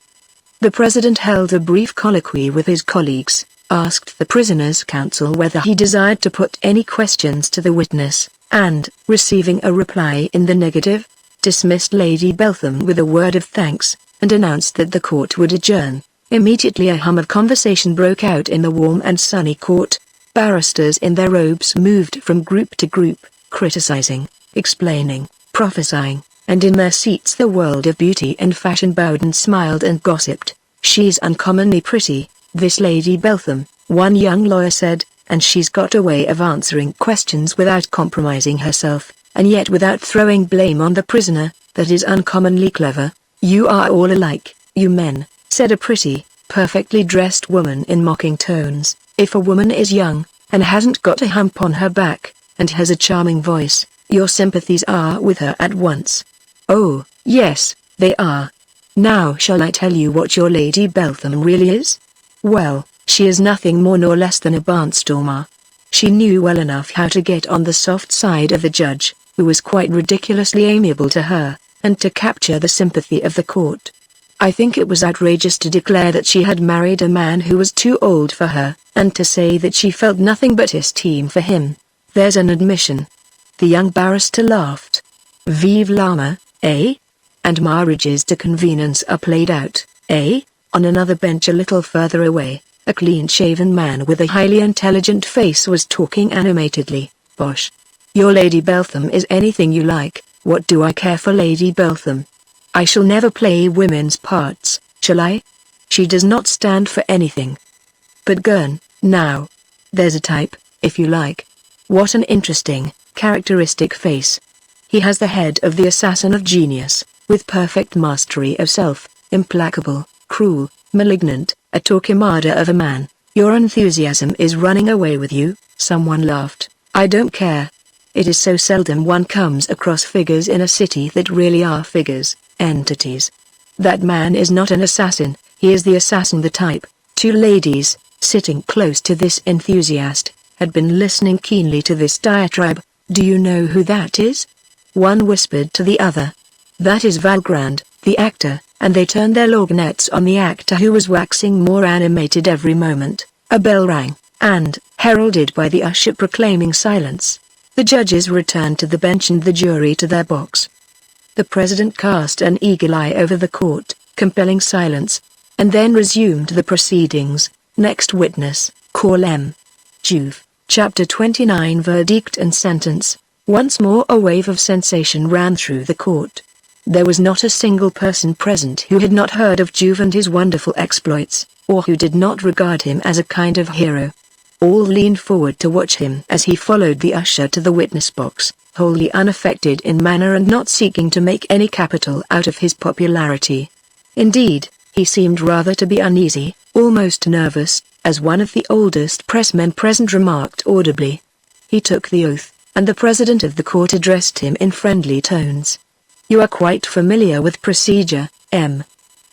A: The president held a brief colloquy with his colleagues, asked the prisoner's counsel whether he desired to put any questions to the witness, and, receiving a reply in the negative, dismissed Lady Beltham with a word of thanks, and announced that the court would adjourn. Immediately a hum of conversation broke out in the warm and sunny court. Barristers in their robes moved from group to group, criticizing, explaining, prophesying, and in their seats the world of beauty and fashion bowed and smiled and gossiped. She's uncommonly pretty, this Lady Beltham, one young lawyer said, and she's got a way of answering questions without compromising herself, and yet without throwing blame on the prisoner, that is uncommonly clever. You are all alike, you men, said a pretty, perfectly dressed woman in mocking tones. If a woman is young, and hasn't got a hump on her back, and has a charming voice, your sympathies are with her at once. Oh, yes, they are. Now shall I tell you what your Lady Beltham really is? Well, she is nothing more nor less than a barnstormer. She knew well enough how to get on the soft side of the judge, who was quite ridiculously amiable to her, and to capture the sympathy of the court. I think it was outrageous to declare that she had married a man who was too old for her, and to say that she felt nothing but esteem for him. There's an admission. The young barrister laughed. Vive l'âme, eh? And marriages de convenience are played out, eh? On another bench a little further away, a clean-shaven man with a highly intelligent face was talking animatedly. Bosh. Your Lady Beltham is anything you like, what do I care for Lady Beltham? I shall never play women's parts, shall I? She does not stand for anything. But Gurn, now. There's a type, if you like. What an interesting, characteristic face. He has the head of the assassin of genius, with perfect mastery of self, implacable, cruel, malignant, a Torquemada of a man. Your enthusiasm is running away with you, someone laughed. I don't care. It is so seldom one comes across figures in a city that really are figures, entities. That man is not an assassin, he is the assassin the type. Two ladies, sitting close to this enthusiast, had been listening keenly to this diatribe. Do you know who that is? One whispered to the other. That is Valgrand, the actor, and they turned their lorgnettes on the actor who was waxing more animated every moment. A bell rang, and, heralded by the usher proclaiming silence, the judges returned to the bench and the jury to their box. The president cast an eagle eye over the court, compelling silence, and then resumed the proceedings. Next witness, call M. Juve. Chapter 29. Verdict and Sentence. Once more a wave of sensation ran through the court. There was not a single person present who had not heard of Juve and his wonderful exploits, or who did not regard him as a kind of hero. All leaned forward to watch him as he followed the usher to the witness box, wholly unaffected in manner and not seeking to make any capital out of his popularity. Indeed, he seemed rather to be uneasy, almost nervous, as one of the oldest pressmen present remarked audibly. He took the oath, and the president of the court addressed him in friendly tones. You are quite familiar with procedure, M.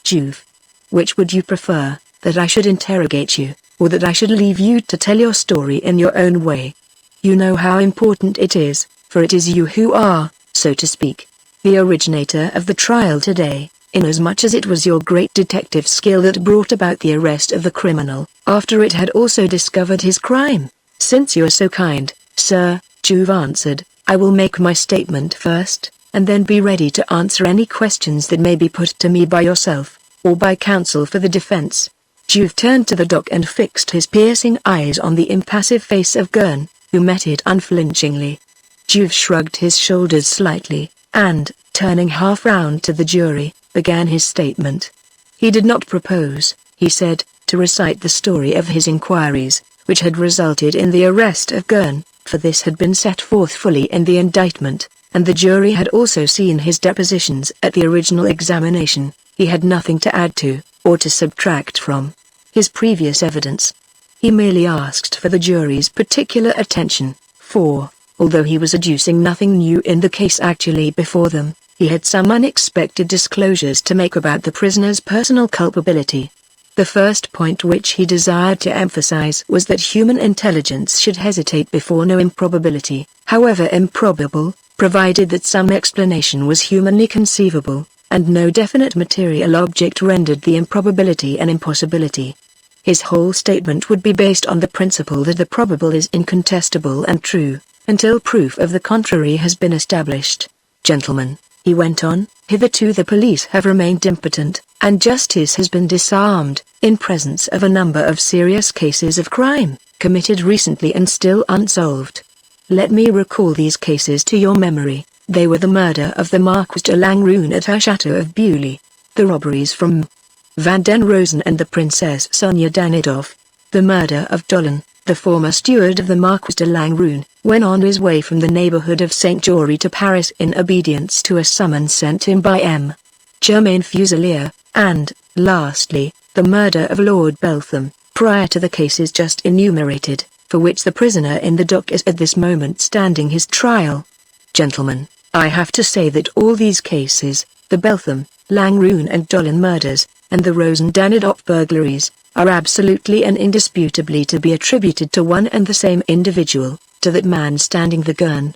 A: Juve. Which would you prefer, that I should interrogate you, or that I should leave you to tell your story in your own way? You know how important it is, for it is you who are, so to speak, the originator of the trial today, inasmuch as it was your great detective skill that brought about the arrest of the criminal, after it had also discovered his crime. Since you are so kind, sir, Juve answered, I will make my statement first, and then be ready to answer any questions that may be put to me by yourself, or by counsel for the defense. Juve turned to the dock and fixed his piercing eyes on the impassive face of Gurn, who met it unflinchingly. Juve shrugged his shoulders slightly, and, turning half round to the jury, began his statement. He did not propose, he said, to recite the story of his inquiries, which had resulted in the arrest of Gurn, for this had been set forth fully in the indictment, and the jury had also seen his depositions at the original examination. He had nothing to add to, or to subtract from, his previous evidence. He merely asked for the jury's particular attention, for, although he was adducing nothing new in the case actually before them, he had some unexpected disclosures to make about the prisoner's personal culpability. The first point which he desired to emphasize was that human intelligence should hesitate before no improbability, however improbable, provided that some explanation was humanly conceivable, and no definite material object rendered the improbability an impossibility. His whole statement would be based on the principle that the probable is incontestable and true, until proof of the contrary has been established. Gentlemen, he went on, hitherto the police have remained impotent, and justice has been disarmed, in presence of a number of serious cases of crime, committed recently and still unsolved. Let me recall these cases to your memory. They were the murder of the Marquise de Langrune at her chateau of Beaulieu, the robberies from Van den Rosen and the Princess Sonia Danidoff, the murder of Dolan, the former steward of the Marquise de Langrune, when on his way from the neighborhood of Saint-Jory to Paris in obedience to a summons sent him by M. Germain Fuselier, and, lastly, the murder of Lord Beltham, prior to the cases just enumerated, for which the prisoner in the dock is at this moment standing his trial. Gentlemen, I have to say that all these cases, the Beltham, Langrune and Dolan murders, and the Rosen Danidoff burglaries, are absolutely and indisputably to be attributed to one and the same individual, to that man standing the Gurn.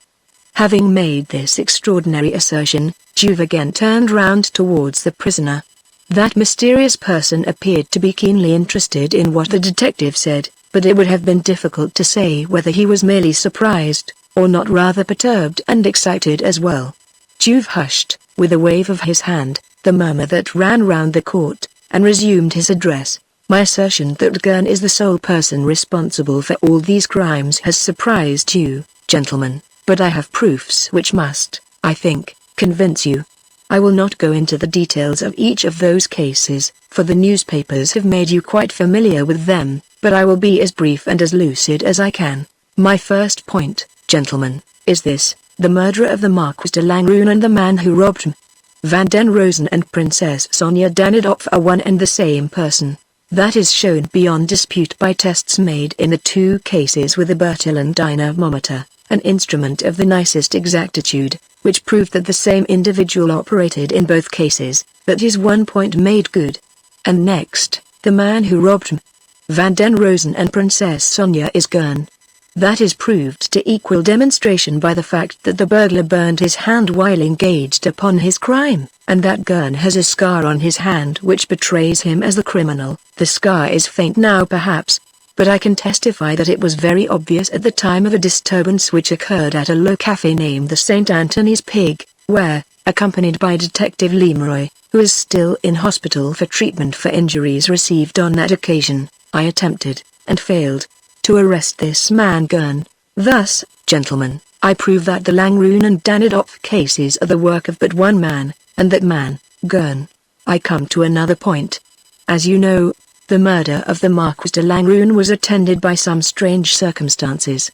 A: Having made this extraordinary assertion, Juve again turned round towards the prisoner. That mysterious person appeared to be keenly interested in what the detective said, but it would have been difficult to say whether he was merely surprised, or not rather perturbed and excited as well. Juve hushed, with a wave of his hand, the murmur that ran round the court, and resumed his address. My assertion that Gurn is the sole person responsible for all these crimes has surprised you, gentlemen, but I have proofs which must, I think, convince you. I will not go into the details of each of those cases, for the newspapers have made you quite familiar with them, but I will be as brief and as lucid as I can. My first point, gentlemen, is this: the murderer of the Marquis de Langrune and the man who robbed him, Van den Rosen and Princess Sonia Danidoff, are one and the same person. That is shown beyond dispute by tests made in the two cases with a Bertillon dynamometer, an instrument of the nicest exactitude, which proved that the same individual operated in both cases, but his one point made good. And next, the man who robbed him, Van den Rosen and Princess Sonia, is Gurn. That is proved to equal demonstration by the fact that the burglar burned his hand while engaged upon his crime, and that Gurn has a scar on his hand which betrays him as the criminal. The scar is faint now perhaps, but I can testify that it was very obvious at the time of a disturbance which occurred at a low cafe named the St. Anthony's Pig, where, accompanied by Detective Lemeroy, who is still in hospital for treatment for injuries received on that occasion, I attempted, and failed, to arrest this man Gurn. Thus, gentlemen, I prove that the Langrune and Danidoff cases are the work of but one man, and that man, Gurn. I come to another point. As you know, the murder of the Marquis de Langrune was attended by some strange circumstances.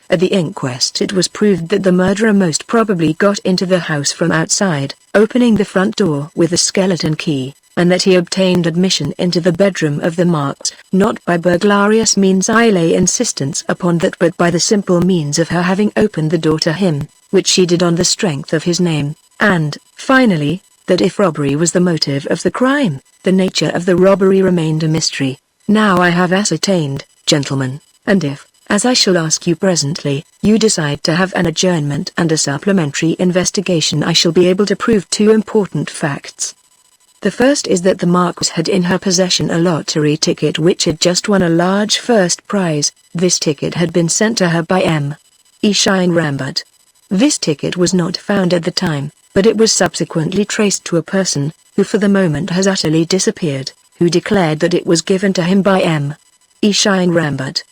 A: At the inquest it was proved that the murderer most probably got into the house from outside, opening the front door with a skeleton key, and that he obtained admission into the bedroom of the Marquis, not by burglarious means I lay insistence upon that, but by the simple means of her having opened the door to him, which she did on the strength of his name, and, finally, that if robbery was the motive of the crime, the nature of the robbery remained a mystery. Now I have ascertained, gentlemen, and if, as I shall ask you presently, you decide to have an adjournment and a supplementary investigation, I shall be able to prove two important facts. The first is that the Marquis had in her possession a lottery ticket which had just won a large first prize. This ticket had been sent to her by M.E. Shine Rambert. This ticket was not found at the time, but it was subsequently traced to a person, who for the moment has utterly disappeared, who declared that it was given to him by M.E. Shine Rambert.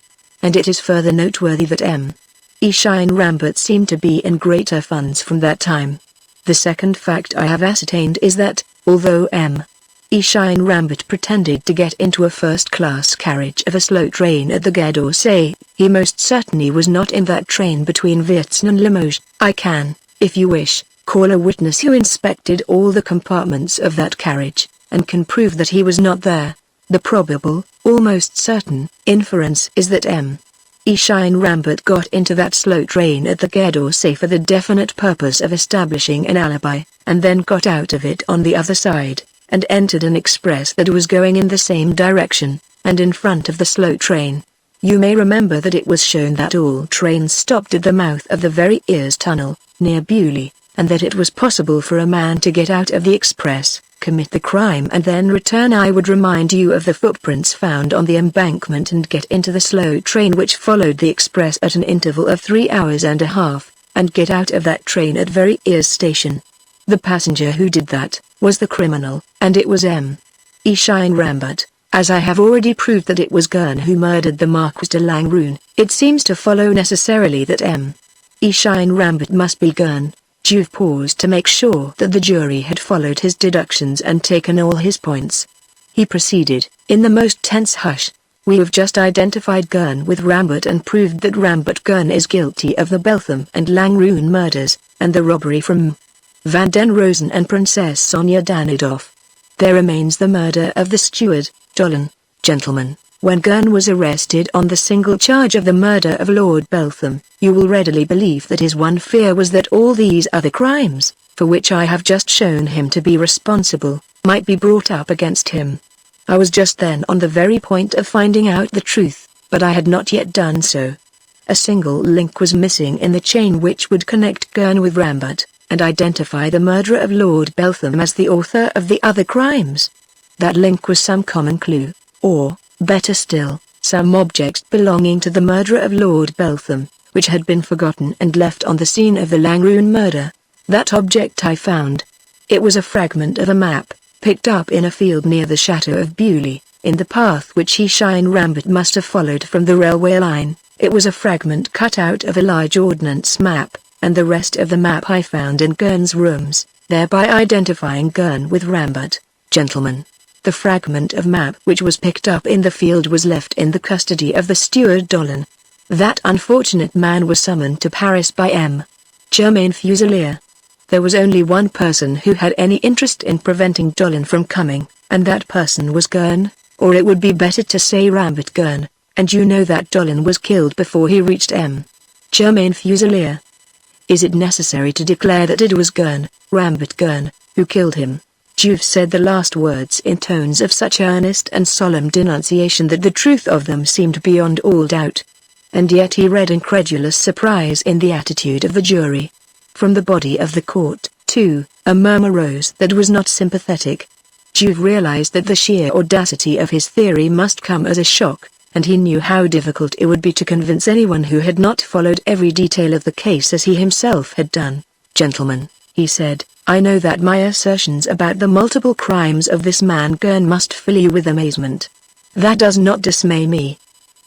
A: And it is further noteworthy that M.E. Shine Rambert seemed to be in greater funds from that time. The second fact I have ascertained is that, although M.E. Shine Rambert pretended to get into a first-class carriage of a slow train at the Gare d'Orsay, he most certainly was not in that train between Vierzon and Limoges. I can, if you wish, call a witness who inspected all the compartments of that carriage, and can prove that he was not there. The probable, almost certain, inference is that M.E. Shine Rambert got into that slow train at the Gare d'Orsay for the definite purpose of establishing an alibi, and then got out of it on the other side, and entered an express that was going in the same direction, and in front of the slow train. You may remember that it was shown that all trains stopped at the mouth of the Verrières tunnel, near Beaulieu, and that it was possible for a man to get out of the express, commit the crime and then return. I would remind you of the footprints found on the embankment and get into the slow train which followed the express at an interval of 3 hours and a half, and get out of that train at Verrières station. The passenger who did that, was the criminal, and it was M.E. Shine Rambert. As I have already proved that it was Gurn who murdered the Marquis de Langrune, it seems to follow necessarily that M.E. Shine Rambert must be Gurn. Juve paused to make sure that the jury had followed his deductions and taken all his points. He proceeded, in the most tense hush. We have just identified Gurn with Rambert and proved that Rambert Gurn is guilty of the Beltham and Langrune murders, and the robbery from Van den Rosen and Princess Sonia Danidoff. There remains the murder of the steward, Allain. Gentlemen, when Gurn was arrested on the single charge of the murder of Lord Beltham, you will readily believe that his one fear was that all these other crimes, for which I have just shown him to be responsible, might be brought up against him. I was just then on the very point of finding out the truth, but I had not yet done so. A single link was missing in the chain which would connect Gurn with Rambert, and identify the murderer of Lord Beltham as the author of the other crimes. That link was some common clue, or, better still, some object belonging to the murderer of Lord Beltham, which had been forgotten and left on the scene of the Langrune murder. That object I found. It was a fragment of a map, picked up in a field near the chateau of Beaulieu, in the path which he Shine Rambert must have followed from the railway line. It was a fragment cut out of a large ordnance map, and the rest of the map I found in Gurn's rooms. thereby identifying Gurn with Rambert. Gentlemen, the fragment of map which was picked up in the field was left in the custody of the steward Dolan. That unfortunate man was summoned to Paris by M. Germain Fuselier. There was only one person who had any interest in preventing Dolan from coming, and that person was Gurn, or it would be better to say Rambert Gurn, and you know that Dolan was killed before he reached M. Germain Fuselier. Is it necessary to declare that it was Gurn, Rambert Gurn, who killed him? Juve said the last words in tones of such earnest and solemn denunciation that the truth of them seemed beyond all doubt. And yet he read incredulous surprise in the attitude of the jury. From the body of the court, too, a murmur rose that was not sympathetic. Juve realized that the sheer audacity of his theory must come as a shock, and he knew how difficult it would be to convince anyone who had not followed every detail of the case as he himself had done. Gentlemen, he said, I know that my assertions about the multiple crimes of this man Gurn must fill you with amazement. That does not dismay me.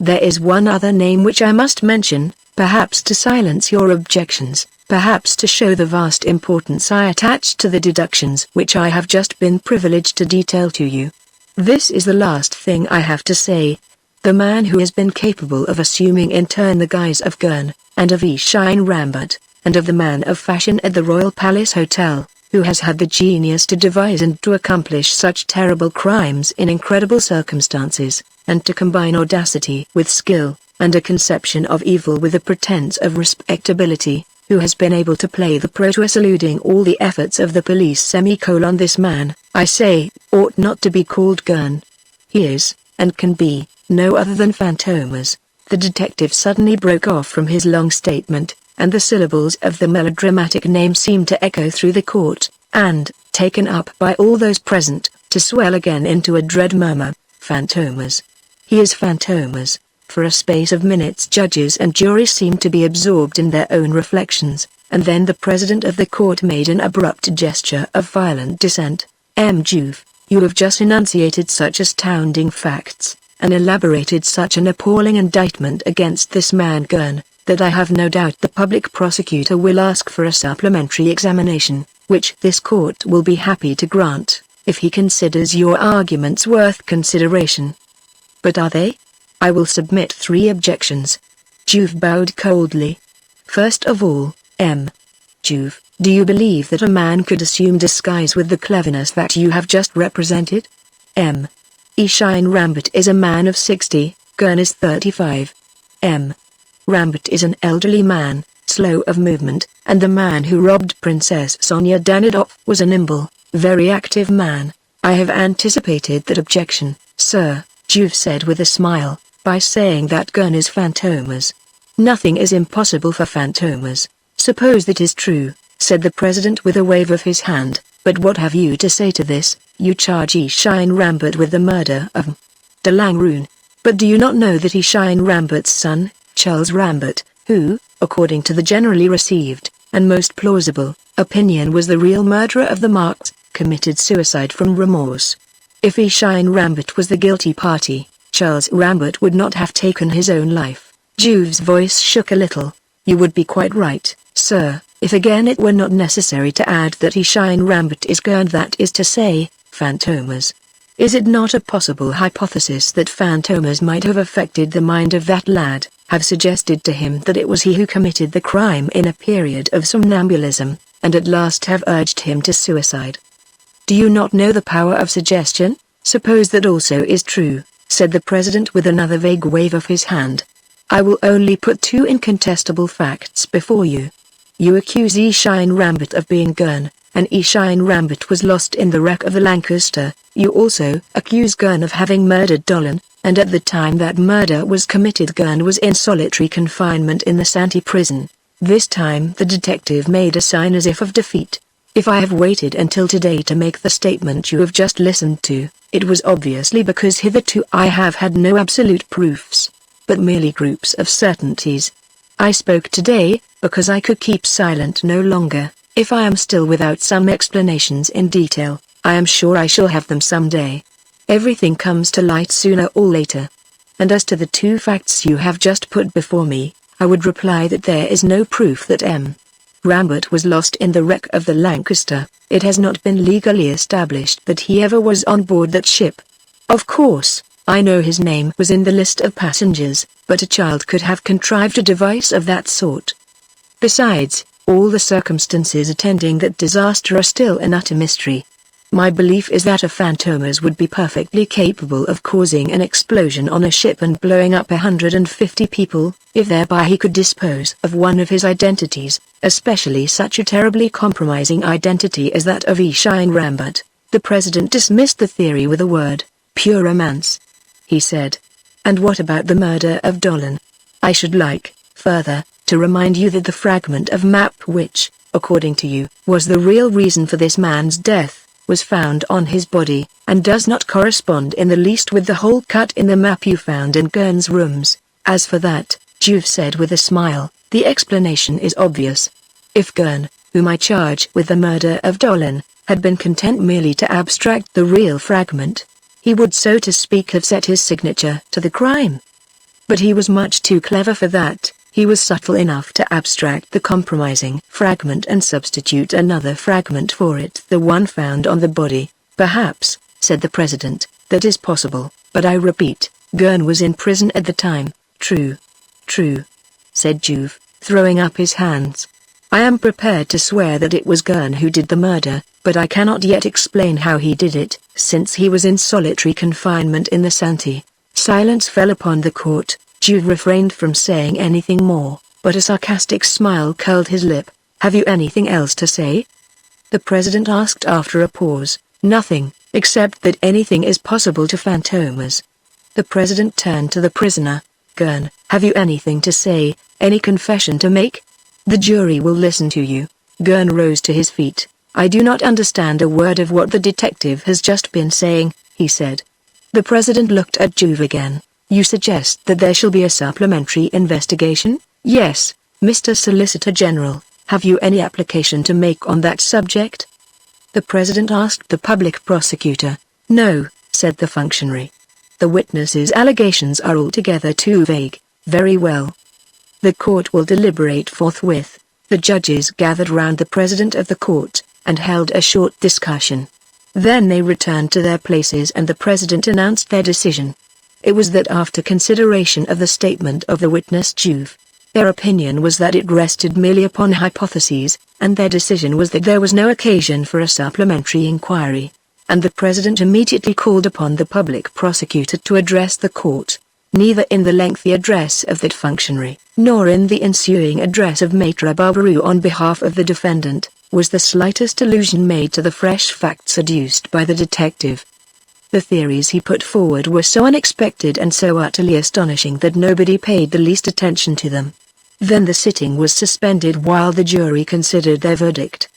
A: There is one other name which I must mention, perhaps to silence your objections, perhaps to show the vast importance I attach to the deductions which I have just been privileged to detail to you. This is the last thing I have to say. The man who has been capable of assuming in turn the guise of Gurn, and of Allain Rambert, and of the man of fashion at the Royal Palace Hotel, who has had the genius to devise and to accomplish such terrible crimes in incredible circumstances, and to combine audacity with skill, and a conception of evil with a pretense of respectability, who has been able to play the Proteus eluding all the efforts of the police. This man, I say, ought not to be called Gurn. He is, and can be, no other than Fantômas. The detective suddenly broke off from his long statement, and the syllables of the melodramatic name seemed to echo through the court, and, taken up by all those present, to swell again into a dread murmur. Fantômas. He is Fantômas. For a space of minutes judges and jury seemed to be absorbed in their own reflections, and then the president of the court made an abrupt gesture of violent dissent. M. Juve, you have just enunciated such astounding facts, and elaborated such an appalling indictment against this man Gurn, that I have no doubt the public prosecutor will ask for a supplementary examination, which this court will be happy to grant, if he considers your arguments worth consideration. But are they? I will submit 3 objections. Juve bowed coldly. First of all, M. Juve, do you believe that a man could assume disguise with the cleverness that you have just represented? M. Allain Rambert is a man of 60, Gurn is 35. M. Rambert is an elderly man, slow of movement, and the man who robbed Princess Sonia Danidov was a nimble, very active man. I have anticipated that objection, sir, Juve said with a smile, by saying that Gurn is Fantômas. Nothing is impossible for Fantômas. Suppose that is true, said the president with a wave of his hand, but what have you to say to this? You charge Allain Rambert with the murder of de Langrune. But do you not know that Allain Rambert's son, Charles Rambert, who, according to the generally received, and most plausible, opinion was the real murderer of the Marks, committed suicide from remorse? If Allain Rambert was the guilty party, Charles Rambert would not have taken his own life. Juve's voice shook a little. You would be quite right, sir, if again it were not necessary to add that Allain Rambert is Gurn, that is to say, Fantômas. Is it not a possible hypothesis that Fantômas might have affected the mind of that lad, have suggested to him that it was he who committed the crime in a period of somnambulism, and at last have urged him to suicide? Do you not know the power of suggestion? Suppose that also is true, said the president with another vague wave of his hand. I will only put 2 incontestable facts before you. You accuse Allain Rambert of being Gurn, and Allain Rambert was lost in the wreck of the Lancaster. You also accuse Gurn of having murdered Dolan, and at the time that murder was committed Gurn was in solitary confinement in the Santi prison. This time the detective made a sign as if of defeat. If I have waited until today to make the statement you have just listened to, it was obviously because hitherto I have had no absolute proofs, but merely groups of certainties. I spoke today, because I could keep silent no longer. If I am still without some explanations in detail, I am sure I shall have them some day. Everything comes to light sooner or later. And as to the 2 facts you have just put before me, I would reply that there is no proof that M. Rambert was lost in the wreck of the Lancaster. It has not been legally established that he ever was on board that ship. Of course, I know his name was in the list of passengers, but a child could have contrived a device of that sort. Besides, all the circumstances attending that disaster are still an utter mystery. My belief is that a Fantômas would be perfectly capable of causing an explosion on a ship and blowing up 150 people, if thereby he could dispose of one of his identities, especially such a terribly compromising identity as that of Allain Rambert. The president dismissed the theory with a word, "pure romance," he said. "And what about the murder of Dolan? I should like, further, to remind you that the fragment of map which, according to you, was the real reason for this man's death, was found on his body, and does not correspond in the least with the hole cut in the map you found in Gurn's rooms. As for that," Juve said with a smile, "the explanation is obvious. If Gurn, whom I charge with the murder of Dolan, had been content merely to abstract the real fragment, he would so to speak have set his signature to the crime. But he was much too clever for that. He was subtle enough to abstract the compromising fragment and substitute another fragment for it, the one found on the body." "Perhaps," said the president, "that is possible, but I repeat, Gurn was in prison at the time." "True. True," said Juve, throwing up his hands. "I am prepared to swear that it was Gurn who did the murder, but I cannot yet explain how he did it, since he was in solitary confinement in the Santee." Silence fell upon the court. Juve refrained from saying anything more, but a sarcastic smile curled his lip. "Have you anything else to say?" the president asked after a pause. "Nothing, except that anything is possible to Fantômas." The president turned to the prisoner. "Gurn, have you anything to say, any confession to make? The jury will listen to you." Gurn rose to his feet. "I do not understand a word of what the detective has just been saying," he said. The president looked at Juve again. "You suggest that there shall be a supplementary investigation?" "Yes, Mr. Solicitor General, have you any application to make on that subject?" the president asked the public prosecutor. "No," said the functionary. "The witness's allegations are altogether too vague." "Very well. The court will deliberate forthwith." The judges gathered round the president of the court, and held a short discussion. Then they returned to their places and the president announced their decision. It was that after consideration of the statement of the witness Juve, their opinion was that it rested merely upon hypotheses, and their decision was that there was no occasion for a supplementary inquiry. And the president immediately called upon the public prosecutor to address the court. Neither in the lengthy address of that functionary, nor in the ensuing address of Maitre Barbaroux on behalf of the defendant, was the slightest allusion made to the fresh facts adduced by the detective. The theories he put forward were so unexpected and so utterly astonishing that nobody paid the least attention to them. Then the sitting was suspended while the jury considered their verdict.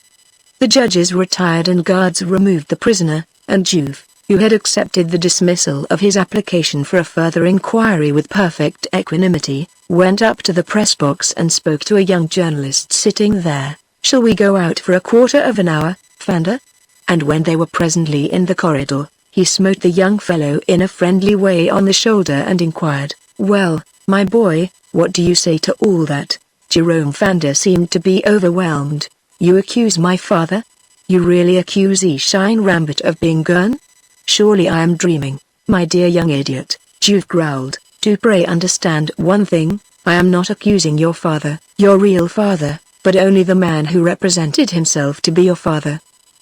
A: The judges retired and guards removed the prisoner, and Juve, who had accepted the dismissal of his application for a further inquiry with perfect equanimity, went up to the press box and spoke to a young journalist sitting there. "Shall we go out for a quarter of an hour, Fanda?" And when they were presently in the corridor, he smote the young fellow in a friendly way on the shoulder and inquired, "Well, my boy, what do you say to all that?" Jerome Fanda seemed to be overwhelmed. "You accuse my father? You really accuse Allain Rambert of being Gurn? Surely I am dreaming, my dear young idiot," Juve growled. "Do pray understand one thing, I am not accusing your father, your real father, but only the man who represented himself to be your father.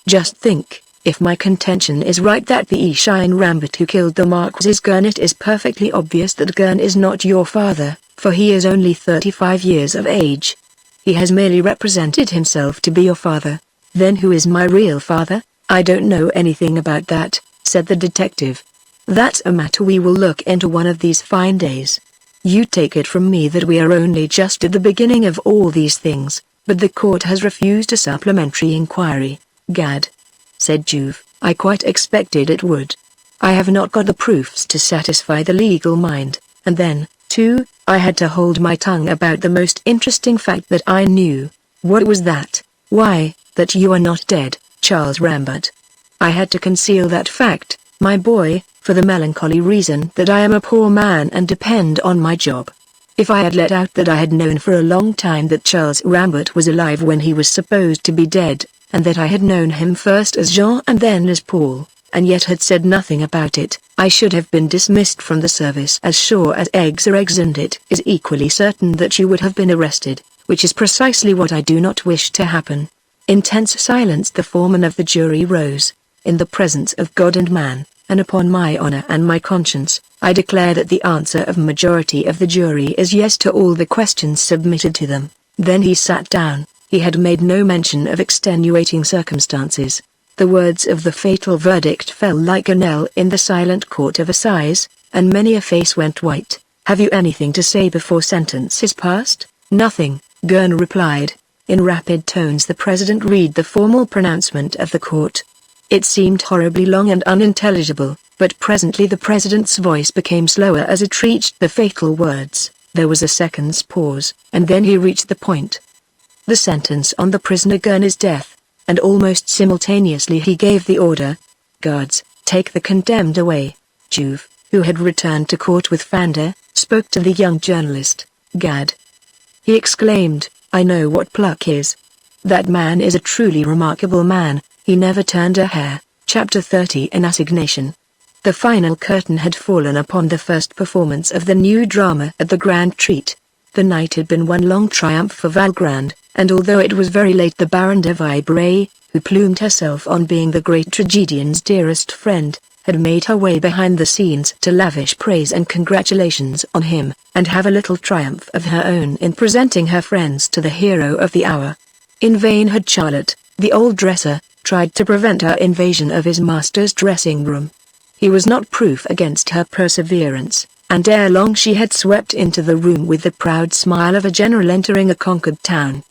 A: Just think, if my contention is right that the Allain Rambert who killed the Marquis Gurn, it is perfectly obvious that Gurn is not your father, for he is only 35 years of age. He has merely represented himself to be your father. Then who is my real father?" "I don't know anything about that," said the detective. "That's a matter we will look into one of these fine days. You take it from me that we are only just at the beginning of all these things, but the court has refused a supplementary inquiry." "Gad," said Juve, "I quite expected it would. I have not got the proofs to satisfy the legal mind, and then, too, I had to hold my tongue about the most interesting fact that I knew." "What was that?" "Why, that you are not dead, Charles Rambert. I had to conceal that fact, my boy, for the melancholy reason that I am a poor man and depend on my job. If I had let out that I had known for a long time that Charles Rambert was alive when he was supposed to be dead, and that I had known him first as Jean and then as Paul, and yet had said nothing about it, I should have been dismissed from the service as sure as eggs are eggs, and it is equally certain that you would have been arrested, which is precisely what I do not wish to happen." In tense silence the foreman of the jury rose. "In the presence of God and man, and upon my honor and my conscience, I declare that the answer of majority of the jury is yes to all the questions submitted to them." Then he sat down. He had made no mention of extenuating circumstances. The words of the fatal verdict fell like a knell in the silent court of assize, and many a face went white. "Have you anything to say before sentence is passed?" "Nothing," Gurn replied. In rapid tones the president read the formal pronouncement of the court. It seemed horribly long and unintelligible, but presently the president's voice became slower as it reached the fatal words. There was a second's pause, and then he reached the point. "The sentence on the prisoner Gurn is death," and almost simultaneously he gave the order. "Guards, take the condemned away." Juve, who had returned to court with Fanda, spoke to the young journalist. "Gad!" he exclaimed, "I know what pluck is. That man is a truly remarkable man. He never turned a hair." Chapter 30 An Assignation. The final curtain had fallen upon the first performance of the new drama at the Grand Treat. The night had been one long triumph for Valgrand, and although it was very late the Baron de Vibray, who plumed herself on being the great tragedian's dearest friend, had made her way behind the scenes to lavish praise and congratulations on him, and have a little triumph of her own in presenting her friends to the hero of the hour. In vain had Charlotte, the old dresser, tried to prevent her invasion of his master's dressing room. He was not proof against her perseverance, and ere long she had swept into the room with the proud smile of a general entering a conquered town.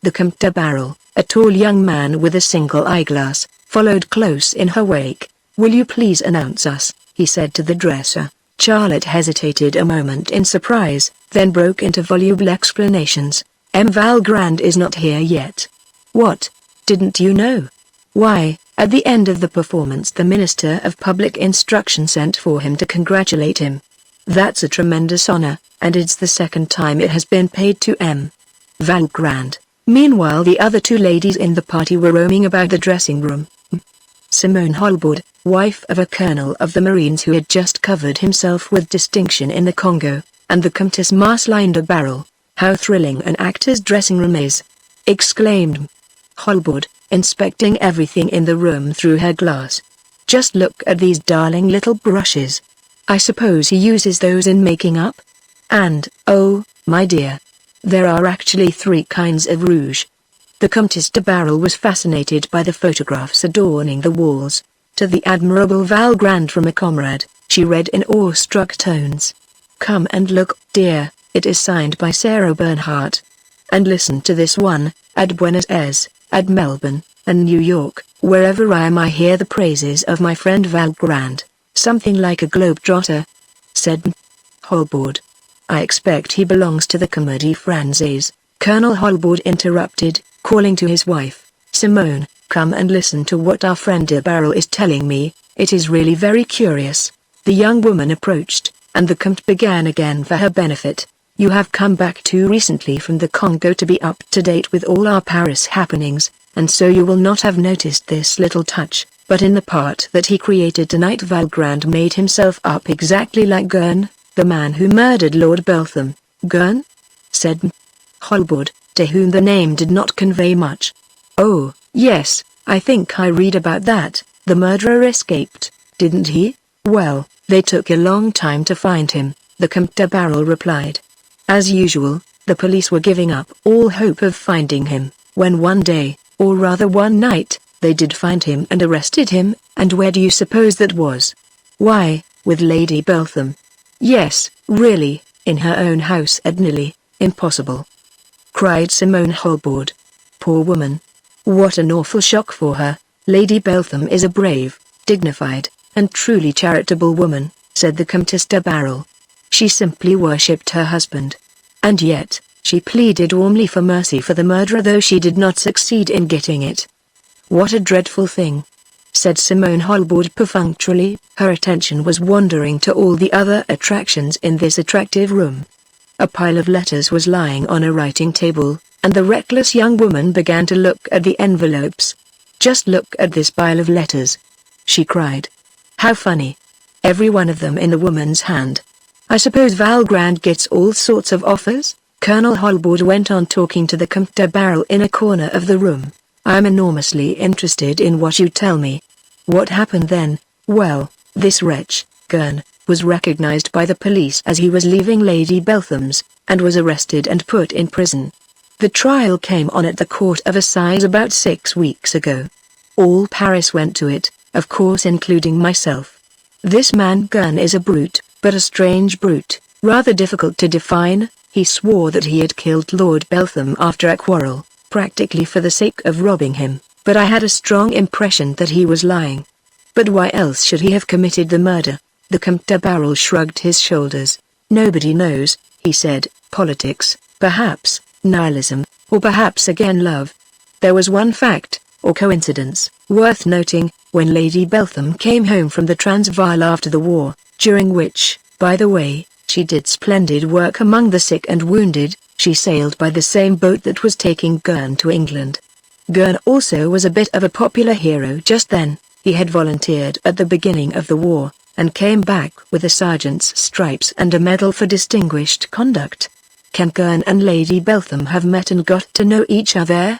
A: The Comte de Barrel, a tall young man with a single eyeglass, followed close in her wake. "Will you please announce us?" he said to the dresser. Charlotte hesitated a moment in surprise, then broke into voluble explanations. "M. Valgrand is not here yet." "What? Didn't you know?" "Why, at the end of the performance the Minister of Public Instruction sent for him to congratulate him. That's a tremendous honor, and it's the second time it has been paid to M. Valgrand." Meanwhile the other two ladies in the party were roaming about the dressing room. Simone Holbord, wife of a colonel of the Marines who had just covered himself with distinction in the Congo, and the Comtesse Marceline de Barrel. "How thrilling an actor's dressing room is!" exclaimed Holbord, inspecting everything in the room through her glass. "Just look at these darling little brushes. I suppose he uses those in making up? And, oh, my dear, there are actually 3 kinds of rouge." The Comtesse de Barrel was fascinated by the photographs adorning the walls. "To the admirable Valgrand from a comrade," she read in awestruck tones. "Come and look, dear, it is signed by Sarah Bernhardt. And listen to this one, at Buenos Aires, at Melbourne, and New York, wherever I am I hear the praises of my friend Valgrand. Something like a globe-trotter," said Holbord. "I expect he belongs to the Comédie Française," Colonel Holbord interrupted, calling to his wife. "Simone, come and listen to what our friend de Barrel is telling me, it is really very curious." The young woman approached, and the Comte began again for her benefit. "You have come back too recently from the Congo to be up to date with all our Paris happenings, and so you will not have noticed this little touch, but in the part that he created tonight Valgrand made himself up exactly like Gurn, the man who murdered Lord Beltham." "Gurn?" said Holbord, to whom the name did not convey much. "Oh, yes, I think I read about that. The murderer escaped, didn't he?" "Well, they took a long time to find him," the Comte de Barrel replied. "As usual, the police were giving up all hope of finding him, when one day, or rather one night, they did find him and arrested him, and where do you suppose that was? Why, with Lady Beltham." "Yes, really, in her own house at Nilly." "Impossible!" cried Simone Holbord. "Poor woman. What an awful shock for her. Lady Beltham is a brave, dignified, and truly charitable woman," said the Comtesse de Barrel. "She simply worshipped her husband. And yet, she pleaded warmly for mercy for the murderer though she did not succeed in getting it." "What a dreadful thing," said Simone Holbord perfunctorily. Her attention was wandering to all the other attractions in this attractive room. A pile of letters was lying on a writing table, and the reckless young woman began to look at the envelopes. "Just look at this pile of letters," she cried. "How funny. Every one of them in the woman's hand. I suppose Valgrand gets all sorts of offers?" Colonel Holbourd went on talking to the Comte de Barrel in a corner of the room. "I am enormously interested in what you tell me. What happened then?" "Well, this wretch, Gurn, was recognized by the police as he was leaving Lady Beltham's, and was arrested and put in prison. The trial came on at the Court of Assize about 6 weeks ago. All Paris went to it, of course including myself. This man Gurn is a brute, but a strange brute, rather difficult to define. He swore that he had killed Lord Beltham after a quarrel, practically for the sake of robbing him, but I had a strong impression that he was lying. But why else should he have committed the murder?" The Comte de Barrel shrugged his shoulders. "Nobody knows," he said. "Politics, perhaps, nihilism, or perhaps again love. There was one fact, or coincidence, worth noting. When Lady Beltham came home from the Transvaal after the war, during which, by the way, she did splendid work among the sick and wounded, she sailed by the same boat that was taking Gurn to England. Gurn also was a bit of a popular hero just then. He had volunteered at the beginning of the war, and came back with a sergeant's stripes and a medal for distinguished conduct. Can Gurn and Lady Beltham have met and got to know each other?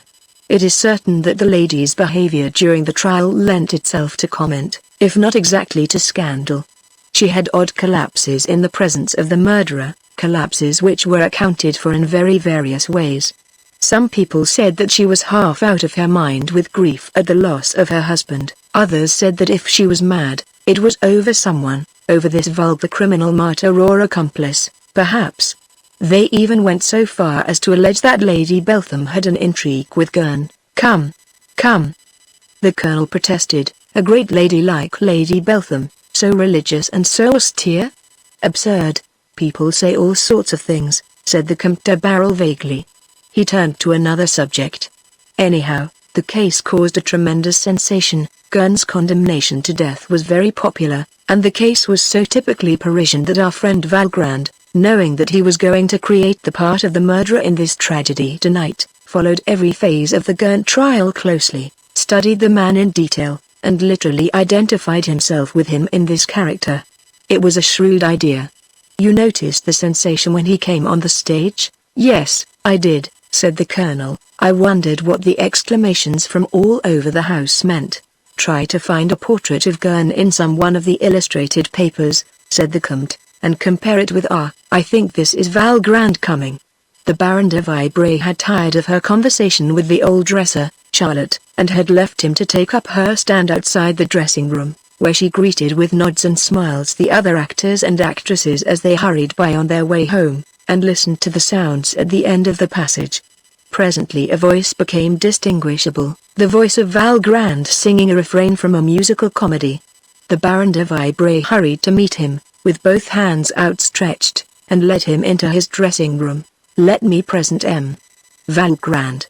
A: It is certain that the lady's behavior during the trial lent itself to comment, if not exactly to scandal. She had odd collapses in the presence of the murderer, collapses which were accounted for in very various ways. Some people said that she was half out of her mind with grief at the loss of her husband. Others said that if she was mad, it was over someone, over this vulgar criminal martyr or accomplice, perhaps. They even went so far as to allege that Lady Beltham had an intrigue with Gurn. "Come, come," the colonel protested, "a great lady like Lady Beltham, so religious and so austere? Absurd. People say all sorts of things," said the Comte de Barrel vaguely. He turned to another subject. "Anyhow, the case caused a tremendous sensation. Gurn's condemnation to death was very popular, and the case was so typically Parisian that our friend Valgrand, knowing that he was going to create the part of the murderer in this tragedy tonight, followed every phase of the Gurn trial closely, studied the man in detail, and literally identified himself with him in this character. It was a shrewd idea. You noticed the sensation when he came on the stage?" "Yes, I did," said the colonel. "I wondered what the exclamations from all over the house meant." "Try to find a portrait of Gurn in some one of the illustrated papers," said the Comte, "and compare it with I think this is Valgrand coming." The Baron de Vibray had tired of her conversation with the old dresser, Charlotte, and had left him to take up her stand outside the dressing room, where she greeted with nods and smiles the other actors and actresses as they hurried by on their way home, and listened to the sounds at the end of the passage. Presently a voice became distinguishable, the voice of Valgrand singing a refrain from a musical comedy. The Baron de Vibray hurried to meet him, with both hands outstretched, and led him into his dressing room. "Let me present M. Valgrand,"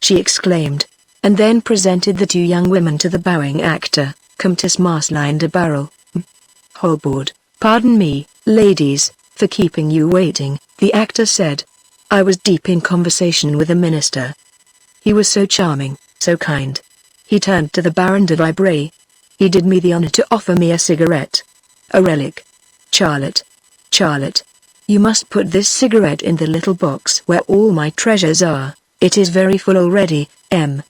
A: she exclaimed, and then presented the two young women to the bowing actor, Comtesse Marcel de Barrel. "Holbourd, pardon me, ladies, for keeping you waiting," the actor said. "I was deep in conversation with the minister. He was so charming, so kind." He turned to the Baron de Vibray. "He did me the honor to offer me a cigarette. A relic. Charlotte. Charlotte. You must put this cigarette in the little box where all my treasures are. It is very full already, M.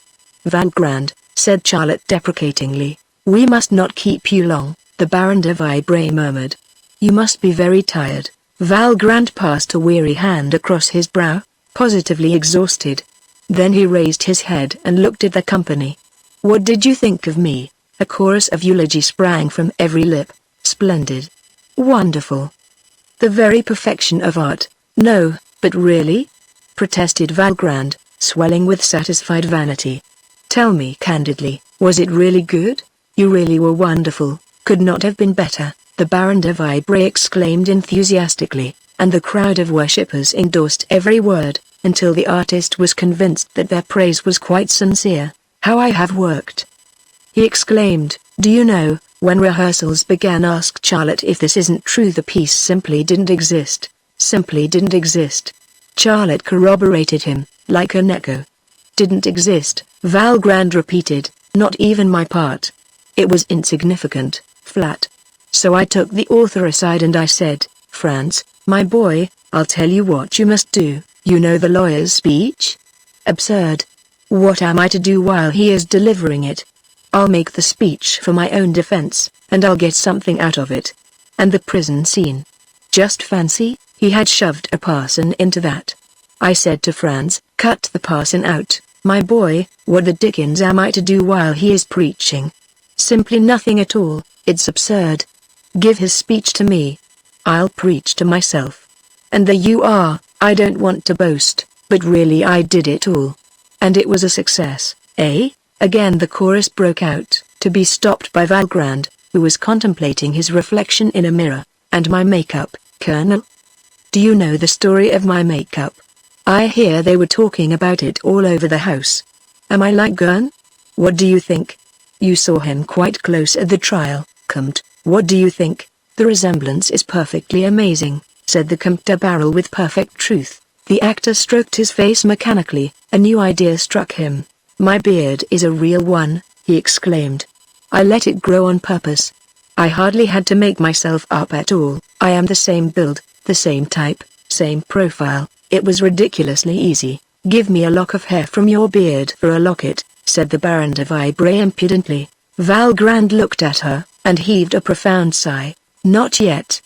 A: Valgrand," said Charlotte deprecatingly. "We must not keep you long," the Baron de Vibray murmured. "You must be very tired." Valgrand passed a weary hand across his brow, positively exhausted. Then he raised his head and looked at the company. "What did you think of me?" A chorus of eulogy sprang from every lip. "Splendid. Wonderful. The very perfection of art." "No, but really?" protested Valgrand, swelling with satisfied vanity. "Tell me candidly, was it really good? You really were wonderful, could not have been better," the Baron de Vibray exclaimed enthusiastically, and the crowd of worshippers endorsed every word, until the artist was convinced that their praise was quite sincere. "How I have worked!" he exclaimed. "Do you know, when rehearsals began, asked Charlotte if this isn't true, the piece simply didn't exist. Simply didn't exist. Charlotte corroborated him, like an echo. Didn't exist, Valgrand repeated, not even my part. It was insignificant, flat. So I took the author aside and I said, Franz, my boy, I'll tell you what you must do. You know the lawyer's speech? Absurd. What am I to do while he is delivering it? I'll make the speech for my own defense, and I'll get something out of it. And the prison scene. Just fancy, he had shoved a parson into that. I said to Franz, cut the parson out, my boy, what the dickens am I to do while he is preaching? Simply nothing at all, it's absurd. Give his speech to me. I'll preach to myself. And there you are, I don't want to boast, but really I did it all. And it was a success, eh? Again the chorus broke out, to be stopped by Valgrand, who was contemplating his reflection in a mirror. And my makeup, Colonel? Do you know the story of my makeup? I hear they were talking about it all over the house. Am I like Gurn? What do you think? You saw him quite close at the trial, Comte. What do you think? The resemblance is perfectly amazing, said the Comte de Barrel with perfect truth. The actor stroked his face mechanically. A new idea struck him. My beard is a real one, he exclaimed. I let it grow on purpose. I hardly had to make myself up at all. I am the same build, the same type, same profile. It was ridiculously easy. Give me a lock of hair from your beard for a locket, said the Baron de Vibray impudently. Valgrand looked at her, and heaved a profound sigh. Not yet,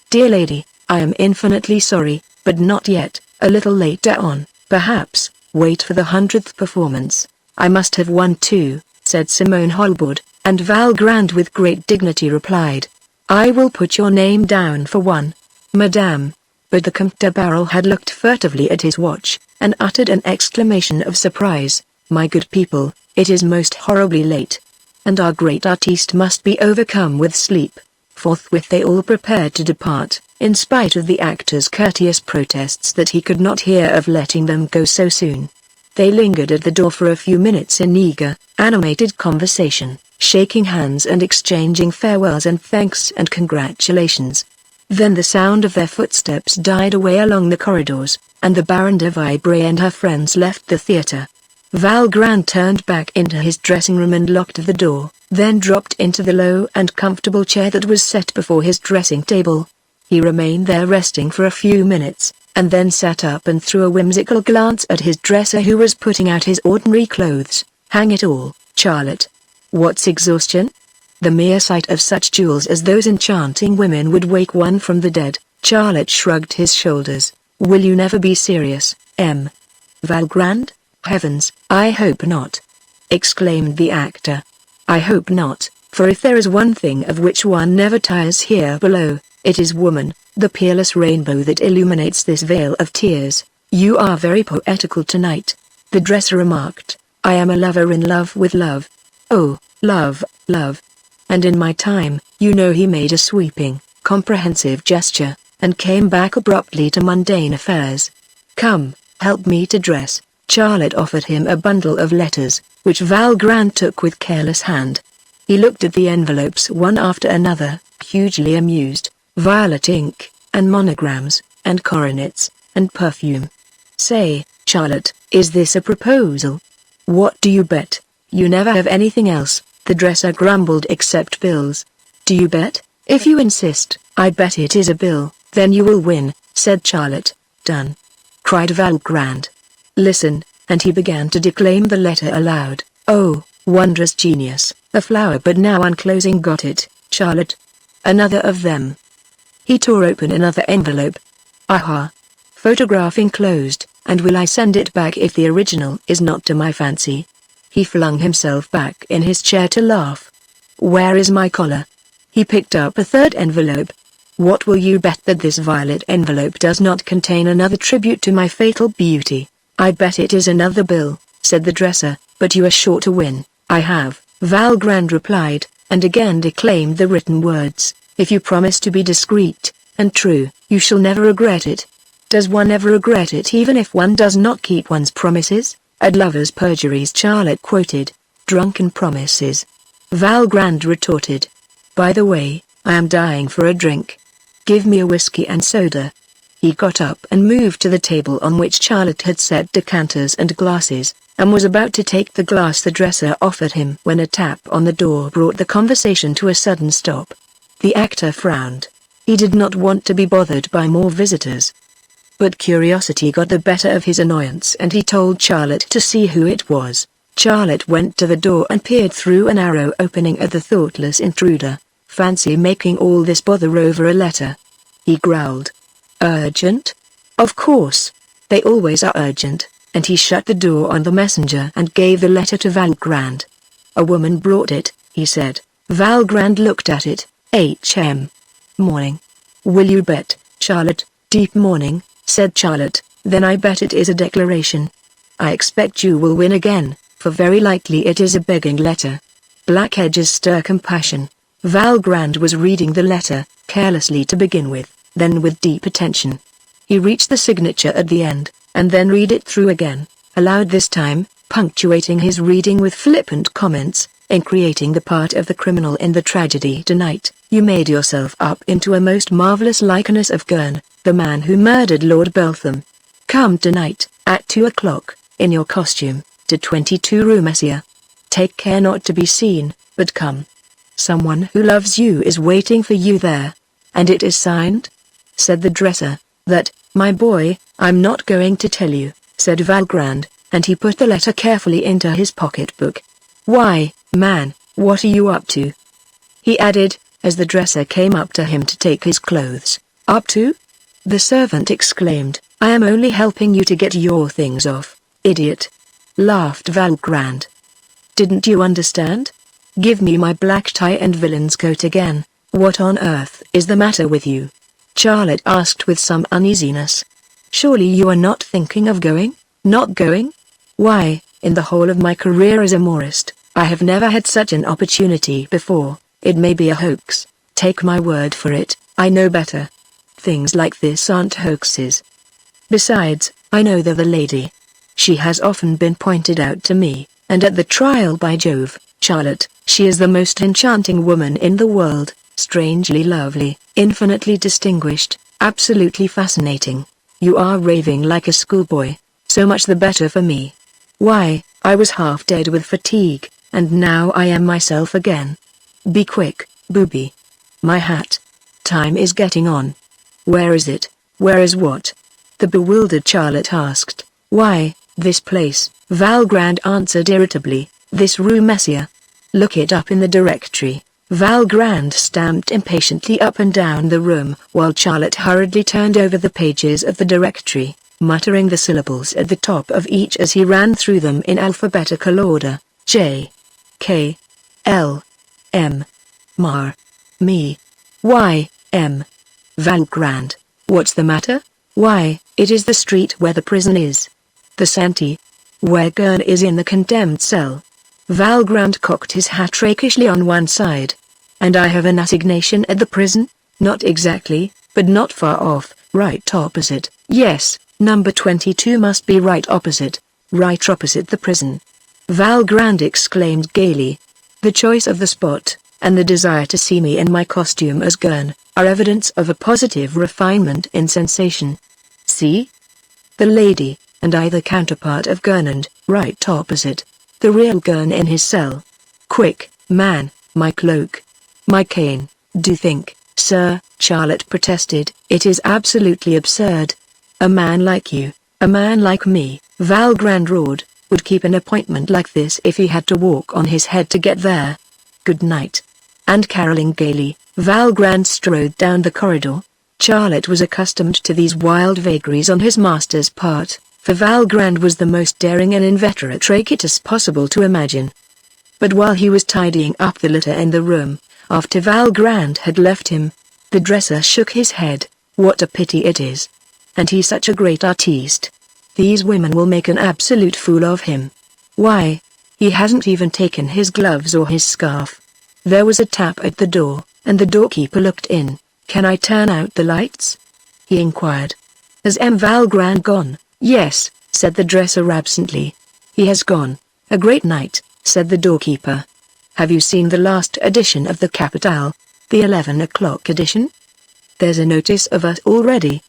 A: dear lady, I am infinitely sorry, but not yet, a little later on, perhaps, wait for the 100th performance. I must have one too, said Simone Holbord, and Valgrand with great dignity replied. I will put your name down for one, madame. But the Comte de Barrel had looked furtively at his watch, and uttered an exclamation of surprise. My good people, it is most horribly late. And our great artiste must be overcome with sleep. Forthwith they all prepared to depart, in spite of the actor's courteous protests that he could not hear of letting them go so soon. They lingered at the door for a few minutes in eager, animated conversation, shaking hands and exchanging farewells and thanks and congratulations. Then the sound of their footsteps died away along the corridors, and the Baron de Vibray and her friends left the theatre. Valgrand turned back into his dressing room and locked the door, then dropped into the low and comfortable chair that was set before his dressing table. He remained there resting for a few minutes, and then sat up and threw a whimsical glance at his dresser who was putting out his ordinary clothes. Hang it all, Charlotte. What's exhaustion? The mere sight of such jewels as those enchanting women would wake one from the dead. Charlotte shrugged his shoulders. Will you never be serious, M. Valgrand? Heavens, I hope not, exclaimed the actor. I hope not, for if there is one thing of which one never tires here below, it is woman, the peerless rainbow that illuminates this vale of tears. You are very poetical tonight, the dresser remarked. I am a lover in love with love. Oh, love, love. And in my time, you know, he made a sweeping, comprehensive gesture, and came back abruptly to mundane affairs. Come, help me to dress. Charlotte offered him a bundle of letters, which Valgrand took with careless hand. He looked at the envelopes one after another, hugely amused. Violet ink, and monograms, and coronets, and perfume. Say, Charlotte, is this a proposal? What do you bet? You never have anything else, the dresser grumbled, except bills. Do you bet? If you insist, I bet it is a bill. Then you will win, said Charlotte. Done, cried Valgrand. Listen, and he began to declaim the letter aloud. Oh, wondrous genius, a flower, but now unclosing. Got it, Charlotte. Another of them. He tore open another envelope. Aha. Photograph enclosed, and will I send it back if the original is not to my fancy? He flung himself back in his chair to laugh. Where is my collar? He picked up a third envelope. What will you bet that this violet envelope does not contain another tribute to my fatal beauty? I bet it is another bill, said the dresser, but you are sure to win. I have, Valgrand replied, and again declaimed the written words. If you promise to be discreet and true, you shall never regret it. Does one ever regret it even if one does not keep one's promises? At lovers' perjuries, Charlotte quoted. Drunken promises. Valgrand retorted. By the way, I am dying for a drink. Give me a whiskey and soda. He got up and moved to the table on which Charlotte had set decanters and glasses, and was about to take the glass the dresser offered him when a tap on the door brought the conversation to a sudden stop. The actor frowned. He did not want to be bothered by more visitors. But curiosity got the better of his annoyance and he told Charlotte to see who it was. Charlotte went to the door and peered through an arrow opening at the thoughtless intruder. Fancy making all this bother over a letter. He growled. Urgent? Of course. They always are urgent, and he shut the door on the messenger and gave the letter to Valgrand. A woman brought it, he said. Valgrand looked at it. H.M. Morning. Will you bet, Charlotte? Deep morning, said Charlotte. Then I bet it is a declaration. I expect you will win again, for very likely it is a begging letter. Black edges stir compassion. Valgrand was reading the letter, carelessly to begin with, then with deep attention. He reached the signature at the end, and then read it through again, aloud this time, punctuating his reading with flippant comments. In creating the part of the criminal in the tragedy tonight, you made yourself up into a most marvelous likeness of Gurn, the man who murdered Lord Beltham. Come tonight, at 2 o'clock, in your costume, to 22 Rue Messier. Take care not to be seen, but come. Someone who loves you is waiting for you there. And it is signed? Said the dresser. That, my boy, I'm not going to tell you, said Valgrand, and he put the letter carefully into his pocketbook. Why, man, what are you up to? He added, as the dresser came up to him to take his clothes. Up to? The servant exclaimed. I am only helping you to get your things off, idiot. Laughed Valgrand. Didn't you understand? Give me my black tie and villain's coat again. What on earth is the matter with you? Charlotte asked with some uneasiness. Surely you are not thinking of going? Not going? Why, in the whole of my career as a morist, I have never had such an opportunity before. It may be a hoax. Take my word for it, I know better. Things like this aren't hoaxes. Besides, I know the lady. She has often been pointed out to me, and at the trial by Jove, Charlotte, she is the most enchanting woman in the world, strangely lovely, infinitely distinguished, absolutely fascinating. You are raving like a schoolboy. So much the better for me. Why, I was half dead with fatigue, and now I am myself again. Be quick, booby. My hat. Time is getting on. Where is it? Where is what? The bewildered Charlotte asked. Why, this place, Valgrand answered irritably, this Rue Messier. Look it up in the directory. Valgrand stamped impatiently up and down the room, while Charlotte hurriedly turned over the pages of the directory, muttering the syllables at the top of each as he ran through them in alphabetical order. J. K. L. M. Mar. Me. Y. M. Valgrand. What's the matter? Why, it is the street where the prison is. The Santee. Where Gurn is in the condemned cell. Valgrand cocked his hat rakishly on one side. And I have an assignation at the prison? Not exactly, but not far off, right opposite. Yes, number 22 must be right opposite the prison. Valgrand exclaimed gaily. The choice of the spot, and the desire to see me in my costume as Gurn, are evidence of a positive refinement in sensation. See? The lady, and I the counterpart of Gurn and, right opposite, the real Gurn in his cell. Quick, man, my cloak. My cane. Do think, sir, Charlotte protested, it is absolutely absurd. A man like you, a man like me, Valgrand roared, would keep an appointment like this if he had to walk on his head to get there. Good night. And caroling gaily, Valgrand strode down the corridor. Charlotte was accustomed to these wild vagaries on his master's part, for Valgrand was the most daring and inveterate traitor possible to imagine. But while he was tidying up the litter in the room, after Valgrand had left him, the dresser shook his head. What a pity it is. And he's such a great artiste. These women will make an absolute fool of him. Why, he hasn't even taken his gloves or his scarf. There was a tap at the door, and the doorkeeper looked in. Can I turn out the lights? He inquired. Has M. Valgrand gone? Yes, said the dresser absently. He has gone. A great night, said the doorkeeper. Have you seen the last edition of the Capitale? The 11 o'clock edition? There's a notice of us already.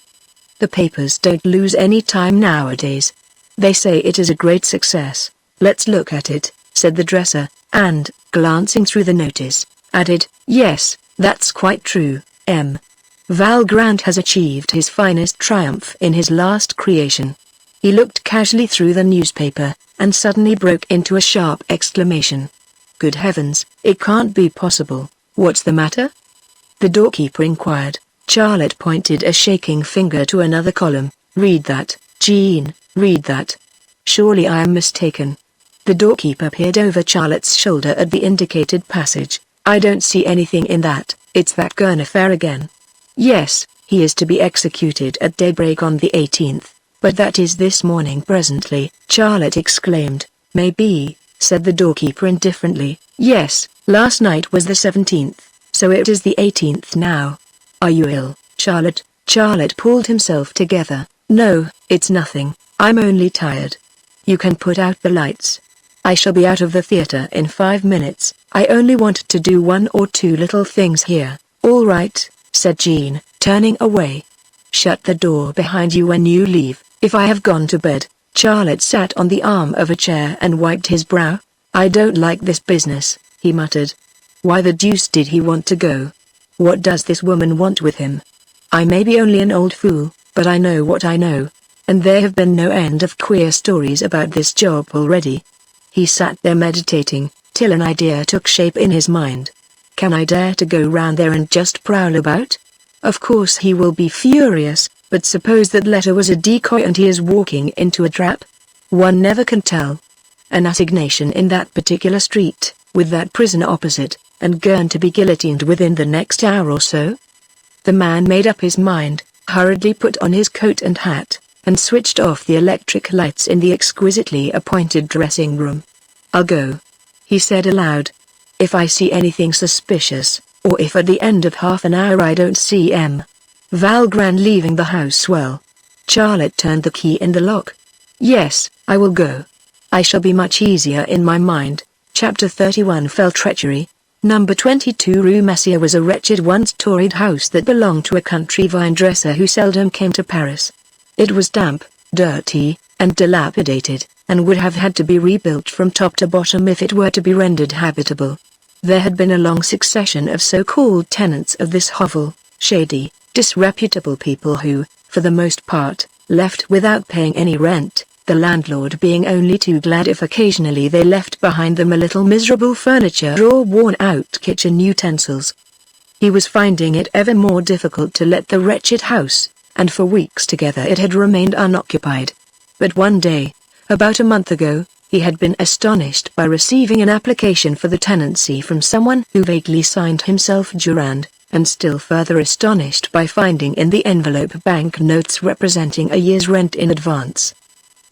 A: The papers don't lose any time nowadays. They say it is a great success. Let's look at it, said the dresser, and, glancing through the notice, added, yes, that's quite true, M. Val Grant has achieved his finest triumph in his last creation. He looked casually through the newspaper, and suddenly broke into a sharp exclamation. Good heavens, it can't be possible. What's the matter? The doorkeeper inquired. Charlotte pointed a shaking finger to another column. Read that, Jean, read that. Surely I am mistaken. The doorkeeper peered over Charlotte's shoulder at the indicated passage. I don't see anything in that. It's that Gurn affair again. Yes, he is to be executed at daybreak on the 18th. But that is this morning presently, Charlotte exclaimed. Maybe, said the doorkeeper indifferently. Yes, last night was the 17th, so it is the 18th now. Are you ill, Charlotte? Charlotte pulled himself together. No, it's nothing, I'm only tired. You can put out the lights. I shall be out of the theater in 5 minutes. I only want to do 1 or 2 little things here. All right, said Jean, turning away. Shut the door behind you when you leave. If I have gone to bed. Charlotte sat on the arm of a chair and wiped his brow. I don't like this business, he muttered. Why the deuce did he want to go? What does this woman want with him? I may be only an old fool, but I know what I know. And there have been no end of queer stories about this job already. He sat there meditating, till an idea took shape in his mind. Can I dare to go round there and just prowl about? Of course he will be furious, but suppose that letter was a decoy and he is walking into a trap? One never can tell. An assignation in that particular street, with that prison opposite, and Gurn to be guillotined within the next hour or so? The man made up his mind, hurriedly put on his coat and hat, and switched off the electric lights in the exquisitely appointed dressing room. I'll go, he said aloud. If I see anything suspicious, or if at the end of half an hour I don't see M. Val Grant leaving the house, well. Charlotte turned the key in the lock. Yes, I will go. I shall be much easier in my mind. Chapter 31 Fell Treachery. Number 22 Rue Messier was a wretched once-storied house that belonged to a country vine-dresser who seldom came to Paris. It was damp, dirty, and dilapidated, and would have had to be rebuilt from top to bottom if it were to be rendered habitable. There had been a long succession of so-called tenants of this hovel, shady, disreputable people who, for the most part, left without paying any rent, the landlord being only too glad if occasionally they left behind them a little miserable furniture or worn-out kitchen utensils. He was finding it ever more difficult to let the wretched house, and for weeks together it had remained unoccupied. But one day, about a month ago, he had been astonished by receiving an application for the tenancy from someone who vaguely signed himself Durand, and still further astonished by finding in the envelope bank notes representing a year's rent in advance.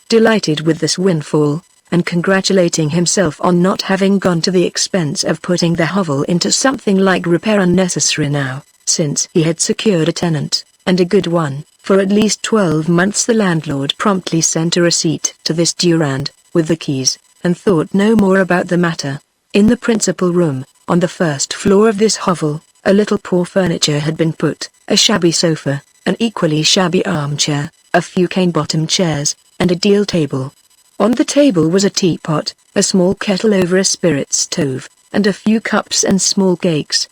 A: Delighted with this windfall, and congratulating himself on not having gone to the expense of putting the hovel into something like repair unnecessary now, since he had secured a tenant, and a good one, for at least 12 months, the landlord promptly sent a receipt to this Durand, with the keys, and thought no more about the matter. In the principal room, on the first floor of this hovel, a little poor furniture had been put, a shabby sofa, an equally shabby armchair, a few cane-bottomed chairs, and a deal table. On the table was a teapot, a small kettle over a spirit stove, and a few cups and small cakes.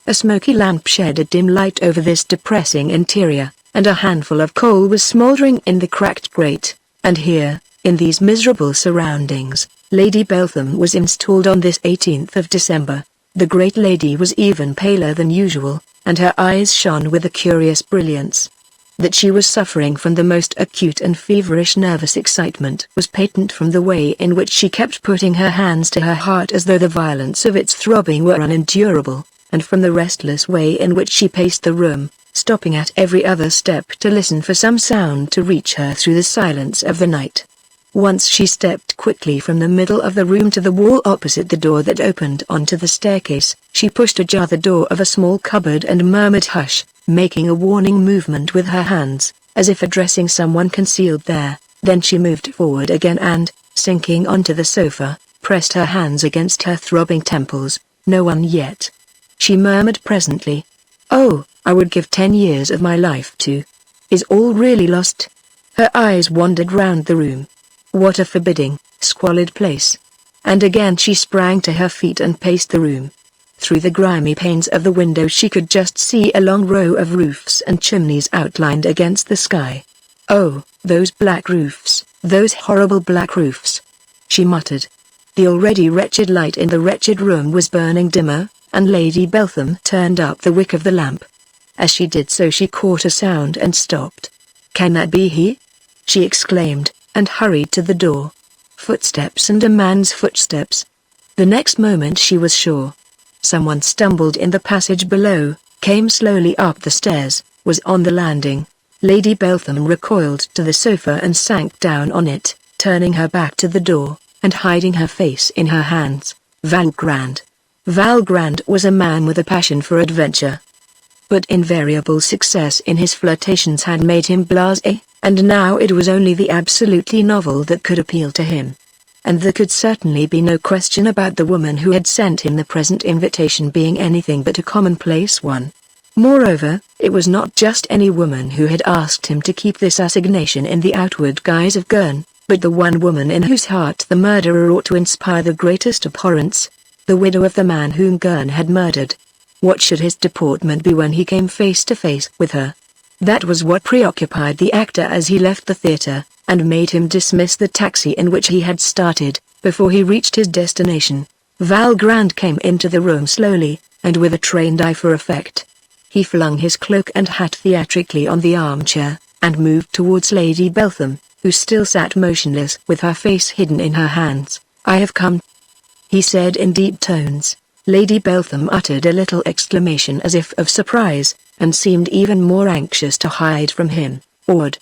A: A smoky lamp shed a dim light over this depressing interior, and a handful of coal was smouldering in the cracked grate, and here, in these miserable surroundings, Lady Beltham was installed on this 18th of December. The great lady was even paler than usual, and her eyes shone with a curious brilliance. That she was suffering from the most acute and feverish nervous excitement was patent from the way in which she kept putting her hands to her heart as though the violence of its throbbing were unendurable, and from the restless way in which she paced the room, stopping at every other step to listen for some sound to reach her through the silence of the night. Once she stepped quickly from the middle of the room to the wall opposite the door that opened onto the staircase. She pushed ajar the door of a small cupboard and murmured hush, making a warning movement with her hands, as if addressing someone concealed there. Then she moved forward again and, sinking onto the sofa, pressed her hands against her throbbing temples. No one yet. She murmured presently. Oh, I would give 10 years of my life to. Is all really lost? Her eyes wandered round the room. What a forbidding, squalid place. And again she sprang to her feet and paced the room. Through the grimy panes of the window she could just see a long row of roofs and chimneys outlined against the sky. Oh, those black roofs, those horrible black roofs, she muttered. The already wretched light in the wretched room was burning dimmer, and Lady Beltham turned up the wick of the lamp. As she did so she caught a sound and stopped. "Can that be he?" she exclaimed, and hurried to the door. Footsteps and a man's footsteps. The next moment she was sure. Someone stumbled in the passage below, came slowly up the stairs, was on the landing. Lady Beltham recoiled to the sofa and sank down on it, turning her back to the door, and hiding her face in her hands. Valgrand. Valgrand was a man with a passion for adventure. But invariable success in his flirtations had made him blasé, and now it was only the absolutely novel that could appeal to him. And there could certainly be no question about the woman who had sent him the present invitation being anything but a commonplace one. Moreover, it was not just any woman who had asked him to keep this assignation in the outward guise of Gurn, but the one woman in whose heart the murderer ought to inspire the greatest abhorrence, the widow of the man whom Gurn had murdered. What should his deportment be when he came face to face with her? That was what preoccupied the actor as he left the theater, and made him dismiss the taxi in which he had started, before he reached his destination. Valgrand came into the room slowly, and with a trained eye for effect. He flung his cloak and hat theatrically on the armchair, and moved towards Lady Beltham, who still sat motionless with her face hidden in her hands. "I have come," he said in deep tones. Lady Beltham uttered a little exclamation as if of surprise, and seemed even more anxious to hide from him. "Odd,"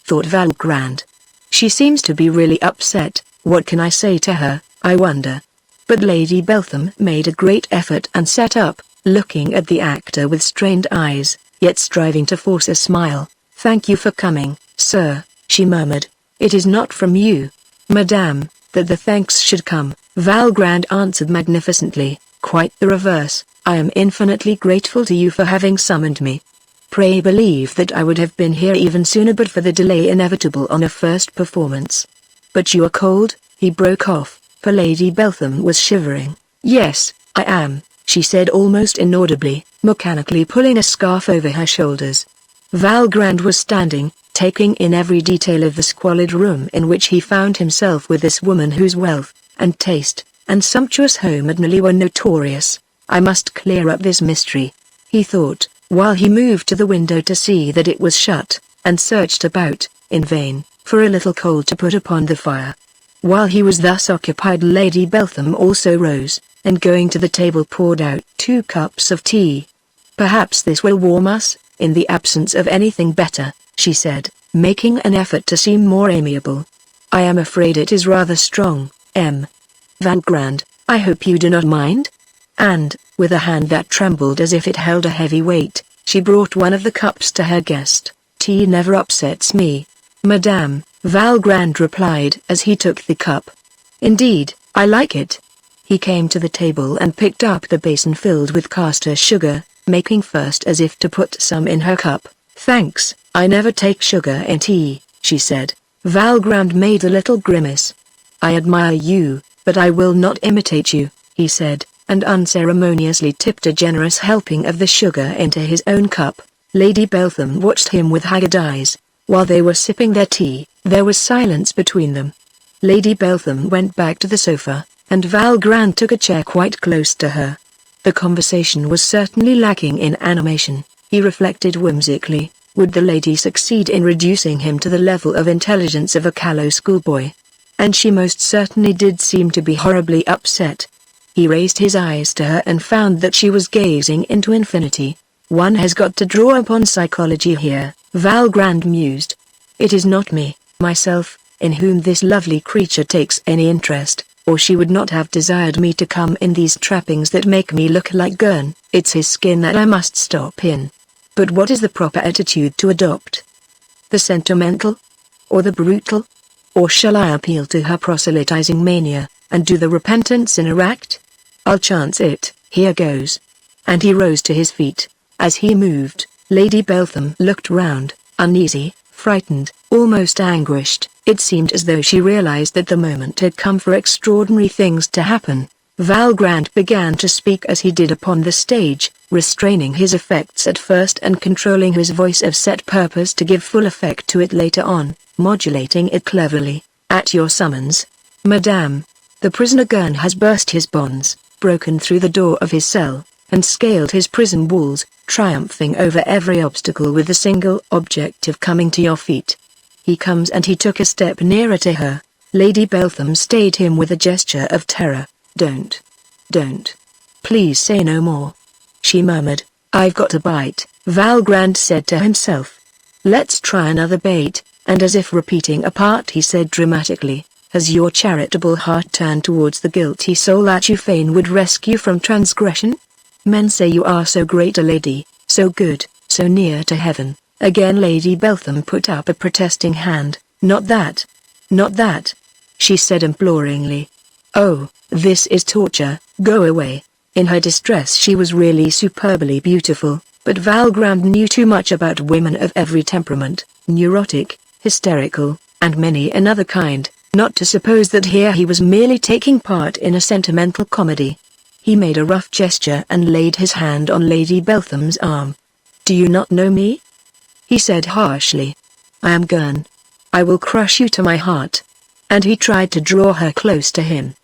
A: thought Valgrand. "She seems to be really upset. What can I say to her, I wonder?" But Lady Beltham made a great effort and sat up, looking at the actor with strained eyes, yet striving to force a smile. "Thank you for coming, sir," she murmured. "It is not from you, madame, that the thanks should come," Valgrand answered magnificently. "Quite the reverse. I am infinitely grateful to you for having summoned me. Pray believe that I would have been here even sooner but for the delay inevitable on a first performance. But you are cold," he broke off, for Lady Beltham was shivering. "Yes, I am," she said almost inaudibly, mechanically pulling a scarf over her shoulders. Valgrand was standing, taking in every detail of the squalid room in which he found himself with this woman whose wealth, and taste, and sumptuous home admirably were notorious. "I must clear up this mystery," he thought, while he moved to the window to see that it was shut, and searched about, in vain, for a little coal to put upon the fire. While he was thus occupied, Lady Beltham also rose, and going to the table poured out 2 cups of tea. "Perhaps this will warm us, in the absence of anything better," she said, making an effort to seem more amiable. "I am afraid it is rather strong, M. Valgrand, I hope you do not mind?" And, with a hand that trembled as if it held a heavy weight, she brought one of the cups to her guest. "Tea never upsets me, madame," Valgrand replied as he took the cup. "Indeed, I like it." He came to the table and picked up the basin filled with caster sugar, making first as if to put some in her cup. "Thanks, I never take sugar in tea," she said. Valgrand made a little grimace. "I admire you, but I will not imitate you," he said, and unceremoniously tipped a generous helping of the sugar into his own cup. Lady Beltham watched him with haggard eyes. While they were sipping their tea, there was silence between them. Lady Beltham went back to the sofa, and Valgrand took a chair quite close to her. The conversation was certainly lacking in animation, he reflected whimsically. Would the lady succeed in reducing him to the level of intelligence of a callow schoolboy? And she most certainly did seem to be horribly upset. He raised his eyes to her and found that she was gazing into infinity. "One has got to draw upon psychology here," Valgrand mused. "It is not me, myself, in whom this lovely creature takes any interest, or she would not have desired me to come in these trappings that make me look like Gurn. It's his skin that I must stop in. But what is the proper attitude to adopt? The sentimental? Or the brutal? Or shall I appeal to her proselytizing mania, and do the repentant sinner act? I'll chance it. Here goes." And he rose to his feet. As he moved, Lady Beltham looked round, uneasy, frightened, almost anguished. It seemed as though she realized that the moment had come for extraordinary things to happen. Valgrand began to speak as he did upon the stage, restraining his effects at first and controlling his voice of set purpose to give full effect to it later on, modulating it cleverly. At your summons, Madame, the prisoner Gurn has burst his bonds, broken through the door of his cell, and scaled his prison walls, triumphing over every obstacle with the single object of coming to your feet. He comes, and he took a step nearer to her. Lady Beltham stayed him with a gesture of terror. Don't. Please say no more. She murmured. I've got a bite, Valgrand said to himself. Let's try another bait, and as if repeating a part he said dramatically, has your charitable heart turned towards the guilty soul that you fain would rescue from transgression? Men say you are so great a lady, so good, so near to heaven. Again Lady Beltham put up a protesting hand. Not that. Not that. She said imploringly. Oh, this is torture, go away. In her distress she was really superbly beautiful, but Valgrand knew too much about women of every temperament, neurotic, hysterical, and many another kind, not to suppose that here he was merely taking part in a sentimental comedy. He made a rough gesture and laid his hand on Lady Beltham's arm. Do you not know me? He said harshly. I am Gurn. I will crush you to my heart. And he tried to draw her close to him.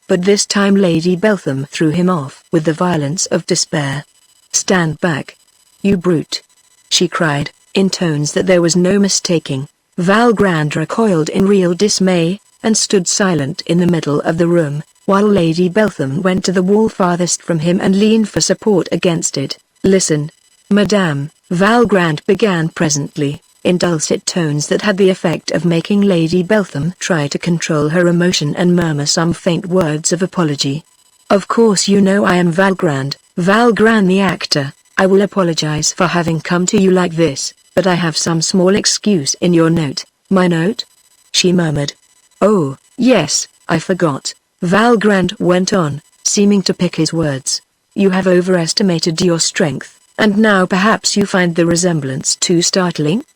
A: But this time Lady Beltham threw him off with the violence of despair. Stand back. You brute! She cried, in tones that there was no mistaking. Valgrand recoiled in real dismay, and stood silent in the middle of the room, while Lady Beltham went to the wall farthest from him and leaned for support against it. Listen, Madame, Valgrand began presently, in dulcet tones that had the effect of making Lady Beltham try to control her emotion and murmur some faint words of apology. Of course you know I am Valgrand, Valgrand the actor. I will apologize for having come to you like this, but I have some small excuse in your note. My note? She murmured. Oh, yes, I forgot. Valgrand went on, seeming to pick his words. You have overestimated your strength, and now perhaps you find the resemblance too startling?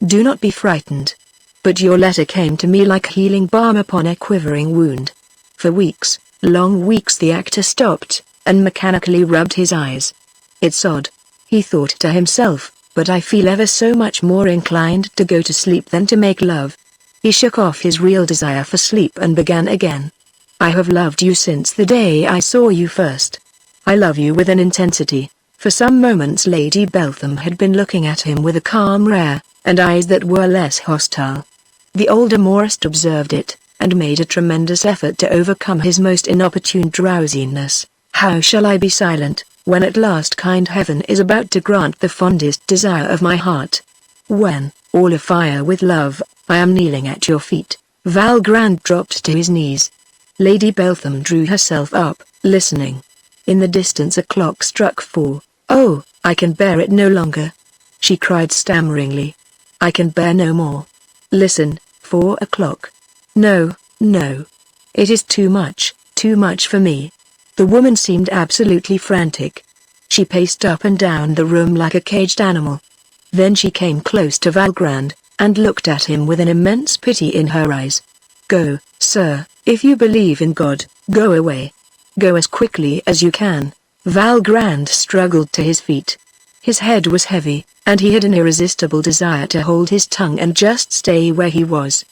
A: Do not be frightened. But your letter came to me like healing balm upon a quivering wound. For weeks, long weeks the actor stopped, and mechanically rubbed his eyes. It's odd, he thought to himself, but I feel ever so much more inclined to go to sleep than to make love. He shook off his real desire for sleep and began again. I have loved you since the day I saw you first. I love you with an intensity. For some moments Lady Beltham had been looking at him with a calm air, and eyes that were less hostile. The older Morist observed it, and made a tremendous effort to overcome his most inopportune drowsiness. How shall I be silent, when at last kind heaven is about to grant the fondest desire of my heart? When, all afire with love, I am kneeling at your feet. Valgrand dropped to his knees. Lady Beltham drew herself up, listening. In the distance a clock struck 4. Oh, I can bear it no longer. She cried stammeringly. I can bear no more. Listen, 4 o'clock. No, no. It is too much for me. The woman seemed absolutely frantic. She paced up and down the room like a caged animal. Then she came close to Valgrand, and looked at him with an immense pity in her eyes. Go, sir, if you believe in God, go away. Go as quickly as you can. Valgrand struggled to his feet. His head was heavy, and he had an irresistible desire to hold his tongue and just stay where he was.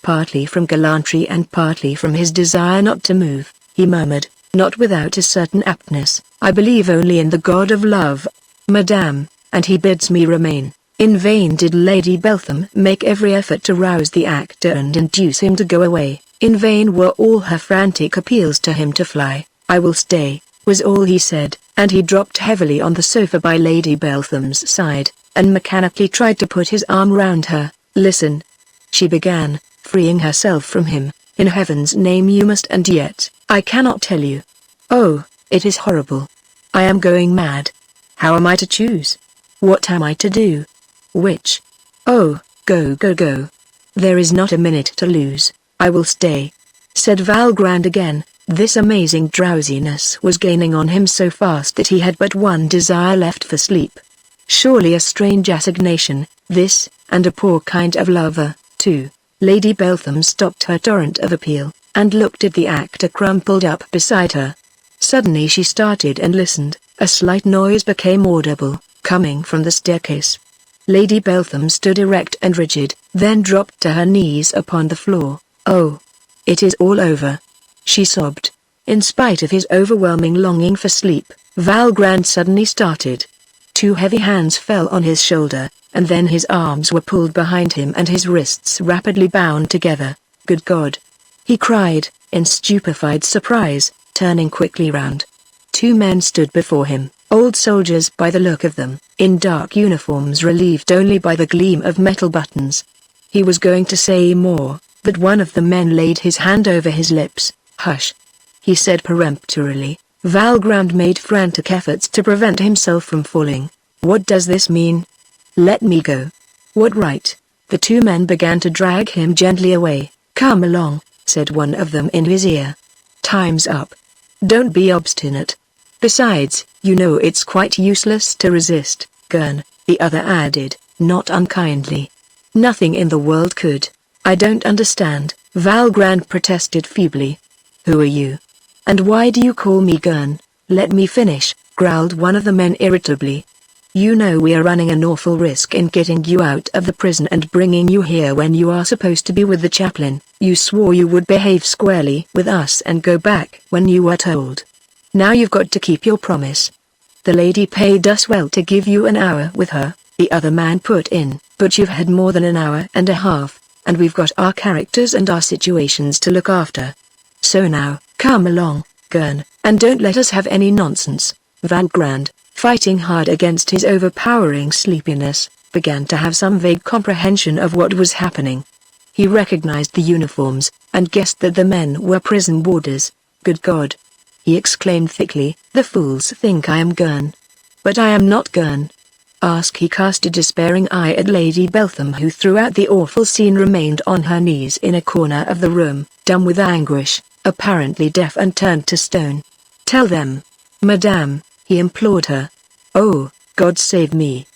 A: Partly from gallantry and partly from his desire not to move, he murmured, not without a certain aptness, I believe only in the God of love, Madame, and he bids me remain. In vain did Lady Beltham make every effort to rouse the actor and induce him to go away. In vain were all her frantic appeals to him to fly. I will stay, was all he said, and he dropped heavily on the sofa by Lady Beltham's side, and mechanically tried to put his arm round her. Listen, she began, freeing herself from him. In heaven's name you must, and yet, I cannot tell you. Oh, it is horrible. I am going mad. How am I to choose? What am I to do? Which? Oh, go. There is not a minute to lose. I will stay, said Valgrand again. This amazing drowsiness was gaining on him so fast that he had but one desire left for sleep. Surely a strange assignation, this, and a poor kind of lover, too. Lady Beltham stopped her torrent of appeal, and looked at the actor crumpled up beside her. Suddenly she started and listened. A slight noise became audible, coming from the staircase. Lady Beltham stood erect and rigid, then dropped to her knees upon the floor. "Oh, it is all over," she sobbed. In spite of his overwhelming longing for sleep, Valgrand suddenly started. Two heavy hands fell on his shoulder, and then his arms were pulled behind him and his wrists rapidly bound together. "Good God!" he cried, in stupefied surprise, turning quickly round. Two men stood before him, old soldiers by the look of them, in dark uniforms relieved only by the gleam of metal buttons. He was going to say more, but one of the men laid his hand over his lips. "Hush," he said peremptorily. Valgrand made frantic efforts to prevent himself from falling. "What does this mean? Let me go." "What right?" The two men began to drag him gently away. "Come along," said one of them in his ear. "Time's up. Don't be obstinate. Besides, you know it's quite useless to resist, Gurn," the other added, not unkindly. "Nothing in the world could." "I don't understand," Valgrand protested feebly. "Who are you? And why do you call me Gurn?" "Let me finish," growled one of the men irritably. "You know we are running an awful risk in getting you out of the prison and bringing you here when you are supposed to be with the chaplain. You swore you would behave squarely with us and go back when you were told. Now you've got to keep your promise." "The lady paid us well to give you an hour with her," the other man put in, "but you've had more than an hour and a half, and we've got our characters and our situations to look after. So now, come along, Gurn, and don't let us have any nonsense." Valgrand, fighting hard against his overpowering sleepiness, began to have some vague comprehension of what was happening. He recognized the uniforms, and guessed that the men were prison warders. "Good God!" he exclaimed thickly, "the fools think I am Gurn. But I am not Gurn." He cast a despairing eye at Lady Beltham, who throughout the awful scene remained on her knees in a corner of the room, dumb with anguish, apparently deaf and turned to stone. "Tell them, Madame," he implored her. "Oh, God save me."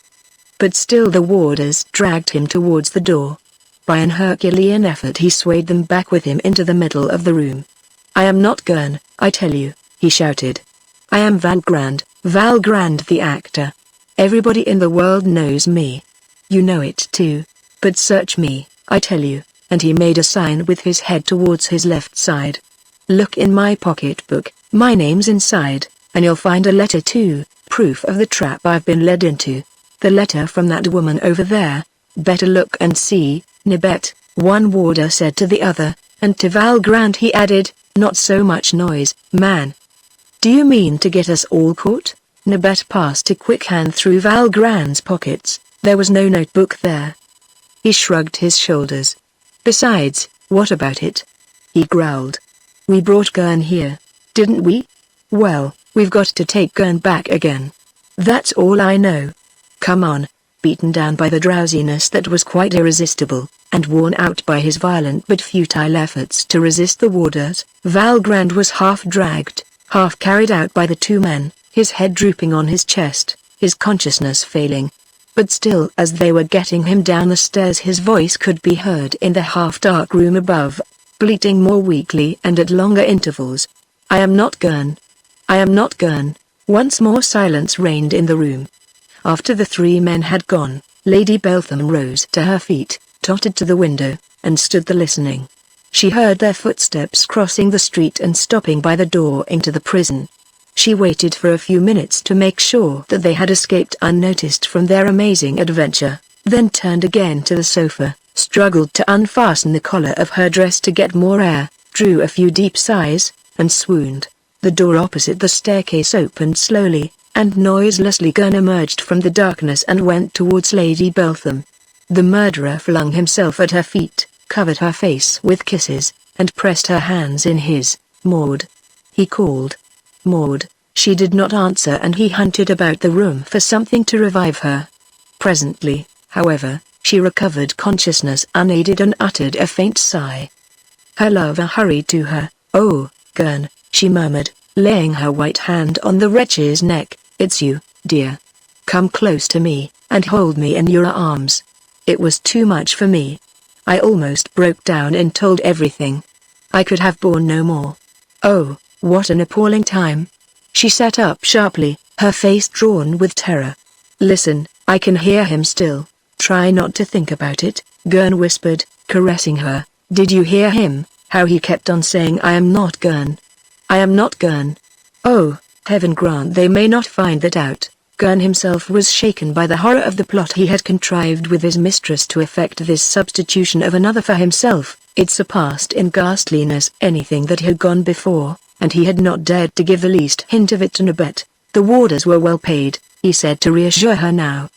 A: But still the warders dragged him towards the door. By an Herculean effort he swayed them back with him into the middle of the room. "I am not Gurn, I tell you," he shouted. "I am Valgrand the actor. Everybody in the world knows me. You know it too. But search me, I tell you," and he made a sign with his head towards his left side. "Look in my pocketbook, my name's inside, and you'll find a letter too, proof of the trap I've been led into. The letter from that woman over there. Better look and see, Nibet," one warder said to the other, and to Valgrand he added, "Not so much noise, man. Do you mean to get us all caught?" Nibet passed a quick hand through Valgrand's pockets. There was no notebook there. He shrugged his shoulders. "Besides, what about it?" he growled. "We brought Gurn here, didn't we? Well, we've got to take Gurn back again. That's all I know. Come on." Beaten down by the drowsiness that was quite irresistible, and worn out by his violent but futile efforts to resist the warders, Valgrand was half dragged, half carried out by the two men, his head drooping on his chest, his consciousness failing. But still, as they were getting him down the stairs, his voice could be heard in the half-dark room above, bleating more weakly and at longer intervals. "I am not Gurn. I am not Gurn." Once more silence reigned in the room. After the three men had gone, Lady Beltham rose to her feet, tottered to the window, and stood there listening. She heard their footsteps crossing the street and stopping by the door into the prison. She waited for a few minutes to make sure that they had escaped unnoticed from their amazing adventure, then turned again to the sofa, struggled to unfasten the collar of her dress to get more air, drew a few deep sighs, and swooned. The door opposite the staircase opened slowly, and noiselessly Gurn emerged from the darkness and went towards Lady Beltham. The murderer flung himself at her feet, covered her face with kisses, and pressed her hands in his. "Maud," he called. "Maud." She did not answer, and he hunted about the room for something to revive her. Presently, however, she recovered consciousness unaided and uttered a faint sigh. Her lover hurried to her. "Oh, Gurn," she murmured, laying her white hand on the wretch's neck. "It's you, dear." Come close to me, and hold me in your arms. It was too much for me. I almost broke down and told everything. I could have borne no more. Oh, what an appalling time. She sat up sharply, her face drawn with terror. Listen, I can hear him still. Try not to think about it, Gurn whispered, caressing her. Did you hear him, how he kept on saying I am not Gurn? I am not Gurn. Oh, heaven grant they may not find that out. Gurn himself was shaken by the horror of the plot he had contrived with his mistress to effect this substitution of another for himself. It surpassed in ghastliness anything that had gone before, and he had not dared to give the least hint of it to Nabet. The warders were well paid, he said to reassure her now.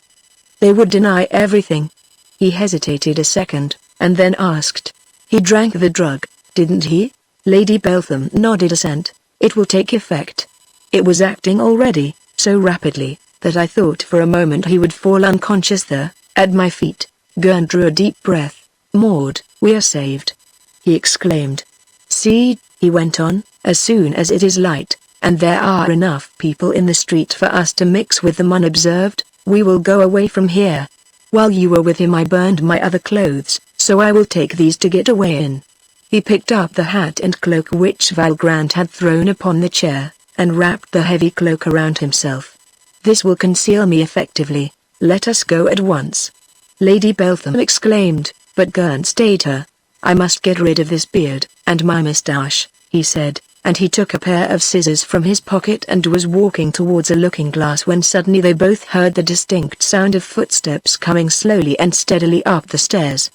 A: They would deny everything. He hesitated a second, and then asked. He drank the drug, didn't he? Lady Beltham nodded assent. It will take effect. It was acting already, so rapidly, that I thought for a moment he would fall unconscious there, at my feet. Gurn drew a deep breath. Maud, we are saved, he exclaimed. See, he went on, as soon as it is light, and there are enough people in the street for us to mix with them unobserved, we will go away from here. While you were with him I burned my other clothes, so I will take these to get away in. He picked up the hat and cloak which Valgrand had thrown upon the chair, and wrapped the heavy cloak around himself. This will conceal me effectively. Let us go at once. Lady Beltham exclaimed, but Gurn stayed her. I must get rid of this beard, and my moustache, he said, and he took a pair of scissors from his pocket and was walking towards a looking-glass when suddenly they both heard the distinct sound of footsteps coming slowly and steadily up the stairs.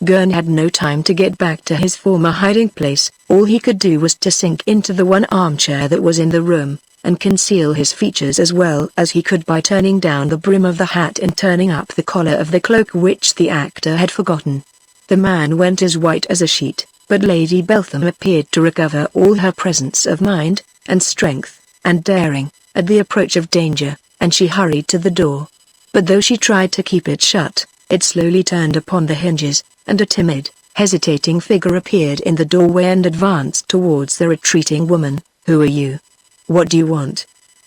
A: Gurn had no time to get back to his former hiding place. All he could do was to sink into the one armchair that was in the room, and conceal his features as well as he could by turning down the brim of the hat and turning up the collar of the cloak which the actor had forgotten. The man went as white as a sheet, but Lady Beltham appeared to recover all her presence of mind, and strength, and daring, at the approach of danger, and she hurried to the door. But though she tried to keep it shut, it slowly turned upon the hinges, and a timid, hesitating figure appeared in the doorway and advanced towards the retreating woman. Who are you? What do you want?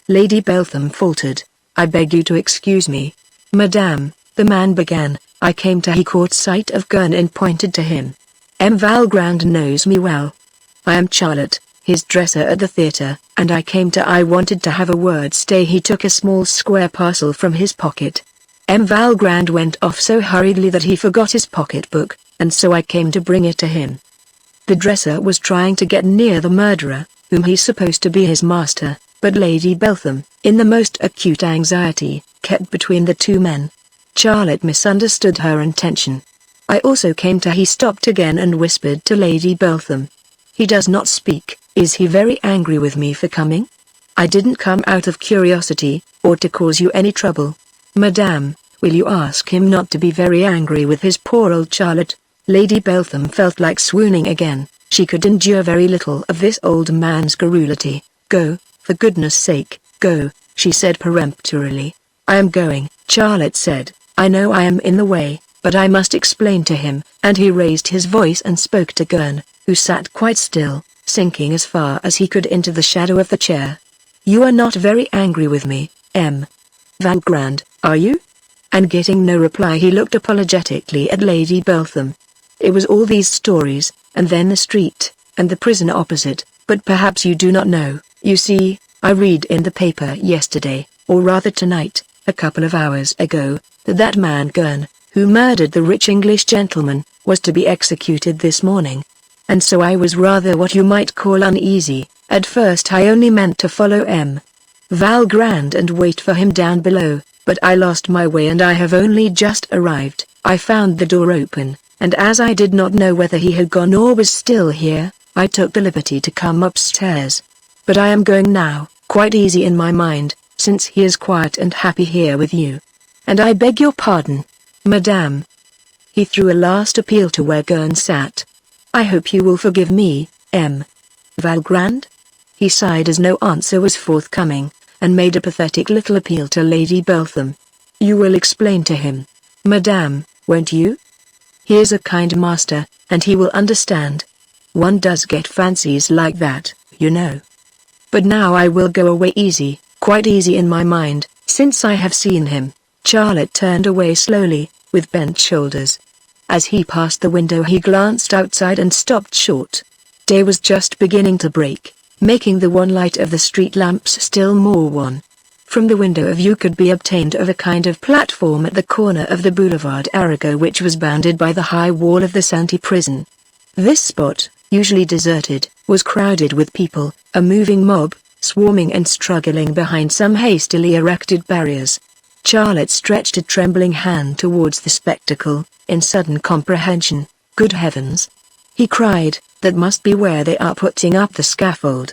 A: Lady Beltham faltered. I beg you to excuse me. Madame, the man began. I came to. He caught sight of Gurn and pointed to him. Valgrand knows me well. I am Charlotte, his dresser at the theatre, and I came to. I wanted to have a word. Stay. He took a small square parcel from his pocket. Valgrand went off so hurriedly that he forgot his pocketbook, and so I came to bring it to him. The dresser was trying to get near the murderer, whom he supposed to be his master, but Lady Beltham, in the most acute anxiety, kept between the two men. Charlotte misunderstood her intention. I also came to. He stopped again and whispered to Lady Beltham. He does not speak. Is he very angry with me for coming? I didn't come out of curiosity, or to cause you any trouble. Madame, will you ask him not to be very angry with his poor old Charlotte? Lady Beltham felt like swooning again. She could endure very little of this old man's garrulity. Go, for goodness sake, go, she said peremptorily. I am going, Charlotte said. I know I am in the way, but I must explain to him, and he raised his voice and spoke to Gurn, who sat quite still, sinking as far as he could into the shadow of the chair. You are not very angry with me, Valgrand, are you? And getting no reply he looked apologetically at Lady Beltham. It was all these stories, and then the street, and the prison opposite, but perhaps you do not know. You see, I read in the paper yesterday, or rather tonight, a couple of hours ago, that man Gurn, who murdered the rich English gentleman, was to be executed this morning. And so I was rather what you might call uneasy. At first I only meant to follow Valgrand and wait for him down below, but I lost my way and I have only just arrived. I found the door open, and as I did not know whether he had gone or was still here, I took the liberty to come upstairs. But I am going now, quite easy in my mind, since he is quiet and happy here with you. And I beg your pardon, Madame. He threw a last appeal to where Gurn sat. I hope you will forgive me, Valgrand? He sighed as no answer was forthcoming, and made a pathetic little appeal to Lady Beltham. You will explain to him, Madame, won't you? He is a kind master, and he will understand. One does get fancies like that, you know. But now I will go away easy, quite easy in my mind, since I have seen him." Charlotte turned away slowly, with bent shoulders. As he passed the window he glanced outside and stopped short. Day was just beginning to break, making the wan light of the street lamps still more wan. From the window a view could be obtained of a kind of platform at the corner of the Boulevard Arago, which was bounded by the high wall of the Santi prison. This spot, usually deserted, was crowded with people, a moving mob, swarming and struggling behind some hastily erected barriers. Charlotte stretched a trembling hand towards the spectacle, in sudden comprehension. "Good heavens!" he cried, "that must be where they are putting up the scaffold.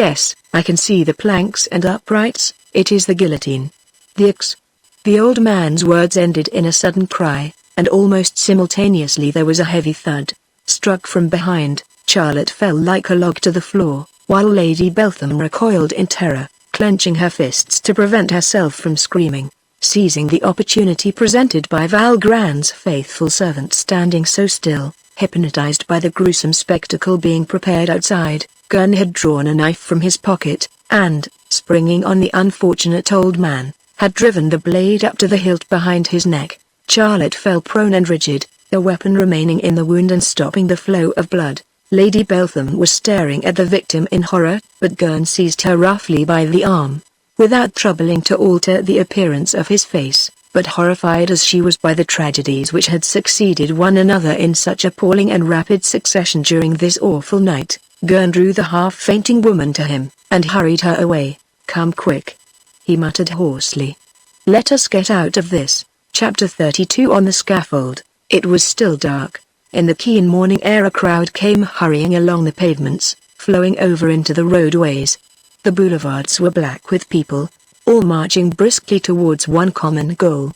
A: Yes, I can see the planks and uprights. It is the guillotine. The old man's words ended in a sudden cry, and almost simultaneously there was a heavy thud. Struck from behind, Charlotte fell like a log to the floor, while Lady Beltham recoiled in terror, clenching her fists to prevent herself from screaming. Seizing the opportunity presented by Valgrand's faithful servant standing so still, hypnotized by the gruesome spectacle being prepared outside, Gurn had drawn a knife from his pocket, and, springing on the unfortunate old man, had driven the blade up to the hilt behind his neck. Charlotte fell prone and rigid, the weapon remaining in the wound and stopping the flow of blood. Lady Beltham was staring at the victim in horror, but Gurn seized her roughly by the arm. Without troubling to alter the appearance of his face, but horrified as she was by the tragedies which had succeeded one another in such appalling and rapid succession during this awful night, Gurn drew the half-fainting woman to him, and hurried her away. "Come quick," he muttered hoarsely. "Let us get out of this." Chapter 32. On the scaffold. It was still dark. In the keen morning air a crowd came hurrying along the pavements, flowing over into the roadways. The boulevards were black with people, all marching briskly towards one common goal.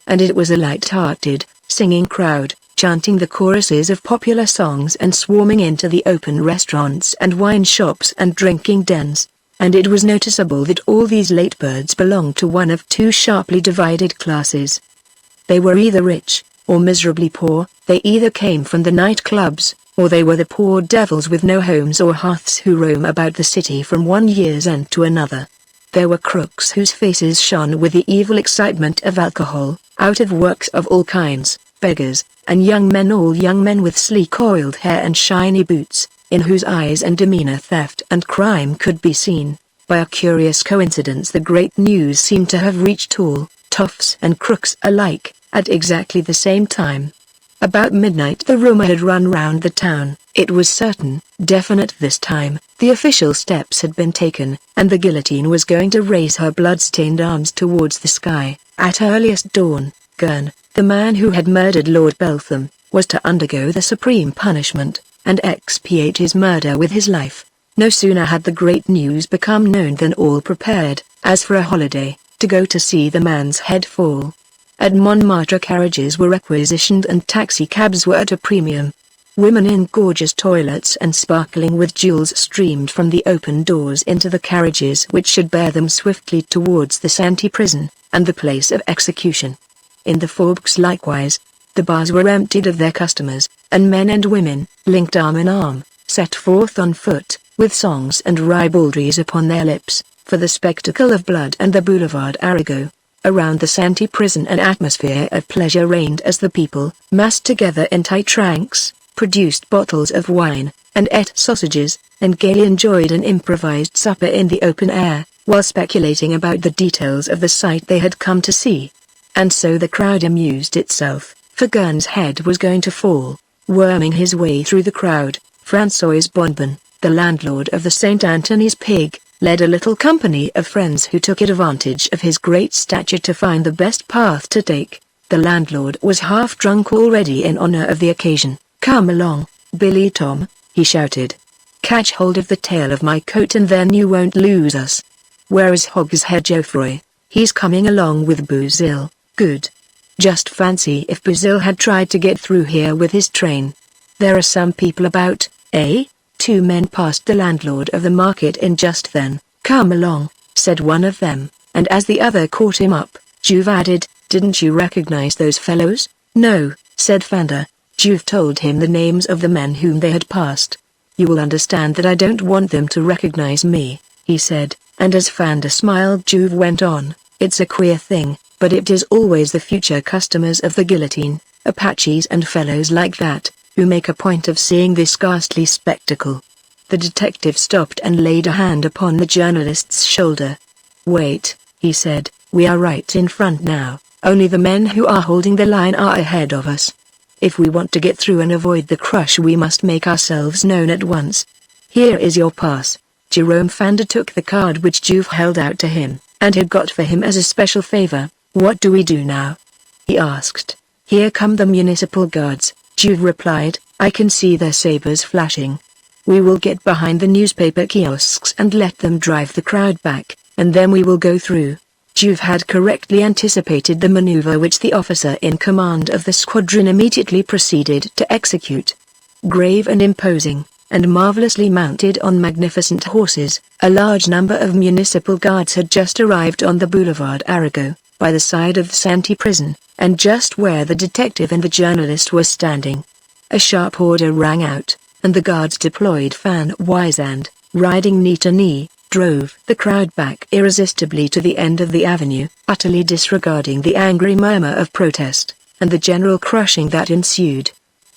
A: And it was a light-hearted, singing crowd, chanting the choruses of popular songs and swarming into the open restaurants and wine shops and drinking dens. And it was noticeable that all these late birds belonged to one of two sharply divided classes. They were either rich, or miserably poor. They either came from the nightclubs, or they were the poor devils with no homes or hearths who roam about the city from one year's end to another. There were crooks whose faces shone with the evil excitement of alcohol, out of works of all kinds, beggars, and young men, all young men with sleek oiled hair and shiny boots, in whose eyes and demeanor theft and crime could be seen. By a curious coincidence the great news seemed to have reached all, toughs and crooks alike, at exactly the same time. About midnight the rumor had run round the town. It was certain, definite this time. The official steps had been taken, and the guillotine was going to raise her blood-stained arms towards the sky. At earliest dawn, Gurn, the man who had murdered Lord Beltham, was to undergo the supreme punishment, and expiate his murder with his life. No sooner had the great news become known than all prepared, as for a holiday, to go to see the man's head fall. At Montmartre carriages were requisitioned and taxicabs were at a premium. Women in gorgeous toilets and sparkling with jewels streamed from the open doors into the carriages which should bear them swiftly towards the Santi prison, and the place of execution. In the Faubourgs likewise, the bars were emptied of their customers, and men and women, linked arm in arm, set forth on foot, with songs and ribaldries upon their lips, for the spectacle of blood and the Boulevard Arago. Around the Santi prison an atmosphere of pleasure reigned as the people, massed together in tight ranks, produced bottles of wine, and ate sausages, and gaily enjoyed an improvised supper in the open air, while speculating about the details of the sight they had come to see. And so the crowd amused itself, for Gurn's head was going to fall. Worming his way through the crowd, François Bonbon, the landlord of the St. Anthony's Pig, led a little company of friends who took advantage of his great stature to find the best path to take. The landlord was half drunk already in honor of the occasion. "Come along, Billy Tom," he shouted. "Catch hold of the tail of my coat and then you won't lose us. Where is Hogshead Geoffroy? He's coming along with Bouzille. Good. Just fancy if Bouzille had tried to get through here with his train. There are some people about, eh?" Two men passed the landlord of the market in just then. "Come along," said one of them, and as the other caught him up, Juve added, "Didn't you recognize those fellows?" "No," said Fanda. Juve told him the names of the men whom they had passed. "You will understand that I don't want them to recognize me," he said, and as Fanda smiled Juve went on, It's a queer thing, but it is always the future customers of the guillotine, Apaches and fellows like that, who make a point of seeing this ghastly spectacle. The detective stopped and laid a hand upon the journalist's shoulder. "Wait," he said, "we are right in front now, only the men who are holding the line are ahead of us. If we want to get through and avoid the crush, we must make ourselves known at once. Here is your pass." Jerome Fanda took the card which Juve held out to him, and had got for him as a special favor. "What do we do now?" he asked. "Here come the municipal guards," Juve replied. "I can see their sabers flashing. We will get behind the newspaper kiosks and let them drive the crowd back, and then we will go through." Juve had correctly anticipated the maneuver which the officer in command of the squadron immediately proceeded to execute. Grave and imposing, and marvelously mounted on magnificent horses, a large number of municipal guards had just arrived on the Boulevard Arago, by the side of the Santi prison, and just where the detective and the journalist were standing. A sharp order rang out, and the guards deployed fan wise and, riding knee to knee, drove the crowd back irresistibly to the end of the avenue, utterly disregarding the angry murmur of protest, and the general crushing that ensued.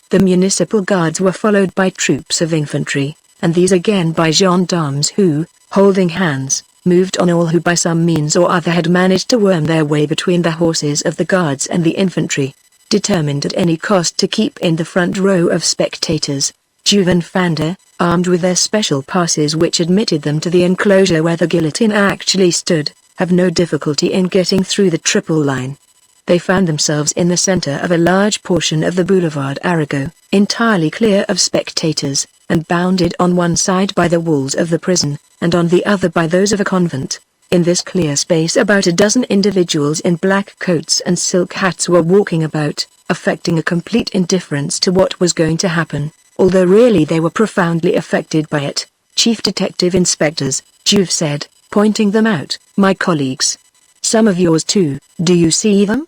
A: The municipal guards were followed by troops of infantry, and these again by gendarmes who, holding hands, moved on all who by some means or other had managed to worm their way between the horses of the guards and the infantry. Determined at any cost to keep in the front row of spectators, Juve and Fanda, armed with their special passes which admitted them to the enclosure where the guillotine actually stood, have no difficulty in getting through the triple line. They found themselves in the center of a large portion of the Boulevard Arago, entirely clear of spectators, and bounded on one side by the walls of the prison, and on the other by those of a convent. In this clear space about a dozen individuals in black coats and silk hats were walking about, affecting a complete indifference to what was going to happen, although really they were profoundly affected by it. "Chief Detective Inspectors," Juve said, pointing them out, "my colleagues. Some of yours too, do you see them?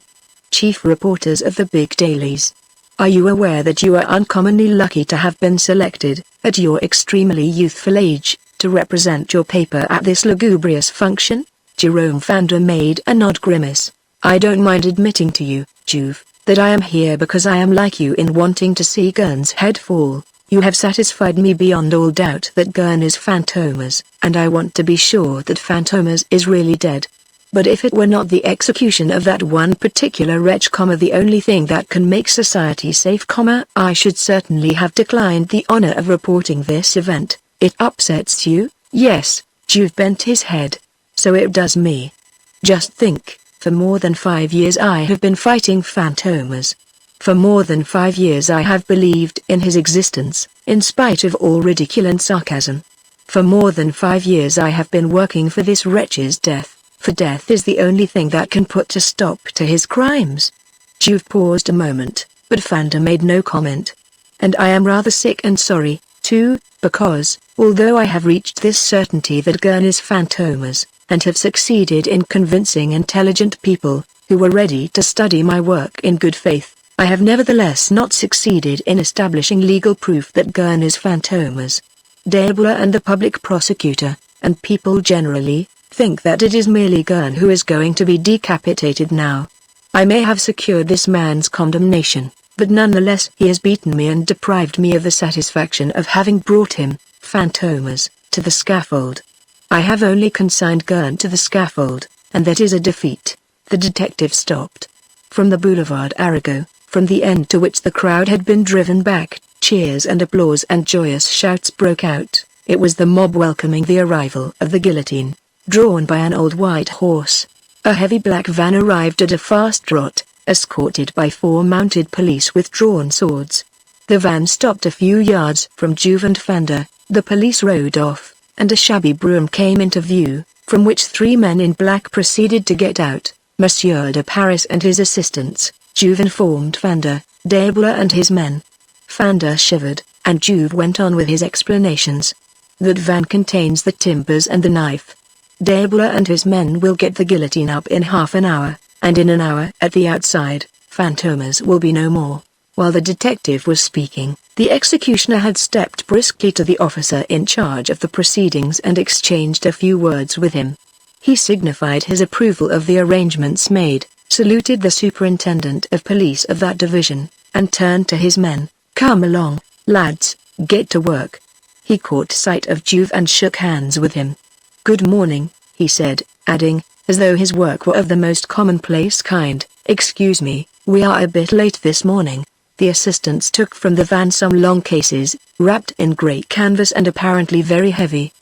A: Chief reporters of the big dailies. Are you aware that you are uncommonly lucky to have been selected, at your extremely youthful age, to represent your paper at this lugubrious function?" Jerome Fanda made an odd grimace. "I don't mind admitting to you, Juve, that I am here because I am like you in wanting to see Gurn's head fall. You have satisfied me beyond all doubt that Gurn is Fantômas, and I want to be sure that Fantômas is really dead. But if it were not the execution of that one particular wretch, the only thing that can make society safe, I should certainly have declined the honor of reporting this event. It upsets you?" "Yes," Juve bent his head. "So it does me. Just think, for more than 5 years I have been fighting Fantômas. For more than 5 years I have believed in his existence, in spite of all ridicule and sarcasm. For more than 5 years I have been working for this wretch's death, for death is the only thing that can put a stop to his crimes." Juve paused a moment, but Fanda made no comment. "And I am rather sick and sorry, too, because, although I have reached this certainty that Gurn is Fantômas, and have succeeded in convincing intelligent people, who were ready to study my work in good faith, I have nevertheless not succeeded in establishing legal proof that Gurn is Fantômas. Deibler and the public prosecutor, and people generally, think that it is merely Gurn who is going to be decapitated now. I may have secured this man's condemnation, but nonetheless he has beaten me and deprived me of the satisfaction of having brought him, Fantômas, to the scaffold. I have only consigned Gurn to the scaffold, and that is a defeat." The detective stopped. From the Boulevard Arago, from the end to which the crowd had been driven back, cheers and applause and joyous shouts broke out. It was the mob welcoming the arrival of the guillotine, drawn by an old white horse. A heavy black van arrived at a fast trot, escorted by 4 mounted police with drawn swords. The van stopped a few yards from Juve and Fanda, the police rode off, and a shabby brougham came into view, from which 3 men in black proceeded to get out. Monsieur de Paris and his assistants, Juve informed Fanda, Deibler and his men. Fanda shivered, and Juve went on with his explanations. "That van contains the timbers and the knife. Deibler and his men will get the guillotine up in half an hour, and in an hour at the outside, Fantômas will be no more." While the detective was speaking, the executioner had stepped briskly to the officer in charge of the proceedings and exchanged a few words with him. He signified his approval of the arrangements made, saluted the superintendent of police of that division, and turned to his men. "Come along, lads, get to work." He caught sight of Juve and shook hands with him. "Good morning," he said, adding, as though his work were of the most commonplace kind, "Excuse me, we are a bit late this morning." The assistants took from the van some long cases, wrapped in grey canvas and apparently very heavy.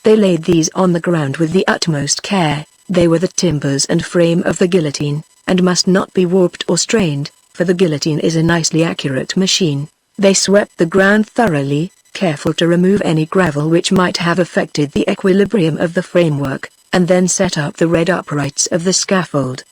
A: They laid these on the ground with the utmost care. They were the timbers and frame of the guillotine, and must not be warped or strained, for the guillotine is a nicely accurate machine. They swept the ground thoroughly, careful to remove any gravel which might have affected the equilibrium of the framework, and then set up the red uprights of the scaffold.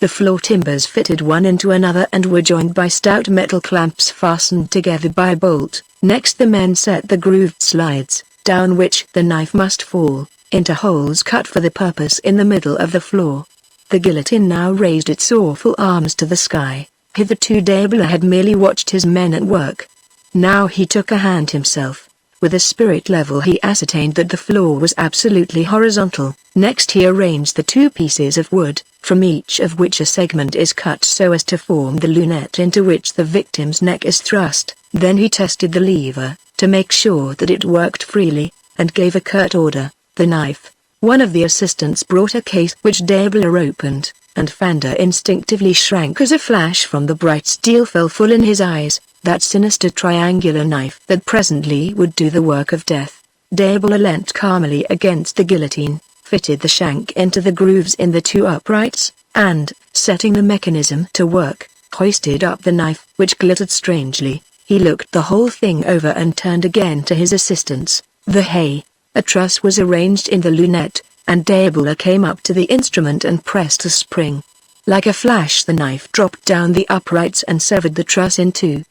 A: The floor timbers fitted one into another and were joined by stout metal clamps fastened together by a bolt. Next the men set the grooved slides, down which the knife must fall, into holes cut for the purpose in the middle of the floor. The guillotine now raised its awful arms to the sky. Hitherto D'Abella had merely watched his men at work. Now he took a hand himself. With a spirit level he ascertained that the floor was absolutely horizontal. Next he arranged the two pieces of wood, from each of which a segment is cut so as to form the lunette into which the victim's neck is thrust. Then he tested the lever, to make sure that it worked freely, and gave a curt order, "The knife." One of the assistants brought a case which D'Abella opened, and Fanda instinctively shrank as a flash from the bright steel fell full in his eyes, that sinister triangular knife that presently would do the work of death. D'Abella leant calmly against the guillotine, fitted the shank into the grooves in the two uprights, and, setting the mechanism to work, hoisted up the knife, which glittered strangely. He looked the whole thing over and turned again to his assistants. A truss was arranged in the lunette, and D'Abella came up to the instrument and pressed a spring. Like a flash the knife dropped down the uprights and severed the truss in two.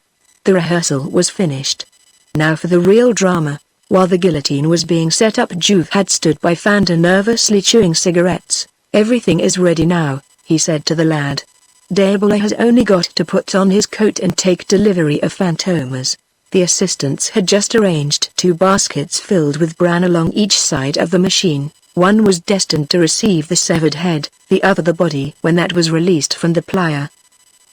A: The rehearsal was finished. Now for the real drama. While the guillotine was being set up, Juve had stood by Fanda nervously chewing cigarettes. "Everything is ready now," he said to the lad. "D'Abella has only got to put on his coat and take delivery of Fantômas." The assistants had just arranged two baskets filled with bran along each side of the machine. One was destined to receive the severed head, the other the body when that was released from the plier.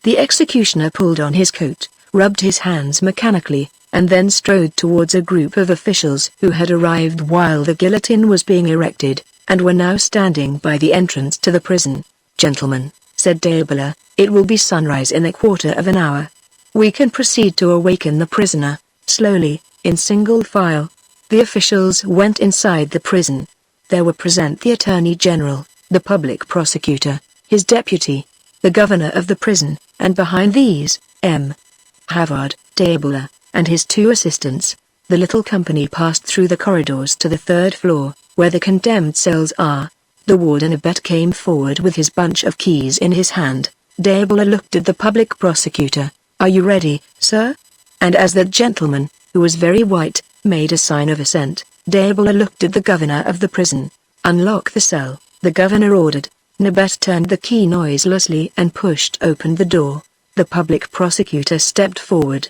A: The executioner pulled on his coat, rubbed his hands mechanically, and then strode towards a group of officials who had arrived while the guillotine was being erected, and were now standing by the entrance to the prison. "Gentlemen," said D'Abella, "it will be sunrise in a quarter of an hour. We can proceed to awaken the prisoner." Slowly, in single file, the officials went inside the prison. There were present the Attorney General, the public prosecutor, his deputy, the governor of the prison, and behind these, M. Havard, D'Abella, and his two assistants. The little company passed through the corridors to the third floor, where the condemned cells are. The warden Abet came forward with his bunch of keys in his hand. D'Abella looked at the public prosecutor. "Are you ready, sir?" And as that gentleman, who was very white, made a sign of assent, D'Abella looked at the governor of the prison. "Unlock the cell," the governor ordered. Nabet turned the key noiselessly and pushed open the door. The public prosecutor stepped forward.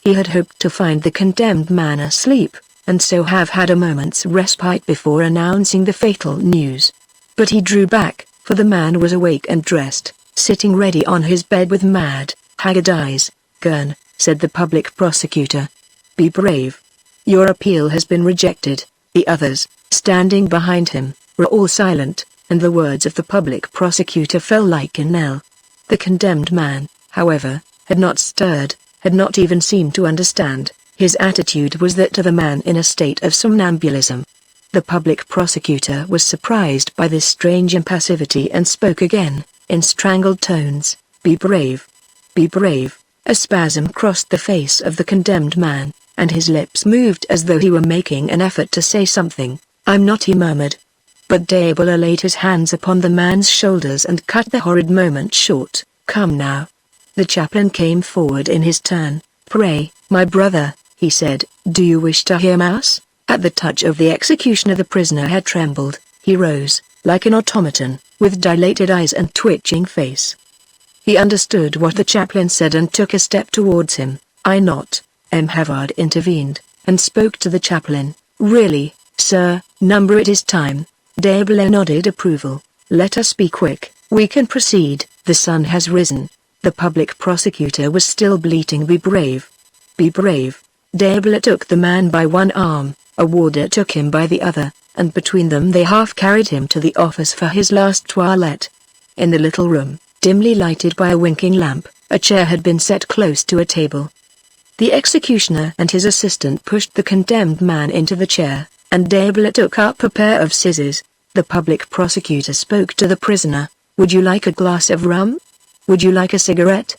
A: He had hoped to find the condemned man asleep, and so have had a moment's respite before announcing the fatal news. But he drew back, for the man was awake and dressed, sitting ready on his bed with mad, haggard eyes. "Gurn," said the public prosecutor. "Be brave. Your appeal has been rejected." The others, standing behind him, were all silent, and the words of the public prosecutor fell like a knell. The condemned man, however, had not stirred, had not even seemed to understand. His attitude was that of a man in a state of somnambulism. The public prosecutor was surprised by this strange impassivity and spoke again, in strangled tones. "Be brave. Be brave." A spasm crossed the face of the condemned man, and his lips moved as though he were making an effort to say something. "I'm not," he murmured. But D'Abella laid his hands upon the man's shoulders and cut the horrid moment short. "Come now." The chaplain came forward in his turn. "Pray, my brother," he said, "do you wish to hear mass?" At the touch of the executioner the prisoner had trembled. He rose, like an automaton, with dilated eyes and twitching face. He understood what the chaplain said and took a step towards him. "I not," M. Havard intervened, and spoke to the chaplain. "Really, sir, number it is time." D'Herblay nodded approval. "Let us be quick, we can proceed, the sun has risen." The public prosecutor was still bleating, "Be brave. Be brave." D'Herblay took the man by one arm, a warder took him by the other, and between them they half carried him to the office for his last toilette. In the little room, dimly lighted by a winking lamp, a chair had been set close to a table. The executioner and his assistant pushed the condemned man into the chair, and D'Herblay took up a pair of scissors. The public prosecutor spoke to the prisoner. "Would you like a glass of rum? Would you like a cigarette?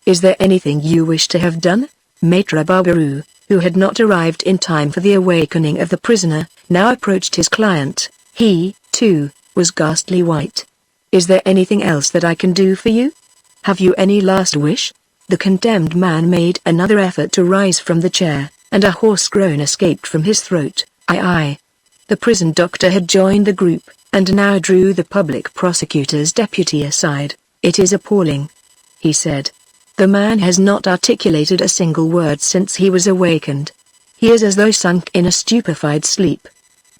A: Is there anything you wish to have done?" Maitre Barberoux, who had not arrived in time for the awakening of the prisoner, now approached his client. He, too, was ghastly white. "Is there anything else that I can do for you? Have you any last wish?" The condemned man made another effort to rise from the chair, and a hoarse groan escaped from his throat. "Aye." The prison doctor had joined the group, and now drew the public prosecutor's deputy aside. "It is appalling," he said. "The man has not articulated a single word since he was awakened. He is as though sunk in a stupefied sleep.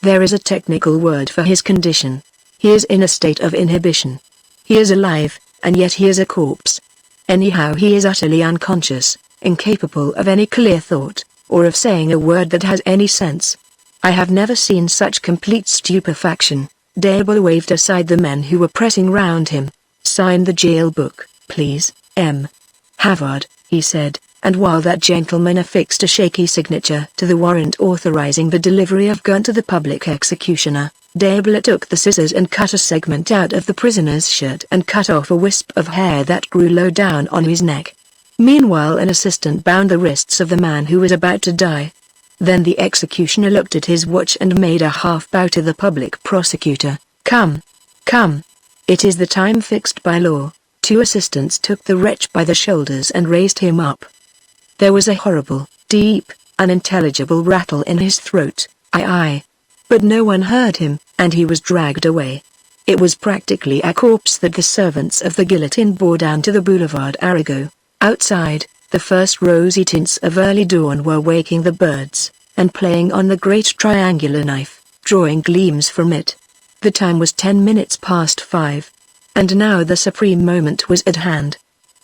A: There is a technical word for his condition. He is in a state of inhibition. He is alive, and yet he is a corpse. Anyhow, he is utterly unconscious, incapable of any clear thought, or of saying a word that has any sense. I have never seen such complete stupefaction." D'Herblay waved aside the men who were pressing round him. "Sign the jail book, please, M. Havard," he said, and while that gentleman affixed a shaky signature to the warrant authorizing the delivery of gun to the public executioner, D'Herblay took the scissors and cut a segment out of the prisoner's shirt and cut off a wisp of hair that grew low down on his neck. Meanwhile an assistant bound the wrists of the man who was about to die. Then the executioner looked at his watch and made a half bow to the public prosecutor. Come. Come. It is the time fixed by law." Two assistants took the wretch by the shoulders and raised him up. There was a horrible, deep, unintelligible rattle in his throat. Aye. But no one heard him, and he was dragged away. It was practically a corpse that the servants of the guillotine bore down to the Boulevard Arago. Outside, the first rosy tints of early dawn were waking the birds, and playing on the great triangular knife, drawing gleams from it. The time was 10 minutes past 5. And now the supreme moment was at hand.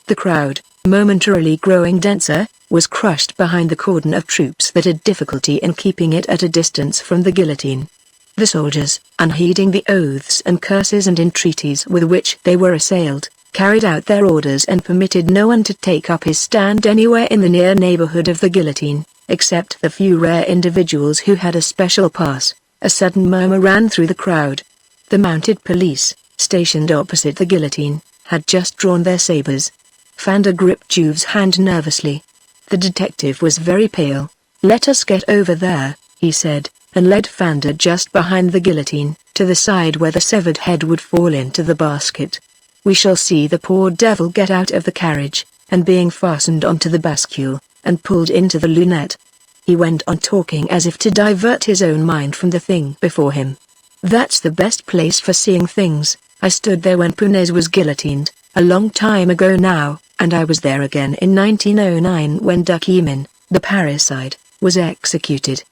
A: The crowd, momentarily growing denser, was crushed behind the cordon of troops that had difficulty in keeping it at a distance from the guillotine. The soldiers, unheeding the oaths and curses and entreaties with which they were assailed, carried out their orders and permitted no one to take up his stand anywhere in the near neighborhood of the guillotine, except the few rare individuals who had a special pass. A sudden murmur ran through the crowd. The mounted police, stationed opposite the guillotine, had just drawn their sabers. Fanda gripped Juve's hand nervously. The detective was very pale. "Let us get over there," he said, and led Fanda just behind the guillotine, to the side where the severed head would fall into the basket. "We shall see the poor devil get out of the carriage," and being fastened onto the bascule, and pulled into the lunette. He went on talking as if to divert his own mind from the thing before him. "That's the best place for seeing things. I stood there when Punez was guillotined, a long time ago now, and I was there again in 1909 when Duchymin, the parricide, was executed."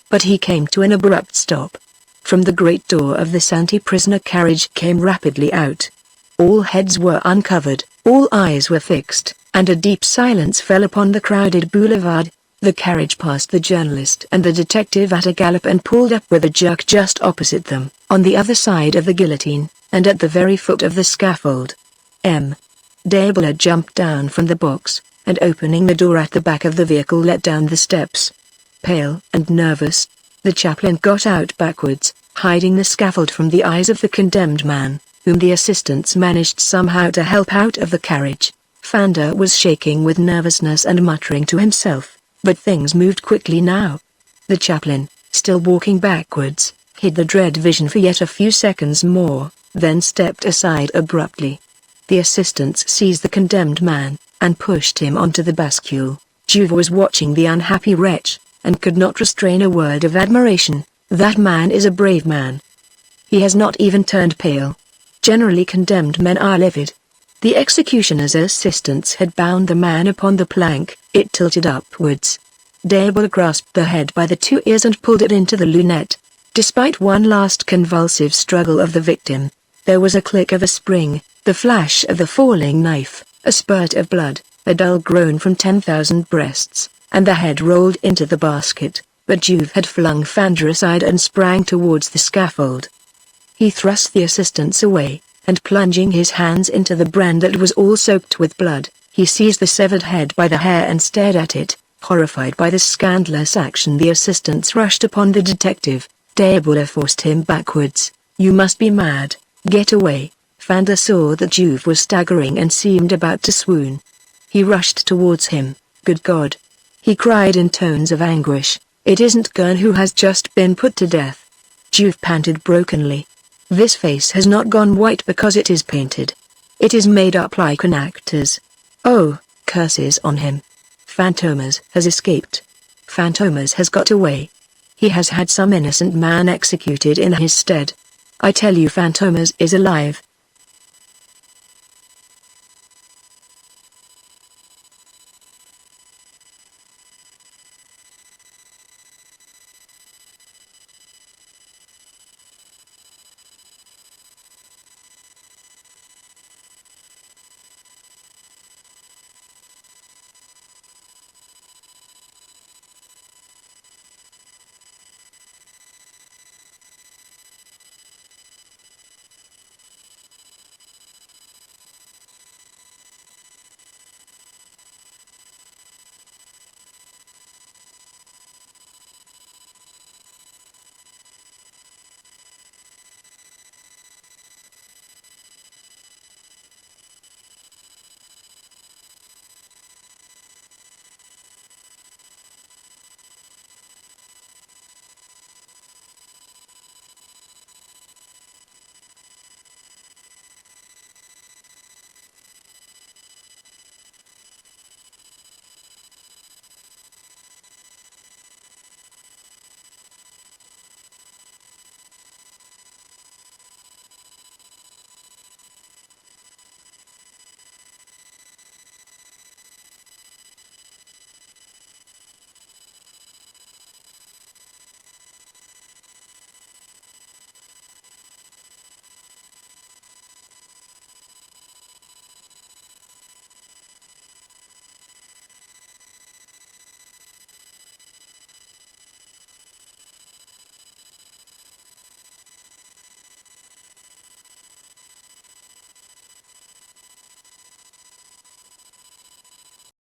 A: But he came to an abrupt stop. From the great door of the anti-prisoner carriage came rapidly out. All heads were uncovered, all eyes were fixed, and a deep silence fell upon the crowded boulevard. The carriage passed the journalist and the detective at a gallop and pulled up with a jerk just opposite them, on the other side of the guillotine, and at the very foot of the scaffold. M. D'Herblay jumped down from the box, and opening the door at the back of the vehicle let down the steps. Pale and nervous, the chaplain got out backwards, hiding the scaffold from the eyes of the condemned man, whom the assistants managed somehow to help out of the carriage. Fanda was shaking with nervousness and muttering to himself, but things moved quickly now. The chaplain, still walking backwards, hid the dread vision for yet a few seconds more, then stepped aside abruptly. The assistants seized the condemned man, and pushed him onto the bascule. Juve was watching the unhappy wretch, and could not restrain a word of admiration. "That man is a brave man. He has not even turned pale." Generally condemned men are livid. The executioner's assistants had bound the man upon the plank. It tilted upwards. D'Herblay grasped the head by the two ears and pulled it into the lunette. Despite one last convulsive struggle of the victim, there was a click of a spring, the flash of the falling knife, a spurt of blood, a dull groan from 10,000 breasts, and the head rolled into the basket, but Juve had flung Fandor aside and sprang towards the scaffold. He thrust the assistants away, and plunging his hands into the brand that was all soaked with blood, he seized the severed head by the hair and stared at it. Horrified by this scandalous action, the assistants rushed upon the detective. Deborah forced him backwards. "You must be mad. Get away." Fandor saw that Juve was staggering and seemed about to swoon. He rushed towards him. "Good God!" he cried in tones of anguish. "It isn't Gurn who has just been put to death." Juve panted brokenly. "This face has not gone white because it is painted. It is made up like an actor's. Oh, curses on him. Fantômas has escaped. Fantômas has got away. He has had some innocent man executed in his stead. I tell you, Fantômas is alive.